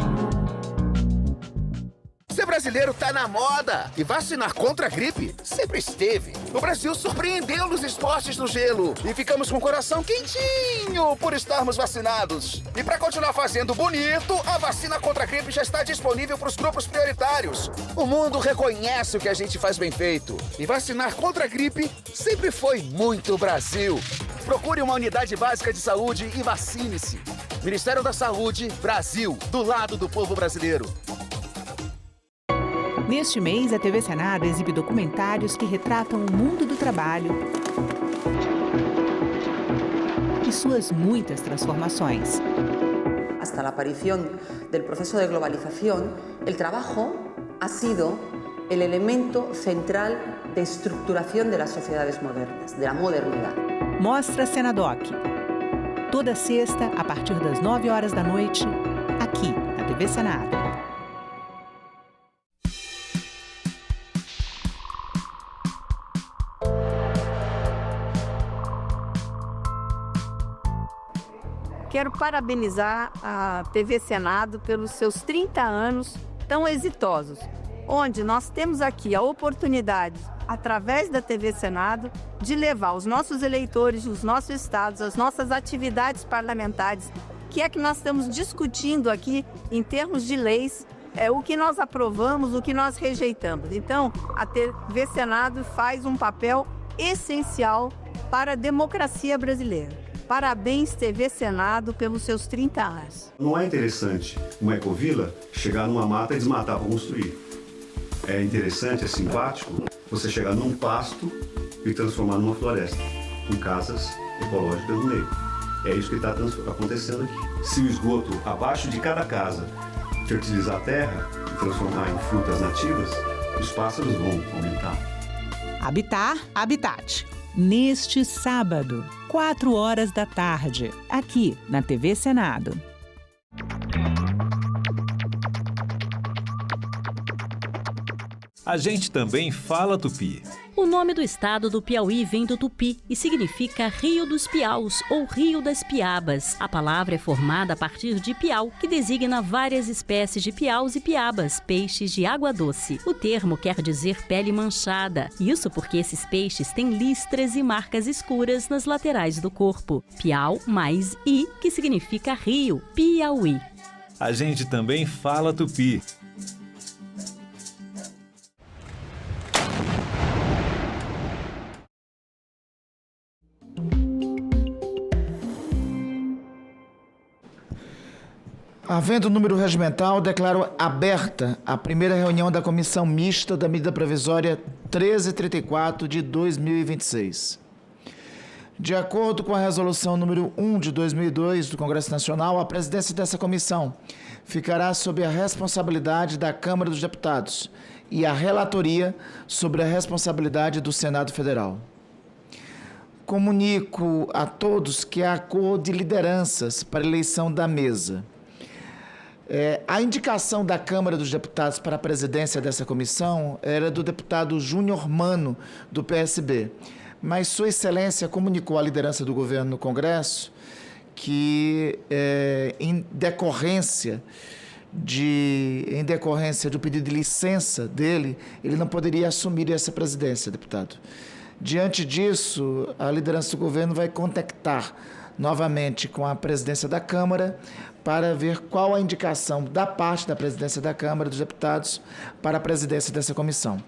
Ser brasileiro tá na moda e vacinar contra a gripe sempre esteve. O Brasil surpreendeu nos esportes no gelo e ficamos com o coração quentinho por estarmos vacinados. E para continuar fazendo bonito, a vacina contra a gripe já está disponível para os grupos prioritários. O mundo reconhece o que a gente faz bem feito e vacinar contra a gripe sempre foi muito Brasil. Procure uma unidade básica de saúde e vacine-se. Ministério da Saúde, Brasil, do lado do povo brasileiro. Neste mês, a TV Senado exibe documentários que retratam o mundo do trabalho e suas muitas transformações. Hasta la aparición del proceso de globalización, el trabajo ha sido el elemento central de estructuración de las sociedades modernas, de la modernidad. Mostra Senadoc. Toda sexta, a partir das 9h da noite, aqui na TV Senado. Quero parabenizar a TV Senado pelos seus 30 anos tão exitosos, onde nós temos aqui a oportunidade, através da TV Senado, de levar os nossos eleitores, os nossos estados, as nossas atividades parlamentares, que é que nós estamos discutindo aqui em termos de leis, o que nós aprovamos, o que nós rejeitamos. Então, a TV Senado faz um papel essencial para a democracia brasileira. Parabéns, TV Senado, pelos seus 30 anos. Não é interessante uma ecovila chegar numa mata e desmatar para construir. É interessante, é simpático você chegar num pasto e transformar numa floresta, com casas ecológicas no meio. É isso que está acontecendo aqui. Se o esgoto abaixo de cada casa fertilizar a terra e transformar em frutas nativas, os pássaros vão aumentar. Habitar, Habitat. Neste sábado, 4h da tarde, aqui na TV Senado. A gente também fala tupi. O nome do estado do Piauí vem do tupi e significa Rio dos Piaus ou Rio das Piabas. A palavra é formada a partir de piau, que designa várias espécies de piaus e piabas, peixes de água doce. O termo quer dizer pele manchada, isso porque esses peixes têm listras e marcas escuras nas laterais do corpo. Piau mais I, que significa rio, Piauí. A gente também fala tupi. Havendo número regimental, declaro aberta a primeira reunião da Comissão Mista da Medida Provisória 1334 de 2026. De acordo com a Resolução número 1 de 2002 do Congresso Nacional, a presidência dessa comissão ficará sob a responsabilidade da Câmara dos Deputados e a relatoria sobre a responsabilidade do Senado Federal. Comunico a todos que há acordo de lideranças para a eleição da mesa. A indicação da Câmara dos Deputados para a presidência dessa comissão era do deputado Júnior Mano, do PSB, mas Sua Excelência comunicou à liderança do governo no Congresso que, em decorrência do pedido de licença dele, ele não poderia assumir essa presidência, deputado. Diante disso, a liderança do governo vai contactar novamente com a presidência da Câmara para ver qual a indicação da parte da presidência da Câmara dos Deputados para a presidência dessa comissão.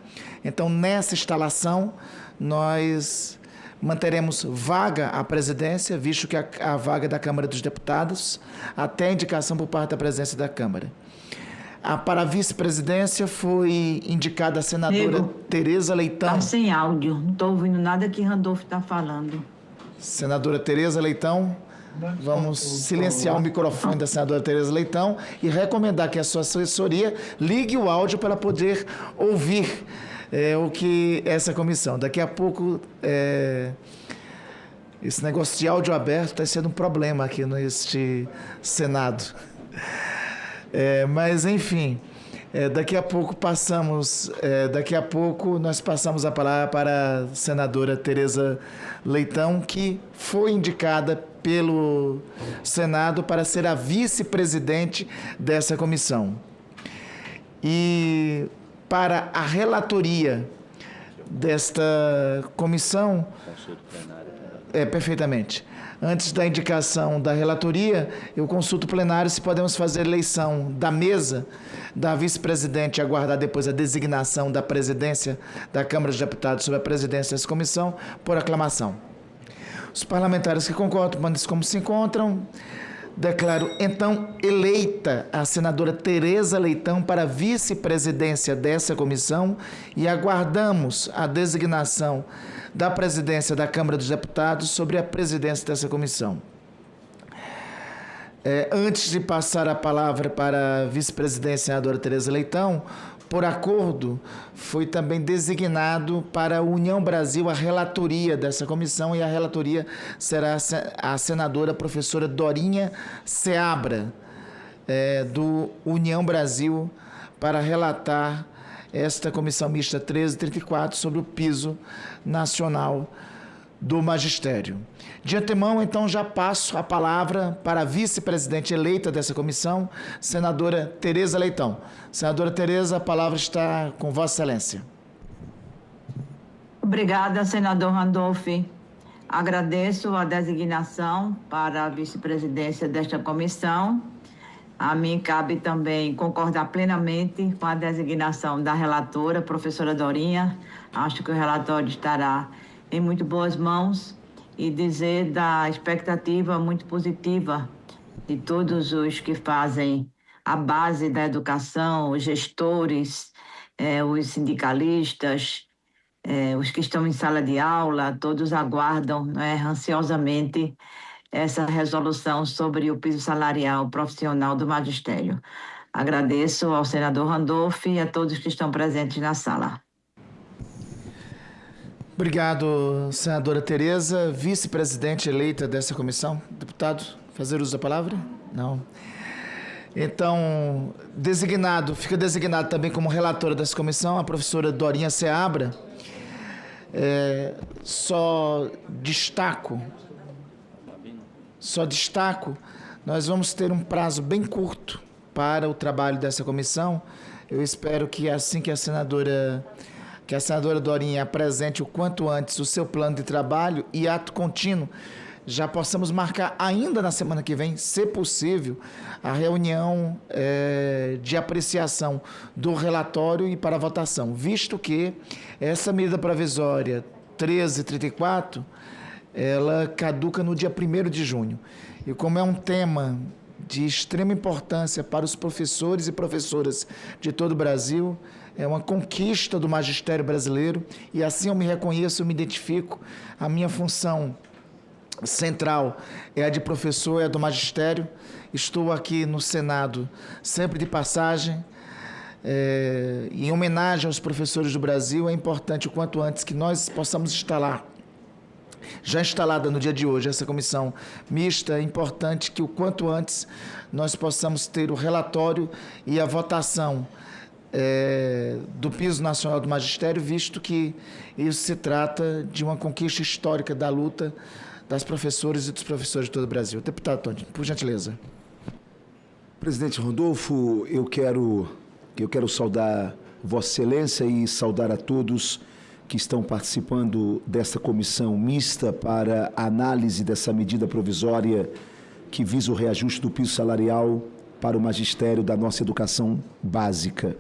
Então, nessa instalação, nós manteremos vaga a presidência, visto que a vaga da Câmara dos Deputados, até a indicação por parte da presidência da Câmara. Para a vice-presidência foi indicada a senadora Tereza Leitão. Está sem áudio, não estou ouvindo nada que Randolfo está falando. Senadora Tereza Leitão, vamos silenciar o microfone da senadora Tereza Leitão e recomendar que a sua assessoria ligue o áudio para poder ouvir o que essa comissão. Daqui a pouco, esse negócio de áudio aberto está sendo um problema aqui neste Senado. Mas, enfim, daqui a pouco nós passamos a palavra para a senadora Tereza Leitão, que foi indicada pelo Senado para ser a vice-presidente dessa comissão. E para a relatoria desta comissão... perfeitamente. Antes da indicação da relatoria, eu consulto o plenário se podemos fazer eleição da mesa da vice-presidente e aguardar depois a designação da presidência da Câmara dos Deputados sobre a presidência dessa comissão por aclamação. Os parlamentares que concordam, mandem como se encontram. Declaro, então, eleita a senadora Tereza Leitão para a vice-presidência dessa comissão e aguardamos a designação da presidência da Câmara dos Deputados sobre a presidência dessa comissão. Antes de passar a palavra para a vice-presidente senadora Tereza Leitão, por acordo, foi também designado para a União Brasil a relatoria dessa comissão e a relatoria será a senadora professora Dorinha Seabra, do União Brasil, para relatar esta Comissão Mista 1334 sobre o piso nacional do magistério. De antemão, então, já passo a palavra para a vice-presidente eleita dessa comissão, senadora Tereza Leitão. Senadora Tereza, a palavra está com Vossa Excelência. Obrigada, senador Randolph. Agradeço a designação para a vice-presidência desta comissão. A mim cabe também concordar plenamente com a designação da relatora, professora Dorinha. Acho que o relatório estará em muito boas mãos e dizer da expectativa muito positiva de todos os que fazem a base da educação, os gestores, os sindicalistas, os que estão em sala de aula, todos aguardam ansiosamente essa resolução sobre o piso salarial profissional do magistério. Agradeço ao senador Randolph e a todos que estão presentes na sala. Obrigado, senadora Tereza, vice-presidente eleita dessa comissão. Deputado, fazer uso da palavra? Não. Então, fica designado também como relatora dessa comissão a professora Dorinha Seabra. Só destaco, nós vamos ter um prazo bem curto para o trabalho dessa comissão. Eu espero que assim que a senadora Dorinha apresente o quanto antes o seu plano de trabalho e ato contínuo, já possamos marcar ainda na semana que vem, se possível, a reunião de apreciação do relatório e para votação, visto que essa medida provisória 1334, ela caduca no dia 1º de junho. E como é um tema de extrema importância para os professores e professoras de todo o Brasil. É uma conquista do magistério brasileiro e assim eu me reconheço, eu me identifico. A minha função central é a de professor, é a do magistério. Estou aqui no Senado sempre de passagem. Em homenagem aos professores do Brasil, é importante o quanto antes que nós possamos instalar, já instalada no dia de hoje, essa comissão mista. É importante que o quanto antes nós possamos ter o relatório e a votação do piso nacional do magistério, visto que isso se trata de uma conquista histórica da luta das professoras e dos professores de todo o Brasil. Deputado Tony, por gentileza. Presidente Randolfo, eu quero saudar Vossa Excelência e saudar a todos que estão participando desta comissão mista para a análise dessa medida provisória que visa o reajuste do piso salarial para o magistério da nossa educação básica.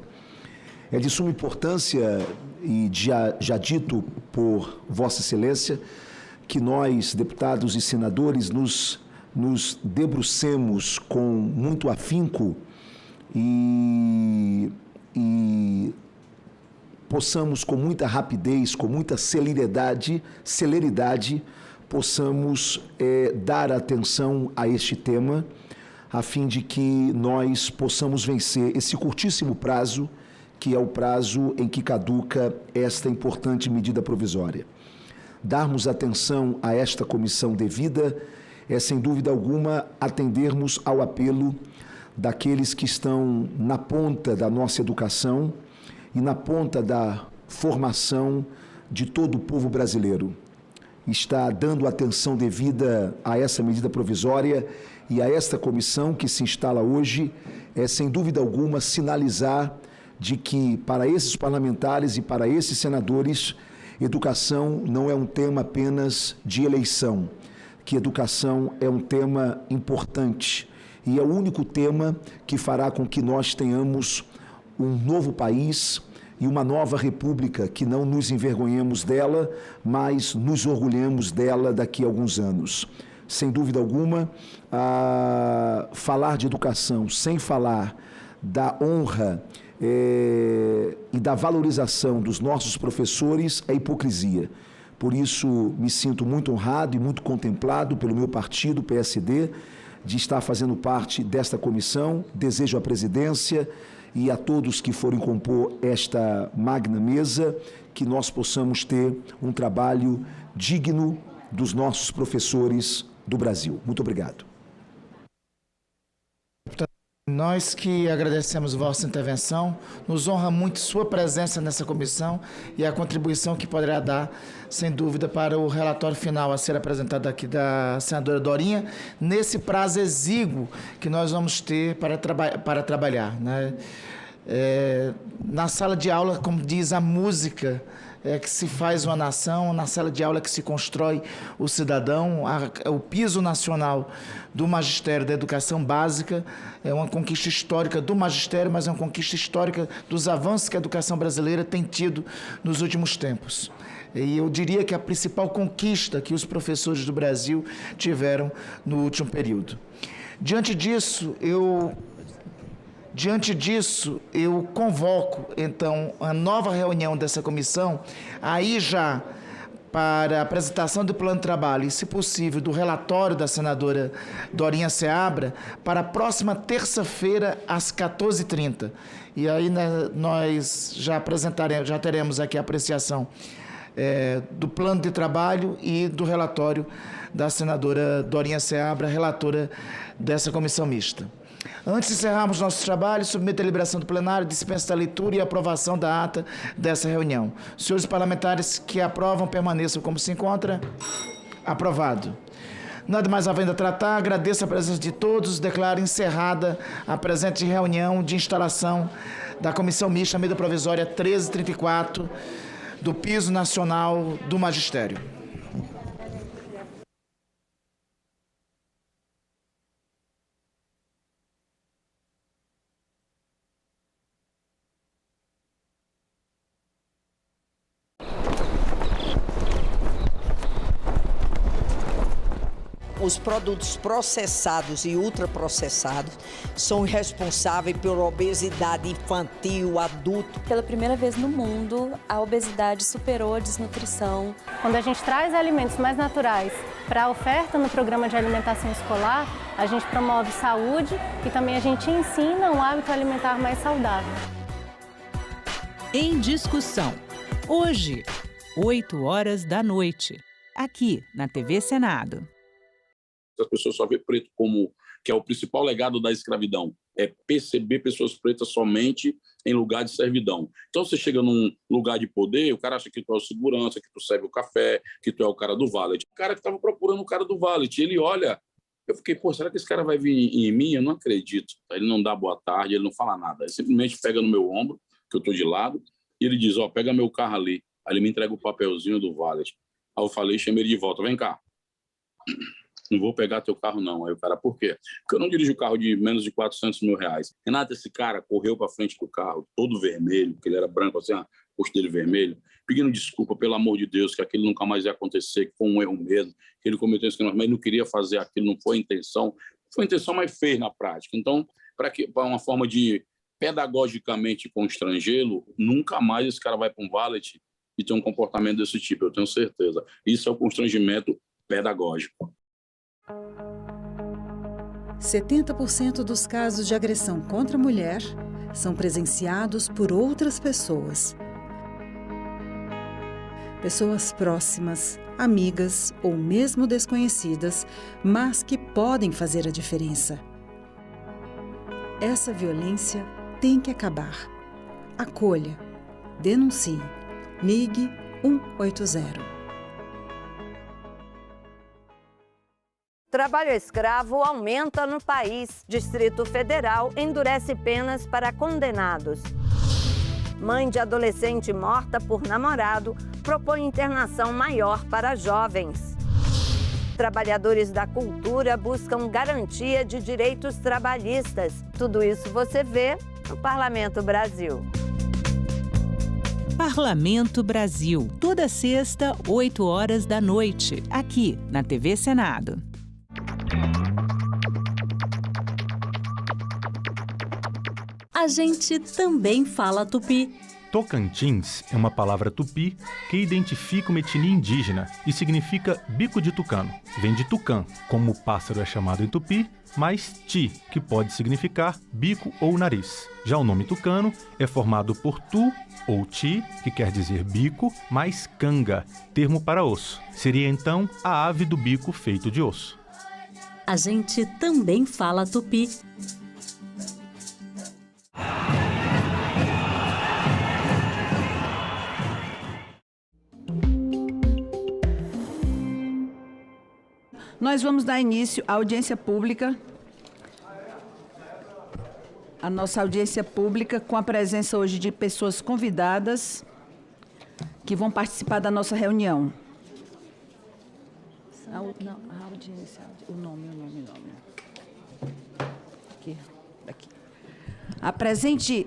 É de suma importância, e já dito por Vossa Excelência, que nós, deputados e senadores, nos debrucemos com muito afinco e possamos, com muita rapidez, com muita celeridade, possamos dar atenção a este tema, a fim de que nós possamos vencer esse curtíssimo prazo, que é o prazo em que caduca esta importante medida provisória. Darmos atenção a esta comissão devida é, sem dúvida alguma, atendermos ao apelo daqueles que estão na ponta da nossa educação e na ponta da formação de todo o povo brasileiro. Está dando atenção devida a essa medida provisória e a esta comissão que se instala hoje, é, sem dúvida alguma, sinalizar de que, para esses parlamentares e para esses senadores, educação não é um tema apenas de eleição, que educação é um tema importante e é o único tema que fará com que nós tenhamos um novo país e uma nova república, que não nos envergonhemos dela, mas nos orgulhemos dela daqui a alguns anos. Sem dúvida alguma, falar de educação sem falar da honra e da valorização dos nossos professores é hipocrisia. Por isso, me sinto muito honrado e muito contemplado pelo meu partido, PSD, de estar fazendo parte desta comissão. Desejo à presidência e a todos que forem compor esta magna mesa que nós possamos ter um trabalho digno dos nossos professores do Brasil. Muito obrigado. Nós que agradecemos vossa intervenção, nos honra muito sua presença nessa comissão e a contribuição que poderá dar, sem dúvida, para o relatório final a ser apresentado aqui da senadora Dorinha, nesse prazo exíguo que nós vamos ter para trabalhar, né? Na sala de aula, como diz a música, que se faz uma nação, na sala de aula que se constrói o cidadão. O piso nacional do magistério da educação básica é uma conquista histórica do magistério, mas é uma conquista histórica dos avanços que a educação brasileira tem tido nos últimos tempos. E eu diria que a principal conquista que os professores do Brasil tiveram no último período. Diante disso, eu convoco, então, a nova reunião dessa comissão, aí já para a apresentação do plano de trabalho e, se possível, do relatório da senadora Dorinha Seabra, para a próxima terça-feira, às 14h30. E aí, né, nós já teremos aqui a apreciação do plano de trabalho e do relatório da senadora Dorinha Seabra, relatora dessa comissão mista. Antes de encerrarmos nossos trabalhos, submeto a deliberação do plenário, dispensa da leitura e aprovação da ata dessa reunião. Senhores parlamentares que aprovam, permaneçam como se encontra. Aprovado. Nada mais havendo a tratar, agradeço a presença de todos, declaro encerrada a presente reunião de instalação da Comissão Mista Medida Provisória 1334 do Piso Nacional do Magistério. os produtos processados e ultraprocessados são responsáveis por obesidade infantil, adulto. Pela primeira vez no mundo, a obesidade superou a desnutrição. Quando a gente traz alimentos mais naturais para a oferta no programa de alimentação escolar, a gente promove saúde e também a gente ensina um hábito alimentar mais saudável. Em discussão. Hoje, 20h, aqui na TV Senado. As pessoas só vê preto como que é o principal legado da escravidão, é perceber pessoas pretas somente em lugar de servidão. Então você chega num lugar de poder, o cara acha que tu é o segurança, que tu serve o café, que tu é o cara do valet. O cara que estava procurando o cara do valet, ele olha, eu fiquei, pô, será que esse cara vai vir em mim? Eu não acredito. Ele não dá boa tarde, ele não fala nada, ele simplesmente pega no meu ombro, que eu estou de lado, e ele diz, ó, pega meu carro ali. Aí ele me entrega o papelzinho do valet. Aí eu falei, chamei ele de volta, vem cá. Não vou pegar teu carro, não. Aí o cara, por quê? Porque eu não dirijo carro de menos de 400 mil reais. Renato, esse cara correu para frente do carro, todo vermelho, porque ele era branco, assim, o rosto dele vermelho, pedindo desculpa, pelo amor de Deus, que aquilo nunca mais ia acontecer, que foi um erro mesmo, que ele cometeu isso, mas ele não queria fazer aquilo, não foi a intenção. Foi a intenção, mas fez na prática. Então, para uma forma de pedagogicamente constrangê-lo, nunca mais esse cara vai para um valet e ter um comportamento desse tipo, eu tenho certeza. Isso é o constrangimento pedagógico. 70% dos casos de agressão contra a mulher são presenciados por outras pessoas. Pessoas próximas, amigas ou mesmo desconhecidas, mas que podem fazer a diferença. Essa violência tem que acabar. Acolha, denuncie, ligue 180. Trabalho escravo aumenta no país. Distrito Federal endurece penas para condenados. Mãe de adolescente morta por namorado propõe internação maior para jovens. Trabalhadores da cultura buscam garantia de direitos trabalhistas. Tudo isso você vê no Parlamento Brasil. Parlamento Brasil, toda sexta, 20h, aqui na TV Senado. A gente também fala tupi. Tocantins é uma palavra tupi que identifica uma etnia indígena e significa bico de tucano. Vem de tucã, como o pássaro é chamado em tupi, mais ti, que pode significar bico ou nariz. Já o nome tucano é formado por tu ou ti, que quer dizer bico, mais canga, termo para osso. Seria então a ave do bico feito de osso. A gente também fala tupi. Nós vamos dar início à audiência pública. A nossa audiência pública com a presença hoje de pessoas convidadas que vão participar da nossa reunião. A audiência, o nome. Aqui. A presente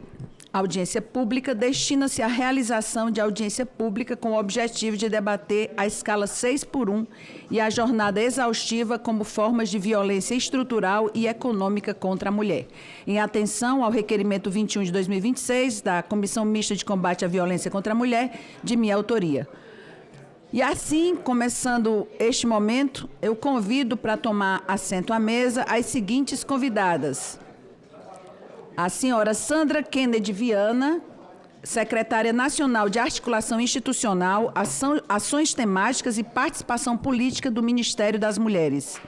audiência pública destina-se à realização de audiência pública com o objetivo de debater a escala 6x1 e a jornada exaustiva como formas de violência estrutural e econômica contra a mulher. Em atenção ao requerimento 21 de 2026 da Comissão Mista de Combate à Violência contra a Mulher, de minha autoria. E assim, começando este momento, eu convido para tomar assento à mesa as seguintes convidadas. A senhora Sandra Kennedy Viana, secretária nacional de Articulação Institucional, Ações Temáticas e Participação Política do Ministério das Mulheres.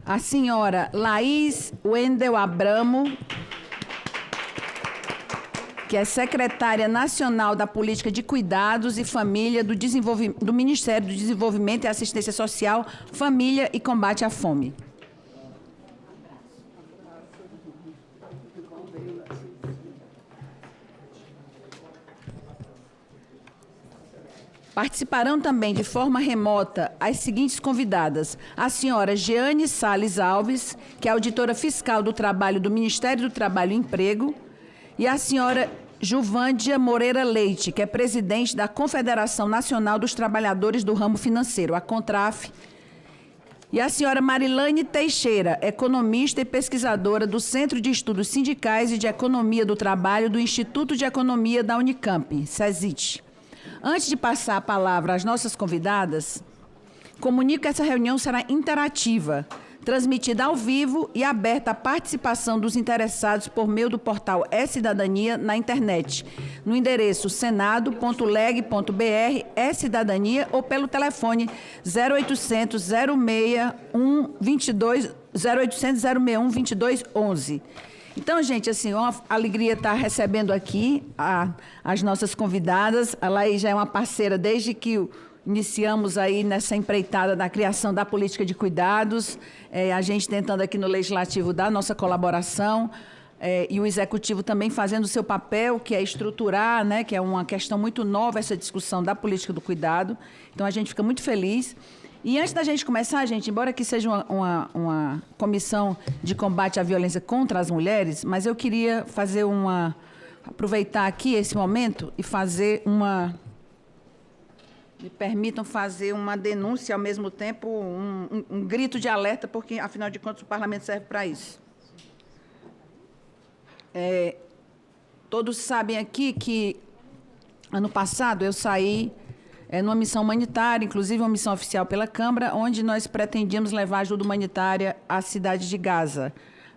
A senhora Laís Wendel Abramo, que é secretária nacional da Política de Cuidados e Família do Ministério do Desenvolvimento e Assistência Social, Família e Combate à Fome. Participarão também de forma remota as seguintes convidadas: a senhora Jeane Salles Alves, que é auditora fiscal do trabalho do Ministério do Trabalho e Emprego, e a senhora Juvândia Moreira Leite, que é presidente da Confederação Nacional dos Trabalhadores do Ramo Financeiro, a CONTRAF, e a senhora Marilane Teixeira, economista e pesquisadora do Centro de Estudos Sindicais e de Economia do Trabalho do Instituto de Economia da Unicamp, CESIT. Antes de passar a palavra às nossas convidadas, comunico que essa reunião será interativa, transmitida ao vivo e aberta à participação dos interessados por meio do portal E-Cidadania na internet, no endereço senado.leg.br e-cidadania ou pelo telefone 0800 061 2211. Então, gente, assim, uma alegria estar recebendo aqui as nossas convidadas. A Laís já é uma parceira desde que iniciamos aí nessa empreitada da criação da política de cuidados, a gente tentando aqui no Legislativo dar nossa colaboração, e o Executivo também fazendo o seu papel, que é estruturar, né, que é uma questão muito nova essa discussão da política do cuidado. Então, a gente fica muito feliz. E antes da gente começar, gente, embora que seja uma comissão de combate à violência contra as mulheres, mas eu queria fazer aproveitar aqui esse momento e fazer me permitam fazer uma denúncia, ao mesmo tempo um grito de alerta, porque, afinal de contas, o Parlamento serve para isso. Todos sabem aqui que, ano passado, eu saí numa missão humanitária, inclusive uma missão oficial pela Câmara, onde nós pretendíamos levar ajuda humanitária à cidade de Gaza,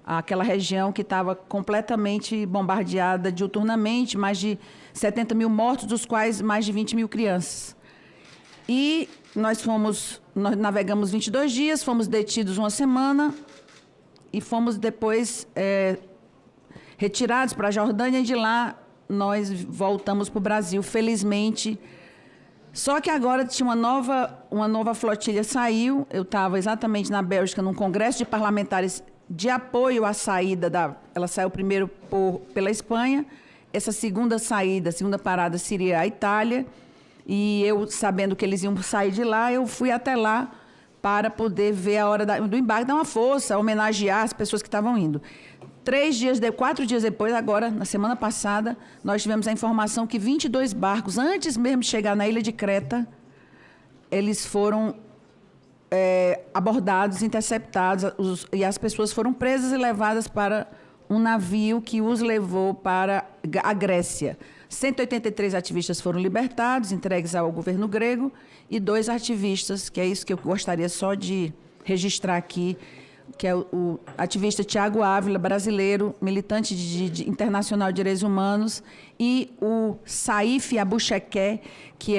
aquela região que estava completamente bombardeada diuturnamente, mais de 70 mil mortos, dos quais mais de 20 mil crianças. E nós navegamos 22 dias, fomos detidos uma semana e fomos depois retirados para a Jordânia, e de lá nós voltamos para o Brasil, felizmente. Só que agora tinha uma nova flotilha saiu. Eu estava exatamente na Bélgica, num congresso de parlamentares de apoio à saída ela saiu primeiro pela Espanha. Essa segunda parada seria a Itália. E eu, sabendo que eles iam sair de lá, eu fui até lá para poder ver a hora do embarque, dar uma força, homenagear as pessoas que estavam indo. 4 dias depois, agora, na semana passada, nós tivemos a informação que 22 barcos, antes mesmo de chegar na ilha de Creta, eles foram abordados, interceptados, e as pessoas foram presas e levadas para um navio que os levou para a Grécia. 183 ativistas foram libertados, entregues ao governo grego, e 2 ativistas, que é isso que eu gostaria só de registrar aqui, que é o ativista Tiago Ávila, brasileiro, militante internacional de direitos humanos, e o Saif Abouchequé, que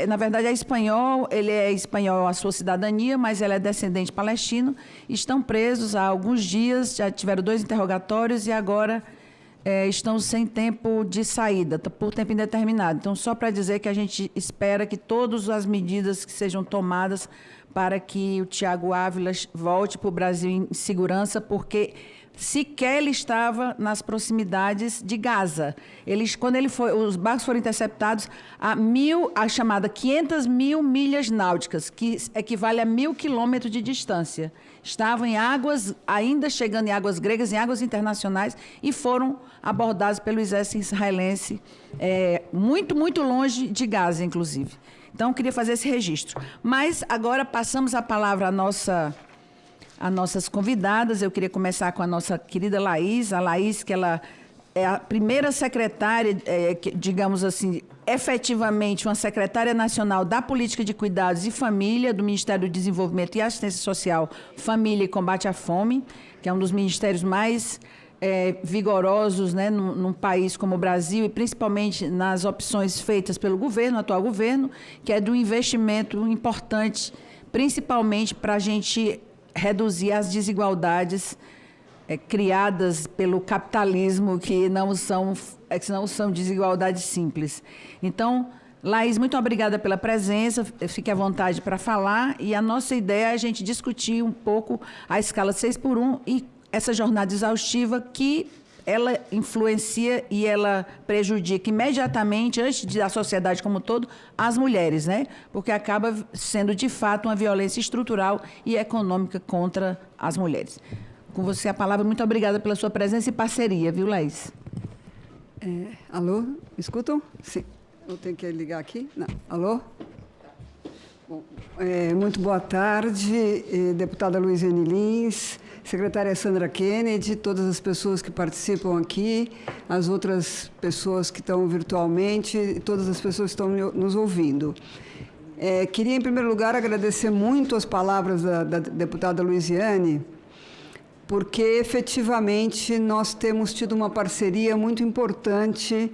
na verdade é espanhol, ele é espanhol a sua cidadania, mas ele é descendente palestino. Estão presos há alguns dias, já tiveram 2 interrogatórios e agora estão sem tempo de saída, por tempo indeterminado. Então, só para dizer que a gente espera que todas as medidas que sejam tomadas para que o Tiago Ávila volte para o Brasil em segurança, porque sequer ele estava nas proximidades de Gaza. Quando os barcos foram interceptados a chamada 500 mil milhas náuticas, que equivale a 1.000 quilômetros de distância. Estavam ainda chegando em águas gregas, em águas internacionais, e foram abordados pelo exército israelense, muito, muito longe de Gaza, inclusive. Então, eu queria fazer esse registro. Mas, agora, passamos a palavra às nossas convidadas. Eu queria começar com a nossa querida Laís. A Laís, que ela é a primeira secretária, digamos assim, efetivamente uma secretária nacional da Política de Cuidados e Família, do Ministério do Desenvolvimento e Assistência Social, Família e Combate à Fome, que é um dos ministérios mais vigorosos, né, num país como o Brasil, e principalmente nas opções feitas pelo governo, atual governo, que é do investimento importante, principalmente para a gente reduzir as desigualdades criadas pelo capitalismo, que não são desigualdades simples. Então, Laís, muito obrigada pela presença, fique à vontade para falar, e a nossa ideia é a gente discutir um pouco a escala 6x1 e essa jornada exaustiva que ela influencia e ela prejudica imediatamente, antes da sociedade como um todo, as mulheres, né? Porque acaba sendo, de fato, uma violência estrutural e econômica contra as mulheres. Com você a palavra, muito obrigada pela sua presença e parceria, viu, Laís? Alô? Me escutam? Sim. Eu tenho que ligar aqui? Não. Alô? Bom, muito boa tarde, deputada Luiziane Lins, secretária Sandra Kennedy, todas as pessoas que participam aqui, as outras pessoas que estão virtualmente e todas as pessoas que estão nos ouvindo. Queria, em primeiro lugar, agradecer muito as palavras da deputada Luiziane, porque, efetivamente, nós temos tido uma parceria muito importante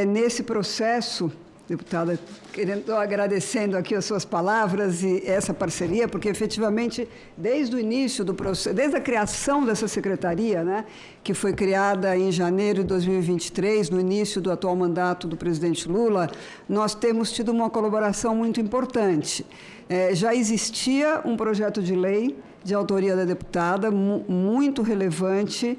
nesse processo. Deputada, agradecendo aqui as suas palavras e essa parceria, porque, efetivamente, desde o início do processo, desde a criação dessa secretaria, né, que foi criada em janeiro de 2023, no início do atual mandato do presidente Lula, nós temos tido uma colaboração muito importante. Já existia um projeto de lei de autoria da deputada, muito relevante,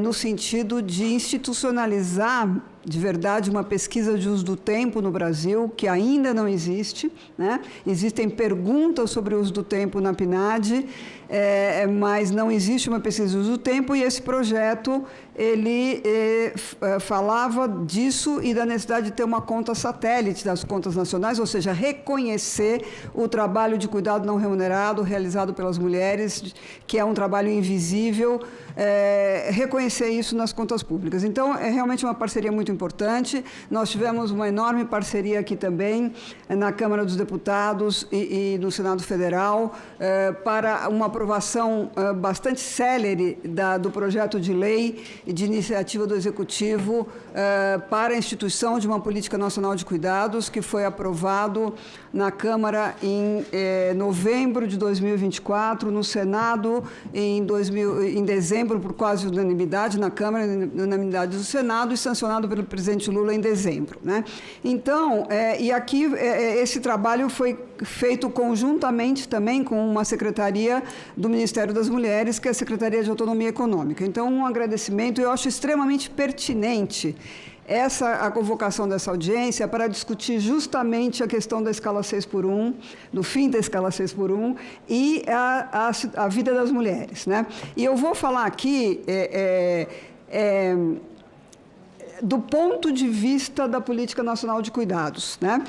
no sentido de institucionalizar, de verdade, uma pesquisa de uso do tempo no Brasil, que ainda não existe, né? Existem perguntas sobre o uso do tempo na PNAD, mas não existe uma pesquisa de uso do tempo, e esse projeto, ele falava disso e da necessidade de ter uma conta satélite das contas nacionais, ou seja, reconhecer o trabalho de cuidado não remunerado realizado pelas mulheres, que é um trabalho invisível, reconhecer isso nas contas públicas. Então, é realmente uma parceria muito importante. Nós tivemos uma enorme parceria aqui também, na Câmara dos Deputados e no Senado Federal, para uma aprovação bastante célere do projeto de lei de iniciativa do Executivo para a instituição de uma política nacional de cuidados, que foi aprovado na Câmara em novembro de 2024, no Senado em dezembro, por quase unanimidade na Câmara, unanimidade do Senado, e sancionado pelo presidente Lula em dezembro, né? Então, e aqui esse trabalho foi feito conjuntamente também com uma secretaria do Ministério das Mulheres, que é a Secretaria de Autonomia Econômica. Então, um agradecimento. Eu acho extremamente pertinente a convocação dessa audiência para discutir justamente a questão da escala 6x1, do fim da escala 6x1 e a vida das mulheres, né? E eu vou falar aqui do ponto de vista da Política Nacional de Cuidados, né?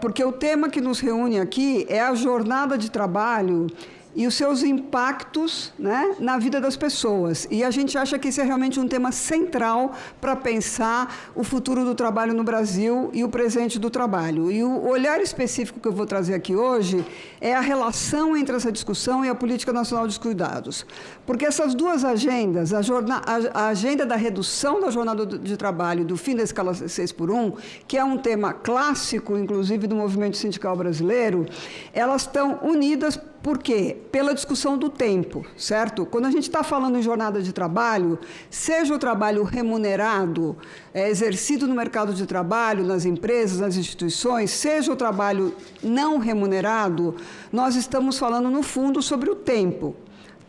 Porque o tema que nos reúne aqui é a jornada de trabalho e os seus impactos, né, na vida das pessoas. E a gente acha que isso é realmente um tema central para pensar o futuro do trabalho no Brasil e o presente do trabalho. E o olhar específico que eu vou trazer aqui hoje é a relação entre essa discussão e a Política Nacional de Cuidados. Porque essas duas agendas, a agenda da redução da jornada de trabalho e do fim da escala 6x1, que é um tema clássico, inclusive, do movimento sindical brasileiro, elas estão unidas. Por quê? Pela discussão do tempo, certo? Quando a gente está falando em jornada de trabalho, seja o trabalho remunerado, exercido no mercado de trabalho, nas empresas, nas instituições, seja o trabalho não remunerado, nós estamos falando, no fundo, sobre o tempo.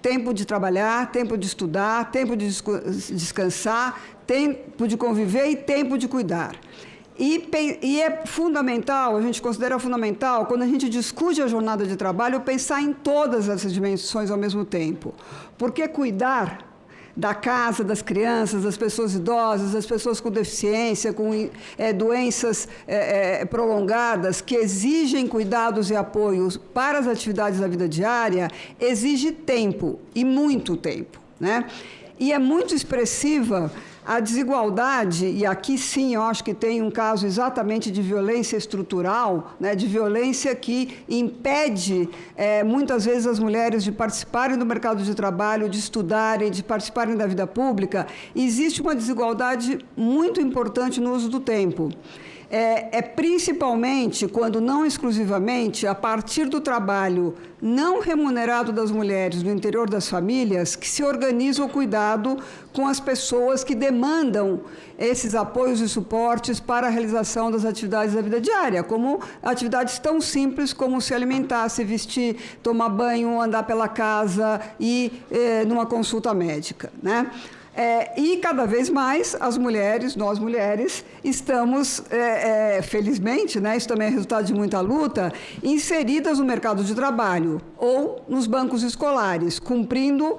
Tempo de trabalhar, tempo de estudar, tempo de descansar, tempo de conviver e tempo de cuidar. E é fundamental, a gente considera fundamental, quando a gente discute a jornada de trabalho, pensar em todas essas dimensões ao mesmo tempo. Porque cuidar da casa, das crianças, das pessoas idosas, das pessoas com deficiência, com doenças prolongadas, que exigem cuidados e apoios para as atividades da vida diária, exige tempo, e muito tempo, né? E é muito expressiva a desigualdade, e aqui sim eu acho que tem um caso exatamente de violência estrutural, né, de violência que impede muitas vezes as mulheres de participarem do mercado de trabalho, de estudarem, de participarem da vida pública. Existe uma desigualdade muito importante no uso do tempo. Principalmente, quando não exclusivamente, a partir do trabalho não remunerado das mulheres no interior das famílias, que se organiza o cuidado com as pessoas que demandam esses apoios e suportes para a realização das atividades da vida diária, como atividades tão simples como se alimentar, se vestir, tomar banho, andar pela casa e numa consulta médica, né? E cada vez mais as mulheres, nós mulheres, estamos, felizmente, né, isso também é resultado de muita luta, inseridas no mercado de trabalho ou nos bancos escolares, cumprindo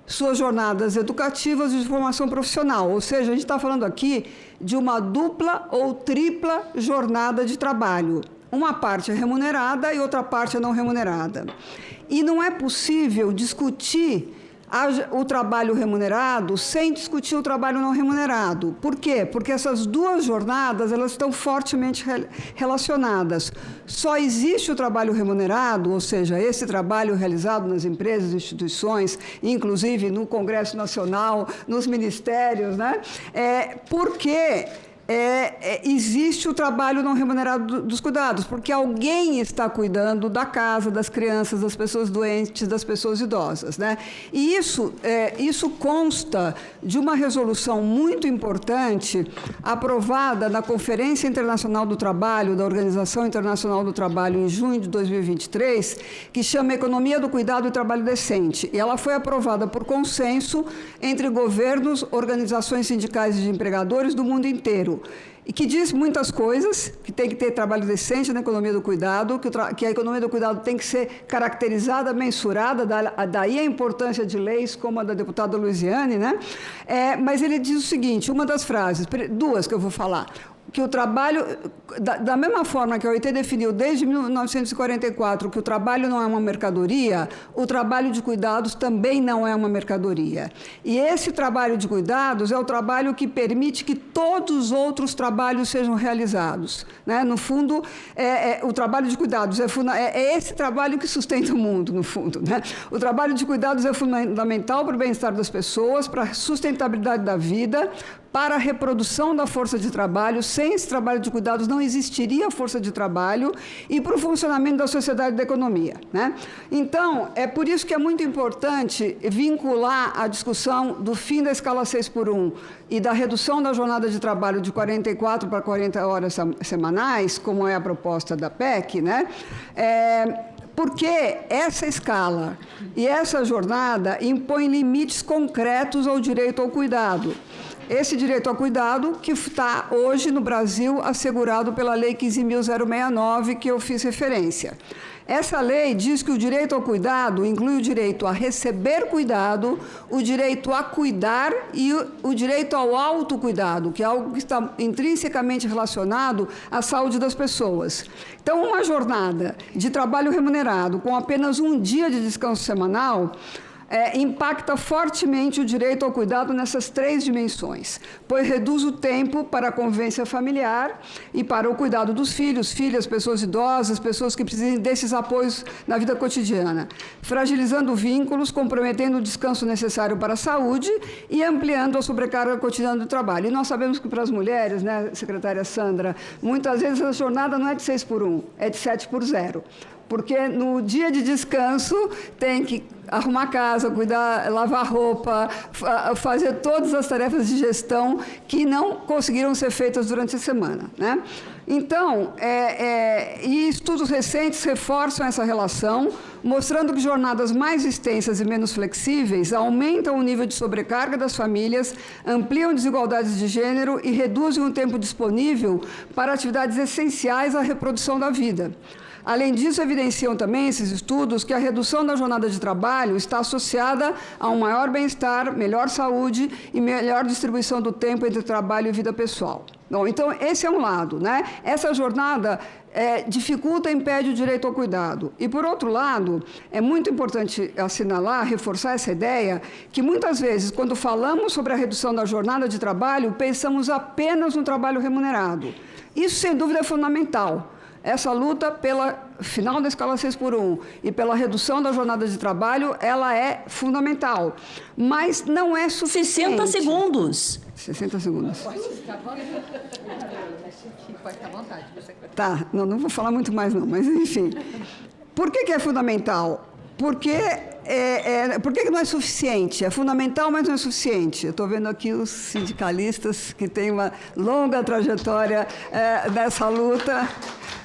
suas jornadas educativas de formação profissional. Ou seja, a gente está falando aqui de uma dupla ou tripla jornada de trabalho. Uma parte é remunerada e outra parte é não remunerada. E não é possível discutir o trabalho remunerado sem discutir o trabalho não remunerado. Por quê? Porque essas duas jornadas elas estão fortemente relacionadas. Só existe o trabalho remunerado, ou seja, esse trabalho realizado nas empresas, instituições, inclusive no Congresso Nacional, nos ministérios, né? Porque existe o trabalho não remunerado dos cuidados, porque alguém está cuidando da casa, das crianças, das pessoas doentes, das pessoas idosas, né? E isso consta de uma resolução muito importante aprovada na Conferência Internacional do Trabalho, da Organização Internacional do Trabalho, em junho de 2023, que chama Economia do Cuidado e Trabalho Decente. E ela foi aprovada por consenso entre governos, organizações sindicais e de empregadores do mundo inteiro. E que diz muitas coisas, que tem que ter trabalho decente na economia do cuidado, que a economia do cuidado tem que ser caracterizada, mensurada, daí a importância de leis como a da deputada Luiziane, né? Mas ele diz o seguinte, uma das frases, duas que eu vou falar, que o trabalho, da mesma forma que a OIT definiu desde 1944 que o trabalho não é uma mercadoria, o trabalho de cuidados também não é uma mercadoria. E esse trabalho de cuidados é o trabalho que permite que todos os outros trabalhos sejam realizados, né? No fundo, o trabalho de cuidados é esse trabalho que sustenta o mundo, no fundo, né? O trabalho de cuidados é fundamental para o bem-estar das pessoas, para a sustentabilidade da vida, para a reprodução da força de trabalho. Sem esse trabalho de cuidados não existiria força de trabalho e para o funcionamento da sociedade e da economia, né? Então, é por isso que é muito importante vincular a discussão do fim da escala 6x1 e da redução da jornada de trabalho de 44 para 40 horas semanais, como é a proposta da PEC, né? Porque essa escala e essa jornada impõem limites concretos ao direito ao cuidado. Esse direito ao cuidado que está hoje no Brasil assegurado pela Lei 15.069, que eu fiz referência. Essa lei diz que o direito ao cuidado inclui o direito a receber cuidado, o direito a cuidar e o direito ao autocuidado, que é algo que está intrinsecamente relacionado à saúde das pessoas. Então, uma jornada de trabalho remunerado com apenas um dia de descanso semanal impacta fortemente o direito ao cuidado nessas três dimensões, pois reduz o tempo para a convivência familiar e para o cuidado dos filhos, filhas, pessoas idosas, pessoas que precisam desses apoios na vida cotidiana, fragilizando vínculos, comprometendo o descanso necessário para a saúde e ampliando a sobrecarga cotidiana do trabalho. E nós sabemos que para as mulheres, né, secretária Sandra, muitas vezes a jornada não é de 6x1, é de 7x0. Porque no dia de descanso tem que arrumar casa, cuidar, lavar roupa, fazer todas as tarefas de gestão que não conseguiram ser feitas durante a semana, né? Então, e estudos recentes reforçam essa relação, mostrando que jornadas mais extensas e menos flexíveis aumentam o nível de sobrecarga das famílias, ampliam desigualdades de gênero e reduzem o tempo disponível para atividades essenciais à reprodução da vida. Além disso, evidenciam também esses estudos que a redução da jornada de trabalho está associada a um maior bem-estar, melhor saúde e melhor distribuição do tempo entre trabalho e vida pessoal. Bom, então, esse é um lado, né? Essa jornada dificulta e impede o direito ao cuidado. E, por outro lado, é muito importante assinalar, reforçar essa ideia, que muitas vezes, quando falamos sobre a redução da jornada de trabalho, pensamos apenas no trabalho remunerado. Isso, sem dúvida, é fundamental. Essa luta pelo final da escala 6x1 e pela redução da jornada de trabalho, ela é fundamental, mas não é suficiente. 60 segundos. 60 segundos. Pode ficar à vontade. Tá, não vou falar muito mais não, mas enfim. Por que é fundamental? Porque por que não é suficiente? É fundamental, mas não é suficiente. Eu estou vendo aqui os sindicalistas que têm uma longa trajetória nessa luta.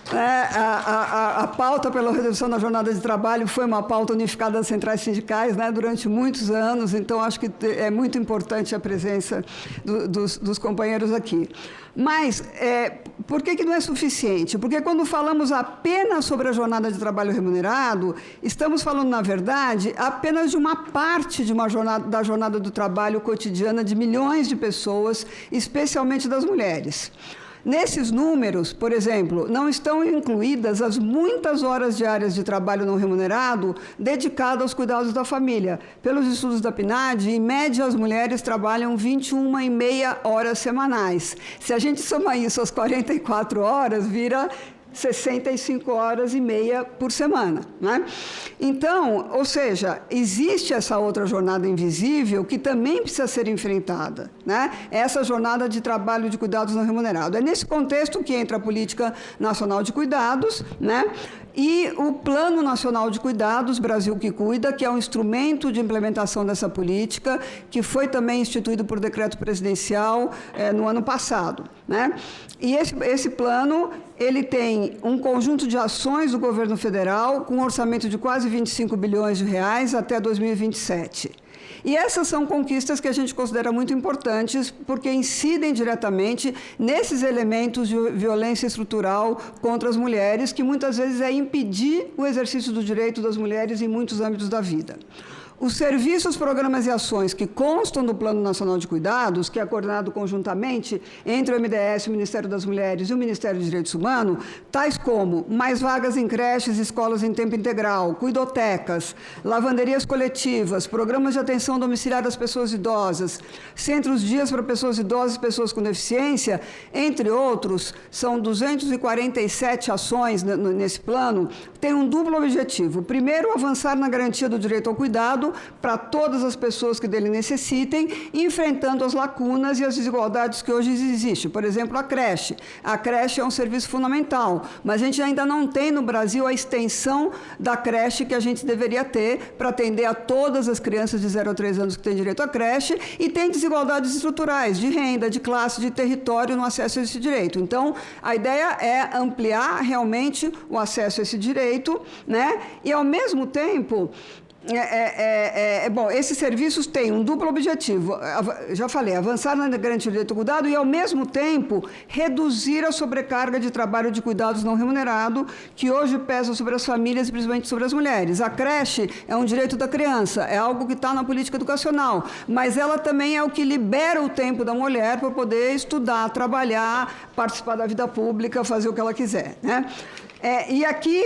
A pauta pela redução da jornada de trabalho foi uma pauta unificada das centrais sindicais, né, durante muitos anos, então acho que é muito importante a presença dos companheiros aqui. Mas por que não é suficiente? Porque quando falamos apenas sobre a jornada de trabalho remunerado, estamos falando, na verdade, apenas de uma parte da jornada do trabalho cotidiana de milhões de pessoas, especialmente das mulheres. Nesses números, por exemplo, não estão incluídas as muitas horas diárias de trabalho não remunerado dedicadas aos cuidados da família. Pelos estudos da PNAD, em média, as mulheres trabalham 21,5 horas semanais. Se a gente soma isso às 44 horas, vira 65 horas e meia por semana, né? Então, ou seja, existe essa outra jornada invisível que também precisa ser enfrentada, né? Essa jornada de trabalho de cuidados não remunerado. É nesse contexto que entra a Política Nacional de Cuidados, né? E o Plano Nacional de Cuidados, Brasil que Cuida, que é um instrumento de implementação dessa política, que foi também instituído por decreto presidencial no ano passado, né? E esse plano, ele tem um conjunto de ações do governo federal com um orçamento de quase 25 bilhões de reais até 2027. E essas são conquistas que a gente considera muito importantes, porque incidem diretamente nesses elementos de violência estrutural contra as mulheres, que muitas vezes é impedir o exercício do direito das mulheres em muitos âmbitos da vida. Os serviços, programas e ações que constam do Plano Nacional de Cuidados, que é coordenado conjuntamente entre o MDS, o Ministério das Mulheres e o Ministério dos Direitos Humanos, tais como mais vagas em creches e escolas em tempo integral, cuidotecas, lavanderias coletivas, programas de atenção domiciliar das pessoas idosas, centros dias para pessoas idosas e pessoas com deficiência, entre outros, são 247 ações nesse plano, tem um duplo objetivo. Primeiro, avançar na garantia do direito ao cuidado para todas as pessoas que dele necessitem, enfrentando as lacunas e as desigualdades que hoje existem. Por exemplo, a creche. A creche é um serviço fundamental, mas a gente ainda não tem no Brasil a extensão da creche que a gente deveria ter para atender a todas as crianças de 0 a 3 anos que têm direito à creche, e tem desigualdades estruturais de renda, de classe, de território no acesso a esse direito. Então, a ideia é ampliar realmente o acesso a esse direito, né? E, ao mesmo tempo, bom, esses serviços têm um duplo objetivo, já falei, avançar na garantia do direito ao cuidado e, ao mesmo tempo, reduzir a sobrecarga de trabalho de cuidados não remunerado, que hoje pesa sobre as famílias e principalmente sobre as mulheres. A creche é um direito da criança, é algo que está na política educacional, mas ela também é o que libera o tempo da mulher para poder estudar, trabalhar, participar da vida pública, fazer o que ela quiser, né? E aqui,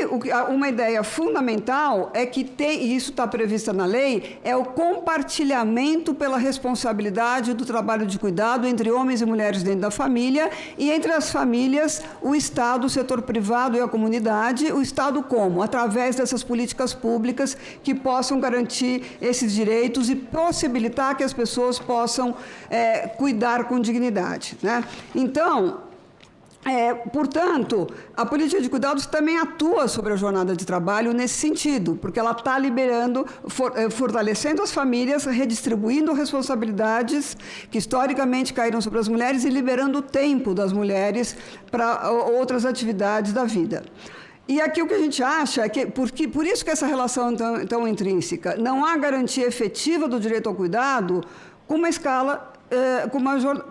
uma ideia fundamental é que e isso está previsto na lei, é o compartilhamento pela responsabilidade do trabalho de cuidado entre homens e mulheres dentro da família e entre as famílias, o Estado, o setor privado e a comunidade. O Estado como? Através dessas políticas públicas que possam garantir esses direitos e possibilitar que as pessoas possam cuidar com dignidade, né? Então, portanto, a política de cuidados também atua sobre a jornada de trabalho nesse sentido, porque ela está liberando, fortalecendo as famílias, redistribuindo responsabilidades que historicamente caíram sobre as mulheres e liberando o tempo das mulheres para outras atividades da vida. E aqui o que a gente acha é que, por isso que essa relação é tão intrínseca, não há garantia efetiva do direito ao cuidado com uma escala com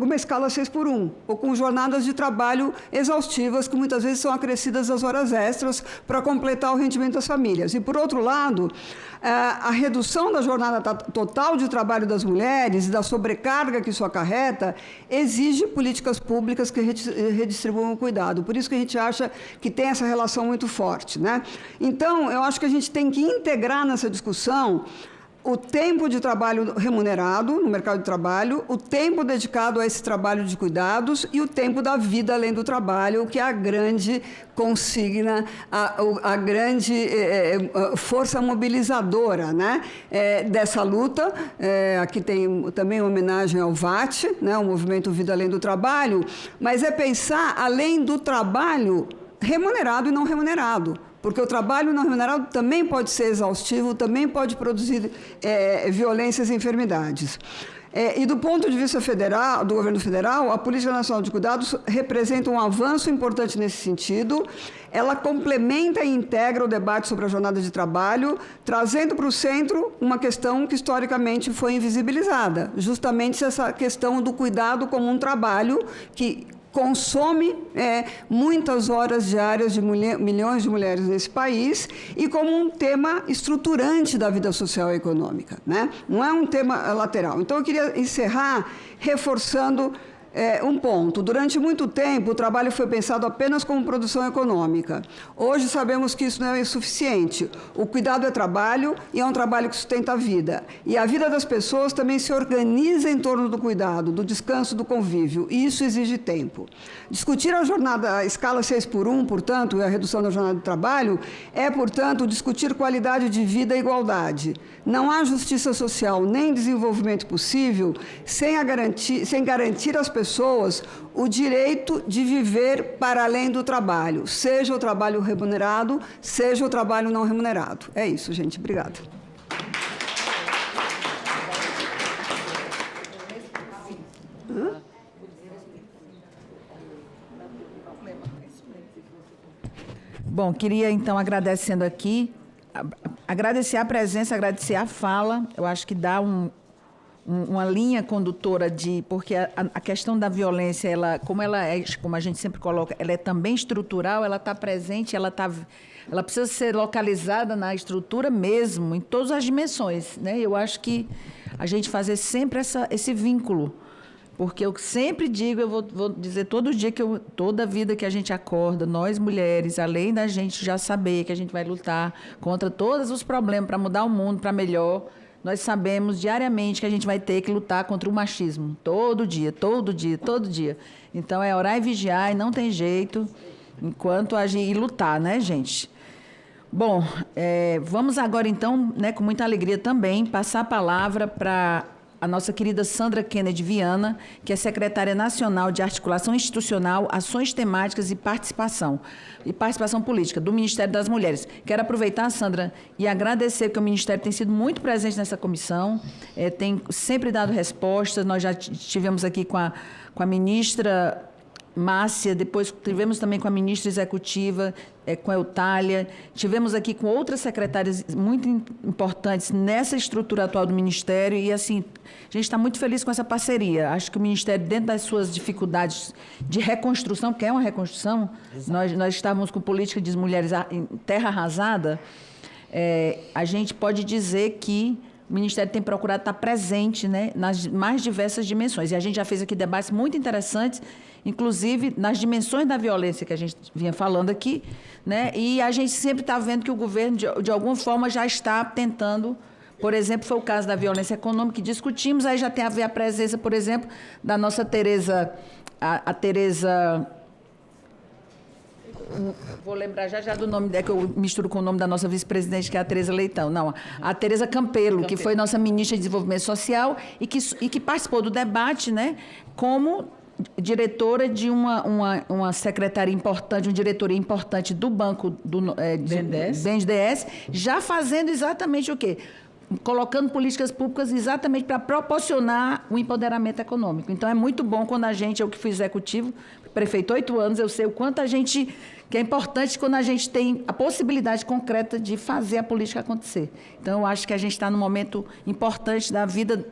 uma escala 6x1, ou com jornadas de trabalho exaustivas, que muitas vezes são acrescidas às horas extras para completar o rendimento das famílias. E, por outro lado, a redução da jornada total de trabalho das mulheres e da sobrecarga que isso acarreta exige políticas públicas que redistribuam o cuidado. Por isso que a gente acha que tem essa relação muito forte, né? Então, eu acho que a gente tem que integrar nessa discussão o tempo de trabalho remunerado no mercado de trabalho, o tempo dedicado a esse trabalho de cuidados e o tempo da vida além do trabalho, que é a grande consigna, a grande força mobilizadora, né, dessa luta. Aqui tem também uma homenagem ao VAT, né, o movimento Vida Além do Trabalho, mas é pensar além do trabalho remunerado e não remunerado. Porque o trabalho não remunerado também pode ser exaustivo, também pode produzir violências e enfermidades. E do ponto de vista federal, do governo federal, a Política Nacional de Cuidados representa um avanço importante nesse sentido. Ela complementa e integra o debate sobre a jornada de trabalho, trazendo para o centro uma questão que historicamente foi invisibilizada, justamente essa questão do cuidado como um trabalho que consome muitas horas diárias de milhões de mulheres nesse país e como um tema estruturante da vida social e econômica, né? Não é um tema lateral. Então, eu queria encerrar reforçando um ponto. Durante muito tempo, o trabalho foi pensado apenas como produção econômica. Hoje, sabemos que isso não é suficiente. O cuidado é trabalho e é um trabalho que sustenta a vida. E a vida das pessoas também se organiza em torno do cuidado, do descanso, do convívio. E isso exige tempo. Discutir a escala 6x1, portanto, e a redução da jornada de trabalho, portanto, discutir qualidade de vida e igualdade. Não há justiça social nem desenvolvimento possível sem garantir às pessoas o direito de viver para além do trabalho, seja o trabalho remunerado, seja o trabalho não remunerado. É isso, gente. Obrigada. Bom, queria então, agradecendo aqui, agradecer a presença, agradecer a fala. Eu acho que dá uma linha condutora porque a questão da violência, como a gente sempre coloca, ela é também estrutural, ela está presente, ela precisa ser localizada na estrutura mesmo, em todas as dimensões, né? Eu acho que a gente fazer sempre esse vínculo, porque eu sempre digo, eu vou dizer todo dia, toda vida que a gente acorda, nós mulheres, além da gente já saber que a gente vai lutar contra todos os problemas para mudar o mundo para melhor, nós sabemos diariamente que a gente vai ter que lutar contra o machismo, todo dia, todo dia, todo dia. Então, é orar e vigiar, e não tem jeito, enquanto agir e lutar, né, gente? Bom, vamos agora, então, né, com muita alegria também, passar a palavra para a nossa querida Sandra Kennedy Viana, que é secretária nacional de Articulação Institucional, Ações Temáticas e Participação Política do Ministério das Mulheres. Quero aproveitar, Sandra, e agradecer que o Ministério tem sido muito presente nessa comissão, tem sempre dado respostas. Nós já estivemos aqui com a ministra Márcia, depois tivemos também com a ministra executiva, com a Eutália, tivemos aqui com outras secretárias muito importantes nessa estrutura atual do Ministério e, assim, a gente está muito feliz com essa parceria. Acho que o Ministério, dentro das suas dificuldades de reconstrução, que é uma reconstrução, nós estávamos com política de mulheres em terra arrasada, a gente pode dizer que o Ministério tem procurado estar presente, né, nas mais diversas dimensões. E a gente já fez aqui debates muito interessantes, inclusive nas dimensões da violência que a gente vinha falando aqui, né? E a gente sempre está vendo que o governo, de alguma forma, já está tentando. Por exemplo, foi o caso da violência econômica que discutimos, aí já tem a ver a presença, por exemplo, da nossa Tereza, a Tereza... Vou lembrar já do nome dela, que eu misturo com o nome da nossa vice-presidente, que é a Tereza Leitão. Não, a Tereza Campelo, que foi nossa ministra de Desenvolvimento Social e que participou do debate, né, como diretora de uma secretaria importante, uma diretoria importante do Banco do BNDES, já fazendo exatamente o quê? Colocando políticas públicas exatamente para proporcionar o empoderamento econômico. Então, é muito bom quando a gente, eu que fui executivo, prefeito 8 anos, eu sei o quanto que é importante quando a gente tem a possibilidade concreta de fazer a política acontecer. Então, eu acho que a gente está num momento importante da vida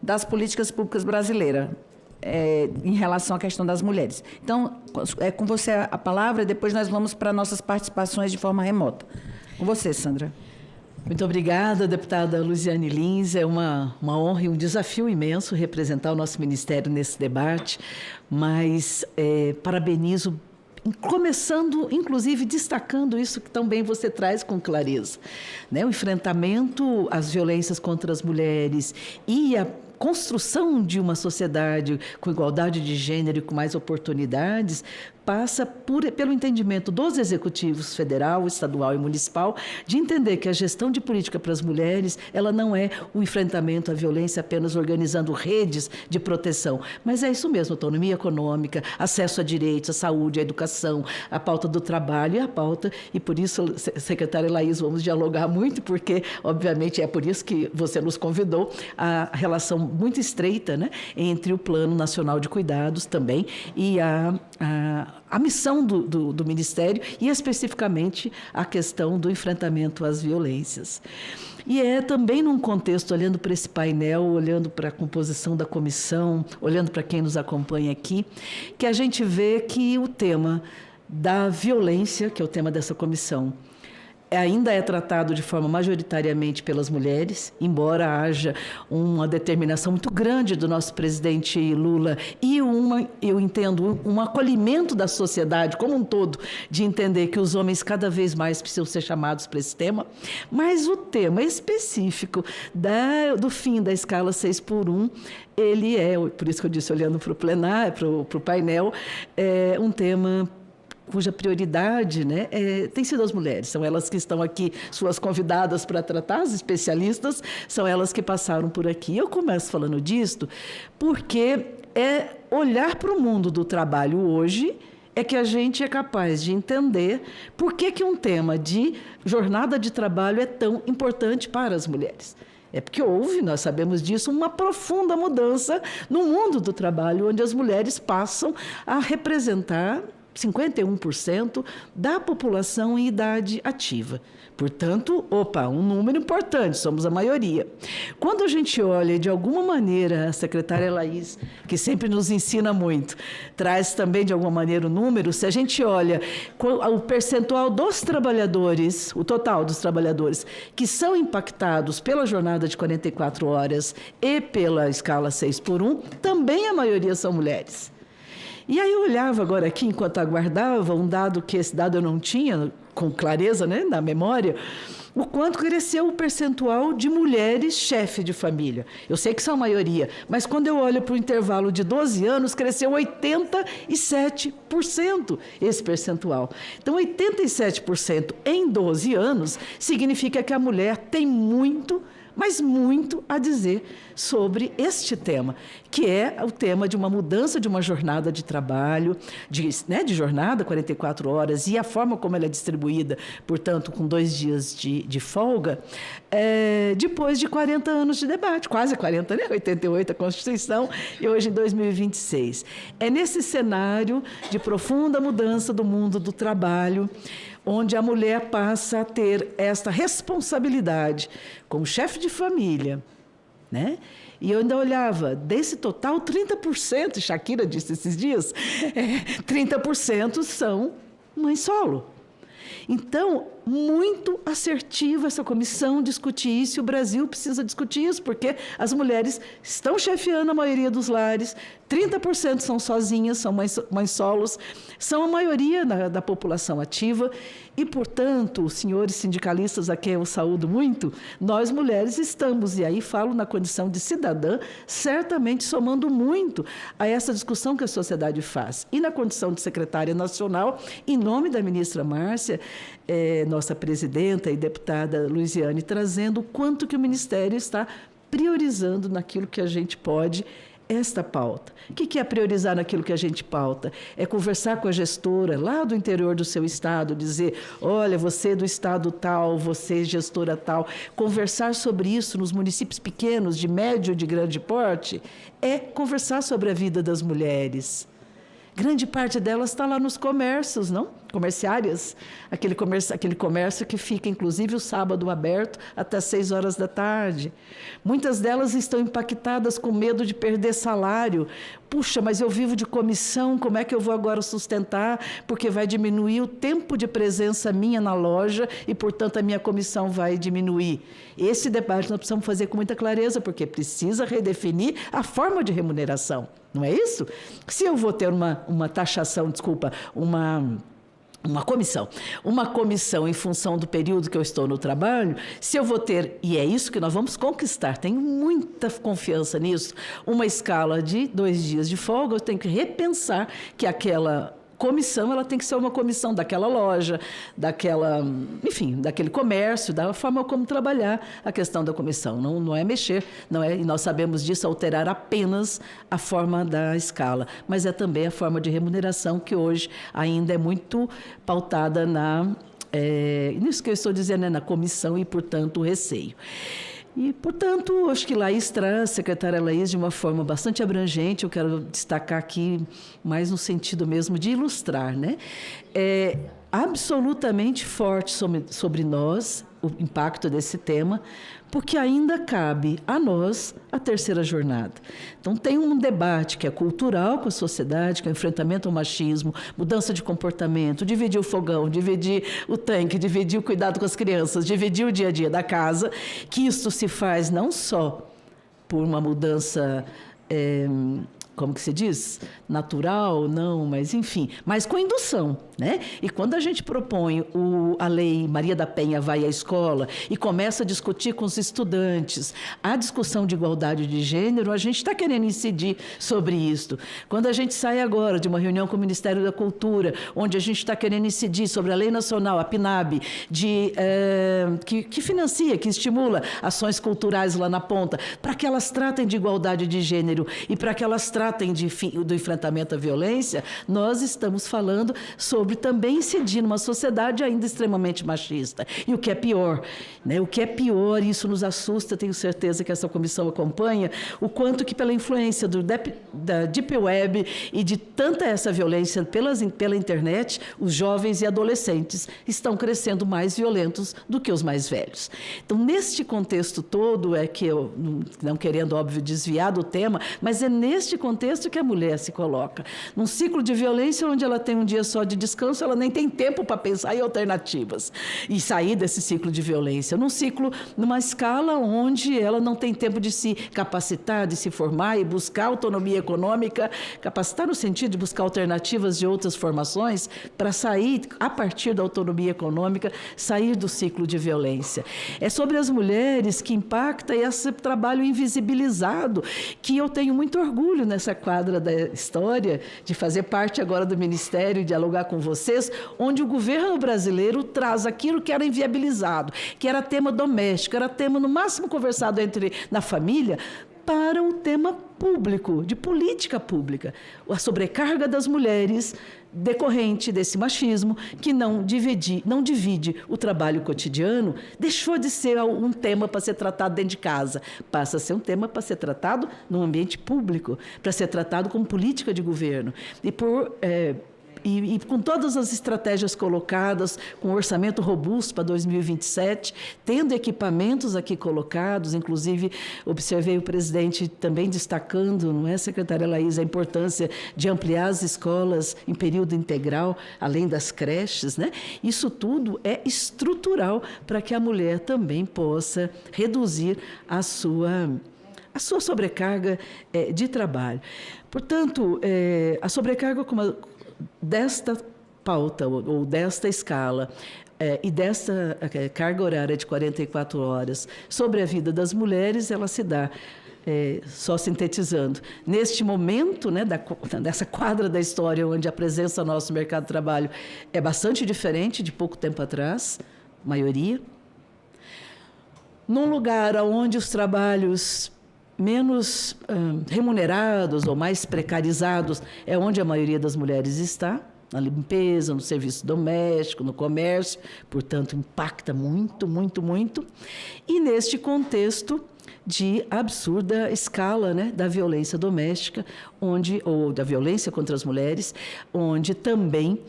das políticas públicas brasileiras, em relação à questão das mulheres. Então, é com você a palavra, e depois nós vamos para nossas participações de forma remota. Com você, Sandra. Muito obrigada, deputada Luiziane Lins. É uma honra e um desafio imenso representar o nosso Ministério nesse debate, mas parabenizo, começando, inclusive, destacando isso que também você traz com clareza, né? O enfrentamento às violências contra as mulheres e a construção de uma sociedade com igualdade de gênero e com mais oportunidades passa pelo entendimento dos executivos federal, estadual e municipal de entender que a gestão de política para as mulheres, ela não é o enfrentamento à violência apenas organizando redes de proteção, mas é isso mesmo, autonomia econômica, acesso a direitos, a saúde, a educação, a pauta do trabalho e por isso, secretária Laís, vamos dialogar muito, porque, obviamente, é por isso que você nos convidou, a relação muito estreita, né, entre o Plano Nacional de Cuidados também e a missão do Ministério e, especificamente, a questão do enfrentamento às violências. E é também num contexto, olhando para esse painel, olhando para a composição da comissão, olhando para quem nos acompanha aqui, que a gente vê que o tema da violência, que é o tema dessa comissão, ainda é tratado de forma majoritariamente pelas mulheres, embora haja uma determinação muito grande do nosso presidente Lula e eu entendo, um acolhimento da sociedade como um todo, de entender que os homens cada vez mais precisam ser chamados para esse tema, mas o tema específico do fim da escala 6x1, ele é, por isso que eu disse, olhando para o plenário, para o painel, é um tema cuja prioridade, né, tem sido as mulheres. São elas que estão aqui, suas convidadas para tratar, as especialistas, são elas que passaram por aqui. Eu começo falando disto porque é olhar para o mundo do trabalho hoje é que a gente é capaz de entender por que um tema de jornada de trabalho é tão importante para as mulheres. É porque houve, nós sabemos disso, uma profunda mudança no mundo do trabalho, onde as mulheres passam a representar 51% da população em idade ativa. Portanto, um número importante, somos a maioria. Quando a gente olha, de alguma maneira, a secretária Laís, que sempre nos ensina muito, traz também, de alguma maneira, o número, se a gente olha o percentual dos trabalhadores, o total dos trabalhadores, que são impactados pela jornada de 44 horas e pela escala 6x1, também a maioria são mulheres. E aí eu olhava agora aqui, enquanto aguardava, um dado que esse dado eu não tinha com clareza, né, na memória, o quanto cresceu o percentual de mulheres chefe de família. Eu sei que são a maioria, mas quando eu olho para o intervalo de 12 anos, cresceu 87% esse percentual. Então, 87% em 12 anos significa que a mulher tem muito, mas muito a dizer sobre este tema, que é o tema de uma mudança de uma jornada de trabalho, de jornada, 44 horas, e a forma como ela é distribuída, portanto, com 2 dias de folga, depois de 40 anos de debate, quase 40, né? 88 a Constituição, e hoje em 2026. É nesse cenário de profunda mudança do mundo do trabalho, onde a mulher passa a ter esta responsabilidade como chefe de família, né? E eu ainda olhava, desse total, 30%, Shakira disse esses dias, 30% são mãe solo. Então, muito assertiva essa comissão discutir isso, e o Brasil precisa discutir isso, porque as mulheres estão chefiando a maioria dos lares, 30% são sozinhas, são mães solos, são a maioria da população ativa, e, portanto, os senhores sindicalistas a quem eu saúdo muito, nós mulheres estamos, e aí falo na condição de cidadã, certamente somando muito a essa discussão que a sociedade faz. E na condição de secretária nacional, em nome da ministra Márcia, nossa presidenta e deputada Luiziane, trazendo o quanto que o Ministério está priorizando naquilo que a gente pode esta pauta. O que é priorizar naquilo que a gente pauta? É conversar com a gestora lá do interior do seu estado, dizer, olha, você é do estado tal, você é gestora tal. Conversar sobre isso nos municípios pequenos, de médio e de grande porte, é conversar sobre a vida das mulheres. Grande parte delas está lá nos comércios, não? Comerciárias, aquele comércio que fica, inclusive, o sábado aberto até 6 horas da tarde. Muitas delas estão impactadas com medo de perder salário. Puxa, mas eu vivo de comissão, como é que eu vou agora sustentar? Porque vai diminuir o tempo de presença minha na loja e, portanto, a minha comissão vai diminuir. Esse debate nós precisamos fazer com muita clareza, porque precisa redefinir a forma de remuneração. Não é isso? Se eu vou ter uma taxação, uma comissão em função do período que eu estou no trabalho, se eu vou ter, e é isso que nós vamos conquistar, tenho muita confiança nisso, uma escala de 2 dias de folga, eu tenho que repensar que aquela comissão, ela tem que ser uma comissão daquela loja, daquele comércio, da forma como trabalhar a questão da comissão. Não é mexer, e nós sabemos disso, alterar apenas a forma da escala, mas é também a forma de remuneração que hoje ainda é muito pautada nisso que eu estou dizendo, na comissão e, portanto, o receio. E, portanto, acho que Laís traz, secretária Laís, de uma forma bastante abrangente, eu quero destacar aqui mais no sentido mesmo de ilustrar, né? É absolutamente forte sobre nós o impacto desse tema, porque ainda cabe a nós a terceira jornada. Então, tem um debate que é cultural com a sociedade, que é o enfrentamento ao machismo, mudança de comportamento, dividir o fogão, dividir o tanque, dividir o cuidado com as crianças, dividir o dia a dia da casa, que isso se faz não só por uma mudança, como que se diz? Natural, não, mas enfim, mas com indução, né? E quando a gente propõe a lei Maria da Penha vai à escola e começa a discutir com os estudantes a discussão de igualdade de gênero, a gente está querendo incidir sobre isso. Quando a gente sai agora de uma reunião com o Ministério da Cultura, onde a gente está querendo incidir sobre a lei nacional, a PNAB, que financia, que estimula ações culturais lá na ponta, para que elas tratem de igualdade de gênero e para que elas tratem do enfrentamento à violência, nós estamos falando sobre também incidir numa sociedade ainda extremamente machista. E o que é pior, né? O que é pior, isso nos assusta, tenho certeza que essa comissão acompanha, o quanto que pela influência da Deep Web e de tanta essa violência pela internet, os jovens e adolescentes estão crescendo mais violentos do que os mais velhos. Então, neste contexto todo, é que eu, não querendo, óbvio, desviar do tema, mas é neste contexto que a mulher se coloca. Num ciclo de violência onde ela tem um dia só de descanso, ela nem tem tempo para pensar em alternativas e sair desse ciclo de violência. Numa escala onde ela não tem tempo de se capacitar, de se formar e buscar autonomia econômica, capacitar no sentido de buscar alternativas de outras formações para sair, a partir da autonomia econômica, sair do ciclo de violência. É sobre as mulheres que impacta esse trabalho invisibilizado, que eu tenho muito orgulho nessa quadra da história, de fazer parte agora do Ministério e dialogar com vocês, onde o governo brasileiro traz aquilo que era inviabilizado, que era tema doméstico, era tema, no máximo, conversado na família, para o tema público, de política pública. A sobrecarga das mulheres decorrente desse machismo, que não divide o trabalho cotidiano, deixou de ser um tema para ser tratado dentro de casa, passa a ser um tema para ser tratado no ambiente público, para ser tratado como política de governo. E com todas as estratégias colocadas, com orçamento robusto para 2027, tendo equipamentos aqui colocados, inclusive observei o presidente também destacando, não é, secretária Laís, a importância de ampliar as escolas em período integral, além das creches, né? Isso tudo é estrutural para que a mulher também possa reduzir a sua sobrecarga de trabalho. Portanto, a sobrecarga desta pauta ou desta escala e desta carga horária de 44 horas sobre a vida das mulheres, ela se dá, só sintetizando, neste momento, né, dessa quadra da história onde a presença nossa no mercado de trabalho é bastante diferente de pouco tempo atrás, maioria, num lugar onde os trabalhos menos remunerados ou mais precarizados é onde a maioria das mulheres está, na limpeza, no serviço doméstico, no comércio, portanto, impacta muito, muito, muito. E neste contexto de absurda escala, né, da violência doméstica, ou da violência contra as mulheres, onde também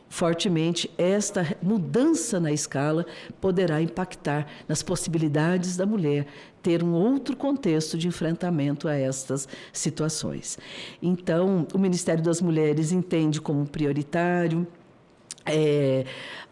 fortemente esta mudança na escala poderá impactar nas possibilidades da mulher ter um outro contexto de enfrentamento a estas situações. Então, o Ministério das Mulheres entende como prioritário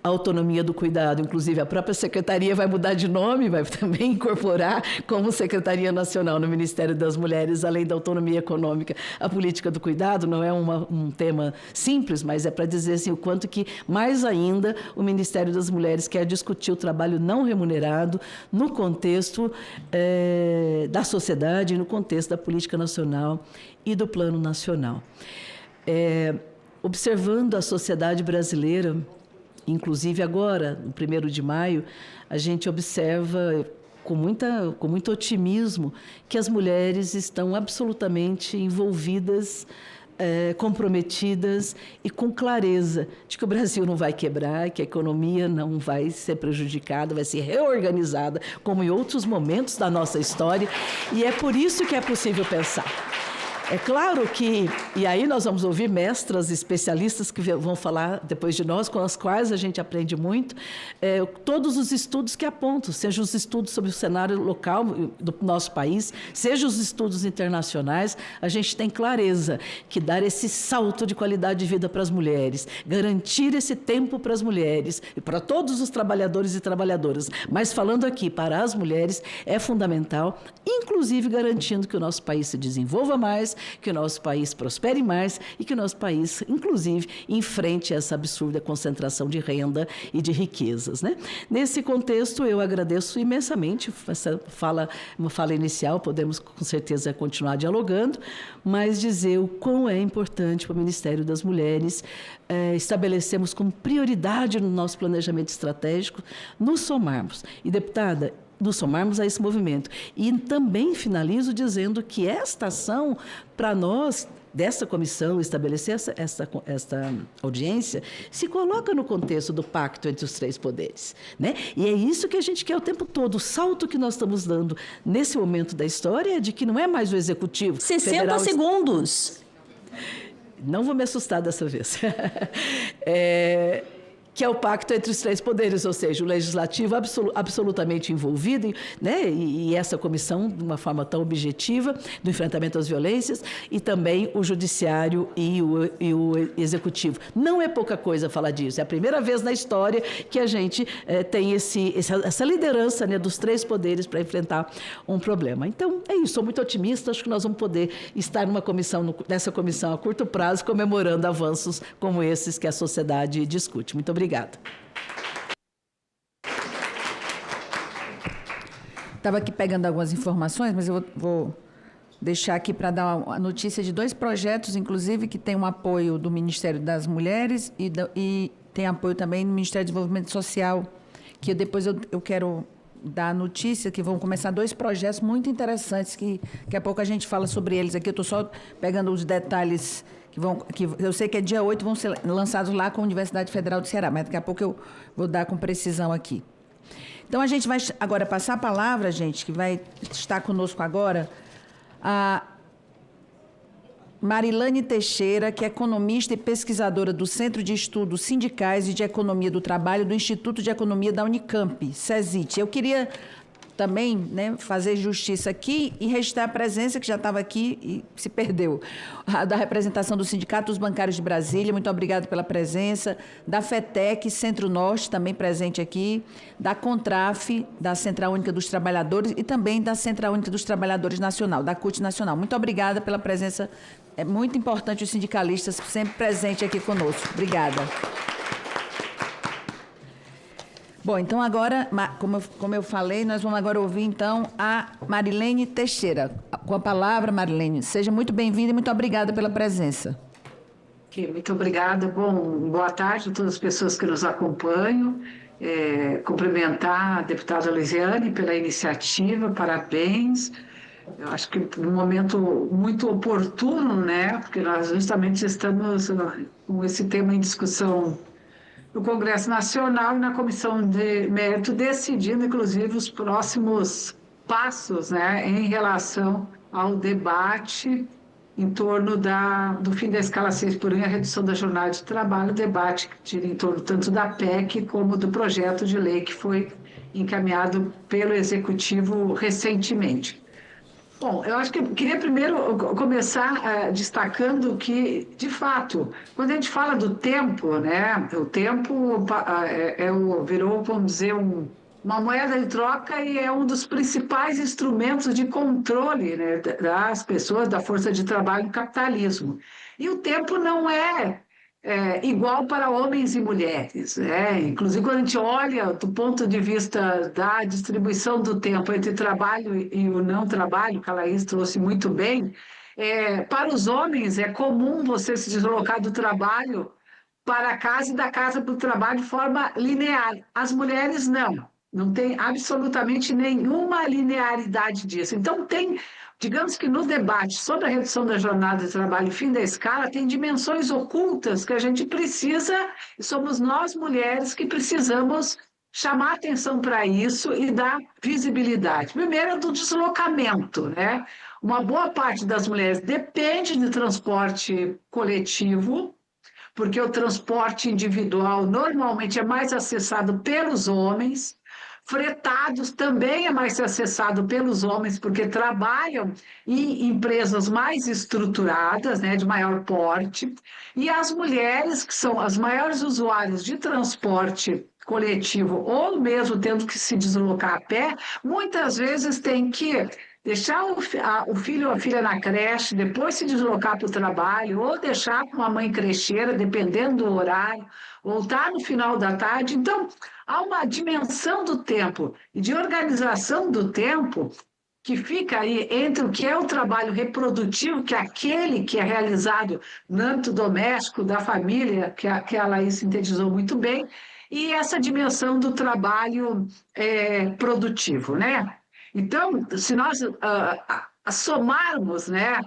a autonomia do cuidado, inclusive a própria secretaria vai mudar de nome, vai também incorporar como Secretaria Nacional no Ministério das Mulheres, além da autonomia econômica, a política do cuidado. Não é um tema simples, mas é para dizer assim, o quanto que, mais ainda, o Ministério das Mulheres quer discutir o trabalho não remunerado no contexto da sociedade, no contexto da política nacional e do plano nacional. Observando a sociedade brasileira, inclusive agora, no 1º de maio, a gente observa com muito otimismo que as mulheres estão absolutamente envolvidas comprometidas e com clareza de que o Brasil não vai quebrar, que a economia não vai ser prejudicada, vai ser reorganizada, como em outros momentos da nossa história, e é por isso que é possível pensar. É claro que, e aí nós vamos ouvir mestras, especialistas que vão falar depois de nós, com as quais a gente aprende muito, todos os estudos que apontam, seja os estudos sobre o cenário local do nosso país, seja os estudos internacionais, a gente tem clareza que dar esse salto de qualidade de vida para as mulheres, garantir esse tempo para as mulheres e para todos os trabalhadores e trabalhadoras, mas falando aqui para as mulheres, é fundamental, inclusive garantindo que o nosso país se desenvolva mais, que o nosso país prospere mais e que o nosso país, inclusive, enfrente essa absurda concentração de renda e de riquezas, né? Nesse contexto, eu agradeço imensamente uma fala inicial, podemos com certeza continuar dialogando, mas dizer o quão é importante para o Ministério das Mulheres estabelecemos como prioridade no nosso planejamento estratégico nos somarmos. E, deputada, nos somarmos a esse movimento. E também finalizo dizendo que esta ação, para nós, dessa comissão, estabelecer esta audiência, se coloca no contexto do pacto entre os três poderes, né? E é isso que a gente quer o tempo todo. O salto que nós estamos dando nesse momento da história é de que não é mais o executivo 60 segundos. Não vou me assustar dessa vez. Que é o pacto entre os três poderes, ou seja, o legislativo absolutamente envolvido, né? E essa comissão, de uma forma tão objetiva, do enfrentamento às violências, e também o judiciário e o executivo. Não é pouca coisa falar disso, é a primeira vez na história que a gente tem essa liderança, né, dos três poderes para enfrentar um problema. Então, é isso, sou muito otimista, acho que nós vamos poder estar nessa comissão a curto prazo, comemorando avanços como esses que a sociedade discute. Muito obrigada. Estava aqui pegando algumas informações, mas eu vou deixar aqui para dar a notícia de 2 projetos, inclusive, que tem um apoio do Ministério das Mulheres e tem apoio também do Ministério do Desenvolvimento Social, que depois eu quero dar a notícia que vão começar 2 projetos muito interessantes, que daqui a pouco a gente fala sobre eles aqui. Eu estou só pegando os detalhes que eu sei que dia 8 vão ser lançados lá com a Universidade Federal do Ceará, mas daqui a pouco eu vou dar com precisão aqui. Então, a gente vai agora passar a palavra, gente, que vai estar conosco agora, a Marilane Teixeira, que é economista e pesquisadora do Centro de Estudos Sindicais e de Economia do Trabalho do Instituto de Economia da Unicamp, CESIT. Eu queria também, né, fazer justiça aqui e registrar a presença, que já estava aqui e se perdeu, da representação do Sindicato dos Bancários de Brasília, muito obrigada pela presença, da FETEC, Centro-Norte, também presente aqui, da CONTRAF, da Central Única dos Trabalhadores e também da Central Única dos Trabalhadores Nacional, da CUT Nacional. Muito obrigada pela presença, é muito importante os sindicalistas sempre presentes aqui conosco. Obrigada. Bom, então agora, como eu falei, nós vamos agora ouvir, então, a Marilene Teixeira. Com a palavra, Marilene, seja muito bem-vinda e muito obrigada pela presença. Muito obrigada. Bom, boa tarde a todas as pessoas que nos acompanham. Cumprimentar a deputada Luiziane pela iniciativa, parabéns. Eu acho que um momento muito oportuno, né? Porque nós justamente estamos com esse tema em discussão no Congresso Nacional e na Comissão de Mérito, decidindo, inclusive, os próximos passos, né, em relação ao debate em torno do fim da escala 6 por 1 e a redução da jornada de trabalho, debate que gira em torno tanto da PEC como do projeto de lei que foi encaminhado pelo Executivo recentemente. Bom, eu acho que eu queria primeiro começar destacando que, de fato, quando a gente fala do tempo, né, o tempo virou, vamos dizer, uma moeda de troca e é um dos principais instrumentos de controle, né, das pessoas, da força de trabalho no capitalismo. E o tempo não é igual para homens e mulheres, né? Inclusive, quando a gente olha do ponto de vista da distribuição do tempo entre trabalho e o não trabalho, que a Laís trouxe muito bem, para os homens é comum você se deslocar do trabalho para casa e da casa para o trabalho de forma linear. As mulheres não tem absolutamente nenhuma linearidade disso. Então, tem digamos que no debate sobre a redução da jornada de trabalho e fim da escala, tem dimensões ocultas que a gente precisa, e somos nós mulheres que precisamos chamar atenção para isso e dar visibilidade. Primeiro é do deslocamento, né? Uma boa parte das mulheres depende de transporte coletivo, porque o transporte individual normalmente é mais acessado pelos homens. Fretados também é mais acessado pelos homens, porque trabalham em empresas mais estruturadas, né, de maior porte. E as mulheres, que são as maiores usuárias de transporte coletivo, ou mesmo tendo que se deslocar a pé, muitas vezes têm que deixar o filho ou a filha na creche, depois se deslocar para o trabalho, ou deixar com uma mãe crecheira, dependendo do horário, voltar no final da tarde. Então, há uma dimensão do tempo e de organização do tempo que fica aí entre o que é o trabalho reprodutivo, que é aquele que é realizado no âmbito doméstico, da família, que a Laís sintetizou muito bem, e essa dimensão do trabalho produtivo, né? Então, se nós somarmos, né,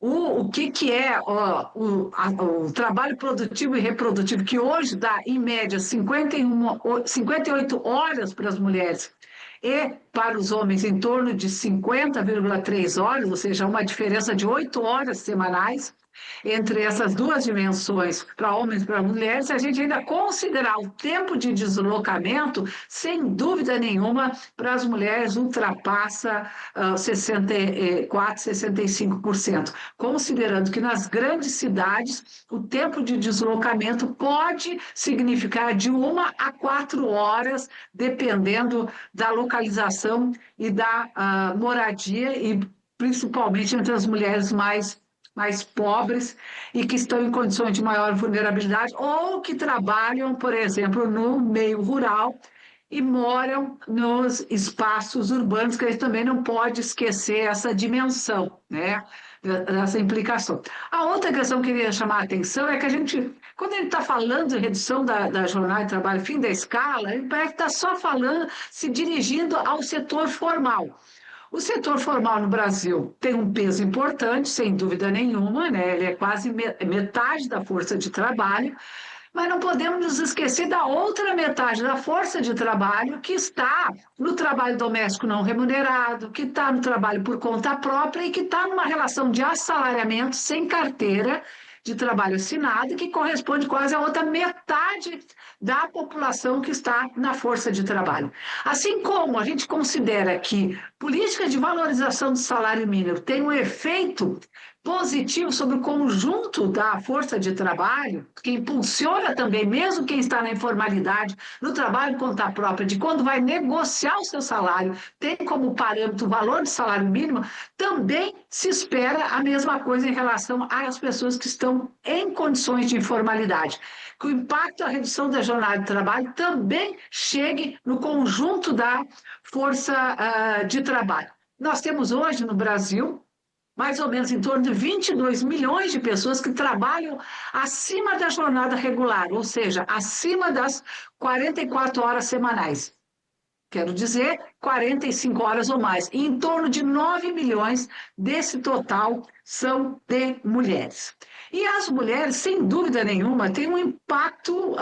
o que é o trabalho produtivo e reprodutivo, que hoje dá, em média, 58 horas para as mulheres e para os homens em torno de 50,3 horas, ou seja, uma diferença de 8 horas semanais, entre essas duas dimensões, para homens e para mulheres, a gente ainda considerar o tempo de deslocamento, sem dúvida nenhuma, para as mulheres ultrapassa 64%, 65%, considerando que nas grandes cidades o tempo de deslocamento pode significar de 1 a 4 horas, dependendo da localização e da moradia, e principalmente entre as mulheres mais pobres e que estão em condições de maior vulnerabilidade ou que trabalham, por exemplo, no meio rural e moram nos espaços urbanos, que a gente também não pode esquecer essa dimensão, né, dessa implicação. A outra questão que eu queria chamar a atenção é que a gente, quando a gente está falando de redução da jornada de trabalho, fim da escala, a gente parece que está só falando, se dirigindo ao setor formal. O setor formal no Brasil tem um peso importante, sem dúvida nenhuma, né? Ele é quase metade da força de trabalho, mas não podemos nos esquecer da outra metade da força de trabalho que está no trabalho doméstico não remunerado, que está no trabalho por conta própria e que está numa relação de assalariamento sem carteira de trabalho assinado, que corresponde quase a outra metade da população que está na força de trabalho. Assim como a gente considera que política de valorização do salário mínimo tem um efeito positivo sobre o conjunto da força de trabalho, que impulsiona também, mesmo quem está na informalidade, no trabalho por conta própria, de quando vai negociar o seu salário, tem como parâmetro o valor do salário mínimo, também se espera a mesma coisa em relação às pessoas que estão em condições de informalidade. Que o impacto da redução da jornada de trabalho também chegue no conjunto da força de trabalho. Nós temos hoje no Brasil mais ou menos em torno de 22 milhões de pessoas que trabalham acima da jornada regular, ou seja, acima das 44 horas semanais. Quero dizer, 45 horas ou mais. E em torno de 9 milhões desse total são de mulheres. E as mulheres, sem dúvida nenhuma, têm um impacto,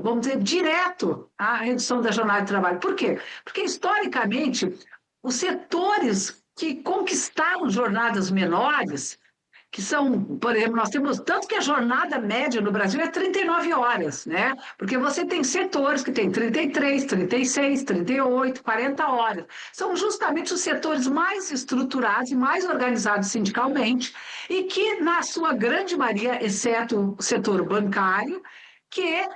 vamos dizer, direto à redução da jornada de trabalho. Por quê? Porque, historicamente, os setores que conquistaram jornadas menores, que são, por exemplo, nós temos, tanto que a jornada média no Brasil é 39 horas, né? Porque você tem setores que têm 33, 36, 38, 40 horas. São justamente os setores mais estruturados e mais organizados sindicalmente e que, na sua grande maioria, exceto o setor bancário, que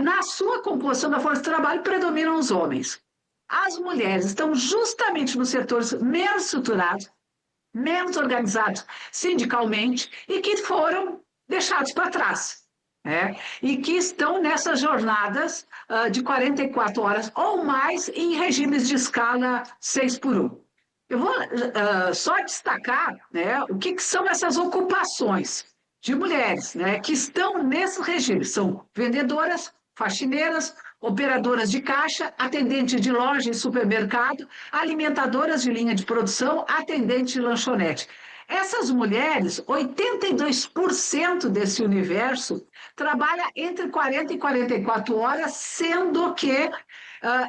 na sua composição da força de trabalho predominam os homens. As mulheres estão justamente nos setores menos estruturados, menos organizados sindicalmente e que foram deixados para trás, né? E que estão nessas jornadas de 44 horas ou mais em regimes de escala 6x1. Eu vou só destacar, né, o que são essas ocupações de mulheres, né, que estão nesses regimes. São vendedoras, faxineiras, operadoras de caixa, atendentes de loja e supermercado, alimentadoras de linha de produção, atendentes de lanchonete. Essas mulheres, 82% desse universo, trabalha entre 40 e 44 horas, sendo que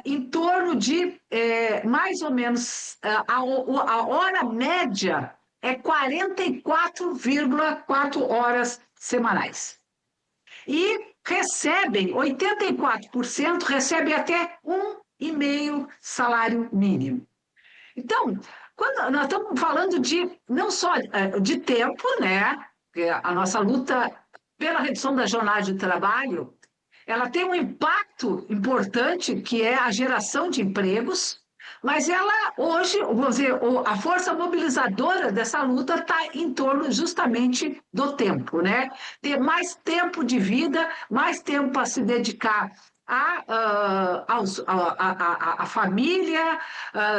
em torno de mais ou menos a hora média é 44,4 horas semanais. E recebem, 84% recebem até 1,5 salário mínimo. Então, quando nós estamos falando de não só de tempo, né? A nossa luta pela redução da jornada de trabalho, ela tem um impacto importante, que é a geração de empregos, mas ela hoje, vamos dizer, a força mobilizadora dessa luta está em torno justamente do tempo, né? Ter mais tempo de vida, mais tempo para se dedicar à família,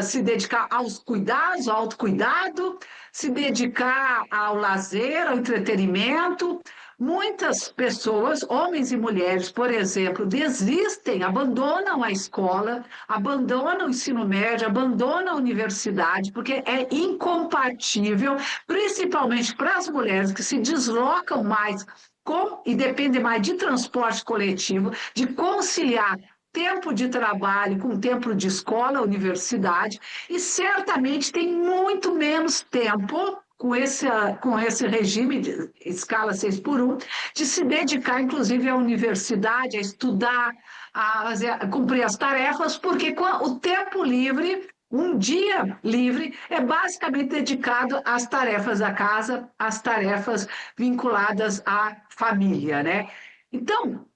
se dedicar aos cuidados, ao autocuidado, se dedicar ao lazer, ao entretenimento. Muitas pessoas, homens e mulheres, por exemplo, desistem, abandonam a escola, abandonam o ensino médio, abandonam a universidade, porque é incompatível, principalmente para as mulheres que se deslocam mais e dependem mais de transporte coletivo, de conciliar tempo de trabalho com tempo de escola, universidade, e certamente tem muito menos tempo com esse regime de escala 6x1, de se dedicar, inclusive, à universidade, a estudar, a cumprir as tarefas, porque o tempo livre, um dia livre, é basicamente dedicado às tarefas da casa, às tarefas vinculadas à família, né? Então,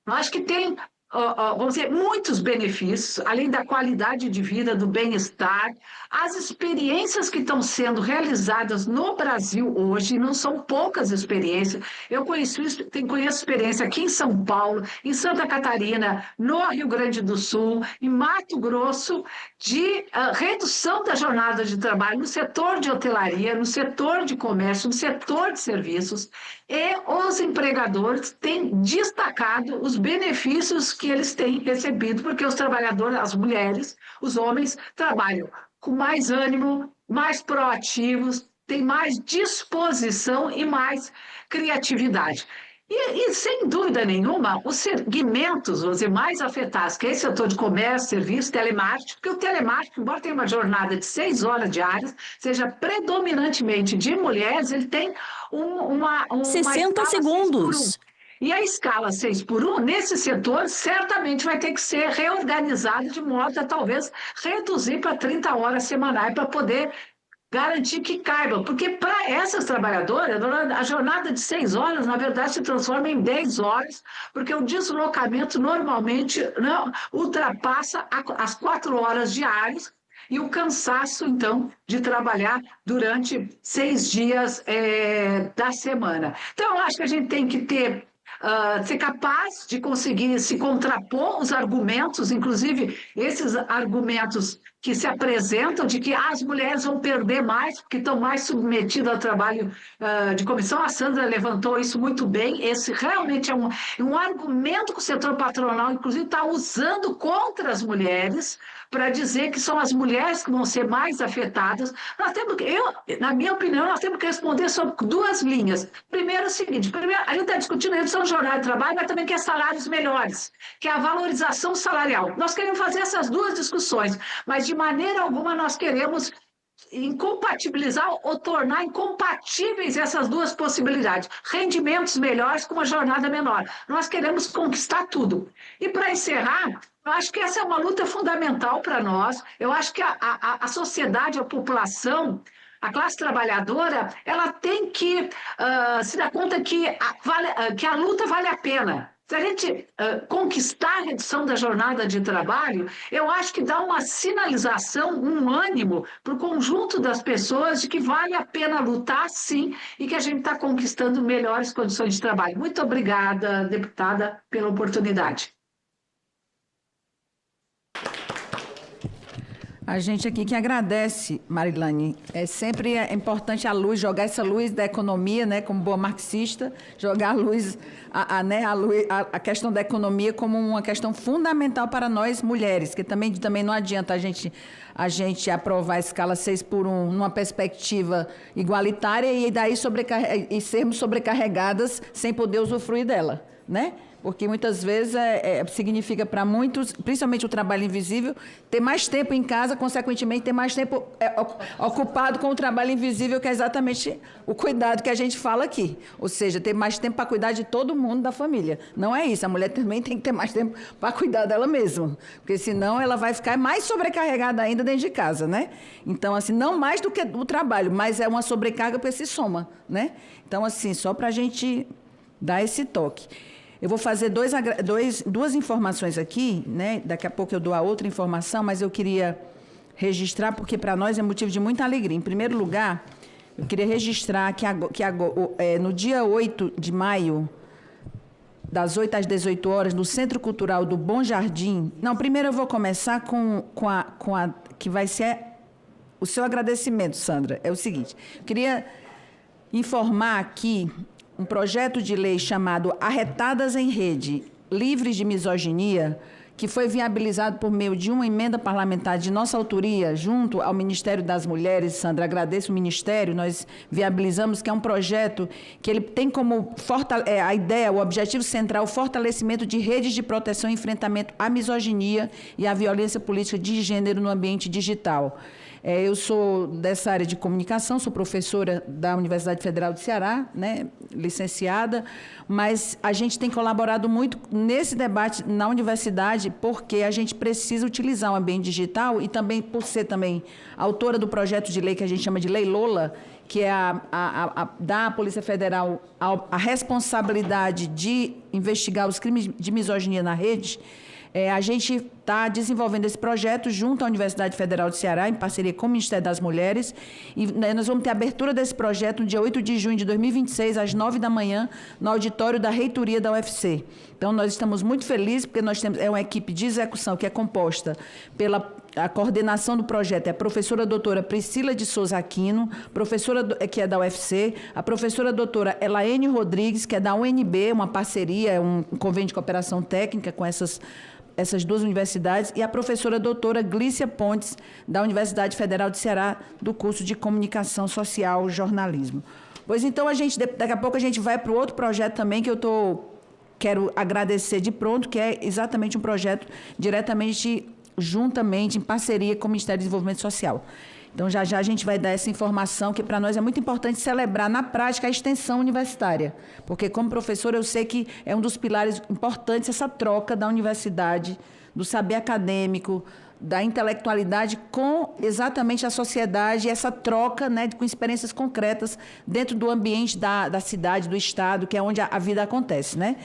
eu acho que tem, vamos dizer, muitos benefícios, além da qualidade de vida, do bem-estar. As experiências que estão sendo realizadas no Brasil hoje, não são poucas experiências. Eu conheço experiência aqui em São Paulo, em Santa Catarina, no Rio Grande do Sul, em Mato Grosso, de redução da jornada de trabalho no setor de hotelaria, no setor de comércio, no setor de serviços. E os empregadores têm destacado os benefícios que eles têm recebido, porque os trabalhadores, as mulheres, os homens, trabalham com mais ânimo, mais proativos, têm mais disposição e mais criatividade. E sem dúvida nenhuma, os segmentos, vamos dizer, mais afetados, que é esse setor de comércio, serviço, telemarketing, porque o telemarketing, embora tenha uma jornada de 6 horas diárias, seja predominantemente de mulheres, ele tem uma 60 segundos. E a escala 6x1, nesse setor, certamente vai ter que ser reorganizada de modo a talvez reduzir para 30 horas semanais para poder garantir que caiba. Porque para essas trabalhadoras, a jornada de 6 horas, na verdade, se transforma em 10 horas, porque o deslocamento normalmente não ultrapassa as 4 horas diárias, e o cansaço, então, de trabalhar durante 6 dias da semana. Então, eu acho que a gente tem que ser capaz de conseguir se contrapor os argumentos, inclusive esses argumentos que se apresentam de que as mulheres vão perder mais, porque estão mais submetidas ao trabalho de comissão. A Sandra levantou isso muito bem. Esse realmente é um argumento que o setor patronal, inclusive, está usando contra as mulheres, para dizer que são as mulheres que vão ser mais afetadas. Nós temos na minha opinião, nós temos que responder sobre 2 linhas. Primeiro é o seguinte, a gente está discutindo a redução de jornada de trabalho, mas também quer salários melhores, que é a valorização salarial. Nós queremos fazer essas 2 discussões, mas de maneira alguma nós queremos incompatibilizar ou tornar incompatíveis essas 2 possibilidades. Rendimentos melhores com uma jornada menor. Nós queremos conquistar tudo. E para encerrar, eu acho que essa é uma luta fundamental para nós. Eu acho que a sociedade, a população, a classe trabalhadora, ela tem que se dar conta que a luta vale a pena. Se a gente conquistar a redução da jornada de trabalho, eu acho que dá uma sinalização, um ânimo para o conjunto das pessoas de que vale a pena lutar, sim, e que a gente está conquistando melhores condições de trabalho. Muito obrigada, deputada, pela oportunidade. A gente aqui que agradece, Marilane. Sempre é importante a luz, jogar essa luz da economia, né, como boa marxista, jogar a luz, a questão da economia como uma questão fundamental para nós mulheres, que também não adianta a gente aprovar a escala 6x1 numa perspectiva igualitária e daí sermos sobrecarregadas sem poder usufruir dela, né? Porque muitas vezes significa para muitos, principalmente o trabalho invisível, ter mais tempo em casa, consequentemente ter mais tempo ocupado com o trabalho invisível, que é exatamente o cuidado que a gente fala aqui. Ou seja, ter mais tempo para cuidar de todo mundo da família. Não é isso, a mulher também tem que ter mais tempo para cuidar dela mesma, porque senão ela vai ficar mais sobrecarregada ainda dentro de casa, né? Então, assim, não mais do que o trabalho, mas é uma sobrecarga porque se soma, né? Então, assim, só para a gente dar esse toque. Eu vou fazer duas informações aqui, né? Daqui a pouco eu dou a outra informação, mas eu queria registrar, porque para nós é motivo de muita alegria. Em primeiro lugar, eu queria registrar que no dia 8 de maio, das 8 às 18 horas, no Centro Cultural do Bom Jardim... Não, primeiro eu vou começar com que vai ser o seu agradecimento, Sandra. É o seguinte, eu queria informar aqui um projeto de lei chamado Arretadas em Rede, Livres de Misoginia, que foi viabilizado por meio de uma emenda parlamentar de nossa autoria, junto ao Ministério das Mulheres. Sandra, agradeço o Ministério, nós viabilizamos, que é um projeto que ele tem como a ideia, o objetivo central, o fortalecimento de redes de proteção e enfrentamento à misoginia e à violência política de gênero no ambiente digital. Eu sou dessa área de comunicação, sou professora da Universidade Federal do Ceará, né, licenciada, mas a gente tem colaborado muito nesse debate na universidade, porque a gente precisa utilizar o ambiente digital e também, por ser também autora do projeto de lei que a gente chama de Lei Lola, que é dar à Polícia Federal a responsabilidade de investigar os crimes de misoginia na rede. A gente está desenvolvendo esse projeto junto à Universidade Federal do Ceará, em parceria com o Ministério das Mulheres, e nós vamos ter a abertura desse projeto no dia 8 de junho de 2026, às 9 da manhã, no auditório da reitoria da UFC. Então, nós estamos muito felizes, porque nós temos uma equipe de execução que é composta a coordenação do projeto é a professora doutora Priscila de Souza Aquino, professora que é da UFC, a professora doutora Elaine Rodrigues, que é da UNB, uma parceria, um convênio de cooperação técnica com essas duas universidades, e a professora doutora Glícia Pontes, da Universidade Federal do Ceará, do curso de Comunicação Social e Jornalismo. Pois então, daqui a pouco a gente vai para o outro projeto também, que quero agradecer de pronto, que é exatamente um projeto juntamente, em parceria com o Ministério do Desenvolvimento Social. Então, já a gente vai dar essa informação, que para nós é muito importante celebrar na prática a extensão universitária, porque como professora eu sei que é um dos pilares importantes essa troca da universidade, do saber acadêmico, da intelectualidade com exatamente a sociedade, essa troca, né, com experiências concretas dentro do ambiente da cidade, do Estado, que é onde a vida acontece, né?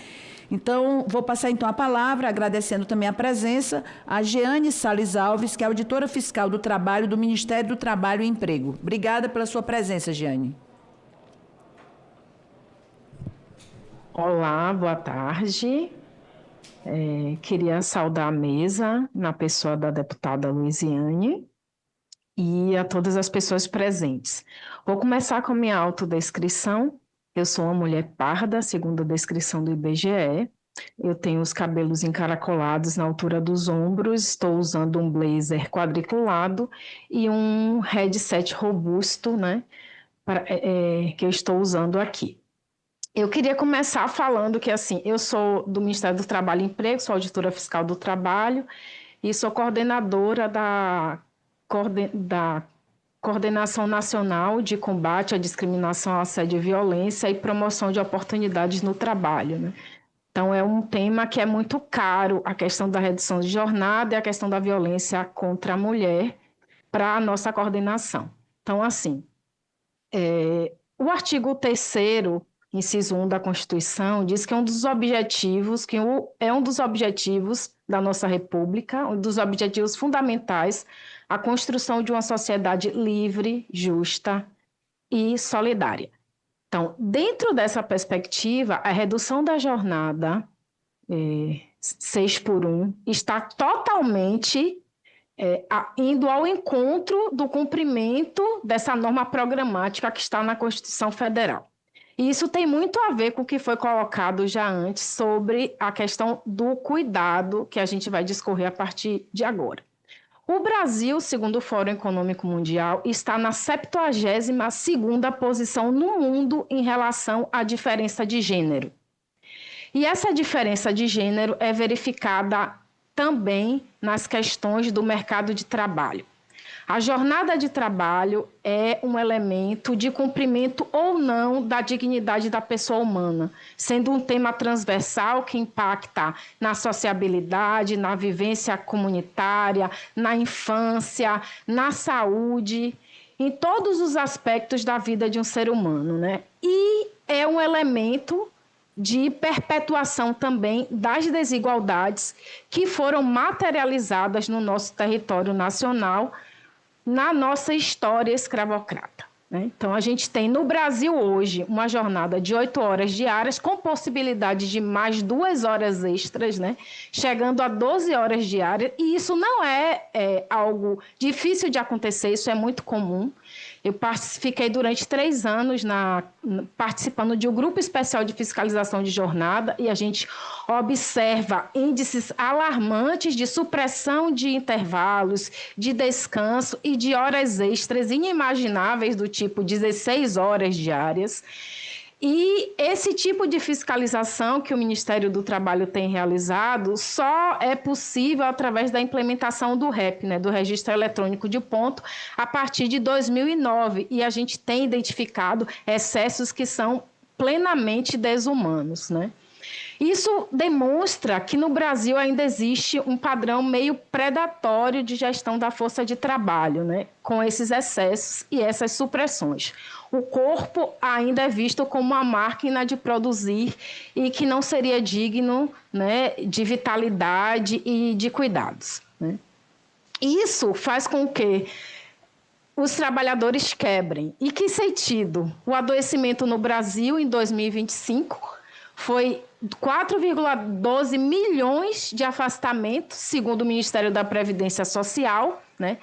Então, vou passar então a palavra, agradecendo também a presença, a Jeane Salles Alves, que é auditora fiscal do trabalho do Ministério do Trabalho e Emprego. Obrigada pela sua presença, Jeane. Olá, boa tarde. Queria saudar a mesa, na pessoa da deputada Luiziane, e a todas as pessoas presentes. Vou começar com a minha autodescrição. Eu sou uma mulher parda, segundo a descrição do IBGE. Eu tenho os cabelos encaracolados na altura dos ombros, estou usando um blazer quadriculado e um headset robusto, né, que eu estou usando aqui. Eu queria começar falando que, assim, eu sou do Ministério do Trabalho e Emprego, sou auditora fiscal do trabalho e sou coordenadora da Coordenação Nacional de Combate à Discriminação, Assédio e Violência e Promoção de Oportunidades no Trabalho, né? Então, é um tema que é muito caro, a questão da redução de jornada e a questão da violência contra a mulher para a nossa coordenação. Então, assim, o artigo 3º, inciso 1 da Constituição, diz que é um dos objetivos da nossa República, um dos objetivos fundamentais, a construção de uma sociedade livre, justa e solidária. Então, dentro dessa perspectiva, a redução da jornada 6x1 está totalmente indo ao encontro do cumprimento dessa norma programática que está na Constituição Federal. E isso tem muito a ver com o que foi colocado já antes sobre a questão do cuidado, que a gente vai discorrer a partir de agora. O Brasil, segundo o Fórum Econômico Mundial, está na 72ª posição no mundo em relação à diferença de gênero. E essa diferença de gênero é verificada também nas questões do mercado de trabalho. A jornada de trabalho é um elemento de cumprimento ou não da dignidade da pessoa humana, sendo um tema transversal que impacta na sociabilidade, na vivência comunitária, na infância, na saúde, em todos os aspectos da vida de um ser humano, né? E é um elemento de perpetuação também das desigualdades que foram materializadas no nosso território nacional, na nossa história escravocrata, né? Então, a gente tem no Brasil hoje uma jornada de 8 horas diárias, com possibilidade de mais 2 horas extras, né? Chegando a 12 horas diárias, e isso não é algo difícil de acontecer, isso é muito comum. Eu fiquei durante 3 anos participando de um grupo especial de fiscalização de jornada e a gente observa índices alarmantes de supressão de intervalos, de descanso e de horas extras inimagináveis do tipo 16 horas diárias. E esse tipo de fiscalização que o Ministério do Trabalho tem realizado só é possível através da implementação do REP, né, do Registro Eletrônico de Ponto, a partir de 2009. E a gente tem identificado excessos que são plenamente desumanos, né? Isso demonstra que no Brasil ainda existe um padrão meio predatório de gestão da força de trabalho, né, com esses excessos e essas supressões. O corpo ainda é visto como uma máquina de produzir e que não seria digno, né, de vitalidade e de cuidados, né? Isso faz com que os trabalhadores quebrem. E que sentido? O adoecimento no Brasil, em 2025, foi 4,12 milhões de afastamentos, segundo o Ministério da Previdência Social, né,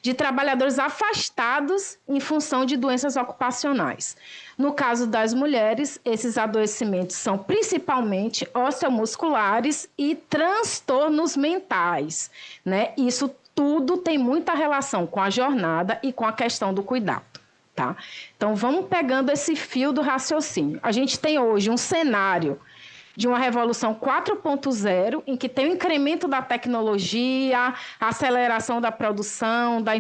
de trabalhadores afastados em função de doenças ocupacionais. No caso das mulheres, esses adoecimentos são principalmente osteomusculares e transtornos mentais, né? Isso tudo tem muita relação com a jornada e com a questão do cuidado. Tá? Então, vamos pegando esse fio do raciocínio. A gente tem hoje um cenário de uma revolução 4.0, em que tem o incremento da tecnologia, a aceleração da produção, da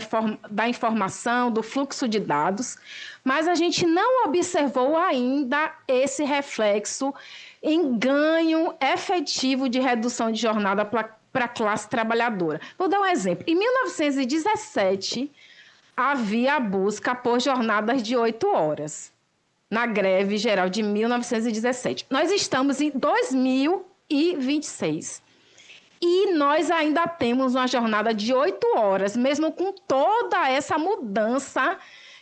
informação, do fluxo de dados, mas a gente não observou ainda esse reflexo em ganho efetivo de redução de jornada para a classe trabalhadora. Vou dar um exemplo. Em 1917, havia a busca por jornadas de 8 horas, na greve geral de 1917. Nós estamos em 2026 e nós ainda temos uma jornada de 8 horas, mesmo com toda essa mudança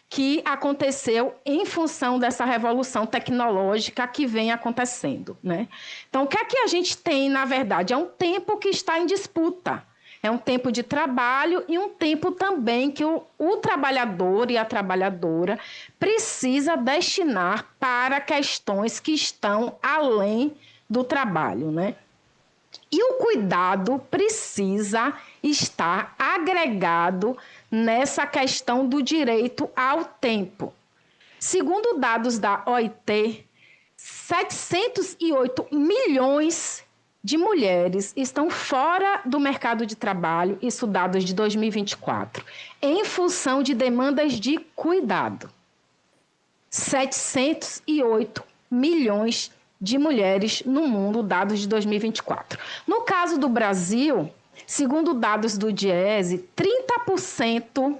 que aconteceu em função dessa revolução tecnológica que vem acontecendo, né? Então, o que é que a gente tem, na verdade? É um tempo que está em disputa. É um tempo de trabalho e um tempo também que o trabalhador e a trabalhadora precisa destinar para questões que estão além do trabalho, né? E o cuidado precisa estar agregado nessa questão do direito ao tempo. Segundo dados da OIT, 708 milhões de mulheres estão fora do mercado de trabalho, isso dados de 2024, em função de demandas de cuidado. 708 milhões de mulheres no mundo, dados de 2024. No caso do Brasil, segundo dados do DIEESE, 30%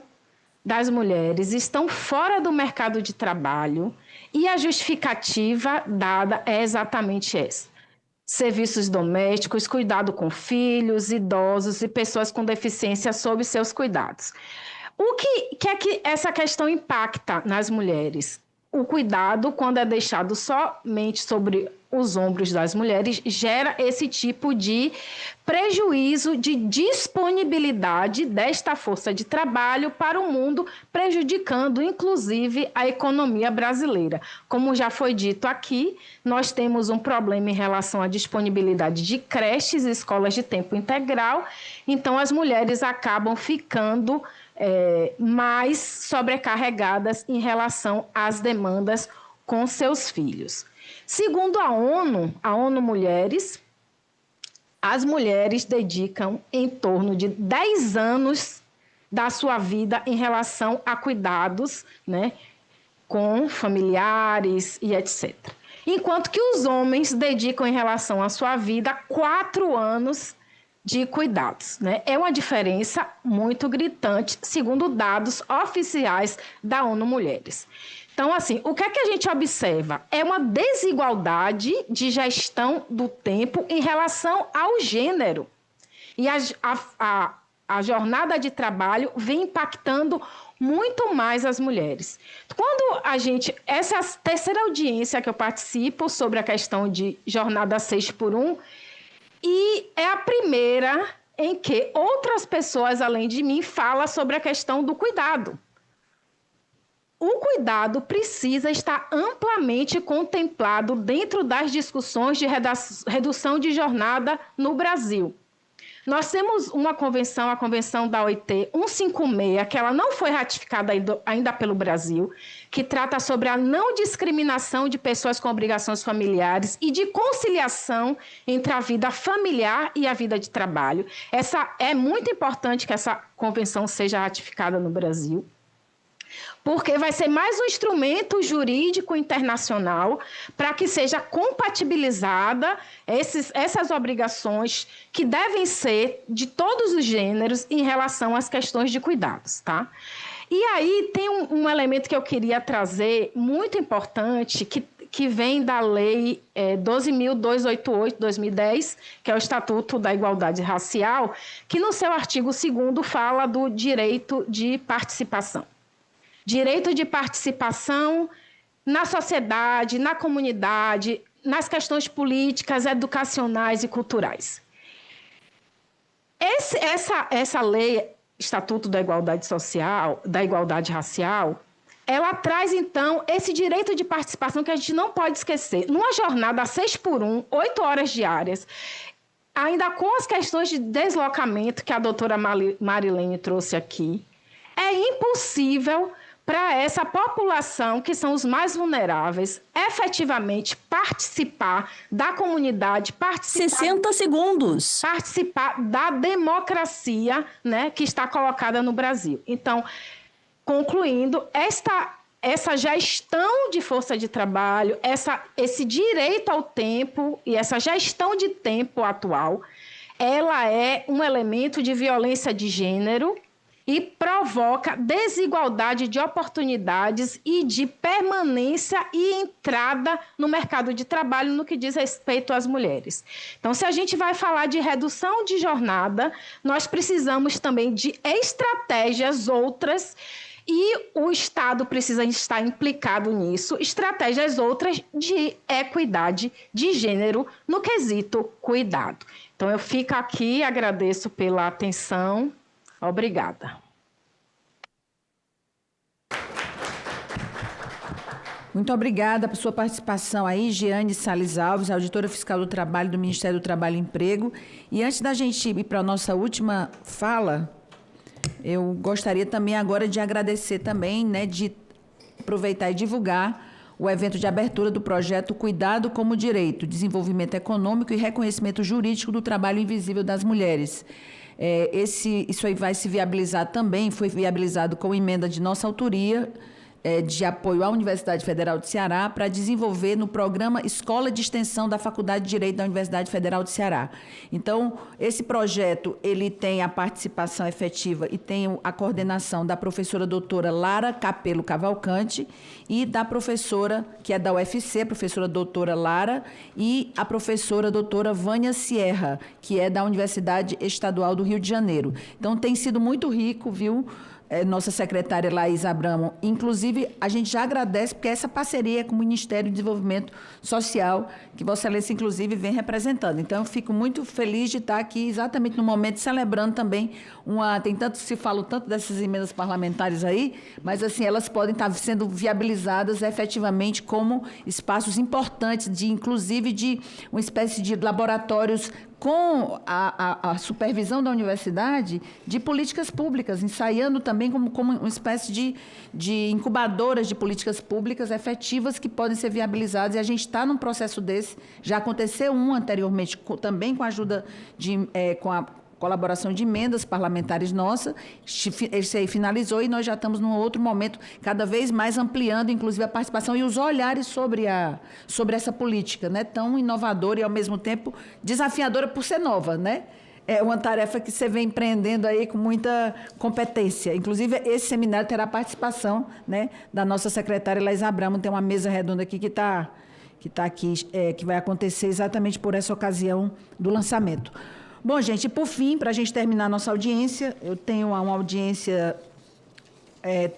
das mulheres estão fora do mercado de trabalho e a justificativa dada é exatamente essa. Serviços domésticos, cuidado com filhos, idosos e pessoas com deficiência sob seus cuidados. O que é que essa questão impacta nas mulheres? o cuidado, quando é deixado somente sobre os ombros das mulheres, gera esse tipo de prejuízo de disponibilidade desta força de trabalho para o mundo, prejudicando, inclusive, a economia brasileira. Como já foi dito aqui, nós temos um problema em relação à disponibilidade de creches e escolas de tempo integral, então as mulheres acabam ficando mais sobrecarregadas em relação às demandas com seus filhos. Segundo a ONU Mulheres, as mulheres dedicam em torno de 10 anos da sua vida em relação a cuidados, né, com familiares e etc. Enquanto que os homens dedicam em relação à sua vida 4 anos de cuidados, né? É uma diferença muito gritante, segundo dados oficiais da ONU Mulheres. Então, assim, o que é que a gente observa? É uma desigualdade de gestão do tempo em relação ao gênero. E a jornada de trabalho vem impactando muito mais as mulheres. Quando essa é a terceira audiência que eu participo sobre a questão de jornada 6x1, e é a primeira em que outras pessoas, além de mim, falam sobre a questão do cuidado. O cuidado precisa estar amplamente contemplado dentro das discussões de redução de jornada no Brasil. Nós temos uma convenção, a Convenção da OIT 156, que ela não foi ratificada ainda pelo Brasil, que trata sobre a não discriminação de pessoas com obrigações familiares e de conciliação entre a vida familiar e a vida de trabalho. É muito importante que essa convenção seja ratificada no Brasil, porque vai ser mais um instrumento jurídico internacional para que seja compatibilizada essas obrigações que devem ser de todos os gêneros em relação às questões de cuidados, tá? E aí tem um elemento que eu queria trazer muito importante, que vem da Lei 12.288/2010, que é o Estatuto da Igualdade Racial, que no seu artigo 2º fala do direito de participação. Direito de participação na sociedade, na comunidade, nas questões políticas, educacionais e culturais. Essa lei, Estatuto da Igualdade Social, da Igualdade Racial, ela traz, então, esse direito de participação que a gente não pode esquecer. Numa jornada 6x1, 8 horas diárias, ainda com as questões de deslocamento que a doutora Marilene trouxe aqui, é impossível para essa população, que são os mais vulneráveis, efetivamente participar da comunidade, 60 segundos. Participar da democracia, né, que está colocada no Brasil. Então, concluindo, essa gestão de força de trabalho, esse direito ao tempo e essa gestão de tempo atual, ela é um elemento de violência de gênero e provoca desigualdade de oportunidades e de permanência e entrada no mercado de trabalho no que diz respeito às mulheres. Então, se a gente vai falar de redução de jornada, nós precisamos também de estratégias outras, e o Estado precisa estar implicado nisso, estratégias outras de equidade de gênero no quesito cuidado. Então, eu fico aqui, agradeço pela atenção. Obrigada. Muito obrigada por sua participação aí, Giane Salles Alves, auditora fiscal do Trabalho do Ministério do Trabalho e Emprego. E antes da gente ir para a nossa última fala, eu gostaria também agora de agradecer também, né, de aproveitar e divulgar o evento de abertura do projeto Cuidado como Direito, Desenvolvimento Econômico e Reconhecimento Jurídico do Trabalho Invisível das Mulheres. Isso aí vai se viabilizar também, foi viabilizado com emenda de nossa autoria, de apoio à Universidade Federal de Ceará, para desenvolver no programa Escola de Extensão da Faculdade de Direito da Universidade Federal de Ceará. Então, esse projeto, ele tem a participação efetiva e tem a coordenação da professora doutora Lara Capelo Cavalcante e da professora, que é da UFC, a professora doutora Lara, e a professora doutora Vânia Sierra, que é da Universidade Estadual do Rio de Janeiro. Então, tem sido muito rico, viu? nossa secretária Laís Abramo. Inclusive, a gente já agradece, porque essa parceria com o Ministério do Desenvolvimento Social, que Vossa Excelência, inclusive, vem representando. Então, eu fico muito feliz de estar aqui, exatamente no momento, celebrando também se fala tanto dessas emendas parlamentares aí, mas, assim, elas podem estar sendo viabilizadas efetivamente como espaços importantes, inclusive, de uma espécie de laboratórios com a supervisão da universidade de políticas públicas, ensaiando também como uma espécie de incubadoras de políticas públicas efetivas que podem ser viabilizadas, e a gente está num processo desse. Já aconteceu anteriormente, também com a ajuda com a colaboração de emendas parlamentares nossa. Esse aí finalizou e nós já estamos num outro momento, cada vez mais ampliando, inclusive, a participação e os olhares sobre essa política, né, tão inovadora e, ao mesmo tempo, desafiadora por ser nova, né? É uma tarefa que você vem empreendendo aí com muita competência. Inclusive, esse seminário terá participação, né, da nossa secretária Laís Abramo. Tem uma mesa redonda aqui que está aqui, que vai acontecer exatamente por essa ocasião do lançamento. Bom, gente, por fim, para a gente terminar a nossa audiência, eu tenho uma audiência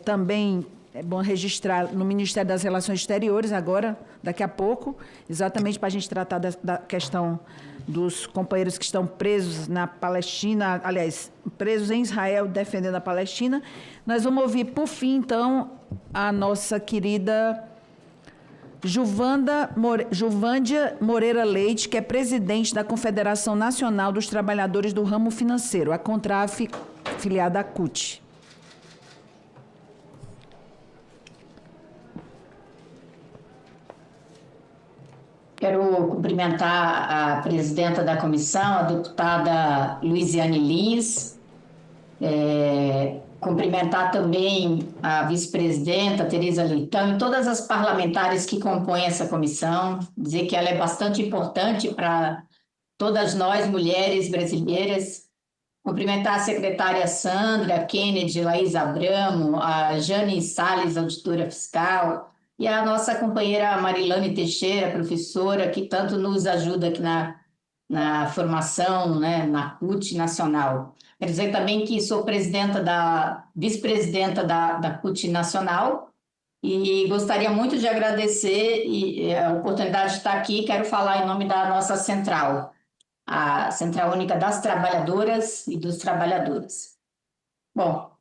também, é bom registrar, no Ministério das Relações Exteriores agora, daqui a pouco, exatamente para a gente tratar da questão dos companheiros que estão presos na Palestina, aliás, presos em Israel, defendendo a Palestina. Nós vamos ouvir, por fim, então, a nossa querida Juvândia Moreira Leite, que é presidente da Confederação Nacional dos Trabalhadores do Ramo Financeiro, a Contraf, filiada à CUT. Quero cumprimentar a presidenta da comissão, a deputada Luiziane Lins, cumprimentar também a vice-presidenta Tereza Leitão e todas as parlamentares que compõem essa comissão, dizer que ela é bastante importante para todas nós, mulheres brasileiras. Cumprimentar a secretária Sandra Kennedy, Laís Abramo, a Jane Salles, auditora fiscal, e a nossa companheira Marilane Teixeira, professora, que tanto nos ajuda aqui na formação, né, na CUT Nacional. Quero dizer também que sou vice-presidenta da CUT Nacional e gostaria muito de agradecer a oportunidade de estar aqui. Quero falar em nome da nossa central, a Central Única das Trabalhadoras e dos Trabalhadores. Bom,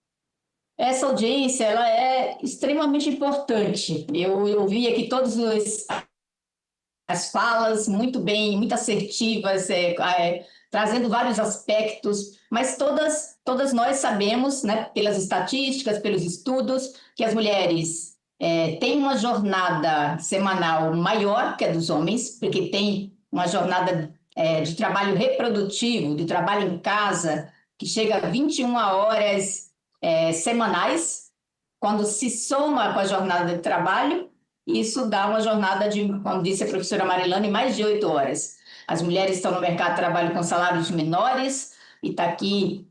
essa audiência ela é extremamente importante. Eu ouvi aqui todas as falas muito bem, muito assertivas, trazendo vários aspectos, mas todas nós sabemos, né, pelas estatísticas, pelos estudos, que as mulheres têm uma jornada semanal maior que a dos homens, porque tem uma jornada de trabalho reprodutivo, de trabalho em casa, que chega a 21 horas semanais. Quando se soma com a jornada de trabalho, isso dá uma jornada de, como disse a professora Marilane, mais de 8 horas. As mulheres estão no mercado de trabalho com salários menores, e está aqui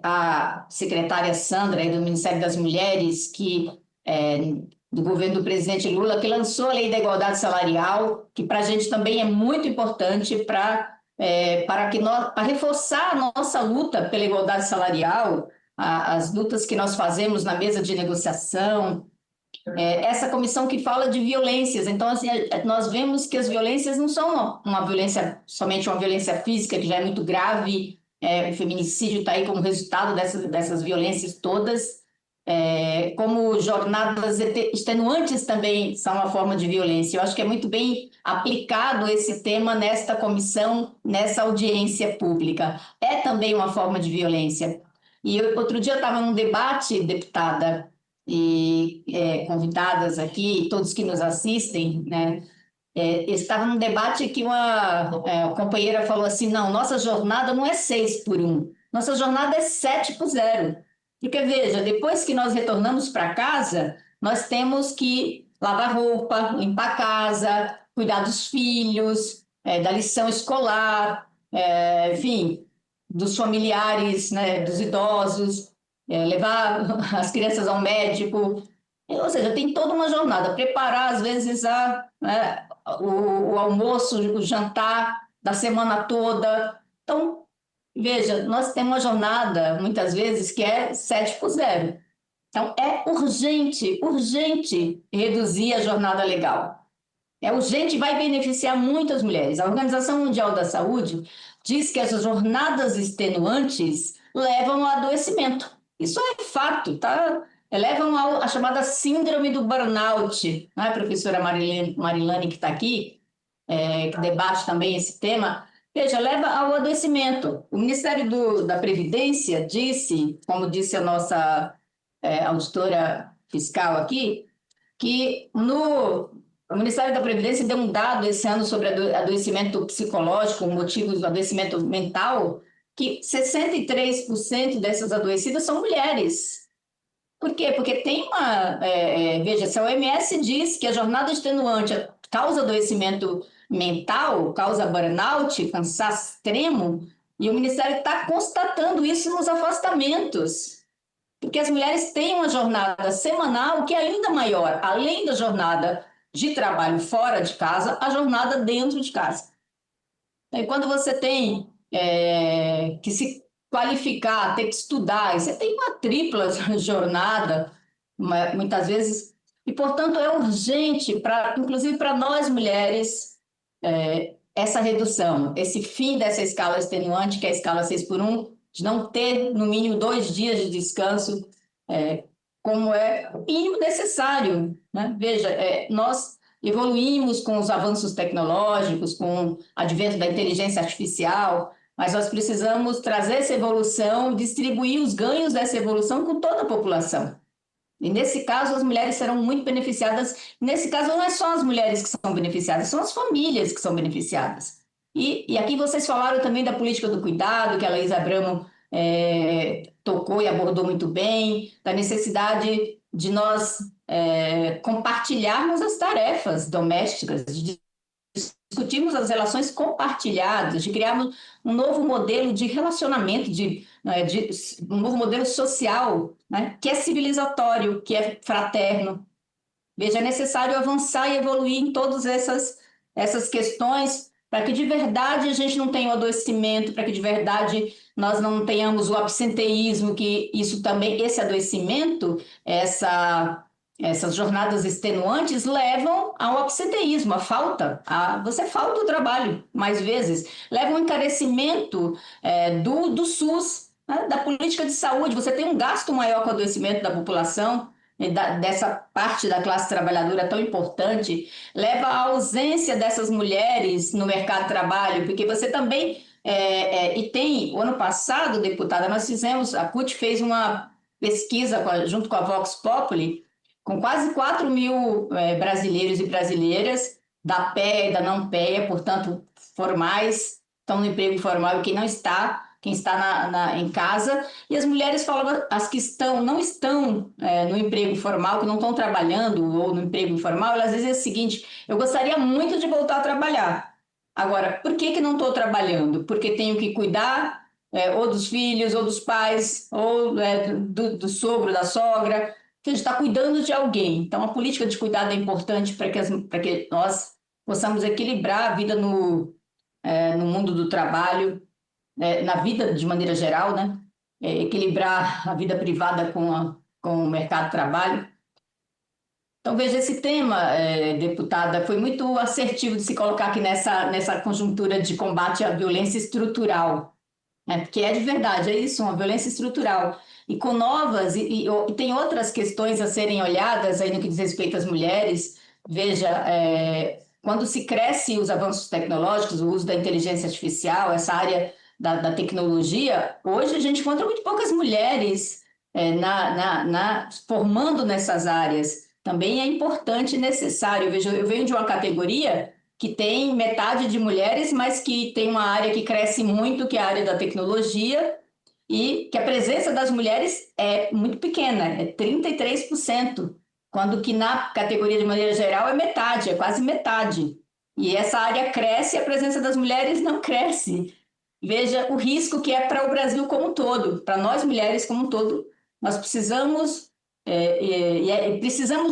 a secretária Sandra, do Ministério das Mulheres, do governo do presidente Lula, que lançou a Lei da Igualdade Salarial, que para a gente também é muito importante para reforçar a nossa luta pela igualdade salarial, as lutas que nós fazemos na mesa de negociação, essa comissão que fala de violências. Então, assim, nós vemos que as violências não são uma violência, somente uma violência física, que já é muito grave, o feminicídio está aí como resultado dessas violências todas, como jornadas extenuantes também são uma forma de violência. Eu acho que é muito bem aplicado esse tema nesta comissão, nessa audiência pública. É também uma forma de violência. E outro dia eu estava num debate, deputada, e convidadas aqui, todos que nos assistem, né? Estava num debate que uma companheira falou assim: não, nossa jornada não é 6x1, nossa jornada é 7x0. Porque, veja, depois que nós retornamos para casa, nós temos que lavar roupa, limpar a casa, cuidar dos filhos, da lição escolar, enfim, dos familiares, né, dos idosos, levar as crianças ao médico. Ou seja, tem toda uma jornada. Preparar, às vezes, o almoço, o jantar da semana toda. Então, Veja, nós temos uma jornada, muitas vezes, que é 7x0. Então, é urgente reduzir a jornada legal. É urgente e vai beneficiar muitas mulheres. A Organização Mundial da Saúde diz que essas jornadas extenuantes levam ao adoecimento. Isso é fato, tá? Levam à chamada síndrome do burnout. Não é, professora Marilane, que está aqui, que debate também esse tema. Veja, leva ao adoecimento. O Ministério da Previdência disse, como disse a nossa auditora fiscal aqui, que o Ministério da Previdência deu um dado esse ano sobre adoecimento psicológico, motivos do adoecimento mental, que 63% dessas adoecidas são mulheres. Por quê? Porque tem veja, se a OMS diz que a jornada extenuante causa adoecimento mental, causa burnout, cansaço extremo, e o Ministério está constatando isso nos afastamentos. Porque as mulheres têm uma jornada semanal que é ainda maior, além da jornada de trabalho fora de casa, a jornada dentro de casa. E quando você tem que se qualificar, ter que estudar, você tem uma tripla jornada, muitas vezes, e, portanto, é urgente, inclusive para nós mulheres, essa redução, esse fim dessa escala extenuante, que é a escala 6x1, de não ter, no mínimo, 2 dias de descanso, como é o mínimo necessário. Né? Veja, nós evoluímos com os avanços tecnológicos, com o advento da inteligência artificial, mas nós precisamos trazer essa evolução, distribuir os ganhos dessa evolução com toda a população. E, nesse caso, as mulheres serão muito beneficiadas. Nesse caso, não é só as mulheres que são beneficiadas, são as famílias que são beneficiadas. E aqui vocês falaram também da política do cuidado, que a Laís Abramo tocou e abordou muito bem, da necessidade de nós compartilharmos as tarefas domésticas, de discutirmos as relações compartilhadas, de criarmos um novo modelo de relacionamento, um novo modelo social, né, que é civilizatório, que é fraterno. Veja, é necessário avançar e evoluir em todas essas questões para que de verdade a gente não tenha o adoecimento, para que de verdade nós não tenhamos o absenteísmo, que isso também, esse adoecimento, essas jornadas extenuantes levam ao absenteísmo, à falta. Você falta o trabalho mais vezes. Leva ao encarecimento do SUS, né, da política de saúde. Você tem um gasto maior com o adoecimento da população, dessa parte da classe trabalhadora tão importante. Leva à ausência dessas mulheres no mercado de trabalho, porque você também... o ano passado, deputada, a CUT fez uma pesquisa junto com a Vox Populi, com quase 4 mil brasileiros e brasileiras, da PEA e da não PEA, portanto, formais, estão no emprego informal, e quem está em casa, e as mulheres falavam, as que não estão no emprego formal, que não estão trabalhando, ou no emprego informal, elas dizem o seguinte: eu gostaria muito de voltar a trabalhar. Agora, por que não estou trabalhando? Porque tenho que cuidar ou dos filhos, ou dos pais, ou do sogro, da sogra, que a gente está cuidando de alguém. Então, a política de cuidado é importante para que nós possamos equilibrar a vida no mundo do trabalho, na vida de maneira geral, né? Equilibrar a vida privada com o mercado de trabalho. Então, veja, esse tema, deputada, foi muito assertivo de se colocar aqui nessa conjuntura de combate à violência estrutural, né? Porque é de verdade, é isso, uma violência estrutural. E com novas, e tem outras questões a serem olhadas aí no que diz respeito às mulheres. Veja, quando se cresce os avanços tecnológicos, o uso da inteligência artificial, essa área da tecnologia, hoje a gente encontra muito poucas mulheres formando nessas áreas. Também é importante e necessário. Veja, eu venho de uma categoria que tem metade de mulheres, mas que tem uma área que cresce muito, que é a área da tecnologia, e que a presença das mulheres é muito pequena, é 33%, quando que na categoria de maneira geral é metade, é quase metade. E essa área cresce e a presença das mulheres não cresce. Veja o risco que é para o Brasil como um todo, para nós mulheres como um todo. Nós precisamos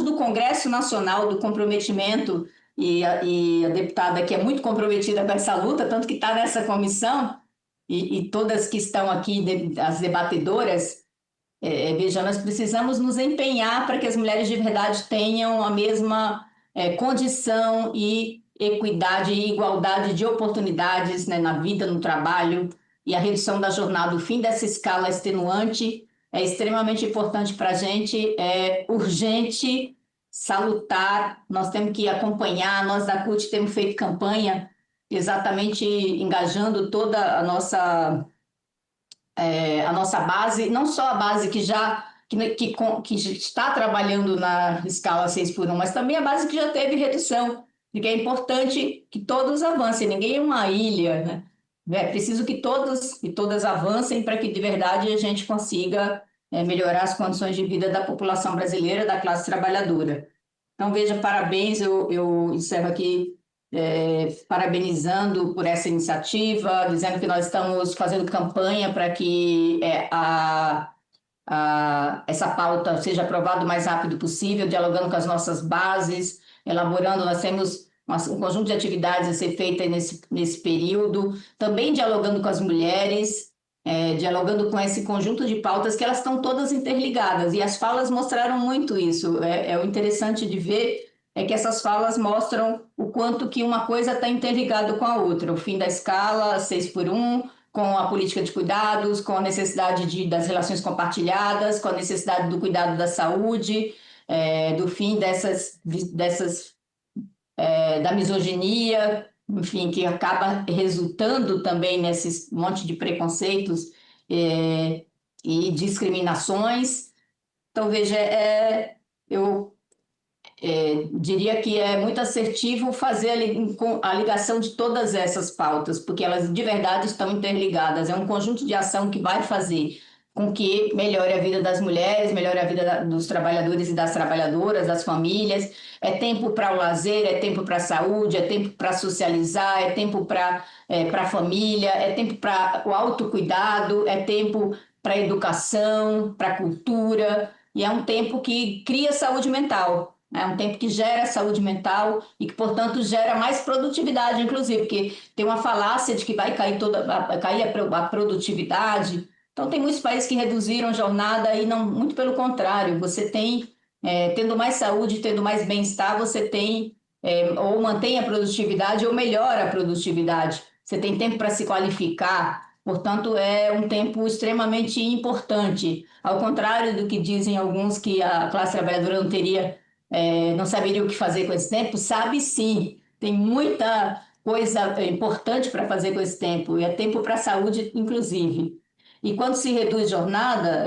do Congresso Nacional, do comprometimento, e a deputada que é muito comprometida com essa luta, tanto que está nessa comissão, e todas que estão aqui, as debatedoras, veja, nós precisamos nos empenhar para que as mulheres de verdade tenham a mesma condição e equidade e igualdade de oportunidades, né, na vida, no trabalho, e a redução da jornada, o fim dessa escala extenuante é extremamente importante para a gente, é urgente, salutar, nós temos que acompanhar, nós da CUT temos feito campanha exatamente engajando toda a nossa base, não só a base que está trabalhando na escala 6x1, mas também a base que já teve redução, porque é importante que todos avancem, ninguém é uma ilha, né? É preciso que todos e todas avancem para que, de verdade, a gente consiga melhorar as condições de vida da população brasileira, da classe trabalhadora. Então, veja, parabéns, eu encerro aqui parabenizando por essa iniciativa, dizendo que nós estamos fazendo campanha para que essa pauta seja aprovada o mais rápido possível, dialogando com as nossas bases, elaborando, nós temos um conjunto de atividades a ser feita nesse período, também dialogando com as mulheres, dialogando com esse conjunto de pautas que elas estão todas interligadas, e as falas mostraram muito isso. O interessante de ver é que essas falas mostram o quanto que uma coisa está interligada com a outra, o fim da escala 6x1, com a política de cuidados, com a necessidade das relações compartilhadas, com a necessidade do cuidado da saúde, do fim da misoginia, enfim, que acaba resultando também nesse monte de preconceitos e discriminações. Então, veja, eu diria que é muito assertivo fazer a ligação de todas essas pautas, porque elas de verdade estão interligadas. É um conjunto de ação que vai fazer com que melhore a vida das mulheres, melhore a vida dos trabalhadores e das trabalhadoras, das famílias. É tempo para o lazer, é tempo para a saúde, é tempo para socializar, é tempo para a família, é tempo para o autocuidado, é tempo para a educação, para a cultura, e é um tempo que cria saúde mental. É um tempo que gera saúde mental e que, portanto, gera mais produtividade, inclusive, porque tem uma falácia de que vai cair a produtividade. Então, tem muitos países que reduziram a jornada e não, muito pelo contrário, você tem, tendo mais saúde, tendo mais bem-estar, você tem, ou mantém a produtividade ou melhora a produtividade. Você tem tempo para se qualificar, portanto, é um tempo extremamente importante. Ao contrário do que dizem alguns que a classe trabalhadora não saberia o que fazer com esse tempo, sabe sim, tem muita coisa importante para fazer com esse tempo, e é tempo para a saúde, inclusive. E quando se reduz jornada,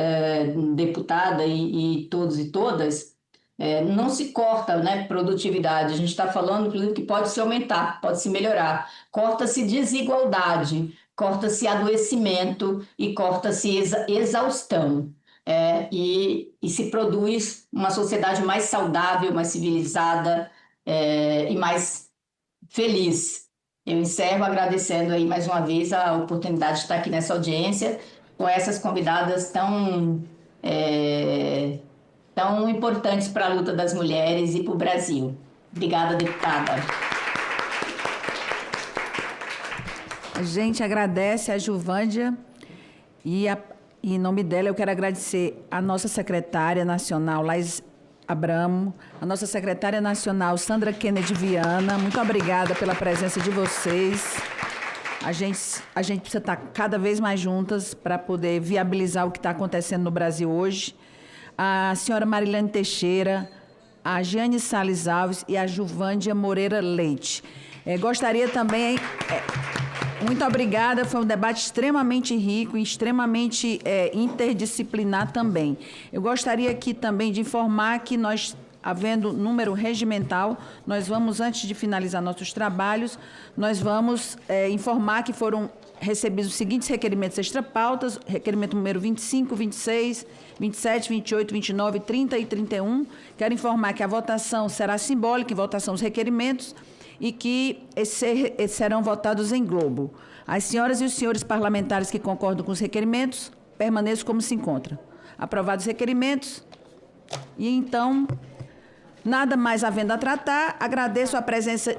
deputada e todos e todas, não se corta, né, produtividade. A gente está falando, inclusive, que pode se aumentar, pode se melhorar. Corta-se desigualdade, corta-se adoecimento e corta-se exaustão. E se produz uma sociedade mais saudável, mais civilizada e mais feliz. Eu encerro agradecendo aí mais uma vez a oportunidade de estar aqui nessa audiência com essas convidadas tão importantes para a luta das mulheres e para o Brasil. Obrigada, deputada. A gente agradece a Juvândia e em nome dela eu quero agradecer a nossa secretária nacional, Laís Abramo, a nossa secretária nacional, Sandra Kennedy Viana. Muito obrigada pela presença de vocês. A gente precisa estar cada vez mais juntas para poder viabilizar o que está acontecendo no Brasil hoje. A senhora Marilene Teixeira, a Giane Salles Alves e a Juvândia Moreira Leite. Gostaria também... Muito obrigada, foi um debate extremamente rico e extremamente interdisciplinar também. Eu gostaria aqui também de informar que nós, havendo número regimental, nós vamos, antes de finalizar nossos trabalhos, nós vamos informar que foram recebidos os seguintes requerimentos extra-pautas: requerimento número 25, 26, 27, 28, 29, 30 e 31. Quero informar que a votação será simbólica, em votação os requerimentos, e que serão votados em globo. As senhoras e os senhores parlamentares que concordam com os requerimentos, permaneçam como se encontram. Aprovados os requerimentos. E então, nada mais havendo a tratar, agradeço a presença...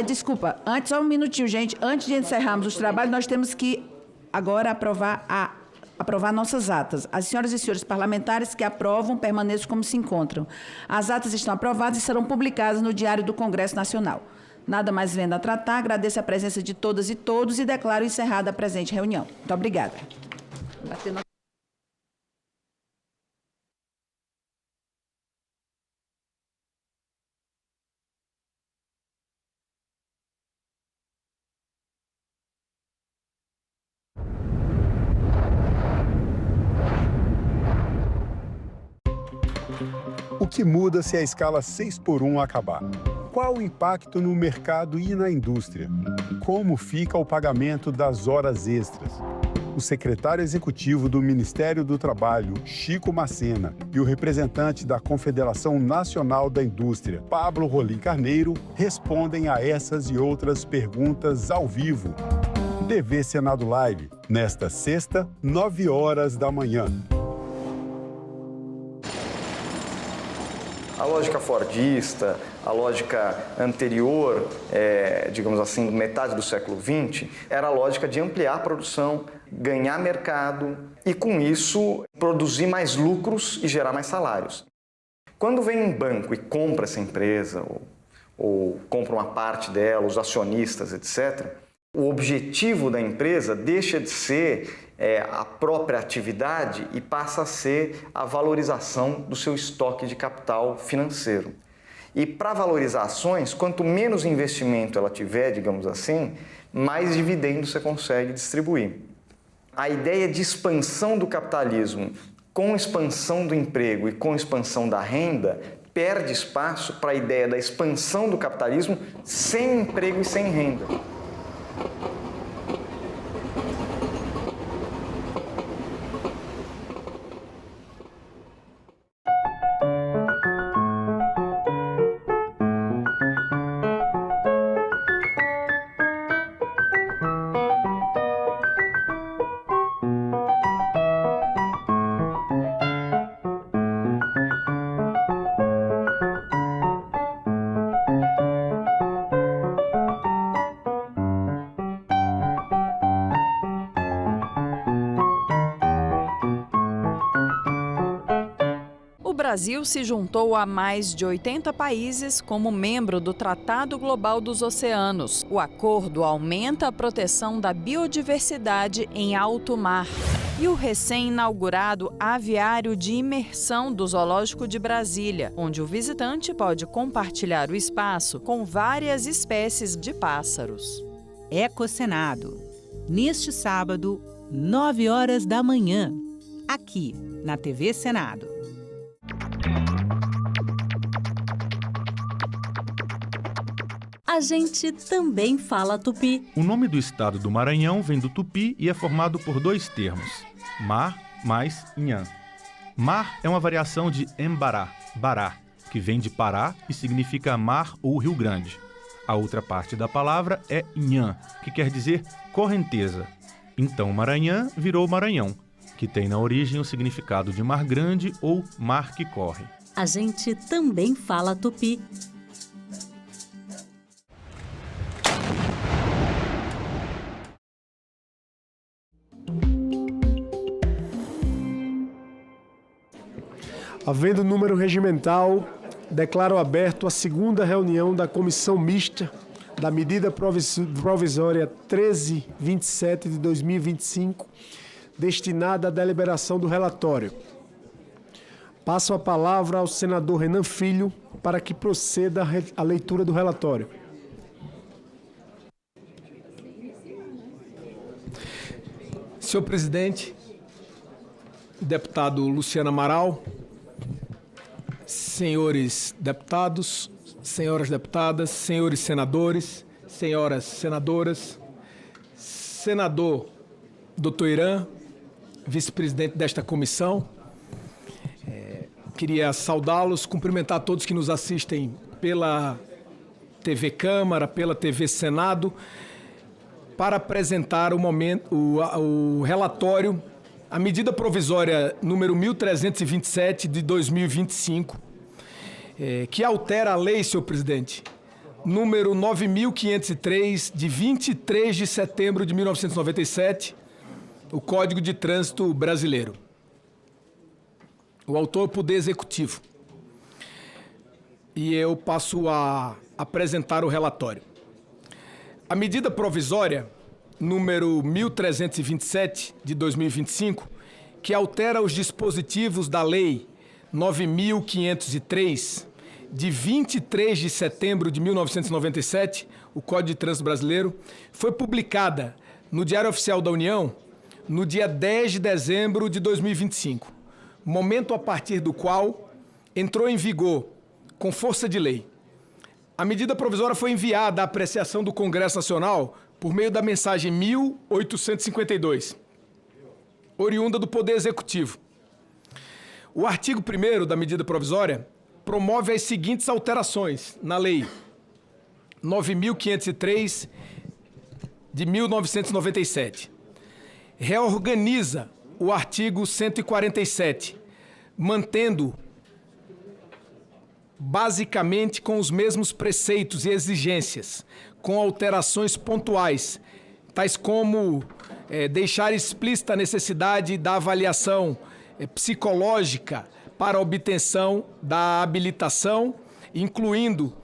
Desculpa, só um minutinho, gente. Antes de encerrarmos os trabalhos, nós temos que agora aprovar nossas atas. As senhoras e senhores parlamentares que aprovam permaneçam como se encontram. As atas estão aprovadas e serão publicadas no Diário do Congresso Nacional. Nada mais vendo a tratar, agradeço a presença de todas e todos e declaro encerrada a presente reunião. Muito obrigada. O que muda se a escala 6x1 acabar? Qual o impacto no mercado e na indústria? Como fica o pagamento das horas extras? O secretário executivo do Ministério do Trabalho, Chico Macena, e o representante da Confederação Nacional da Indústria, Pablo Rolim Carneiro, respondem a essas e outras perguntas ao vivo. TV Senado Live, nesta sexta, 9 horas da manhã. A lógica fordista, a lógica anterior, digamos assim, metade do século XX, era a lógica de ampliar a produção, ganhar mercado e, com isso, produzir mais lucros e gerar mais salários. Quando vem um banco e compra essa empresa, ou compra uma parte dela, os acionistas, etc., o objetivo da empresa deixa de ser a própria atividade e passa a ser a valorização do seu estoque de capital financeiro. E para valorizar ações, quanto menos investimento ela tiver, digamos assim, mais dividendos você consegue distribuir. A ideia de expansão do capitalismo com expansão do emprego e com expansão da renda perde espaço para a ideia da expansão do capitalismo sem emprego e sem renda. O Brasil se juntou a mais de 80 países como membro do Tratado Global dos Oceanos. O acordo aumenta a proteção da biodiversidade em alto mar. E o recém-inaugurado aviário de imersão do Zoológico de Brasília, onde o visitante pode compartilhar o espaço com várias espécies de pássaros. Ecosenado, neste sábado, 9 horas da manhã, aqui na TV Senado. A gente também fala tupi. O nome do estado do Maranhão vem do tupi e é formado por dois termos, mar mais nhan. Mar é uma variação de embará, bará, que vem de Pará e significa mar ou Rio Grande. A outra parte da palavra é nhan, que quer dizer correnteza. Então Maranhão virou Maranhão, que tem na origem o significado de mar grande ou mar que corre. A gente também fala tupi. Havendo número regimental, declaro aberto a segunda reunião da Comissão Mista da Medida Provisória 1327 de 2025, destinada à deliberação do relatório. Passo a palavra ao senador Renan Filho para que proceda a leitura do relatório. Senhor presidente, deputado Luciano Amaral, senhores deputados, senhoras deputadas, senhores senadores, senhoras senadoras, senador Dr. Irã, vice-presidente desta comissão, queria saudá-los, cumprimentar todos que nos assistem pela TV Câmara, pela TV Senado, para apresentar o relatório, a medida provisória número 1327 de 2025, que altera a lei, senhor presidente, número 9.503 de 23 de setembro de 1997, o Código de Trânsito Brasileiro. O autor é o Poder Executivo. E eu passo a apresentar o relatório. A medida provisória número 1327 de 2025, que altera os dispositivos da Lei 9.503, de 23 de setembro de 1997, o Código de Trânsito Brasileiro, foi publicada no Diário Oficial da União no dia 10 de dezembro de 2025, momento a partir do qual entrou em vigor, com força de lei. A medida provisória foi enviada à apreciação do Congresso Nacional por meio da mensagem 1852, oriunda do Poder Executivo. O artigo 1º da medida provisória promove as seguintes alterações na Lei 9.503 de 1997. Reorganiza o artigo 147, mantendo basicamente com os mesmos preceitos e exigências, com alterações pontuais, tais como deixar explícita a necessidade da avaliação psicológica para a obtenção da habilitação, incluindo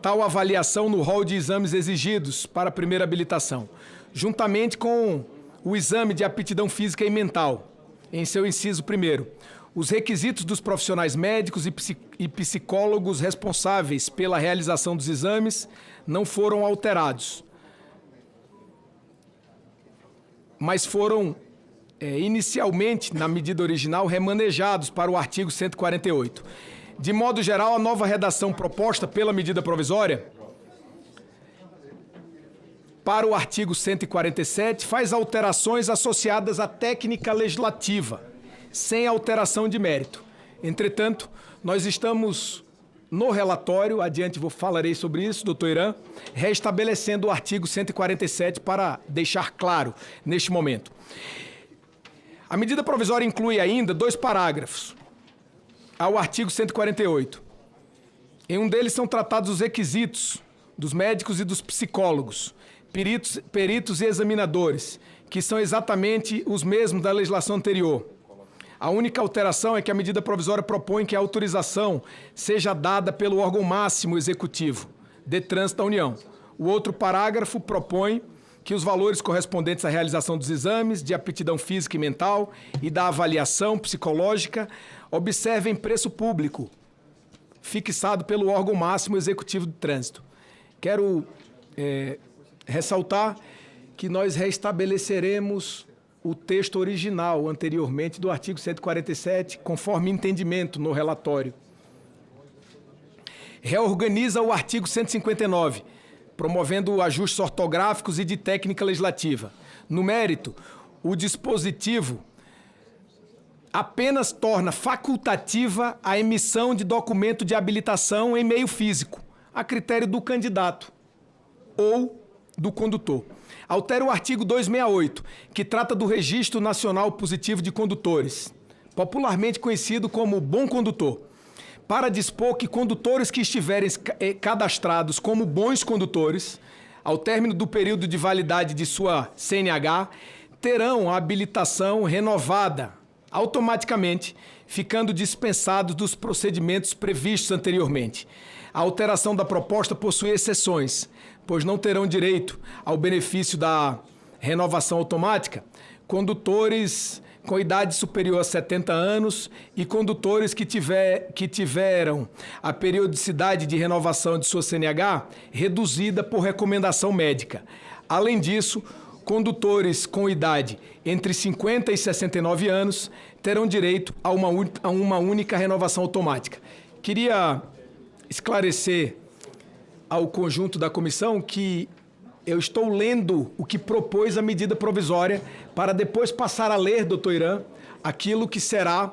tal avaliação no rol de exames exigidos para a primeira habilitação, juntamente com o exame de aptidão física e mental, em seu inciso 1º. Os requisitos dos profissionais médicos e psicólogos responsáveis pela realização dos exames não foram alterados, mas foram inicialmente, na medida original, remanejados para o artigo 148. De modo geral, a nova redação proposta pela medida provisória para o artigo 147 faz alterações associadas à técnica legislativa, sem alteração de mérito. Entretanto, nós estamos no relatório, adiante falarei sobre isso, doutor Irã, restabelecendo o artigo 147 para deixar claro neste momento. A medida provisória inclui ainda 2 parágrafos ao artigo 148. Em um deles são tratados os requisitos dos médicos e dos psicólogos, peritos e examinadores, que são exatamente os mesmos da legislação anterior. A única alteração é que a medida provisória propõe que a autorização seja dada pelo órgão máximo executivo de trânsito da União. O outro parágrafo propõe que os valores correspondentes à realização dos exames de aptidão física e mental e da avaliação psicológica observem preço público, fixado pelo órgão máximo executivo de trânsito. Quero ressaltar que nós restabeleceremos o texto original anteriormente do artigo 147, conforme entendimento no relatório. Reorganiza o artigo 159, promovendo ajustes ortográficos e de técnica legislativa. No mérito, o dispositivo apenas torna facultativa a emissão de documento de habilitação em meio físico, a critério do candidato ou do condutor. Altera o artigo 268, que trata do Registro Nacional Positivo de Condutores, popularmente conhecido como Bom Condutor, para dispor que condutores que estiverem cadastrados como bons condutores, ao término do período de validade de sua CNH, terão a habilitação renovada automaticamente, ficando dispensados dos procedimentos previstos anteriormente. A alteração da proposta possui exceções, pois não terão direito ao benefício da renovação automática condutores com idade superior a 70 anos e condutores que tiveram a periodicidade de renovação de sua CNH reduzida por recomendação médica. Além disso, condutores com idade entre 50 e 69 anos terão direito a uma única renovação automática. Queria esclarecer ao conjunto da comissão que eu estou lendo o que propôs a medida provisória para depois passar a ler, doutor Irã, aquilo que será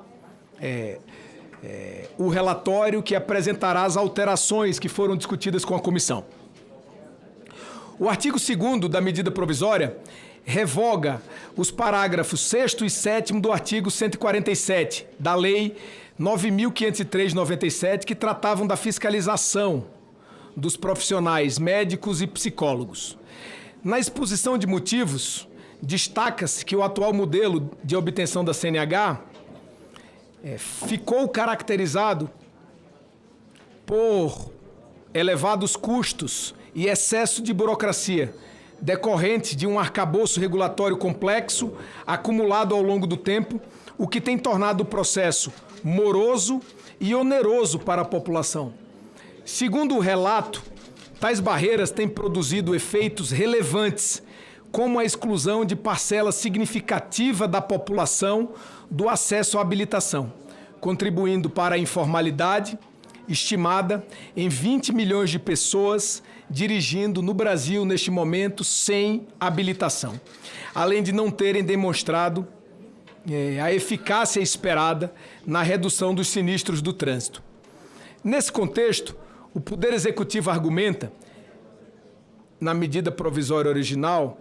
o relatório que apresentará as alterações que foram discutidas com a comissão. O artigo 2º da medida provisória revoga os parágrafos 6º e 7º do artigo 147 da Lei 9.503 de 97, que tratavam da fiscalização dos profissionais médicos e psicólogos. Na exposição de motivos, destaca-se que o atual modelo de obtenção da CNH ficou caracterizado por elevados custos e excesso de burocracia, decorrente de um arcabouço regulatório complexo acumulado ao longo do tempo, o que tem tornado o processo moroso e oneroso para a população. Segundo o relato, tais barreiras têm produzido efeitos relevantes, como a exclusão de parcela significativa da população do acesso à habilitação, contribuindo para a informalidade, estimada em 20 milhões de pessoas dirigindo no Brasil neste momento sem habilitação, além de não terem demonstrado a eficácia esperada na redução dos sinistros do trânsito. Nesse contexto, o Poder Executivo argumenta, na medida provisória original,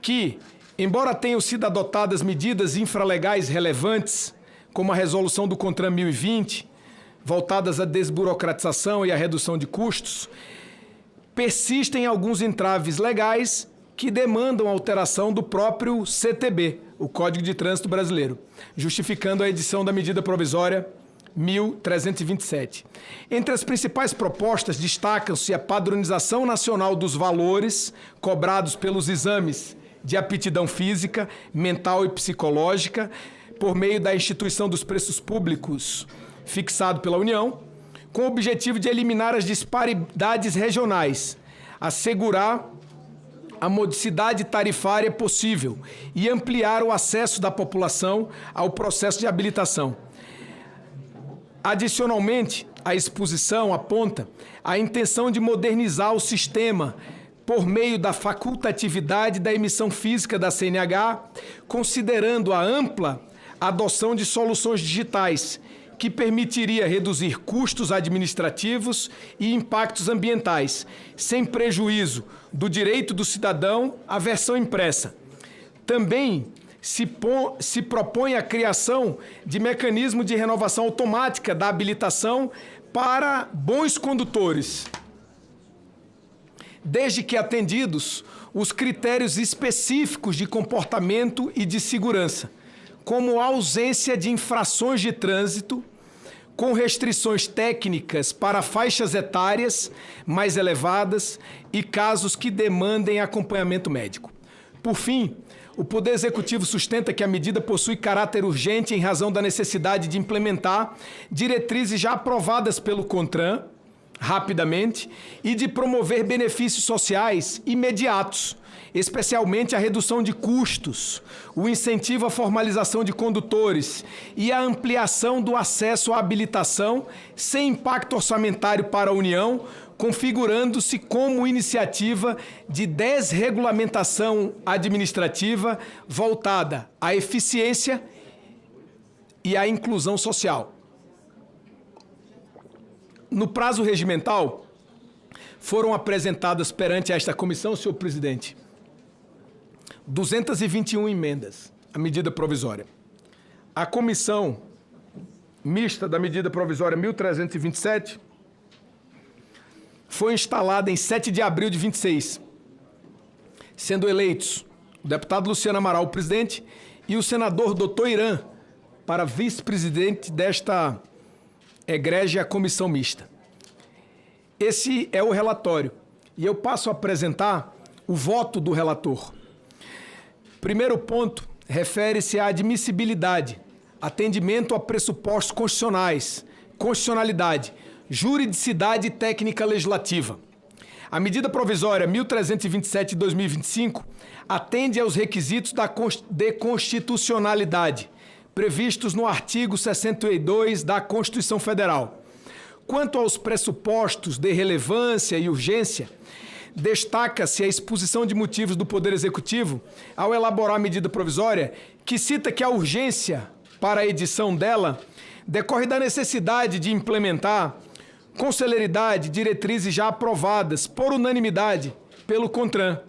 que, embora tenham sido adotadas medidas infralegais relevantes, como a resolução do CONTRAN 1020, voltadas à desburocratização e à redução de custos, persistem alguns entraves legais que demandam a alteração do próprio CTB, o Código de Trânsito Brasileiro, justificando a edição da medida provisória 1327. Entre as principais propostas destacam-se a padronização nacional dos valores cobrados pelos exames de aptidão física, mental e psicológica, por meio da instituição dos preços públicos fixado pela União, com o objetivo de eliminar as disparidades regionais, assegurar a modicidade tarifária possível e ampliar o acesso da população ao processo de habilitação. Adicionalmente, a exposição aponta a intenção de modernizar o sistema por meio da facultatividade da emissão física da CNH, considerando a ampla adoção de soluções digitais, que permitiria reduzir custos administrativos e impactos ambientais, sem prejuízo do direito do cidadão à versão impressa. Também se propõe a criação de mecanismo de renovação automática da habilitação para bons condutores, desde que atendidos os critérios específicos de comportamento e de segurança, como a ausência de infrações de trânsito, com restrições técnicas para faixas etárias mais elevadas e casos que demandem acompanhamento médico. Por fim, o Poder Executivo sustenta que a medida possui caráter urgente em razão da necessidade de implementar diretrizes já aprovadas pelo CONTRAN, rapidamente, e de promover benefícios sociais imediatos, especialmente a redução de custos, o incentivo à formalização de condutores e a ampliação do acesso à habilitação sem impacto orçamentário para a União, configurando-se como iniciativa de desregulamentação administrativa voltada à eficiência e à inclusão social. No prazo regimental, foram apresentadas perante esta comissão, senhor presidente, 221 emendas à medida provisória. A comissão mista da medida provisória 1327 foi instalada em 7 de abril de 26, sendo eleitos o deputado Luciano Amaral, presidente, e o senador Dr. Irã, para vice-presidente desta egrégia comissão mista. Esse é o relatório, e eu passo a apresentar o voto do relator. Primeiro ponto refere-se à admissibilidade, atendimento a pressupostos constitucionais, constitucionalidade, juridicidade e técnica legislativa. A medida provisória 1327 de 2025 atende aos requisitos de constitucionalidade previstos no artigo 62 da Constituição Federal. Quanto aos pressupostos de relevância e urgência, destaca-se a exposição de motivos do Poder Executivo ao elaborar a medida provisória, que cita que a urgência para a edição dela decorre da necessidade de implementar com celeridade diretrizes já aprovadas por unanimidade pelo CONTRAN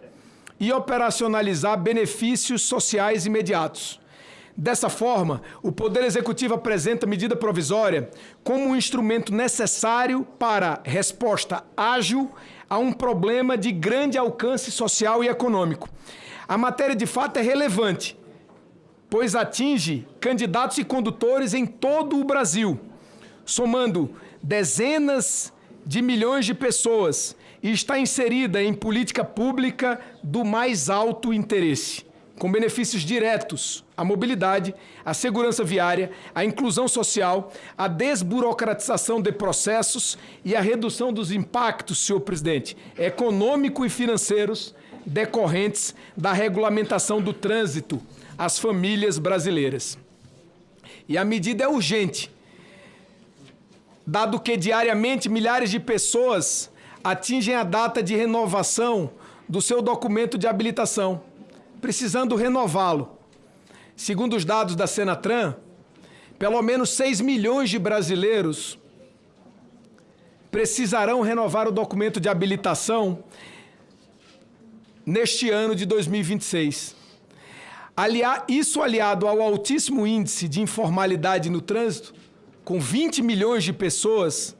e operacionalizar benefícios sociais imediatos. Dessa forma, o Poder Executivo apresenta a medida provisória como um instrumento necessário para resposta ágil a um problema de grande alcance social e econômico, A matéria, de fato, é relevante, pois atinge candidatos e condutores em todo o Brasil, somando dezenas de milhões de pessoas e está inserida em política pública do mais alto interesse, com benefícios diretos à mobilidade, à segurança viária, à inclusão social, à desburocratização de processos e à redução dos impactos, senhor presidente, econômico e financeiros decorrentes da regulamentação do trânsito às famílias brasileiras. E a medida é urgente, dado que diariamente milhares de pessoas atingem a data de renovação do seu documento de habilitação, precisando renová-lo. Segundo os dados da Senatran, pelo menos 6 milhões de brasileiros precisarão renovar o documento de habilitação neste ano de 2026. Isso aliado ao altíssimo índice de informalidade no trânsito, com 20 milhões de pessoas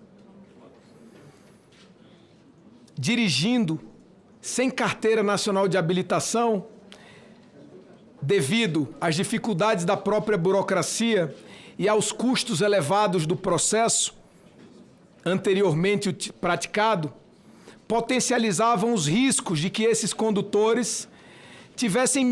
dirigindo sem carteira nacional de habilitação, devido às dificuldades da própria burocracia e aos custos elevados do processo anteriormente praticado, potencializavam os riscos de que esses condutores tivessem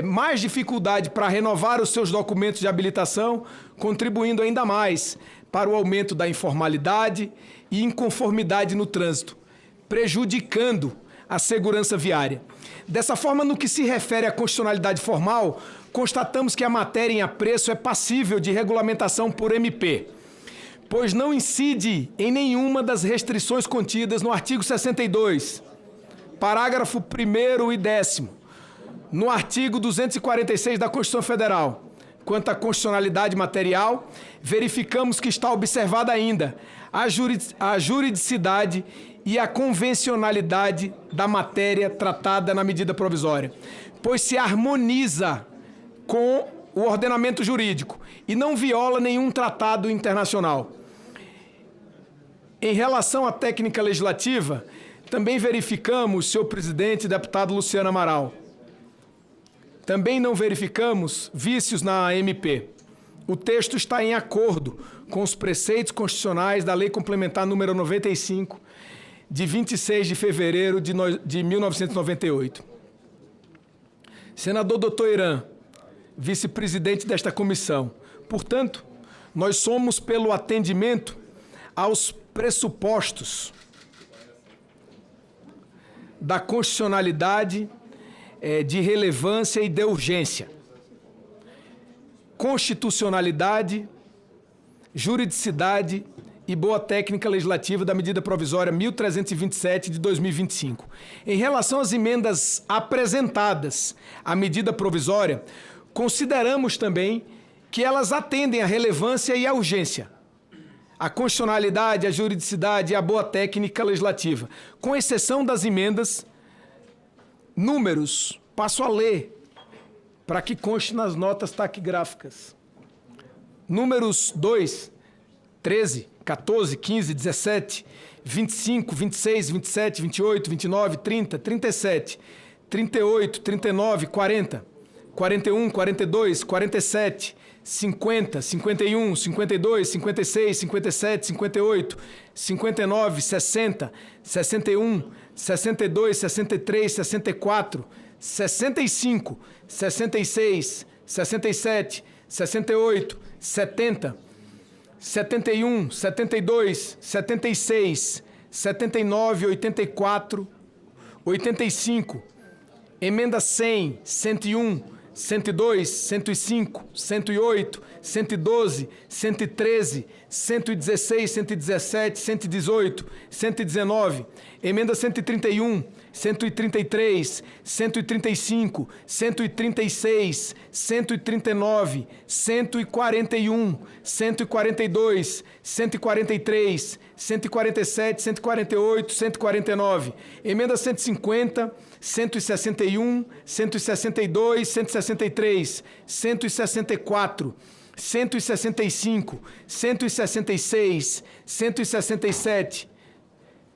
mais dificuldade para renovar os seus documentos de habilitação, contribuindo ainda mais para o aumento da informalidade e inconformidade no trânsito, prejudicando a segurança viária. Dessa forma, no que se refere à constitucionalidade formal, constatamos que a matéria em apreço é passível de regulamentação por MP, pois não incide em nenhuma das restrições contidas no artigo 62, parágrafo 1º e 10º, no artigo 246 da Constituição Federal. Quanto à constitucionalidade material, verificamos que está observada ainda a juridicidade e a convencionalidade da matéria tratada na medida provisória, pois se harmoniza com o ordenamento jurídico e não viola nenhum tratado internacional. Em relação à técnica legislativa, também verificamos, senhor presidente, deputado Luciano Amaral, também não verificamos vícios na MP. O texto está em acordo com os preceitos constitucionais da Lei Complementar número 95, de 26 de fevereiro de 1998. Senador Dr. Irã, vice-presidente desta comissão, portanto, nós somos pelo atendimento aos pressupostos da constitucionalidade, de relevância e de urgência. Constitucionalidade, juridicidade e boa técnica legislativa da medida provisória 1327 de 2025. Em relação às emendas apresentadas à medida provisória, consideramos também que elas atendem à relevância e à urgência, a constitucionalidade, a juridicidade e a boa técnica legislativa, com exceção das emendas números. Passo a ler para que conste nas notas taquigráficas. Números 2, 13, 14, 15, 17, 25, 26, 27, 28, 29, 30, 37, 38, 39, 40, 41, 42, 47, 50, 51, 52, 56, 57, 58, 59, 60, 61, 62, 63, 64, 65, 66, 67, 68, 70, 71, 72, 76, 79, 84, 85, emenda 100, 101, 102, 105, 108, 112, 113, 116, 117, 118, 119, emenda 131, 133, 135, 136, 139, 141, 142, 143, 147, 148, 149, emenda 150, 161, 162, 163, 164, 165, 166, 167.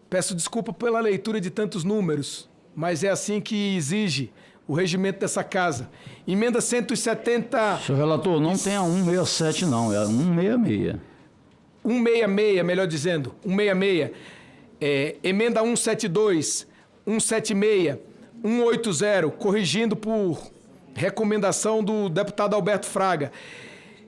Peço desculpa pela leitura de tantos números, mas é assim que exige o regimento dessa casa. Emenda 170... Senhor relator, não tem a 167 não, é a 166. 166, melhor dizendo, 166. Emenda 172, 176, 180, corrigindo por recomendação do deputado Alberto Fraga.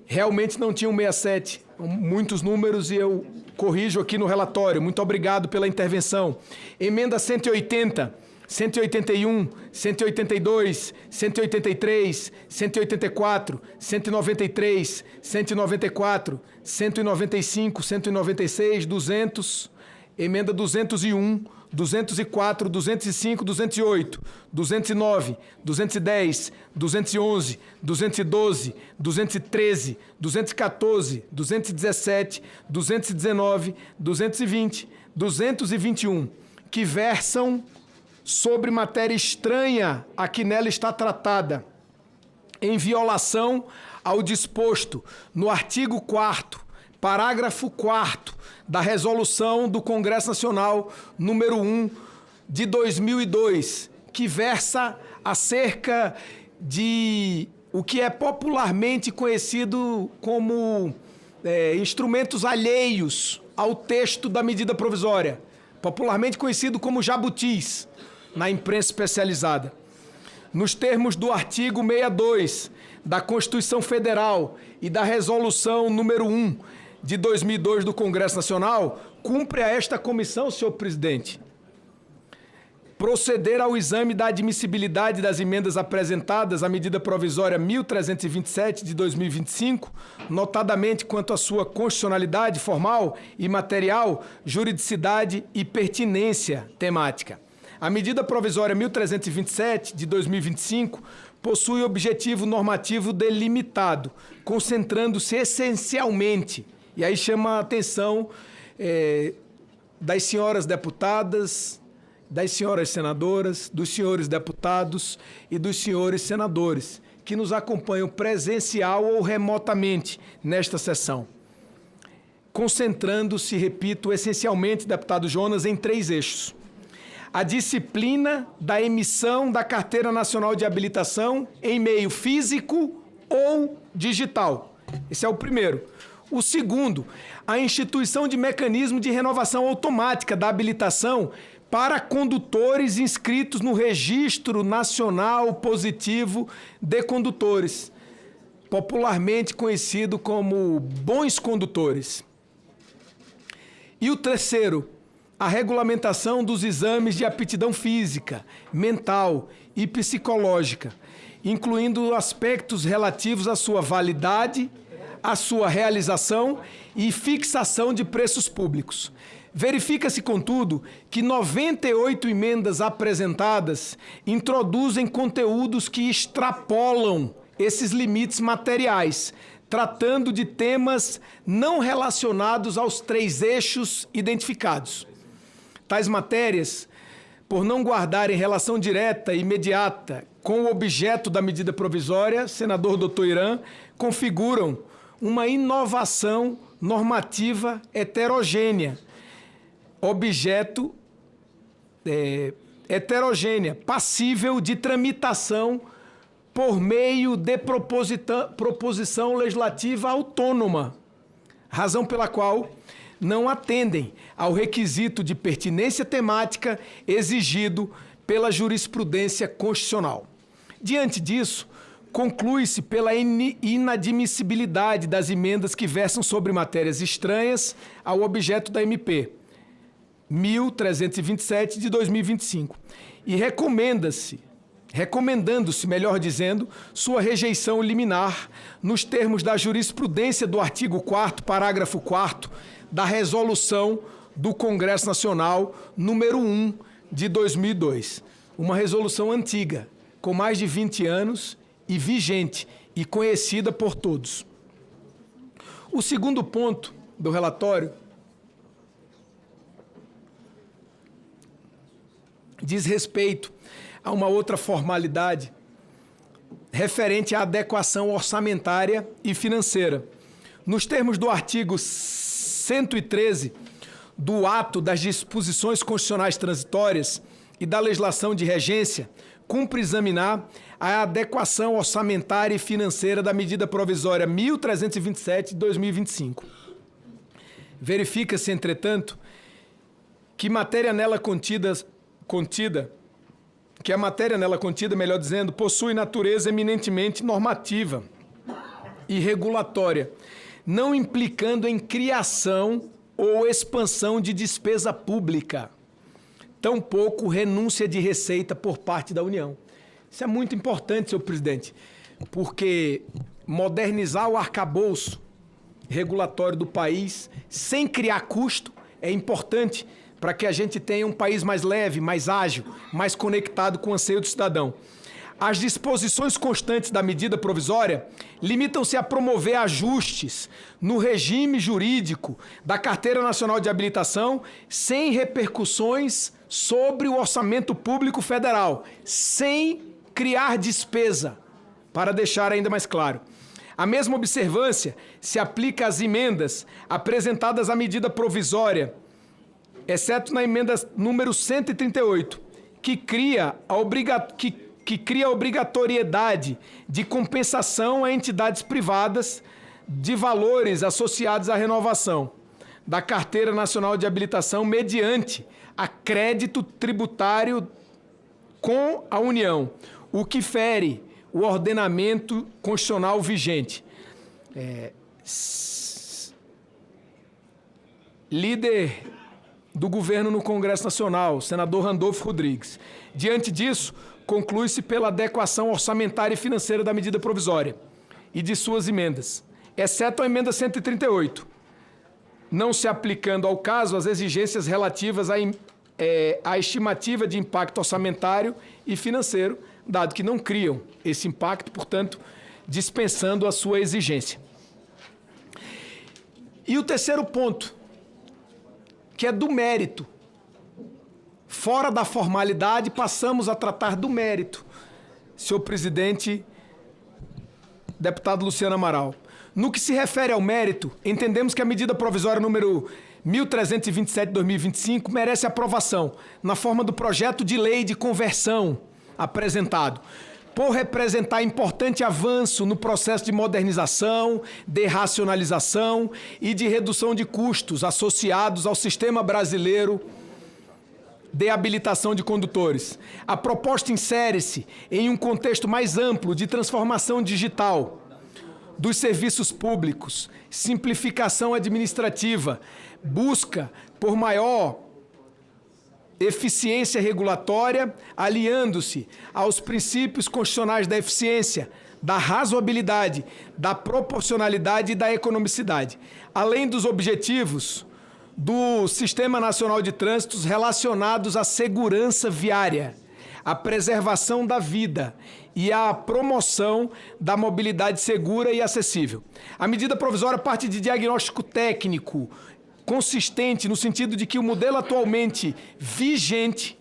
Realmente não tinha 167, muitos números e eu corrijo aqui no relatório. Muito obrigado pela intervenção. Emenda 180, 181, 182, 183, 184, 193, 194, 195, 196, 200, emenda 201, 204, 205, 208, 209, 210, 211, 212, 213, 214, 217, 219, 220, 221, que versam sobre matéria estranha a que nela está tratada, em violação ao disposto no artigo 4º, parágrafo 4º da Resolução do Congresso Nacional número 1 de 2002, que versa acerca de o que é popularmente conhecido como instrumentos alheios ao texto da medida provisória, popularmente conhecido como jabutis na imprensa especializada. Nos termos do artigo 62 da Constituição Federal e da Resolução número 1 de 2002 do Congresso Nacional, cumpre a esta comissão, senhor presidente, proceder ao exame da admissibilidade das emendas apresentadas à medida provisória 1327 de 2025, notadamente quanto à sua constitucionalidade formal e material, juridicidade e pertinência temática. A medida provisória 1327 de 2025 possui objetivo normativo delimitado, concentrando-se essencialmente, e aí chama a atenção das senhoras deputadas, das senhoras senadoras, dos senhores deputados e dos senhores senadores, que nos acompanham presencial ou remotamente nesta sessão. Concentrando-se, repito, essencialmente, deputado Jonas, em 3 eixos. A disciplina da emissão da Carteira Nacional de Habilitação em meio físico ou digital. Esse é o primeiro. O segundo, a instituição de mecanismo de renovação automática da habilitação para condutores inscritos no Registro Nacional Positivo de Condutores, popularmente conhecido como bons condutores. E o terceiro, a regulamentação dos exames de aptidão física, mental e psicológica, incluindo aspectos relativos à sua validade, à sua realização e fixação de preços públicos. Verifica-se, contudo, que 98 emendas apresentadas introduzem conteúdos que extrapolam esses limites materiais, tratando de temas não relacionados aos 3 eixos identificados. Tais matérias, por não guardarem relação direta e imediata com o objeto da medida provisória, senador Dr. Irã, configuram uma inovação normativa heterogênea, heterogênea, passível de tramitação por meio de proposição legislativa autônoma, razão pela qual não atendem ao requisito de pertinência temática exigido pela jurisprudência constitucional. Diante disso, conclui-se pela inadmissibilidade das emendas que versam sobre matérias estranhas ao objeto da MP 1327 de 2025 e recomendando-se, melhor dizendo, sua rejeição liminar nos termos da jurisprudência do artigo 4º, parágrafo 4º da Resolução do Congresso Nacional número 1 de 2002. Uma resolução antiga, com mais de 20 anos e vigente e conhecida por todos. O segundo ponto do relatório diz respeito a uma outra formalidade referente à adequação orçamentária e financeira. Nos termos do artigo 113 do Ato das Disposições Constitucionais Transitórias, e da legislação de regência, cumpre examinar a adequação orçamentária e financeira da medida provisória 1327 de 2025. Verifica-se, entretanto, que a matéria nela contida, melhor dizendo, possui natureza eminentemente normativa e regulatória, não implicando em criação ou expansão de despesa pública, tampouco renúncia de receita por parte da União. Isso é muito importante, senhor presidente, porque modernizar o arcabouço regulatório do país sem criar custo é importante para que a gente tenha um país mais leve, mais ágil, mais conectado com o anseio do cidadão. As disposições constantes da medida provisória limitam-se a promover ajustes no regime jurídico da Carteira Nacional de Habilitação sem repercussões sobre o orçamento público federal, sem criar despesa, para deixar ainda mais claro. A mesma observância se aplica às emendas apresentadas à medida provisória, exceto na emenda número 138, que cria a obrigatoriedade de compensação a entidades privadas de valores associados à renovação da Carteira Nacional de Habilitação mediante a crédito tributário com a União, o que fere o ordenamento constitucional vigente. Líder do governo no Congresso Nacional, senador Randolfo Rodrigues. Diante disso, conclui-se pela adequação orçamentária e financeira da medida provisória e de suas emendas, exceto a emenda 138, não se aplicando ao caso as exigências relativas à estimativa de impacto orçamentário e financeiro, dado que não criam esse impacto, portanto, dispensando a sua exigência. E o terceiro ponto, que é do mérito. Fora da formalidade, passamos a tratar do mérito, senhor presidente, deputado Luciano Amaral. No que se refere ao mérito, entendemos que a medida provisória número 1327 de 2025 merece aprovação na forma do projeto de lei de conversão apresentado, por representar importante avanço no processo de modernização, de racionalização e de redução de custos associados ao sistema brasileiro de habilitação de condutores. A proposta insere-se em um contexto mais amplo de transformação digital dos serviços públicos, simplificação administrativa, busca por maior eficiência regulatória, aliando-se aos princípios constitucionais da eficiência, da razoabilidade, da proporcionalidade e da economicidade, além dos objetivos do Sistema Nacional de Trânsitos relacionados à segurança viária, à preservação da vida e à promoção da mobilidade segura e acessível. A medida provisória parte de diagnóstico técnico consistente no sentido de que o modelo atualmente vigente,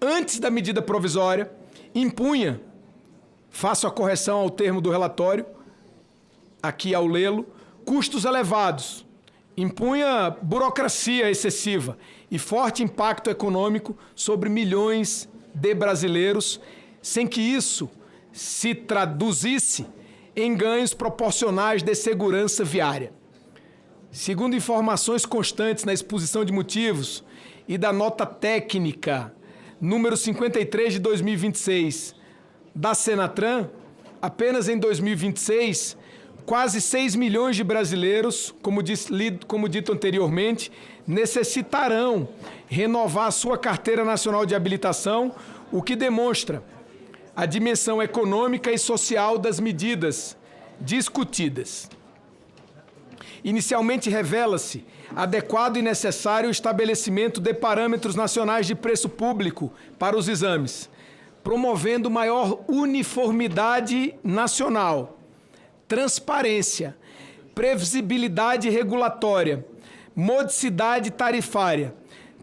antes da medida provisória, impunha, faço a correção ao termo do relatório, aqui ao lê-lo, custos elevados, impunha burocracia excessiva e forte impacto econômico sobre milhões de brasileiros, sem que isso se traduzisse em ganhos proporcionais de segurança viária. Segundo informações constantes na exposição de motivos e da nota técnica número 53 de 2026 da Senatran, apenas em 2026, quase 6 milhões de brasileiros, como dito anteriormente, necessitarão renovar a sua carteira nacional de habilitação, o que demonstra a dimensão econômica e social das medidas discutidas. Inicialmente revela-se adequado e necessário o estabelecimento de parâmetros nacionais de preço público para os exames, promovendo maior uniformidade nacional, transparência, previsibilidade regulatória, modicidade tarifária.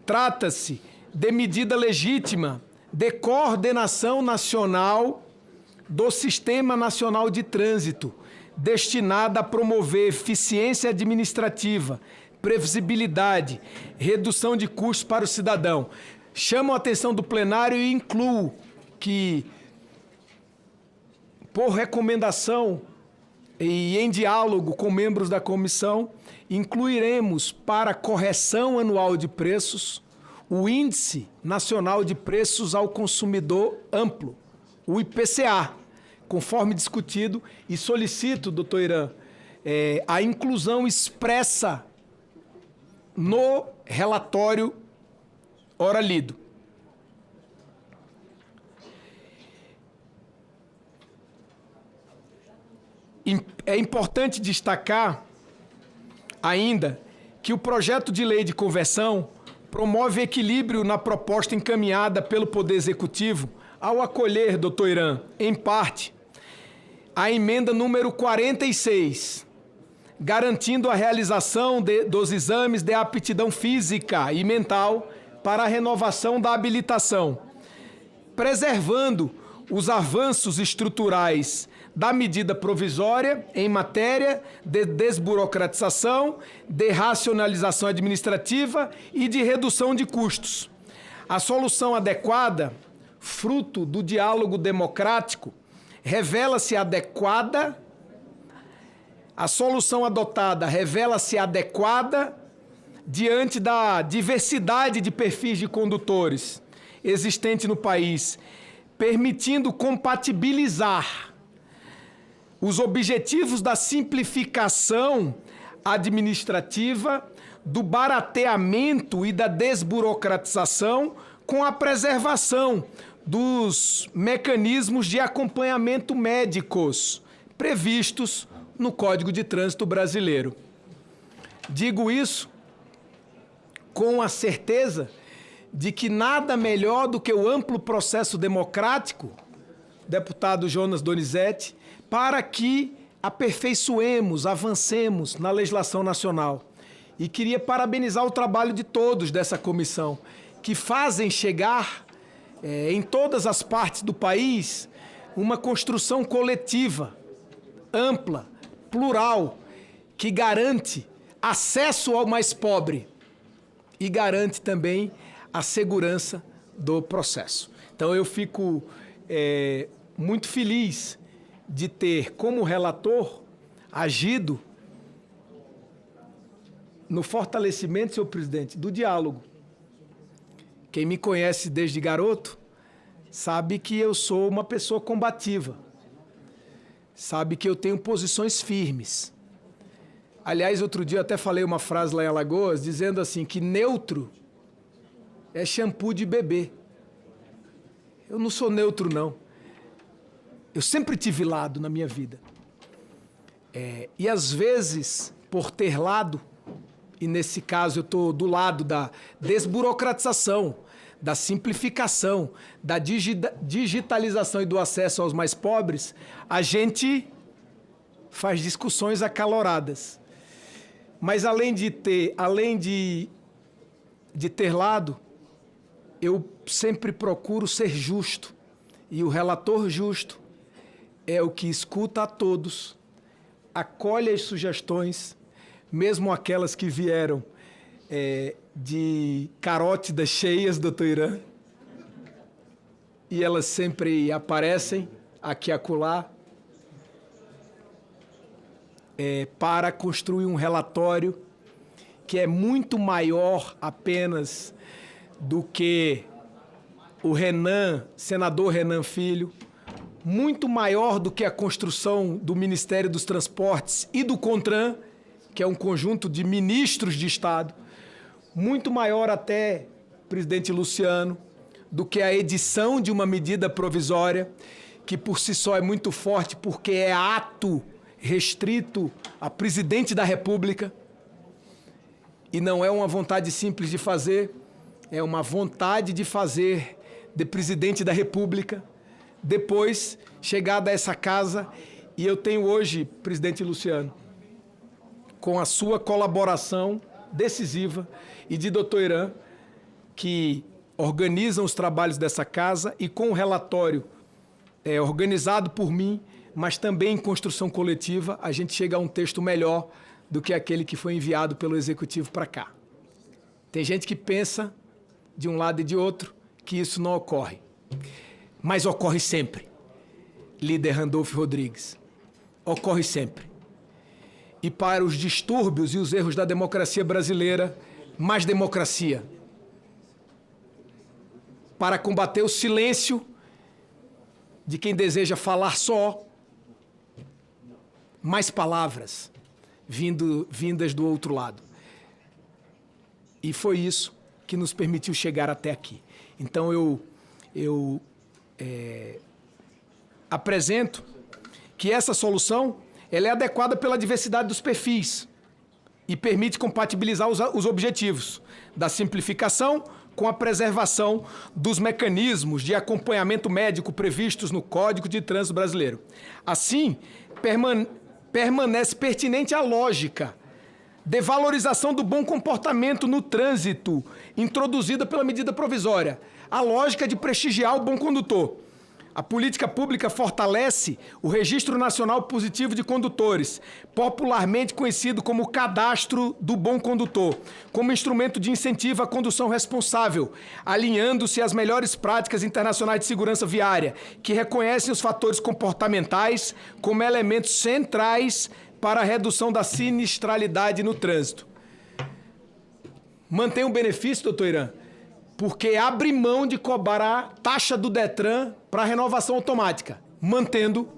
Trata-se de medida legítima de coordenação nacional do Sistema Nacional de Trânsito, destinada a promover eficiência administrativa, previsibilidade, redução de custos para o cidadão. chamo a atenção do plenário e incluo que, por recomendação e em diálogo com membros da comissão, incluiremos para correção anual de preços o Índice Nacional de Preços ao Consumidor Amplo, o IPCA, conforme discutido, e solicito, doutor Irã, a inclusão expressa no relatório ora lido. É importante destacar ainda que o projeto de lei de conversão promove equilíbrio na proposta encaminhada pelo Poder Executivo ao acolher, doutor Irã, em parte, a emenda número 46, garantindo a realização dos exames de aptidão física e mental para a renovação da habilitação, preservando os avanços estruturais da medida provisória em matéria de desburocratização, de racionalização administrativa e de redução de custos. A solução adequada, fruto do diálogo democrático, revela-se adequada. A solução adotada revela-se adequada diante da diversidade de perfis de condutores existente no país, permitindo compatibilizar os objetivos da simplificação administrativa, do barateamento e da desburocratização com a preservação dos mecanismos de acompanhamento médicos previstos no Código de Trânsito Brasileiro. Digo isso com a certeza de que nada melhor do que o amplo processo democrático, deputado Jonas Donizete, para que aperfeiçoemos, avancemos na legislação nacional. E queria parabenizar o trabalho de todos dessa comissão, que fazem chegar em todas as partes do país uma construção coletiva, ampla, plural, que garante acesso ao mais pobre e garante também a segurança do processo. Então eu fico muito feliz de ter, como relator, agido no fortalecimento, senhor presidente, do diálogo. Quem me conhece desde garoto sabe que eu sou uma pessoa combativa, sabe que eu tenho posições firmes. Aliás, outro dia eu até falei uma frase lá em Alagoas, dizendo assim, que neutro é shampoo de bebê. Eu não sou neutro, não. Eu sempre tive lado na minha vida. E às vezes, por ter lado, e nesse caso eu estou do lado da desburocratização, da simplificação, da digitalização e do acesso aos mais pobres, a gente faz discussões acaloradas. Mas além de ter lado, eu sempre procuro ser justo. E o relator justo é o que escuta a todos, acolhe as sugestões, mesmo aquelas que vieram de carótidas cheias, doutor Irã, e elas sempre aparecem aqui e acolá, para construir um relatório que é muito maior apenas do que o senador Renan Filho, muito maior do que a construção do Ministério dos Transportes e do CONTRAN, que é um conjunto de ministros de Estado, muito maior até, presidente Luciano, do que a edição de uma medida provisória, que por si só é muito forte porque é ato restrito a presidente da República, e não é uma vontade simples de fazer, é uma vontade de fazer de presidente da República, depois chegada a essa casa, e eu tenho hoje, presidente Luciano, com a sua colaboração decisiva e de doutor Irã, que organizam os trabalhos dessa casa, e com o relatório organizado por mim, mas também em construção coletiva, a gente chega a um texto melhor do que aquele que foi enviado pelo Executivo para cá. Tem gente que pensa de um lado e de outro, que isso não ocorre. Mas ocorre sempre. Líder Randolfo Rodrigues. Ocorre sempre. E para os distúrbios e os erros da democracia brasileira, mais democracia. Para combater o silêncio de quem deseja falar só, mais palavras vindas do outro lado. E foi isso que nos permitiu chegar até aqui. Então eu apresento que essa solução ela é adequada pela diversidade dos perfis e permite compatibilizar os objetivos da simplificação com a preservação dos mecanismos de acompanhamento médico previstos no Código de Trânsito Brasileiro. Assim, permanece pertinente a lógica de valorização do bom comportamento no trânsito introduzida pela medida provisória, a lógica de prestigiar o bom condutor. A política pública fortalece o Registro Nacional Positivo de Condutores, popularmente conhecido como Cadastro do Bom Condutor, como instrumento de incentivo à condução responsável, alinhando-se às melhores práticas internacionais de segurança viária, que reconhecem os fatores comportamentais como elementos centrais para a redução da sinistralidade no trânsito. Mantém o benefício, doutor Irã, porque abre mão de cobrar a taxa do Detran para renovação automática, mantendo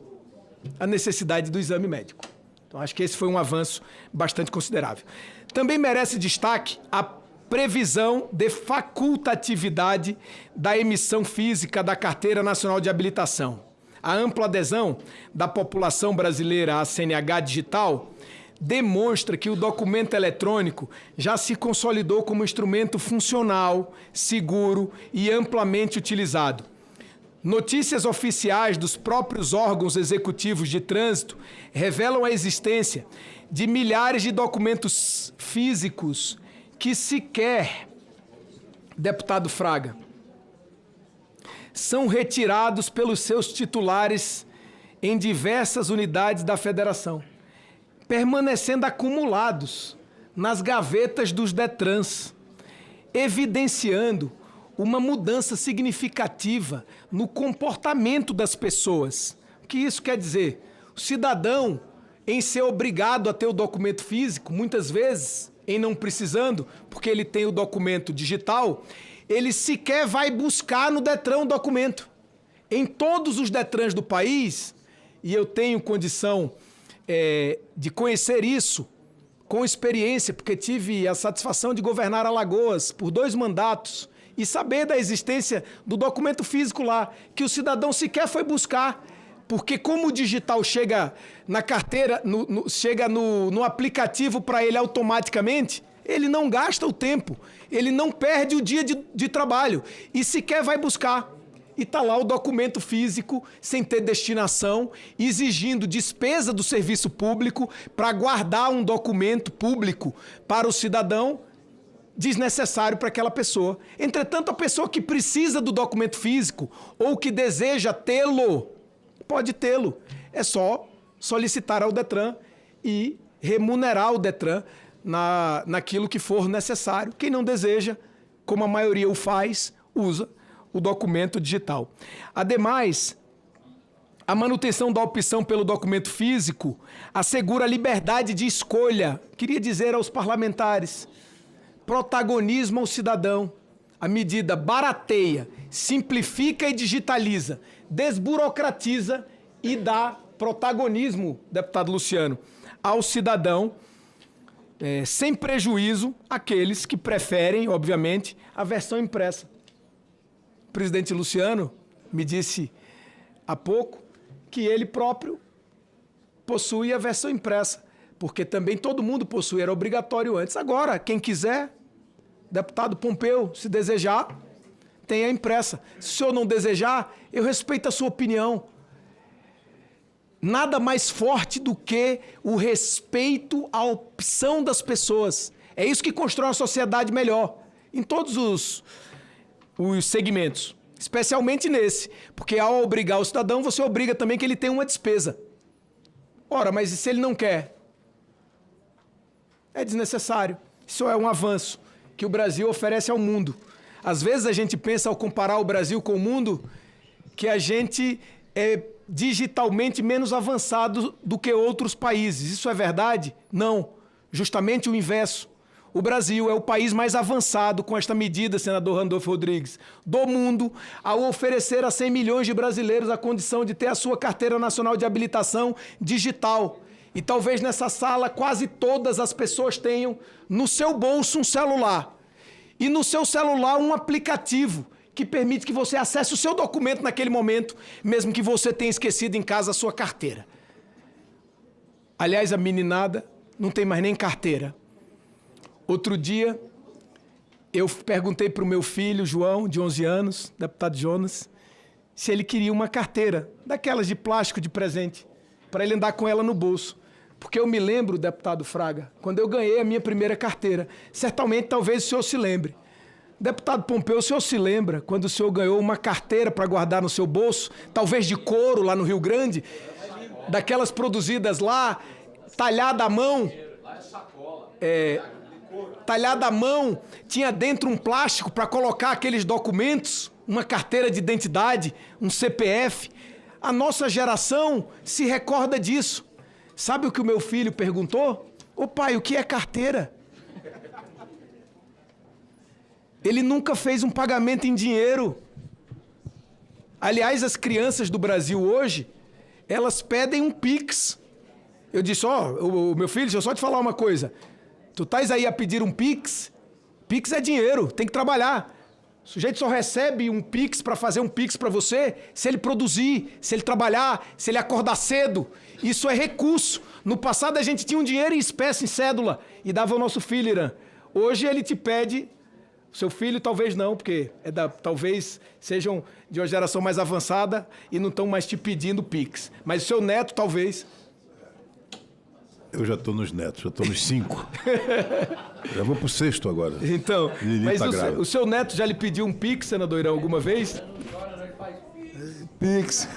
a necessidade do exame médico. Então, acho que esse foi um avanço bastante considerável. Também merece destaque a previsão de facultatividade da emissão física da Carteira Nacional de Habilitação. A ampla adesão da população brasileira à CNH digital demonstra que o documento eletrônico já se consolidou como instrumento funcional, seguro e amplamente utilizado. Notícias oficiais dos próprios órgãos executivos de trânsito revelam a existência de milhares de documentos físicos que sequer, deputado Fraga, são retirados pelos seus titulares em diversas unidades da federação, permanecendo acumulados nas gavetas dos Detrans, evidenciando uma mudança significativa no comportamento das pessoas. O que isso quer dizer? O cidadão, em ser obrigado a ter o documento físico, muitas vezes, em não precisando, porque ele tem o documento digital, ele sequer vai buscar no Detran o documento. Em todos os Detrans do país, e eu tenho condição de conhecer isso com experiência, porque tive a satisfação de governar Alagoas por 2 mandatos e saber da existência do documento físico lá, que o cidadão sequer foi buscar, porque como o digital chega na carteira, chega no aplicativo para ele automaticamente, ele não gasta o tempo, ele não perde o dia de trabalho e sequer vai buscar. E está lá o documento físico, sem ter destinação, exigindo despesa do serviço público para guardar um documento público para o cidadão desnecessário para aquela pessoa. Entretanto, a pessoa que precisa do documento físico ou que deseja tê-lo, pode tê-lo. É só solicitar ao Detran e remunerar o Detran naquilo que for necessário. Quem não deseja, como a maioria o faz, usa o documento digital. Ademais, a manutenção da opção pelo documento físico assegura a liberdade de escolha. Queria dizer aos parlamentares, protagonismo ao cidadão. A medida barateia, simplifica e digitaliza, desburocratiza e dá protagonismo, deputado Luciano, ao cidadão, sem prejuízo àqueles que preferem, obviamente, a versão impressa. O presidente Luciano me disse há pouco que ele próprio possui a versão impressa, porque também todo mundo possui, era obrigatório antes. Agora, quem quiser, deputado Pompeu, se desejar, tem a impressa. Se o senhor não desejar, eu respeito a sua opinião. Nada mais forte do que o respeito à opção das pessoas. É isso que constrói uma sociedade melhor, em todos os segmentos, especialmente nesse, porque ao obrigar o cidadão, você obriga também que ele tenha uma despesa. Ora, mas e se ele não quer? É desnecessário. Isso é um avanço que o Brasil oferece ao mundo. Às vezes a gente pensa, ao comparar o Brasil com o mundo, que a gente é digitalmente menos avançado do que outros países. Isso é verdade? Não. Justamente o inverso. O Brasil é o país mais avançado com esta medida, senador Randolfo Rodrigues, do mundo, ao oferecer a 100 milhões de brasileiros a condição de ter a sua carteira nacional de habilitação digital. E talvez nessa sala quase todas as pessoas tenham no seu bolso um celular. E no seu celular um aplicativo que permite que você acesse o seu documento naquele momento, mesmo que você tenha esquecido em casa a sua carteira. Aliás, a meninada não tem mais nem carteira. Outro dia, eu perguntei para o meu filho, João, de 11 anos, deputado Jonas, se ele queria uma carteira, daquelas de plástico de presente, para ele andar com ela no bolso. Porque eu me lembro, deputado Fraga, quando eu ganhei a minha primeira carteira. Certamente, talvez o senhor se lembre. Deputado Pompeu, o senhor se lembra quando o senhor ganhou uma carteira para guardar no seu bolso, talvez de couro lá no Rio Grande, daquelas produzidas lá, talhada à mão? Talhada à mão, tinha dentro um plástico para colocar aqueles documentos, uma carteira de identidade, um CPF. A nossa geração se recorda disso. Sabe o que o meu filho perguntou? Ô pai, o que é carteira? Ele nunca fez um pagamento em dinheiro. Aliás, as crianças do Brasil hoje, elas pedem um Pix. Eu disse, o meu filho, deixa eu só te falar uma coisa. Tu estás aí a pedir um Pix? Pix é dinheiro, tem que trabalhar. O sujeito só recebe um Pix para fazer um Pix para você se ele produzir, se ele trabalhar, se ele acordar cedo. Isso é recurso. No passado a gente tinha um dinheiro em espécie, em cédula, e dava ao nosso filho, Irã. Hoje ele te pede, seu filho talvez não, porque talvez sejam de uma geração mais avançada e não estão mais te pedindo Pix. Mas o seu neto talvez... Eu já estou nos netos, já estou nos 5. Já vou para o 6º agora. Então, mas o seu neto já lhe pediu um Pix, senador Irã, alguma vez? Pix.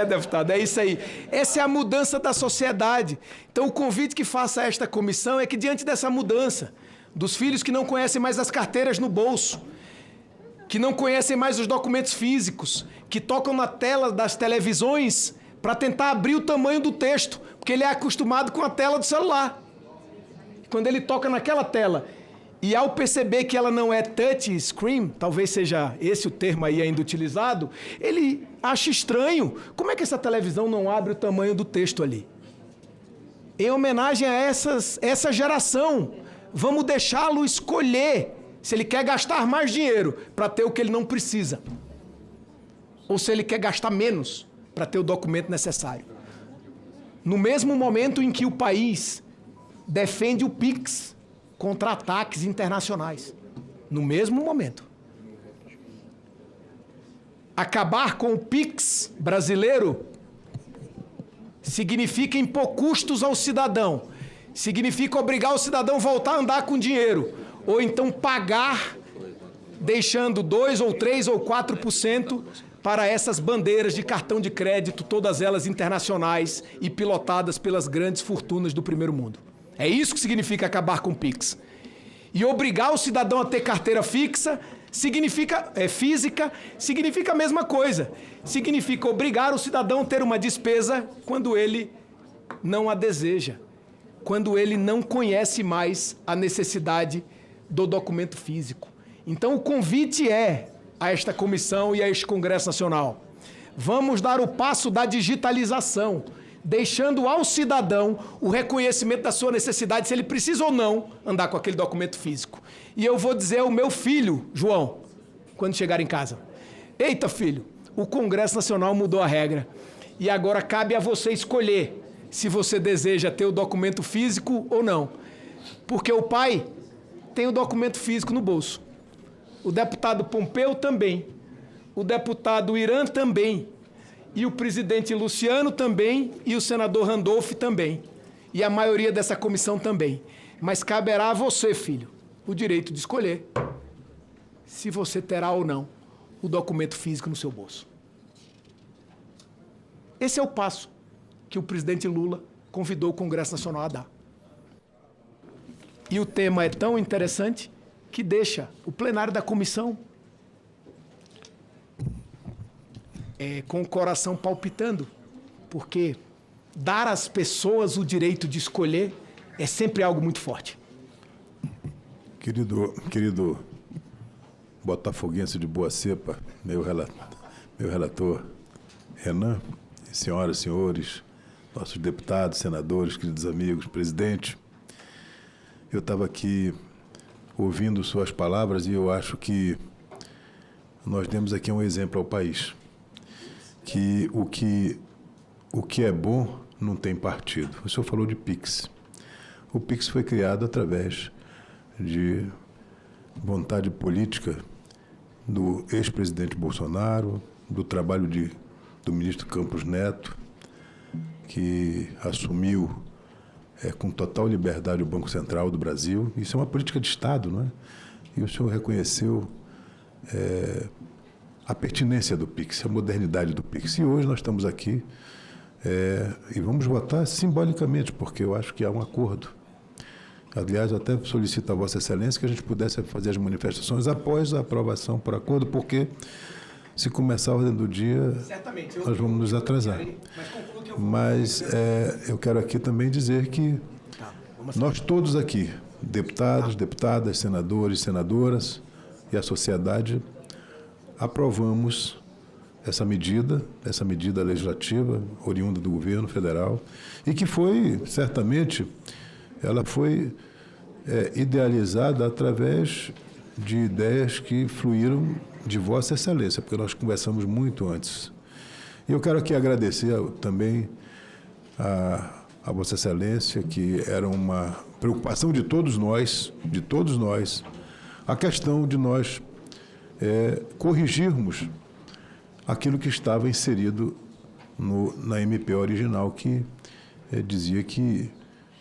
Deputado, é isso aí. Essa é a mudança da sociedade. Então, o convite que faço a esta comissão é que, diante dessa mudança, dos filhos que não conhecem mais as carteiras no bolso, que não conhecem mais os documentos físicos, que tocam na tela das televisões para tentar abrir o tamanho do texto, porque ele é acostumado com a tela do celular. Quando ele toca naquela tela, e ao perceber que ela não é touch screen, talvez seja esse o termo aí ainda utilizado, ele acha estranho. Como é que essa televisão não abre o tamanho do texto ali? Em homenagem a essa geração, vamos deixá-lo escolher se ele quer gastar mais dinheiro para ter o que ele não precisa, ou se ele quer gastar menos para ter o documento necessário. No mesmo momento em que o país defende o Pix contra ataques internacionais. No mesmo momento. Acabar com o Pix brasileiro significa impor custos ao cidadão. Significa obrigar o cidadão a voltar a andar com dinheiro. Ou então pagar, deixando 2 ou 3 ou 4% para essas bandeiras de cartão de crédito, todas elas internacionais e pilotadas pelas grandes fortunas do primeiro mundo. É isso que significa acabar com o Pix. E obrigar o cidadão a ter carteira física significa a mesma coisa. Significa obrigar o cidadão a ter uma despesa quando ele não a deseja, quando ele não conhece mais a necessidade do documento físico. Então o convite é a esta comissão e a este Congresso Nacional. Vamos dar o passo da digitalização, deixando ao cidadão o reconhecimento da sua necessidade, se ele precisa ou não andar com aquele documento físico. E eu vou dizer ao meu filho, João, quando chegar em casa, eita filho, o Congresso Nacional mudou a regra e agora cabe a você escolher se você deseja ter o documento físico ou não. Porque o pai tem o documento físico no bolso. O deputado Pompeu também, o deputado Irã também, e o presidente Luciano também, e o senador Randolph também, e a maioria dessa comissão também. Mas caberá a você, filho, o direito de escolher se você terá ou não o documento físico no seu bolso. Esse é o passo que o presidente Lula convidou o Congresso Nacional a dar. E o tema é tão interessante que deixa o plenário da comissão com o coração palpitando, porque dar às pessoas o direito de escolher é sempre algo muito forte. Querido botafoguense de boa cepa, meu relator Renan, senhoras e senhores, nossos deputados, senadores, queridos amigos, presidente, eu estava aqui ouvindo suas palavras e eu acho que nós demos aqui um exemplo ao país, que o que é bom não tem partido. O senhor falou de PIX. O PIX foi criado através de vontade política do ex-presidente Bolsonaro, do trabalho do ministro Campos Neto, que assumiu com total liberdade o Banco Central do Brasil. Isso é uma política de Estado, não é? E o senhor reconheceu a pertinência do PIX, a modernidade do PIX. E hoje nós estamos aqui e vamos votar simbolicamente, porque eu acho que há um acordo. Aliás, eu até solicito a Vossa Excelência que a gente pudesse fazer as manifestações após a aprovação por acordo, porque se começar a ordem do dia, nós vamos nos atrasar. Mas eu quero aqui também dizer que nós todos aqui, deputados, deputadas, senadores, senadoras e a sociedade, aprovamos essa medida legislativa oriunda do governo federal e que foi, certamente, ela foi idealizada através de ideias que fluíram de Vossa Excelência, porque nós conversamos muito antes. E eu quero aqui agradecer também a Vossa Excelência, que era uma preocupação de todos nós, a questão de nós corrigirmos aquilo que estava inserido na MP original, que dizia que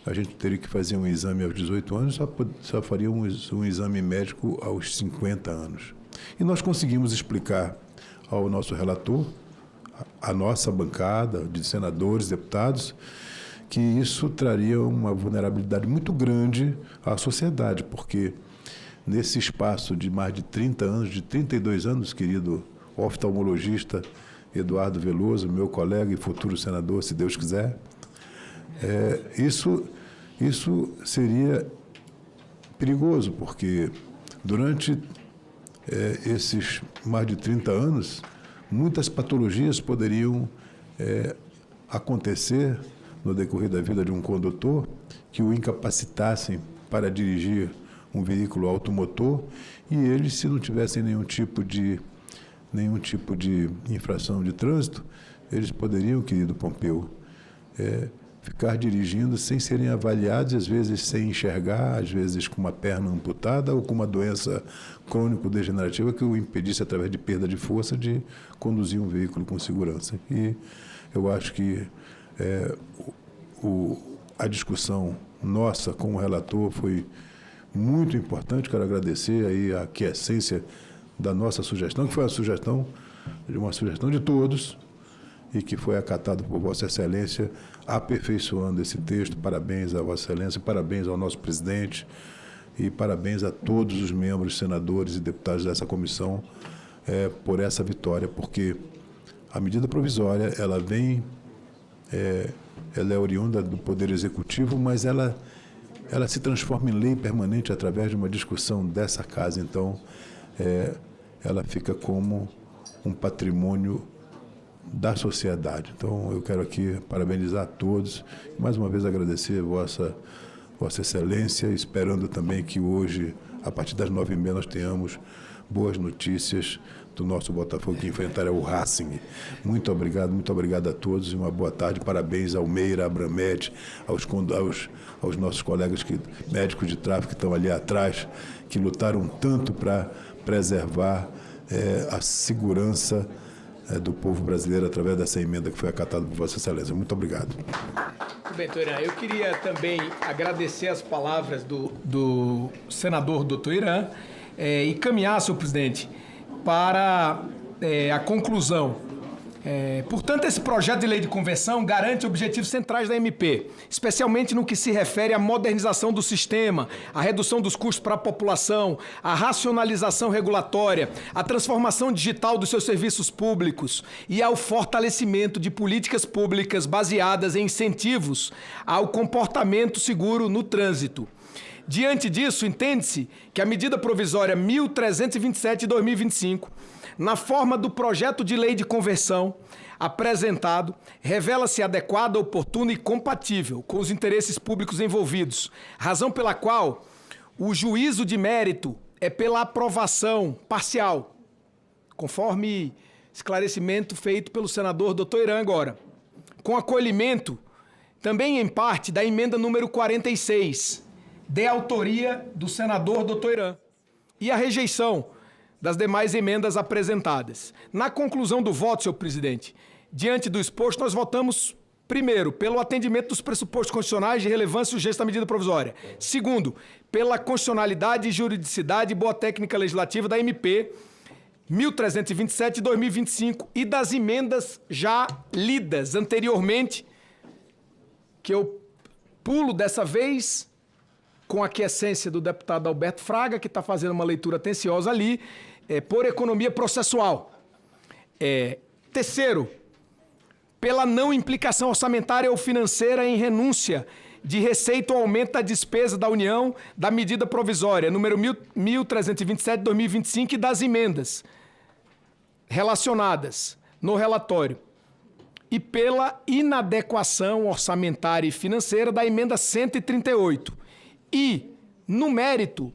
a gente teria que fazer um exame aos 18 anos, só faria um exame médico aos 50 anos. E nós conseguimos explicar ao nosso relator, à nossa bancada de senadores, deputados, que isso traria uma vulnerabilidade muito grande à sociedade, porque nesse espaço de mais de 30 anos, de 32 anos, querido oftalmologista Eduardo Veloso, meu colega e futuro senador, se Deus quiser, isso seria perigoso, porque durante esses mais de 30 anos, muitas patologias poderiam acontecer no decorrer da vida de um condutor que o incapacitassem para dirigir um veículo automotor e eles, se não tivessem nenhum tipo de infração de trânsito, eles poderiam, querido Pompeu, ficar dirigindo sem serem avaliados, às vezes sem enxergar, às vezes com uma perna amputada ou com uma doença crônico-degenerativa que o impedisse, através de perda de força, de conduzir um veículo com segurança. E eu acho que a discussão nossa com o relator foi muito importante. Quero agradecer aí a aquiescência da nossa sugestão, que foi uma sugestão de todos, e que foi acatado por Vossa Excelência, aperfeiçoando esse texto. Parabéns a Vossa Excelência, parabéns ao nosso presidente e parabéns a todos os membros, senadores e deputados dessa comissão por essa vitória, porque a medida provisória, ela é oriunda do Poder Executivo, mas ela se transforma em lei permanente através de uma discussão dessa casa. Então, ela fica como um patrimônio da sociedade. Então, eu quero aqui parabenizar a todos, mais uma vez agradecer Vossa Excelência, esperando também que hoje, a partir das 9h30, nós tenhamos boas notícias do nosso Botafogo, que enfrentará o Racing. Muito obrigado a todos e uma boa tarde. Parabéns ao Meira, à Abramed, aos nossos colegas médicos de tráfico que estão ali atrás, que lutaram tanto para preservar a segurança do povo brasileiro através dessa emenda que foi acatada por Vossa Excelência. Muito obrigado. Muito bem, Toirã. Eu queria também agradecer as palavras do senador doutor Irã e caminhar, senhor presidente, para a conclusão Portanto, esse projeto de lei de conversão garante objetivos centrais da MP, especialmente no que se refere à modernização do sistema, à redução dos custos para a população, à racionalização regulatória, à transformação digital dos seus serviços públicos e ao fortalecimento de políticas públicas baseadas em incentivos ao comportamento seguro no trânsito. Diante disso, entende-se que a medida provisória 1327 de 2025, na forma do projeto de lei de conversão apresentado, revela-se adequada, oportuna e compatível com os interesses públicos envolvidos, razão pela qual o juízo de mérito é pela aprovação parcial, conforme esclarecimento feito pelo senador Dr. Irã agora, com acolhimento também em parte da emenda número 46, de autoria do senador Dr. Irã, e a rejeição das demais emendas apresentadas. Na conclusão do voto, senhor presidente, diante do exposto, nós votamos, primeiro, pelo atendimento dos pressupostos constitucionais de relevância e urgência da medida provisória. Segundo, pela constitucionalidade, juridicidade e boa técnica legislativa da MP 1327 de 2025 e das emendas já lidas anteriormente, que eu pulo dessa vez com a aquiescência do deputado Alberto Fraga, que está fazendo uma leitura atenciosa ali, por economia processual. Terceiro, pela não implicação orçamentária ou financeira em renúncia de receita ou aumento da despesa da União da medida provisória, número 1327 de 2025 e das emendas relacionadas no relatório. E pela inadequação orçamentária e financeira da emenda 138. E, no mérito,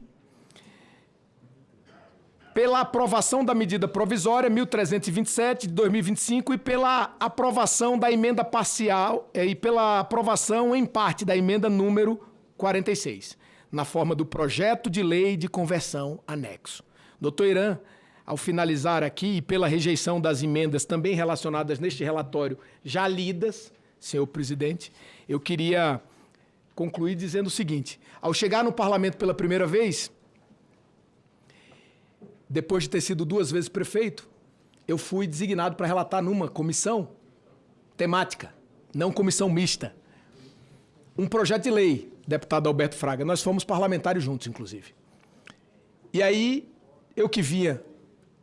pela aprovação da medida provisória 1327 de 2025 e pela aprovação da emenda parcial e pela aprovação em parte da emenda número 46, na forma do projeto de lei de conversão anexo. Doutor Irã, ao finalizar aqui, e pela rejeição das emendas também relacionadas neste relatório já lidas, senhor presidente, eu queria concluir dizendo o seguinte: ao chegar no parlamento pela primeira vez, depois de ter sido 2 vezes prefeito, eu fui designado para relatar numa comissão temática, não comissão mista, um projeto de lei, deputado Alberto Fraga. Nós fomos parlamentares juntos, inclusive. E aí, eu que vinha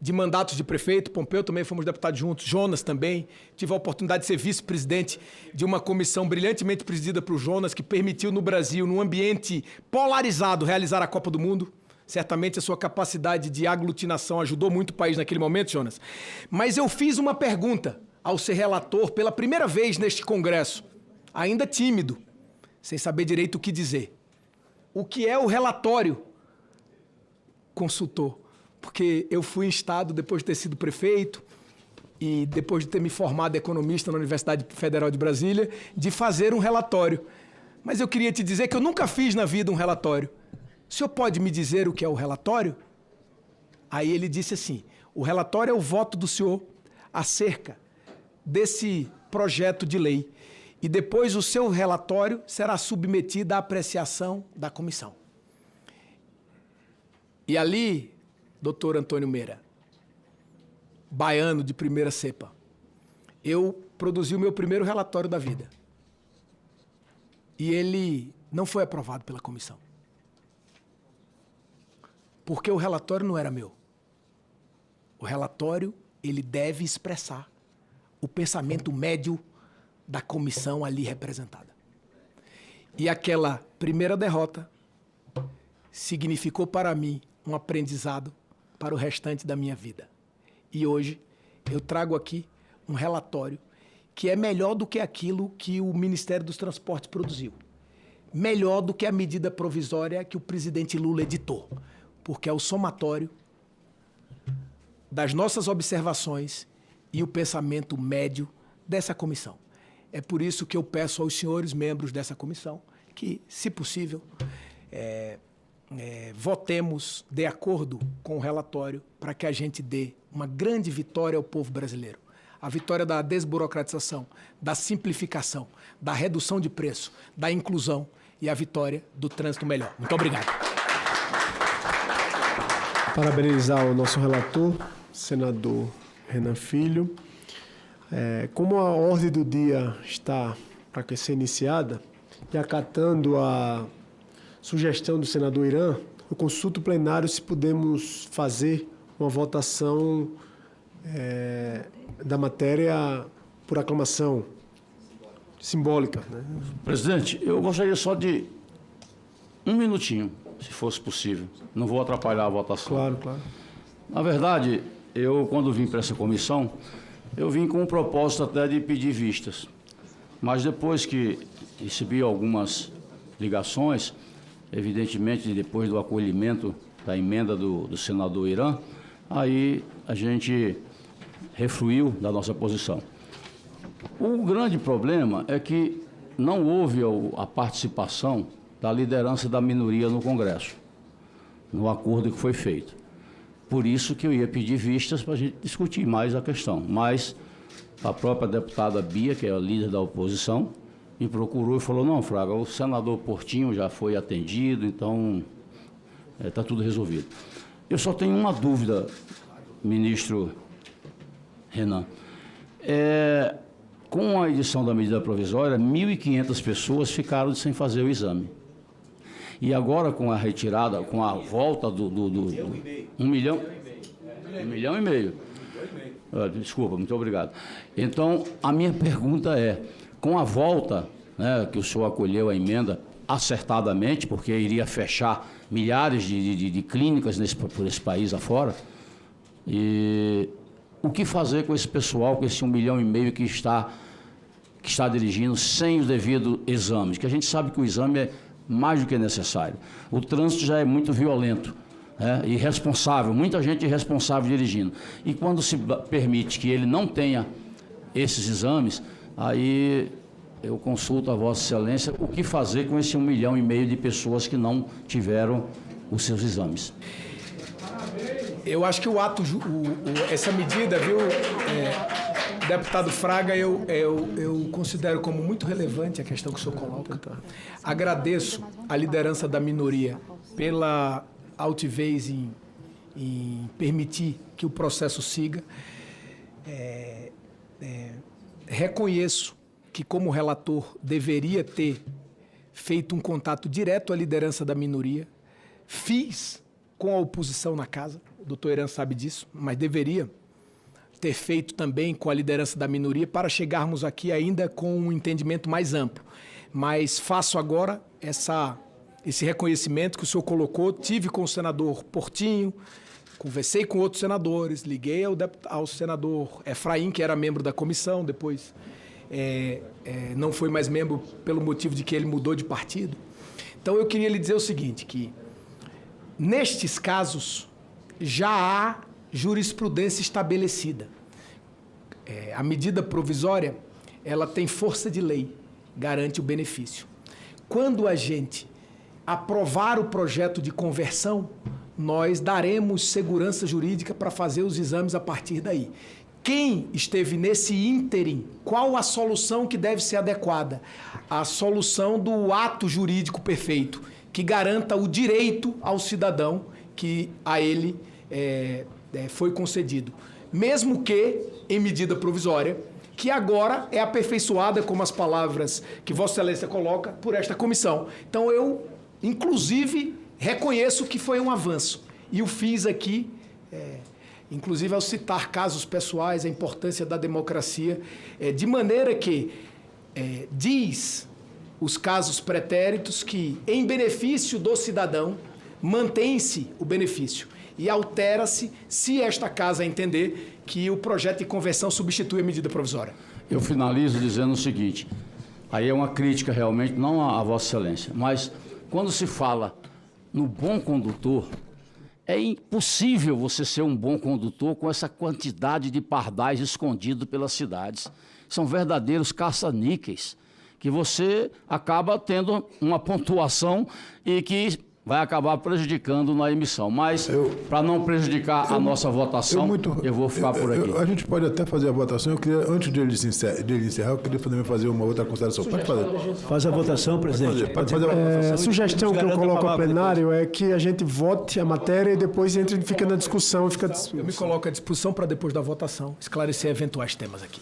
de mandatos de prefeito, Pompeu também fomos deputados juntos, Jonas também, tive a oportunidade de ser vice-presidente de uma comissão brilhantemente presidida por Jonas, que permitiu no Brasil, num ambiente polarizado, realizar a Copa do Mundo. Certamente a sua capacidade de aglutinação ajudou muito o país naquele momento, Jonas. Mas eu fiz uma pergunta ao ser relator pela primeira vez neste congresso, ainda tímido, sem saber direito o que dizer. O que é o relatório, consultor? Porque eu fui instado, depois de ter sido prefeito e depois de ter me formado economista na Universidade Federal de Brasília, de fazer um relatório. Mas eu queria te dizer que eu nunca fiz na vida um relatório. O senhor pode me dizer o que é o relatório? Aí ele disse assim: o relatório é o voto do senhor acerca desse projeto de lei. E depois o seu relatório será submetido à apreciação da comissão. E ali, doutor Antônio Meira, baiano de primeira cepa, eu produzi o meu primeiro relatório da vida. E ele não foi aprovado pela comissão. Porque o relatório não era meu. O relatório, ele deve expressar o pensamento médio da comissão ali representada. E aquela primeira derrota significou para mim um aprendizado para o restante da minha vida. E hoje eu trago aqui um relatório que é melhor do que aquilo que o Ministério dos Transportes produziu. Melhor do que a medida provisória que o presidente Lula editou. Porque é o somatório das nossas observações e o pensamento médio dessa comissão. É por isso que eu peço aos senhores membros dessa comissão que, se possível, votemos de acordo com o relatório para que a gente dê uma grande vitória ao povo brasileiro. A vitória da desburocratização, da simplificação, da redução de preço, da inclusão e a vitória do trânsito melhor. Muito obrigado. Parabenizar o nosso relator, senador Renan Filho. Como a ordem do dia está para ser iniciada, e acatando a sugestão do senador Irã, eu consulto o plenário se podemos fazer uma votação da matéria por aclamação simbólica. Né? Presidente, eu gostaria só de um minutinho, se fosse possível. Não vou atrapalhar a votação. Claro, claro. Na verdade, eu, quando vim para essa comissão, eu vim com o propósito até de pedir vistas. Mas depois que recebi algumas ligações, evidentemente depois do acolhimento da emenda do senador Irã, aí a gente refluiu da nossa posição. O grande problema é que não houve a participação da liderança da minoria no Congresso, no acordo que foi feito. Por isso que eu ia pedir vistas para a gente discutir mais a questão. Mas a própria deputada Bia, que é a líder da oposição, me procurou e falou, não, Fraga, o senador Portinho já foi atendido, então está tudo resolvido. Eu só tenho uma dúvida, ministro Renan. Com a edição da medida provisória, 1.500 pessoas ficaram sem fazer o exame. E agora, com a retirada, com a volta do 1 milhão e meio. Desculpa, muito obrigado. Então, a minha pergunta é, com a volta, né, que o senhor acolheu a emenda acertadamente, porque iria fechar milhares de clínicas por esse país afora, e o que fazer com esse pessoal, com esse 1,5 milhão que está dirigindo sem os devidos exames? Que a gente sabe que o exame é mais do que necessário. O trânsito já é muito violento, irresponsável, muita gente irresponsável dirigindo. E quando se permite que ele não tenha esses exames, aí eu consulto a Vossa Excelência o que fazer com esse 1,5 milhão de pessoas que não tiveram os seus exames. Eu acho que essa medida, viu, deputado Fraga, eu considero como muito relevante a questão que o senhor coloca. Agradeço a liderança da minoria pela altivez em permitir que o processo siga. Reconheço que, como relator, deveria ter feito um contato direto à liderança da minoria. Fiz com a oposição na casa, o doutor Irã sabe disso, mas deveria ter feito também com a liderança da minoria para chegarmos aqui ainda com um entendimento mais amplo. Mas faço agora esse reconhecimento que o senhor colocou, tive com o senador Portinho, conversei com outros senadores, liguei ao senador Efraim, que era membro da comissão, depois não foi mais membro pelo motivo de que ele mudou de partido. Então eu queria lhe dizer o seguinte, que nestes casos já há jurisprudência estabelecida. A medida provisória, ela tem força de lei, garante o benefício. Quando a gente aprovar o projeto de conversão, nós daremos segurança jurídica para fazer os exames a partir daí. Quem esteve nesse ínterim, qual a solução que deve ser adequada? A solução do ato jurídico perfeito, que garanta o direito ao cidadão que a ele foi concedido. Mesmo que em medida provisória, que agora é aperfeiçoada, como as palavras que Vossa Excelência coloca, por esta comissão. Então eu, inclusive, reconheço que foi um avanço. E o fiz aqui, inclusive ao citar casos pessoais, a importância da democracia, de maneira que diz os casos pretéritos que, em benefício do cidadão, mantém-se o benefício e altera-se, se esta casa entender que o projeto de conversão substitui a medida provisória. Eu finalizo dizendo o seguinte, aí é uma crítica realmente, não a Vossa Excelência, mas quando se fala no bom condutor, é impossível você ser um bom condutor com essa quantidade de pardais escondidos pelas cidades. São verdadeiros caça-níqueis, que você acaba tendo uma pontuação e que vai acabar prejudicando na emissão. Mas, para não prejudicar a nossa votação, eu vou ficar por aqui. A gente pode até fazer a votação. Eu queria, antes de ele encerrar, eu queria também fazer uma outra consideração. Pode fazer. Faz a votação, presidente. Pode fazer a votação. A sugestão que eu coloco ao plenário é que a gente vote a matéria e depois fica na discussão. Eu me coloco à disposição para, depois da votação, esclarecer eventuais temas aqui.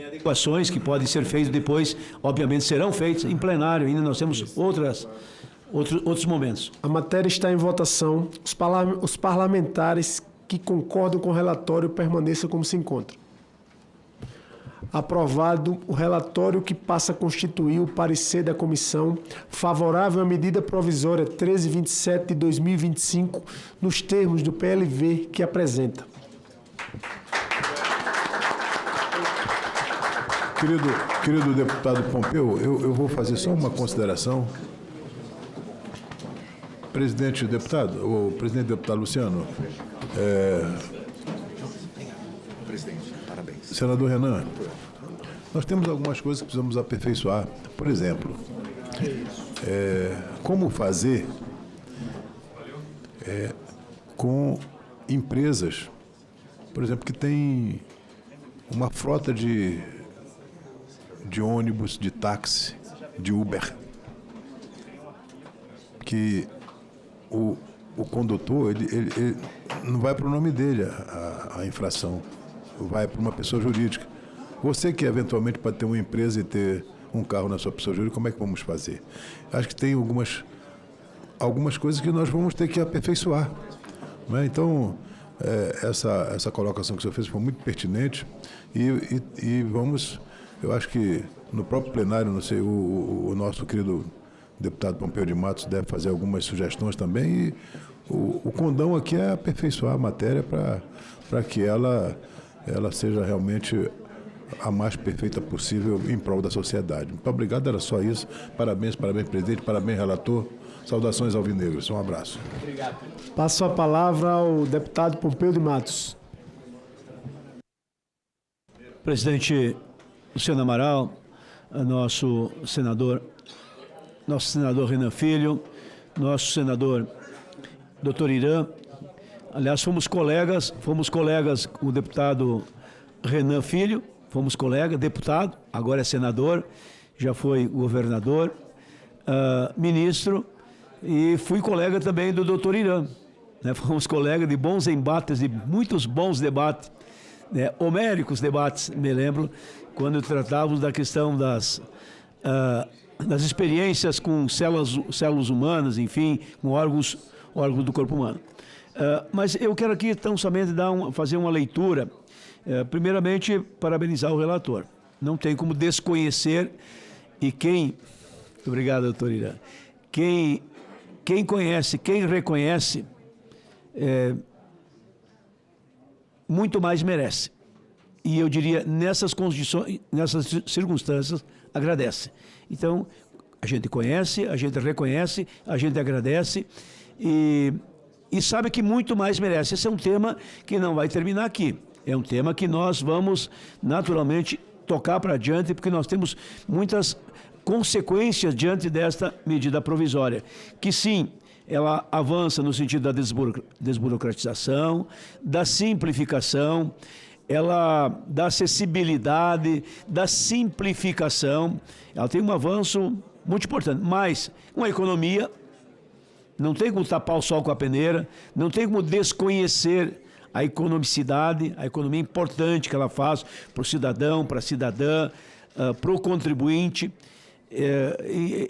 adequações que podem ser feitas depois, obviamente serão feitas em plenário, ainda nós temos outros momentos. A matéria está em votação. Os parlamentares que concordam com o relatório permaneçam como se encontram. Aprovado o relatório que passa a constituir o parecer da comissão favorável à medida provisória 1327 de 2025, nos termos do PLV que apresenta. Querido deputado Pompeu, eu vou fazer só uma consideração. Presidente deputado Luciano, Presidente, parabéns. Senador Renan, nós temos algumas coisas que precisamos aperfeiçoar. Por exemplo, como fazer com empresas, por exemplo, que têm uma frota de ônibus, de táxi, de Uber, que o condutor, ele não vai para o nome dele a infração, vai para uma pessoa jurídica. Você que eventualmente pode ter uma empresa e ter um carro na sua pessoa jurídica, como é que vamos fazer? Acho que tem algumas coisas que nós vamos ter que aperfeiçoar, né? Então, essa colocação que o senhor fez foi muito pertinente e vamos, eu acho que no próprio plenário, não sei, o nosso querido deputado Pompeu de Matos deve fazer algumas sugestões também e o condão aqui é aperfeiçoar a matéria para que ela seja realmente a mais perfeita possível em prol da sociedade. Muito obrigado, era só isso. Parabéns, presidente, parabéns, relator. Saudações alvinegras. Um abraço. Obrigado. Passo a palavra ao deputado Pompeu de Matos. Presidente Luciano Amaral, nosso senador Renan Filho, nosso senador Dr. Irã. Aliás, fomos colegas com o deputado Renan Filho, fomos colega, deputado, agora é senador, já foi governador, ministro, e fui colega também do Dr. Irã. Né? Fomos colegas de bons embates, de muitos bons debates, né? Homéricos debates, me lembro, quando tratávamos da questão das experiências com células humanas, enfim, com órgãos do corpo humano. Mas eu quero aqui, então, somente fazer uma leitura. Primeiramente, parabenizar o relator. Não tem como desconhecer, e quem... Obrigado, doutor Irã. Quem conhece, quem reconhece, muito mais merece. E eu diria, nessas condições, nessas circunstâncias, agradece. Então, a gente conhece, a gente reconhece, a gente agradece e sabe que muito mais merece. Esse é um tema que não vai terminar aqui. É um tema que nós vamos, naturalmente, tocar para adiante, porque nós temos muitas consequências diante desta medida provisória, que sim, ela avança no sentido da desburocratização, da simplificação, ela dá acessibilidade, da simplificação, ela tem um avanço muito importante, mas uma economia, não tem como tapar o sol com a peneira, não tem como desconhecer a economicidade, a economia importante que ela faz para o cidadão, para a cidadã, para o contribuinte,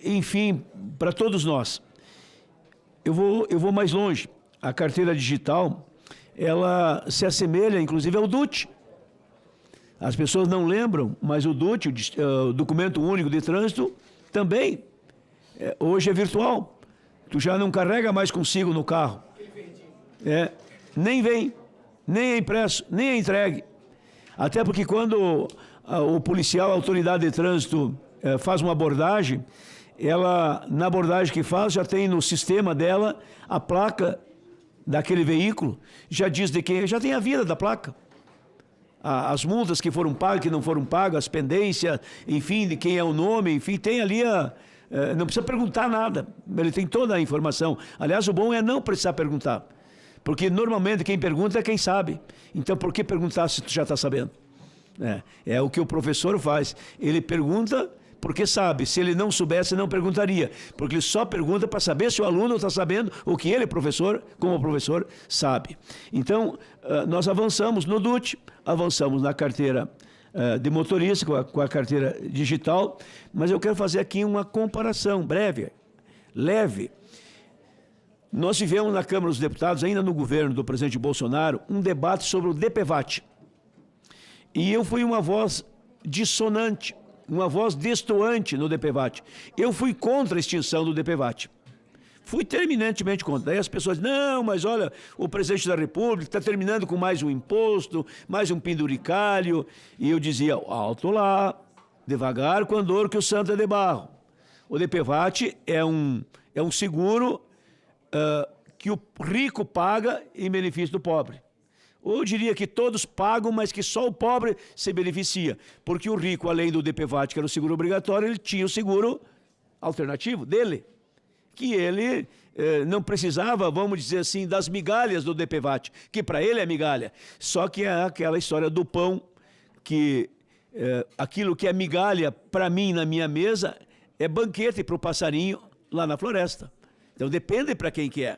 enfim, para todos nós. Eu vou mais longe. A carteira digital, ela se assemelha, inclusive, ao DUT. As pessoas não lembram, mas o DUT, o Documento Único de Trânsito, também, hoje é virtual. Tu já não carrega mais consigo no carro. Nem vem, nem é impresso, nem é entregue. Até porque quando o policial, a autoridade de trânsito, faz uma abordagem, ela, na abordagem que faz, já tem no sistema dela a placa daquele veículo, já diz de quem, já tem a vida da placa. As multas que foram pagas, que não foram pagas, as pendências, enfim, de quem é o nome, enfim, tem ali não precisa perguntar nada, ele tem toda a informação. Aliás, o bom é não precisar perguntar, porque normalmente quem pergunta é quem sabe. Então, por que perguntar se tu já está sabendo? É o que o professor faz, ele pergunta porque sabe. Se ele não soubesse, não perguntaria, porque ele só pergunta para saber se o aluno está sabendo o que ele, professor, como professor, sabe. Então, nós avançamos no DUT, avançamos na carteira de motorista, com a carteira digital, mas eu quero fazer aqui uma comparação breve, leve. Nós vivemos na Câmara dos Deputados, ainda no governo do presidente Bolsonaro, um debate sobre o DPVAT. E eu fui uma voz dissonante, uma voz destoante no DPVAT. Eu fui contra a extinção do DPVAT. Fui terminantemente contra. Daí as pessoas, não, mas olha, o presidente da República está terminando com mais um imposto, mais um penduricalho. E eu dizia, alto lá, devagar com andor que o santo é de barro. O DPVAT é um seguro que o rico paga em benefício do pobre. Ou eu diria que todos pagam, mas que só o pobre se beneficia. Porque o rico, além do DPVAT, que era o seguro obrigatório, ele tinha o seguro alternativo dele, que ele não precisava, vamos dizer assim, das migalhas do DPVAT, que para ele é migalha. Só que é aquela história do pão, que aquilo que é migalha para mim na minha mesa é banquete para o passarinho lá na floresta. Então depende para quem que é.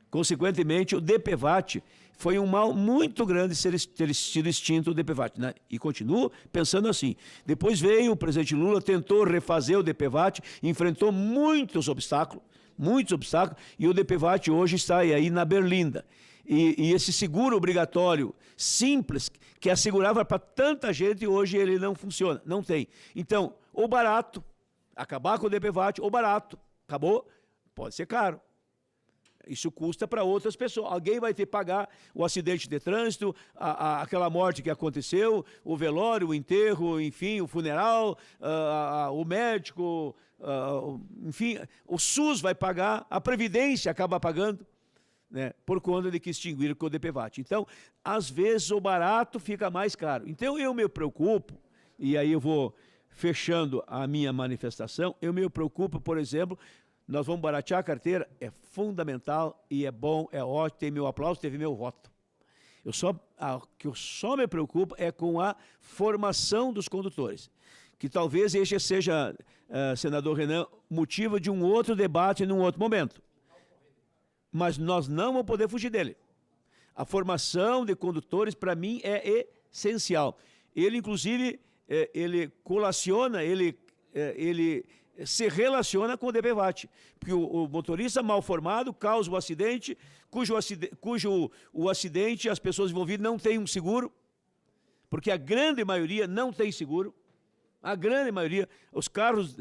Consequentemente, o DPVAT foi um mal muito grande ter sido extinto o DPVAT, né? E continuo pensando assim. Depois veio o presidente Lula, tentou refazer o DPVAT, enfrentou muitos obstáculos, e o DPVAT hoje está aí na berlinda. E esse seguro obrigatório simples, que assegurava para tanta gente, hoje ele não funciona, não tem. Então, ou barato, acabar com o DPVAT, ou barato, acabou, pode ser caro. Isso custa para outras pessoas. Alguém vai ter que pagar o acidente de trânsito, aquela morte que aconteceu, o velório, o enterro, enfim, o funeral, o médico, enfim, o SUS vai pagar, a Previdência acaba pagando, né, por conta de que extinguiram com o DPVAT. Então, às vezes, o barato fica mais caro. Então, eu me preocupo, e aí eu vou fechando a minha manifestação, eu me preocupo, por exemplo, nós vamos baratear a carteira, é fundamental e é bom, é ótimo, tem meu aplauso, teve meu voto. O que eu só me preocupo é com a formação dos condutores, que talvez este seja, senador Renan, motivo de um outro debate num outro momento. Mas nós não vamos poder fugir dele. A formação de condutores, para mim, é essencial. Ele, inclusive, ele colaciona, ele se relaciona com o DPVAT, porque o motorista mal formado causa o acidente, cujo o acidente, as pessoas envolvidas não têm um seguro, porque a grande maioria não tem seguro, a grande maioria, os carros,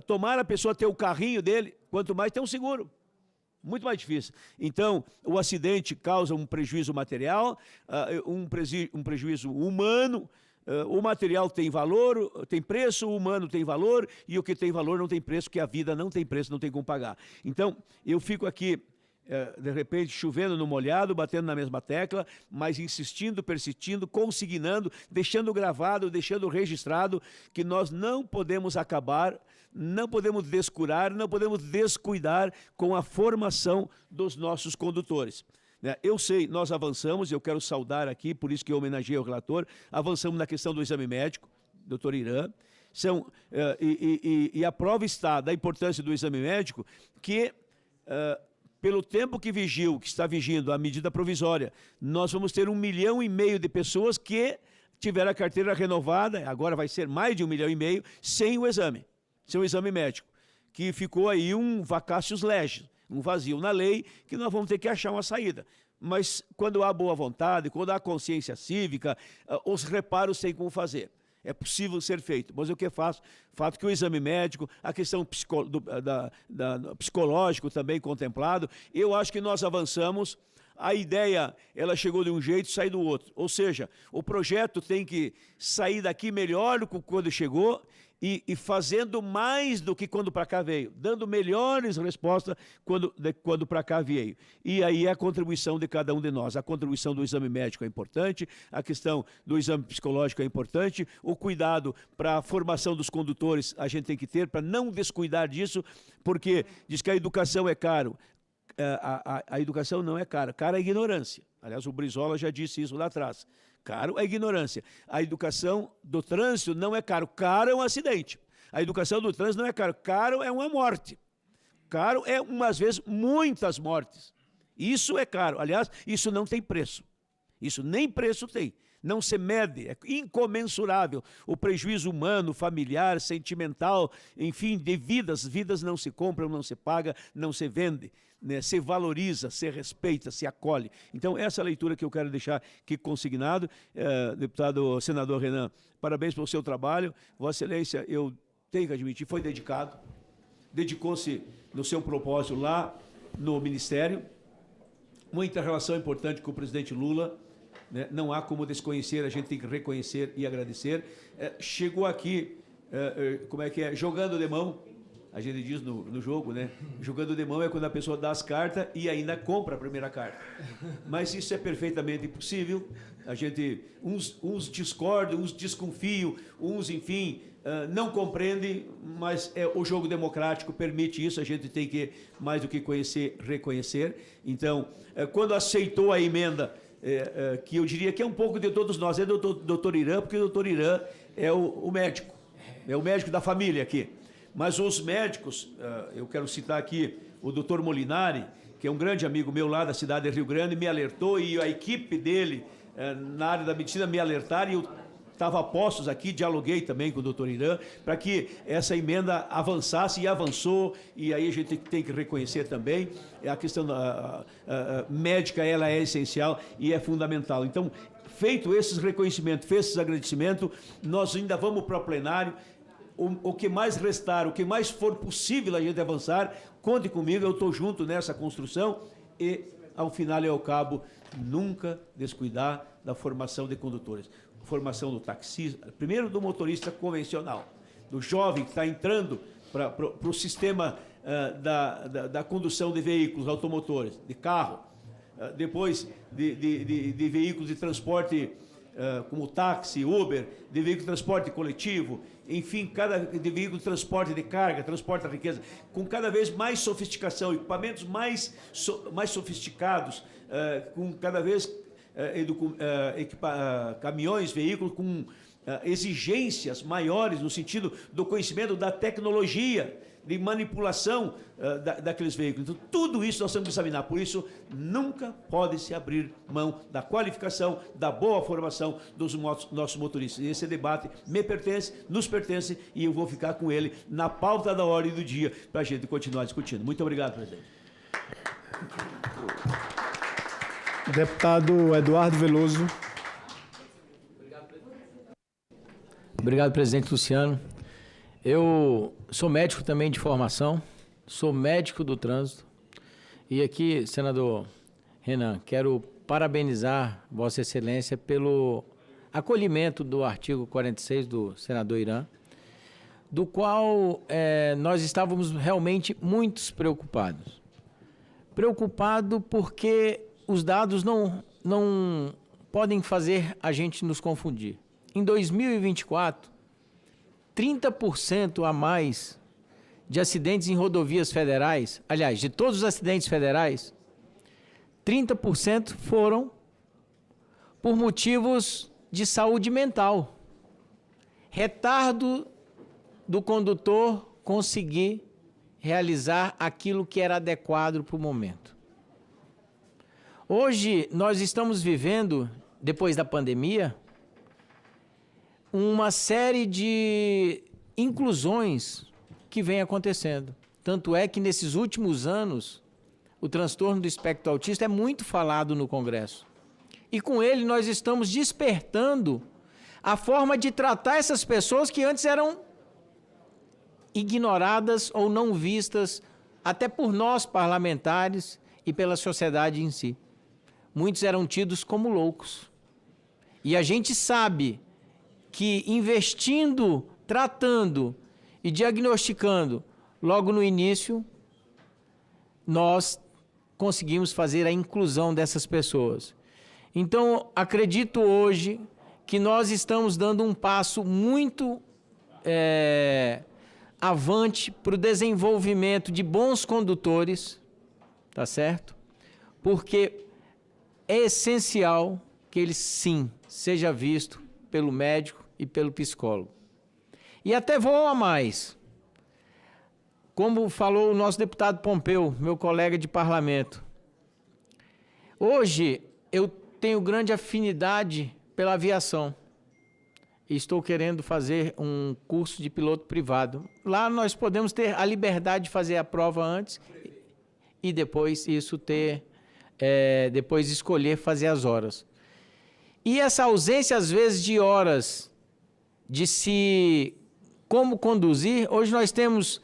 tomara a pessoa ter o carrinho dele, quanto mais tem um seguro, muito mais difícil. Então, o acidente causa um prejuízo material, um prejuízo humano. O material tem valor, tem preço, o humano tem valor, e o que tem valor não tem preço, porque a vida não tem preço, não tem como pagar. Então, eu fico aqui, de repente, chovendo no molhado, batendo na mesma tecla, mas insistindo, persistindo, consignando, deixando gravado, deixando registrado, que nós não podemos acabar, não podemos descurar, não podemos descuidar com a formação dos nossos condutores. Eu sei, nós avançamos, eu quero saudar aqui, por isso que eu homenageei o relator, avançamos na questão do exame médico, doutor Irã, e a prova está da importância do exame médico, que pelo tempo que está vigindo a medida provisória, nós vamos ter 1,5 milhão de pessoas que tiveram a carteira renovada, agora vai ser mais de 1,5 milhão, sem o exame médico, que ficou aí um vacácius legis, um vazio na lei, que nós vamos ter que achar uma saída. Mas quando há boa vontade, quando há consciência cívica, os reparos têm como fazer. É possível ser feito. Mas o que faço? Fato que o exame médico, a questão psicológico também contemplado, eu acho que nós avançamos. A ideia, ela chegou de um jeito e saiu do outro. Ou seja, o projeto tem que sair daqui melhor do que quando chegou e fazendo mais do que quando para cá veio, dando melhores respostas quando para cá veio. E aí é a contribuição de cada um de nós. A contribuição do exame médico é importante, a questão do exame psicológico é importante, o cuidado para a formação dos condutores a gente tem que ter, para não descuidar disso, porque diz que a educação é caro. A educação não é cara, cara é ignorância. Aliás, o Brizola já disse isso lá atrás. Caro é ignorância. A educação do trânsito não é caro, caro é um acidente. A educação do trânsito não é caro. Caro é uma morte. Caro é, umas vezes, muitas mortes. Isso é caro. Aliás, isso não tem preço. Isso nem preço tem. Não se mede, é incomensurável o prejuízo humano, familiar, sentimental, enfim, de vidas. Vidas não se compram, não se paga, não se vende, né? Se valoriza, se respeita, se acolhe. Então, essa é a leitura que eu quero deixar aqui consignado. Deputado senador Renan, parabéns pelo seu trabalho. Vossa Excelência, eu tenho que admitir, foi dedicado, dedicou-se no seu propósito lá no Ministério. Muita relação importante com o presidente Lula. Não há como desconhecer, a gente tem que reconhecer e agradecer. Chegou aqui, jogando de mão, a gente diz no jogo, né? Jogando de mão é quando a pessoa dá as cartas e ainda compra a primeira carta. Mas isso é perfeitamente possível. A gente, uns discordam, uns desconfiam, uns, enfim, não compreendem, mas o jogo democrático permite isso, a gente tem que, mais do que conhecer, reconhecer. Então, quando aceitou a emenda, que eu diria que é um pouco de todos nós, é do doutor Irã, porque o doutor Irã é o médico, é o médico da família aqui. Mas os médicos, eu quero citar aqui o doutor Molinari, que é um grande amigo meu lá da cidade de Rio Grande, me alertou, e a equipe dele, na área da medicina, me alertaram, e eu estava a postos aqui, dialoguei também com o doutor Irã, para que essa emenda avançasse, e avançou, e aí a gente tem que reconhecer também, a questão médica, ela é essencial e é fundamental. Então, feito esses reconhecimentos, feito esses agradecimentos, nós ainda vamos para o plenário. O que mais restar, o que mais for possível a gente avançar, conte comigo, eu estou junto nessa construção e, ao final e ao cabo, nunca descuidar da formação de condutores. Formação do taxista, primeiro do motorista convencional, do jovem que está entrando para o sistema da condução de veículos automotores, de carro, depois de veículos de transporte como táxi, Uber, de veículo de transporte coletivo, enfim, de veículo de transporte de carga, transporte da riqueza, com cada vez mais sofisticação, equipamentos mais sofisticados, com cada vez caminhões, veículos com exigências maiores no sentido do conhecimento da tecnologia, de manipulação daqueles veículos. Então, tudo isso nós temos que examinar. Por isso, nunca pode se abrir mão da qualificação, da boa formação dos nossos motoristas. E esse debate me pertence, nos pertence, e eu vou ficar com ele na pauta da ordem do dia para a gente continuar discutindo. Muito obrigado, presidente. Deputado Eduardo Veloso. Obrigado, presidente Luciano. Eu sou médico também de formação, sou médico do trânsito. E aqui, senador Renan, quero parabenizar Vossa Excelência pelo acolhimento do artigo 46 do senador Irã, do qual nós estávamos realmente muito preocupados. Preocupado porque os dados não podem fazer a gente nos confundir. Em 2024, 30% a mais de acidentes em rodovias federais, aliás, de todos os acidentes federais, 30% foram por motivos de saúde mental. Retardo do condutor conseguir realizar aquilo que era adequado para o momento. Hoje, nós estamos vivendo, depois da pandemia, uma série de inclusões que vem acontecendo. Tanto é que, nesses últimos anos, o transtorno do espectro autista é muito falado no Congresso. E com ele nós estamos despertando a forma de tratar essas pessoas que antes eram ignoradas ou não vistas, até por nós parlamentares e pela sociedade em si. Muitos eram tidos como loucos. E a gente sabe que investindo, tratando e diagnosticando logo no início, nós conseguimos fazer a inclusão dessas pessoas. Então, acredito hoje que nós estamos dando um passo muito avante para o desenvolvimento de bons condutores, tá certo? Porque é essencial que ele, sim, seja visto pelo médico e pelo psicólogo. E até vou a mais. Como falou o nosso deputado Pompeu, meu colega de parlamento. Hoje eu tenho grande afinidade pela aviação. E estou querendo fazer um curso de piloto privado. Lá nós podemos ter a liberdade de fazer a prova antes e depois depois escolher fazer as horas. E essa ausência, às vezes, de horas de como conduzir, hoje nós temos,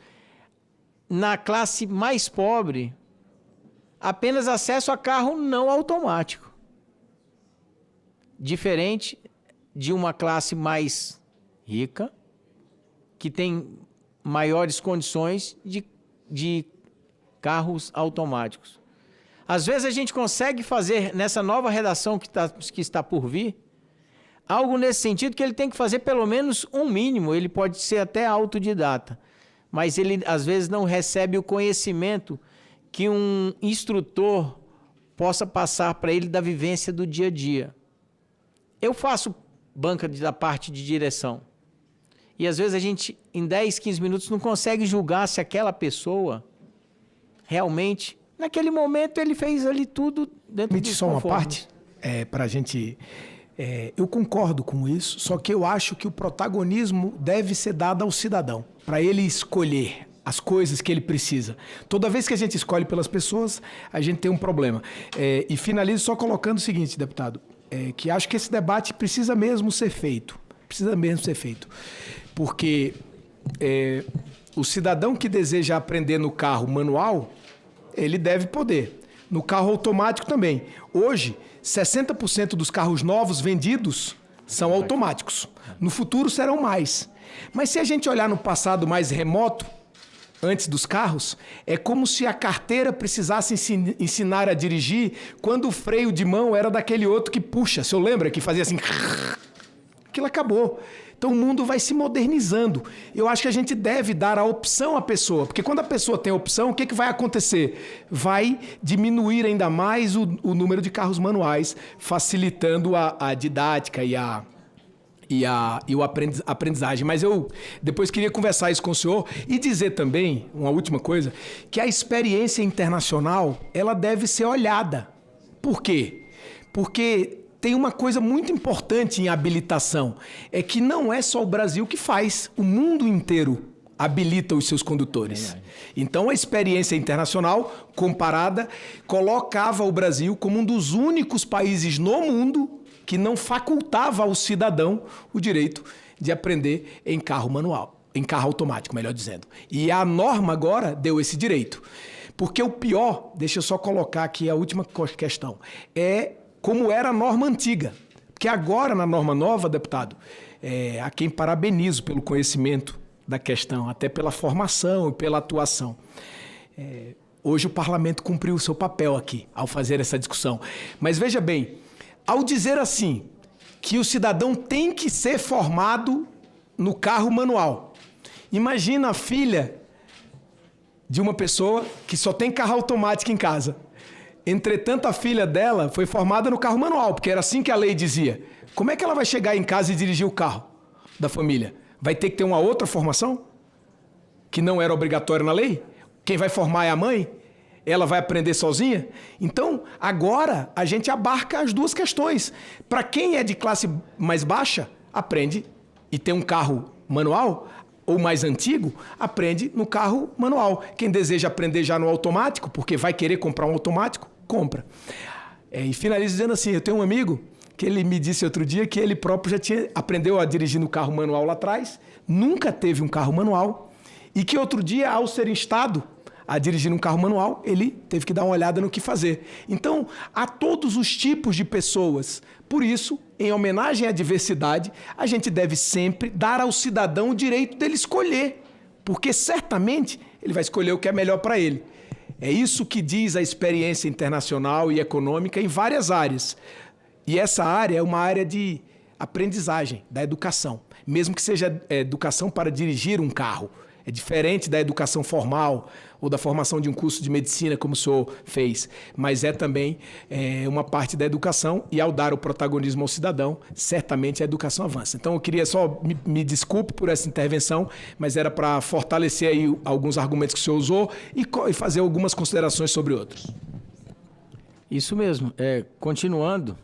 na classe mais pobre, apenas acesso a carro não automático. Diferente de uma classe mais rica, que tem maiores condições de carros automáticos. Às vezes a gente consegue fazer, nessa nova redação que está por vir, algo nesse sentido que ele tem que fazer pelo menos um mínimo, ele pode ser até autodidata, mas ele às vezes não recebe o conhecimento que um instrutor possa passar para ele da vivência do dia a dia. Eu faço banca da parte de direção. E às vezes a gente, em 10, 15 minutos, não consegue julgar se aquela pessoa realmente, naquele momento, ele fez ali tudo dentro do só uma parte, para a gente... eu concordo com isso, só que eu acho que o protagonismo deve ser dado ao cidadão, para ele escolher as coisas que ele precisa. Toda vez que a gente escolhe pelas pessoas, a gente tem um problema. E finalizo só colocando o seguinte, deputado, que acho que esse debate precisa mesmo ser feito. Porque o cidadão que deseja aprender no carro manual, ele deve poder. No carro automático também. Hoje, 60% dos carros novos vendidos são automáticos. No futuro serão mais. Mas se a gente olhar no passado mais remoto, antes dos carros, é como se a carteira precisasse ensinar a dirigir quando o freio de mão era daquele outro que puxa. O senhor lembra que fazia assim? Aquilo acabou. Então o mundo vai se modernizando. Eu acho que a gente deve dar a opção à pessoa, porque quando a pessoa tem opção, o que vai acontecer? Vai diminuir ainda mais o número de carros manuais, facilitando a didática e a aprendizagem. Mas eu depois queria conversar isso com o senhor e dizer também, uma última coisa, que a experiência internacional, ela deve ser olhada. Por quê? Porque tem uma coisa muito importante em habilitação, é que não é só o Brasil que faz, o mundo inteiro habilita os seus condutores. Então, a experiência internacional, comparada, colocava o Brasil como um dos únicos países no mundo que não facultava ao cidadão o direito de aprender em carro manual, em carro automático, melhor dizendo. E a norma agora deu esse direito. Porque o pior, deixa eu só colocar aqui a última questão, é como era a norma antiga. Porque agora, na norma nova, deputado, a quem parabenizo pelo conhecimento da questão, até pela formação e pela atuação. Hoje o parlamento cumpriu o seu papel aqui, ao fazer essa discussão. Mas veja bem, ao dizer assim, que o cidadão tem que ser formado no carro manual. Imagina a filha de uma pessoa que só tem carro automático em casa. Entretanto, a filha dela foi formada no carro manual, porque era assim que a lei dizia. Como é que ela vai chegar em casa e dirigir o carro da família? Vai ter que ter uma outra formação? Que não era obrigatória na lei? Quem vai formar é a mãe? Ela vai aprender sozinha? Então, agora, a gente abarca as duas questões. Para quem é de classe mais baixa, aprende e tem um carro manual, ou mais antigo, aprende no carro manual. Quem deseja aprender já no automático, porque vai querer comprar um automático, compra. E finalizo dizendo assim, eu tenho um amigo que ele me disse outro dia que ele próprio já aprendeu a dirigir no carro manual lá atrás, nunca teve um carro manual, e que outro dia, ao ser instado a dirigir um carro manual, ele teve que dar uma olhada no que fazer. Então, há todos os tipos de pessoas. Por isso, em homenagem à diversidade, a gente deve sempre dar ao cidadão o direito dele escolher, porque certamente ele vai escolher o que é melhor para ele. É isso que diz a experiência internacional e econômica em várias áreas. E essa área é uma área de aprendizagem, da educação. Mesmo que seja educação para dirigir um carro. É diferente da educação formal ou da formação de um curso de medicina, como o senhor fez, mas é também uma parte da educação, e ao dar o protagonismo ao cidadão, certamente a educação avança. Então, eu queria só, me desculpe por essa intervenção, mas era para fortalecer aí alguns argumentos que o senhor usou e fazer algumas considerações sobre outros. Isso mesmo. Continuando,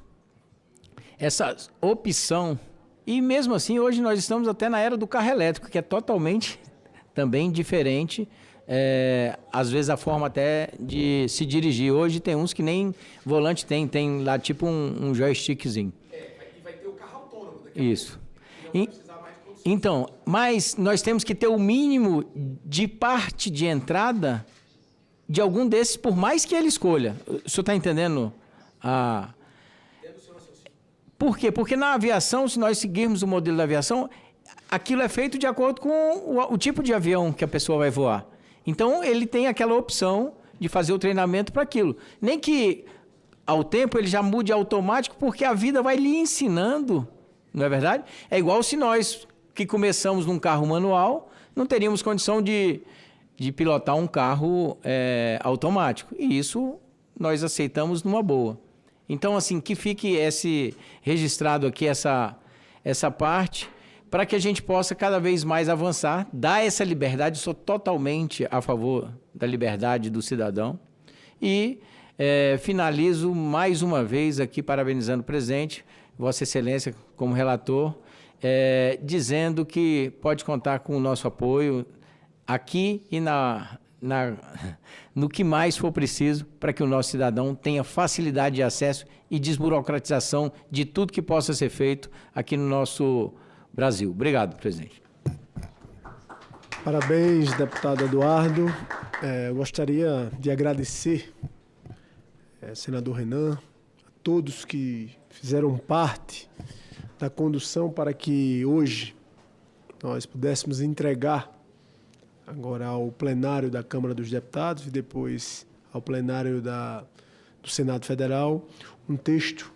essa opção, e mesmo assim, hoje nós estamos até na era do carro elétrico, que é totalmente também diferente, às vezes a forma até de se dirigir. Hoje tem uns que nem volante tem lá tipo um joystickzinho. E vai ter o carro autônomo daqui. Isso. Então, mas nós temos que ter o mínimo de parte de entrada de algum desses, por mais que ele escolha. O senhor está entendendo? Por quê? Porque na aviação, se nós seguirmos o modelo da aviação, aquilo é feito de acordo com o tipo de avião que a pessoa vai voar. Então, ele tem aquela opção de fazer o treinamento para aquilo. Nem que, ao tempo, ele já mude automático, porque a vida vai lhe ensinando, não é verdade? É igual se nós, que começamos num carro manual, não teríamos condição de pilotar um carro automático. E isso nós aceitamos numa boa. Então, assim, que fique registrado aqui essa parte, para que a gente possa cada vez mais avançar, dar essa liberdade. Sou totalmente a favor da liberdade do cidadão. E finalizo mais uma vez aqui parabenizando o presidente, Vossa Excelência como relator, dizendo que pode contar com o nosso apoio aqui e no que mais for preciso para que o nosso cidadão tenha facilidade de acesso e desburocratização de tudo que possa ser feito aqui no nosso Brasil. Obrigado, presidente. Parabéns, deputado Eduardo. Eu gostaria de agradecer, senador Renan, a todos que fizeram parte da condução para que hoje nós pudéssemos entregar agora ao plenário da Câmara dos Deputados e depois ao plenário do Senado Federal um texto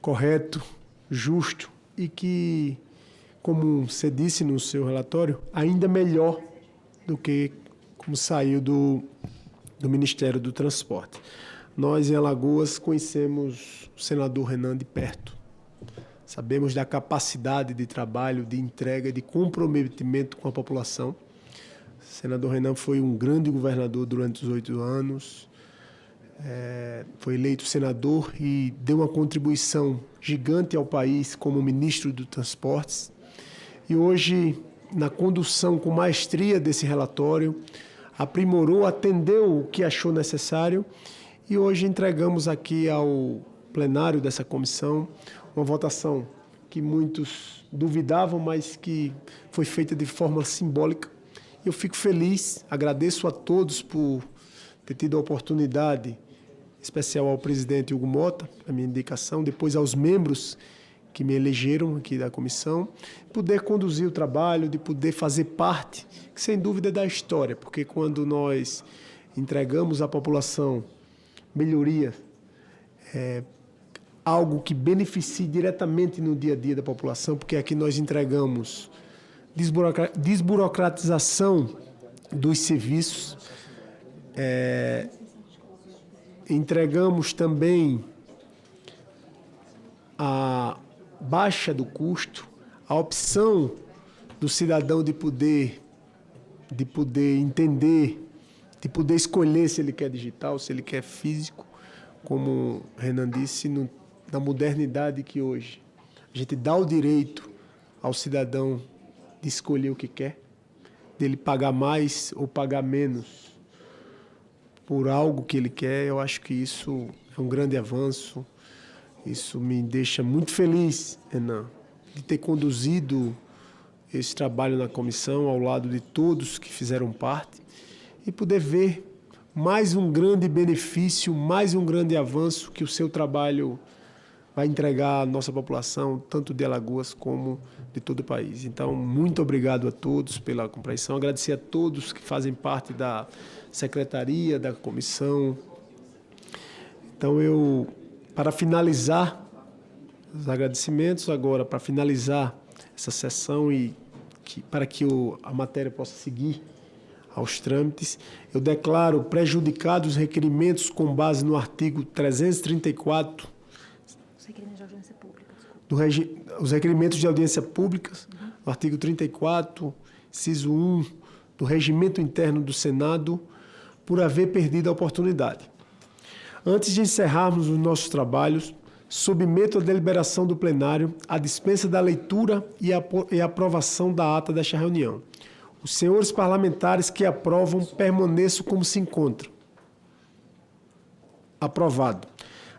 correto, justo e que, como você disse no seu relatório, ainda melhor do que como saiu do Ministério do Transporte. Nós, em Alagoas, conhecemos o senador Renan de perto. Sabemos da capacidade de trabalho, de entrega, de comprometimento com a população. O senador Renan foi um grande governador durante os 8 anos, foi eleito senador e deu uma contribuição gigante ao país como ministro dos Transportes. E hoje, na condução com maestria desse relatório, aprimorou, atendeu o que achou necessário e hoje entregamos aqui ao plenário dessa comissão uma votação que muitos duvidavam, mas que foi feita de forma simbólica. Eu fico feliz, agradeço a todos por ter tido a oportunidade, em especial ao presidente Hugo Mota, a minha indicação, depois aos membros que me elegeram aqui da comissão, poder conduzir o trabalho, de poder fazer parte, que sem dúvida é da história, porque quando nós entregamos à população melhoria, algo que beneficie diretamente no dia a dia da população, porque aqui nós entregamos desburocratização dos serviços, entregamos também a baixa do custo, a opção do cidadão de poder entender, de poder escolher se ele quer digital, se ele quer físico, como Renan disse, na modernidade que hoje a gente dá o direito ao cidadão de escolher o que quer, dele pagar mais ou pagar menos por algo que ele quer. Eu acho que isso é um grande avanço. Isso me deixa muito feliz, Renan, de ter conduzido esse trabalho na comissão ao lado de todos que fizeram parte e poder ver mais um grande benefício, mais um grande avanço que o seu trabalho vai entregar à nossa população, tanto de Alagoas como de todo o país. Então, muito obrigado a todos pela compreensão. Agradecer a todos que fazem parte da secretaria, da comissão. Então, para finalizar os agradecimentos agora, para finalizar essa sessão e para que a matéria possa seguir aos trâmites. Eu declaro prejudicados os requerimentos com base no artigo 334 Os requerimentos de audiência pública. Os requerimentos de audiência pública, no artigo 34, inciso 1, do Regimento Interno do Senado, por haver perdido a oportunidade. Antes de encerrarmos os nossos trabalhos, submeto à deliberação do plenário a dispensa da leitura e aprovação da ata desta reunião. Os senhores parlamentares que aprovam permaneçam como se encontram. Aprovado.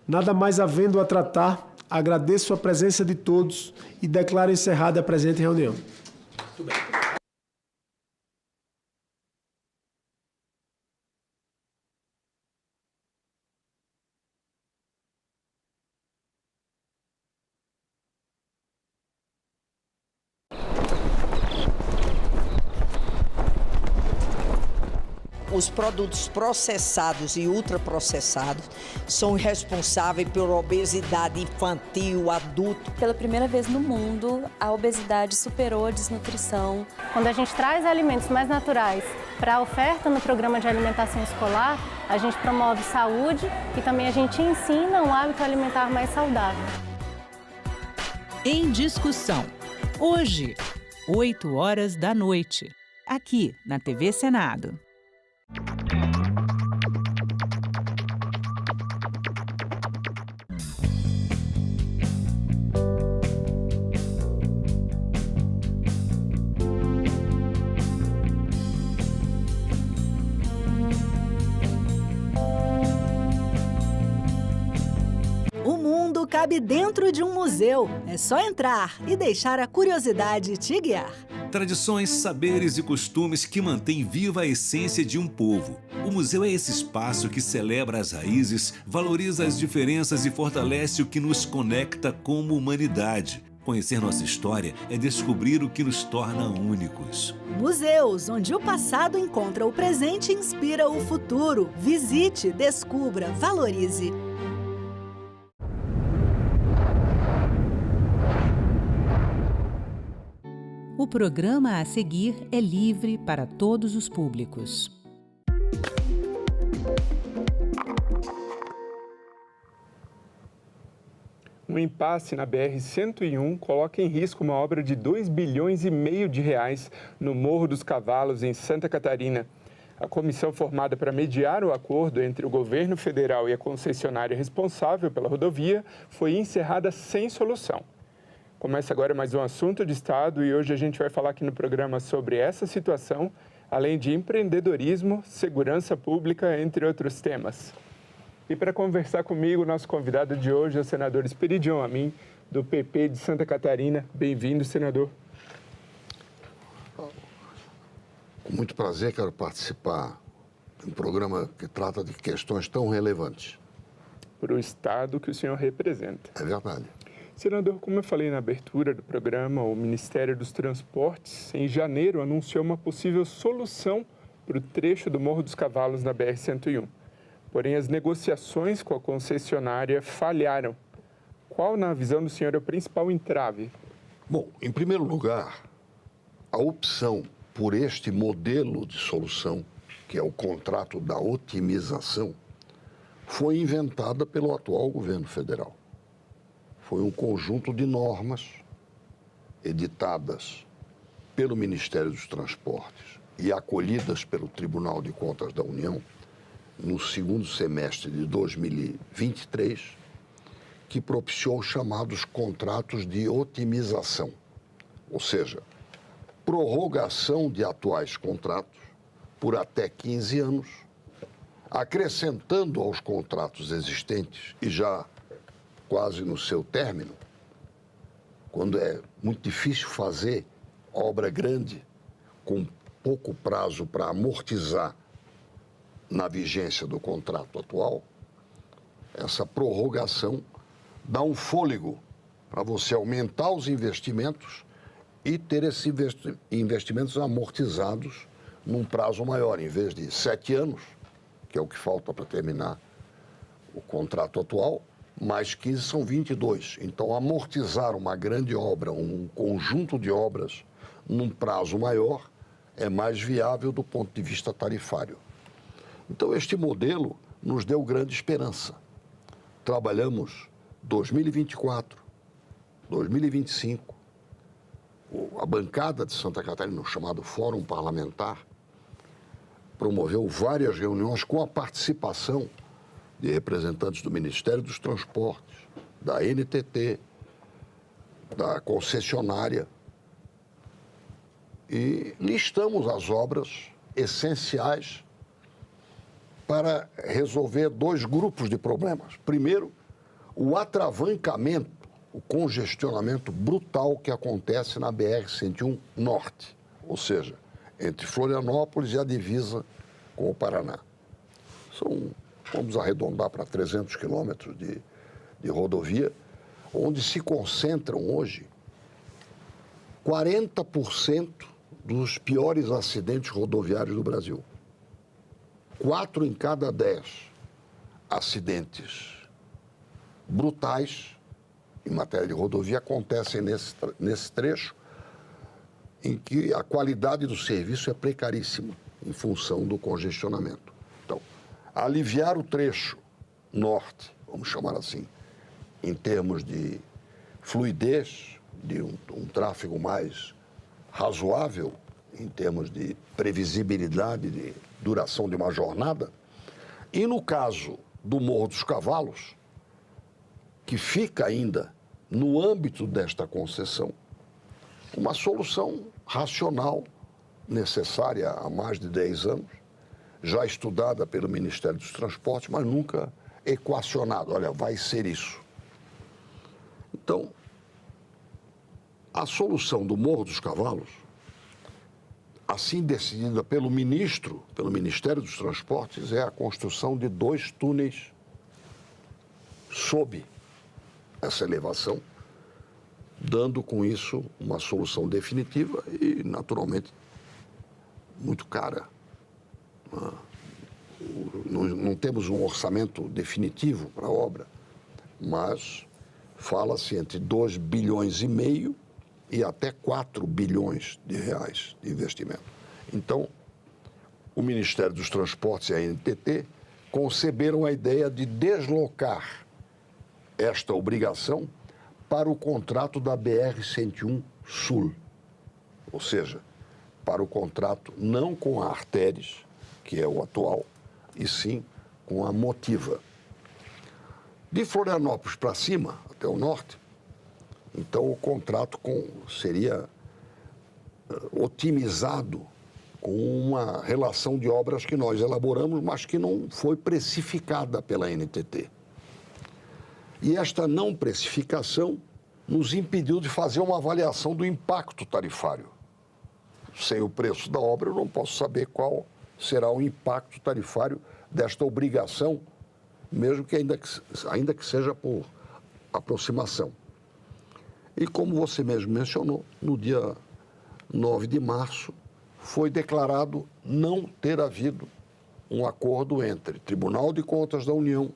Nada mais havendo a tratar, agradeço a presença de todos e declaro encerrada a presente reunião. Muito bem. Os produtos processados e ultraprocessados são responsáveis pela obesidade infantil, adulto. Pela primeira vez no mundo, a obesidade superou a desnutrição. Quando a gente traz alimentos mais naturais para a oferta no programa de alimentação escolar, a gente promove saúde e também a gente ensina um hábito alimentar mais saudável. Em discussão. Hoje, 20h, aqui na TV Senado. O mundo cabe dentro de um museu. É só entrar e deixar a curiosidade te guiar. Tradições, saberes e costumes que mantêm viva a essência de um povo. O museu é esse espaço que celebra as raízes, valoriza as diferenças e fortalece o que nos conecta como humanidade. Conhecer nossa história é descobrir o que nos torna únicos. Museus, onde o passado encontra o presente e inspira o futuro. Visite, descubra, valorize. O programa a seguir é livre para todos os públicos. Um impasse na BR-101 coloca em risco uma obra de 2,5 bilhões de reais no Morro dos Cavalos, em Santa Catarina. A comissão formada para mediar o acordo entre o governo federal e a concessionária responsável pela rodovia foi encerrada sem solução. Começa agora mais um assunto de Estado e hoje a gente vai falar aqui no programa sobre essa situação, além de empreendedorismo, segurança pública, entre outros temas. E para conversar comigo, nosso convidado de hoje é o senador Esperidion Amin, do PP de Santa Catarina. Bem-vindo, senador. Com muito prazer, quero participar de um programa que trata de questões tão relevantes. Para o Estado que o senhor representa. É verdade. Senador, como eu falei na abertura do programa, o Ministério dos Transportes, em janeiro, anunciou uma possível solução para o trecho do Morro dos Cavalos na BR-101. Porém, as negociações com a concessionária falharam. Qual, na visão do senhor, é o principal entrave? Bom, em primeiro lugar, a opção por este modelo de solução, que é o contrato da otimização, foi inventada pelo atual governo federal. Foi um conjunto de normas editadas pelo Ministério dos Transportes e acolhidas pelo Tribunal de Contas da União no segundo semestre de 2023, que propiciou os chamados contratos de otimização, ou seja, prorrogação de atuais contratos por até 15 anos, acrescentando aos contratos existentes e já quase no seu término, quando é muito difícil fazer obra grande com pouco prazo para amortizar na vigência do contrato atual, essa prorrogação dá um fôlego para você aumentar os investimentos e ter esses investimentos amortizados num prazo maior, em vez de 7 anos, que é o que falta para terminar o contrato atual, mais 15 são 22. Então, amortizar uma grande obra, um conjunto de obras num prazo maior, é mais viável do ponto de vista tarifário. Então, este modelo nos deu grande esperança. Trabalhamos 2024, 2025, a bancada de Santa Catarina, no chamado Fórum Parlamentar, promoveu várias reuniões com a participação de representantes do Ministério dos Transportes, da NTT, da concessionária, e listamos as obras essenciais para resolver dois grupos de problemas. Primeiro, o atravancamento, o congestionamento brutal que acontece na BR-101 Norte, ou seja, entre Florianópolis e a divisa com o Paraná. Vamos arredondar para 300 quilômetros de rodovia, onde se concentram hoje 40% dos piores acidentes rodoviários do Brasil. 4 em cada 10 acidentes brutais em matéria de rodovia acontecem nesse trecho, em que a qualidade do serviço é precaríssima em função do congestionamento. Então, aliviar o trecho norte, vamos chamar assim, em termos de fluidez, de um tráfego mais razoável, em termos de previsibilidade, de duração de uma jornada. E no caso do Morro dos Cavalos, que fica ainda no âmbito desta concessão, uma solução racional, necessária há mais de 10 anos, já estudada pelo Ministério dos Transportes, mas nunca equacionada. Olha, vai ser isso. Então, a solução do Morro dos Cavalos, assim decidida pelo Ministério dos Transportes, é a construção de 2 túneis sob essa elevação, dando com isso uma solução definitiva e, naturalmente, muito cara. Não temos um orçamento definitivo para a obra, mas fala-se entre 2,5 bilhões e até 4 bilhões de reais de investimento. Então, o Ministério dos Transportes e a NTT conceberam a ideia de deslocar esta obrigação para o contrato da BR-101 Sul, ou seja, para o contrato não com a Artéries, que é o atual, e sim com a Motiva. De Florianópolis para cima, até o norte, então o contrato seria otimizado com uma relação de obras que nós elaboramos, mas que não foi precificada pela NTT. E esta não precificação nos impediu de fazer uma avaliação do impacto tarifário. Sem o preço da obra, eu não posso saber qual será o impacto tarifário desta obrigação, mesmo que ainda que seja por aproximação. E como você mesmo mencionou, no dia 9 de março, foi declarado não ter havido um acordo entre Tribunal de Contas da União,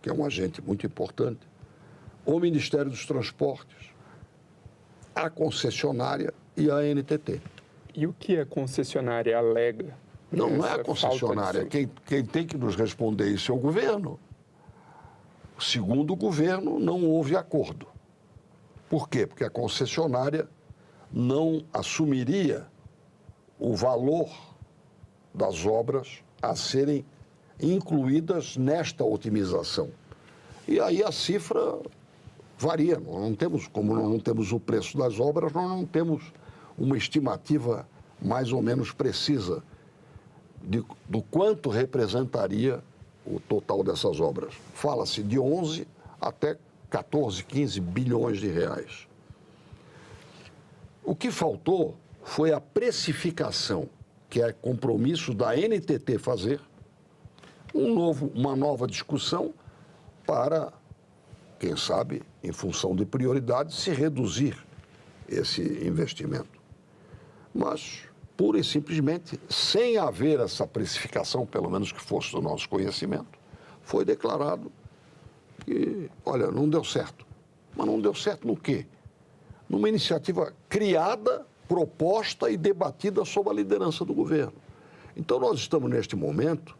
que é um agente muito importante, o Ministério dos Transportes, a concessionária e a NTT. E o que a concessionária alega? Não é a concessionária. Quem tem que nos responder isso é o governo. Segundo o governo, não houve acordo. Por quê? Porque a concessionária não assumiria o valor das obras a serem incluídas nesta otimização. E aí a cifra varia. Como nós não temos o preço das obras, nós não temos uma estimativa mais ou menos precisa do quanto representaria o total dessas obras. Fala-se de 11 até 14, 15 bilhões de reais. O que faltou foi a precificação, que é compromisso da NTT fazer, uma nova discussão para, quem sabe, em função de prioridades, se reduzir esse investimento. Mas, pura e simplesmente, sem haver essa precificação, pelo menos que fosse do nosso conhecimento, foi declarado que, não deu certo. Mas não deu certo no quê? Numa iniciativa criada proposta e debatida sob a liderança do governo. Então, nós estamos neste momento,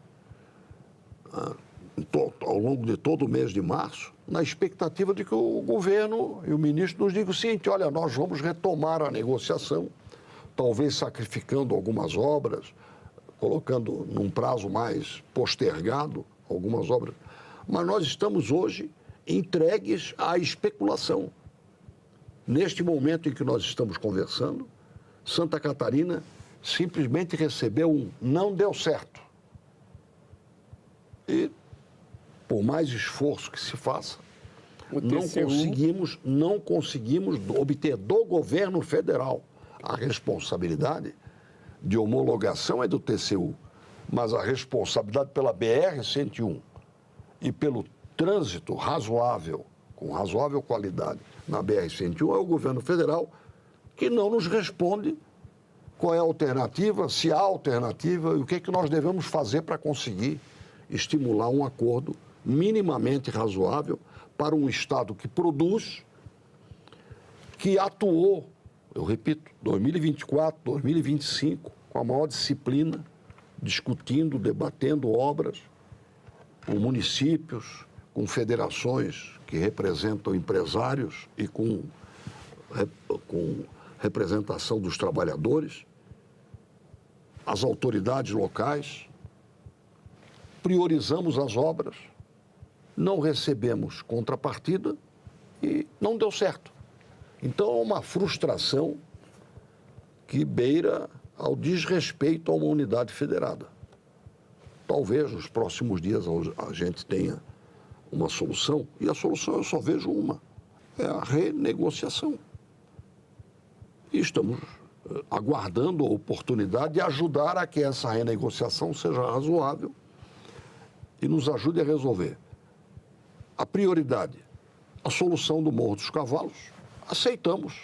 ao longo de todo o mês de março, na expectativa de que o governo e o ministro nos digam o seguinte: olha, nós vamos retomar a negociação, talvez sacrificando algumas obras, colocando num prazo mais postergado algumas obras, mas nós estamos hoje entregues à especulação. Neste momento em que nós estamos conversando, Santa Catarina simplesmente recebeu um não deu certo. E, por mais esforço que se faça, não conseguimos obter do governo federal. A responsabilidade de homologação é do TCU, mas a responsabilidade pela BR-101 e pelo trânsito razoável, com razoável qualidade, na BR-101 é o governo federal, que não nos responde qual é a alternativa, se há alternativa e o que é que nós devemos fazer para conseguir estimular um acordo minimamente razoável para um Estado que produz, que atuou, eu repito, 2024, 2025, com a maior disciplina, discutindo, debatendo obras, com municípios, com federações que representam empresários e com representação dos trabalhadores, as autoridades locais, priorizamos as obras, não recebemos contrapartida e não deu certo. Então, é uma frustração que beira ao desrespeito a uma unidade federada. Talvez nos próximos dias a gente tenha uma solução, e a solução eu só vejo uma, é a renegociação. E estamos aguardando a oportunidade de ajudar a que essa renegociação seja razoável e nos ajude a resolver. A prioridade, a solução do Morro dos Cavalos, aceitamos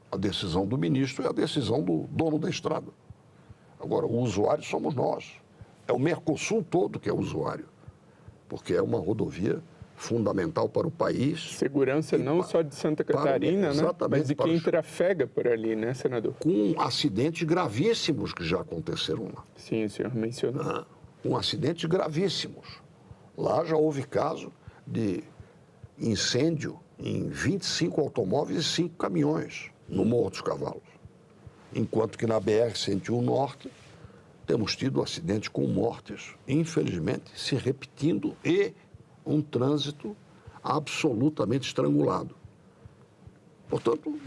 a decisão do ministro e a decisão do dono da estrada. Agora, o usuário somos nós. É o Mercosul todo que é usuário, porque é uma rodovia fundamental para o país. Segurança não só de Santa Catarina, né? Mas de quem trafega por ali, né, senador? Com acidentes gravíssimos que já aconteceram lá. Sim, o senhor mencionou. Com acidentes gravíssimos. Lá já houve caso de incêndio em 25 automóveis e 5 caminhões no Morro dos Cavalos. Enquanto que na BR-101 Norte temos tido acidentes com mortes, infelizmente, se repetindo e um trânsito absolutamente estrangulado. Portanto,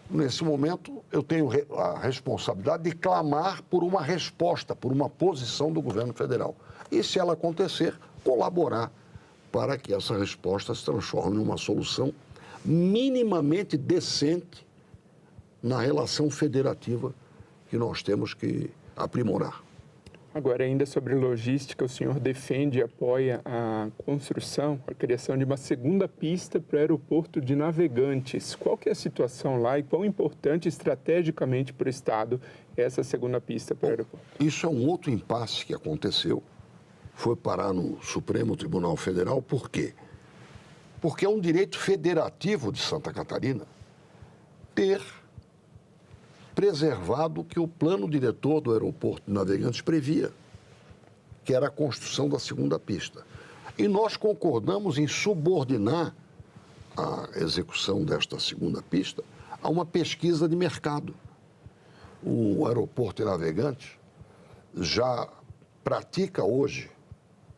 nesse momento, eu tenho a responsabilidade de clamar por uma resposta, por uma posição do governo federal. E, se ela acontecer, colaborar para que essa resposta se transforme numa solução minimamente decente na relação federativa que nós temos que aprimorar. Agora, ainda sobre logística, o senhor defende e apoia a construção, a criação de uma segunda pista para o aeroporto de Navegantes. Qual que é a situação lá e quão importante estrategicamente para o Estado é essa segunda pista para o aeroporto? Isso é um outro impasse que aconteceu. Foi parar no Supremo Tribunal Federal. Por quê? Porque é um direito federativo de Santa Catarina ter preservado o que o plano diretor do aeroporto de Navegantes previa, que era a construção da segunda pista. E nós concordamos em subordinar a execução desta segunda pista a uma pesquisa de mercado. O aeroporto de Navegantes já pratica hoje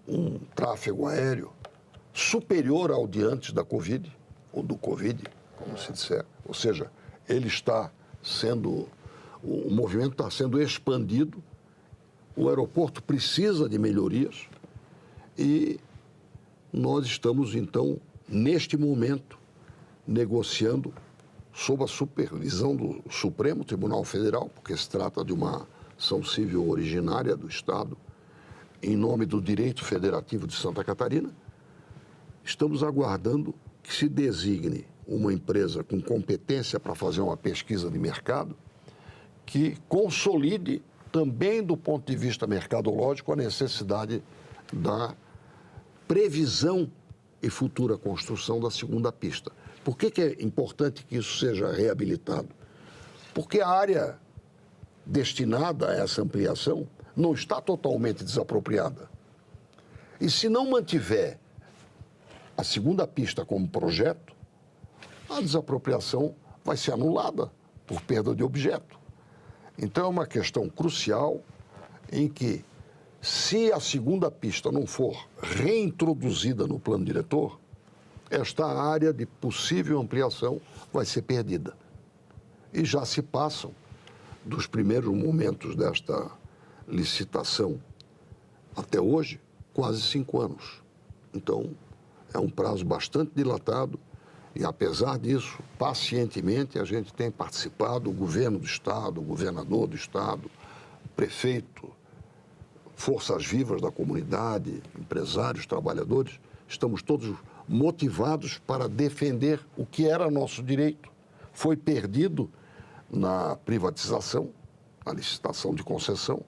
um tráfego aéreo superior ao de antes da Covid, ou do Covid, como se disser. Ou seja, ele está o movimento está sendo expandido, o aeroporto precisa de melhorias e nós estamos, então, neste momento, negociando sob a supervisão do Supremo Tribunal Federal, porque se trata de uma ação civil originária do Estado, em nome do direito federativo de Santa Catarina, estamos aguardando que se designe uma empresa com competência para fazer uma pesquisa de mercado que consolide também do ponto de vista mercadológico a necessidade da previsão e futura construção da segunda pista. Por que é importante que isso seja reabilitado? Porque a área destinada a essa ampliação não está totalmente desapropriada. E se não mantiver a segunda pista como projeto, a desapropriação vai ser anulada por perda de objeto. Então é uma questão crucial em que, se a segunda pista não for reintroduzida no plano diretor, esta área de possível ampliação vai ser perdida. E já se passam, dos primeiros momentos desta licitação até hoje, quase 5 anos. Então, é um prazo bastante dilatado e, apesar disso, pacientemente, a gente tem participado, o governo do Estado, o governador do Estado, o prefeito, forças vivas da comunidade, empresários, trabalhadores, estamos todos motivados para defender o que era nosso direito. Foi perdido na privatização, na licitação de concessão,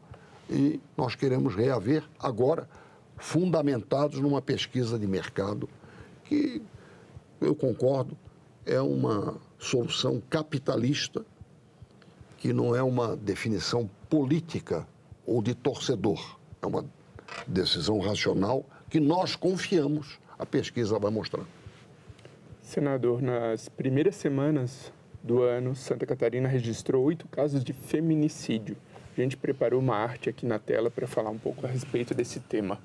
e nós queremos reaver agora, fundamentados numa pesquisa de mercado que, eu concordo, é uma solução capitalista, que não é uma definição política ou de torcedor. É uma decisão racional que nós confiamos, a pesquisa vai mostrar. Senador, nas primeiras semanas do ano, Santa Catarina registrou 8 casos de feminicídio. A gente preparou uma arte aqui na tela para falar um pouco a respeito desse tema.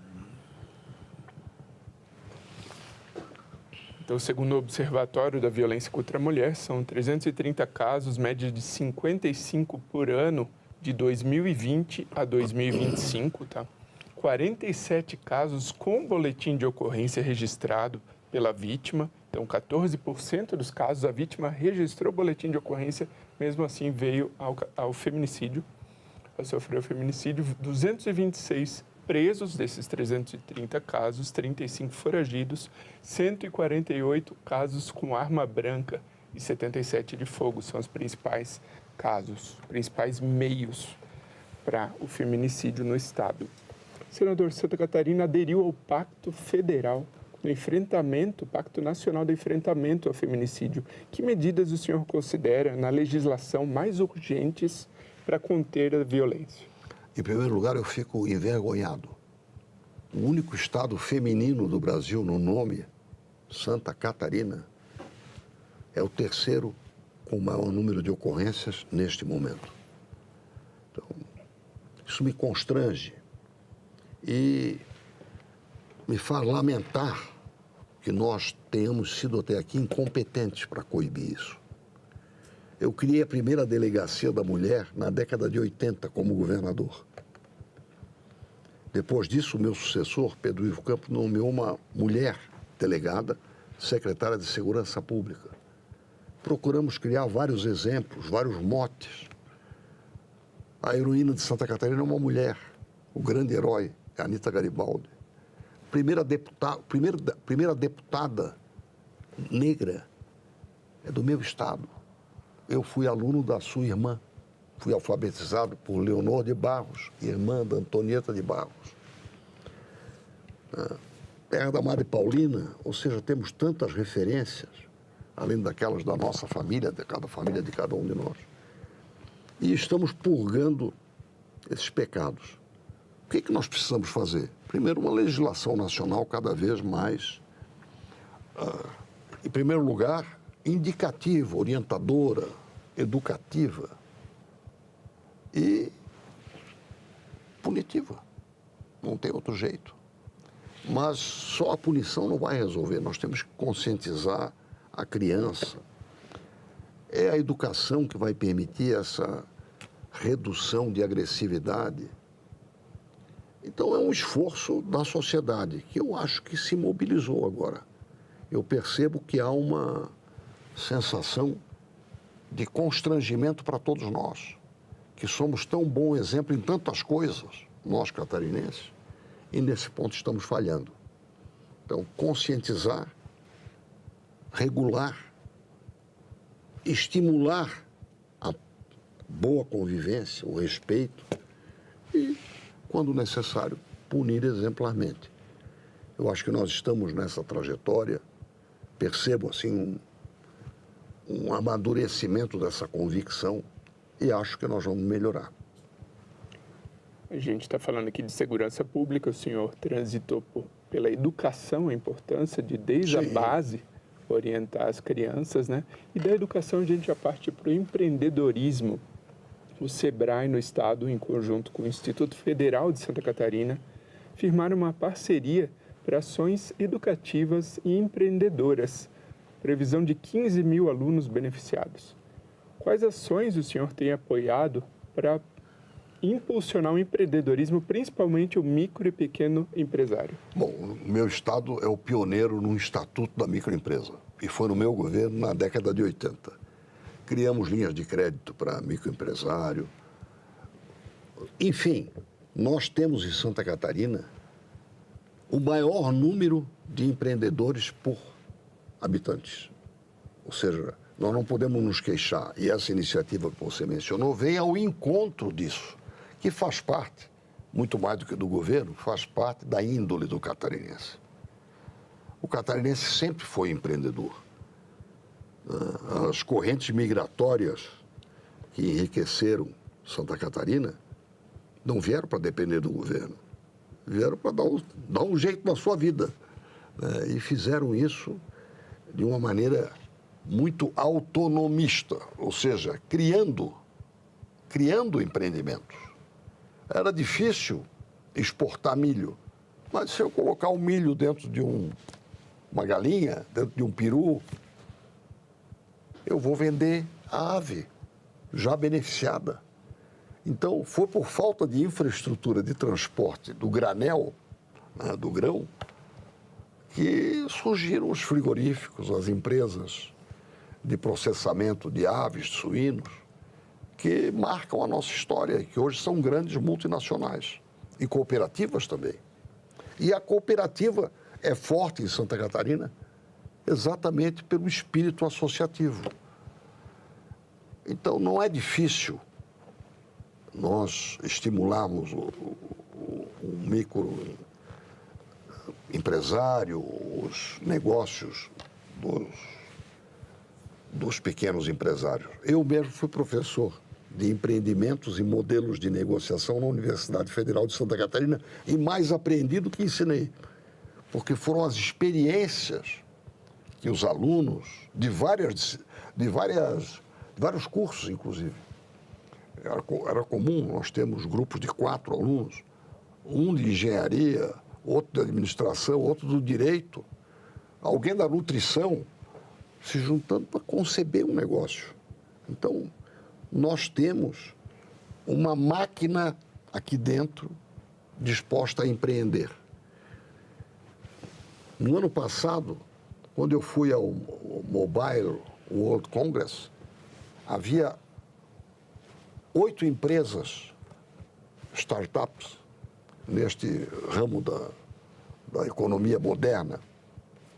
Então, segundo o Observatório da Violência contra a Mulher, são 330 casos, média de 55 por ano, de 2020 a 2025, tá? 47 casos com boletim de ocorrência registrado pela vítima. Então, 14% dos casos a vítima registrou boletim de ocorrência, mesmo assim veio ao feminicídio, sofreu feminicídio. 226 presos desses 330 casos, 35 foragidos, 148 casos com arma branca e 77 de fogo. São os principais casos, principais meios para o feminicídio no Estado. Senador, Santa Catarina aderiu ao Pacto Federal do Enfrentamento, Pacto Nacional de Enfrentamento ao Feminicídio. Que medidas o senhor considera na legislação mais urgentes para conter a violência? Em primeiro lugar, eu fico envergonhado. O único estado feminino do Brasil no nome, Santa Catarina, é o terceiro com o maior número de ocorrências neste momento. Então, isso me constrange e me faz lamentar que nós tenhamos sido até aqui incompetentes para coibir isso. Eu criei a primeira delegacia da mulher na década de 80 como governador. Depois disso, o meu sucessor, Pedro Ivo Campos, nomeou uma mulher delegada, secretária de Segurança Pública. Procuramos criar vários exemplos, vários motes. A heroína de Santa Catarina é uma mulher, o grande herói é a Anita Garibaldi. Primeira deputada negra é do meu estado. Eu fui aluno da sua irmã. Fui alfabetizado por Leonor de Barros, irmã da Antonieta de Barros. Terra da Madre Paulina, ou seja, temos tantas referências, além daquelas da nossa família, de cada família de cada um de nós. E estamos purgando esses pecados. O que é que nós precisamos fazer? Primeiro, uma legislação nacional cada vez mais, em primeiro lugar, indicativa, orientadora, educativa e punitiva. Não tem outro jeito. Mas só a punição não vai resolver. Nós temos que conscientizar a criança. É a educação que vai permitir essa redução de agressividade. Então é um esforço da sociedade que eu acho que se mobilizou agora. Eu percebo que há uma sensação de constrangimento para todos nós, que somos tão bom exemplo em tantas coisas, nós catarinenses, e nesse ponto estamos falhando. Então, conscientizar, regular, estimular a boa convivência, o respeito e, quando necessário, punir exemplarmente. Eu acho que nós estamos nessa trajetória, percebo assim um amadurecimento dessa convicção e acho que nós vamos melhorar. A gente está falando aqui de segurança pública, o senhor transitou pela educação, a importância de, desde a base, orientar as crianças, né? E da educação a gente já parte para o empreendedorismo. O SEBRAE no estado, em conjunto com o Instituto Federal de Santa Catarina, firmaram uma parceria para ações educativas e empreendedoras. Previsão de 15 mil alunos beneficiados. Quais ações o senhor tem apoiado para impulsionar o empreendedorismo, principalmente o micro e pequeno empresário? Bom, o meu estado é o pioneiro no Estatuto da Microempresa. E foi no meu governo na década de 80. Criamos linhas de crédito para microempresário. Enfim, nós temos em Santa Catarina o maior número de empreendedores por habitantes. Ou seja, nós não podemos nos queixar. E essa iniciativa que você mencionou vem ao encontro disso, que faz parte, muito mais do que do governo, faz parte da índole do catarinense. O catarinense sempre foi empreendedor. As correntes migratórias que enriqueceram Santa Catarina não vieram para depender do governo, vieram para dar um jeito na sua vida, né? E fizeram isso de uma maneira muito autonomista, ou seja, criando empreendimentos. Era difícil exportar milho, mas se eu colocar o milho dentro de uma galinha, dentro de um peru, eu vou vender a ave já beneficiada. Então, foi por falta de infraestrutura de transporte do granel, né, do grão, que surgiram os frigoríficos, as empresas de processamento de aves, de suínos, que marcam a nossa história e que hoje são grandes multinacionais e cooperativas também. E a cooperativa é forte em Santa Catarina exatamente pelo espírito associativo. Então, não é difícil nós estimularmos o microempresário, os negócios dos pequenos empresários. Eu mesmo fui professor de empreendimentos e modelos de negociação na Universidade Federal de Santa Catarina e mais aprendi do que ensinei, porque foram as experiências que os alunos de vários cursos, inclusive. Era comum, nós temos grupos de 4 alunos, um de engenharia, outro de administração, outro do direito, alguém da nutrição, se juntando para conceber um negócio. Então, nós temos uma máquina aqui dentro disposta a empreender. No ano passado, quando eu fui ao Mobile World Congress, havia 8 empresas, startups, neste ramo da economia moderna.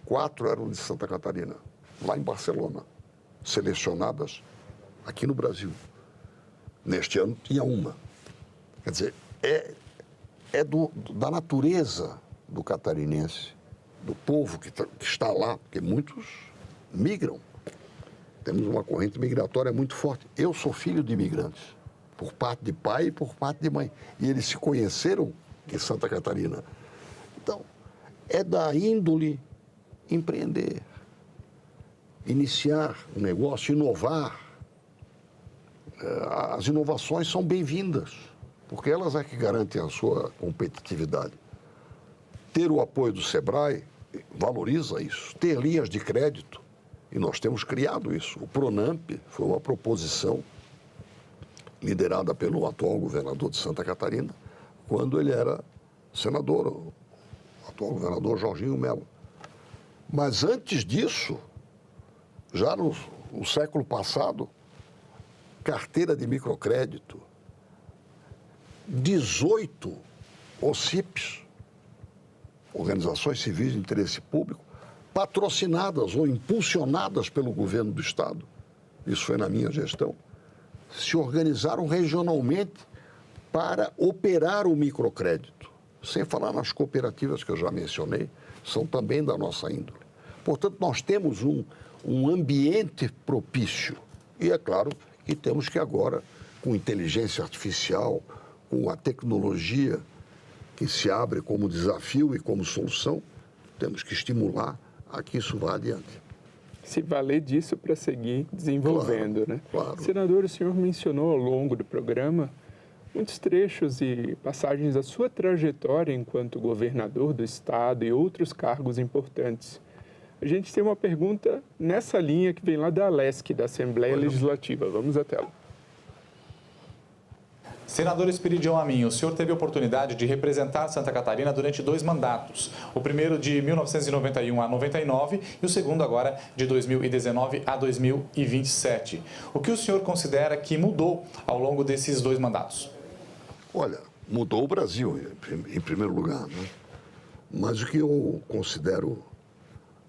4 eram de Santa Catarina, lá em Barcelona, selecionadas aqui no Brasil. Neste ano tinha uma. Quer dizer, da natureza do catarinense, do povo que está lá, porque muitos migram. Temos uma corrente migratória muito forte. Eu sou filho de imigrantes, por parte de pai e por parte de mãe. E eles se conheceram em Santa Catarina. Então, é da índole empreender, iniciar um negócio, inovar. As inovações são bem-vindas, porque elas é que garantem a sua competitividade. Ter o apoio do SEBRAE valoriza isso. Ter linhas de crédito, e nós temos criado isso. O PRONAMP foi uma proposição liderada pelo atual governador de Santa Catarina, quando ele era senador, o atual governador Jorginho Melo. Mas antes disso, já no século passado, carteira de microcrédito, 18 OCIPs, organizações civis de interesse público, patrocinadas ou impulsionadas pelo governo do Estado, isso foi na minha gestão, se organizaram regionalmente para operar o microcrédito, sem falar nas cooperativas que eu já mencionei, são também da nossa índole. Portanto, nós temos um ambiente propício e, é claro, que temos que agora com inteligência artificial, com a tecnologia que se abre como desafio e como solução, temos que estimular a que isso vá adiante. Se valer disso para seguir desenvolvendo, né? Claro. Senador, o senhor mencionou ao longo do programa muitos trechos e passagens da sua trajetória enquanto governador do estado e outros cargos importantes. A gente tem uma pergunta nessa linha que vem lá da ALESC, da Assembleia Legislativa. Vamos à tela. Senador Espiridião Amin, o senhor teve a oportunidade de representar Santa Catarina durante 2 mandatos. O primeiro de 1991 a 99 e o segundo agora de 2019 a 2027. O que o senhor considera que mudou ao longo desses 2 mandatos? Olha, mudou o Brasil, em primeiro lugar, né? Mas o que eu considero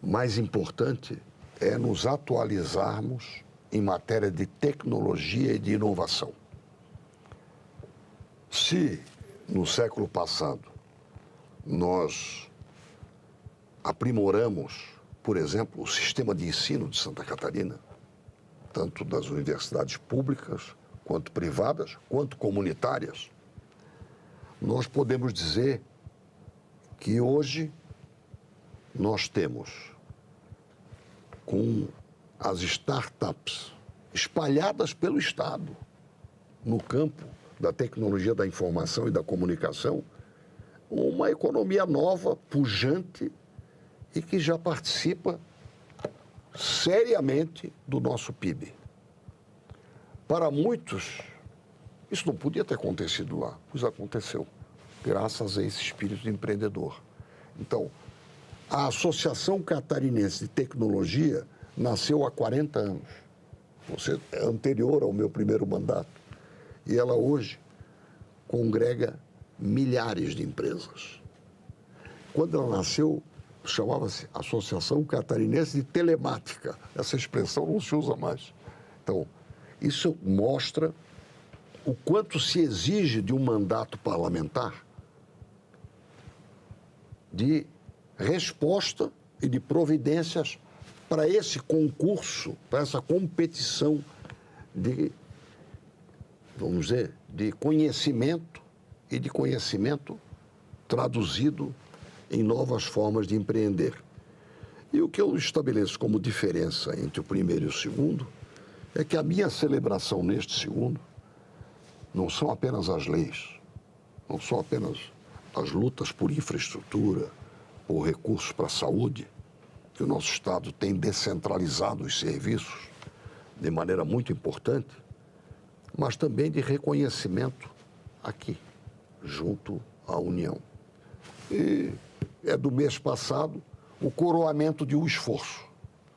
mais importante é nos atualizarmos em matéria de tecnologia e de inovação. Se no século passado nós aprimoramos, por exemplo, o sistema de ensino de Santa Catarina, tanto das universidades públicas, quanto privadas, quanto comunitárias, nós podemos dizer que hoje nós temos, com as startups espalhadas pelo Estado, no campo da tecnologia da informação e da comunicação, uma economia nova, pujante e que já participa seriamente do nosso PIB. Para muitos, isso não podia ter acontecido lá, pois aconteceu, graças a esse espírito empreendedor. Então, a Associação Catarinense de Tecnologia nasceu há 40 anos. Você é anterior ao meu primeiro mandato. E ela hoje congrega milhares de empresas. Quando ela nasceu, chamava-se Associação Catarinense de Telemática. Essa expressão não se usa mais. Então, isso mostra o quanto se exige de um mandato parlamentar de resposta e de providências para esse concurso, para essa competição de, vamos dizer, de conhecimento e de conhecimento traduzido em novas formas de empreender. E o que eu estabeleço como diferença entre o primeiro e o segundo é que a minha celebração neste segundo não são apenas as leis, não são apenas as lutas por infraestrutura, por recursos para a saúde, que o nosso Estado tem descentralizado os serviços de maneira muito importante, mas também de reconhecimento aqui, junto à União. E é do mês passado o coroamento de um esforço,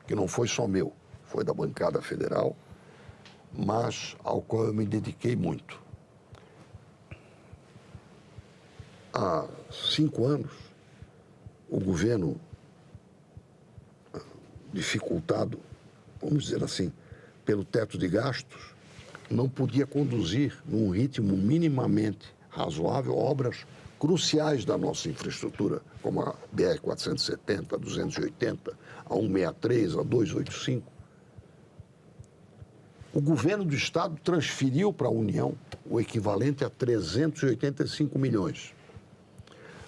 que não foi só meu, foi da bancada federal, mas ao qual eu me dediquei muito. Há 5 anos, o governo, dificultado, vamos dizer assim, pelo teto de gastos, não podia conduzir num ritmo minimamente razoável obras cruciais da nossa infraestrutura, como a BR-470, a 280, a 163, a 285. O governo do Estado transferiu para a União o equivalente a 385 milhões.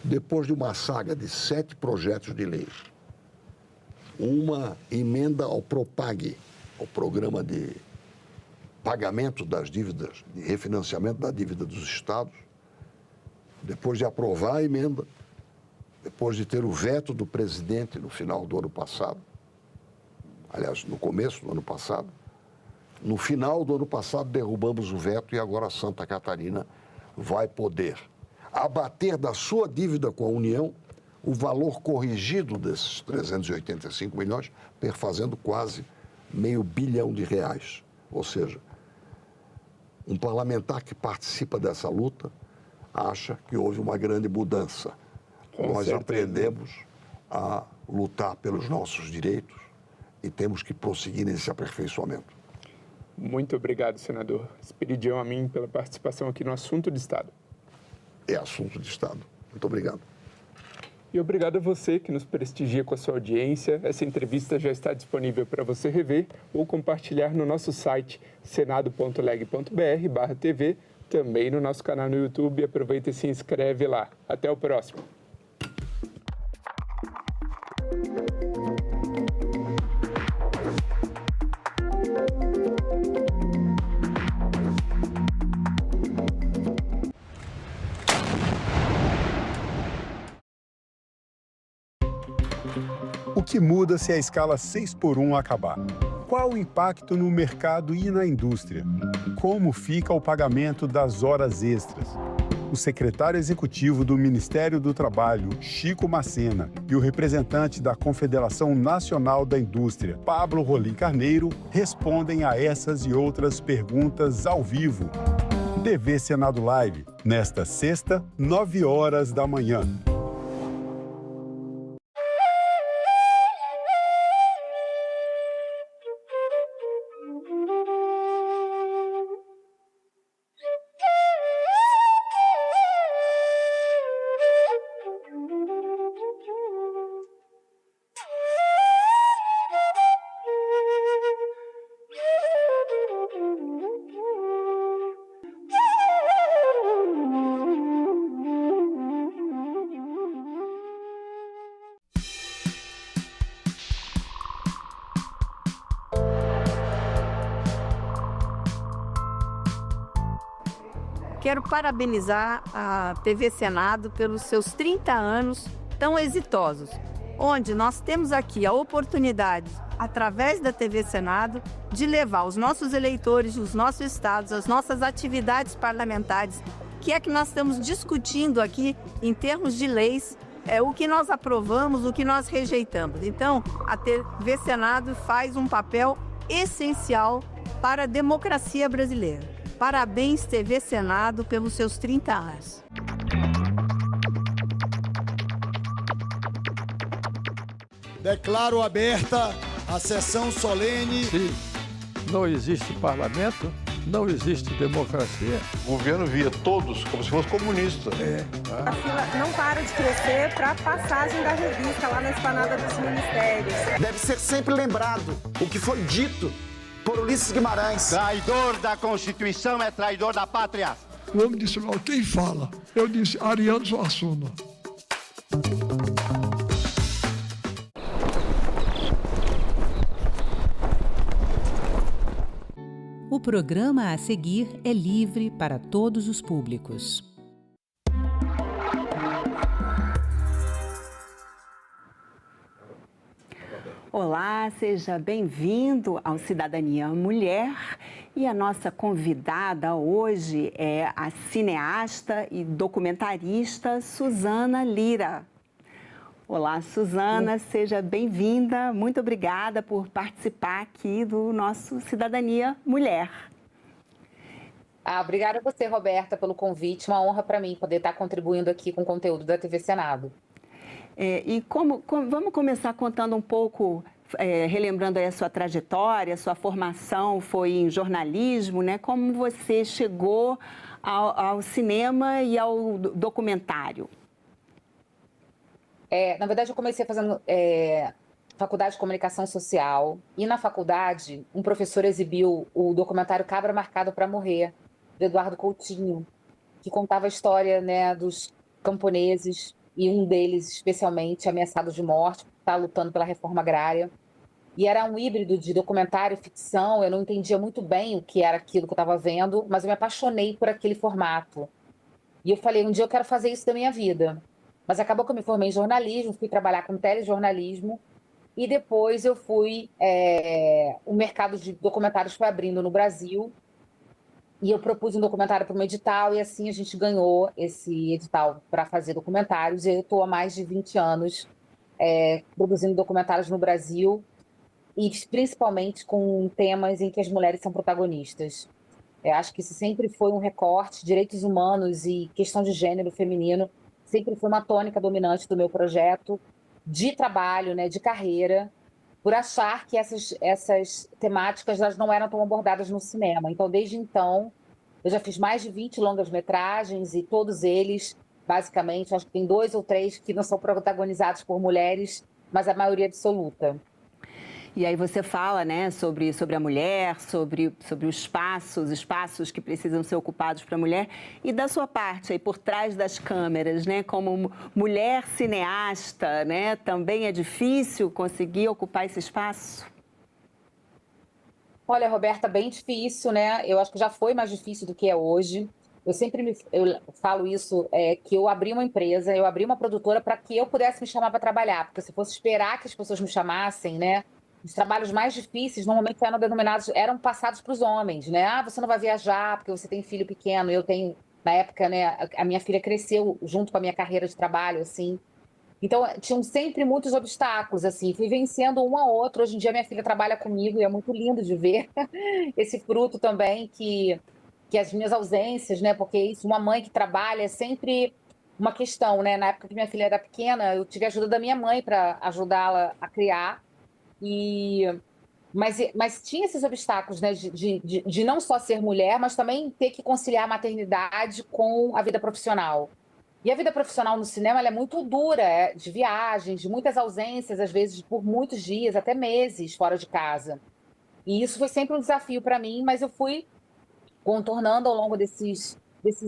Depois de uma saga de 7 projetos de lei, uma emenda ao PROPAG, ao Programa de Pagamento das Dívidas, de refinanciamento da dívida dos Estados, depois de aprovar a emenda, depois de ter o veto do presidente no final do ano passado, aliás, no começo do ano passado, no final do ano passado derrubamos o veto e agora Santa Catarina vai poder abater da sua dívida com a União o valor corrigido desses 385 milhões, perfazendo quase R$500 bilhão. Ou seja, um parlamentar que participa dessa luta acha que houve uma grande mudança. Nós aprendemos a lutar pelos nossos direitos e temos que prosseguir nesse aperfeiçoamento. Muito obrigado, senador Espiridião Amin, pela participação aqui no Assunto de Estado. É assunto de Estado. Muito obrigado. E obrigado a você que nos prestigia com a sua audiência. Essa entrevista já está disponível para você rever ou compartilhar no nosso site senado.leg.br/TV, também no nosso canal no YouTube. Aproveita e se inscreve lá. Até o próximo. O que muda se a escala 6x1 acabar? Qual o impacto no mercado e na indústria? Como fica o pagamento das horas extras? O secretário executivo do Ministério do Trabalho, Chico Macena, e o representante da Confederação Nacional da Indústria, Pablo Rolim Carneiro, respondem a essas e outras perguntas ao vivo. TV Senado Live, nesta sexta, 9 horas da manhã. Quero parabenizar a TV Senado pelos seus 30 anos tão exitosos, onde nós temos aqui a oportunidade, através da TV Senado, de levar os nossos eleitores, os nossos estados, as nossas atividades parlamentares, que é que nós estamos discutindo aqui em termos de leis, o que nós aprovamos, o que nós rejeitamos. Então, a TV Senado faz um papel essencial para a democracia brasileira. Parabéns, TV Senado, pelos seus 30 anos. Declaro aberta a sessão solene. Se não existe parlamento, não existe democracia. O governo via todos como se fosse comunista. A fila não para de crescer para a passagem da revista lá na esplanada dos ministérios. Deve ser sempre lembrado o que foi dito por Ulisses Guimarães. Traidor da Constituição é traidor da pátria. O homem disse, não, quem fala? Eu disse, Ariano Suassuna. O programa a seguir é livre para todos os públicos. Olá, seja bem-vindo ao Cidadania Mulher. E a nossa convidada hoje é a cineasta e documentarista Suzana Lira. Olá, Suzana, seja bem-vinda. Muito obrigada por participar aqui do nosso Cidadania Mulher. Obrigada a você, Roberta, pelo convite. Uma honra para mim poder estar contribuindo aqui com o conteúdo da TV Senado. Vamos começar contando um pouco, relembrando aí a sua trajetória, a sua formação foi em jornalismo, né? Como você chegou ao cinema e ao documentário? Na verdade, eu comecei fazendo faculdade de comunicação social e na faculdade um professor exibiu o documentário Cabra Marcado para Morrer, do Eduardo Coutinho, que contava a história, né, dos camponeses e um deles especialmente ameaçado de morte, está lutando pela reforma agrária. E era um híbrido de documentário e ficção, eu não entendia muito bem o que era aquilo que eu estava vendo, mas eu me apaixonei por aquele formato. E eu falei, um dia eu quero fazer isso da minha vida. Mas acabou que eu me formei em jornalismo, fui trabalhar com telejornalismo, e depois eu fui... o mercado de documentários foi abrindo no Brasil, e eu propus um documentário para um edital, e assim a gente ganhou esse edital para fazer documentários. E eu estou há mais de 20 anos produzindo documentários no Brasil, e principalmente com temas em que as mulheres são protagonistas. Eu acho que isso sempre foi um recorte, direitos humanos e questão de gênero feminino, sempre foi uma tônica dominante do meu projeto de trabalho, né, de carreira, por achar que essas temáticas elas não eram tão abordadas no cinema. Então, desde então, eu já fiz mais de 20 longas-metragens e todos eles basicamente. Acho que tem 2 ou 3 que não são protagonizados por mulheres, mas a maioria absoluta. E aí você fala, né, sobre a mulher, sobre os espaços que precisam ser ocupados para a mulher. E da sua parte, aí por trás das câmeras, né, como mulher cineasta, né, também é difícil conseguir ocupar esse espaço? Olha, Roberta, bem difícil, né? Eu acho que já foi mais difícil do que é hoje. Eu sempre falo isso, que eu abri uma empresa, eu abri uma produtora para que eu pudesse me chamar para trabalhar. Porque se fosse esperar que as pessoas me chamassem, né? Os trabalhos mais difíceis normalmente eram passados para os homens, né? Ah, você não vai viajar porque você tem filho pequeno. Eu tenho, na época, né? A minha filha cresceu junto com a minha carreira de trabalho, assim. Então, tinham sempre muitos obstáculos, assim. Fui vencendo um a outro. Hoje em dia, minha filha trabalha comigo e é muito lindo de ver esse fruto também que as minhas ausências, né? Porque isso, uma mãe que trabalha é sempre uma questão, né? Na época que minha filha era pequena, eu tive a ajuda da minha mãe para ajudá-la a criar. Mas tinha esses obstáculos, né, de não só ser mulher, mas também ter que conciliar a maternidade com a vida profissional. E a vida profissional no cinema ela é muito dura, de viagens, de muitas ausências, às vezes por muitos dias, até meses fora de casa. E isso foi sempre um desafio para mim, mas eu fui contornando ao longo desses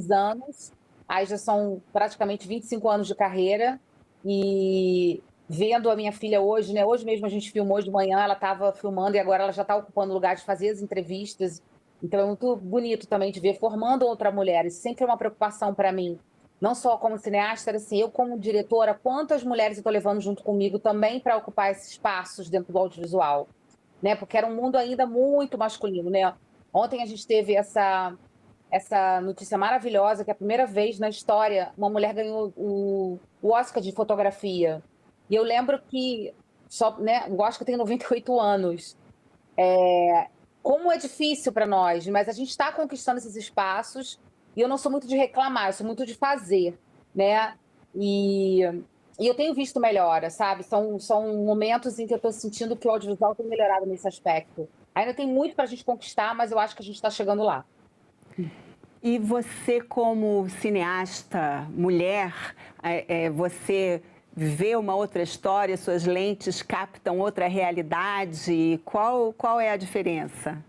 anos. Aí já são praticamente 25 anos de carreira e vendo a minha filha hoje, né? Hoje mesmo a gente filmou de manhã, ela estava filmando e agora ela já está ocupando o lugar de fazer as entrevistas. Então é muito bonito também de ver formando outra mulher. Isso sempre é uma preocupação para mim. Não só como cineasta, assim, eu como diretora, quantas mulheres eu estou levando junto comigo também para ocupar esses espaços dentro do audiovisual, né? Porque era um mundo ainda muito masculino, né? Ontem a gente teve essa notícia maravilhosa que é a primeira vez na história uma mulher ganhou o Oscar de fotografia. E eu lembro que, né, o Oscar tem 98 anos. Como é difícil para nós, mas a gente está conquistando esses espaços e eu não sou muito de reclamar, eu sou muito de fazer, né? E eu tenho visto melhora, sabe? São momentos em que eu estou sentindo que o audiovisual tem melhorado nesse aspecto. Ainda tem muito para a gente conquistar, mas eu acho que a gente está chegando lá. E você, como cineasta, mulher, você vê uma outra história, suas lentes captam outra realidade? Qual é a diferença?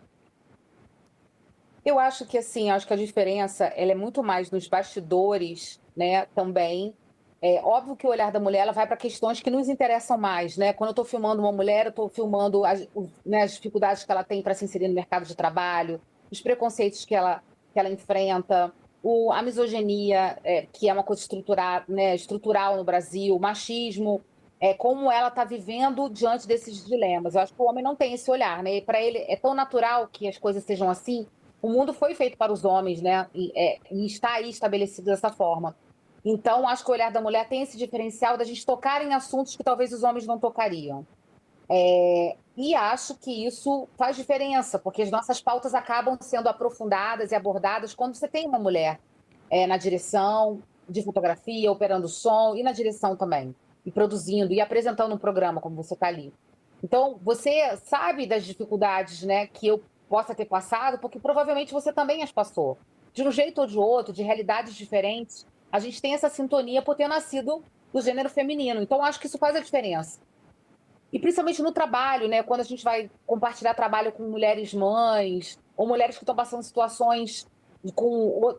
Eu acho que assim, acho que a diferença ela é muito mais nos bastidores, né? Também. É óbvio que o olhar da mulher ela vai para questões que nos interessam mais, né? Quando eu estou filmando uma mulher, eu estou filmando as dificuldades que ela tem para se inserir no mercado de trabalho, os preconceitos que ela enfrenta, a misoginia, que é uma coisa estrutural no Brasil, o machismo, como ela está vivendo diante desses dilemas. Eu acho que o homem não tem esse olhar, né? Para ele é tão natural que as coisas sejam assim. O mundo foi feito para os homens, né? E está aí estabelecido dessa forma. Então, acho que o olhar da mulher tem esse diferencial da gente tocar em assuntos que talvez os homens não tocariam. E acho que isso faz diferença, porque as nossas pautas acabam sendo aprofundadas e abordadas quando você tem uma mulher na direção de fotografia, operando som, e na direção também, e produzindo, e apresentando um programa, como você está ali. Então, você sabe das dificuldades, né, que eu possa ter passado, porque provavelmente você também as passou. De um jeito ou de outro, de realidades diferentes, a gente tem essa sintonia por ter nascido do gênero feminino. Então, acho que isso faz a diferença. E principalmente no trabalho, né? Quando a gente vai compartilhar trabalho com mulheres mães, ou mulheres que estão passando situações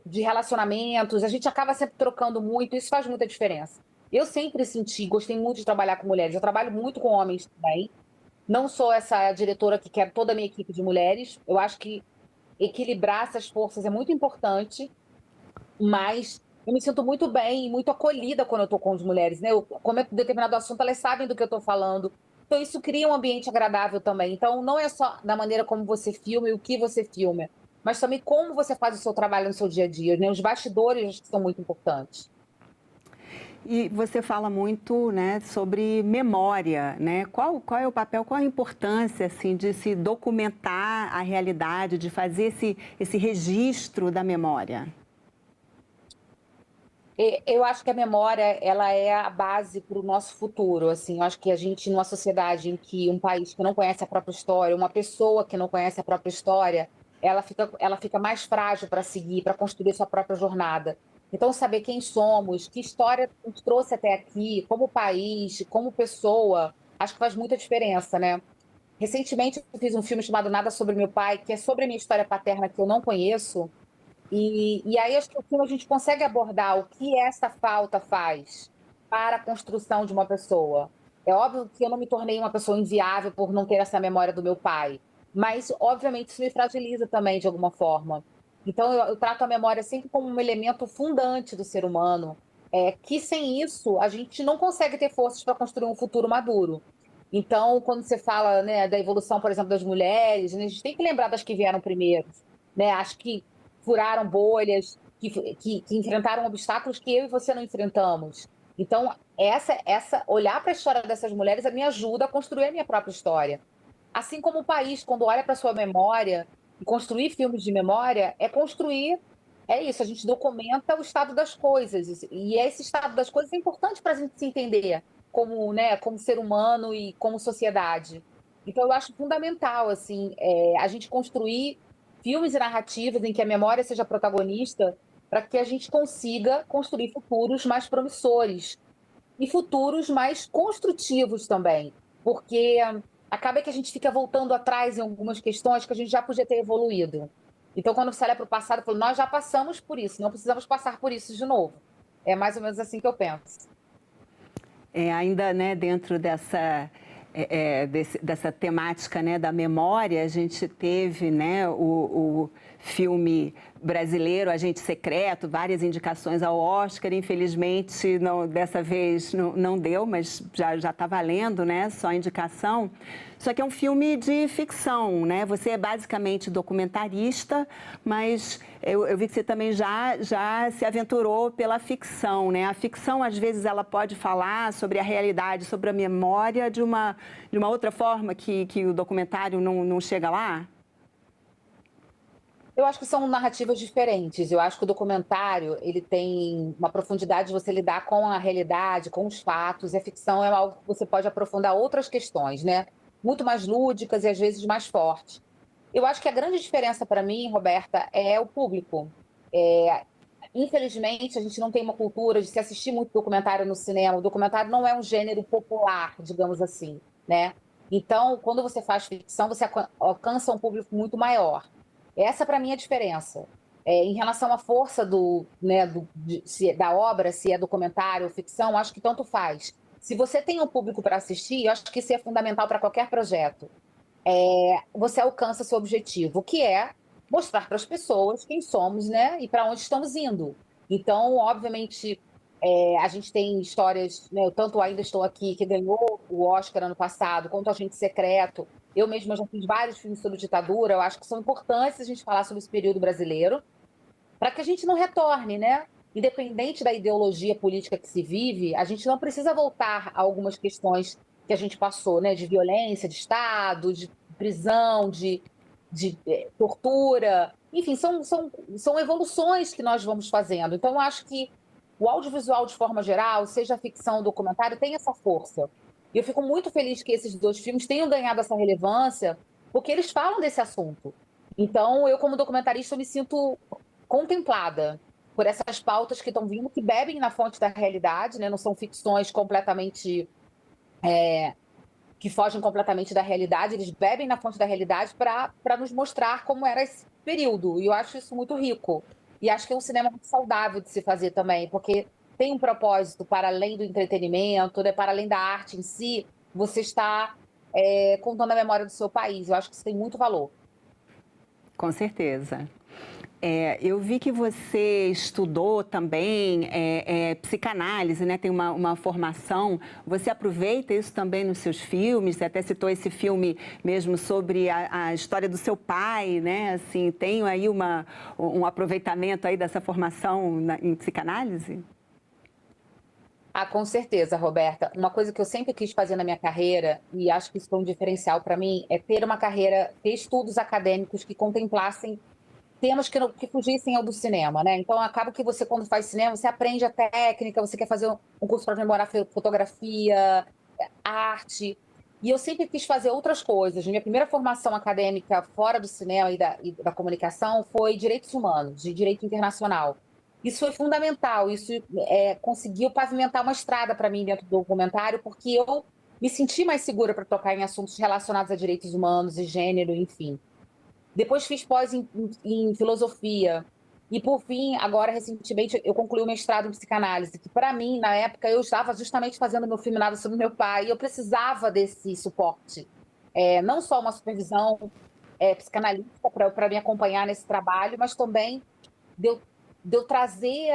de relacionamentos, a gente acaba sempre trocando muito, isso faz muita diferença. Eu sempre gostei muito de trabalhar com mulheres, eu trabalho muito com homens também. Não sou essa diretora que quer toda a minha equipe de mulheres, eu acho que equilibrar essas forças é muito importante, mas eu me sinto muito bem e muito acolhida quando eu estou com as mulheres, né? Eu comento um determinado assunto, elas sabem do que eu estou falando. Então, isso cria um ambiente agradável também. Então, não é só da maneira como você filma e o que você filma, mas também como você faz o seu trabalho no seu dia a dia, né? Os bastidores são muito importantes. E você fala muito, né, sobre memória, né? Qual é o papel, qual a importância, assim, de se documentar a realidade, de fazer esse registro da memória? Eu acho que a memória ela é a base para o nosso futuro. Assim, eu acho que a gente, numa sociedade em que um país que não conhece a própria história, uma pessoa que não conhece a própria história, ela fica mais frágil para seguir, para construir sua própria jornada. Então, saber quem somos, que história nos trouxe até aqui, como país, como pessoa, acho que faz muita diferença, né? Recentemente, eu fiz um filme chamado Nada Sobre Meu Pai, que é sobre a minha história paterna, que eu não conheço. E aí, acho que o filme a gente consegue abordar o que essa falta faz para a construção de uma pessoa. É óbvio que eu não me tornei uma pessoa inviável por não ter essa memória do meu pai, mas, obviamente, isso me fragiliza também, de alguma forma. Então, eu trato a memória sempre como um elemento fundante do ser humano, que sem isso a gente não consegue ter forças para construir um futuro maduro. Então, quando você fala, né, da evolução, por exemplo, das mulheres, né, a gente tem que lembrar das que vieram primeiro, né? Acho que furaram bolhas, que enfrentaram obstáculos que eu e você não enfrentamos. Então, olhar para a história dessas mulheres me ajuda a construir a minha própria história. Assim como o país, quando olha para a sua memória, e construir filmes de memória é isso, a gente documenta o estado das coisas. E esse estado das coisas é importante para a gente se entender como, né, como ser humano e como sociedade. Então, eu acho fundamental assim, a gente construir filmes e narrativas em que a memória seja protagonista para que a gente consiga construir futuros mais promissores e futuros mais construtivos também. Porque acaba que a gente fica voltando atrás em algumas questões que a gente já podia ter evoluído. Então, quando você olha para o passado, fala, nós já passamos por isso, não precisamos passar por isso de novo. É mais ou menos assim que eu penso. Ainda, né, dentro dessa temática, né, da memória, a gente teve, né, o filme brasileiro Agente Secreto, várias indicações ao Oscar, infelizmente dessa vez não deu, mas já está valendo, né, só indicação. Só que é um filme de ficção, né? Você é basicamente documentarista, mas eu vi que você também já se aventurou pela ficção, né? A ficção, às vezes, ela pode falar sobre a realidade, sobre a memória de uma outra forma que o documentário não chega lá? Eu acho que são narrativas diferentes. Eu acho que o documentário ele tem uma profundidade de você lidar com a realidade, com os fatos, e a ficção é algo que você pode aprofundar outras questões, né? Muito mais lúdicas e às vezes mais fortes. Eu acho que a grande diferença para mim, Roberta, é o público. Infelizmente, a gente não tem uma cultura de se assistir muito documentário no cinema. O documentário não é um gênero popular, digamos assim, né? Então, quando você faz ficção, você alcança um público muito maior. Essa, para mim, é a diferença. Em relação à força da obra, se é documentário ou ficção, acho que tanto faz. Se você tem um público para assistir, eu acho que isso é fundamental para qualquer projeto. Você alcança seu objetivo, que é mostrar para as pessoas quem somos, né, e para onde estamos indo. Então, obviamente, a gente tem histórias, né, tanto Ainda Estou Aqui, que ganhou o Oscar ano passado, quanto Agente Secreto. Eu mesma já fiz vários filmes sobre ditadura. Eu acho que são importantes a gente falar sobre esse período brasileiro, para que a gente não retorne, né? Independente da ideologia política que se vive, a gente não precisa voltar a algumas questões que a gente passou, né? De violência de Estado, de prisão, de tortura. Enfim, são evoluções que nós vamos fazendo. Então, eu acho que o audiovisual, de forma geral, seja a ficção ou documentário, tem essa força. E eu fico muito feliz que esses dois filmes tenham ganhado essa relevância, porque eles falam desse assunto. Então, eu, como documentarista, me sinto contemplada por essas pautas que estão vindo, que bebem na fonte da realidade, né? Não são ficções completamente... que fogem completamente da realidade, eles bebem na fonte da realidade para nos mostrar como era esse período. E eu acho isso muito rico. E acho que é um cinema muito saudável de se fazer também, porque tem um propósito para além do entretenimento, né? Para além da arte em si, você está contando a memória do seu país. Eu acho que isso tem muito valor. Com certeza. Eu vi que você estudou também psicanálise, né? Tem uma formação. Você aproveita isso também nos seus filmes? Você até citou esse filme mesmo sobre a história do seu pai, né? Assim, tem aí um aproveitamento aí dessa formação em psicanálise? Com certeza, Roberta. Uma coisa que eu sempre quis fazer na minha carreira, e acho que isso foi um diferencial para mim, é ter uma carreira, ter estudos acadêmicos que contemplassem temas que fugissem ao do cinema, né? Então, acaba que você, quando faz cinema, você aprende a técnica, você quer fazer um curso para aprimorar fotografia, arte. E eu sempre quis fazer outras coisas. Minha primeira formação acadêmica fora do cinema e da comunicação foi Direitos Humanos, de Direito Internacional. Isso foi fundamental, isso conseguiu pavimentar uma estrada para mim dentro do documentário, porque eu me senti mais segura para tocar em assuntos relacionados a direitos humanos e gênero, enfim. Depois fiz pós em filosofia. E, por fim, agora, recentemente, eu concluí o mestrado em psicanálise, que, para mim, na época, eu estava justamente fazendo meu filme Nada Sobre Meu Pai, e eu precisava desse suporte. Não só uma supervisão psicanalítica para me acompanhar nesse trabalho, mas também de eu trazer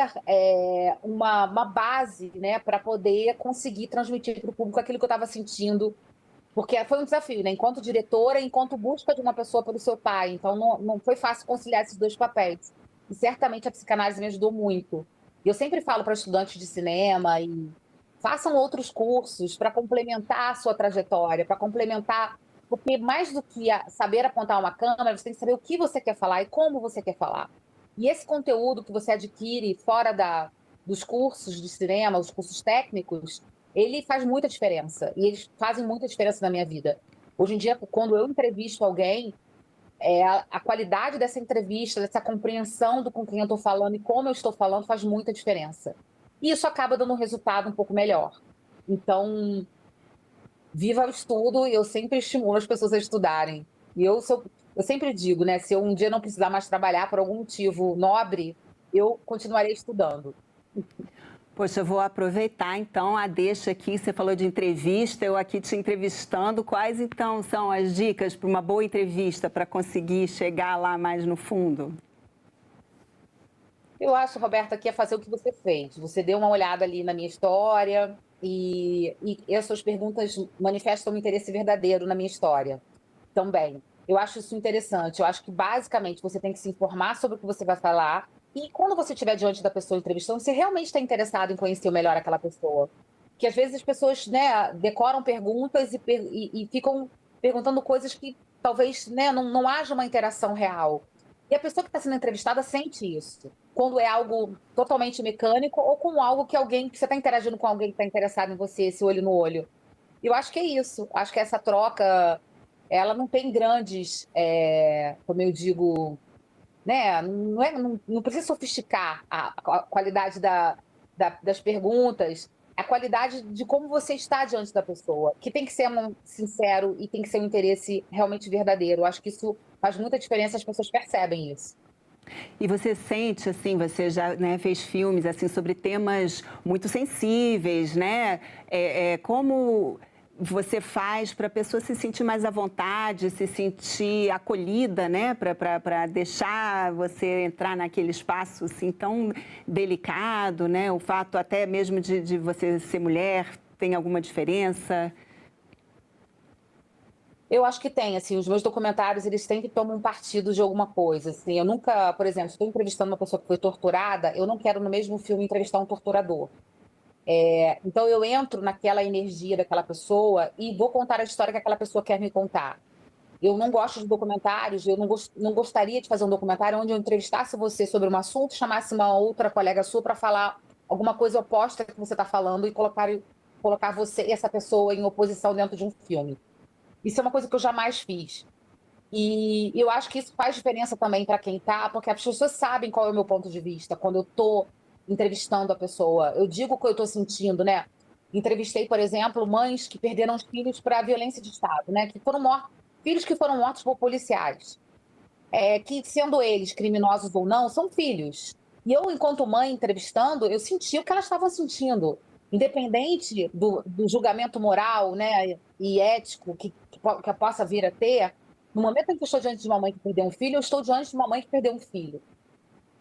uma base, né, para poder conseguir transmitir para o público aquilo que eu estava sentindo, porque foi um desafio, né, enquanto diretora, enquanto busca de uma pessoa pelo seu pai. Então, não foi fácil conciliar esses dois papéis. E certamente a psicanálise me ajudou muito. E eu sempre falo para estudantes de cinema e façam outros cursos para complementar a sua trajetória, para complementar, porque mais do que saber apontar uma câmera, você tem que saber o que você quer falar e como você quer falar. E esse conteúdo que você adquire fora dos cursos de cinema, os cursos técnicos, ele faz muita diferença. E eles fazem muita diferença na minha vida. Hoje em dia, quando eu entrevisto alguém, a qualidade dessa entrevista, dessa compreensão com quem eu estou falando e como eu estou falando faz muita diferença. E isso acaba dando um resultado um pouco melhor. Então, viva o estudo, e eu sempre estimulo as pessoas a estudarem. E eu sempre digo, né, se eu um dia não precisar mais trabalhar por algum motivo nobre, eu continuarei estudando. Poxa, eu vou aproveitar, então, a deixa aqui. Você falou de entrevista, eu aqui te entrevistando. Quais, então, são as dicas para uma boa entrevista, para conseguir chegar lá mais no fundo? Eu acho, Roberta, que é fazer o que você fez. Você deu uma olhada ali na minha história e as suas perguntas manifestam um interesse verdadeiro na minha história também. Eu acho isso interessante. Eu acho que, basicamente, você tem que se informar sobre o que você vai falar. E quando você estiver diante da pessoa entrevistando, você realmente está interessado em conhecer melhor aquela pessoa. Porque, às vezes, as pessoas, né, decoram perguntas e ficam perguntando coisas que talvez, né, não haja uma interação real. E a pessoa que está sendo entrevistada sente isso. Quando é algo totalmente mecânico ou com algo que você está interagindo com alguém que está interessado em você, esse olho no olho. Eu acho que é isso. Acho que essa troca, ela não tem grandes, como eu digo, né? Não precisa sofisticar a qualidade das perguntas, a qualidade de como você está diante da pessoa, que tem que ser sincero e tem que ser um interesse realmente verdadeiro. Eu acho que isso faz muita diferença, as pessoas percebem isso. E você sente, assim, você já, né, fez filmes assim sobre temas muito sensíveis, né? Como você faz para a pessoa se sentir mais à vontade, se sentir acolhida, né? Para deixar você entrar naquele espaço assim tão delicado, né? O fato até mesmo de você ser mulher tem alguma diferença? Eu acho que tem, assim, os meus documentários, eles sempre tomam partido de alguma coisa, assim. Eu nunca, por exemplo, estou entrevistando uma pessoa que foi torturada, eu não quero no mesmo filme entrevistar um torturador. Então eu entro naquela energia daquela pessoa e vou contar a história que aquela pessoa quer me contar. Eu não gosto de documentários, eu não gostaria de fazer um documentário onde eu entrevistasse você sobre um assunto, chamasse uma outra colega sua para falar alguma coisa oposta que você está falando e colocar você e essa pessoa em oposição dentro de um filme. Isso é uma coisa que eu jamais fiz. E eu acho que isso faz diferença também para quem está, porque as pessoas sabem qual é o meu ponto de vista quando eu estou entrevistando a pessoa. Eu digo o que eu estou sentindo, né? Entrevistei, por exemplo, mães que perderam os filhos para a violência de Estado, né? Filhos que foram mortos por policiais. Que, sendo eles criminosos ou não, são filhos. E eu, enquanto mãe, entrevistando, eu senti o que elas estavam sentindo. Independente do julgamento moral, né, e ético que possa vir a ter, no momento em que eu estou diante de uma mãe que perdeu um filho, eu estou diante de uma mãe que perdeu um filho.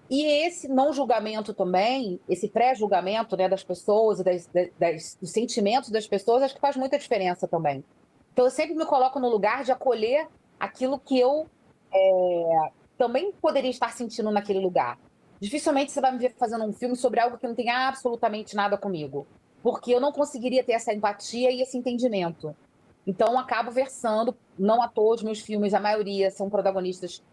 E esse não julgamento também, esse pré-julgamento, né, das pessoas, dos sentimentos das pessoas, acho que faz muita diferença também. Então, eu sempre me coloco no lugar de acolher aquilo que eu também poderia estar sentindo naquele lugar. Dificilmente você vai me ver fazendo um filme sobre algo que não tem absolutamente nada comigo, porque eu não conseguiria ter essa empatia e esse entendimento. Então, acabo versando, não à toa os meus filmes, a maioria são protagonistas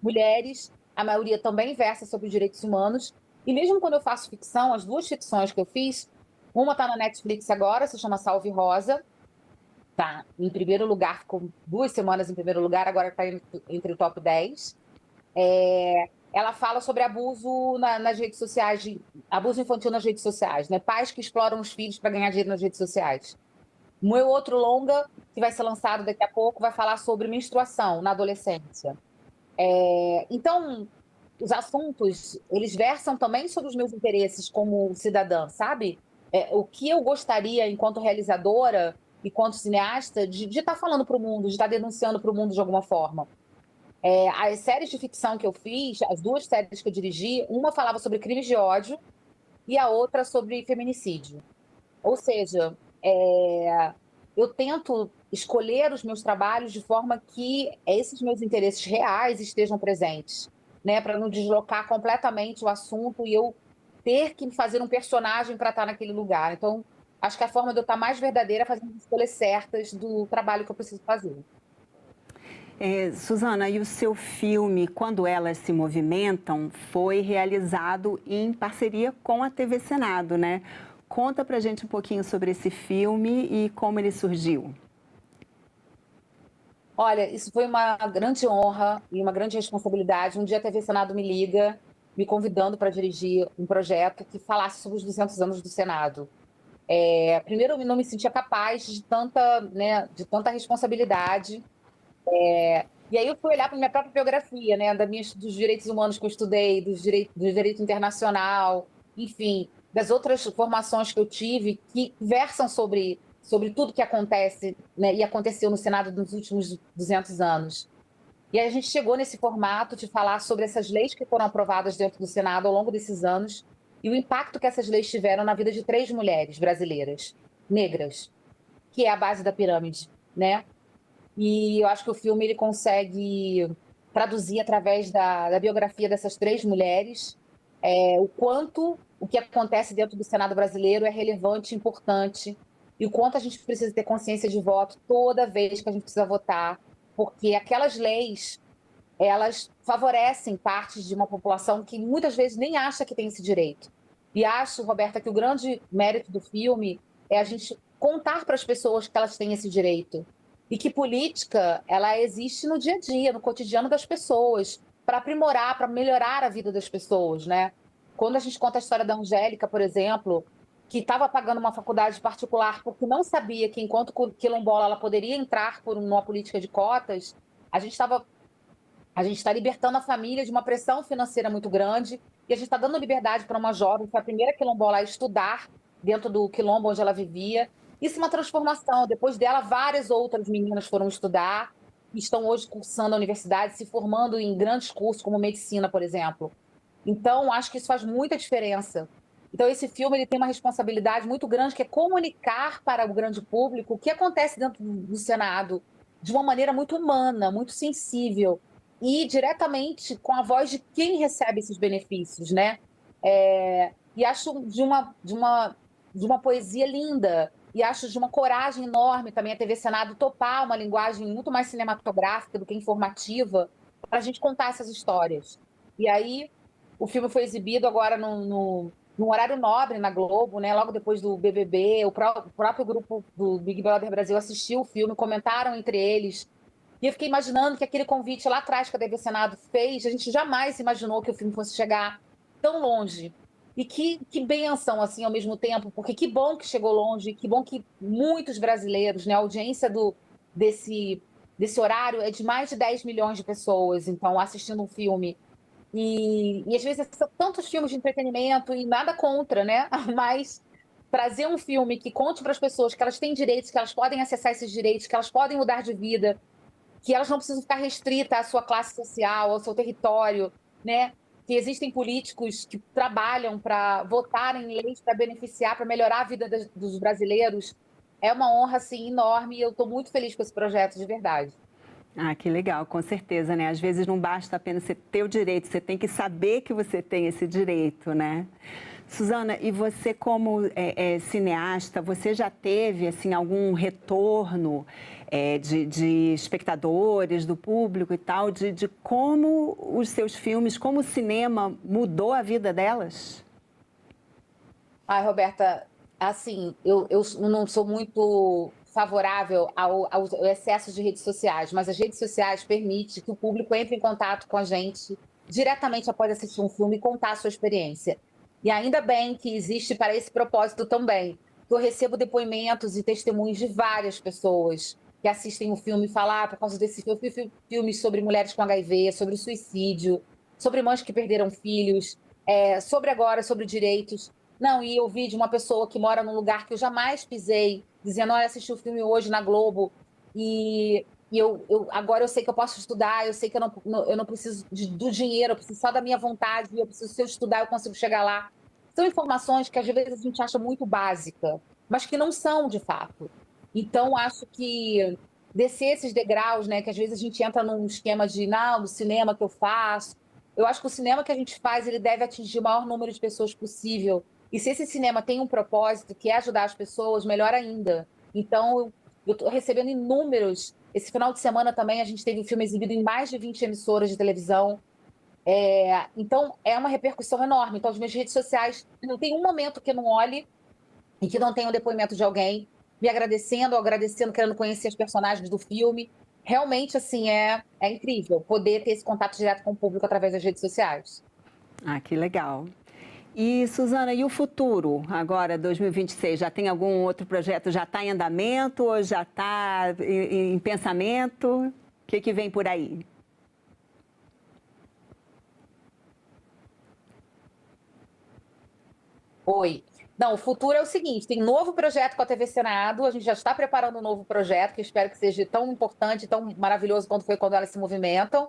mulheres, a maioria também versa sobre direitos humanos. E mesmo quando eu faço ficção, as duas ficções que eu fiz, uma está na Netflix agora, se chama Salve Rosa. Tá em primeiro lugar, ficou 2 semanas em primeiro lugar, agora está entre o top 10. ela fala sobre abuso nas redes sociais, abuso infantil nas redes sociais, né? Pais que exploram os filhos para ganhar dinheiro nas redes sociais. O meu outro longa, que vai ser lançado daqui a pouco, vai falar sobre menstruação na adolescência. Então, os assuntos, eles versam também sobre os meus interesses como cidadã, sabe? O que eu gostaria, enquanto realizadora, enquanto cineasta, de estar falando para o mundo, de estar denunciando para o mundo de alguma forma. As séries de ficção que eu fiz, as 2 séries que eu dirigi, uma falava sobre crimes de ódio e a outra sobre feminicídio. Ou seja, eu tento escolher os meus trabalhos de forma que esses meus interesses reais estejam presentes, né? Para não deslocar completamente o assunto e eu ter que fazer um personagem para estar naquele lugar. Então, acho que a forma de eu estar mais verdadeira é fazendo as escolhas certas do trabalho que eu preciso fazer. Suzana, e o seu filme, Quando Elas Se Movimentam, foi realizado em parceria com a TV Senado, né? Conta pra gente um pouquinho sobre esse filme e como ele surgiu. Olha, isso foi uma grande honra e uma grande responsabilidade. Um dia a TV Senado me liga, me convidando para dirigir um projeto que falasse sobre os 200 anos do Senado. Primeiro, eu não me sentia capaz de tanta responsabilidade. E aí eu fui olhar para minha própria biografia, né, dos direitos humanos que eu estudei, do direito internacional, enfim, das outras formações que eu tive que versam sobre tudo que acontece, né, e aconteceu no Senado nos últimos 200 anos. E aí a gente chegou nesse formato de falar sobre essas leis que foram aprovadas dentro do Senado ao longo desses anos e o impacto que essas leis tiveram na vida de 3 mulheres brasileiras, negras, que é a base da pirâmide, né? E eu acho que o filme ele consegue traduzir através da biografia dessas 3 mulheres o quanto o que acontece dentro do Senado brasileiro é relevante, importante, e o quanto a gente precisa ter consciência de voto toda vez que a gente precisa votar, porque aquelas leis, elas favorecem partes de uma população que muitas vezes nem acha que tem esse direito. E acho, Roberta, que o grande mérito do filme é a gente contar para as pessoas que elas têm esse direito. E que política, ela existe no dia a dia, no cotidiano das pessoas, para aprimorar, para melhorar a vida das pessoas, né? Quando a gente conta a história da Angélica, por exemplo, que estava pagando uma faculdade particular porque não sabia que, enquanto quilombola, ela poderia entrar por uma política de cotas, a gente está libertando a família de uma pressão financeira muito grande e a gente está dando liberdade para uma jovem, que foi a primeira quilombola a estudar dentro do quilombo onde ela vivia. Isso é uma transformação. Depois dela, várias outras meninas foram estudar e estão hoje cursando a universidade, se formando em grandes cursos, como medicina, por exemplo. Então, acho que isso faz muita diferença. Então, esse filme ele tem uma responsabilidade muito grande, que é comunicar para o grande público o que acontece dentro do Senado de uma maneira muito humana, muito sensível e diretamente com a voz de quem recebe esses benefícios, né? E acho de uma poesia linda. E acho de uma coragem enorme também a TV Senado topar uma linguagem muito mais cinematográfica do que informativa para a gente contar essas histórias. E aí, o filme foi exibido agora num horário nobre na Globo, né? Logo depois do BBB, o próprio grupo do Big Brother Brasil assistiu o filme, comentaram entre eles. E eu fiquei imaginando que aquele convite lá atrás que a TV Senado fez, a gente jamais imaginou que o filme fosse chegar tão longe. E que bênção, assim, ao mesmo tempo, porque que bom que chegou longe, que bom que muitos brasileiros, né, a audiência desse horário é de mais de 10 milhões de pessoas, então, assistindo um filme. E às vezes são tantos filmes de entretenimento e nada contra, né, mas trazer um filme que conte para as pessoas que elas têm direitos, que elas podem acessar esses direitos, que elas podem mudar de vida, que elas não precisam ficar restritas à sua classe social, ao seu território, né, que existem políticos que trabalham para votar em leis para beneficiar, para melhorar a vida dos brasileiros. É uma honra, assim, enorme e eu estou muito feliz com esse projeto, de verdade. Ah, que legal, com certeza, né? Às vezes não basta apenas você ter o direito, você tem que saber que você tem esse direito, né? Suzana, e você como cineasta, você já teve, assim, algum retorno de espectadores, do público e tal, de como os seus filmes, como o cinema mudou a vida delas? Ai, Roberta, assim, eu não sou muito favorável ao excesso de redes sociais, mas as redes sociais permitem que o público entre em contato com a gente diretamente após assistir um filme e contar a sua experiência. E ainda bem que existe para esse propósito também. Eu recebo depoimentos e testemunhos de várias pessoas que assistem o filme e falam, por causa desse filme, filmes sobre mulheres com HIV, sobre suicídio, sobre mães que perderam filhos, sobre direitos. Não, e eu vi de uma pessoa que mora num lugar que eu jamais pisei, dizendo, olha, assisti o filme hoje na Globo e agora eu sei que eu posso estudar, eu sei que eu não preciso do dinheiro, eu preciso só da minha vontade, se eu estudar eu consigo chegar lá. São informações que às vezes a gente acha muito básica, mas que não são de fato. Então, acho que descer esses degraus, né, que às vezes a gente entra num esquema de, não, do cinema que eu faço, eu acho que o cinema que a gente faz, ele deve atingir o maior número de pessoas possível. E se esse cinema tem um propósito, que é ajudar as pessoas, melhor ainda. Então, eu estou recebendo inúmeros. Esse final de semana também a gente teve o filme exibido em mais de 20 emissoras de televisão. Então, é uma repercussão enorme. Então, as minhas redes sociais, não tem um momento que eu não olhe e que não tenha um depoimento de alguém me agradecendo, querendo conhecer os personagens do filme. Realmente, assim, é incrível poder ter esse contato direto com o público através das redes sociais. Ah, que legal. E, Suzana, e o futuro? Agora, 2026, já tem algum outro projeto? Já está em andamento ou já está em pensamento? O que vem por aí? Oi. Não, o futuro é o seguinte, tem um novo projeto com a TV Senado, a gente já está preparando um novo projeto, que eu espero que seja tão importante, tão maravilhoso quanto foi quando elas se movimentam.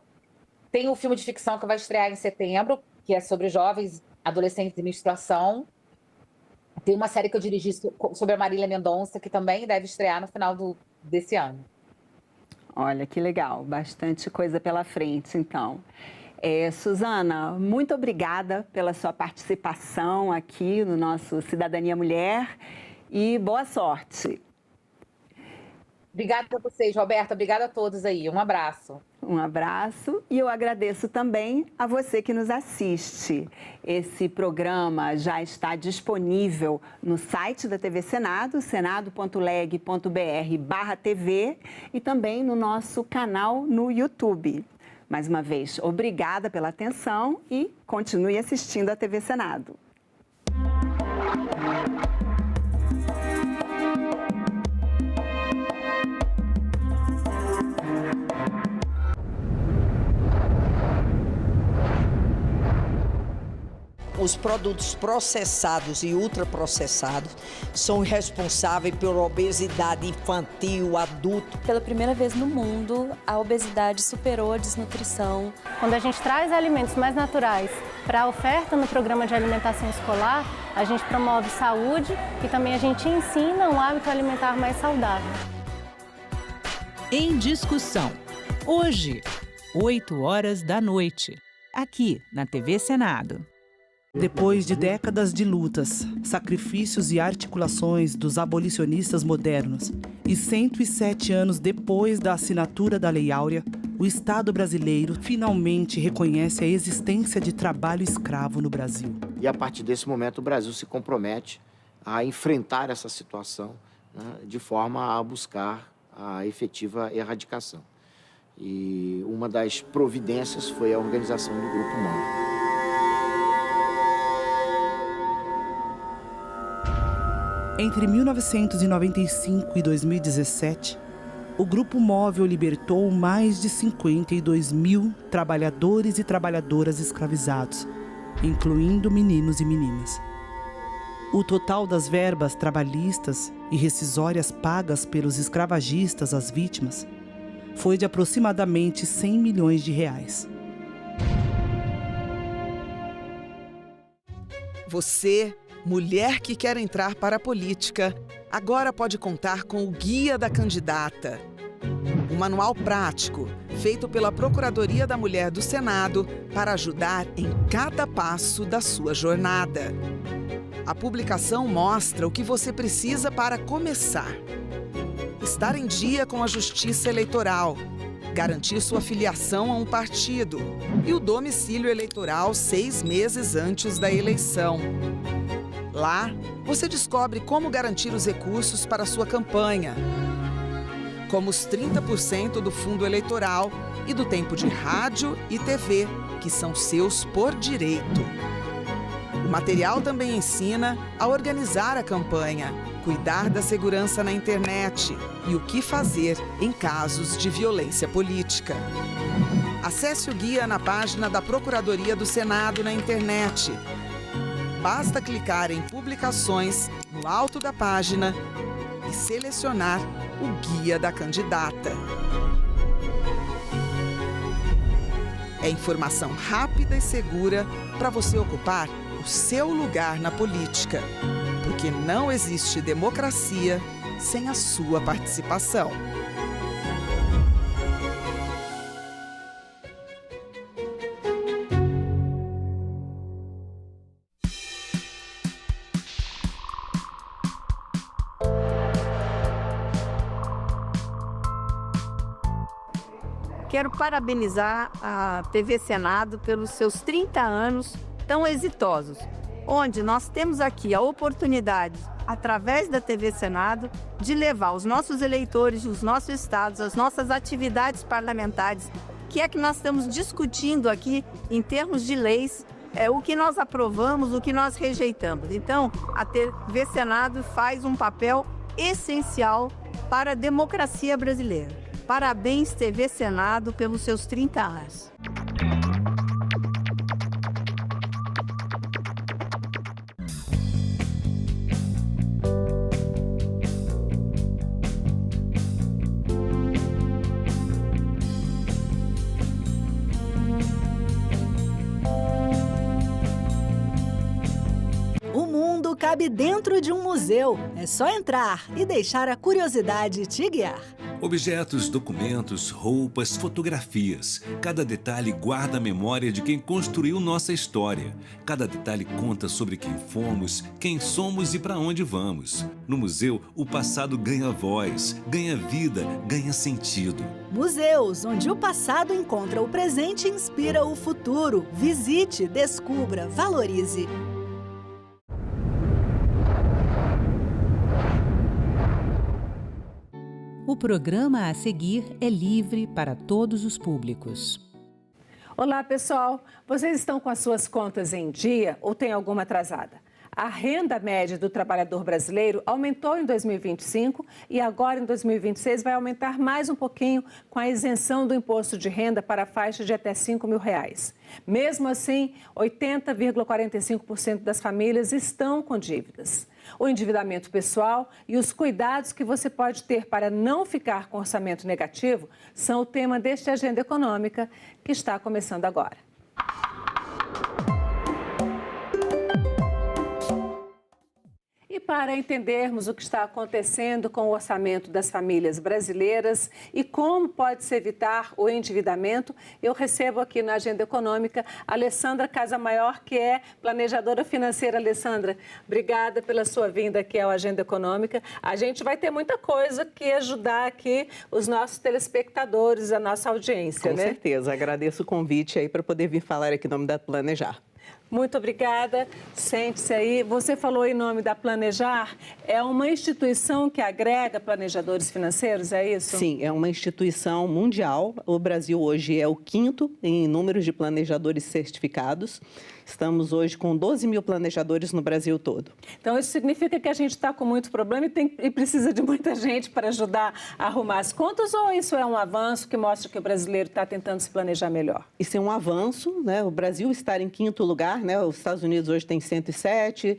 Tem um filme de ficção que vai estrear em setembro, que é sobre jovens, adolescentes em menstruação. Tem uma série que eu dirigi sobre a Marília Mendonça, que também deve estrear no final desse ano. Olha, que legal, bastante coisa pela frente, então. Suzana, muito obrigada pela sua participação aqui no nosso Cidadania Mulher e boa sorte. Obrigada a vocês, Roberta. Obrigada a todos aí. Um abraço. Um abraço e eu agradeço também a você que nos assiste. Esse programa já está disponível no site da TV Senado, senado.leg.br/TV e também no nosso canal no YouTube. Mais uma vez, obrigada pela atenção e continue assistindo a TV Senado. Os produtos processados e ultraprocessados são responsáveis pela obesidade infantil, adulto. Pela primeira vez no mundo, a obesidade superou a desnutrição. Quando a gente traz alimentos mais naturais para a oferta no programa de alimentação escolar, a gente promove saúde e também a gente ensina um hábito alimentar mais saudável. Em discussão, hoje, 20h, aqui na TV Senado. Depois de décadas de lutas, sacrifícios e articulações dos abolicionistas modernos e 107 anos depois da assinatura da Lei Áurea, o Estado brasileiro finalmente reconhece a existência de trabalho escravo no Brasil. E a partir desse momento o Brasil se compromete a enfrentar essa situação, né, de forma a buscar a efetiva erradicação. E uma das providências foi a organização do Grupo MOVE. Entre 1995 e 2017, o Grupo Móvel libertou mais de 52 mil trabalhadores e trabalhadoras escravizados, incluindo meninos e meninas. O total das verbas trabalhistas e rescisórias pagas pelos escravagistas às vítimas foi de aproximadamente 100 milhões de reais. Você, mulher que quer entrar para a política, agora pode contar com o Guia da Candidata. Um manual prático, feito pela Procuradoria da Mulher do Senado para ajudar em cada passo da sua jornada. A publicação mostra o que você precisa para começar. Estar em dia com a Justiça Eleitoral, garantir sua filiação a um partido e o domicílio eleitoral 6 meses antes da eleição. Lá, você descobre como garantir os recursos para a sua campanha, como os 30% do fundo eleitoral e do tempo de rádio e TV que são seus por direito. O material também ensina a organizar a campanha, cuidar da segurança na internet e o que fazer em casos de violência política. Acesse o guia na página da Procuradoria do Senado na internet. Basta clicar em Publicações no alto da página e selecionar o Guia da Candidata. É informação rápida e segura para você ocupar o seu lugar na política, porque não existe democracia sem a sua participação. Quero parabenizar a TV Senado pelos seus 30 anos tão exitosos, onde nós temos aqui a oportunidade, através da TV Senado, de levar os nossos eleitores, os nossos estados, as nossas atividades parlamentares, que é que nós estamos discutindo aqui em termos de leis, o que nós aprovamos, o que nós rejeitamos. Então, a TV Senado faz um papel essencial para a democracia brasileira. Parabéns, TV Senado, pelos seus 30 anos. O mundo cabe dentro de um museu. É só entrar e deixar a curiosidade te guiar. Objetos, documentos, roupas, fotografias. Cada detalhe guarda a memória de quem construiu nossa história. Cada detalhe conta sobre quem fomos, quem somos e para onde vamos. No museu, o passado ganha voz, ganha vida, ganha sentido. Museus, onde o passado encontra o presente e inspira o futuro. Visite, descubra, valorize. O programa a seguir é livre para todos os públicos. Olá, pessoal. Vocês estão com as suas contas em dia ou tem alguma atrasada? A renda média do trabalhador brasileiro aumentou em 2025 e agora em 2026 vai aumentar mais um pouquinho com a isenção do imposto de renda para a faixa de até R$5 mil. Mesmo assim, 80,45% das famílias estão com dívidas. O endividamento pessoal e os cuidados que você pode ter para não ficar com orçamento negativo são o tema deste Agenda Econômica que está começando agora. E para entendermos o que está acontecendo com o orçamento das famílias brasileiras e como pode-se evitar o endividamento, eu recebo aqui na Agenda Econômica a Alessandra Casamaior, que é planejadora financeira. Alessandra, obrigada pela sua vinda aqui ao Agenda Econômica. A gente vai ter muita coisa que ajudar aqui os nossos telespectadores, a nossa audiência, né? Com certeza, agradeço o convite aí para poder vir falar aqui em nome da Planejar. Muito obrigada. Sente-se aí. Você falou em nome da Planejar. É uma instituição que agrega planejadores financeiros, é isso? Sim, é uma instituição mundial. O Brasil hoje é o 5º em números de planejadores certificados. Estamos hoje com 12 mil planejadores no Brasil todo. Então, isso significa que a gente está com muito problema e precisa de muita gente para ajudar a arrumar as contas, ou isso é um avanço que mostra que o brasileiro está tentando se planejar melhor? Isso é um avanço, né? O Brasil estar em 5º lugar, né? Os Estados Unidos hoje tem 107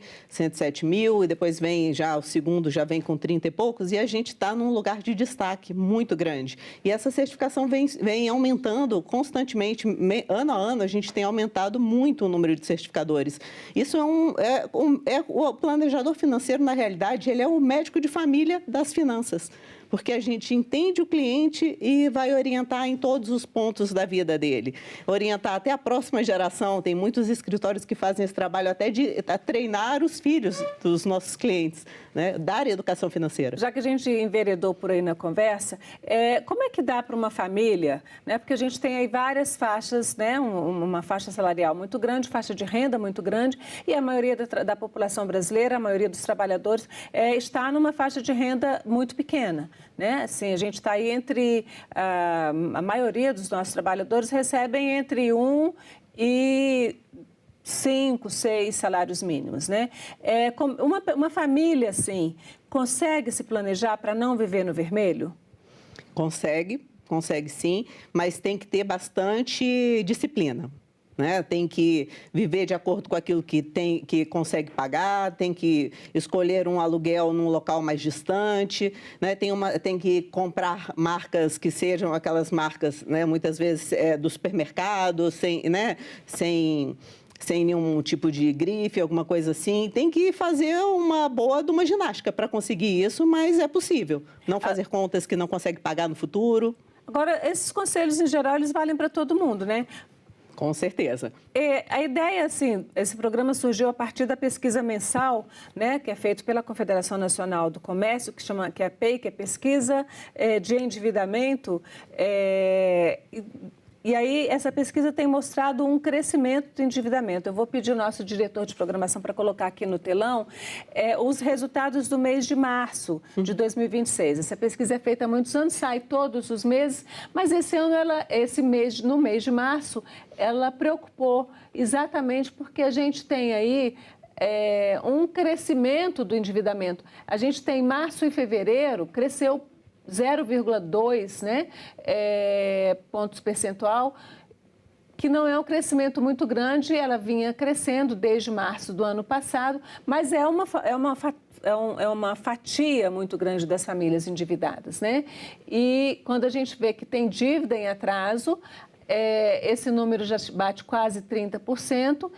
mil, e depois vem já o segundo, já vem com 30 e poucos, e a gente está num lugar de destaque muito grande. E essa certificação vem aumentando constantemente, ano a ano, a gente tem aumentado muito o número de certificadores. Isso o planejador financeiro, na realidade, ele é o médico de família das finanças, porque a gente entende o cliente e vai orientar em todos os pontos da vida dele. Orientar até a próxima geração. Tem muitos escritórios que fazem esse trabalho até de treinar os filhos dos nossos clientes, né? Dar educação financeira. Já que a gente enveredou por aí na conversa, como é que dá para uma família, né? Porque a gente tem aí várias faixas, né? Uma faixa salarial muito grande, faixa de renda muito grande, e a maioria da população brasileira, a maioria dos trabalhadores, está numa faixa de renda muito pequena. Né? Assim, a gente está aí entre... a maioria dos nossos trabalhadores recebem entre 1 e 5, 6 salários mínimos, né? Uma família, assim, consegue se planejar para não viver no vermelho? Consegue sim, mas tem que ter bastante disciplina. Né? Tem que viver de acordo com aquilo que consegue pagar, tem que escolher um aluguel num local mais distante, né? Tem que comprar marcas que sejam aquelas marcas, né? Muitas vezes do supermercado, sem nenhum tipo de grife, alguma coisa assim. Tem que fazer uma ginástica para conseguir isso, mas é possível. Não fazer contas que não consegue pagar no futuro. Agora, esses conselhos, em geral, eles valem para todo mundo, né? Com certeza. A ideia, assim, esse programa surgiu a partir da pesquisa mensal, né, que é feita pela Confederação Nacional do Comércio, que é a PEI, que é Pesquisa de Endividamento. E aí, essa pesquisa tem mostrado um crescimento do endividamento. Eu vou pedir ao nosso diretor de programação para colocar aqui no telão os resultados do mês de março de 2026. Essa pesquisa é feita há muitos anos, sai todos os meses, mas esse ano, no mês de março, ela preocupou exatamente porque a gente tem aí um crescimento do endividamento. A gente tem março e fevereiro, cresceu 0,2, né, pontos percentual, que não é um crescimento muito grande, ela vinha crescendo desde março do ano passado, mas é uma fatia muito grande das famílias endividadas, né? E quando a gente vê que tem dívida em atraso, esse número já bate quase 30%,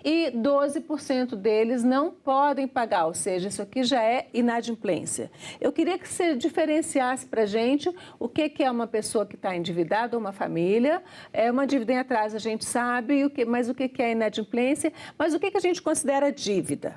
e 12% deles não podem pagar, ou seja, isso aqui já é inadimplência. Eu queria que você diferenciasse para a gente o que é uma pessoa que está endividada, uma família, uma dívida em atraso a gente sabe, mas o que é inadimplência, mas o que a gente considera dívida?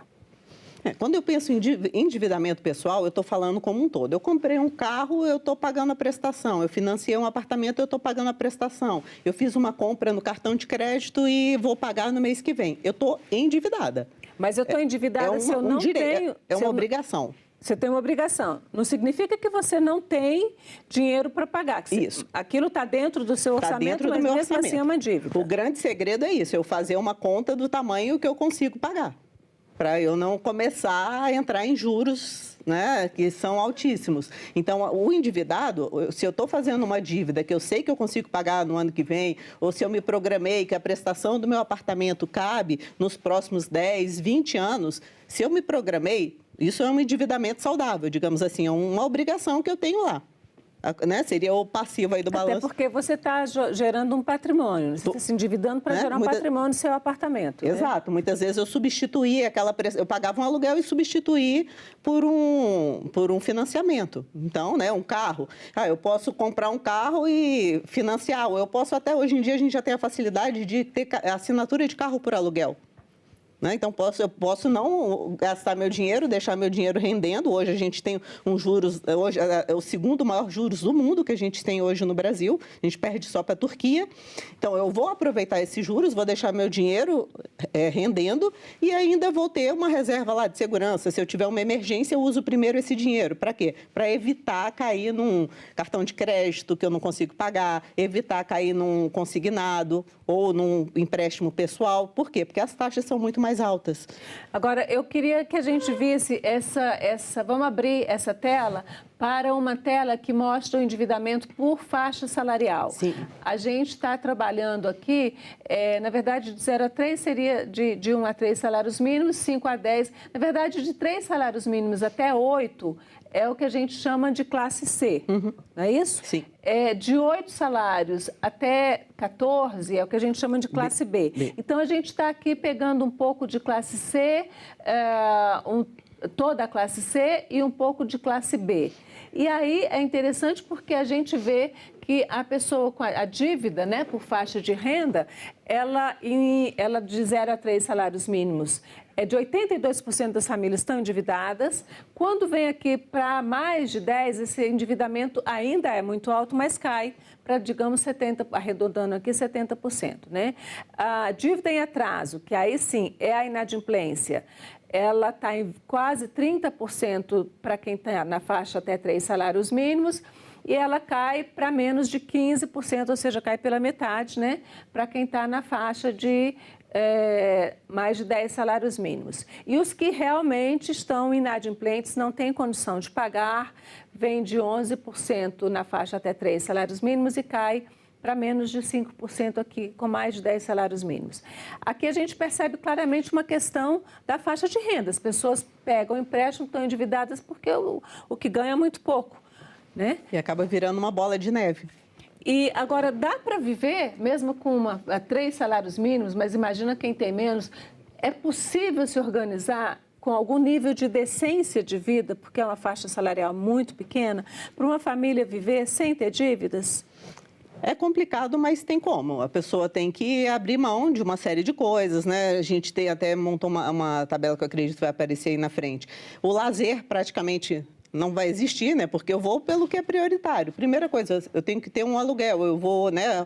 Quando eu penso em endividamento pessoal, eu estou falando como um todo. Eu comprei um carro, eu estou pagando a prestação. Eu financiei um apartamento, eu estou pagando a prestação. Eu fiz uma compra no cartão de crédito e vou pagar no mês que vem. Eu estou endividada. Mas eu estou endividada se eu não tenho... É uma obrigação. Você tem uma obrigação. Não significa que você não tem dinheiro para pagar. Isso. Aquilo está dentro do seu orçamento, dentro do mas meu mesmo orçamento. assim é uma dívida. O grande segredo é isso, eu fazer uma conta do tamanho que eu consigo pagar, para eu não começar a entrar em juros, né, que são altíssimos. Então, o endividado, se eu estou fazendo uma dívida que eu sei que eu consigo pagar no ano que vem, ou se eu me programei que a prestação do meu apartamento cabe nos próximos 10, 20 anos, se eu me programei, isso é um endividamento saudável, digamos assim, é uma obrigação que eu tenho lá. Né? Seria o passivo aí do balanço. Até porque você está gerando um patrimônio, você está se endividando para gerar um patrimônio no seu apartamento. Exato. Né? Muitas vezes eu substituí eu pagava um aluguel e substituí por um financiamento. Então, né, um carro. Eu posso comprar um carro e financiar. Ou eu posso até, hoje em dia, a gente já tem a facilidade de ter assinatura de carro por aluguel. Né? Então, eu posso não gastar meu dinheiro, deixar meu dinheiro rendendo. Hoje a gente tem juros, hoje é o segundo maior juros do mundo que a gente tem hoje no Brasil. A gente perde só para a Turquia. Então, eu vou aproveitar esses juros, vou deixar meu dinheiro rendendo e ainda vou ter uma reserva lá de segurança. Se eu tiver uma emergência, eu uso primeiro esse dinheiro. Para quê? Para evitar cair num cartão de crédito que eu não consigo pagar, evitar cair num consignado ou num empréstimo pessoal. Por quê? Porque as taxas são muito mais altas. Agora, eu queria que a gente visse vamos abrir essa tela para uma tela que mostra o endividamento por faixa salarial. Sim. A gente está trabalhando aqui, na verdade, de 0 a 3 seria de 1 a 3 salários mínimos, 5 a 10. Na verdade, de 3 salários mínimos até 8 é o que a gente chama de classe C, não é isso? Sim. De 8 salários até 14 é o que a gente chama de classe B. Então, a gente está aqui pegando um pouco de classe C, toda a classe C e um pouco de classe B. E aí é interessante porque a gente vê que a pessoa com a dívida, né, por faixa de renda, ela de 0 a 3 salários mínimos, de 82% das famílias estão endividadas. Quando vem aqui para mais de 10, esse endividamento ainda é muito alto, mas cai para, digamos, 70%, arredondando aqui, 70%. Né? A dívida em atraso, que aí sim é a inadimplência, ela está em quase 30% para quem está na faixa até 3 salários mínimos e ela cai para menos de 15%, ou seja, cai pela metade, né, para quem está na faixa de mais de 10 salários mínimos. E os que realmente estão inadimplentes, não têm condição de pagar, vem de 11% na faixa até 3 salários mínimos e cai para menos de 5% aqui, com mais de 10 salários mínimos. Aqui a gente percebe claramente uma questão da faixa de renda. As pessoas pegam empréstimo, estão endividadas porque o que ganha é muito pouco, né? E acaba virando uma bola de neve. E agora, dá para viver, mesmo com 3 salários mínimos, mas imagina quem tem menos, é possível se organizar com algum nível de decência de vida, porque é uma faixa salarial muito pequena, para uma família viver sem ter dívidas? É complicado, mas tem como. A pessoa tem que abrir mão de uma série de coisas, né? A gente até montou uma tabela que eu acredito que vai aparecer aí na frente. O lazer praticamente não vai existir, né? Porque eu vou pelo que é prioritário. Primeira coisa, eu tenho que ter um aluguel, eu vou, né,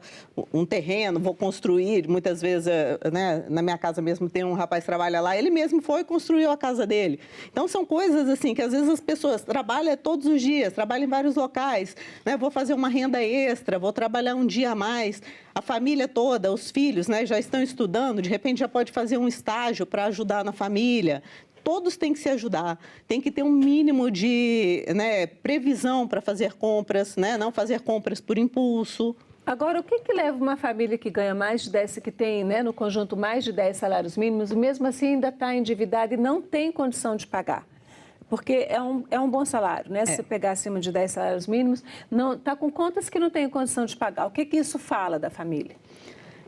um terreno, vou construir, muitas vezes, né, na minha casa mesmo tem um rapaz que trabalha lá, ele mesmo foi e construiu a casa dele. Então, são coisas assim que às vezes as pessoas trabalham todos os dias, trabalham em vários locais, né? Vou fazer uma renda extra, vou trabalhar um dia a mais. A família toda, os filhos, né, já estão estudando, de repente já pode fazer um estágio para ajudar na família. Todos têm que se ajudar, tem que ter um mínimo de, né, previsão para fazer compras, né, não fazer compras por impulso. Agora, o que leva uma família que ganha mais de 10, que tem, né, no conjunto mais de 10 salários mínimos, e mesmo assim ainda está endividada e não tem condição de pagar? Porque é um bom salário, né? Se você pegar acima de 10 salários mínimos, está com contas que não tem condição de pagar. O que isso fala da família?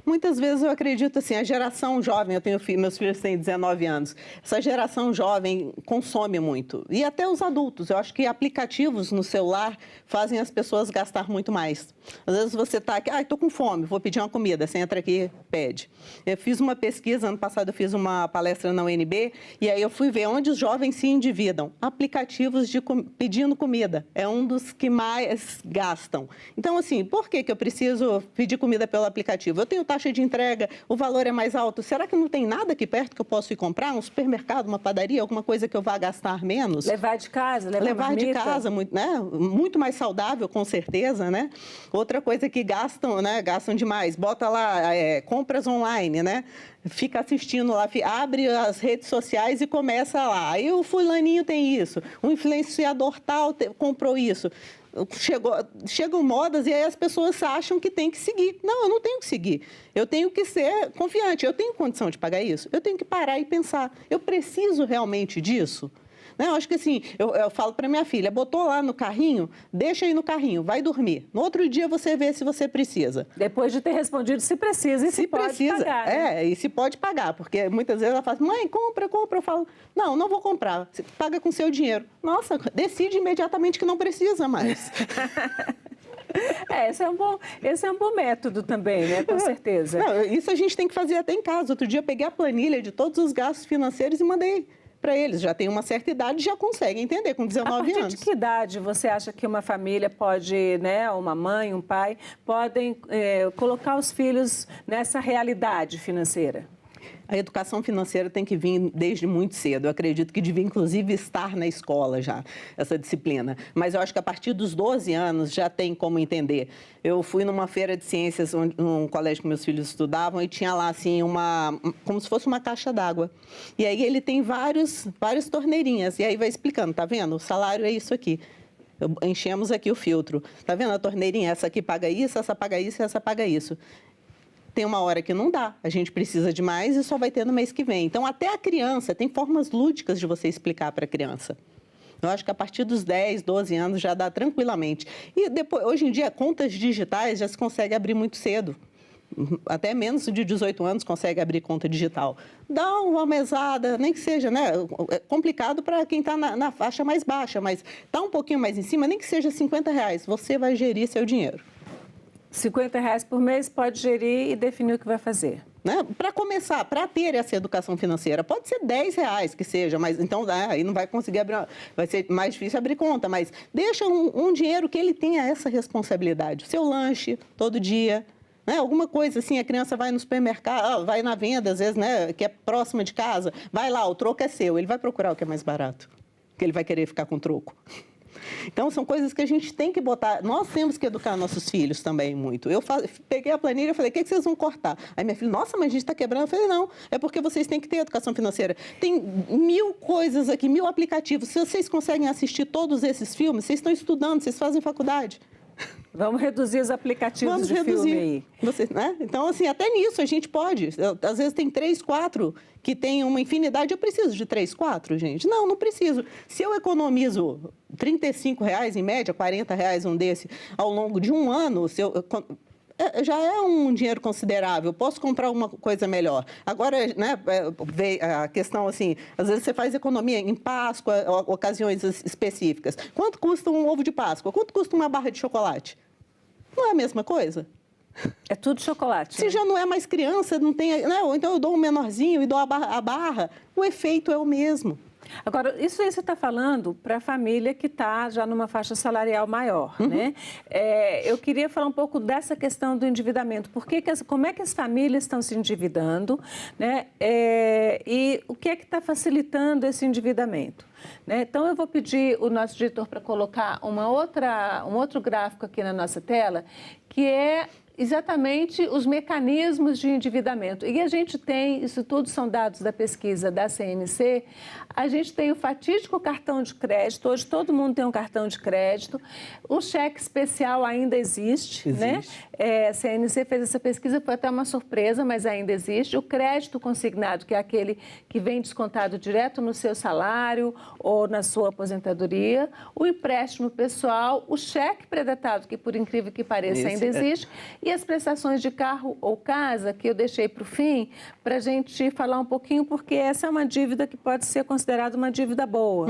Muitas vezes eu acredito assim, a geração jovem, eu tenho meus filhos têm 19 anos, essa geração jovem consome muito. E até os adultos, eu acho que aplicativos no celular fazem as pessoas gastar muito mais. Às vezes você está aqui, estou com fome, vou pedir uma comida, você entra aqui, pede. Eu fiz uma pesquisa, ano passado eu fiz uma palestra na UNB, e aí eu fui ver onde os jovens se endividam. Aplicativos de pedindo comida, é um dos que mais gastam. Então assim, por que eu preciso pedir comida pelo aplicativo? Eu tenho taxa de entrega, o valor é mais alto. Será que não tem nada aqui perto que eu posso ir comprar? Um supermercado, uma padaria, alguma coisa que eu vá gastar menos? Levar de casa, levar de casa, né? Muito mais saudável, com certeza, né? Outra coisa que gastam, né? Gastam demais. Bota lá compras online, né? Fica assistindo lá, abre as redes sociais e começa lá. Aí o fulaninho tem isso, o influenciador tal comprou isso. Chegam modas e aí as pessoas acham que tem que seguir. Não, eu não tenho que seguir. Eu tenho que ser confiante. Eu tenho condição de pagar isso? Eu tenho que parar e pensar. Eu preciso realmente disso? Né? Eu acho que assim, eu falo para minha filha, botou lá no carrinho, deixa aí no carrinho, vai dormir. No outro dia você vê se você precisa. Depois de ter respondido se precisa e se pode pagar. Né? E se pode pagar, porque muitas vezes ela fala, mãe, compra. Eu falo, não vou comprar, você paga com seu dinheiro. Nossa, decide imediatamente que não precisa mais. Esse é um bom método também, né? Com certeza. Não, isso a gente tem que fazer até em casa. Outro dia eu peguei a planilha de todos os gastos financeiros e mandei para eles. Já tem uma certa idade e já conseguem entender, com 19 anos. A partir de que idade você acha que uma família pode, né, uma mãe, um pai, podem colocar os filhos nessa realidade financeira? A educação financeira tem que vir desde muito cedo. Eu acredito que devia, inclusive, estar na escola já, essa disciplina. Mas eu acho que a partir dos 12 anos já tem como entender. Eu fui numa feira de ciências, num colégio que meus filhos estudavam, e tinha lá, assim, como se fosse uma caixa d'água. E aí ele tem várias torneirinhas. E aí vai explicando, tá vendo? O salário é isso aqui. Enchemos aqui o filtro. Tá vendo a torneirinha? Essa aqui paga isso, essa paga isso, essa paga isso. Tem uma hora que não dá, a gente precisa de mais e só vai ter no mês que vem. Então, até a criança, tem formas lúdicas de você explicar para a criança. Eu acho que a partir dos 10, 12 anos já dá tranquilamente. E depois, hoje em dia, contas digitais já se consegue abrir muito cedo. Até menos de 18 anos consegue abrir conta digital. Dá uma mesada, nem que seja, né? É complicado para quem está na faixa mais baixa, mas está um pouquinho mais em cima, nem que seja R$50, você vai gerir seu dinheiro. R$50 por mês pode gerir e definir o que vai fazer. Né? Para começar, para ter essa educação financeira, pode ser R$10 que seja, mas então aí não vai conseguir abrir, vai ser mais difícil abrir conta, mas deixa um dinheiro que ele tenha essa responsabilidade. O seu lanche todo dia, né? Alguma coisa assim, a criança vai no supermercado, vai na venda, às vezes, né, que é próxima de casa, vai lá, o troco é seu, ele vai procurar o que é mais barato, que ele vai querer ficar com troco. Então, são coisas que a gente tem que botar. Nós temos que educar nossos filhos também muito. Eu peguei a planilha e falei, o que vocês vão cortar? Aí minha filha, nossa, mas a gente está quebrando. Eu falei, não, é porque vocês têm que ter educação financeira. Tem 1000 coisas aqui, 1000 aplicativos. Se vocês conseguem assistir todos esses filmes, vocês estão estudando, vocês fazem faculdade. Vamos reduzir os aplicativos de filme aí. Né? Então, assim, até nisso a gente pode. Às vezes tem 3, 4 que tem uma infinidade. Eu preciso de 3, 4, gente? Não preciso. Se eu economizo R$35, em média, R$40 um desse, ao longo de um ano, já é um dinheiro considerável. Posso comprar uma coisa melhor. Agora, né, a questão assim, às vezes você faz economia em Páscoa, ocasiões específicas. Quanto custa um ovo de Páscoa? Quanto custa uma barra de chocolate? Não é a mesma coisa? É tudo chocolate. Se já não é mais criança, não tem... Né? Ou então eu dou um menorzinho e dou a barra, o efeito é o mesmo. Agora, isso aí você está falando para a família que está já numa faixa salarial maior, né? Eu queria falar um pouco dessa questão do endividamento. Como é que as famílias estão se endividando, né? E o que é que está facilitando esse endividamento? Né? Então, eu vou pedir o nosso diretor para colocar um outro gráfico aqui na nossa tela, que é exatamente os mecanismos de endividamento. E a gente tem, isso tudo são dados da pesquisa da CNC, a gente tem o fatídico cartão de crédito, hoje todo mundo tem um cartão de crédito, o cheque especial ainda existe. Né? A CNC fez essa pesquisa, foi até uma surpresa, mas ainda existe. O crédito consignado, que é aquele que vem descontado direto no seu salário ou na sua aposentadoria, o empréstimo pessoal, o cheque predatado, que por incrível que pareça ainda existe, e as prestações de carro ou casa, que eu deixei para o fim, para a gente falar um pouquinho, porque essa é uma dívida que pode ser considerada uma dívida boa,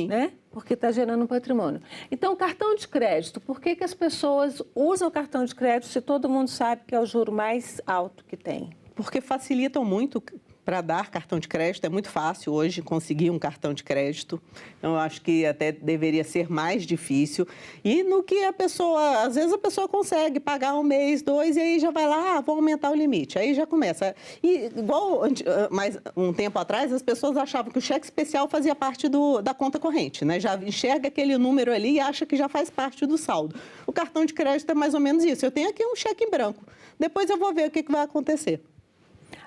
né? Porque está gerando um patrimônio. Então, cartão de crédito, por que as pessoas usam o cartão de crédito se todo mundo sabe que é o juro mais alto que tem? Porque facilitam muito para dar cartão de crédito. É muito fácil hoje conseguir um cartão de crédito. Então, eu acho que até deveria ser mais difícil. E no que às vezes a pessoa consegue pagar um mês, 2, e aí já vai lá, vou aumentar o limite. Aí já começa. E igual mais um tempo atrás, as pessoas achavam que o cheque especial fazia parte da conta corrente, né? Já enxerga aquele número ali e acha que já faz parte do saldo. O cartão de crédito é mais ou menos isso. Eu tenho aqui um cheque em branco. Depois eu vou ver o que vai acontecer.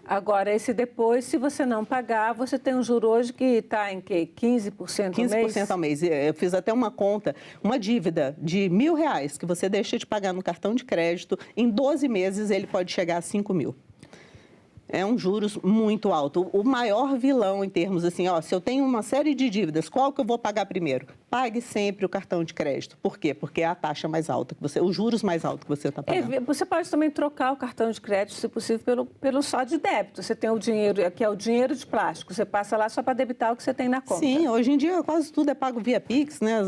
Agora, esse depois, se você não pagar, você tem um juro hoje que está em quê? 15% ao mês? 15% ao mês. Eu fiz até uma conta, uma dívida de R$1.000 que você deixa de pagar no cartão de crédito, em 12 meses ele pode chegar a 5 mil. É um juros muito alto. O maior vilão em termos assim, se eu tenho uma série de dívidas, qual que eu vou pagar primeiro? Pague sempre o cartão de crédito. Por quê? Porque é a taxa mais alta, os juros mais altos que você está pagando. Você pode também trocar o cartão de crédito, se possível, pelo só de débito. Você tem o dinheiro, que é o dinheiro de plástico. Você passa lá só para debitar o que você tem na conta. Sim, hoje em dia quase tudo é pago via Pix, né?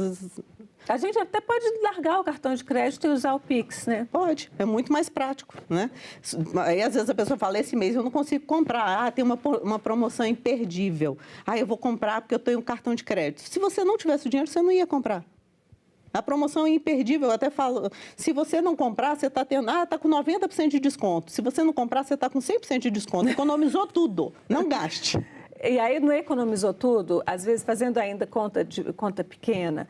A gente até pode largar o cartão de crédito e usar o Pix, né? Pode, é muito mais prático, né? Aí, às vezes, a pessoa fala, esse mês eu não consigo comprar. Tem uma promoção imperdível. Eu vou comprar porque eu tenho um cartão de crédito. Se você não tivesse o dinheiro, você não ia comprar. A promoção é imperdível, eu até falo, se você não comprar, você está tendo, está com 90% de desconto. Se você não comprar, você está com 100% de desconto. Economizou tudo, não gaste. E aí não economizou tudo, às vezes fazendo ainda conta pequena,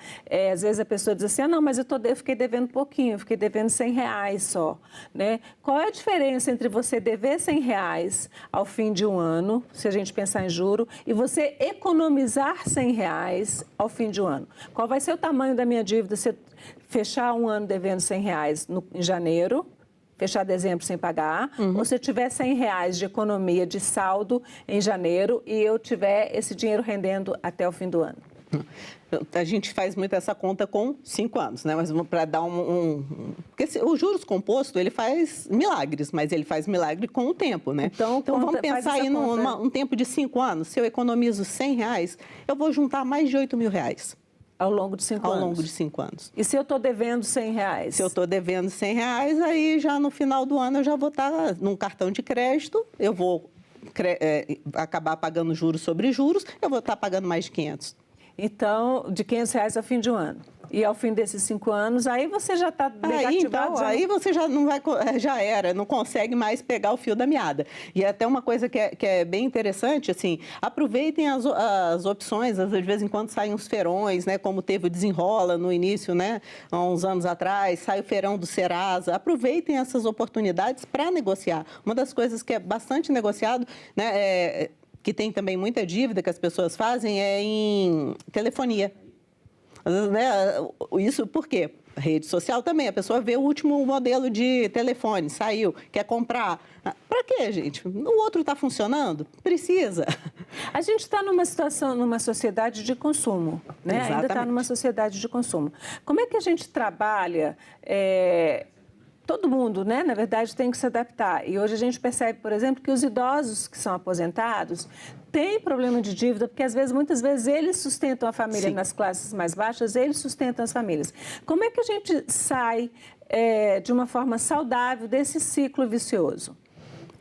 às vezes a pessoa diz assim, não, mas eu fiquei devendo pouquinho, fiquei devendo R$100 só, né? Qual é a diferença entre você dever R$100 ao fim de um ano, se a gente pensar em juro, e você economizar R$100 ao fim de um ano? Qual vai ser o tamanho da minha dívida se eu fechar um ano devendo R$100 em janeiro, fechar dezembro sem pagar, ou se eu tiver R$100 de economia de saldo em janeiro e eu tiver esse dinheiro rendendo até o fim do ano? A gente faz muito essa conta com 5 anos, né? Mas para dar porque o juros composto, ele faz milagres, mas ele faz milagre com o tempo, né? Então vamos pensar aí num tempo de 5 anos. Se eu economizo R$100, eu vou juntar mais de R$8.000. Ao longo de 5 anos? Ao longo de 5 anos. E se eu estou devendo R$100? Se eu estou devendo R$100, aí já no final do ano eu já vou estar num cartão de crédito, eu vou acabar pagando juros sobre juros, eu vou estar pagando mais de 500. Então, de R$500 ao fim de um ano. e ao fim desses 5 anos, aí você já está negativado. Aí você já não vai, já era, não consegue mais pegar o fio da meada. E até uma coisa que é bem interessante, assim, aproveitem as opções, às vezes, de vez em quando saem uns feirões, né, como teve o Desenrola no início, né, há uns anos atrás, sai o feirão do Serasa, aproveitem essas oportunidades para negociar. Uma das coisas que é bastante negociado, né, que tem também muita dívida que as pessoas fazem é em telefonia. Né? Isso por quê? Rede social também. A pessoa vê o último modelo de telefone, saiu, quer comprar. Para quê, gente? O outro está funcionando? Precisa. A gente está numa situação, numa sociedade de consumo, né? Exatamente. Ainda está numa sociedade de consumo. Como é que a gente trabalha... Todo mundo, né, na verdade, tem que se adaptar. E hoje a gente percebe, por exemplo, que os idosos que são aposentados têm problema de dívida, porque muitas vezes eles sustentam a família. Sim. Nas classes mais baixas, eles sustentam as famílias. Como é que a gente sai de uma forma saudável desse ciclo vicioso?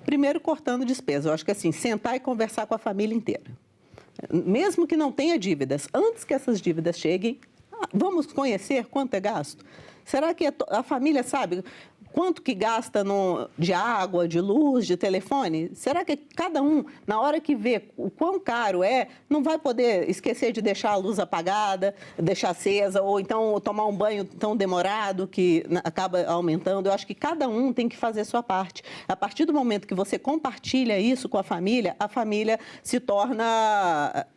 Primeiro, cortando despesa. Eu acho que assim, sentar e conversar com a família inteira. Mesmo que não tenha dívidas, antes que essas dívidas cheguem, vamos conhecer quanto é gasto? Será que a família sabe quanto que gasta de água, de luz, de telefone? Será que cada um, na hora que vê o quão caro não vai poder esquecer de deixar a luz apagada, deixar acesa, ou então tomar um banho tão demorado que acaba aumentando? Eu acho que cada um tem que fazer a sua parte. A partir do momento que você compartilha isso com a família se torna...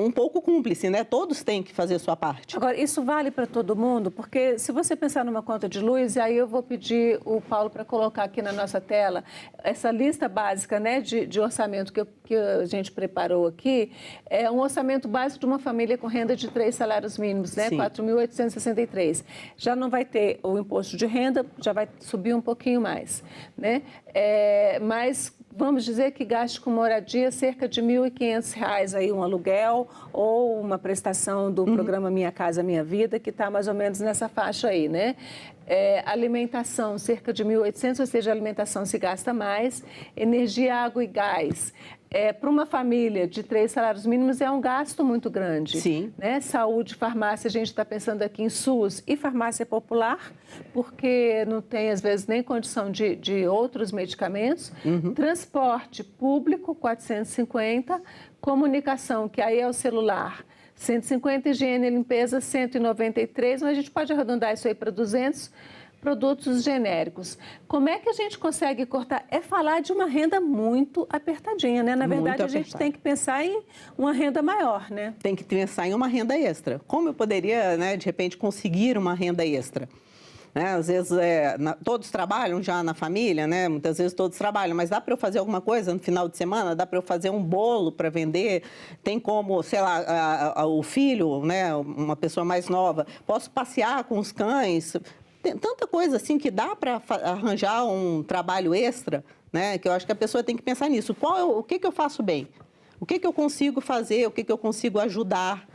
um pouco cúmplice, né? Todos têm que fazer a sua parte. Agora, isso vale para todo mundo? Porque se você pensar numa conta de luz, e aí eu vou pedir o Paulo para colocar aqui na nossa tela essa lista básica, né, de orçamento que a gente preparou aqui, é um orçamento básico de uma família com renda de 3 salários mínimos, né? 4.863. Já não vai ter o imposto de renda, já vai subir um pouquinho mais, né? Mas vamos dizer que gaste com moradia cerca de R$ 1.500 aí, um aluguel ou uma prestação do programa Minha Casa Minha Vida, que está mais ou menos nessa faixa aí, né? Alimentação, cerca de 1.800, ou seja, alimentação se gasta mais. Energia, água e gás. Para uma família de 3 salários mínimos é um gasto muito grande. Sim. Né? Saúde, farmácia, a gente está pensando aqui em SUS e farmácia popular, porque não tem, às vezes, nem condição de outros medicamentos. Transporte público, 450. Comunicação, que aí é o celular, 150, higiene e limpeza, 193, mas a gente pode arredondar isso aí para 200, produtos genéricos. Como é que a gente consegue cortar? É falar de uma renda muito apertadinha, né? Na verdade, a gente tem que pensar em uma renda maior, né? Tem que pensar em uma renda extra. Como eu poderia, né, de repente, conseguir uma renda extra? Né? Às vezes, todos trabalham já na família, né? Muitas vezes todos trabalham, mas dá para eu fazer alguma coisa no final de semana? Dá para eu fazer um bolo para vender? Tem como, sei lá, o filho, né? Uma pessoa mais nova, posso passear com os cães? Tem tanta coisa assim que dá para arranjar um trabalho extra, né? Que eu acho que a pessoa tem que pensar nisso. O que eu faço bem? O que eu consigo fazer? O que eu consigo ajudar?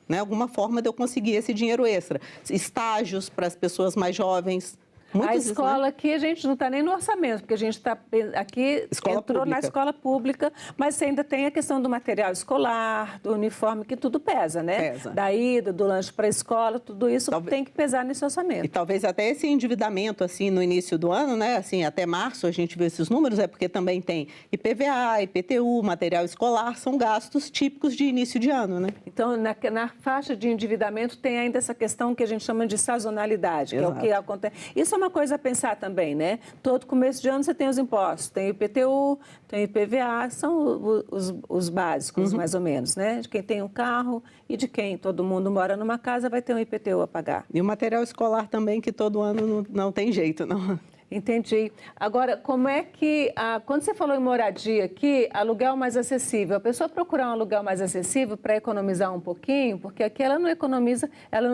Né? Alguma forma de eu conseguir esse dinheiro extra. Estágios para as pessoas mais jovens. A escola, né? Aqui a gente não está nem no orçamento, porque a gente está aqui, entrou na escola pública, mas você ainda tem a questão do material escolar, do uniforme, que tudo pesa, né? Pesa. Da ida, do lanche para a escola, tudo isso tem que pesar nesse orçamento. E talvez até esse endividamento, assim, no início do ano, né? Assim, até março a gente vê esses números, porque também tem IPVA, IPTU, material escolar, são gastos típicos de início de ano, né? Então, na faixa de endividamento tem ainda essa questão que a gente chama de sazonalidade, que é o que acontece. Isso é uma coisa a pensar também, né? Todo começo de ano você tem os impostos, tem o IPTU, tem o IPVA, são os básicos, mais ou menos, né? De quem tem um carro e de quem todo mundo mora numa casa vai ter um IPTU a pagar. E o material escolar também, que todo ano não tem jeito, não. Entendi. Agora, como é que, quando você falou em moradia aqui, aluguel mais acessível, a pessoa procurar um aluguel mais acessível para economizar um pouquinho, porque aqui ela não economiza, ela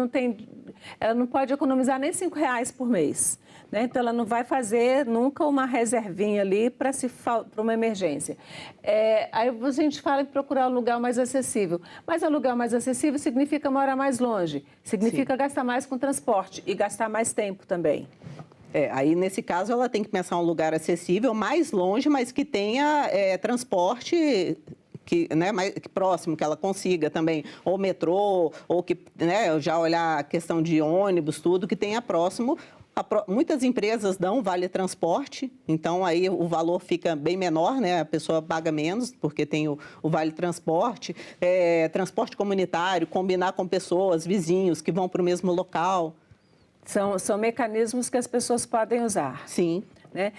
não pode economizar nem R$5 por mês, né? Então, ela não vai fazer nunca uma reservinha ali para uma emergência. Aí a gente fala em procurar um aluguel mais acessível, mas aluguel mais acessível significa morar mais longe, significa gastar mais com transporte e gastar mais tempo também. Aí, nesse caso, ela tem que pensar um lugar acessível, mais longe, mas que tenha transporte que, né, mais próximo, que ela consiga também, ou metrô, ou que, né, já olhar a questão de ônibus, tudo que tenha próximo. Muitas empresas dão vale transporte, então aí o valor fica bem menor, né? A pessoa paga menos, porque tem o vale transporte. Transporte comunitário, combinar com pessoas, vizinhos que vão para o mesmo local. São mecanismos que as pessoas podem usar. Sim. Né?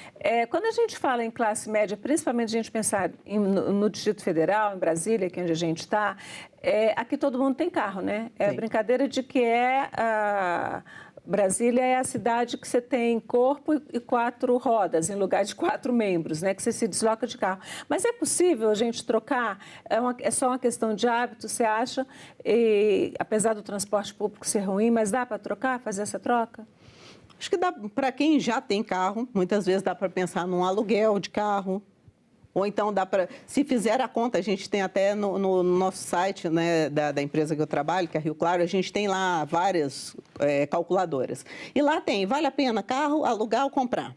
Quando a gente fala em classe média, principalmente a gente pensar no Distrito Federal, em Brasília, que é onde a gente está, aqui todo mundo tem carro, né? É a brincadeira de que Brasília é a cidade que você tem corpo e 4 rodas, em lugar de 4 membros, né? Que você se desloca de carro. Mas é possível a gente trocar? É só uma questão de hábito, você acha? Apesar do transporte público ser ruim, mas dá para trocar, fazer essa troca? Acho que dá para quem já tem carro, muitas vezes dá para pensar num aluguel de carro. Ou então dá para, se fizer a conta, a gente tem até no nosso site, né, da empresa que eu trabalho, que é a Rio Claro, a gente tem lá várias calculadoras. E lá tem, vale a pena carro, alugar ou comprar?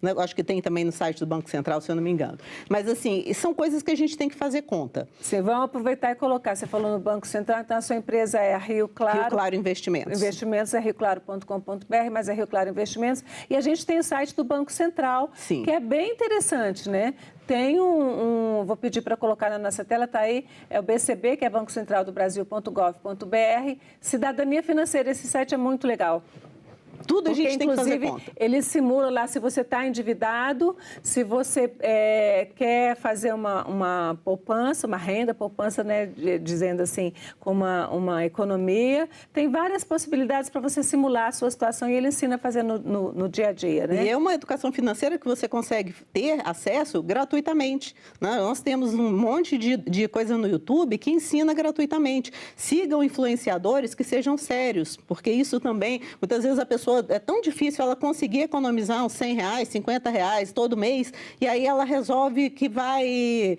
Eu acho que tem também no site do Banco Central, se eu não me engano. Mas, assim, são coisas que a gente tem que fazer conta. Você vai aproveitar e colocar. Você falou no Banco Central, então a sua empresa é a Rio Claro. Rio Claro Investimentos. Investimentos é rioclaro.com.br, mas é Rio Claro Investimentos. E a gente tem o site do Banco Central, Sim, que é bem interessante, né? Tem vou pedir para colocar na nossa tela, está aí, é o BCB, que é Banco Central do Brasil.gov.br. Cidadania Financeira, esse site é muito legal. Tudo a gente tem que fazer conta. Inclusive, ele simula lá se você está endividado, se você quer fazer uma poupança, uma renda, poupança, né, dizendo assim, com uma economia. Tem várias possibilidades para você simular a sua situação e ele ensina a fazer no dia a dia, né? E é uma educação financeira que você consegue ter acesso gratuitamente, né? Nós temos um monte de coisa no YouTube que ensina gratuitamente. Sigam influenciadores que sejam sérios, porque isso também, muitas vezes a pessoa é tão difícil ela conseguir economizar uns R$100, R$50 todo mês, e aí ela resolve que vai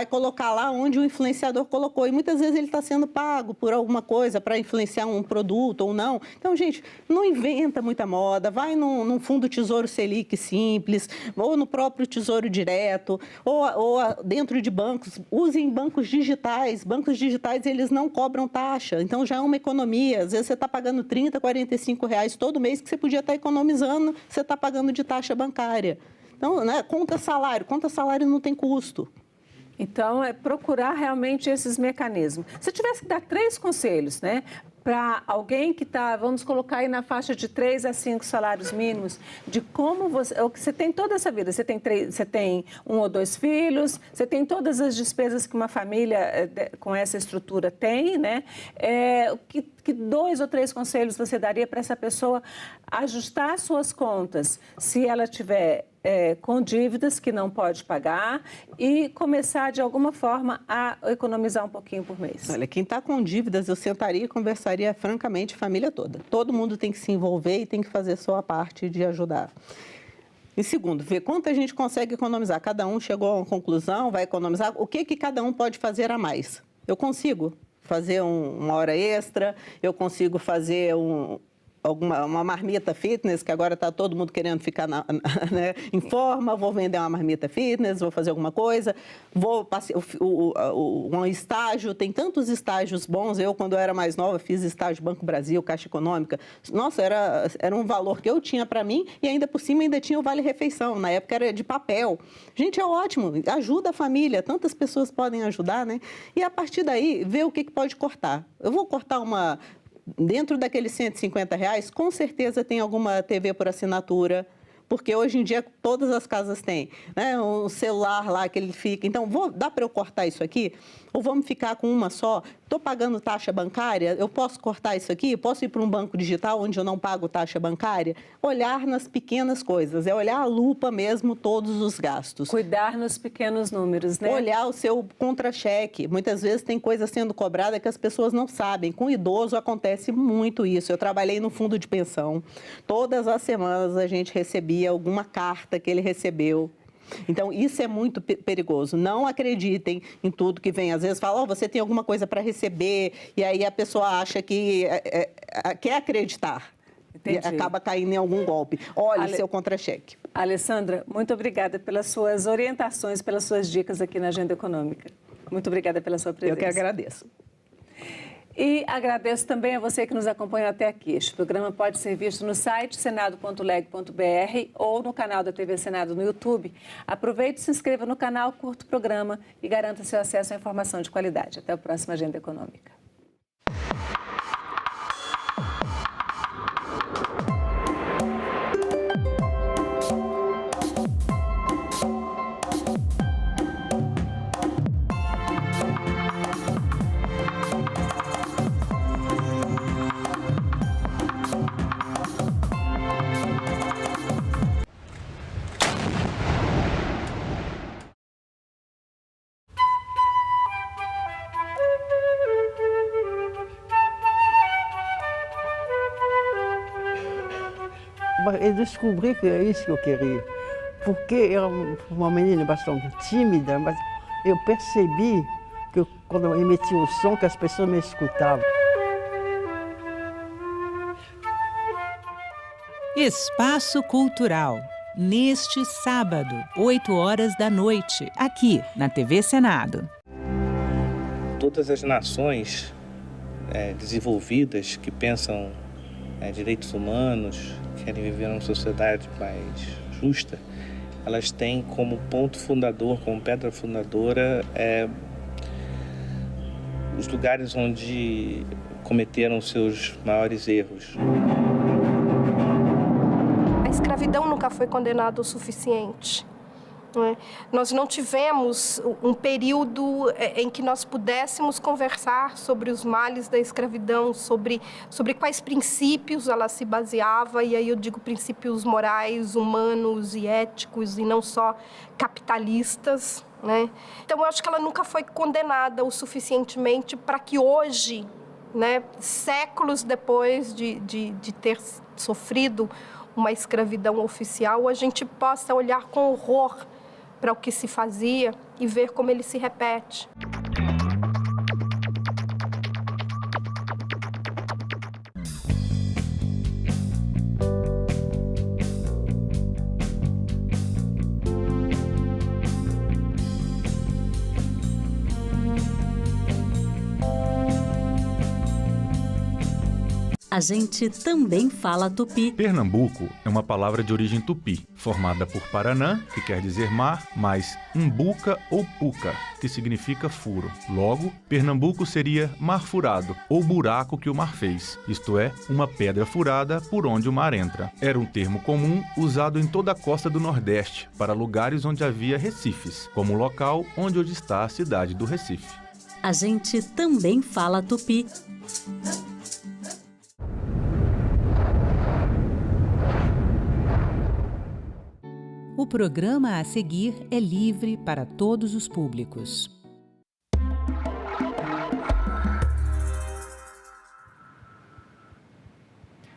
colocar lá onde o influenciador colocou. E muitas vezes ele está sendo pago por alguma coisa para influenciar um produto ou não. Então, gente, não inventa muita moda, vai num fundo Tesouro Selic simples, ou no próprio Tesouro Direto, ou dentro de bancos. Usem bancos digitais. Bancos digitais, eles não cobram taxa, então já é uma economia. Às vezes você está pagando R$30, R$45 todo mês que você podia estar economizando, você está pagando de taxa bancária. Então, né, conta salário não tem custo. Então, é procurar realmente esses mecanismos. Se eu tivesse que dar 3 conselhos, né, para alguém que está, vamos colocar aí na faixa de 3 a 5 salários mínimos, de como você tem toda essa vida, você tem 1 ou 2 filhos, você tem todas as despesas que uma família com essa estrutura tem, né? Que 2 ou 3 conselhos você daria para essa pessoa ajustar suas contas, se ela tiver com dívidas que não pode pagar e começar, de alguma forma, a economizar um pouquinho por mês? Olha, quem está com dívidas, eu sentaria e conversaria francamente a família toda. Todo mundo tem que se envolver e tem que fazer a sua parte de ajudar. Em segundo, ver quanto a gente consegue economizar. Cada um chegou a uma conclusão, vai economizar. O que cada um pode fazer a mais? Eu consigo fazer uma hora extra, eu consigo fazer uma marmita fitness, que agora está todo mundo querendo ficar né, em forma, vou vender uma marmita fitness, vou fazer alguma coisa, vou passar um estágio, tem tantos estágios bons. Eu, quando eu era mais nova, fiz estágio Banco Brasil, Caixa Econômica. Nossa, era um valor que eu tinha para mim e ainda por cima ainda tinha o Vale Refeição. Na época era de papel. Gente, é ótimo, ajuda a família, tantas pessoas podem ajudar, né? E a partir daí, ver o que pode cortar. Eu vou cortar dentro daqueles R$150, com certeza tem alguma TV por assinatura, porque hoje em dia todas as casas têm, né? Um celular lá que ele fica. Então, dá para eu cortar isso aqui? Ou vamos ficar com uma só? Estou pagando taxa bancária? Eu posso cortar isso aqui? Posso ir para um banco digital onde eu não pago taxa bancária? Olhar nas pequenas coisas, olhar a lupa mesmo todos os gastos. Cuidar nos pequenos números, né? Olhar o seu contra-cheque. Muitas vezes tem coisa sendo cobrada que as pessoas não sabem. Com idoso acontece muito isso. Eu trabalhei no fundo de pensão. Todas as semanas a gente recebia alguma carta que ele recebeu. Então, isso é muito perigoso. Não acreditem em tudo que vem. Às vezes fala, você tem alguma coisa para receber, e aí a pessoa acha que quer acreditar. Entendi. E acaba caindo em algum golpe. Olhe seu contra-cheque. Alessandra, muito obrigada pelas suas orientações, pelas suas dicas aqui na Agenda Econômica. Muito obrigada pela sua presença. Eu que agradeço. E agradeço também a você que nos acompanhou até aqui. Este programa pode ser visto no site senado.leg.br ou no canal da TV Senado no YouTube. Aproveite, se inscreva no canal, curta o programa e garanta seu acesso à informação de qualidade. Até o próximo Agenda Econômica. Eu descobri que é isso que eu queria, porque eu era uma menina bastante tímida, mas eu percebi que quando eu emitia um som, que as pessoas me escutavam. Espaço Cultural, neste sábado, 8 horas da noite, aqui na TV Senado. Todas as nações desenvolvidas que pensam direitos humanos, querem viver numa sociedade mais justa, elas têm como ponto fundador, como pedra fundadora, os lugares onde cometeram seus maiores erros. A escravidão nunca foi condenada o suficiente. Nós não tivemos um período em que nós pudéssemos conversar sobre os males da escravidão, sobre quais princípios ela se baseava, e aí eu digo princípios morais, humanos e éticos, e não só capitalistas. Então, eu acho que ela nunca foi condenada o suficientemente para que hoje, séculos depois de ter sofrido uma escravidão oficial, a gente possa olhar com horror para o que se fazia e ver como ele se repete. A gente também fala tupi. Pernambuco é uma palavra de origem tupi, formada por Paranã, que quer dizer mar, mais umbuca ou puca, que significa furo. Logo, Pernambuco seria mar furado, ou buraco que o mar fez, isto é, uma pedra furada por onde o mar entra. Era um termo comum usado em toda a costa do Nordeste, para lugares onde havia recifes, como o local onde hoje está a cidade do Recife. A gente também fala tupi. O programa a seguir é livre para todos os públicos.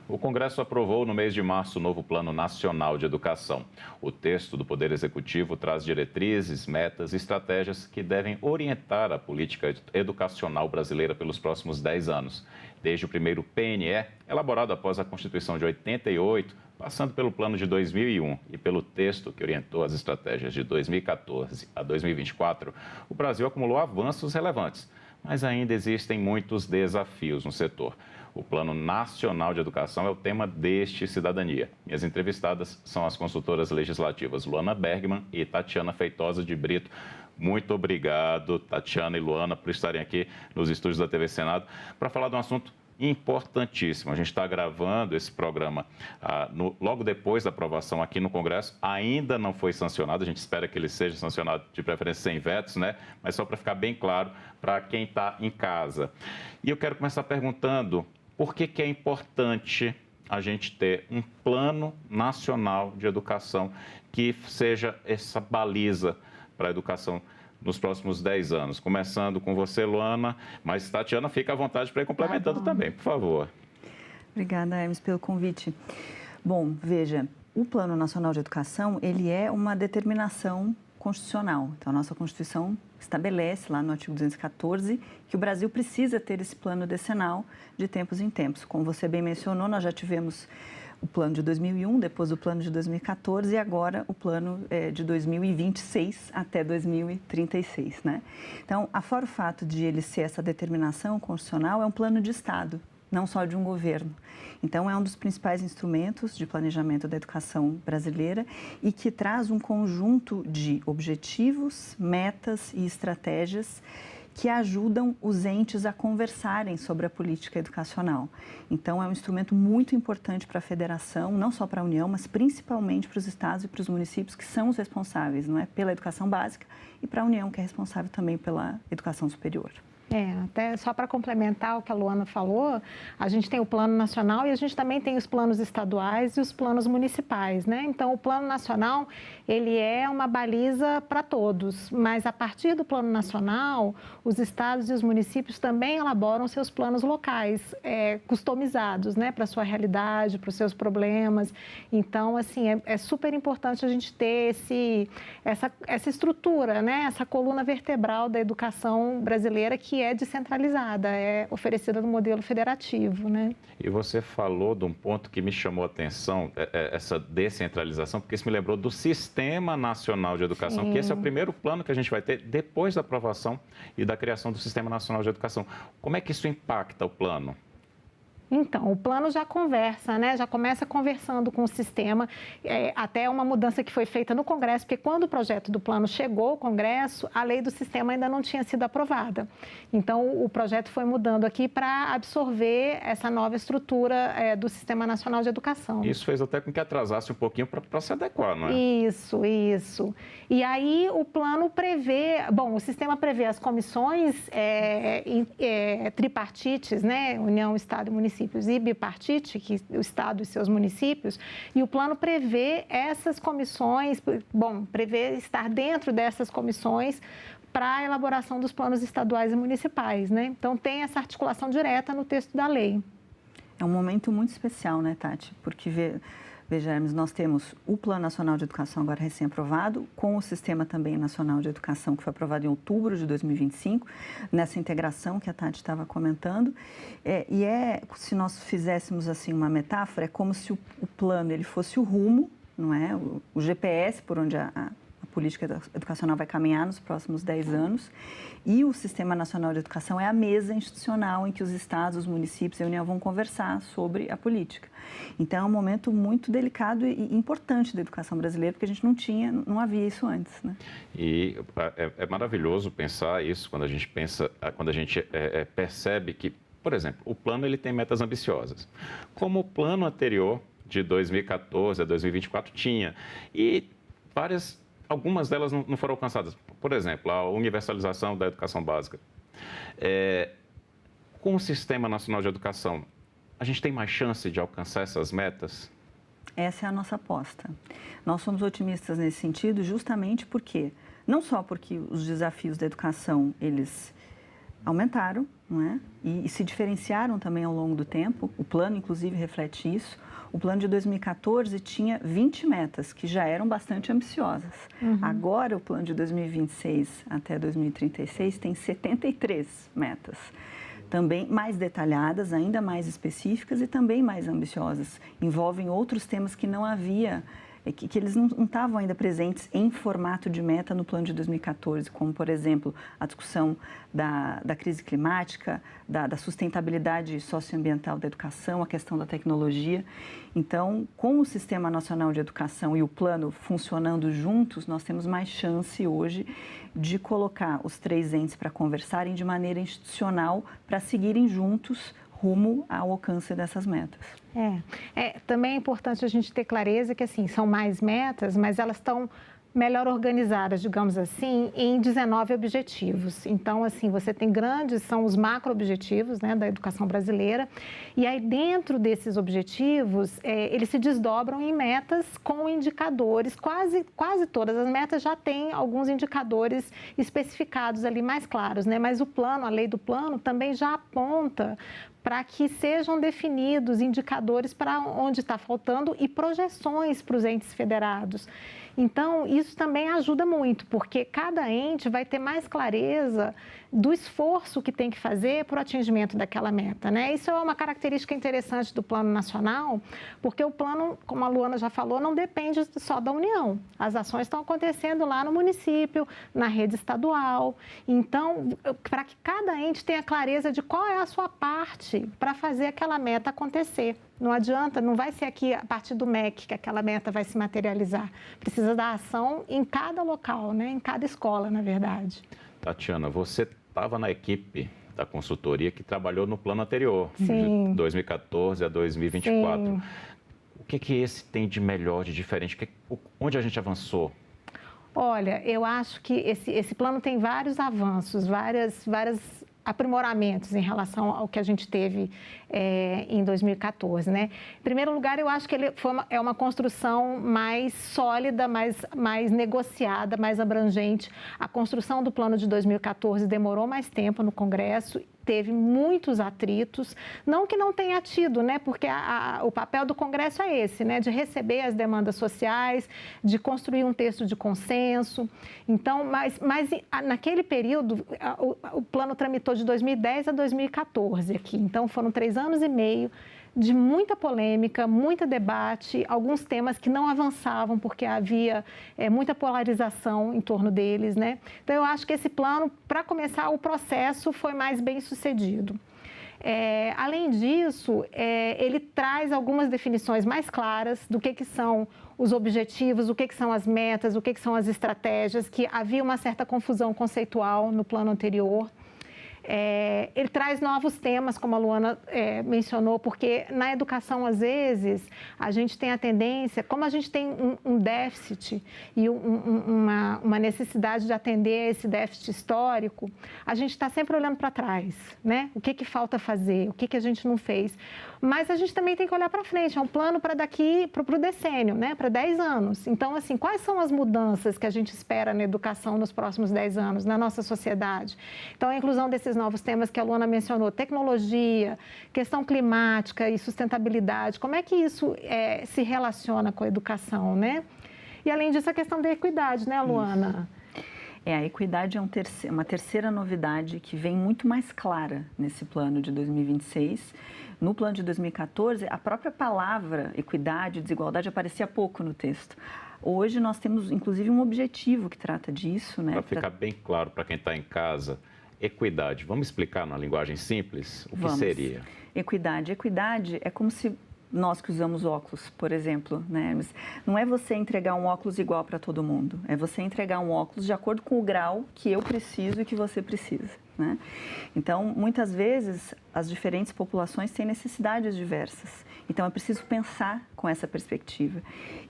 O Congresso aprovou no mês de março o novo Plano Nacional de Educação. O texto do Poder Executivo traz diretrizes, metas e estratégias que devem orientar a política educacional brasileira pelos próximos 10 anos. Desde o primeiro PNE, elaborado após a Constituição de 88, passando pelo plano de 2001 e pelo texto que orientou as estratégias de 2014 a 2024, o Brasil acumulou avanços relevantes, mas ainda existem muitos desafios no setor. O Plano Nacional de Educação é o tema deste Cidadania. Minhas entrevistadas são as consultoras legislativas Luana Bergman e Tatiana Feitosa de Brito. Muito obrigado, Tatiana e Luana, por estarem aqui nos estúdios da TV Senado para falar de um assunto importantíssimo. A gente está gravando esse programa logo depois da aprovação aqui no Congresso. Ainda não foi sancionado, a gente espera que ele seja sancionado de preferência sem vetos, Mas só para ficar bem claro para quem está em casa. E eu quero começar perguntando por que é importante a gente ter um plano nacional de educação que seja essa baliza para a educação nos próximos 10 anos. Começando com você, Luana, mas Tatiana, fica à vontade para ir complementando também, por favor. Obrigada, Hermes, pelo convite. Bom, veja, o Plano Nacional de Educação, ele é uma determinação constitucional. Então, a nossa Constituição estabelece, lá no artigo 214, que o Brasil precisa ter esse plano decenal de tempos em tempos. Como você bem mencionou, nós já tivemos o plano de 2001, depois o plano de 2014 e agora o plano de 2026 até 2036, né? Então, afora o fato de ele ser essa determinação constitucional, é um plano de Estado, não só de um governo. Então, é um dos principais instrumentos de planejamento da educação brasileira e que traz um conjunto de objetivos, metas e estratégias que ajudam os entes a conversarem sobre a política educacional. Então, é um instrumento muito importante para a federação, não só para a União, mas principalmente para os estados e para os municípios que são os responsáveis, não é, pela educação básica e para a União, que é responsável também pela educação superior. Até só para complementar o que a Luana falou, a gente tem o plano nacional e a gente também tem os planos estaduais e os planos municipais, né? Então, o plano nacional, ele é uma baliza para todos, mas a partir do plano nacional, os estados e os municípios também elaboram seus planos locais, customizados, né, para a sua realidade, para os seus problemas. Então, assim, é super importante a gente ter essa estrutura, né, essa coluna vertebral da educação brasileira que é descentralizada, é oferecida no modelo federativo, né? E você falou de um ponto que me chamou a atenção, essa descentralização, porque isso me lembrou do Sistema Nacional de Educação, que esse é o primeiro plano que a gente vai ter depois da aprovação e da criação do Sistema Nacional de Educação. Como é que isso impacta o plano? Então, o plano já conversa, né? Já começa conversando com o sistema, até uma mudança que foi feita no Congresso, porque quando o projeto do plano chegou ao Congresso, a lei do sistema ainda não tinha sido aprovada. Então, o projeto foi mudando aqui para absorver essa nova estrutura do Sistema Nacional de Educação. Isso fez até com que atrasasse um pouquinho para se adequar, não é? Isso. E aí, o plano prevê, o sistema prevê as comissões tripartites, né? União, Estado e municípios, e bipartite, que o Estado e seus municípios, e o plano prevê essas comissões, prevê estar dentro dessas comissões para a elaboração dos planos estaduais e municipais, né? Então, tem essa articulação direta no texto da lei. É um momento muito especial, né, Tati? Porque, veja, Hermes, nós temos o Plano Nacional de Educação agora recém-aprovado, com o Sistema também Nacional de Educação, que foi aprovado em outubro de 2025, nessa integração que a Tati estava comentando. Se nós fizéssemos assim uma metáfora, é como se o plano ele fosse o rumo, não é? O GPS por onde a política educacional vai caminhar nos próximos 10 anos. E o Sistema Nacional de Educação é a mesa institucional em que os estados, os municípios e a União vão conversar sobre a política. Então, é um momento muito delicado e importante da educação brasileira, porque a gente não havia isso antes, né? E é maravilhoso pensar isso quando a gente percebe que, por exemplo, o plano ele tem metas ambiciosas, como o plano anterior de 2014 a 2024 tinha, e algumas delas não foram alcançadas. Por exemplo, a universalização da educação básica. Com o Sistema Nacional de Educação, a gente tem mais chance de alcançar essas metas? Essa é a nossa aposta. Nós somos otimistas nesse sentido justamente porque, não só porque os desafios da educação, eles aumentaram, não é? E se diferenciaram também ao longo do tempo, o plano, inclusive, reflete isso. O plano de 2014 tinha 20 metas, que já eram bastante ambiciosas. Agora, o plano de 2026 até 2036 tem 73 metas. Também mais detalhadas, ainda mais específicas e também mais ambiciosas. Envolvem outros temas que não havia, que eles não estavam ainda presentes em formato de meta no plano de 2014, como, por exemplo, a discussão da crise climática, da sustentabilidade socioambiental da educação, a questão da tecnologia. Então, com o Sistema Nacional de Educação e o plano funcionando juntos, nós temos mais chance hoje de colocar os três entes para conversarem de maneira institucional, para seguirem juntos rumo ao alcance dessas metas. Também é importante a gente ter clareza que, assim, são mais metas, mas elas estão melhor organizadas, digamos assim, em 19 objetivos. Então, assim, você tem são os macro-objetivos, né, da educação brasileira, e aí dentro desses objetivos, eles se desdobram em metas com indicadores, quase todas as metas já têm alguns indicadores especificados ali mais claros, né, mas a lei do plano também já aponta para que sejam definidos indicadores para onde está faltando e projeções para os entes federados. Então, isso também ajuda muito, porque cada ente vai ter mais clareza do esforço que tem que fazer para o atingimento daquela meta, né? Isso é uma característica interessante do Plano Nacional, porque o plano, como a Luana já falou, não depende só da União. As ações estão acontecendo lá no município, na rede estadual. Então, para que cada ente tenha clareza de qual é a sua parte para fazer aquela meta acontecer. Não adianta, não vai ser aqui a partir do MEC que aquela meta vai se materializar. Precisa da ação em cada local, né? Em cada escola, na verdade. Tatiana, você estava na equipe da consultoria que trabalhou no plano anterior, Sim. de 2014 a 2024. Sim. O que esse tem de melhor, de diferente? Onde a gente avançou? Olha, eu acho que esse plano tem vários avanços, vários aprimoramentos em relação ao que a gente teve em 2014, né? Em primeiro lugar, eu acho que ele é uma construção mais sólida, mais negociada, mais abrangente. A construção do plano de 2014 demorou mais tempo no Congresso, teve muitos atritos, não que não tenha tido, né? Porque o papel do Congresso é esse, né? De receber as demandas sociais, de construir um texto de consenso. Então, mas naquele período, o plano tramitou de 2010 a 2014 aqui. Então, foram 3 anos e meio de muita polêmica, muito debate, alguns temas que não avançavam porque havia muita polarização em torno deles, né? Então, eu acho que esse plano, para começar o processo, foi mais bem sucedido. Além disso, ele traz algumas definições mais claras do que são os objetivos, o que são as metas, o que são as estratégias, que havia uma certa confusão conceitual no plano anterior. Ele traz novos temas, como a Luana mencionou, porque na educação, às vezes, a gente tem a tendência, como a gente tem um déficit e uma necessidade de atender esse déficit histórico, a gente está sempre olhando para trás, né? O que falta fazer, o que a gente não fez. Mas a gente também tem que olhar para frente, é um plano para daqui, para o decênio, né? Para 10 anos. Então, assim, quais são as mudanças que a gente espera na educação nos próximos 10 anos, na nossa sociedade? Então, a inclusão desses novos temas que a Luana mencionou, tecnologia, questão climática e sustentabilidade, como é que isso se relaciona com a educação, né? E, além disso, a questão da equidade, né, Luana? A equidade é uma terceira novidade que vem muito mais clara nesse plano de 2026. No plano de 2014, a própria palavra equidade, desigualdade aparecia pouco no texto. Hoje nós temos, inclusive, um objetivo que trata disso, né? Para ficar bem claro para quem está em casa, equidade. Vamos explicar numa linguagem simples o que seria? Equidade é como se nós que usamos óculos, por exemplo, né? Mas não é você entregar um óculos igual para todo mundo, é você entregar um óculos de acordo com o grau que eu preciso e que você precisa, né? Então, muitas vezes, as diferentes populações têm necessidades diversas. Então, é preciso pensar com essa perspectiva.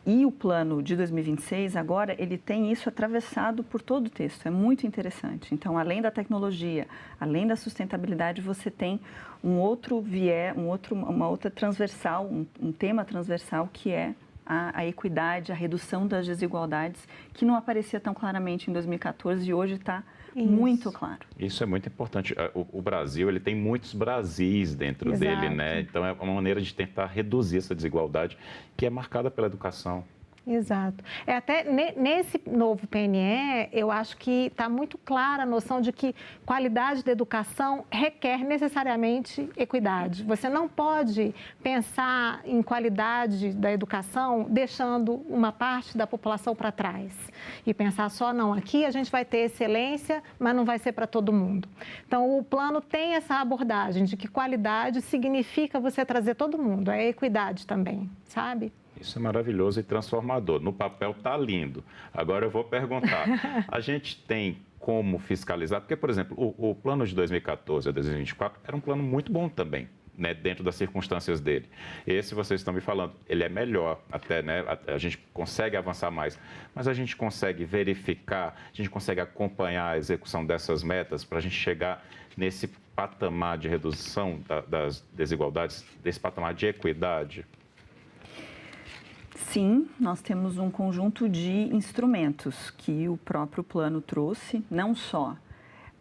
E o plano de 2026, agora, ele tem isso atravessado por todo o texto. É muito interessante. Então, além da tecnologia, além da sustentabilidade, você tem um outro viés, uma outra transversal, um tema transversal que é a equidade, a redução das desigualdades, que não aparecia tão claramente em 2014 e hoje está muito claro. Isso é muito importante. O Brasil, ele tem muitos Brasis dentro dele, né? Então, é uma maneira de tentar reduzir essa desigualdade que é marcada pela educação. Exato. Até nesse novo PNE, eu acho que está muito clara a noção de que qualidade da educação requer necessariamente equidade. Você não pode pensar em qualidade da educação deixando uma parte da população para trás e pensar só, não, aqui a gente vai ter excelência, mas não vai ser para todo mundo. Então, o plano tem essa abordagem de que qualidade significa você trazer todo mundo, é equidade também, sabe? Isso é maravilhoso e transformador. No papel está lindo. Agora eu vou perguntar, a gente tem como fiscalizar? Porque, por exemplo, o plano de 2014 a 2024 era um plano muito bom também, né, dentro das circunstâncias dele. Esse, vocês estão me falando, ele é melhor até, né? A gente consegue avançar mais, mas a gente consegue verificar, a gente consegue acompanhar a execução dessas metas para a gente chegar nesse patamar de redução das desigualdades, desse patamar de equidade? Sim, nós temos um conjunto de instrumentos que o próprio plano trouxe, não só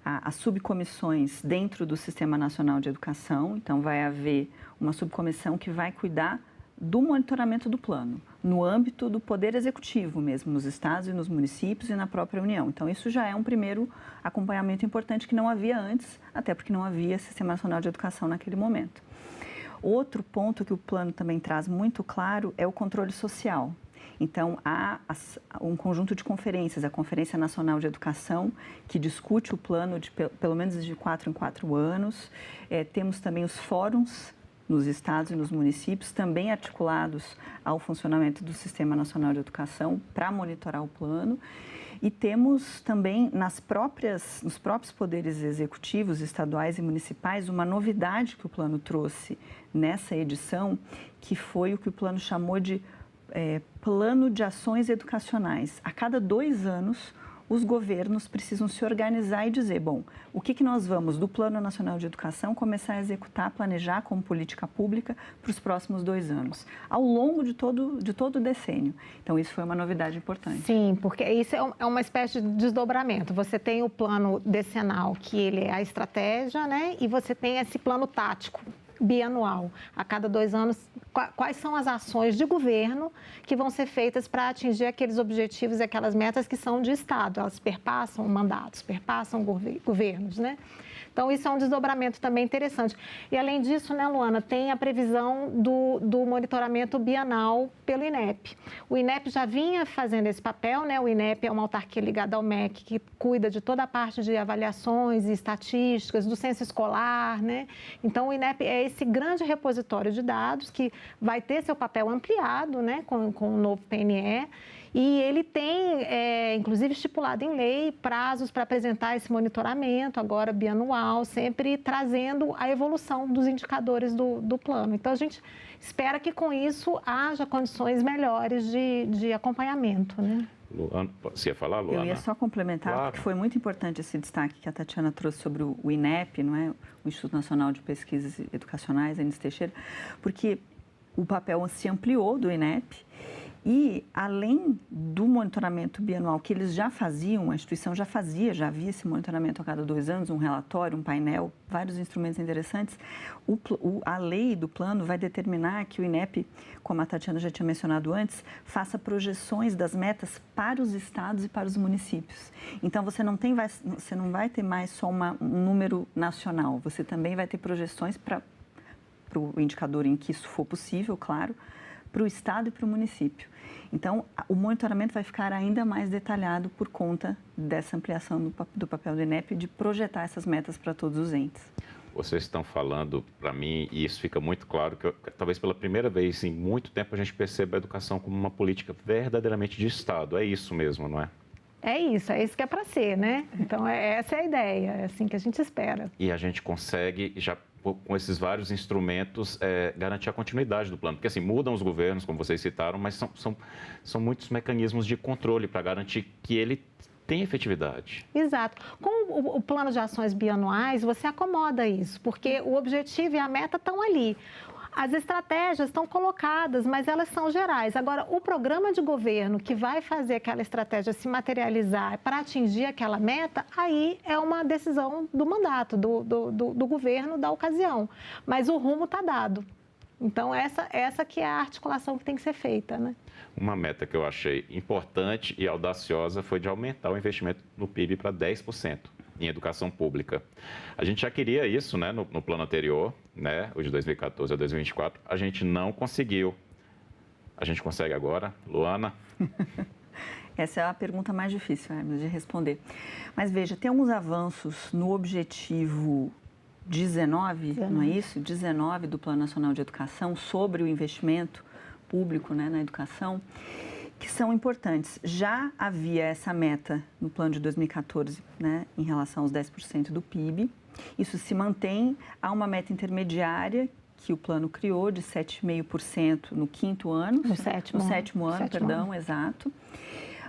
as subcomissões dentro do Sistema Nacional de Educação, então vai haver uma subcomissão que vai cuidar do monitoramento do plano, no âmbito do Poder Executivo mesmo, nos estados e nos municípios e na própria União. Então, isso já é um primeiro acompanhamento importante que não havia antes, até porque não havia Sistema Nacional de Educação naquele momento. Outro ponto que o plano também traz muito claro é o controle social. Então, há um conjunto de conferências, a Conferência Nacional de Educação, que discute o plano pelo menos de 4 em 4 anos. Temos também os fóruns nos estados e nos municípios, também articulados ao funcionamento do Sistema Nacional de Educação para monitorar o plano. E temos também nos próprios poderes executivos, estaduais e municipais, uma novidade que o plano trouxe nessa edição, que foi o que o plano chamou de Plano de Ações Educacionais. A cada 2 anos, os governos precisam se organizar e dizer, bom, o que nós vamos do Plano Nacional de Educação começar a executar, planejar como política pública para os próximos 2 anos, ao longo de todo o decênio. Então, isso foi uma novidade importante. Sim, porque isso é uma espécie de desdobramento. Você tem o plano decenal, que ele é a estratégia, né? E você tem esse plano tático, bianual. A cada 2 anos, quais são as ações de governo que vão ser feitas para atingir aqueles objetivos e aquelas metas que são de Estado? Elas perpassam mandatos, perpassam governos, né? Então, isso é um desdobramento também interessante. E, além disso, né, Luana, tem a previsão do monitoramento bienal pelo INEP. O INEP já vinha fazendo esse papel, né? O INEP é uma autarquia ligada ao MEC, que cuida de toda a parte de avaliações e estatísticas, do censo escolar, né? Então, o INEP é esse grande repositório de dados que vai ter seu papel ampliado, né, com o novo PNE. E ele tem, inclusive, estipulado em lei prazos para apresentar esse monitoramento, agora bianual, sempre trazendo a evolução dos indicadores do plano. Então, a gente espera que, com isso, haja condições melhores de acompanhamento, né? Luana, você ia falar, Luana? Eu ia só complementar, claro, porque foi muito importante esse destaque que a Tatiana trouxe sobre o INEP, não é? O Instituto Nacional de Pesquisas Educacionais, Enes Teixeira, porque o papel se ampliou do INEP. E, além do monitoramento bianual que eles já faziam, a instituição já havia esse monitoramento a cada 2 anos, um relatório, um painel, vários instrumentos interessantes, a lei do plano vai determinar que o INEP, como a Tatiana já tinha mencionado antes, faça projeções das metas para os estados e para os municípios. Então, você não vai ter mais só um número nacional, você também vai ter projeções para o indicador em que isso for possível, claro, para o estado e para o município. Então, o monitoramento vai ficar ainda mais detalhado por conta dessa ampliação do papel do INEP de projetar essas metas para todos os entes. Vocês estão falando, para mim, e isso fica muito claro, que talvez pela primeira vez em muito tempo a gente perceba a educação como uma política verdadeiramente de Estado. É isso mesmo, não é? É isso que é para ser, né? Então, essa é a ideia, é assim que a gente espera. E a gente consegue, já com esses vários instrumentos, garantir a continuidade do plano. Porque, assim, mudam os governos, como vocês citaram, mas são muitos mecanismos de controle para garantir que ele tem efetividade. Exato. Com o plano de ações bianuais, você acomoda isso, porque o objetivo e a meta estão ali. As estratégias estão colocadas, mas elas são gerais. Agora, o programa de governo que vai fazer aquela estratégia se materializar para atingir aquela meta, aí é uma decisão do mandato, do governo da ocasião. Mas o rumo está dado. Então, essa que é a articulação que tem que ser feita, né? Uma meta que eu achei importante e audaciosa foi de aumentar o investimento no PIB para 10%. Em educação pública. A gente já queria isso, né, no plano anterior, né, o de 2014 a 2024, a gente não conseguiu. A gente consegue agora, Luana? Essa é a pergunta mais difícil, Hermes, de responder. Mas veja, tem alguns avanços no objetivo 19, não é isso? 19 do Plano Nacional de Educação sobre o investimento público, né, na educação, que são importantes. Já havia essa meta no plano de 2014, né, em relação aos 10% do PIB. Isso se mantém. Há uma meta intermediária que o plano criou de 7,5% no 5º ano. No sétimo ano. Exato.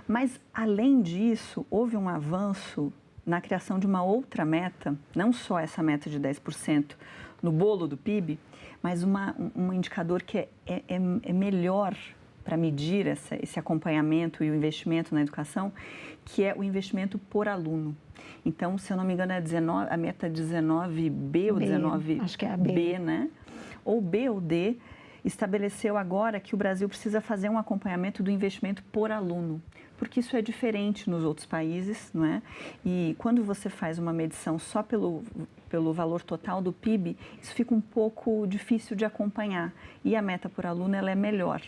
Mas, além disso, houve um avanço na criação de uma outra meta, não só essa meta de 10% no bolo do PIB, mas um indicador que é melhor para medir esse acompanhamento e o investimento na educação, que é o investimento por aluno. Então, se eu não me engano, a meta 19B ou 19B, acho que é a B, né? Ou B ou D, estabeleceu agora que o Brasil precisa fazer um acompanhamento do investimento por aluno, porque isso é diferente nos outros países, não é? E quando você faz uma medição só pelo valor total do PIB, isso fica um pouco difícil de acompanhar. E a meta por aluno, ela é melhor.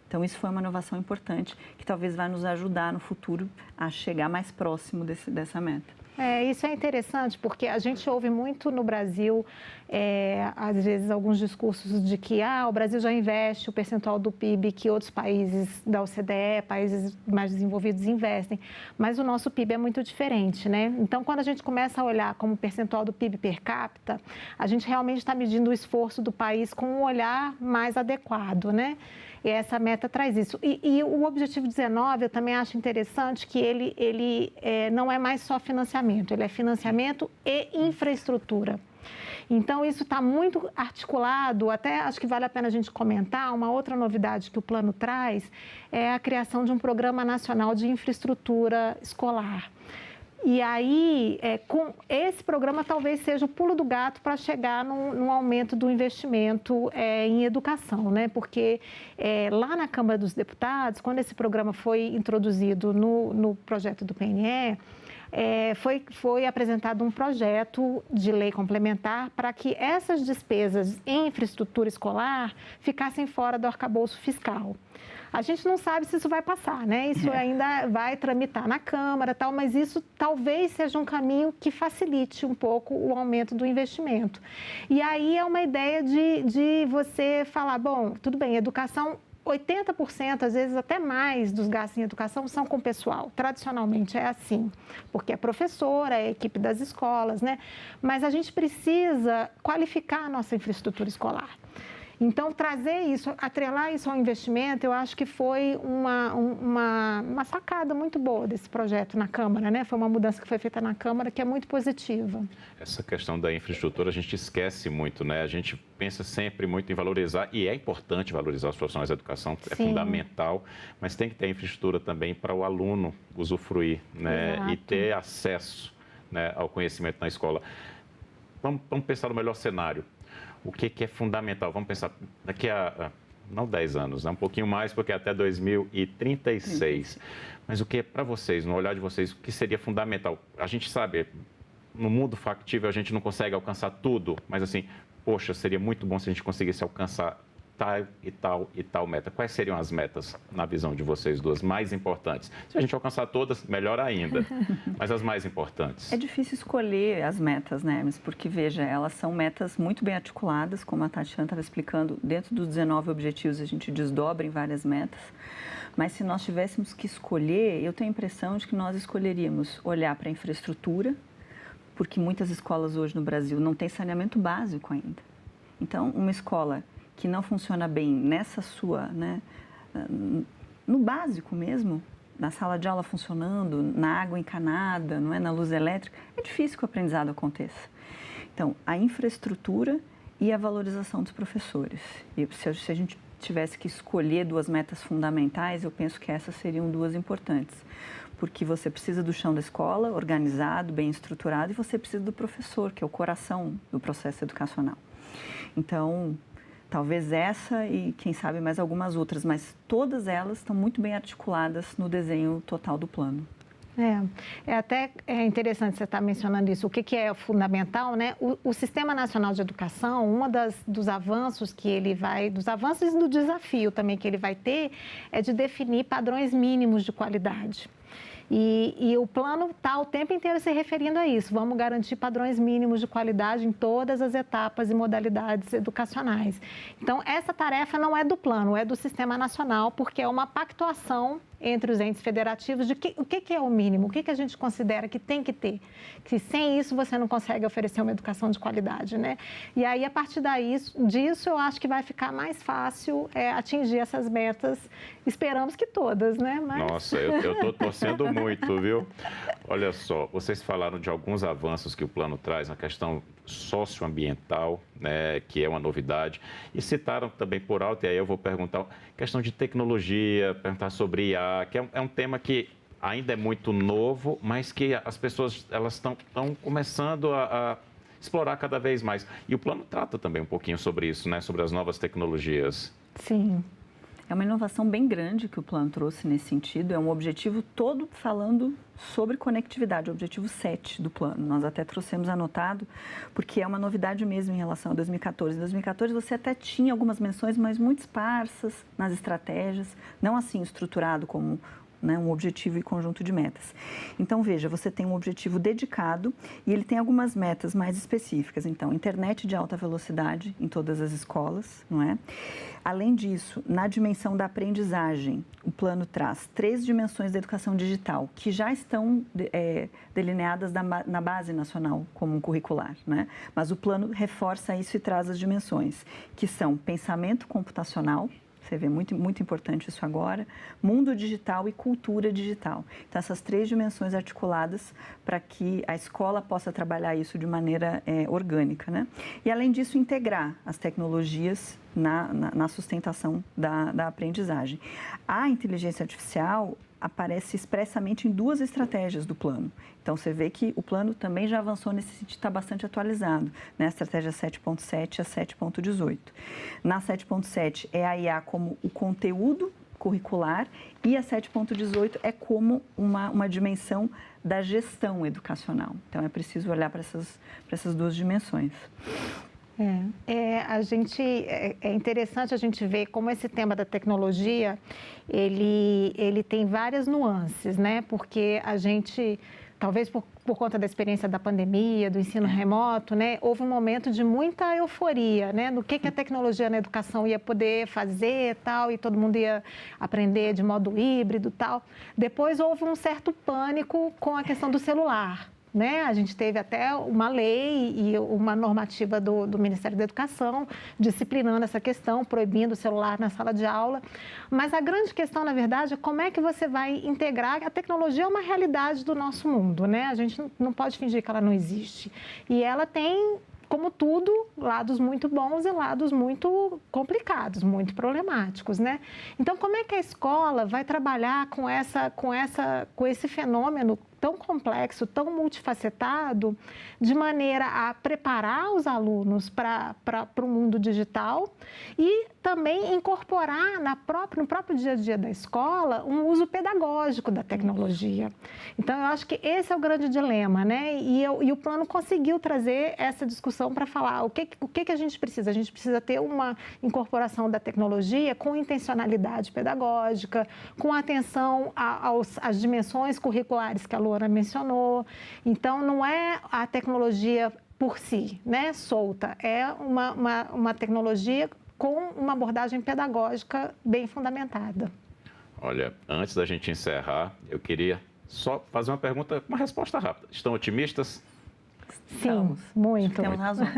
Então, isso foi uma inovação importante que talvez vai nos ajudar no futuro a chegar mais próximo dessa meta. Isso é interessante porque a gente ouve muito no Brasil, às vezes, alguns discursos de que o Brasil já investe o percentual do PIB que outros países da OCDE, países mais desenvolvidos, investem. Mas o nosso PIB é muito diferente, né? Então, quando a gente começa a olhar como percentual do PIB per capita, a gente realmente está medindo o esforço do país com um olhar mais adequado, né? E essa meta traz isso. E o Objetivo 19, eu também acho interessante que ele não é mais só financiamento, ele é financiamento e infraestrutura. Então, isso está muito articulado, até acho que vale a pena a gente comentar, uma outra novidade que o plano traz é a criação de um Programa Nacional de Infraestrutura Escolar. E aí, com esse programa, talvez seja o pulo do gato para chegar num aumento do investimento em educação, né? Porque lá na Câmara dos Deputados, quando esse programa foi introduzido no projeto do PNE, foi apresentado um projeto de lei complementar para que essas despesas em infraestrutura escolar ficassem fora do arcabouço fiscal. A gente não sabe se isso vai passar, né? Isso ainda vai tramitar na Câmara, tal, mas isso talvez seja um caminho que facilite um pouco o aumento do investimento. E aí é uma ideia de você falar, bom, tudo bem, educação, 80%, às vezes até mais, dos gastos em educação são com pessoal. Tradicionalmente é assim, porque é professora, é a equipe das escolas, né? Mas a gente precisa qualificar a nossa infraestrutura escolar. Então, trazer isso, atrelar isso ao investimento, eu acho que foi uma sacada muito boa desse projeto na Câmara, né? Foi uma mudança que foi feita na Câmara que é muito positiva. Essa questão da infraestrutura a gente esquece muito, né? A gente pensa sempre muito em valorizar, e é importante valorizar os profissionais da educação, é fundamental, mas tem que ter infraestrutura também para o aluno usufruir, né? Exato. E ter acesso, né, ao conhecimento na escola. Vamos pensar no melhor cenário. O que é fundamental? Vamos pensar daqui a, não 10 anos, né? Um pouquinho mais, porque é até 2036. Mas o que é para vocês, no olhar de vocês, o que seria fundamental? A gente sabe, no mundo factível a gente não consegue alcançar tudo, mas assim, poxa, seria muito bom se a gente conseguisse alcançar tal e tal e tal meta. Quais seriam as metas, na visão de vocês duas, mais importantes? Se a gente alcançar todas, melhor ainda, mas as mais importantes. É difícil escolher as metas, né, Hermes? Porque, veja, elas são metas muito bem articuladas, como a Tatiana estava explicando, dentro dos 19 objetivos a gente desdobra em várias metas, mas se nós tivéssemos que escolher, eu tenho a impressão de que nós escolheríamos olhar para a infraestrutura, porque muitas escolas hoje no Brasil não têm saneamento básico ainda. Então, uma escola que não funciona bem nessa sua, né, no básico mesmo, na sala de aula funcionando, na água encanada, não é, na luz elétrica, é difícil que o aprendizado aconteça. Então, a infraestrutura e a valorização dos professores. E se a gente tivesse que escolher duas metas fundamentais, eu penso que essas seriam duas importantes. Porque você precisa do chão da escola, organizado, bem estruturado, e você precisa do professor, que é o coração do processo educacional. Então, talvez essa e, quem sabe, mais algumas outras, mas todas elas estão muito bem articuladas no desenho total do plano. É até interessante você estar mencionando isso. O que é fundamental, né? O Sistema Nacional de Educação, dos avanços que ele vai, dos avanços e do desafio também que ele vai ter, é de definir padrões mínimos de qualidade. E o plano está o tempo inteiro se referindo a isso. Vamos garantir padrões mínimos de qualidade em todas as etapas e modalidades educacionais. Então, essa tarefa não é do plano, é do Sistema Nacional, porque é uma pactuação entre os entes federativos de o que é o mínimo, o que a gente considera que tem que ter. Que sem isso você não consegue oferecer uma educação de qualidade, né? E aí, a partir disso, eu acho que vai ficar mais fácil atingir essas metas. Esperamos que todas, né? Mas... Nossa, eu estou torcendo muito, viu? Olha só, vocês falaram de alguns avanços que o plano traz na questão socioambiental, né, que é uma novidade, e citaram também por alto, e aí eu vou perguntar, questão de tecnologia, perguntar sobre IA, que é um tema que ainda é muito novo, mas que as pessoas elas estão começando a explorar cada vez mais. E o plano trata também um pouquinho sobre isso, né, sobre as novas tecnologias. Sim. É uma inovação bem grande que o plano trouxe nesse sentido. É um objetivo todo falando sobre conectividade, o objetivo 7 do plano. Nós até trouxemos anotado, porque é uma novidade mesmo em relação a 2014. Em 2014 você até tinha algumas menções, mas muito esparsas nas estratégias, não assim estruturado como um objetivo e conjunto de metas. Então, veja, você tem um objetivo dedicado e ele tem algumas metas mais específicas. Então, internet de alta velocidade em todas as escolas, não é? Além disso, na dimensão da aprendizagem, o plano traz 3 dimensões da educação digital, que já estão delineadas na base nacional comum curricular, né? Mas o plano reforça isso e traz as dimensões, que são pensamento computacional. Você vê muito, muito importante isso agora, mundo digital e cultura digital. Então, essas 3 dimensões articuladas para que a escola possa trabalhar isso de maneira orgânica, né? E, além disso, integrar as tecnologias na sustentação da aprendizagem. A inteligência artificial aparece expressamente em 2 estratégias do plano. Então, você vê que o plano também já avançou nesse sentido, está bastante atualizado, né? A estratégia 7.7 a 7.18. Na 7.7 é a IA como o conteúdo curricular e a 7.18 é como uma dimensão da gestão educacional. Então, é preciso olhar para essas 2 dimensões. É interessante a gente ver como esse tema da tecnologia, ele tem várias nuances, né? Porque a gente, talvez por conta da experiência da pandemia, do ensino remoto, né? Houve um momento de muita euforia, né? Do que a tecnologia na educação ia poder fazer tal, e todo mundo ia aprender de modo híbrido e tal. Depois houve um certo pânico com a questão do celular. Né? A gente teve até uma lei e uma normativa do Ministério da Educação disciplinando essa questão, proibindo o celular na sala de aula. Mas a grande questão, na verdade, é como é que você vai integrar. A tecnologia é uma realidade do nosso mundo, né? A gente não pode fingir que ela não existe. E ela tem, como tudo, lados muito bons e lados muito complicados, muito problemáticos, né? Então, como é que a escola vai trabalhar com esse fenômeno tão complexo, tão multifacetado, de maneira a preparar os alunos para o mundo digital e também incorporar no próprio dia a dia da escola um uso pedagógico da tecnologia. Então, eu acho que esse é o grande dilema, né? E o plano conseguiu trazer essa discussão para falar o que a gente precisa. A gente precisa ter uma incorporação da tecnologia com intencionalidade pedagógica, com atenção às dimensões curriculares que a Luana mencionou. Então, não é a tecnologia por si, né, solta, é uma tecnologia com uma abordagem pedagógica bem fundamentada. Olha, antes da gente encerrar, eu queria só fazer uma pergunta, uma resposta rápida. Estão otimistas? Sim, muito. Temos razões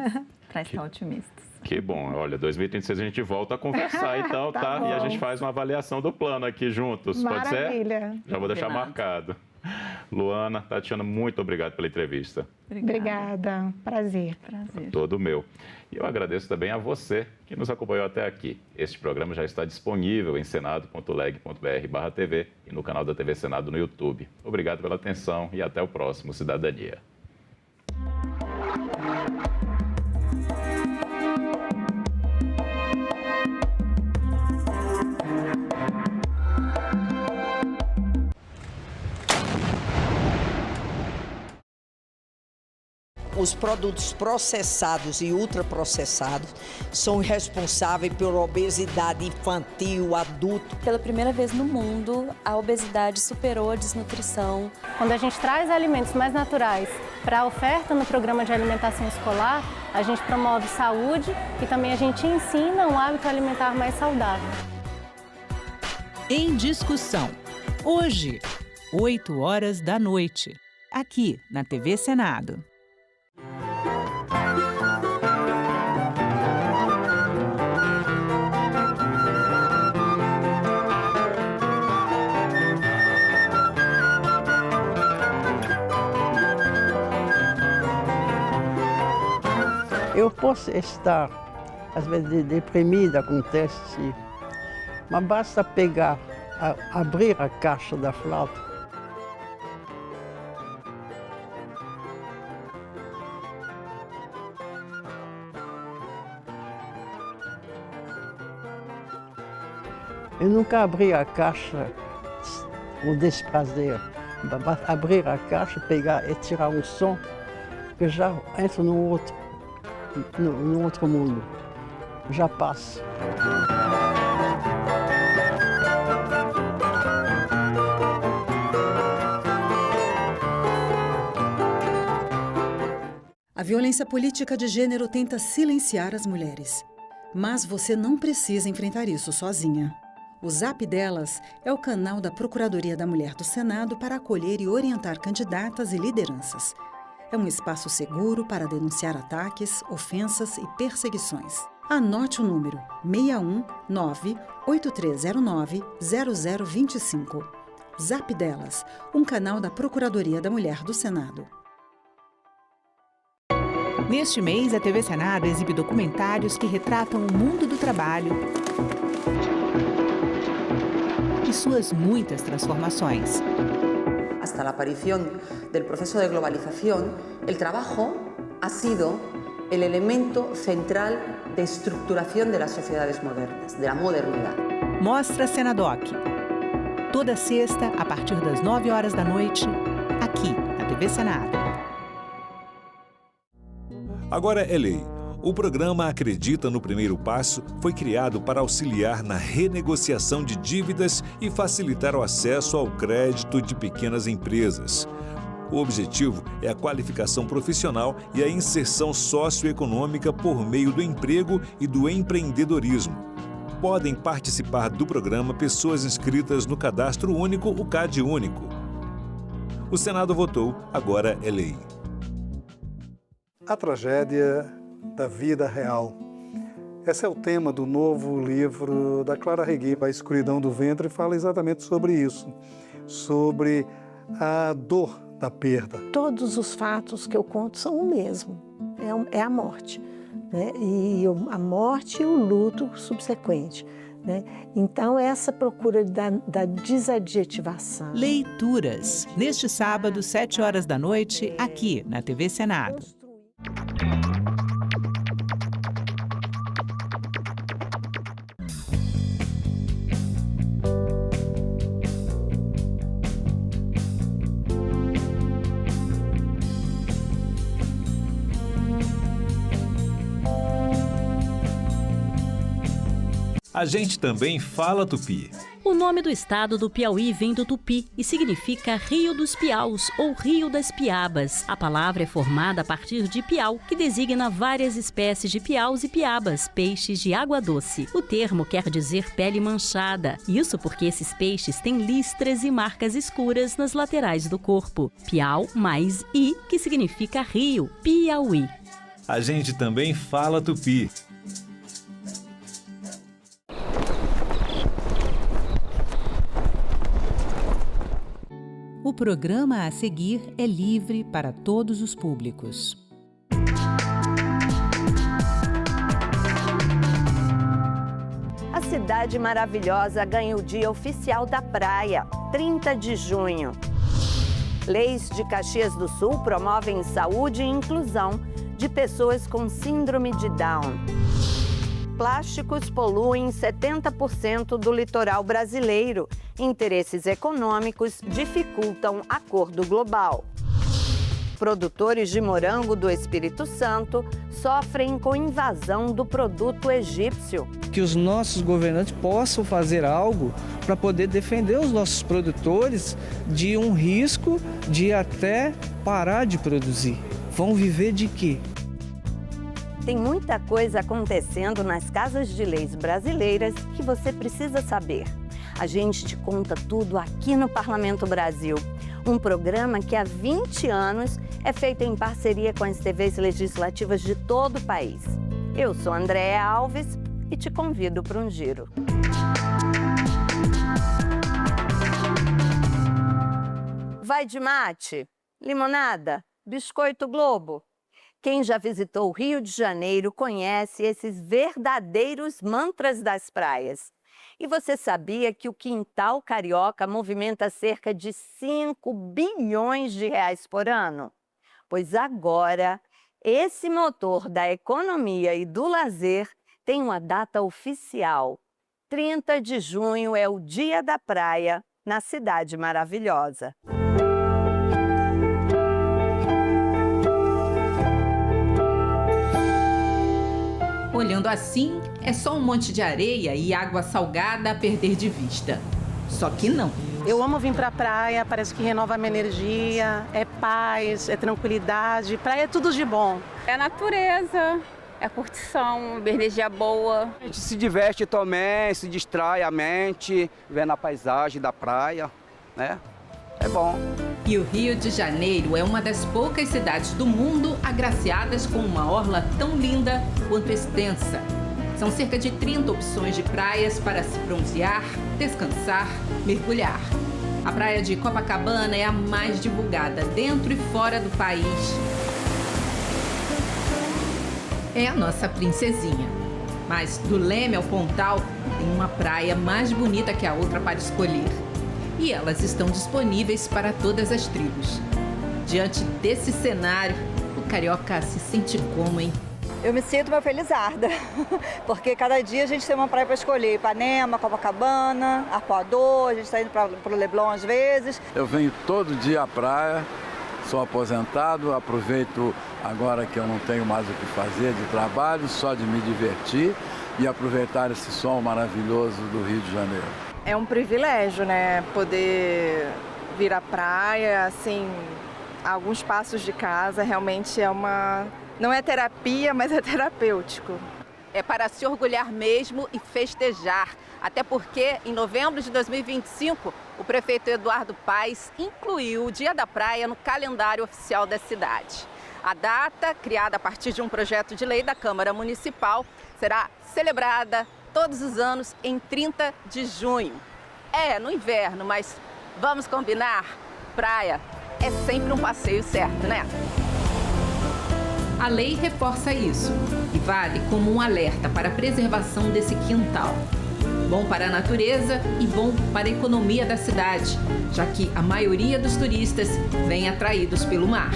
para estar otimistas. Que bom. Olha, 2036 a gente volta a conversar, então, tá? E a gente faz uma avaliação do plano aqui juntos. Maravilha. Pode ser? Já vou deixar marcado. Luana, Tatiana, muito obrigado pela entrevista. Obrigada. Prazer. Todo meu. E eu agradeço também a você que nos acompanhou até aqui. Este programa já está disponível em senado.leg.br/TV e no canal da TV Senado no YouTube. Obrigado pela atenção e até o próximo Cidadania. Os produtos processados e ultraprocessados são responsáveis pela obesidade infantil, adulto. Pela primeira vez no mundo, a obesidade superou a desnutrição. Quando a gente traz alimentos mais naturais para a oferta no programa de alimentação escolar, a gente promove saúde e também a gente ensina um hábito alimentar mais saudável. Em discussão, hoje, 20h, aqui na TV Senado. Eu posso estar, às vezes, deprimida, acontece, mas basta pegar, abrir a caixa da flauta. Eu nunca abri a caixa com desprazer. Abrir a caixa, pegar e tirar o som, que já entro no outro mundo. Já passo. A violência política de gênero tenta silenciar as mulheres. Mas você não precisa enfrentar isso sozinha. O Zap Delas é o canal da Procuradoria da Mulher do Senado para acolher e orientar candidatas e lideranças. É um espaço seguro para denunciar ataques, ofensas e perseguições. Anote o número 619-8309-0025. Zap Delas, um canal da Procuradoria da Mulher do Senado. Neste mês, a TV Senado exibe documentários que retratam o mundo do trabalho e suas muitas transformações. Hasta la aparición del proceso de globalización, el trabajo ha sido el elemento central de estructuración de las sociedades modernas, de la modernidad. Mostra Senadoc. Toda sexta, a partir das 9 horas da noite, aqui na TV Senado. Agora é lei. O programa Acredita no Primeiro Passo foi criado para auxiliar na renegociação de dívidas e facilitar o acesso ao crédito de pequenas empresas. O objetivo é a qualificação profissional e a inserção socioeconômica por meio do emprego e do empreendedorismo. Podem participar do programa pessoas inscritas no Cadastro Único, o CAD Único. O Senado votou, agora é lei. A tragédia da vida real. Esse é o tema do novo livro da Clara Regui, A Escuridão do Ventre, fala exatamente sobre isso, sobre a dor da perda. Todos os fatos que eu conto são o mesmo, é a morte, né? E a morte e o luto subsequente. Né? Então, essa procura da desadjetivação. Leituras. Neste sábado, 7 horas da noite, aqui na TV Senado. A gente também fala tupi. O nome do estado do Piauí vem do tupi e significa Rio dos Piaus ou Rio das Piabas. A palavra é formada a partir de piau, que designa várias espécies de piaus e piabas, peixes de água doce. O termo quer dizer pele manchada. Isso porque esses peixes têm listras e marcas escuras nas laterais do corpo. Piau mais I, que significa rio, Piauí. A gente também fala tupi. O programa a seguir é livre para todos os públicos. A cidade maravilhosa ganha o Dia Oficial da Praia, 30 de junho. Leis de Caxias do Sul promovem saúde e inclusão de pessoas com síndrome de Down. Plásticos poluem 70% do litoral brasileiro. Interesses econômicos dificultam acordo global. Produtores de morango do Espírito Santo sofrem com invasão do produto egípcio. Que os nossos governantes possam fazer algo para poder defender os nossos produtores de um risco de até parar de produzir. Vão viver de quê? Tem muita coisa acontecendo nas casas de leis brasileiras que você precisa saber. A gente te conta tudo aqui no Parlamento Brasil, um programa que há 20 anos é feito em parceria com as TVs legislativas de todo o país. Eu sou Andréa Alves e te convido para um giro. Vai de mate, limonada, biscoito Globo. Quem já visitou o Rio de Janeiro conhece esses verdadeiros mantras das praias. E você sabia que o quintal carioca movimenta cerca de 5 bilhões de reais por ano? Pois agora, esse motor da economia e do lazer tem uma data oficial: 30 de junho é o Dia da Praia na Cidade Maravilhosa. Olhando assim, é só um monte de areia e água salgada a perder de vista. Só que não. Eu amo vir pra praia, parece que renova a minha energia, é paz, é tranquilidade, praia é tudo de bom. É natureza, é curtição, energia boa. A gente se diverte também, se distrai a mente, vendo a paisagem da praia, né? É bom. E o Rio de Janeiro é uma das poucas cidades do mundo agraciadas com uma orla tão linda quanto extensa. São cerca de 30 opções de praias para se bronzear, descansar, mergulhar. A praia de Copacabana é a mais divulgada dentro e fora do país. É a nossa princesinha. Mas do Leme ao Pontal tem uma praia mais bonita que a outra para escolher. E elas estão disponíveis para todas as tribos. Diante desse cenário, o carioca se sente como, hein? Eu me sinto uma felizarda, porque cada dia a gente tem uma praia para escolher. Ipanema, Copacabana, Arpoador, a gente está indo para o Leblon às vezes. Eu venho todo dia à praia, sou aposentado, aproveito agora que eu não tenho mais o que fazer de trabalho, só de me divertir e aproveitar esse sol maravilhoso do Rio de Janeiro. É um privilégio, né, poder vir à praia, assim, a alguns passos de casa, realmente é uma... Não é terapia, mas é terapêutico. É para se orgulhar mesmo e festejar. Até porque, em novembro de 2025, o prefeito Eduardo Paes incluiu o Dia da Praia no calendário oficial da cidade. A data, criada a partir de um projeto de lei da Câmara Municipal, será celebrada todos os anos em 30 de junho. É, no inverno, mas vamos combinar? Praia é sempre um passeio certo, né? A lei reforça isso e vale como um alerta para a preservação desse quintal. Bom para a natureza e bom para a economia da cidade, já que a maioria dos turistas vem atraídos pelo mar.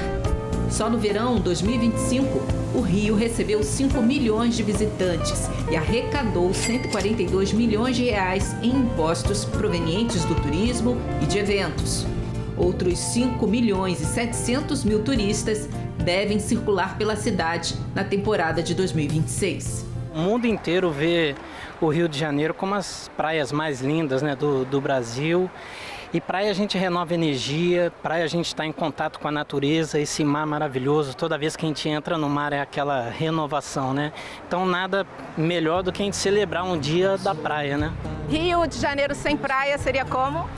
Só no verão 2025, o Rio recebeu 5 milhões de visitantes e arrecadou 142 milhões de reais em impostos provenientes do turismo e de eventos. Outros 5 milhões e 700 mil turistas devem circular pela cidade na temporada de 2026. O mundo inteiro vê o Rio de Janeiro como as praias mais lindas, né, do Brasil. E praia a gente renova energia, praia a gente está em contato com a natureza, esse mar maravilhoso. Toda vez que a gente entra no mar é aquela renovação, né? Então nada melhor do que a gente celebrar um dia da praia, né? Rio de Janeiro sem praia seria como?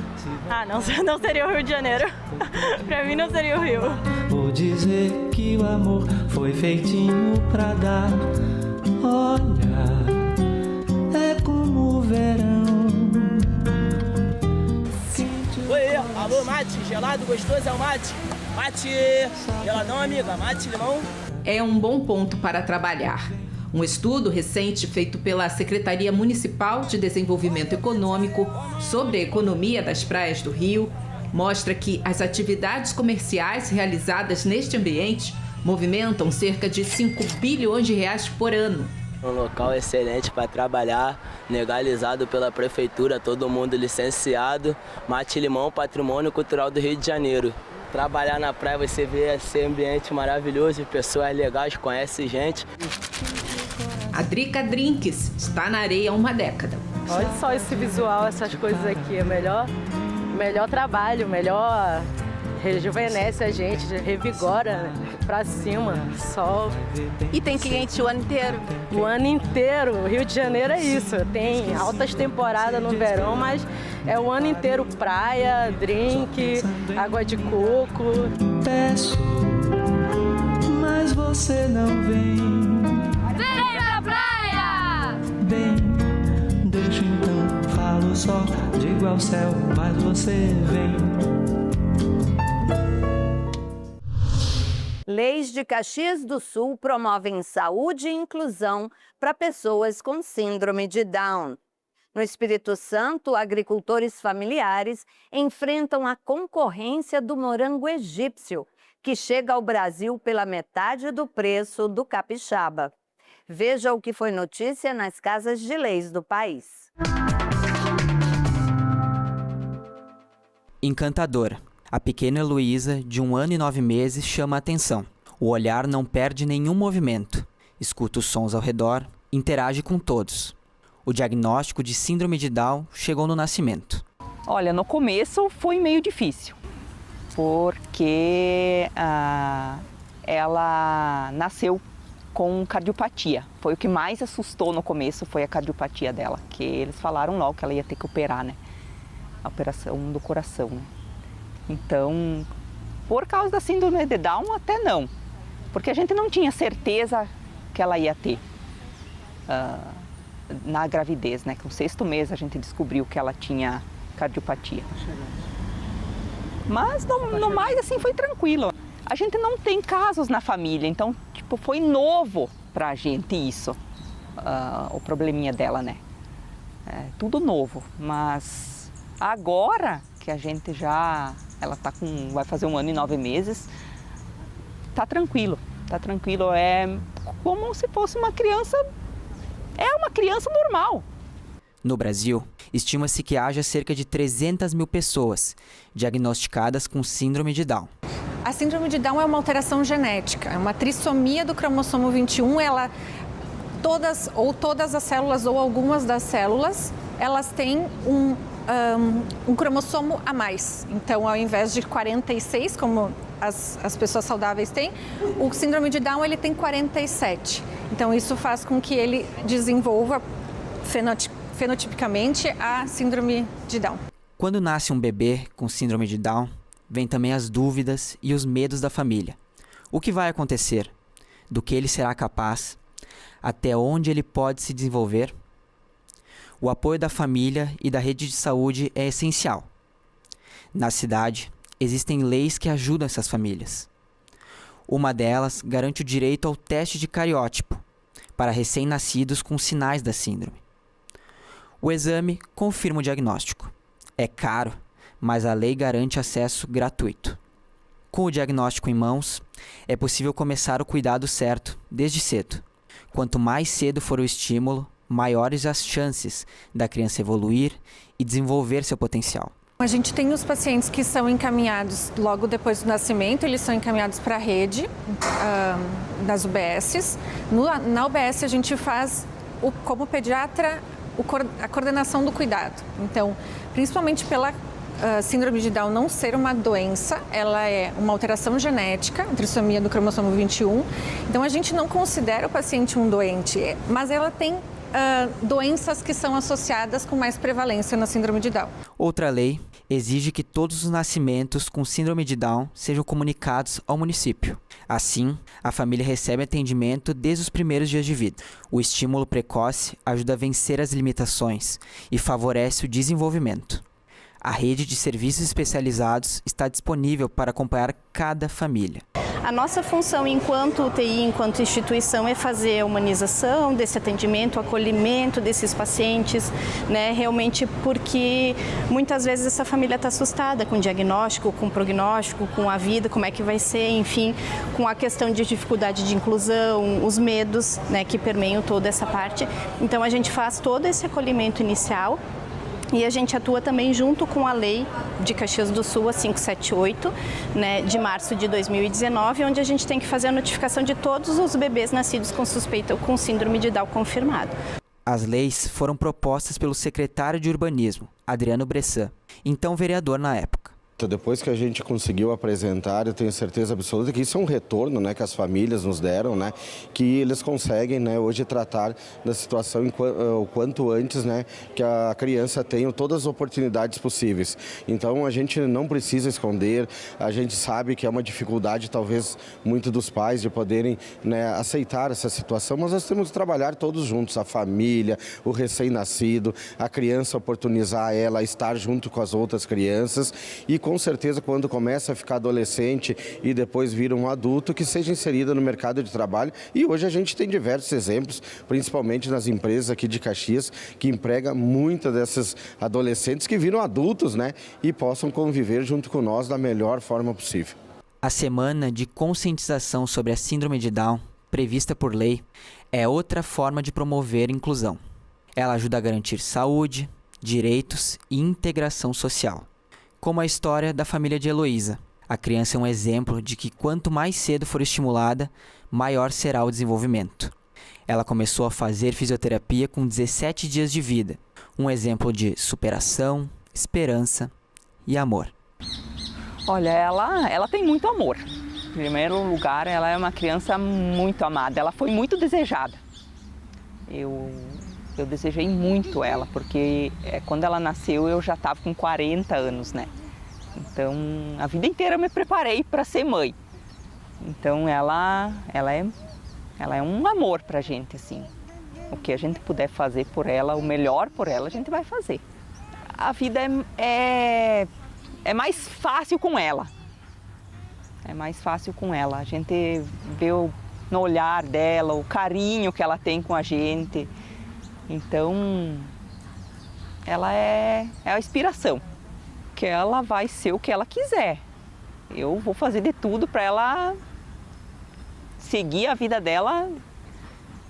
Ah, não seria o Rio de Janeiro. Pra mim não seria o Rio. Vou dizer que o amor foi feitinho pra dar. Olha, é como o verão. Oi, alô, mate, gelado, gostoso é o mate? Mate, geladão, amiga, mate, limão. É um bom ponto para trabalhar. Um estudo recente feito pela Secretaria Municipal de Desenvolvimento Econômico sobre a economia das praias do Rio mostra que as atividades comerciais realizadas neste ambiente movimentam cerca de 5 bilhões de reais por ano. Um local excelente para trabalhar, legalizado pela prefeitura, todo mundo licenciado. Mate Limão, patrimônio cultural do Rio de Janeiro. Trabalhar na praia, você vê esse ambiente maravilhoso, pessoas legais, conhece gente. A Drica Drinks está na areia há uma década. Olha só esse visual, essas coisas aqui, é melhor trabalho, melhor rejuvenesce a gente, revigora, né? Pra cima, sol. E tem cliente o ano inteiro? O ano inteiro, o Rio de Janeiro é isso, tem altas temporadas no verão, mas é o ano inteiro praia, drink, água de coco. Peço, mas você não vem. Vem pra praia! Bem, deixa então, falo só, digo ao céu, mas você vem. Leis de Caxias do Sul promovem saúde e inclusão para pessoas com síndrome de Down. No Espírito Santo, agricultores familiares enfrentam a concorrência do morango egípcio, que chega ao Brasil pela metade do preço do capixaba. Veja o que foi notícia nas casas de leis do país. Encantadora. A pequena Heloísa, de 1 ano e 9 meses, chama a atenção. O olhar não perde nenhum movimento. Escuta os sons ao redor, interage com todos. O diagnóstico de síndrome de Down chegou no nascimento. Olha, no começo foi meio difícil, porque ela nasceu com cardiopatia. Foi o que mais assustou no começo, foi a cardiopatia dela, que eles falaram logo que ela ia ter que operar, né? A operação do coração, né? Então, por causa da síndrome de Down, até não, porque a gente não tinha certeza que ela ia ter na gravidez, né? Com o 6º mês a gente descobriu que ela tinha cardiopatia. Mas no mais assim foi tranquilo. A gente não tem casos na família, então tipo foi novo pra gente isso, o probleminha dela, né? Tudo novo, mas agora que a gente ela vai fazer 1 ano e 9 meses, tá tranquilo, é como se fosse uma criança, é uma criança normal. No Brasil, estima-se que haja cerca de 300 mil pessoas diagnosticadas com síndrome de Down. A síndrome de Down é uma alteração genética, é uma trissomia do cromossomo 21, todas as células ou algumas das células, elas têm um cromossomo a mais. Então, ao invés de 46, como as pessoas saudáveis têm, o síndrome de Down ele tem 47. Então, isso faz com que ele desenvolva fenotipicamente a síndrome de Down. Quando nasce um bebê com síndrome de Down, vem também as dúvidas e os medos da família. O que vai acontecer? Do que ele será capaz? Até onde ele pode se desenvolver? O apoio da família e da rede de saúde é essencial. Na cidade, existem leis que ajudam essas famílias. Uma delas garante o direito ao teste de cariótipo para recém-nascidos com sinais da síndrome. O exame confirma o diagnóstico. É caro, mas a lei garante acesso gratuito. Com o diagnóstico em mãos, é possível começar o cuidado certo desde cedo. Quanto mais cedo for o estímulo, maiores as chances da criança evoluir e desenvolver seu potencial. A gente tem os pacientes que são encaminhados logo depois do nascimento, eles são encaminhados para a rede das UBSs. Na UBS a gente faz, como pediatra, a coordenação do cuidado. Então, principalmente pela síndrome de Down não ser uma doença, ela é uma alteração genética, trissomia do cromossomo 21. Então, a gente não considera o paciente um doente, mas ela tem doenças que são associadas com mais prevalência na síndrome de Down. Outra lei exige que todos os nascimentos com síndrome de Down sejam comunicados ao município. Assim, a família recebe atendimento desde os primeiros dias de vida. O estímulo precoce ajuda a vencer as limitações e favorece o desenvolvimento. A rede de serviços especializados está disponível para acompanhar cada família. A nossa função enquanto UTI, enquanto instituição, é fazer a humanização desse atendimento, o acolhimento desses pacientes, né? Realmente porque muitas vezes essa família está assustada com o diagnóstico, com o prognóstico, com a vida, como é que vai ser, enfim, com a questão de dificuldade de inclusão, os medos, né, que permeiam toda essa parte. Então a gente faz todo esse acolhimento inicial. E a gente atua também junto com a Lei de Caxias do Sul, a 578, né, de março de 2019, onde a gente tem que fazer a notificação de todos os bebês nascidos com suspeita ou com síndrome de Down confirmado. As leis foram propostas pelo secretário de Urbanismo, Adriano Bressan, então vereador na época. Depois que a gente conseguiu apresentar, eu tenho certeza absoluta que isso é um retorno, né, que as famílias nos deram, né, que eles conseguem, né, hoje tratar da situação o quanto antes, né, que a criança tenha todas as oportunidades possíveis. Então a gente não precisa esconder, a gente sabe que é uma dificuldade talvez muito dos pais de poderem, né, aceitar essa situação, mas nós temos que trabalhar todos juntos, a família, o recém-nascido, a criança, oportunizar ela a estar junto com as outras crianças e com certeza quando começa a ficar adolescente e depois vira um adulto, que seja inserida no mercado de trabalho. E hoje a gente tem diversos exemplos, principalmente nas empresas aqui de Caxias, que emprega muitas dessas adolescentes que viram adultos, né, e possam conviver junto com nós da melhor forma possível. A Semana de Conscientização sobre a Síndrome de Down, prevista por lei, é outra forma de promover inclusão. Ela ajuda a garantir saúde, direitos e integração social. Como a história da família de Heloísa. A criança é um exemplo de que quanto mais cedo for estimulada, maior será o desenvolvimento. Ela começou a fazer fisioterapia com 17 dias de vida. Um exemplo de superação, esperança e amor. Olha, ela tem muito amor. Em primeiro lugar, ela é uma criança muito amada. Ela foi muito desejada. Eu desejei muito ela, porque quando ela nasceu eu já estava com 40 anos, né? Então, a vida inteira eu me preparei para ser mãe. Então, ela é um amor pra gente, assim. O que a gente puder fazer por ela, o melhor por ela, a gente vai fazer. A vida é mais fácil com ela. É mais fácil com ela. A gente vê no olhar dela o carinho que ela tem com a gente. Então, ela é a inspiração. Que ela vai ser o que ela quiser. Eu vou fazer de tudo para ela seguir a vida dela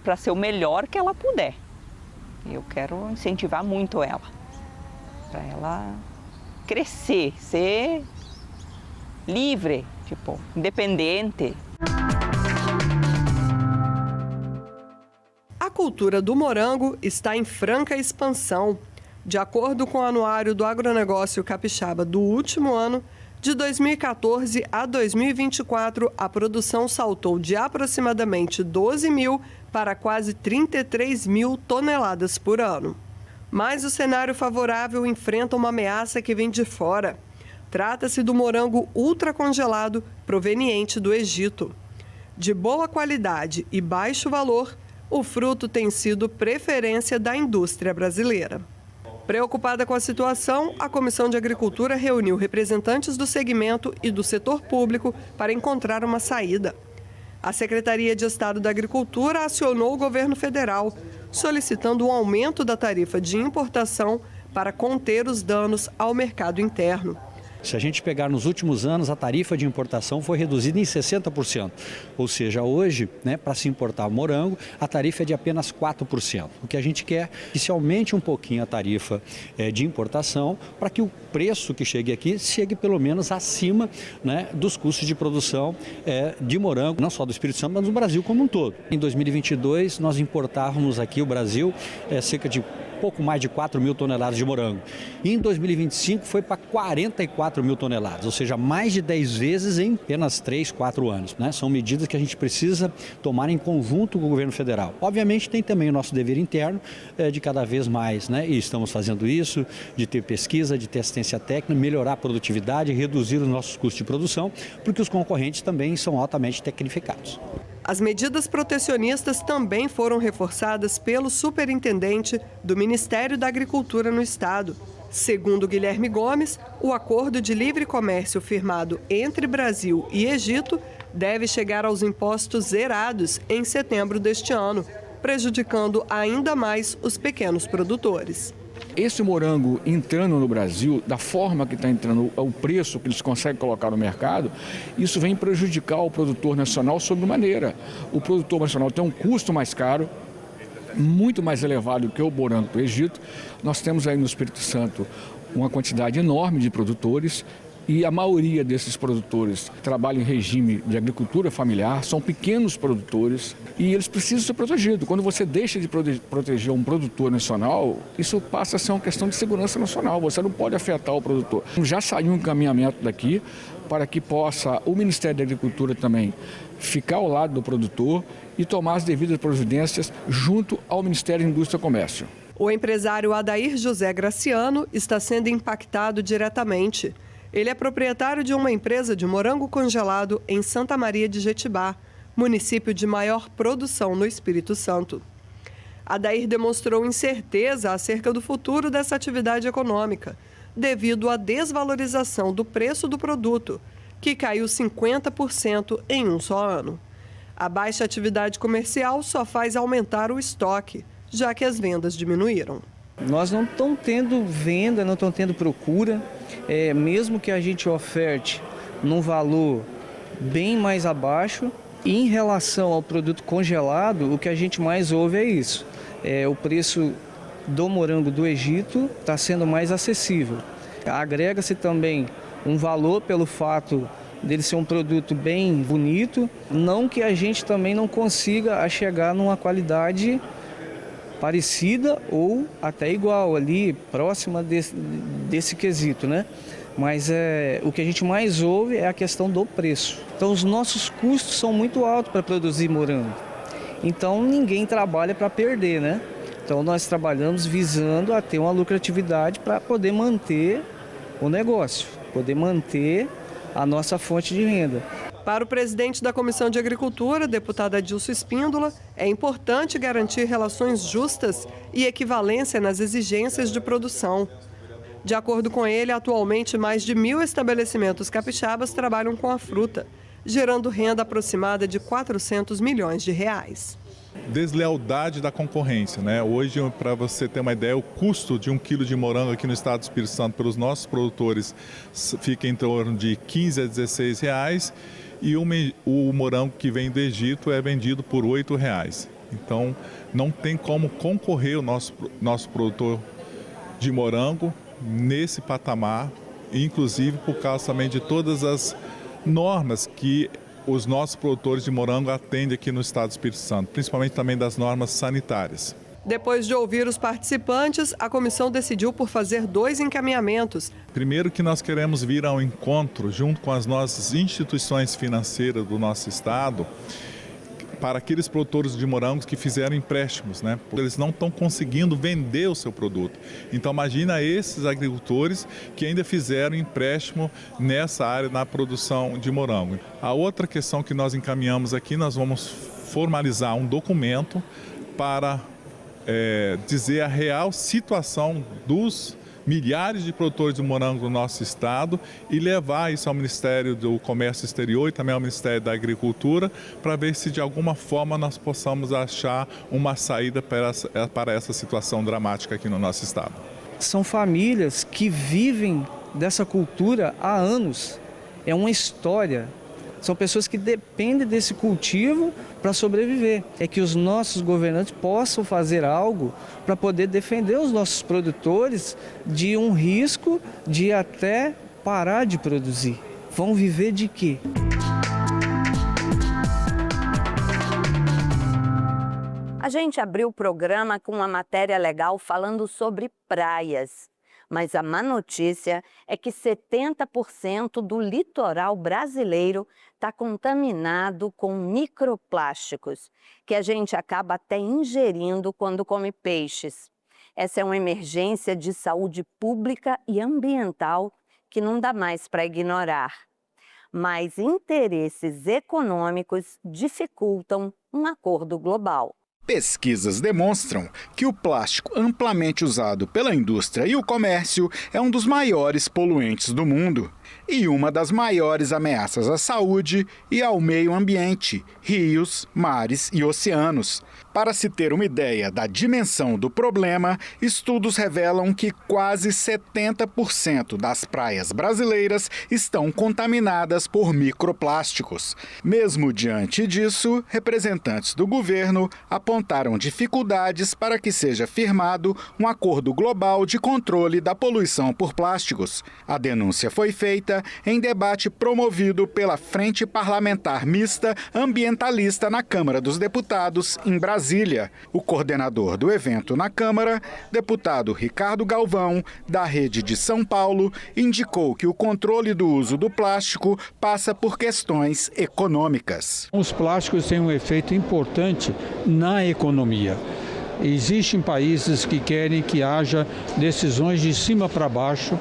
para ser o melhor que ela puder. Eu quero incentivar muito ela, para ela crescer, ser livre, tipo, independente. A cultura do morango está em franca expansão. De acordo com o Anuário do Agronegócio Capixaba do último ano, de 2014 a 2024, a produção saltou de aproximadamente 12 mil para quase 33 mil toneladas por ano. Mas o cenário favorável enfrenta uma ameaça que vem de fora. Trata-se do morango ultracongelado proveniente do Egito. De boa qualidade e baixo valor, o fruto tem sido preferência da indústria brasileira. Preocupada com a situação, a Comissão de Agricultura reuniu representantes do segmento e do setor público para encontrar uma saída. A Secretaria de Estado da Agricultura acionou o governo federal, solicitando um aumento da tarifa de importação para conter os danos ao mercado interno. Se a gente pegar nos últimos anos, a tarifa de importação foi reduzida em 60%. Ou seja, hoje, para se importar morango, a tarifa é de apenas 4%. O que a gente quer é que se aumente um pouquinho a tarifa de importação para que o preço que chegue aqui chegue pelo menos acima dos custos de produção de morango, não só do Espírito Santo, mas do Brasil como um todo. Em 2022, nós importávamos aqui o Brasil cerca de pouco mais de 4 mil toneladas de morango. E em 2025 foi para 44 mil toneladas, ou seja, mais de 10 vezes em apenas 3, 4 anos. São medidas que a gente precisa tomar em conjunto com o governo federal. Obviamente tem também o nosso dever interno de cada vez mais, e estamos fazendo isso, de ter pesquisa, de ter assistência técnica, melhorar a produtividade, reduzir os nossos custos de produção, porque os concorrentes também são altamente tecnificados. As medidas protecionistas também foram reforçadas pelo superintendente do Ministério da Agricultura no Estado. Segundo Guilherme Gomes, o acordo de livre comércio firmado entre Brasil e Egito deve chegar aos impostos zerados em setembro deste ano, prejudicando ainda mais os pequenos produtores. Esse morango entrando no Brasil, da forma que está entrando, o preço que eles conseguem colocar no mercado, isso vem prejudicar o produtor nacional sobremaneira. O produtor nacional tem um custo mais caro, muito mais elevado que o morango do Egito. Nós temos aí no Espírito Santo uma quantidade enorme de produtores e a maioria desses produtores trabalham em regime de agricultura familiar, são pequenos produtores e eles precisam ser protegidos. Quando você deixa de proteger um produtor nacional, isso passa a ser uma questão de segurança nacional, você não pode afetar o produtor. Já saiu um encaminhamento daqui para que possa o Ministério da Agricultura também ficar ao lado do produtor e tomar as devidas providências junto ao Ministério da Indústria e Comércio. O empresário Adair José Graciano está sendo impactado diretamente. Ele é proprietário de uma empresa de morango congelado em Santa Maria de Jetibá, município de maior produção no Espírito Santo. Adair demonstrou incerteza acerca do futuro dessa atividade econômica, devido à desvalorização do preço do produto, que caiu 50% em um só ano. A baixa atividade comercial só faz aumentar o estoque, já que as vendas diminuíram. Nós não estamos tendo venda, não estamos tendo procura, mesmo que a gente oferte num valor bem mais abaixo, Em relação ao produto congelado, o que a gente mais ouve é isso. O preço do morango do Egito está sendo mais acessível. Agrega-se também um valor pelo fato dele ser um produto bem bonito, não que a gente também não consiga chegar numa qualidade parecida ou até igual ali, próxima desse quesito, né? Mas o que a gente mais ouve é a questão do preço. Então os nossos custos são muito altos para produzir morango. Então ninguém trabalha para perder, né? Então nós trabalhamos visando a ter uma lucratividade para poder manter o negócio, poder manter a nossa fonte de renda. Para o presidente da Comissão de Agricultura, deputado Adilson Espíndola, é importante garantir relações justas e equivalência nas exigências de produção. De acordo com ele, atualmente mais de 1.000 estabelecimentos capixabas trabalham com a fruta, gerando renda aproximada de 400 milhões de reais. Deslealdade da concorrência, né? Hoje, para você ter uma ideia, o custo de 1 quilo de morango aqui no estado do Espírito Santo pelos nossos produtores fica em torno de 15 a 16 reais e o morango que vem do Egito é vendido por 8 reais. Então, não tem como concorrer o nosso produtor de morango nesse patamar, inclusive por causa também de todas as normas que os nossos produtores de morango atendem aqui no estado do Espírito Santo, principalmente também das normas sanitárias. Depois de ouvir os participantes, a comissão decidiu por fazer 2 encaminhamentos. Primeiro que nós queremos vir ao encontro, junto com as nossas instituições financeiras do nosso estado, para aqueles produtores de morangos que fizeram empréstimos, né? Porque eles não estão conseguindo vender o seu produto. Então imagina esses agricultores que ainda fizeram empréstimo nessa área, na produção de morango. A outra questão que nós encaminhamos aqui, nós vamos formalizar um documento para dizer a real situação dos milhares de produtores de morango do nosso estado e levar isso ao Ministério do Comércio Exterior e também ao Ministério da Agricultura para ver se de alguma forma nós possamos achar uma saída para essa situação dramática aqui no nosso estado. São famílias que vivem dessa cultura há anos, é uma história. São pessoas que dependem desse cultivo para sobreviver. É que os nossos governantes possam fazer algo para poder defender os nossos produtores de um risco de até parar de produzir. Vão viver de quê? A gente abriu o programa com uma matéria legal falando sobre praias. Mas a má notícia é que 70% do litoral brasileiro está contaminado com microplásticos, que a gente acaba até ingerindo quando come peixes. Essa é uma emergência de saúde pública e ambiental que não dá mais para ignorar. Mas interesses econômicos dificultam um acordo global. Pesquisas demonstram que o plástico amplamente usado pela indústria e o comércio é um dos maiores poluentes do mundo e uma das maiores ameaças à saúde e ao meio ambiente, rios, mares e oceanos. Para se ter uma ideia da dimensão do problema, estudos revelam que quase 70% das praias brasileiras estão contaminadas por microplásticos. Mesmo diante disso, representantes do governo apontaram dificuldades para que seja firmado um acordo global de controle da poluição por plásticos. A denúncia foi feita em debate promovido pela Frente Parlamentar Mista Ambientalista na Câmara dos Deputados, em Brasília. O coordenador do evento na Câmara, deputado Ricardo Galvão, da Rede de São Paulo, indicou que o controle do uso do plástico passa por questões econômicas. Os plásticos têm um efeito importante na economia. Existem países que querem que haja decisões de cima para baixo,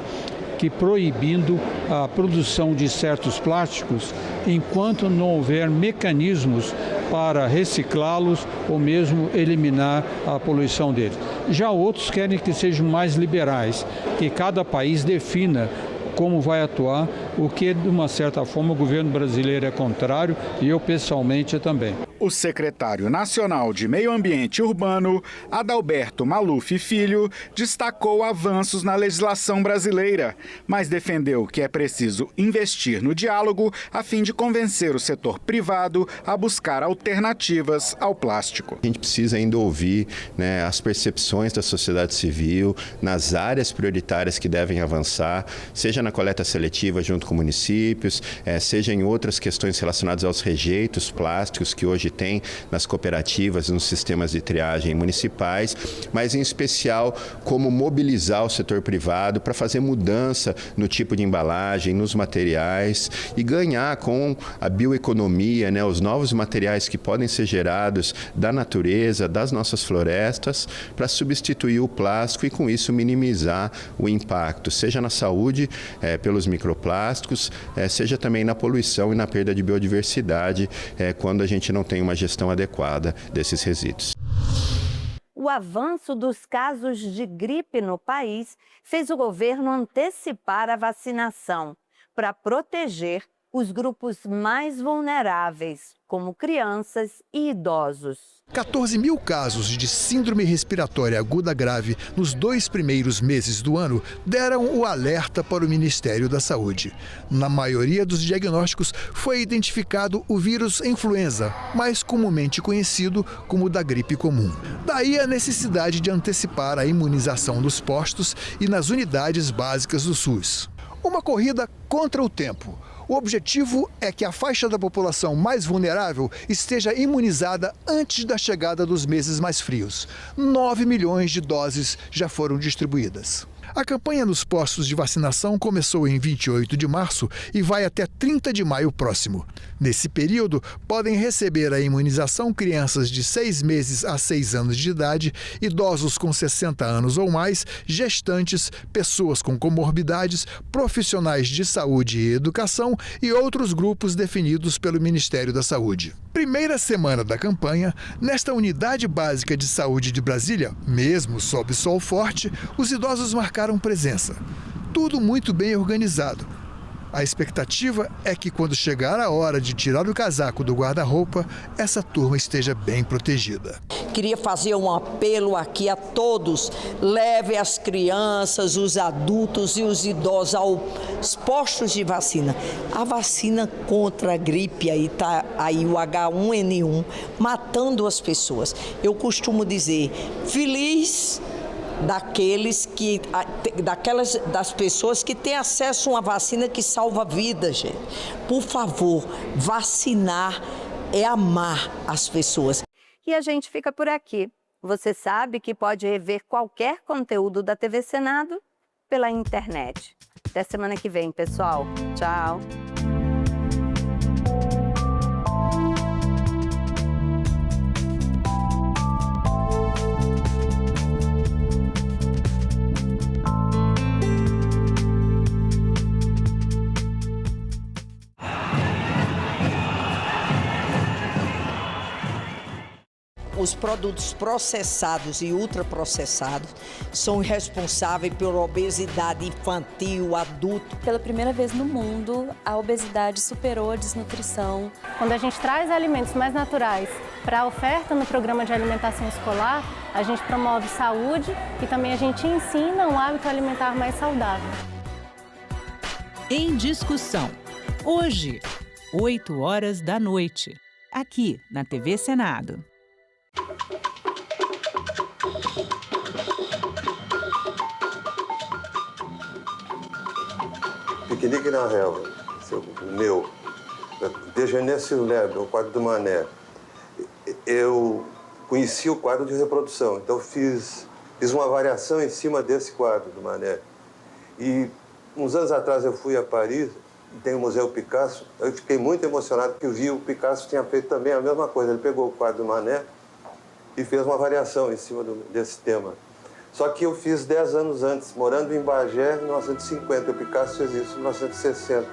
que proibindo a produção de certos plásticos enquanto não houver mecanismos para reciclá-los ou mesmo eliminar a poluição deles. Já outros querem que sejam mais liberais, que cada país defina como vai atuar o que de uma certa forma o governo brasileiro é contrário e eu pessoalmente também. O secretário nacional de Meio Ambiente Urbano, Adalberto Maluf Filho, destacou avanços na legislação brasileira, mas defendeu que é preciso investir no diálogo a fim de convencer o setor privado a buscar alternativas ao plástico. A gente precisa ainda ouvir, né, as percepções da sociedade civil nas áreas prioritárias que devem avançar, seja na coleta seletiva junto com municípios, seja em outras questões relacionadas aos rejeitos plásticos que hoje tem nas cooperativas, nos sistemas de triagem municipais, mas em especial como mobilizar o setor privado para fazer mudança no tipo de embalagem, nos materiais e ganhar com a bioeconomia, né, os novos materiais que podem ser gerados da natureza, das nossas florestas, para substituir o plástico e com isso minimizar o impacto, seja na saúde pelos microplásticos, seja também na poluição e na perda de biodiversidade quando a gente não tem uma gestão adequada desses resíduos. O avanço dos casos de gripe no país fez o governo antecipar a vacinação para proteger os grupos mais vulneráveis, como crianças e idosos. 14 mil casos de síndrome respiratória aguda grave nos 2 primeiros meses do ano deram o alerta para o Ministério da Saúde. Na maioria dos diagnósticos foi identificado o vírus influenza, mais comumente conhecido como o da gripe comum. Daí a necessidade de antecipar a imunização nos postos e nas unidades básicas do SUS. Uma corrida contra o tempo. O objetivo é que a faixa da população mais vulnerável esteja imunizada antes da chegada dos meses mais frios. 9 milhões de doses já foram distribuídas. A campanha nos postos de vacinação começou em 28 de março e vai até 30 de maio próximo. Nesse período, podem receber a imunização crianças de 6 meses a 6 anos de idade, idosos com 60 anos ou mais, gestantes, pessoas com comorbidades, profissionais de saúde e educação e outros grupos definidos pelo Ministério da Saúde. Primeira semana da campanha, nesta Unidade Básica de Saúde de Brasília, mesmo sob sol forte, os idosos marcaram presença. Tudo muito bem organizado. A expectativa é que quando chegar a hora de tirar o casaco do guarda-roupa, essa turma esteja bem protegida. Queria fazer um apelo aqui a todos, leve as crianças, os adultos e os idosos aos postos de vacina. A vacina contra a gripe, aí está aí o H1N1, matando as pessoas. Eu costumo dizer, feliz das pessoas que têm acesso a uma vacina que salva vidas, gente. Por favor, vacinar é amar as pessoas. E a gente fica por aqui. Você sabe que pode rever qualquer conteúdo da TV Senado pela internet. Até semana que vem, pessoal. Tchau. Os produtos processados e ultraprocessados são responsáveis pela obesidade infantil, adulto. Pela primeira vez no mundo, a obesidade superou a desnutrição. Quando a gente traz alimentos mais naturais para a oferta no programa de alimentação escolar, a gente promove saúde e também a gente ensina um hábito alimentar mais saudável. Em Discussão, hoje, 20h, aqui na TV Senado. Piquenique na relva, o meu, Déjeuner sur l'herbe, o quadro do Manet. Eu conheci o quadro de reprodução, então fiz uma variação em cima desse quadro do Manet. E uns anos atrás eu fui a Paris, tem o Museu Picasso, eu fiquei muito emocionado porque eu vi o Picasso tinha feito também a mesma coisa, ele pegou o quadro do Manet e fez uma variação em cima desse tema. Só que eu fiz 10 anos antes, morando em Bagé, em 1950. O Picasso fez isso em 1960.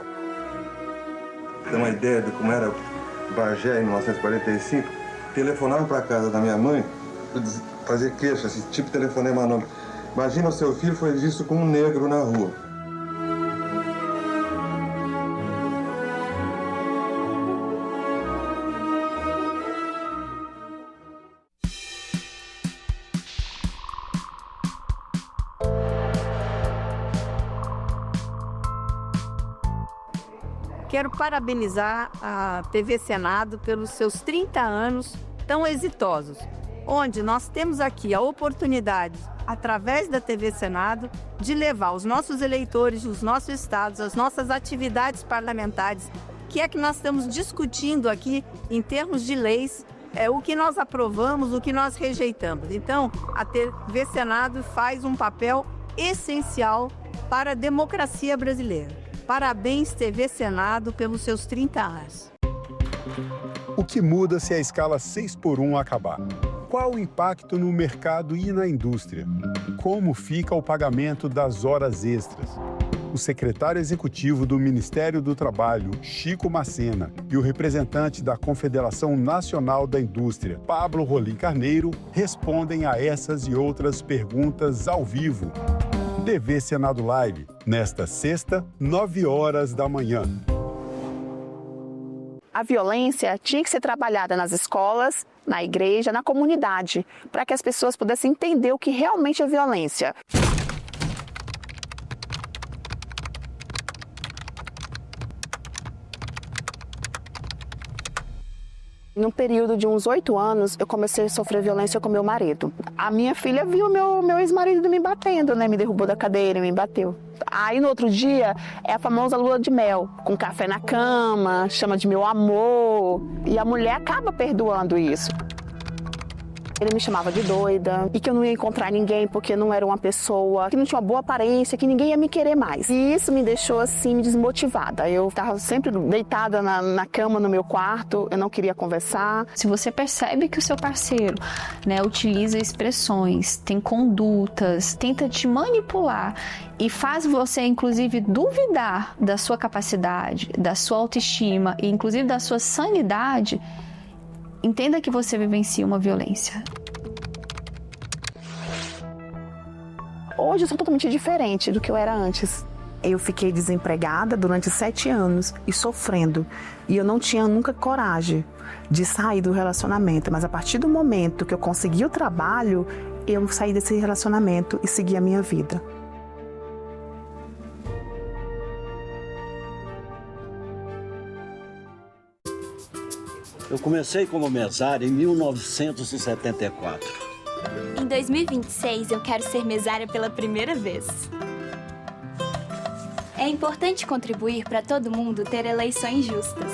Tem uma ideia de como era Bagé em 1945? Telefonava para casa da minha mãe, fazer queixa, esse tipo de telefonema anônimo. Imagina o seu filho foi visto como um negro na rua. quero parabenizar a TV Senado pelos seus 30 anos tão exitosos, onde nós temos aqui a oportunidade, através da TV Senado, de levar os nossos eleitores, os nossos estados, as nossas atividades parlamentares, que é que nós estamos discutindo aqui em termos de leis, o que nós aprovamos, o que nós rejeitamos. Então, a TV Senado faz um papel essencial para a democracia brasileira. Parabéns, TV Senado, pelos seus 30 anos. O que muda se a escala 6x1 acabar? Qual o impacto no mercado e na indústria? Como fica o pagamento das horas extras? O secretário executivo do Ministério do Trabalho, Chico Macena, e o representante da Confederação Nacional da Indústria, Pablo Rolim Carneiro, respondem a essas e outras perguntas ao vivo. TV Senado Live, nesta sexta, 9h da manhã. A violência tinha que ser trabalhada nas escolas, na igreja, na comunidade, para que as pessoas pudessem entender o que realmente é violência. Num período de uns 8 anos, eu comecei a sofrer violência com meu marido. A minha filha viu meu ex-marido me batendo, né? Me derrubou da cadeira, me bateu. Aí no outro dia, é a famosa lua de mel, com café na cama, chama de meu amor. E a mulher acaba perdoando isso. Ele me chamava de doida e que eu não ia encontrar ninguém porque não era uma pessoa que não tinha uma boa aparência, que ninguém ia me querer mais. E isso me deixou assim desmotivada. Eu estava sempre deitada na cama no meu quarto, eu não queria conversar. Se você percebe que o seu parceiro, né, utiliza expressões, tem condutas, tenta te manipular e faz você inclusive duvidar da sua capacidade, da sua autoestima e inclusive da sua sanidade, entenda que você vivencia uma violência. Hoje eu sou totalmente diferente do que eu era antes. Eu fiquei desempregada durante 7 anos e sofrendo. E eu não tinha nunca coragem de sair do relacionamento. Mas a partir do momento que eu consegui o trabalho, eu saí desse relacionamento e segui a minha vida. Eu comecei como mesária em 1974. Em 2026, eu quero ser mesária pela primeira vez. É importante contribuir para todo mundo ter eleições justas.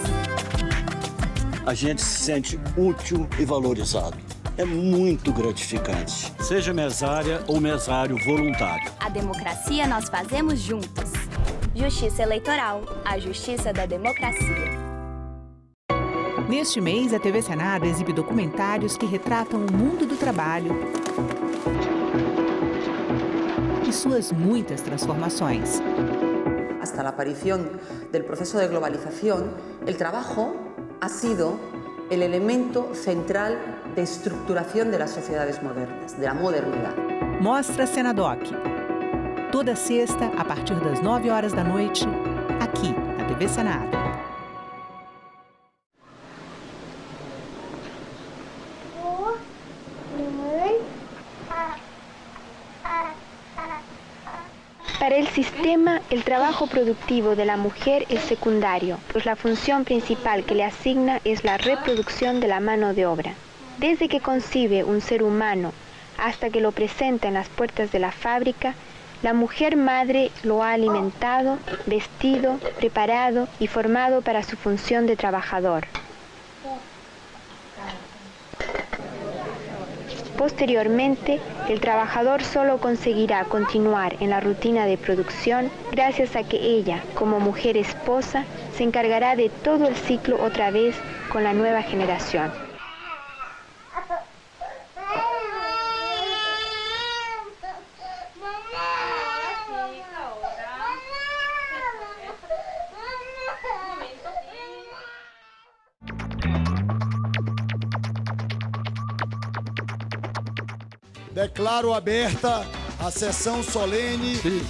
A gente se sente útil e valorizado. É muito gratificante. Seja mesária ou mesário voluntário. A democracia nós fazemos juntos. Justiça Eleitoral, a justiça da democracia. Neste mês, a TV Senado exibe documentários que retratam o mundo do trabalho e suas muitas transformações. Hasta la aparición del proceso de globalización, el trabajo ha sido el elemento central de estructuración de las sociedades modernas, de la modernidad. Mostra Senadoc. Toda sexta, a partir das 9h da noite, aqui na TV Senado. Para el sistema, el trabajo productivo de la mujer es secundario, pues la función principal que le asigna es la reproducción de la mano de obra. Desde que concibe un ser humano hasta que lo presenta en las puertas de la fábrica, la mujer madre lo ha alimentado, vestido, preparado y formado para su función de trabajador. Posteriormente, el trabajador solo conseguirá continuar en la rutina de producción gracias a que ella, como mujer esposa, se encargará de todo el ciclo otra vez con la nueva generación. Declaro aberta a sessão solene. Se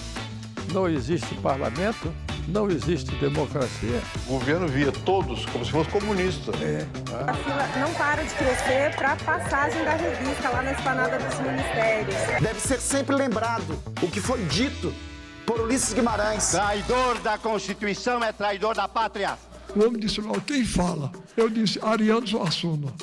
não existe parlamento, não existe democracia. O governo via todos como se fosse comunista. A fila não para de crescer para a passagem da revista lá na esplanada dos ministérios. Deve ser sempre lembrado o que foi dito por Ulisses Guimarães. Traidor da Constituição é traidor da pátria. O homem disse, não, quem fala? Eu disse, Ariano Suassuna.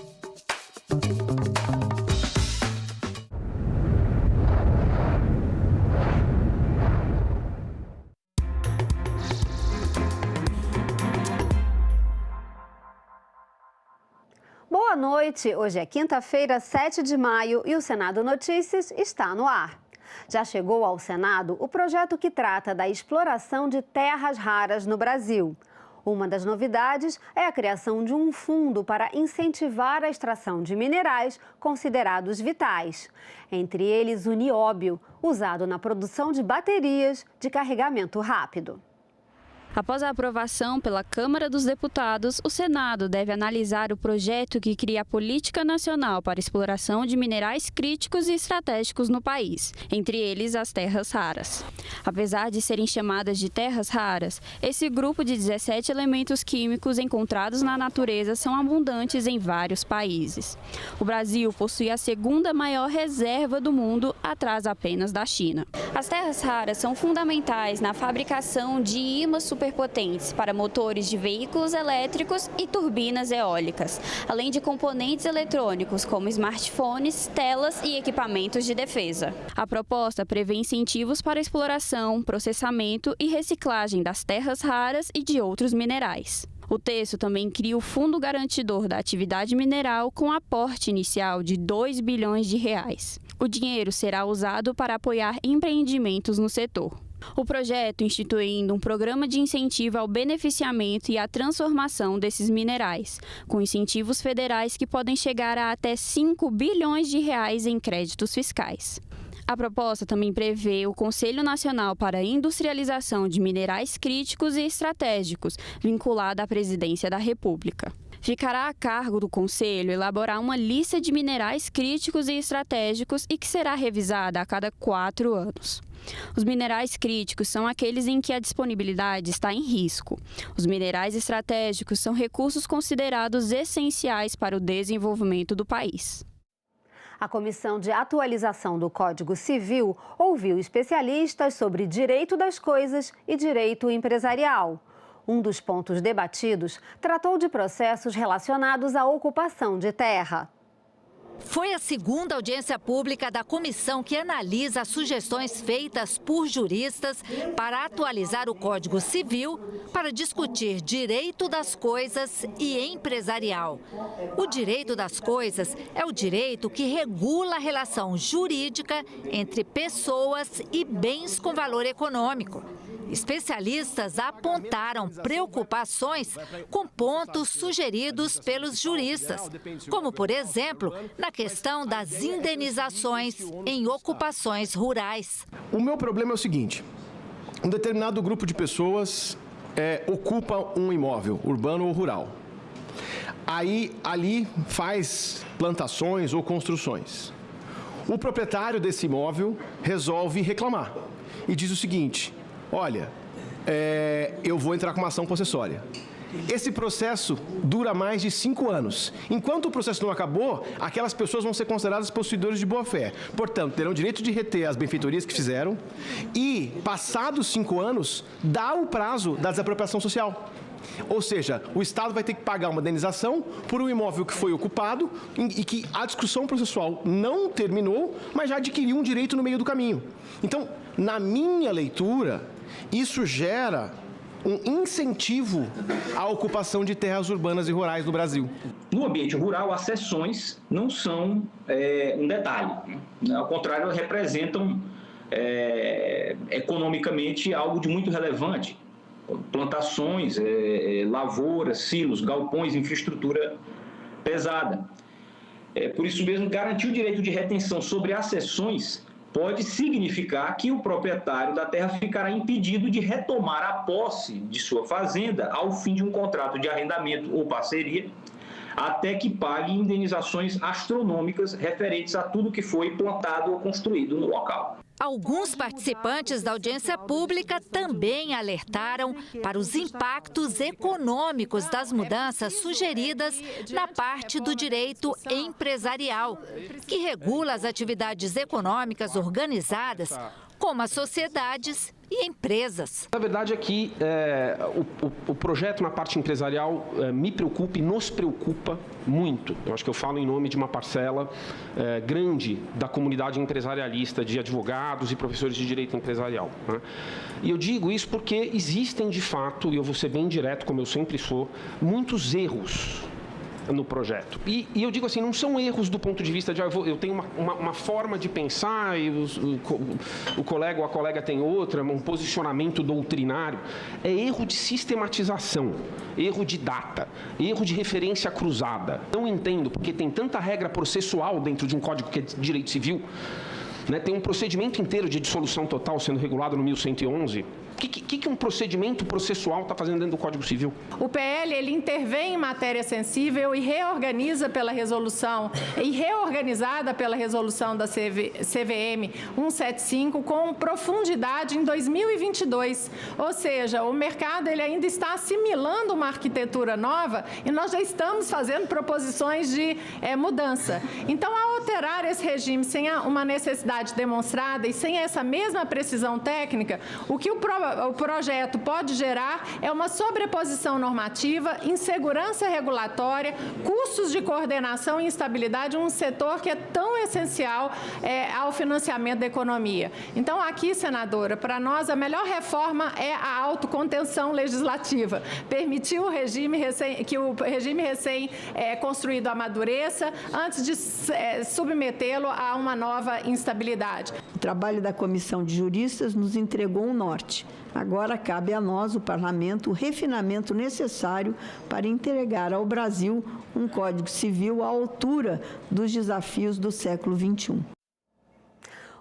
Boa noite, hoje é quinta-feira, 7 de maio e o Senado Notícias está no ar. Já chegou ao Senado o projeto que trata da exploração de terras raras no Brasil. Uma das novidades é a criação de um fundo para incentivar a extração de minerais considerados vitais, entre eles o nióbio, usado na produção de baterias de carregamento rápido. Após a aprovação pela Câmara dos Deputados, o Senado deve analisar o projeto que cria a Política Nacional para a Exploração de Minerais Críticos e Estratégicos no país, entre eles as terras raras. Apesar de serem chamadas de terras raras, esse grupo de 17 elementos químicos encontrados na natureza são abundantes em vários países. O Brasil possui a segunda maior reserva do mundo, atrás apenas da China. As terras raras são fundamentais na fabricação de ímãs superpotentes para motores de veículos elétricos e turbinas eólicas, além de componentes eletrônicos como smartphones, telas e equipamentos de defesa. A proposta prevê incentivos para a exploração, processamento e reciclagem das terras raras e de outros minerais. O texto também cria o Fundo Garantidor da Atividade Mineral com aporte inicial de R$ 2 bilhões. O dinheiro será usado para apoiar empreendimentos no setor. O projeto instituindo um programa de incentivo ao beneficiamento e à transformação desses minerais, com incentivos federais que podem chegar a até R$ 5 bilhões em créditos fiscais. A proposta também prevê o Conselho Nacional para a Industrialização de Minerais Críticos e Estratégicos, vinculado à Presidência da República. Ficará a cargo do Conselho elaborar uma lista de minerais críticos e estratégicos e que será revisada a cada 4 anos. Os minerais críticos são aqueles em que a disponibilidade está em risco. Os minerais estratégicos são recursos considerados essenciais para o desenvolvimento do país. A Comissão de Atualização do Código Civil ouviu especialistas sobre direito das coisas e direito empresarial. Um dos pontos debatidos tratou de processos relacionados à ocupação de terra. Foi a segunda audiência pública da comissão que analisa as sugestões feitas por juristas para atualizar o Código Civil para discutir direito das coisas e empresarial. O direito das coisas é o direito que regula a relação jurídica entre pessoas e bens com valor econômico. Especialistas apontaram preocupações com pontos sugeridos pelos juristas, como, por exemplo, na questão das indenizações em ocupações rurais. O meu problema é o seguinte: um determinado grupo de pessoas ocupa um imóvel, urbano ou rural. Aí, ali faz plantações ou construções. O proprietário desse imóvel resolve reclamar e diz o seguinte: olha, eu vou entrar com uma ação possessória. Esse processo dura mais de 5 anos. Enquanto o processo não acabou, aquelas pessoas vão ser consideradas possuidores de boa-fé. Portanto, terão direito de reter as benfeitorias que fizeram e, passados 5 anos, dá o prazo da desapropriação social. Ou seja, o Estado vai ter que pagar uma indenização por um imóvel que foi ocupado e que a discussão processual não terminou, mas já adquiriu um direito no meio do caminho. Então, na minha leitura, isso gera um incentivo à ocupação de terras urbanas e rurais no Brasil. No ambiente rural, as cessões não são um detalhe. Ao contrário, elas representam economicamente algo de muito relevante. Plantações, lavouras, silos, galpões, infraestrutura pesada. Por isso mesmo, garantir o direito de retenção sobre as cessões pode significar que o proprietário da terra ficará impedido de retomar a posse de sua fazenda ao fim de um contrato de arrendamento ou parceria, até que pague indenizações astronômicas referentes a tudo que foi plantado ou construído no local. Alguns participantes da audiência pública também alertaram para os impactos econômicos das mudanças sugeridas na parte do direito empresarial, que regula as atividades econômicas organizadas, como as sociedades e empresas. A verdade é que o projeto na parte empresarial me preocupa e nos preocupa muito. Eu acho que eu falo em nome de uma parcela grande da comunidade empresarialista, de advogados e professores de direito empresarial, né? E eu digo isso porque existem, de fato, e eu vou ser bem direto, como eu sempre sou, muitos erros no projeto. E eu digo assim, não são erros do ponto de vista de eu tenho uma forma de pensar e o colega ou a colega tem outra, um posicionamento doutrinário. É erro de sistematização, erro de data, erro de referência cruzada. Não entendo, porque tem tanta regra processual dentro de um código que é direito civil, né? Tem um procedimento inteiro de dissolução total sendo regulado no 1111. O que um procedimento processual está fazendo dentro do Código Civil? O PL, ele intervém em matéria sensível e reorganiza pela resolução, e reorganizada pela resolução da CVM 175 com profundidade em 2022. Ou seja, o mercado ele ainda está assimilando uma arquitetura nova e nós já estamos fazendo proposições de mudança. Então, ao alterar esse regime sem uma necessidade demonstrada e sem essa mesma precisão técnica, o que o projeto pode gerar é uma sobreposição normativa, insegurança regulatória, custos de coordenação e instabilidade em um setor que é tão essencial ao financiamento da economia. Então, aqui, senadora, para nós a melhor reforma é a autocontenção legislativa, permitir que o regime recém-construído amadureça antes de submetê-lo a uma nova instabilidade. O trabalho da Comissão de Juristas nos entregou um norte. Agora cabe a nós, o Parlamento, o refinamento necessário para entregar ao Brasil um Código Civil à altura dos desafios do século XXI.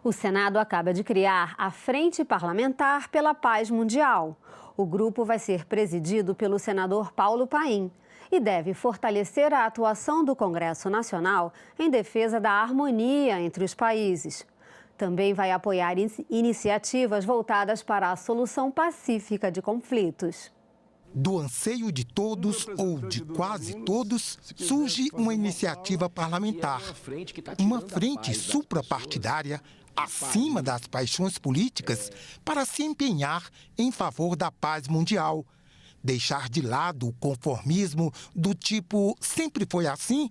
O Senado acaba de criar a Frente Parlamentar pela Paz Mundial. O grupo vai ser presidido pelo senador Paulo Paim e deve fortalecer a atuação do Congresso Nacional em defesa da harmonia entre os países. Também vai apoiar iniciativas voltadas para a solução pacífica de conflitos. Do anseio de todos, ou de quase todos, surge uma iniciativa parlamentar. Uma frente suprapartidária, acima das paixões políticas, para se empenhar em favor da paz mundial. Deixar de lado o conformismo do tipo sempre foi assim,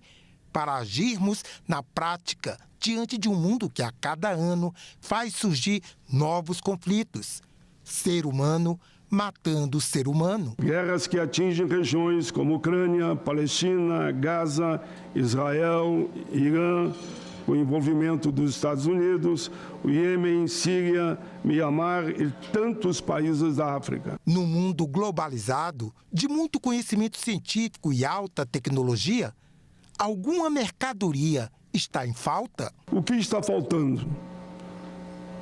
para agirmos na prática diante de um mundo que a cada ano faz surgir novos conflitos. Ser humano matando ser humano. Guerras que atingem regiões como Ucrânia, Palestina, Gaza, Israel, Irã, o envolvimento dos Estados Unidos, o Iêmen, Síria, Mianmar e tantos países da África. No mundo globalizado, de muito conhecimento científico e alta tecnologia, alguma mercadoria está em falta? O que está faltando?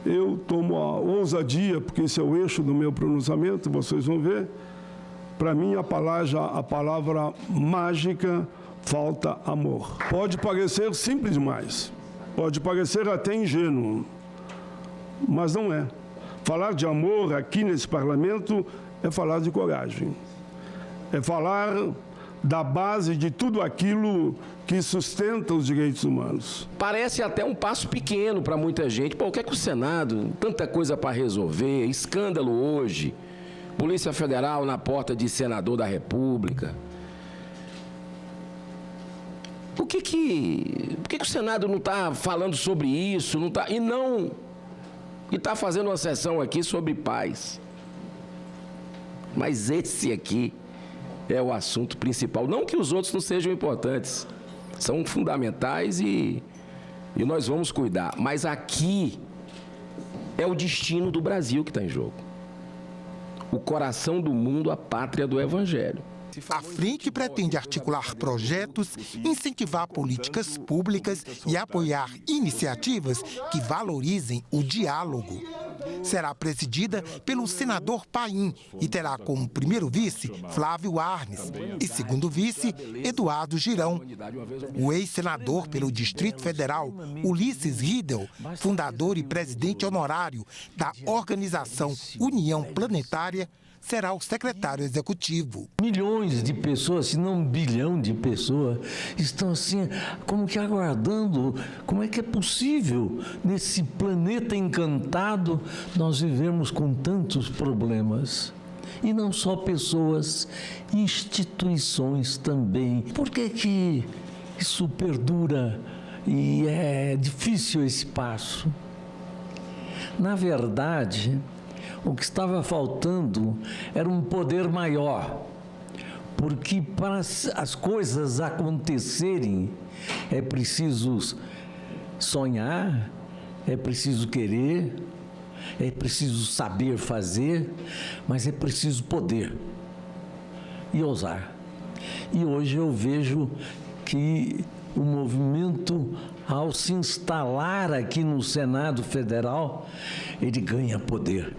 Eu tomo a ousadia, porque esse é o eixo do meu pronunciamento, vocês vão ver. Para mim, a palavra mágica, falta amor. Pode parecer simples demais, pode parecer até ingênuo, mas não é. Falar de amor aqui nesse parlamento é falar de coragem, é falar da base de tudo aquilo que sustenta os direitos humanos. Parece até um passo pequeno para muita gente. Pô, o que é que o Senado, tanta coisa para resolver, escândalo hoje, Polícia Federal na porta de senador da República. Por que o Senado não está falando sobre isso? E está fazendo uma sessão aqui sobre paz. Mas esse aqui é o assunto principal. Não que os outros não sejam importantes, são fundamentais e nós vamos cuidar. Mas aqui é o destino do Brasil que está em jogo. O coração do mundo, a pátria do Evangelho. A frente pretende articular projetos, incentivar políticas públicas e apoiar iniciativas que valorizem o diálogo. Será presidida pelo senador Paim e terá como primeiro vice Flávio Arnes e segundo vice Eduardo Girão. O ex-senador pelo Distrito Federal, Ulisses Riedel, fundador e presidente honorário da organização União Planetária, será o secretário executivo. Milhões de pessoas, se não 1 bilhão de pessoas, estão assim, como que aguardando, como é que é possível, nesse planeta encantado, nós vivemos com tantos problemas. E não só pessoas, instituições também. Por que isso perdura e é difícil esse passo? Na verdade, o que estava faltando era um poder maior. Porque para as coisas acontecerem, é preciso sonhar, é preciso querer, é preciso saber fazer, mas é preciso poder e ousar. E hoje eu vejo que o movimento, ao se instalar aqui no Senado Federal, ele ganha poder.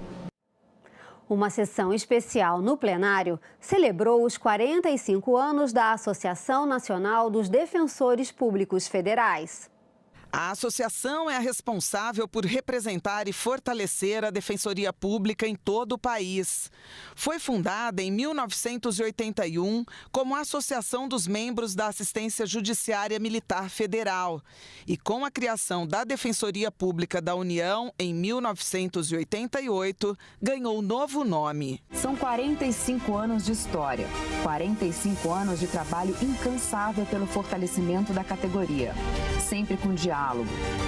Uma sessão especial no plenário celebrou os 45 anos da Associação Nacional dos Defensores Públicos Federais. A associação é a responsável por representar e fortalecer a defensoria pública em todo o país. Foi fundada em 1981 como Associação dos Membros da Assistência Judiciária Militar Federal e, com a criação da Defensoria Pública da União em 1988, ganhou novo nome. São 45 anos de história, 45 anos de trabalho incansável pelo fortalecimento da categoria, sempre com diálogo,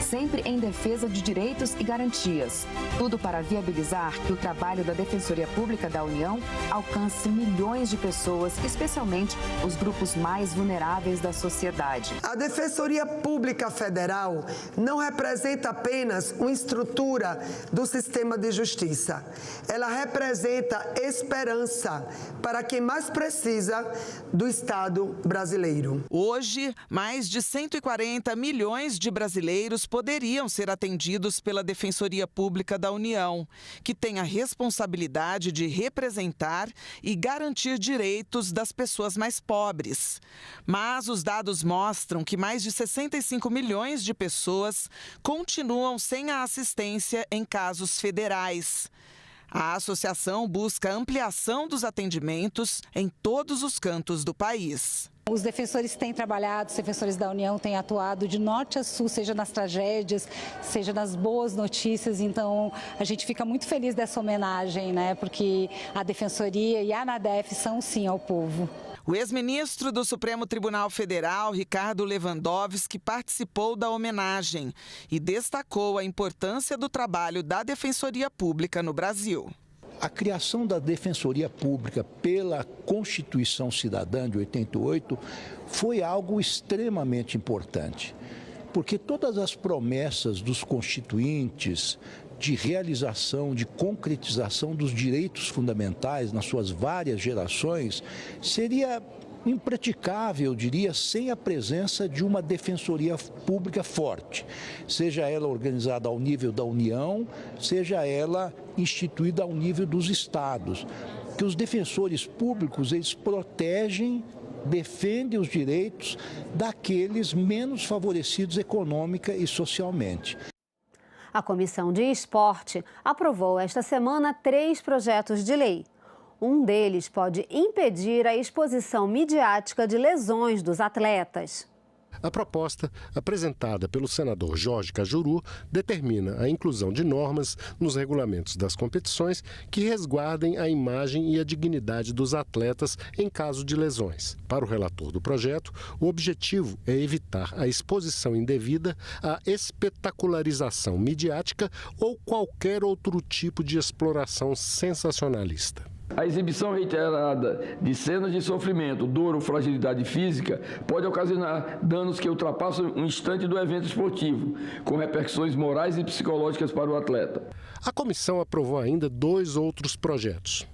sempre em defesa de direitos e garantias. Tudo para viabilizar que o trabalho da Defensoria Pública da União alcance milhões de pessoas, especialmente os grupos mais vulneráveis da sociedade. A Defensoria Pública Federal não representa apenas uma estrutura do sistema de justiça. Ela representa esperança para quem mais precisa do Estado brasileiro. Hoje, mais de 140 milhões de brasileiros poderiam ser atendidos pela Defensoria Pública da União, que tem a responsabilidade de representar e garantir direitos das pessoas mais pobres. Mas os dados mostram que mais de 65 milhões de pessoas continuam sem a assistência em casos federais. A associação busca a ampliação dos atendimentos em todos os cantos do país. Os defensores têm trabalhado, os defensores da União têm atuado de norte a sul, seja nas tragédias, seja nas boas notícias. Então, a gente fica muito feliz dessa homenagem, né? Porque a Defensoria e a ANADEF são sim ao povo. O ex-ministro do Supremo Tribunal Federal, Ricardo Lewandowski, participou da homenagem e destacou a importância do trabalho da Defensoria Pública no Brasil. A criação da Defensoria Pública pela Constituição Cidadã de 88 foi algo extremamente importante, porque todas as promessas dos constituintes de realização, de concretização dos direitos fundamentais nas suas várias gerações, seria impraticável, eu diria, sem a presença de uma defensoria pública forte, seja ela organizada ao nível da União, seja ela instituída ao nível dos estados. Que os defensores públicos, eles protegem, defendem os direitos daqueles menos favorecidos econômica e socialmente. A Comissão de Esporte aprovou esta semana 3 projetos de lei. Um deles pode impedir a exposição midiática de lesões dos atletas. A proposta, apresentada pelo senador Jorge Cajuru, determina a inclusão de normas nos regulamentos das competições que resguardem a imagem e a dignidade dos atletas em caso de lesões. Para o relator do projeto, o objetivo é evitar a exposição indevida, a espetacularização midiática ou qualquer outro tipo de exploração sensacionalista. A exibição reiterada de cenas de sofrimento, dor ou fragilidade física pode ocasionar danos que ultrapassam o instante do evento esportivo, com repercussões morais e psicológicas para o atleta. A comissão aprovou ainda 2 outros projetos.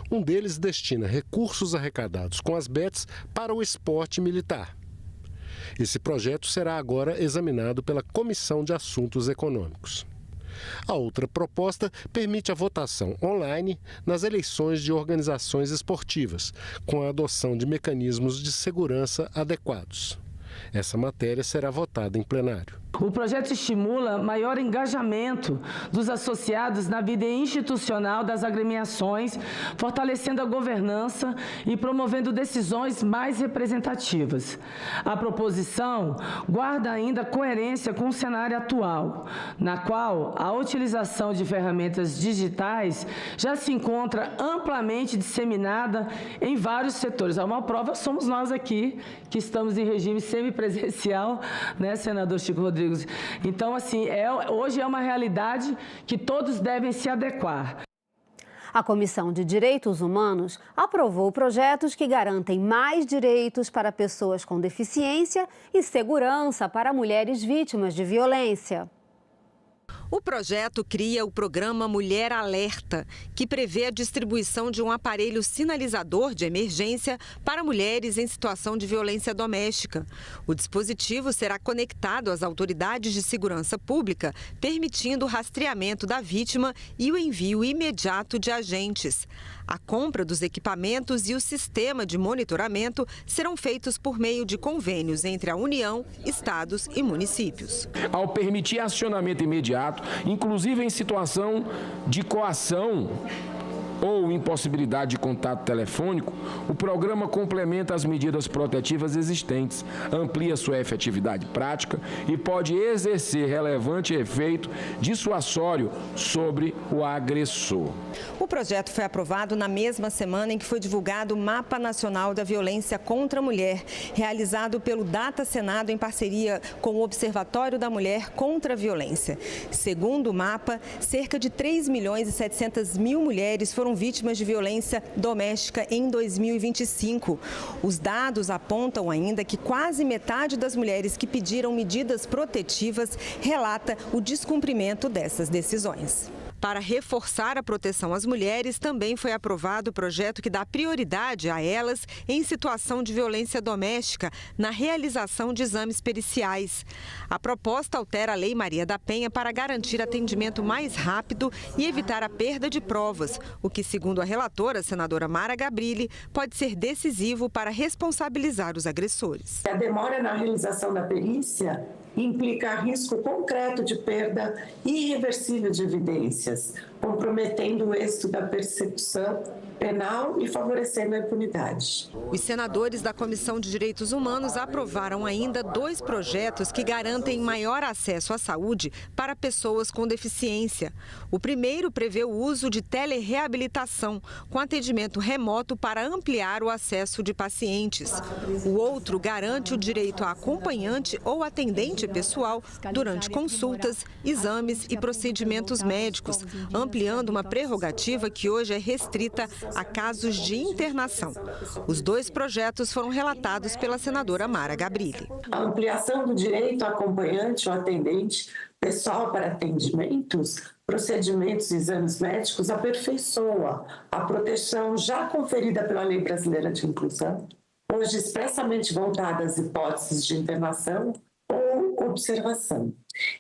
Um deles destina recursos arrecadados com as bets para o esporte militar. Esse projeto será agora examinado pela Comissão de Assuntos Econômicos. A outra proposta permite a votação online nas eleições de organizações esportivas, com a adoção de mecanismos de segurança adequados. Essa matéria será votada em plenário. O projeto estimula maior engajamento dos associados na vida institucional das agremiações, fortalecendo a governança e promovendo decisões mais representativas. A proposição guarda ainda coerência com o cenário atual, na qual a utilização de ferramentas digitais já se encontra amplamente disseminada em vários setores. A maior prova somos nós aqui, que estamos em regime semipresencial, né, senador Chico Rodrigues? Então, assim, hoje é uma realidade que todos devem se adequar. A Comissão de Direitos Humanos aprovou projetos que garantem mais direitos para pessoas com deficiência e segurança para mulheres vítimas de violência. O projeto cria o programa Mulher Alerta, que prevê a distribuição de um aparelho sinalizador de emergência para mulheres em situação de violência doméstica. O dispositivo será conectado às autoridades de segurança pública, permitindo o rastreamento da vítima e o envio imediato de agentes. A compra dos equipamentos e o sistema de monitoramento serão feitos por meio de convênios entre a União, estados e municípios. Ao permitir acionamento imediato, inclusive em situação de coação ou impossibilidade de contato telefônico, o programa complementa as medidas protetivas existentes, amplia sua efetividade prática e pode exercer relevante efeito dissuasório sobre o agressor. O projeto foi aprovado na mesma semana em que foi divulgado o Mapa Nacional da Violência contra a Mulher, realizado pelo Data Senado em parceria com o Observatório da Mulher contra a Violência. Segundo o mapa, cerca de 3.700.000 mulheres foram vítimas de violência doméstica em 2025. Os dados apontam ainda que quase metade das mulheres que pediram medidas protetivas relata o descumprimento dessas decisões. Para reforçar a proteção às mulheres, também foi aprovado o projeto que dá prioridade a elas em situação de violência doméstica na realização de exames periciais. A proposta altera a Lei Maria da Penha para garantir atendimento mais rápido e evitar a perda de provas, o que, segundo a relatora, a senadora Mara Gabrilli, pode ser decisivo para responsabilizar os agressores. A demora na realização da perícia implica risco concreto de perda irreversível de evidências, comprometendo o êxito da persecução penal e favorecendo a impunidade. Os senadores da Comissão de Direitos Humanos aprovaram ainda 2 projetos que garantem maior acesso à saúde para pessoas com deficiência. O primeiro prevê o uso de telereabilitação, com atendimento remoto para ampliar o acesso de pacientes. O outro garante o direito a acompanhante ou atendente pessoal durante consultas, exames e procedimentos médicos, ampliando uma prerrogativa que hoje é restrita a casos de internação. Os 2 projetos foram relatados pela senadora Mara Gabrilli. A ampliação do direito a acompanhante ou atendente pessoal para atendimentos, procedimentos e exames médicos aperfeiçoa a proteção já conferida pela Lei Brasileira de Inclusão, hoje expressamente voltada às hipóteses de internação ou observação.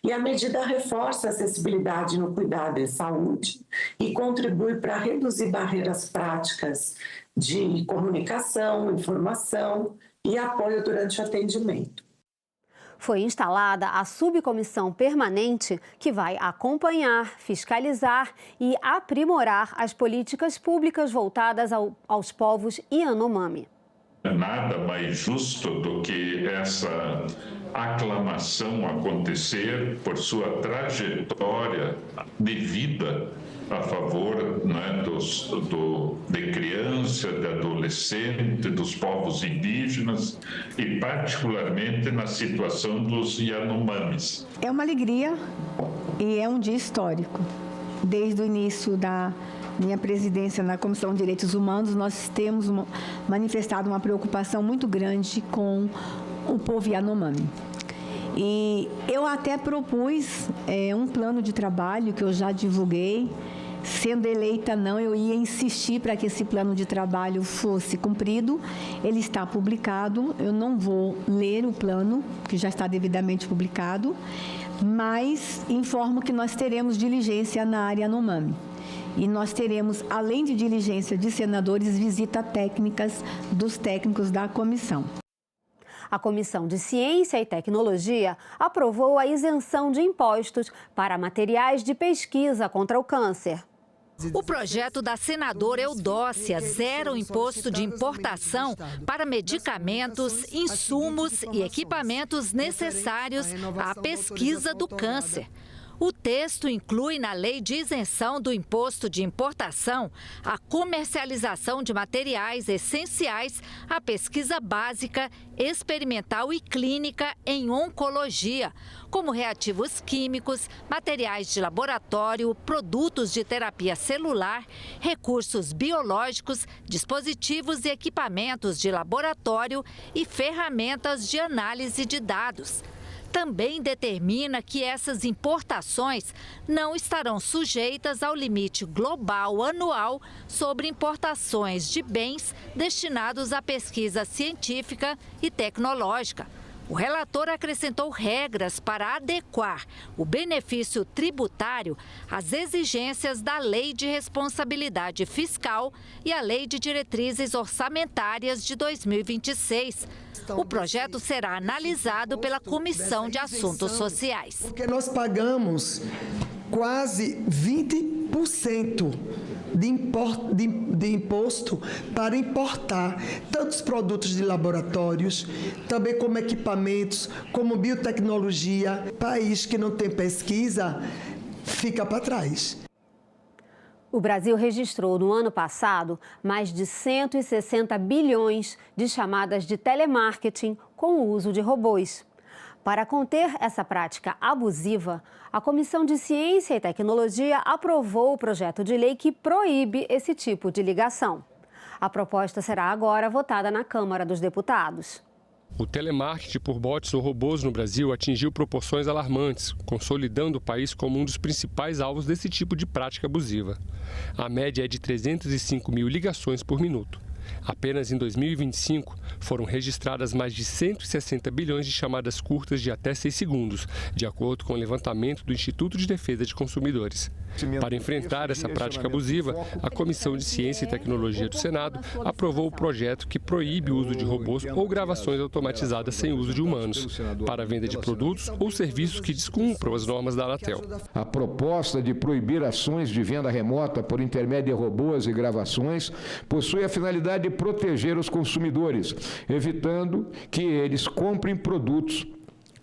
E a medida reforça a acessibilidade no cuidado e saúde e contribui para reduzir barreiras práticas de comunicação, informação e apoio durante o atendimento. Foi instalada a subcomissão permanente que vai acompanhar, fiscalizar e aprimorar as políticas públicas voltadas aos povos Yanomami. Nada mais justo do que essa aclamação acontecer por sua trajetória de vida a favor, né, de criança, de adolescente, dos povos indígenas e particularmente na situação dos Yanomamis. É uma alegria e é um dia histórico. Desde o início da minha presidência na Comissão de Direitos Humanos, nós temos manifestado uma preocupação muito grande com o povo Yanomami. E eu até propus um plano de trabalho que eu já divulguei. Sendo eleita não, eu ia insistir para que esse plano de trabalho fosse cumprido. Ele está publicado, eu não vou ler o plano, que já está devidamente publicado, mas informo que nós teremos diligência na área Yanomami. E nós teremos, além de diligência de senadores, visita técnicas dos técnicos da comissão. A Comissão de Ciência e Tecnologia aprovou a isenção de impostos para materiais de pesquisa contra o câncer. O projeto da senadora Eudócia zera o imposto de importação para medicamentos, insumos e equipamentos necessários à pesquisa do câncer. O texto inclui na lei de isenção do imposto de importação a comercialização de materiais essenciais à pesquisa básica, experimental e clínica em oncologia, como reativos químicos, materiais de laboratório, produtos de terapia celular, recursos biológicos, dispositivos e equipamentos de laboratório e ferramentas de análise de dados. Também determina que essas importações não estarão sujeitas ao limite global anual sobre importações de bens destinados à pesquisa científica e tecnológica. O relator acrescentou regras para adequar o benefício tributário às exigências da Lei de Responsabilidade Fiscal e a Lei de Diretrizes Orçamentárias de 2026. O projeto será analisado pela Comissão de Assuntos Sociais. Porque nós pagamos quase 20% de imposto para importar tantos produtos de laboratórios, também como equipamentos, como biotecnologia. País que não tem pesquisa fica para trás. O Brasil registrou no ano passado mais de 160 bilhões de chamadas de telemarketing com o uso de robôs. Para conter essa prática abusiva, a Comissão de Ciência e Tecnologia aprovou o projeto de lei que proíbe esse tipo de ligação. A proposta será agora votada na Câmara dos Deputados. O telemarketing por bots ou robôs no Brasil atingiu proporções alarmantes, consolidando o país como um dos principais alvos desse tipo de prática abusiva. A média é de 305 mil ligações por minuto. Apenas em 2025, foram registradas mais de 160 bilhões de chamadas curtas de até 6 segundos, de acordo com o levantamento do Instituto de Defesa de Consumidores. Para enfrentar essa prática abusiva, a Comissão de Ciência e Tecnologia do Senado aprovou o projeto que proíbe o uso de robôs ou gravações automatizadas sem uso de humanos, para a venda de produtos ou serviços que descumpram as normas da Anatel. A proposta de proibir ações de venda remota por intermédio de robôs e gravações possui a finalidade de proteger os consumidores, evitando que eles comprem produtos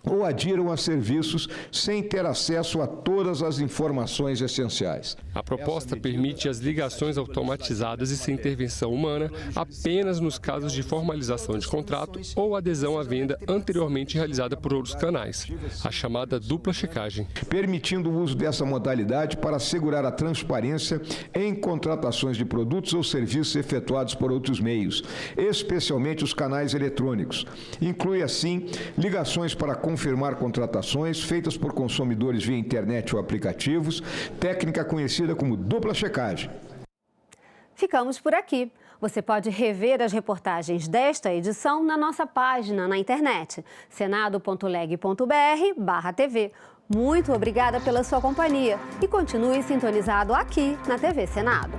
ou adiram a serviços sem ter acesso a todas as informações essenciais. A proposta permite as ligações automatizadas e sem intervenção humana apenas nos casos de formalização de contrato ou adesão à venda anteriormente realizada por outros canais, a chamada dupla checagem. Permitindo o uso dessa modalidade para assegurar a transparência em contratações de produtos ou serviços efetuados por outros meios, especialmente os canais eletrônicos. Inclui, assim, ligações para confirmar contratações feitas por consumidores via internet ou aplicativos, técnica conhecida como dupla checagem. Ficamos por aqui. Você pode rever as reportagens desta edição na nossa página na internet, senado.leg.br/TV. Muito obrigada pela sua companhia e continue sintonizado aqui na TV Senado.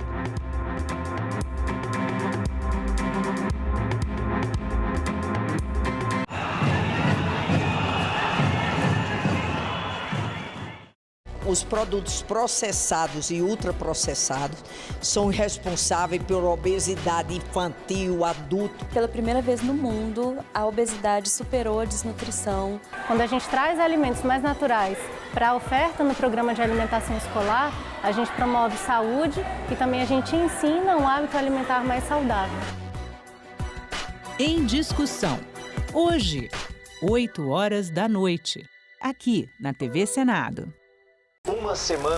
Os produtos processados e ultraprocessados são responsáveis por obesidade infantil, adulto. Pela primeira vez no mundo, a obesidade superou a desnutrição. Quando a gente traz alimentos mais naturais para a oferta no programa de alimentação escolar, a gente promove saúde e também a gente ensina um hábito alimentar mais saudável. Em Discussão. Hoje, 8 horas da noite, aqui na TV Senado. Uma semana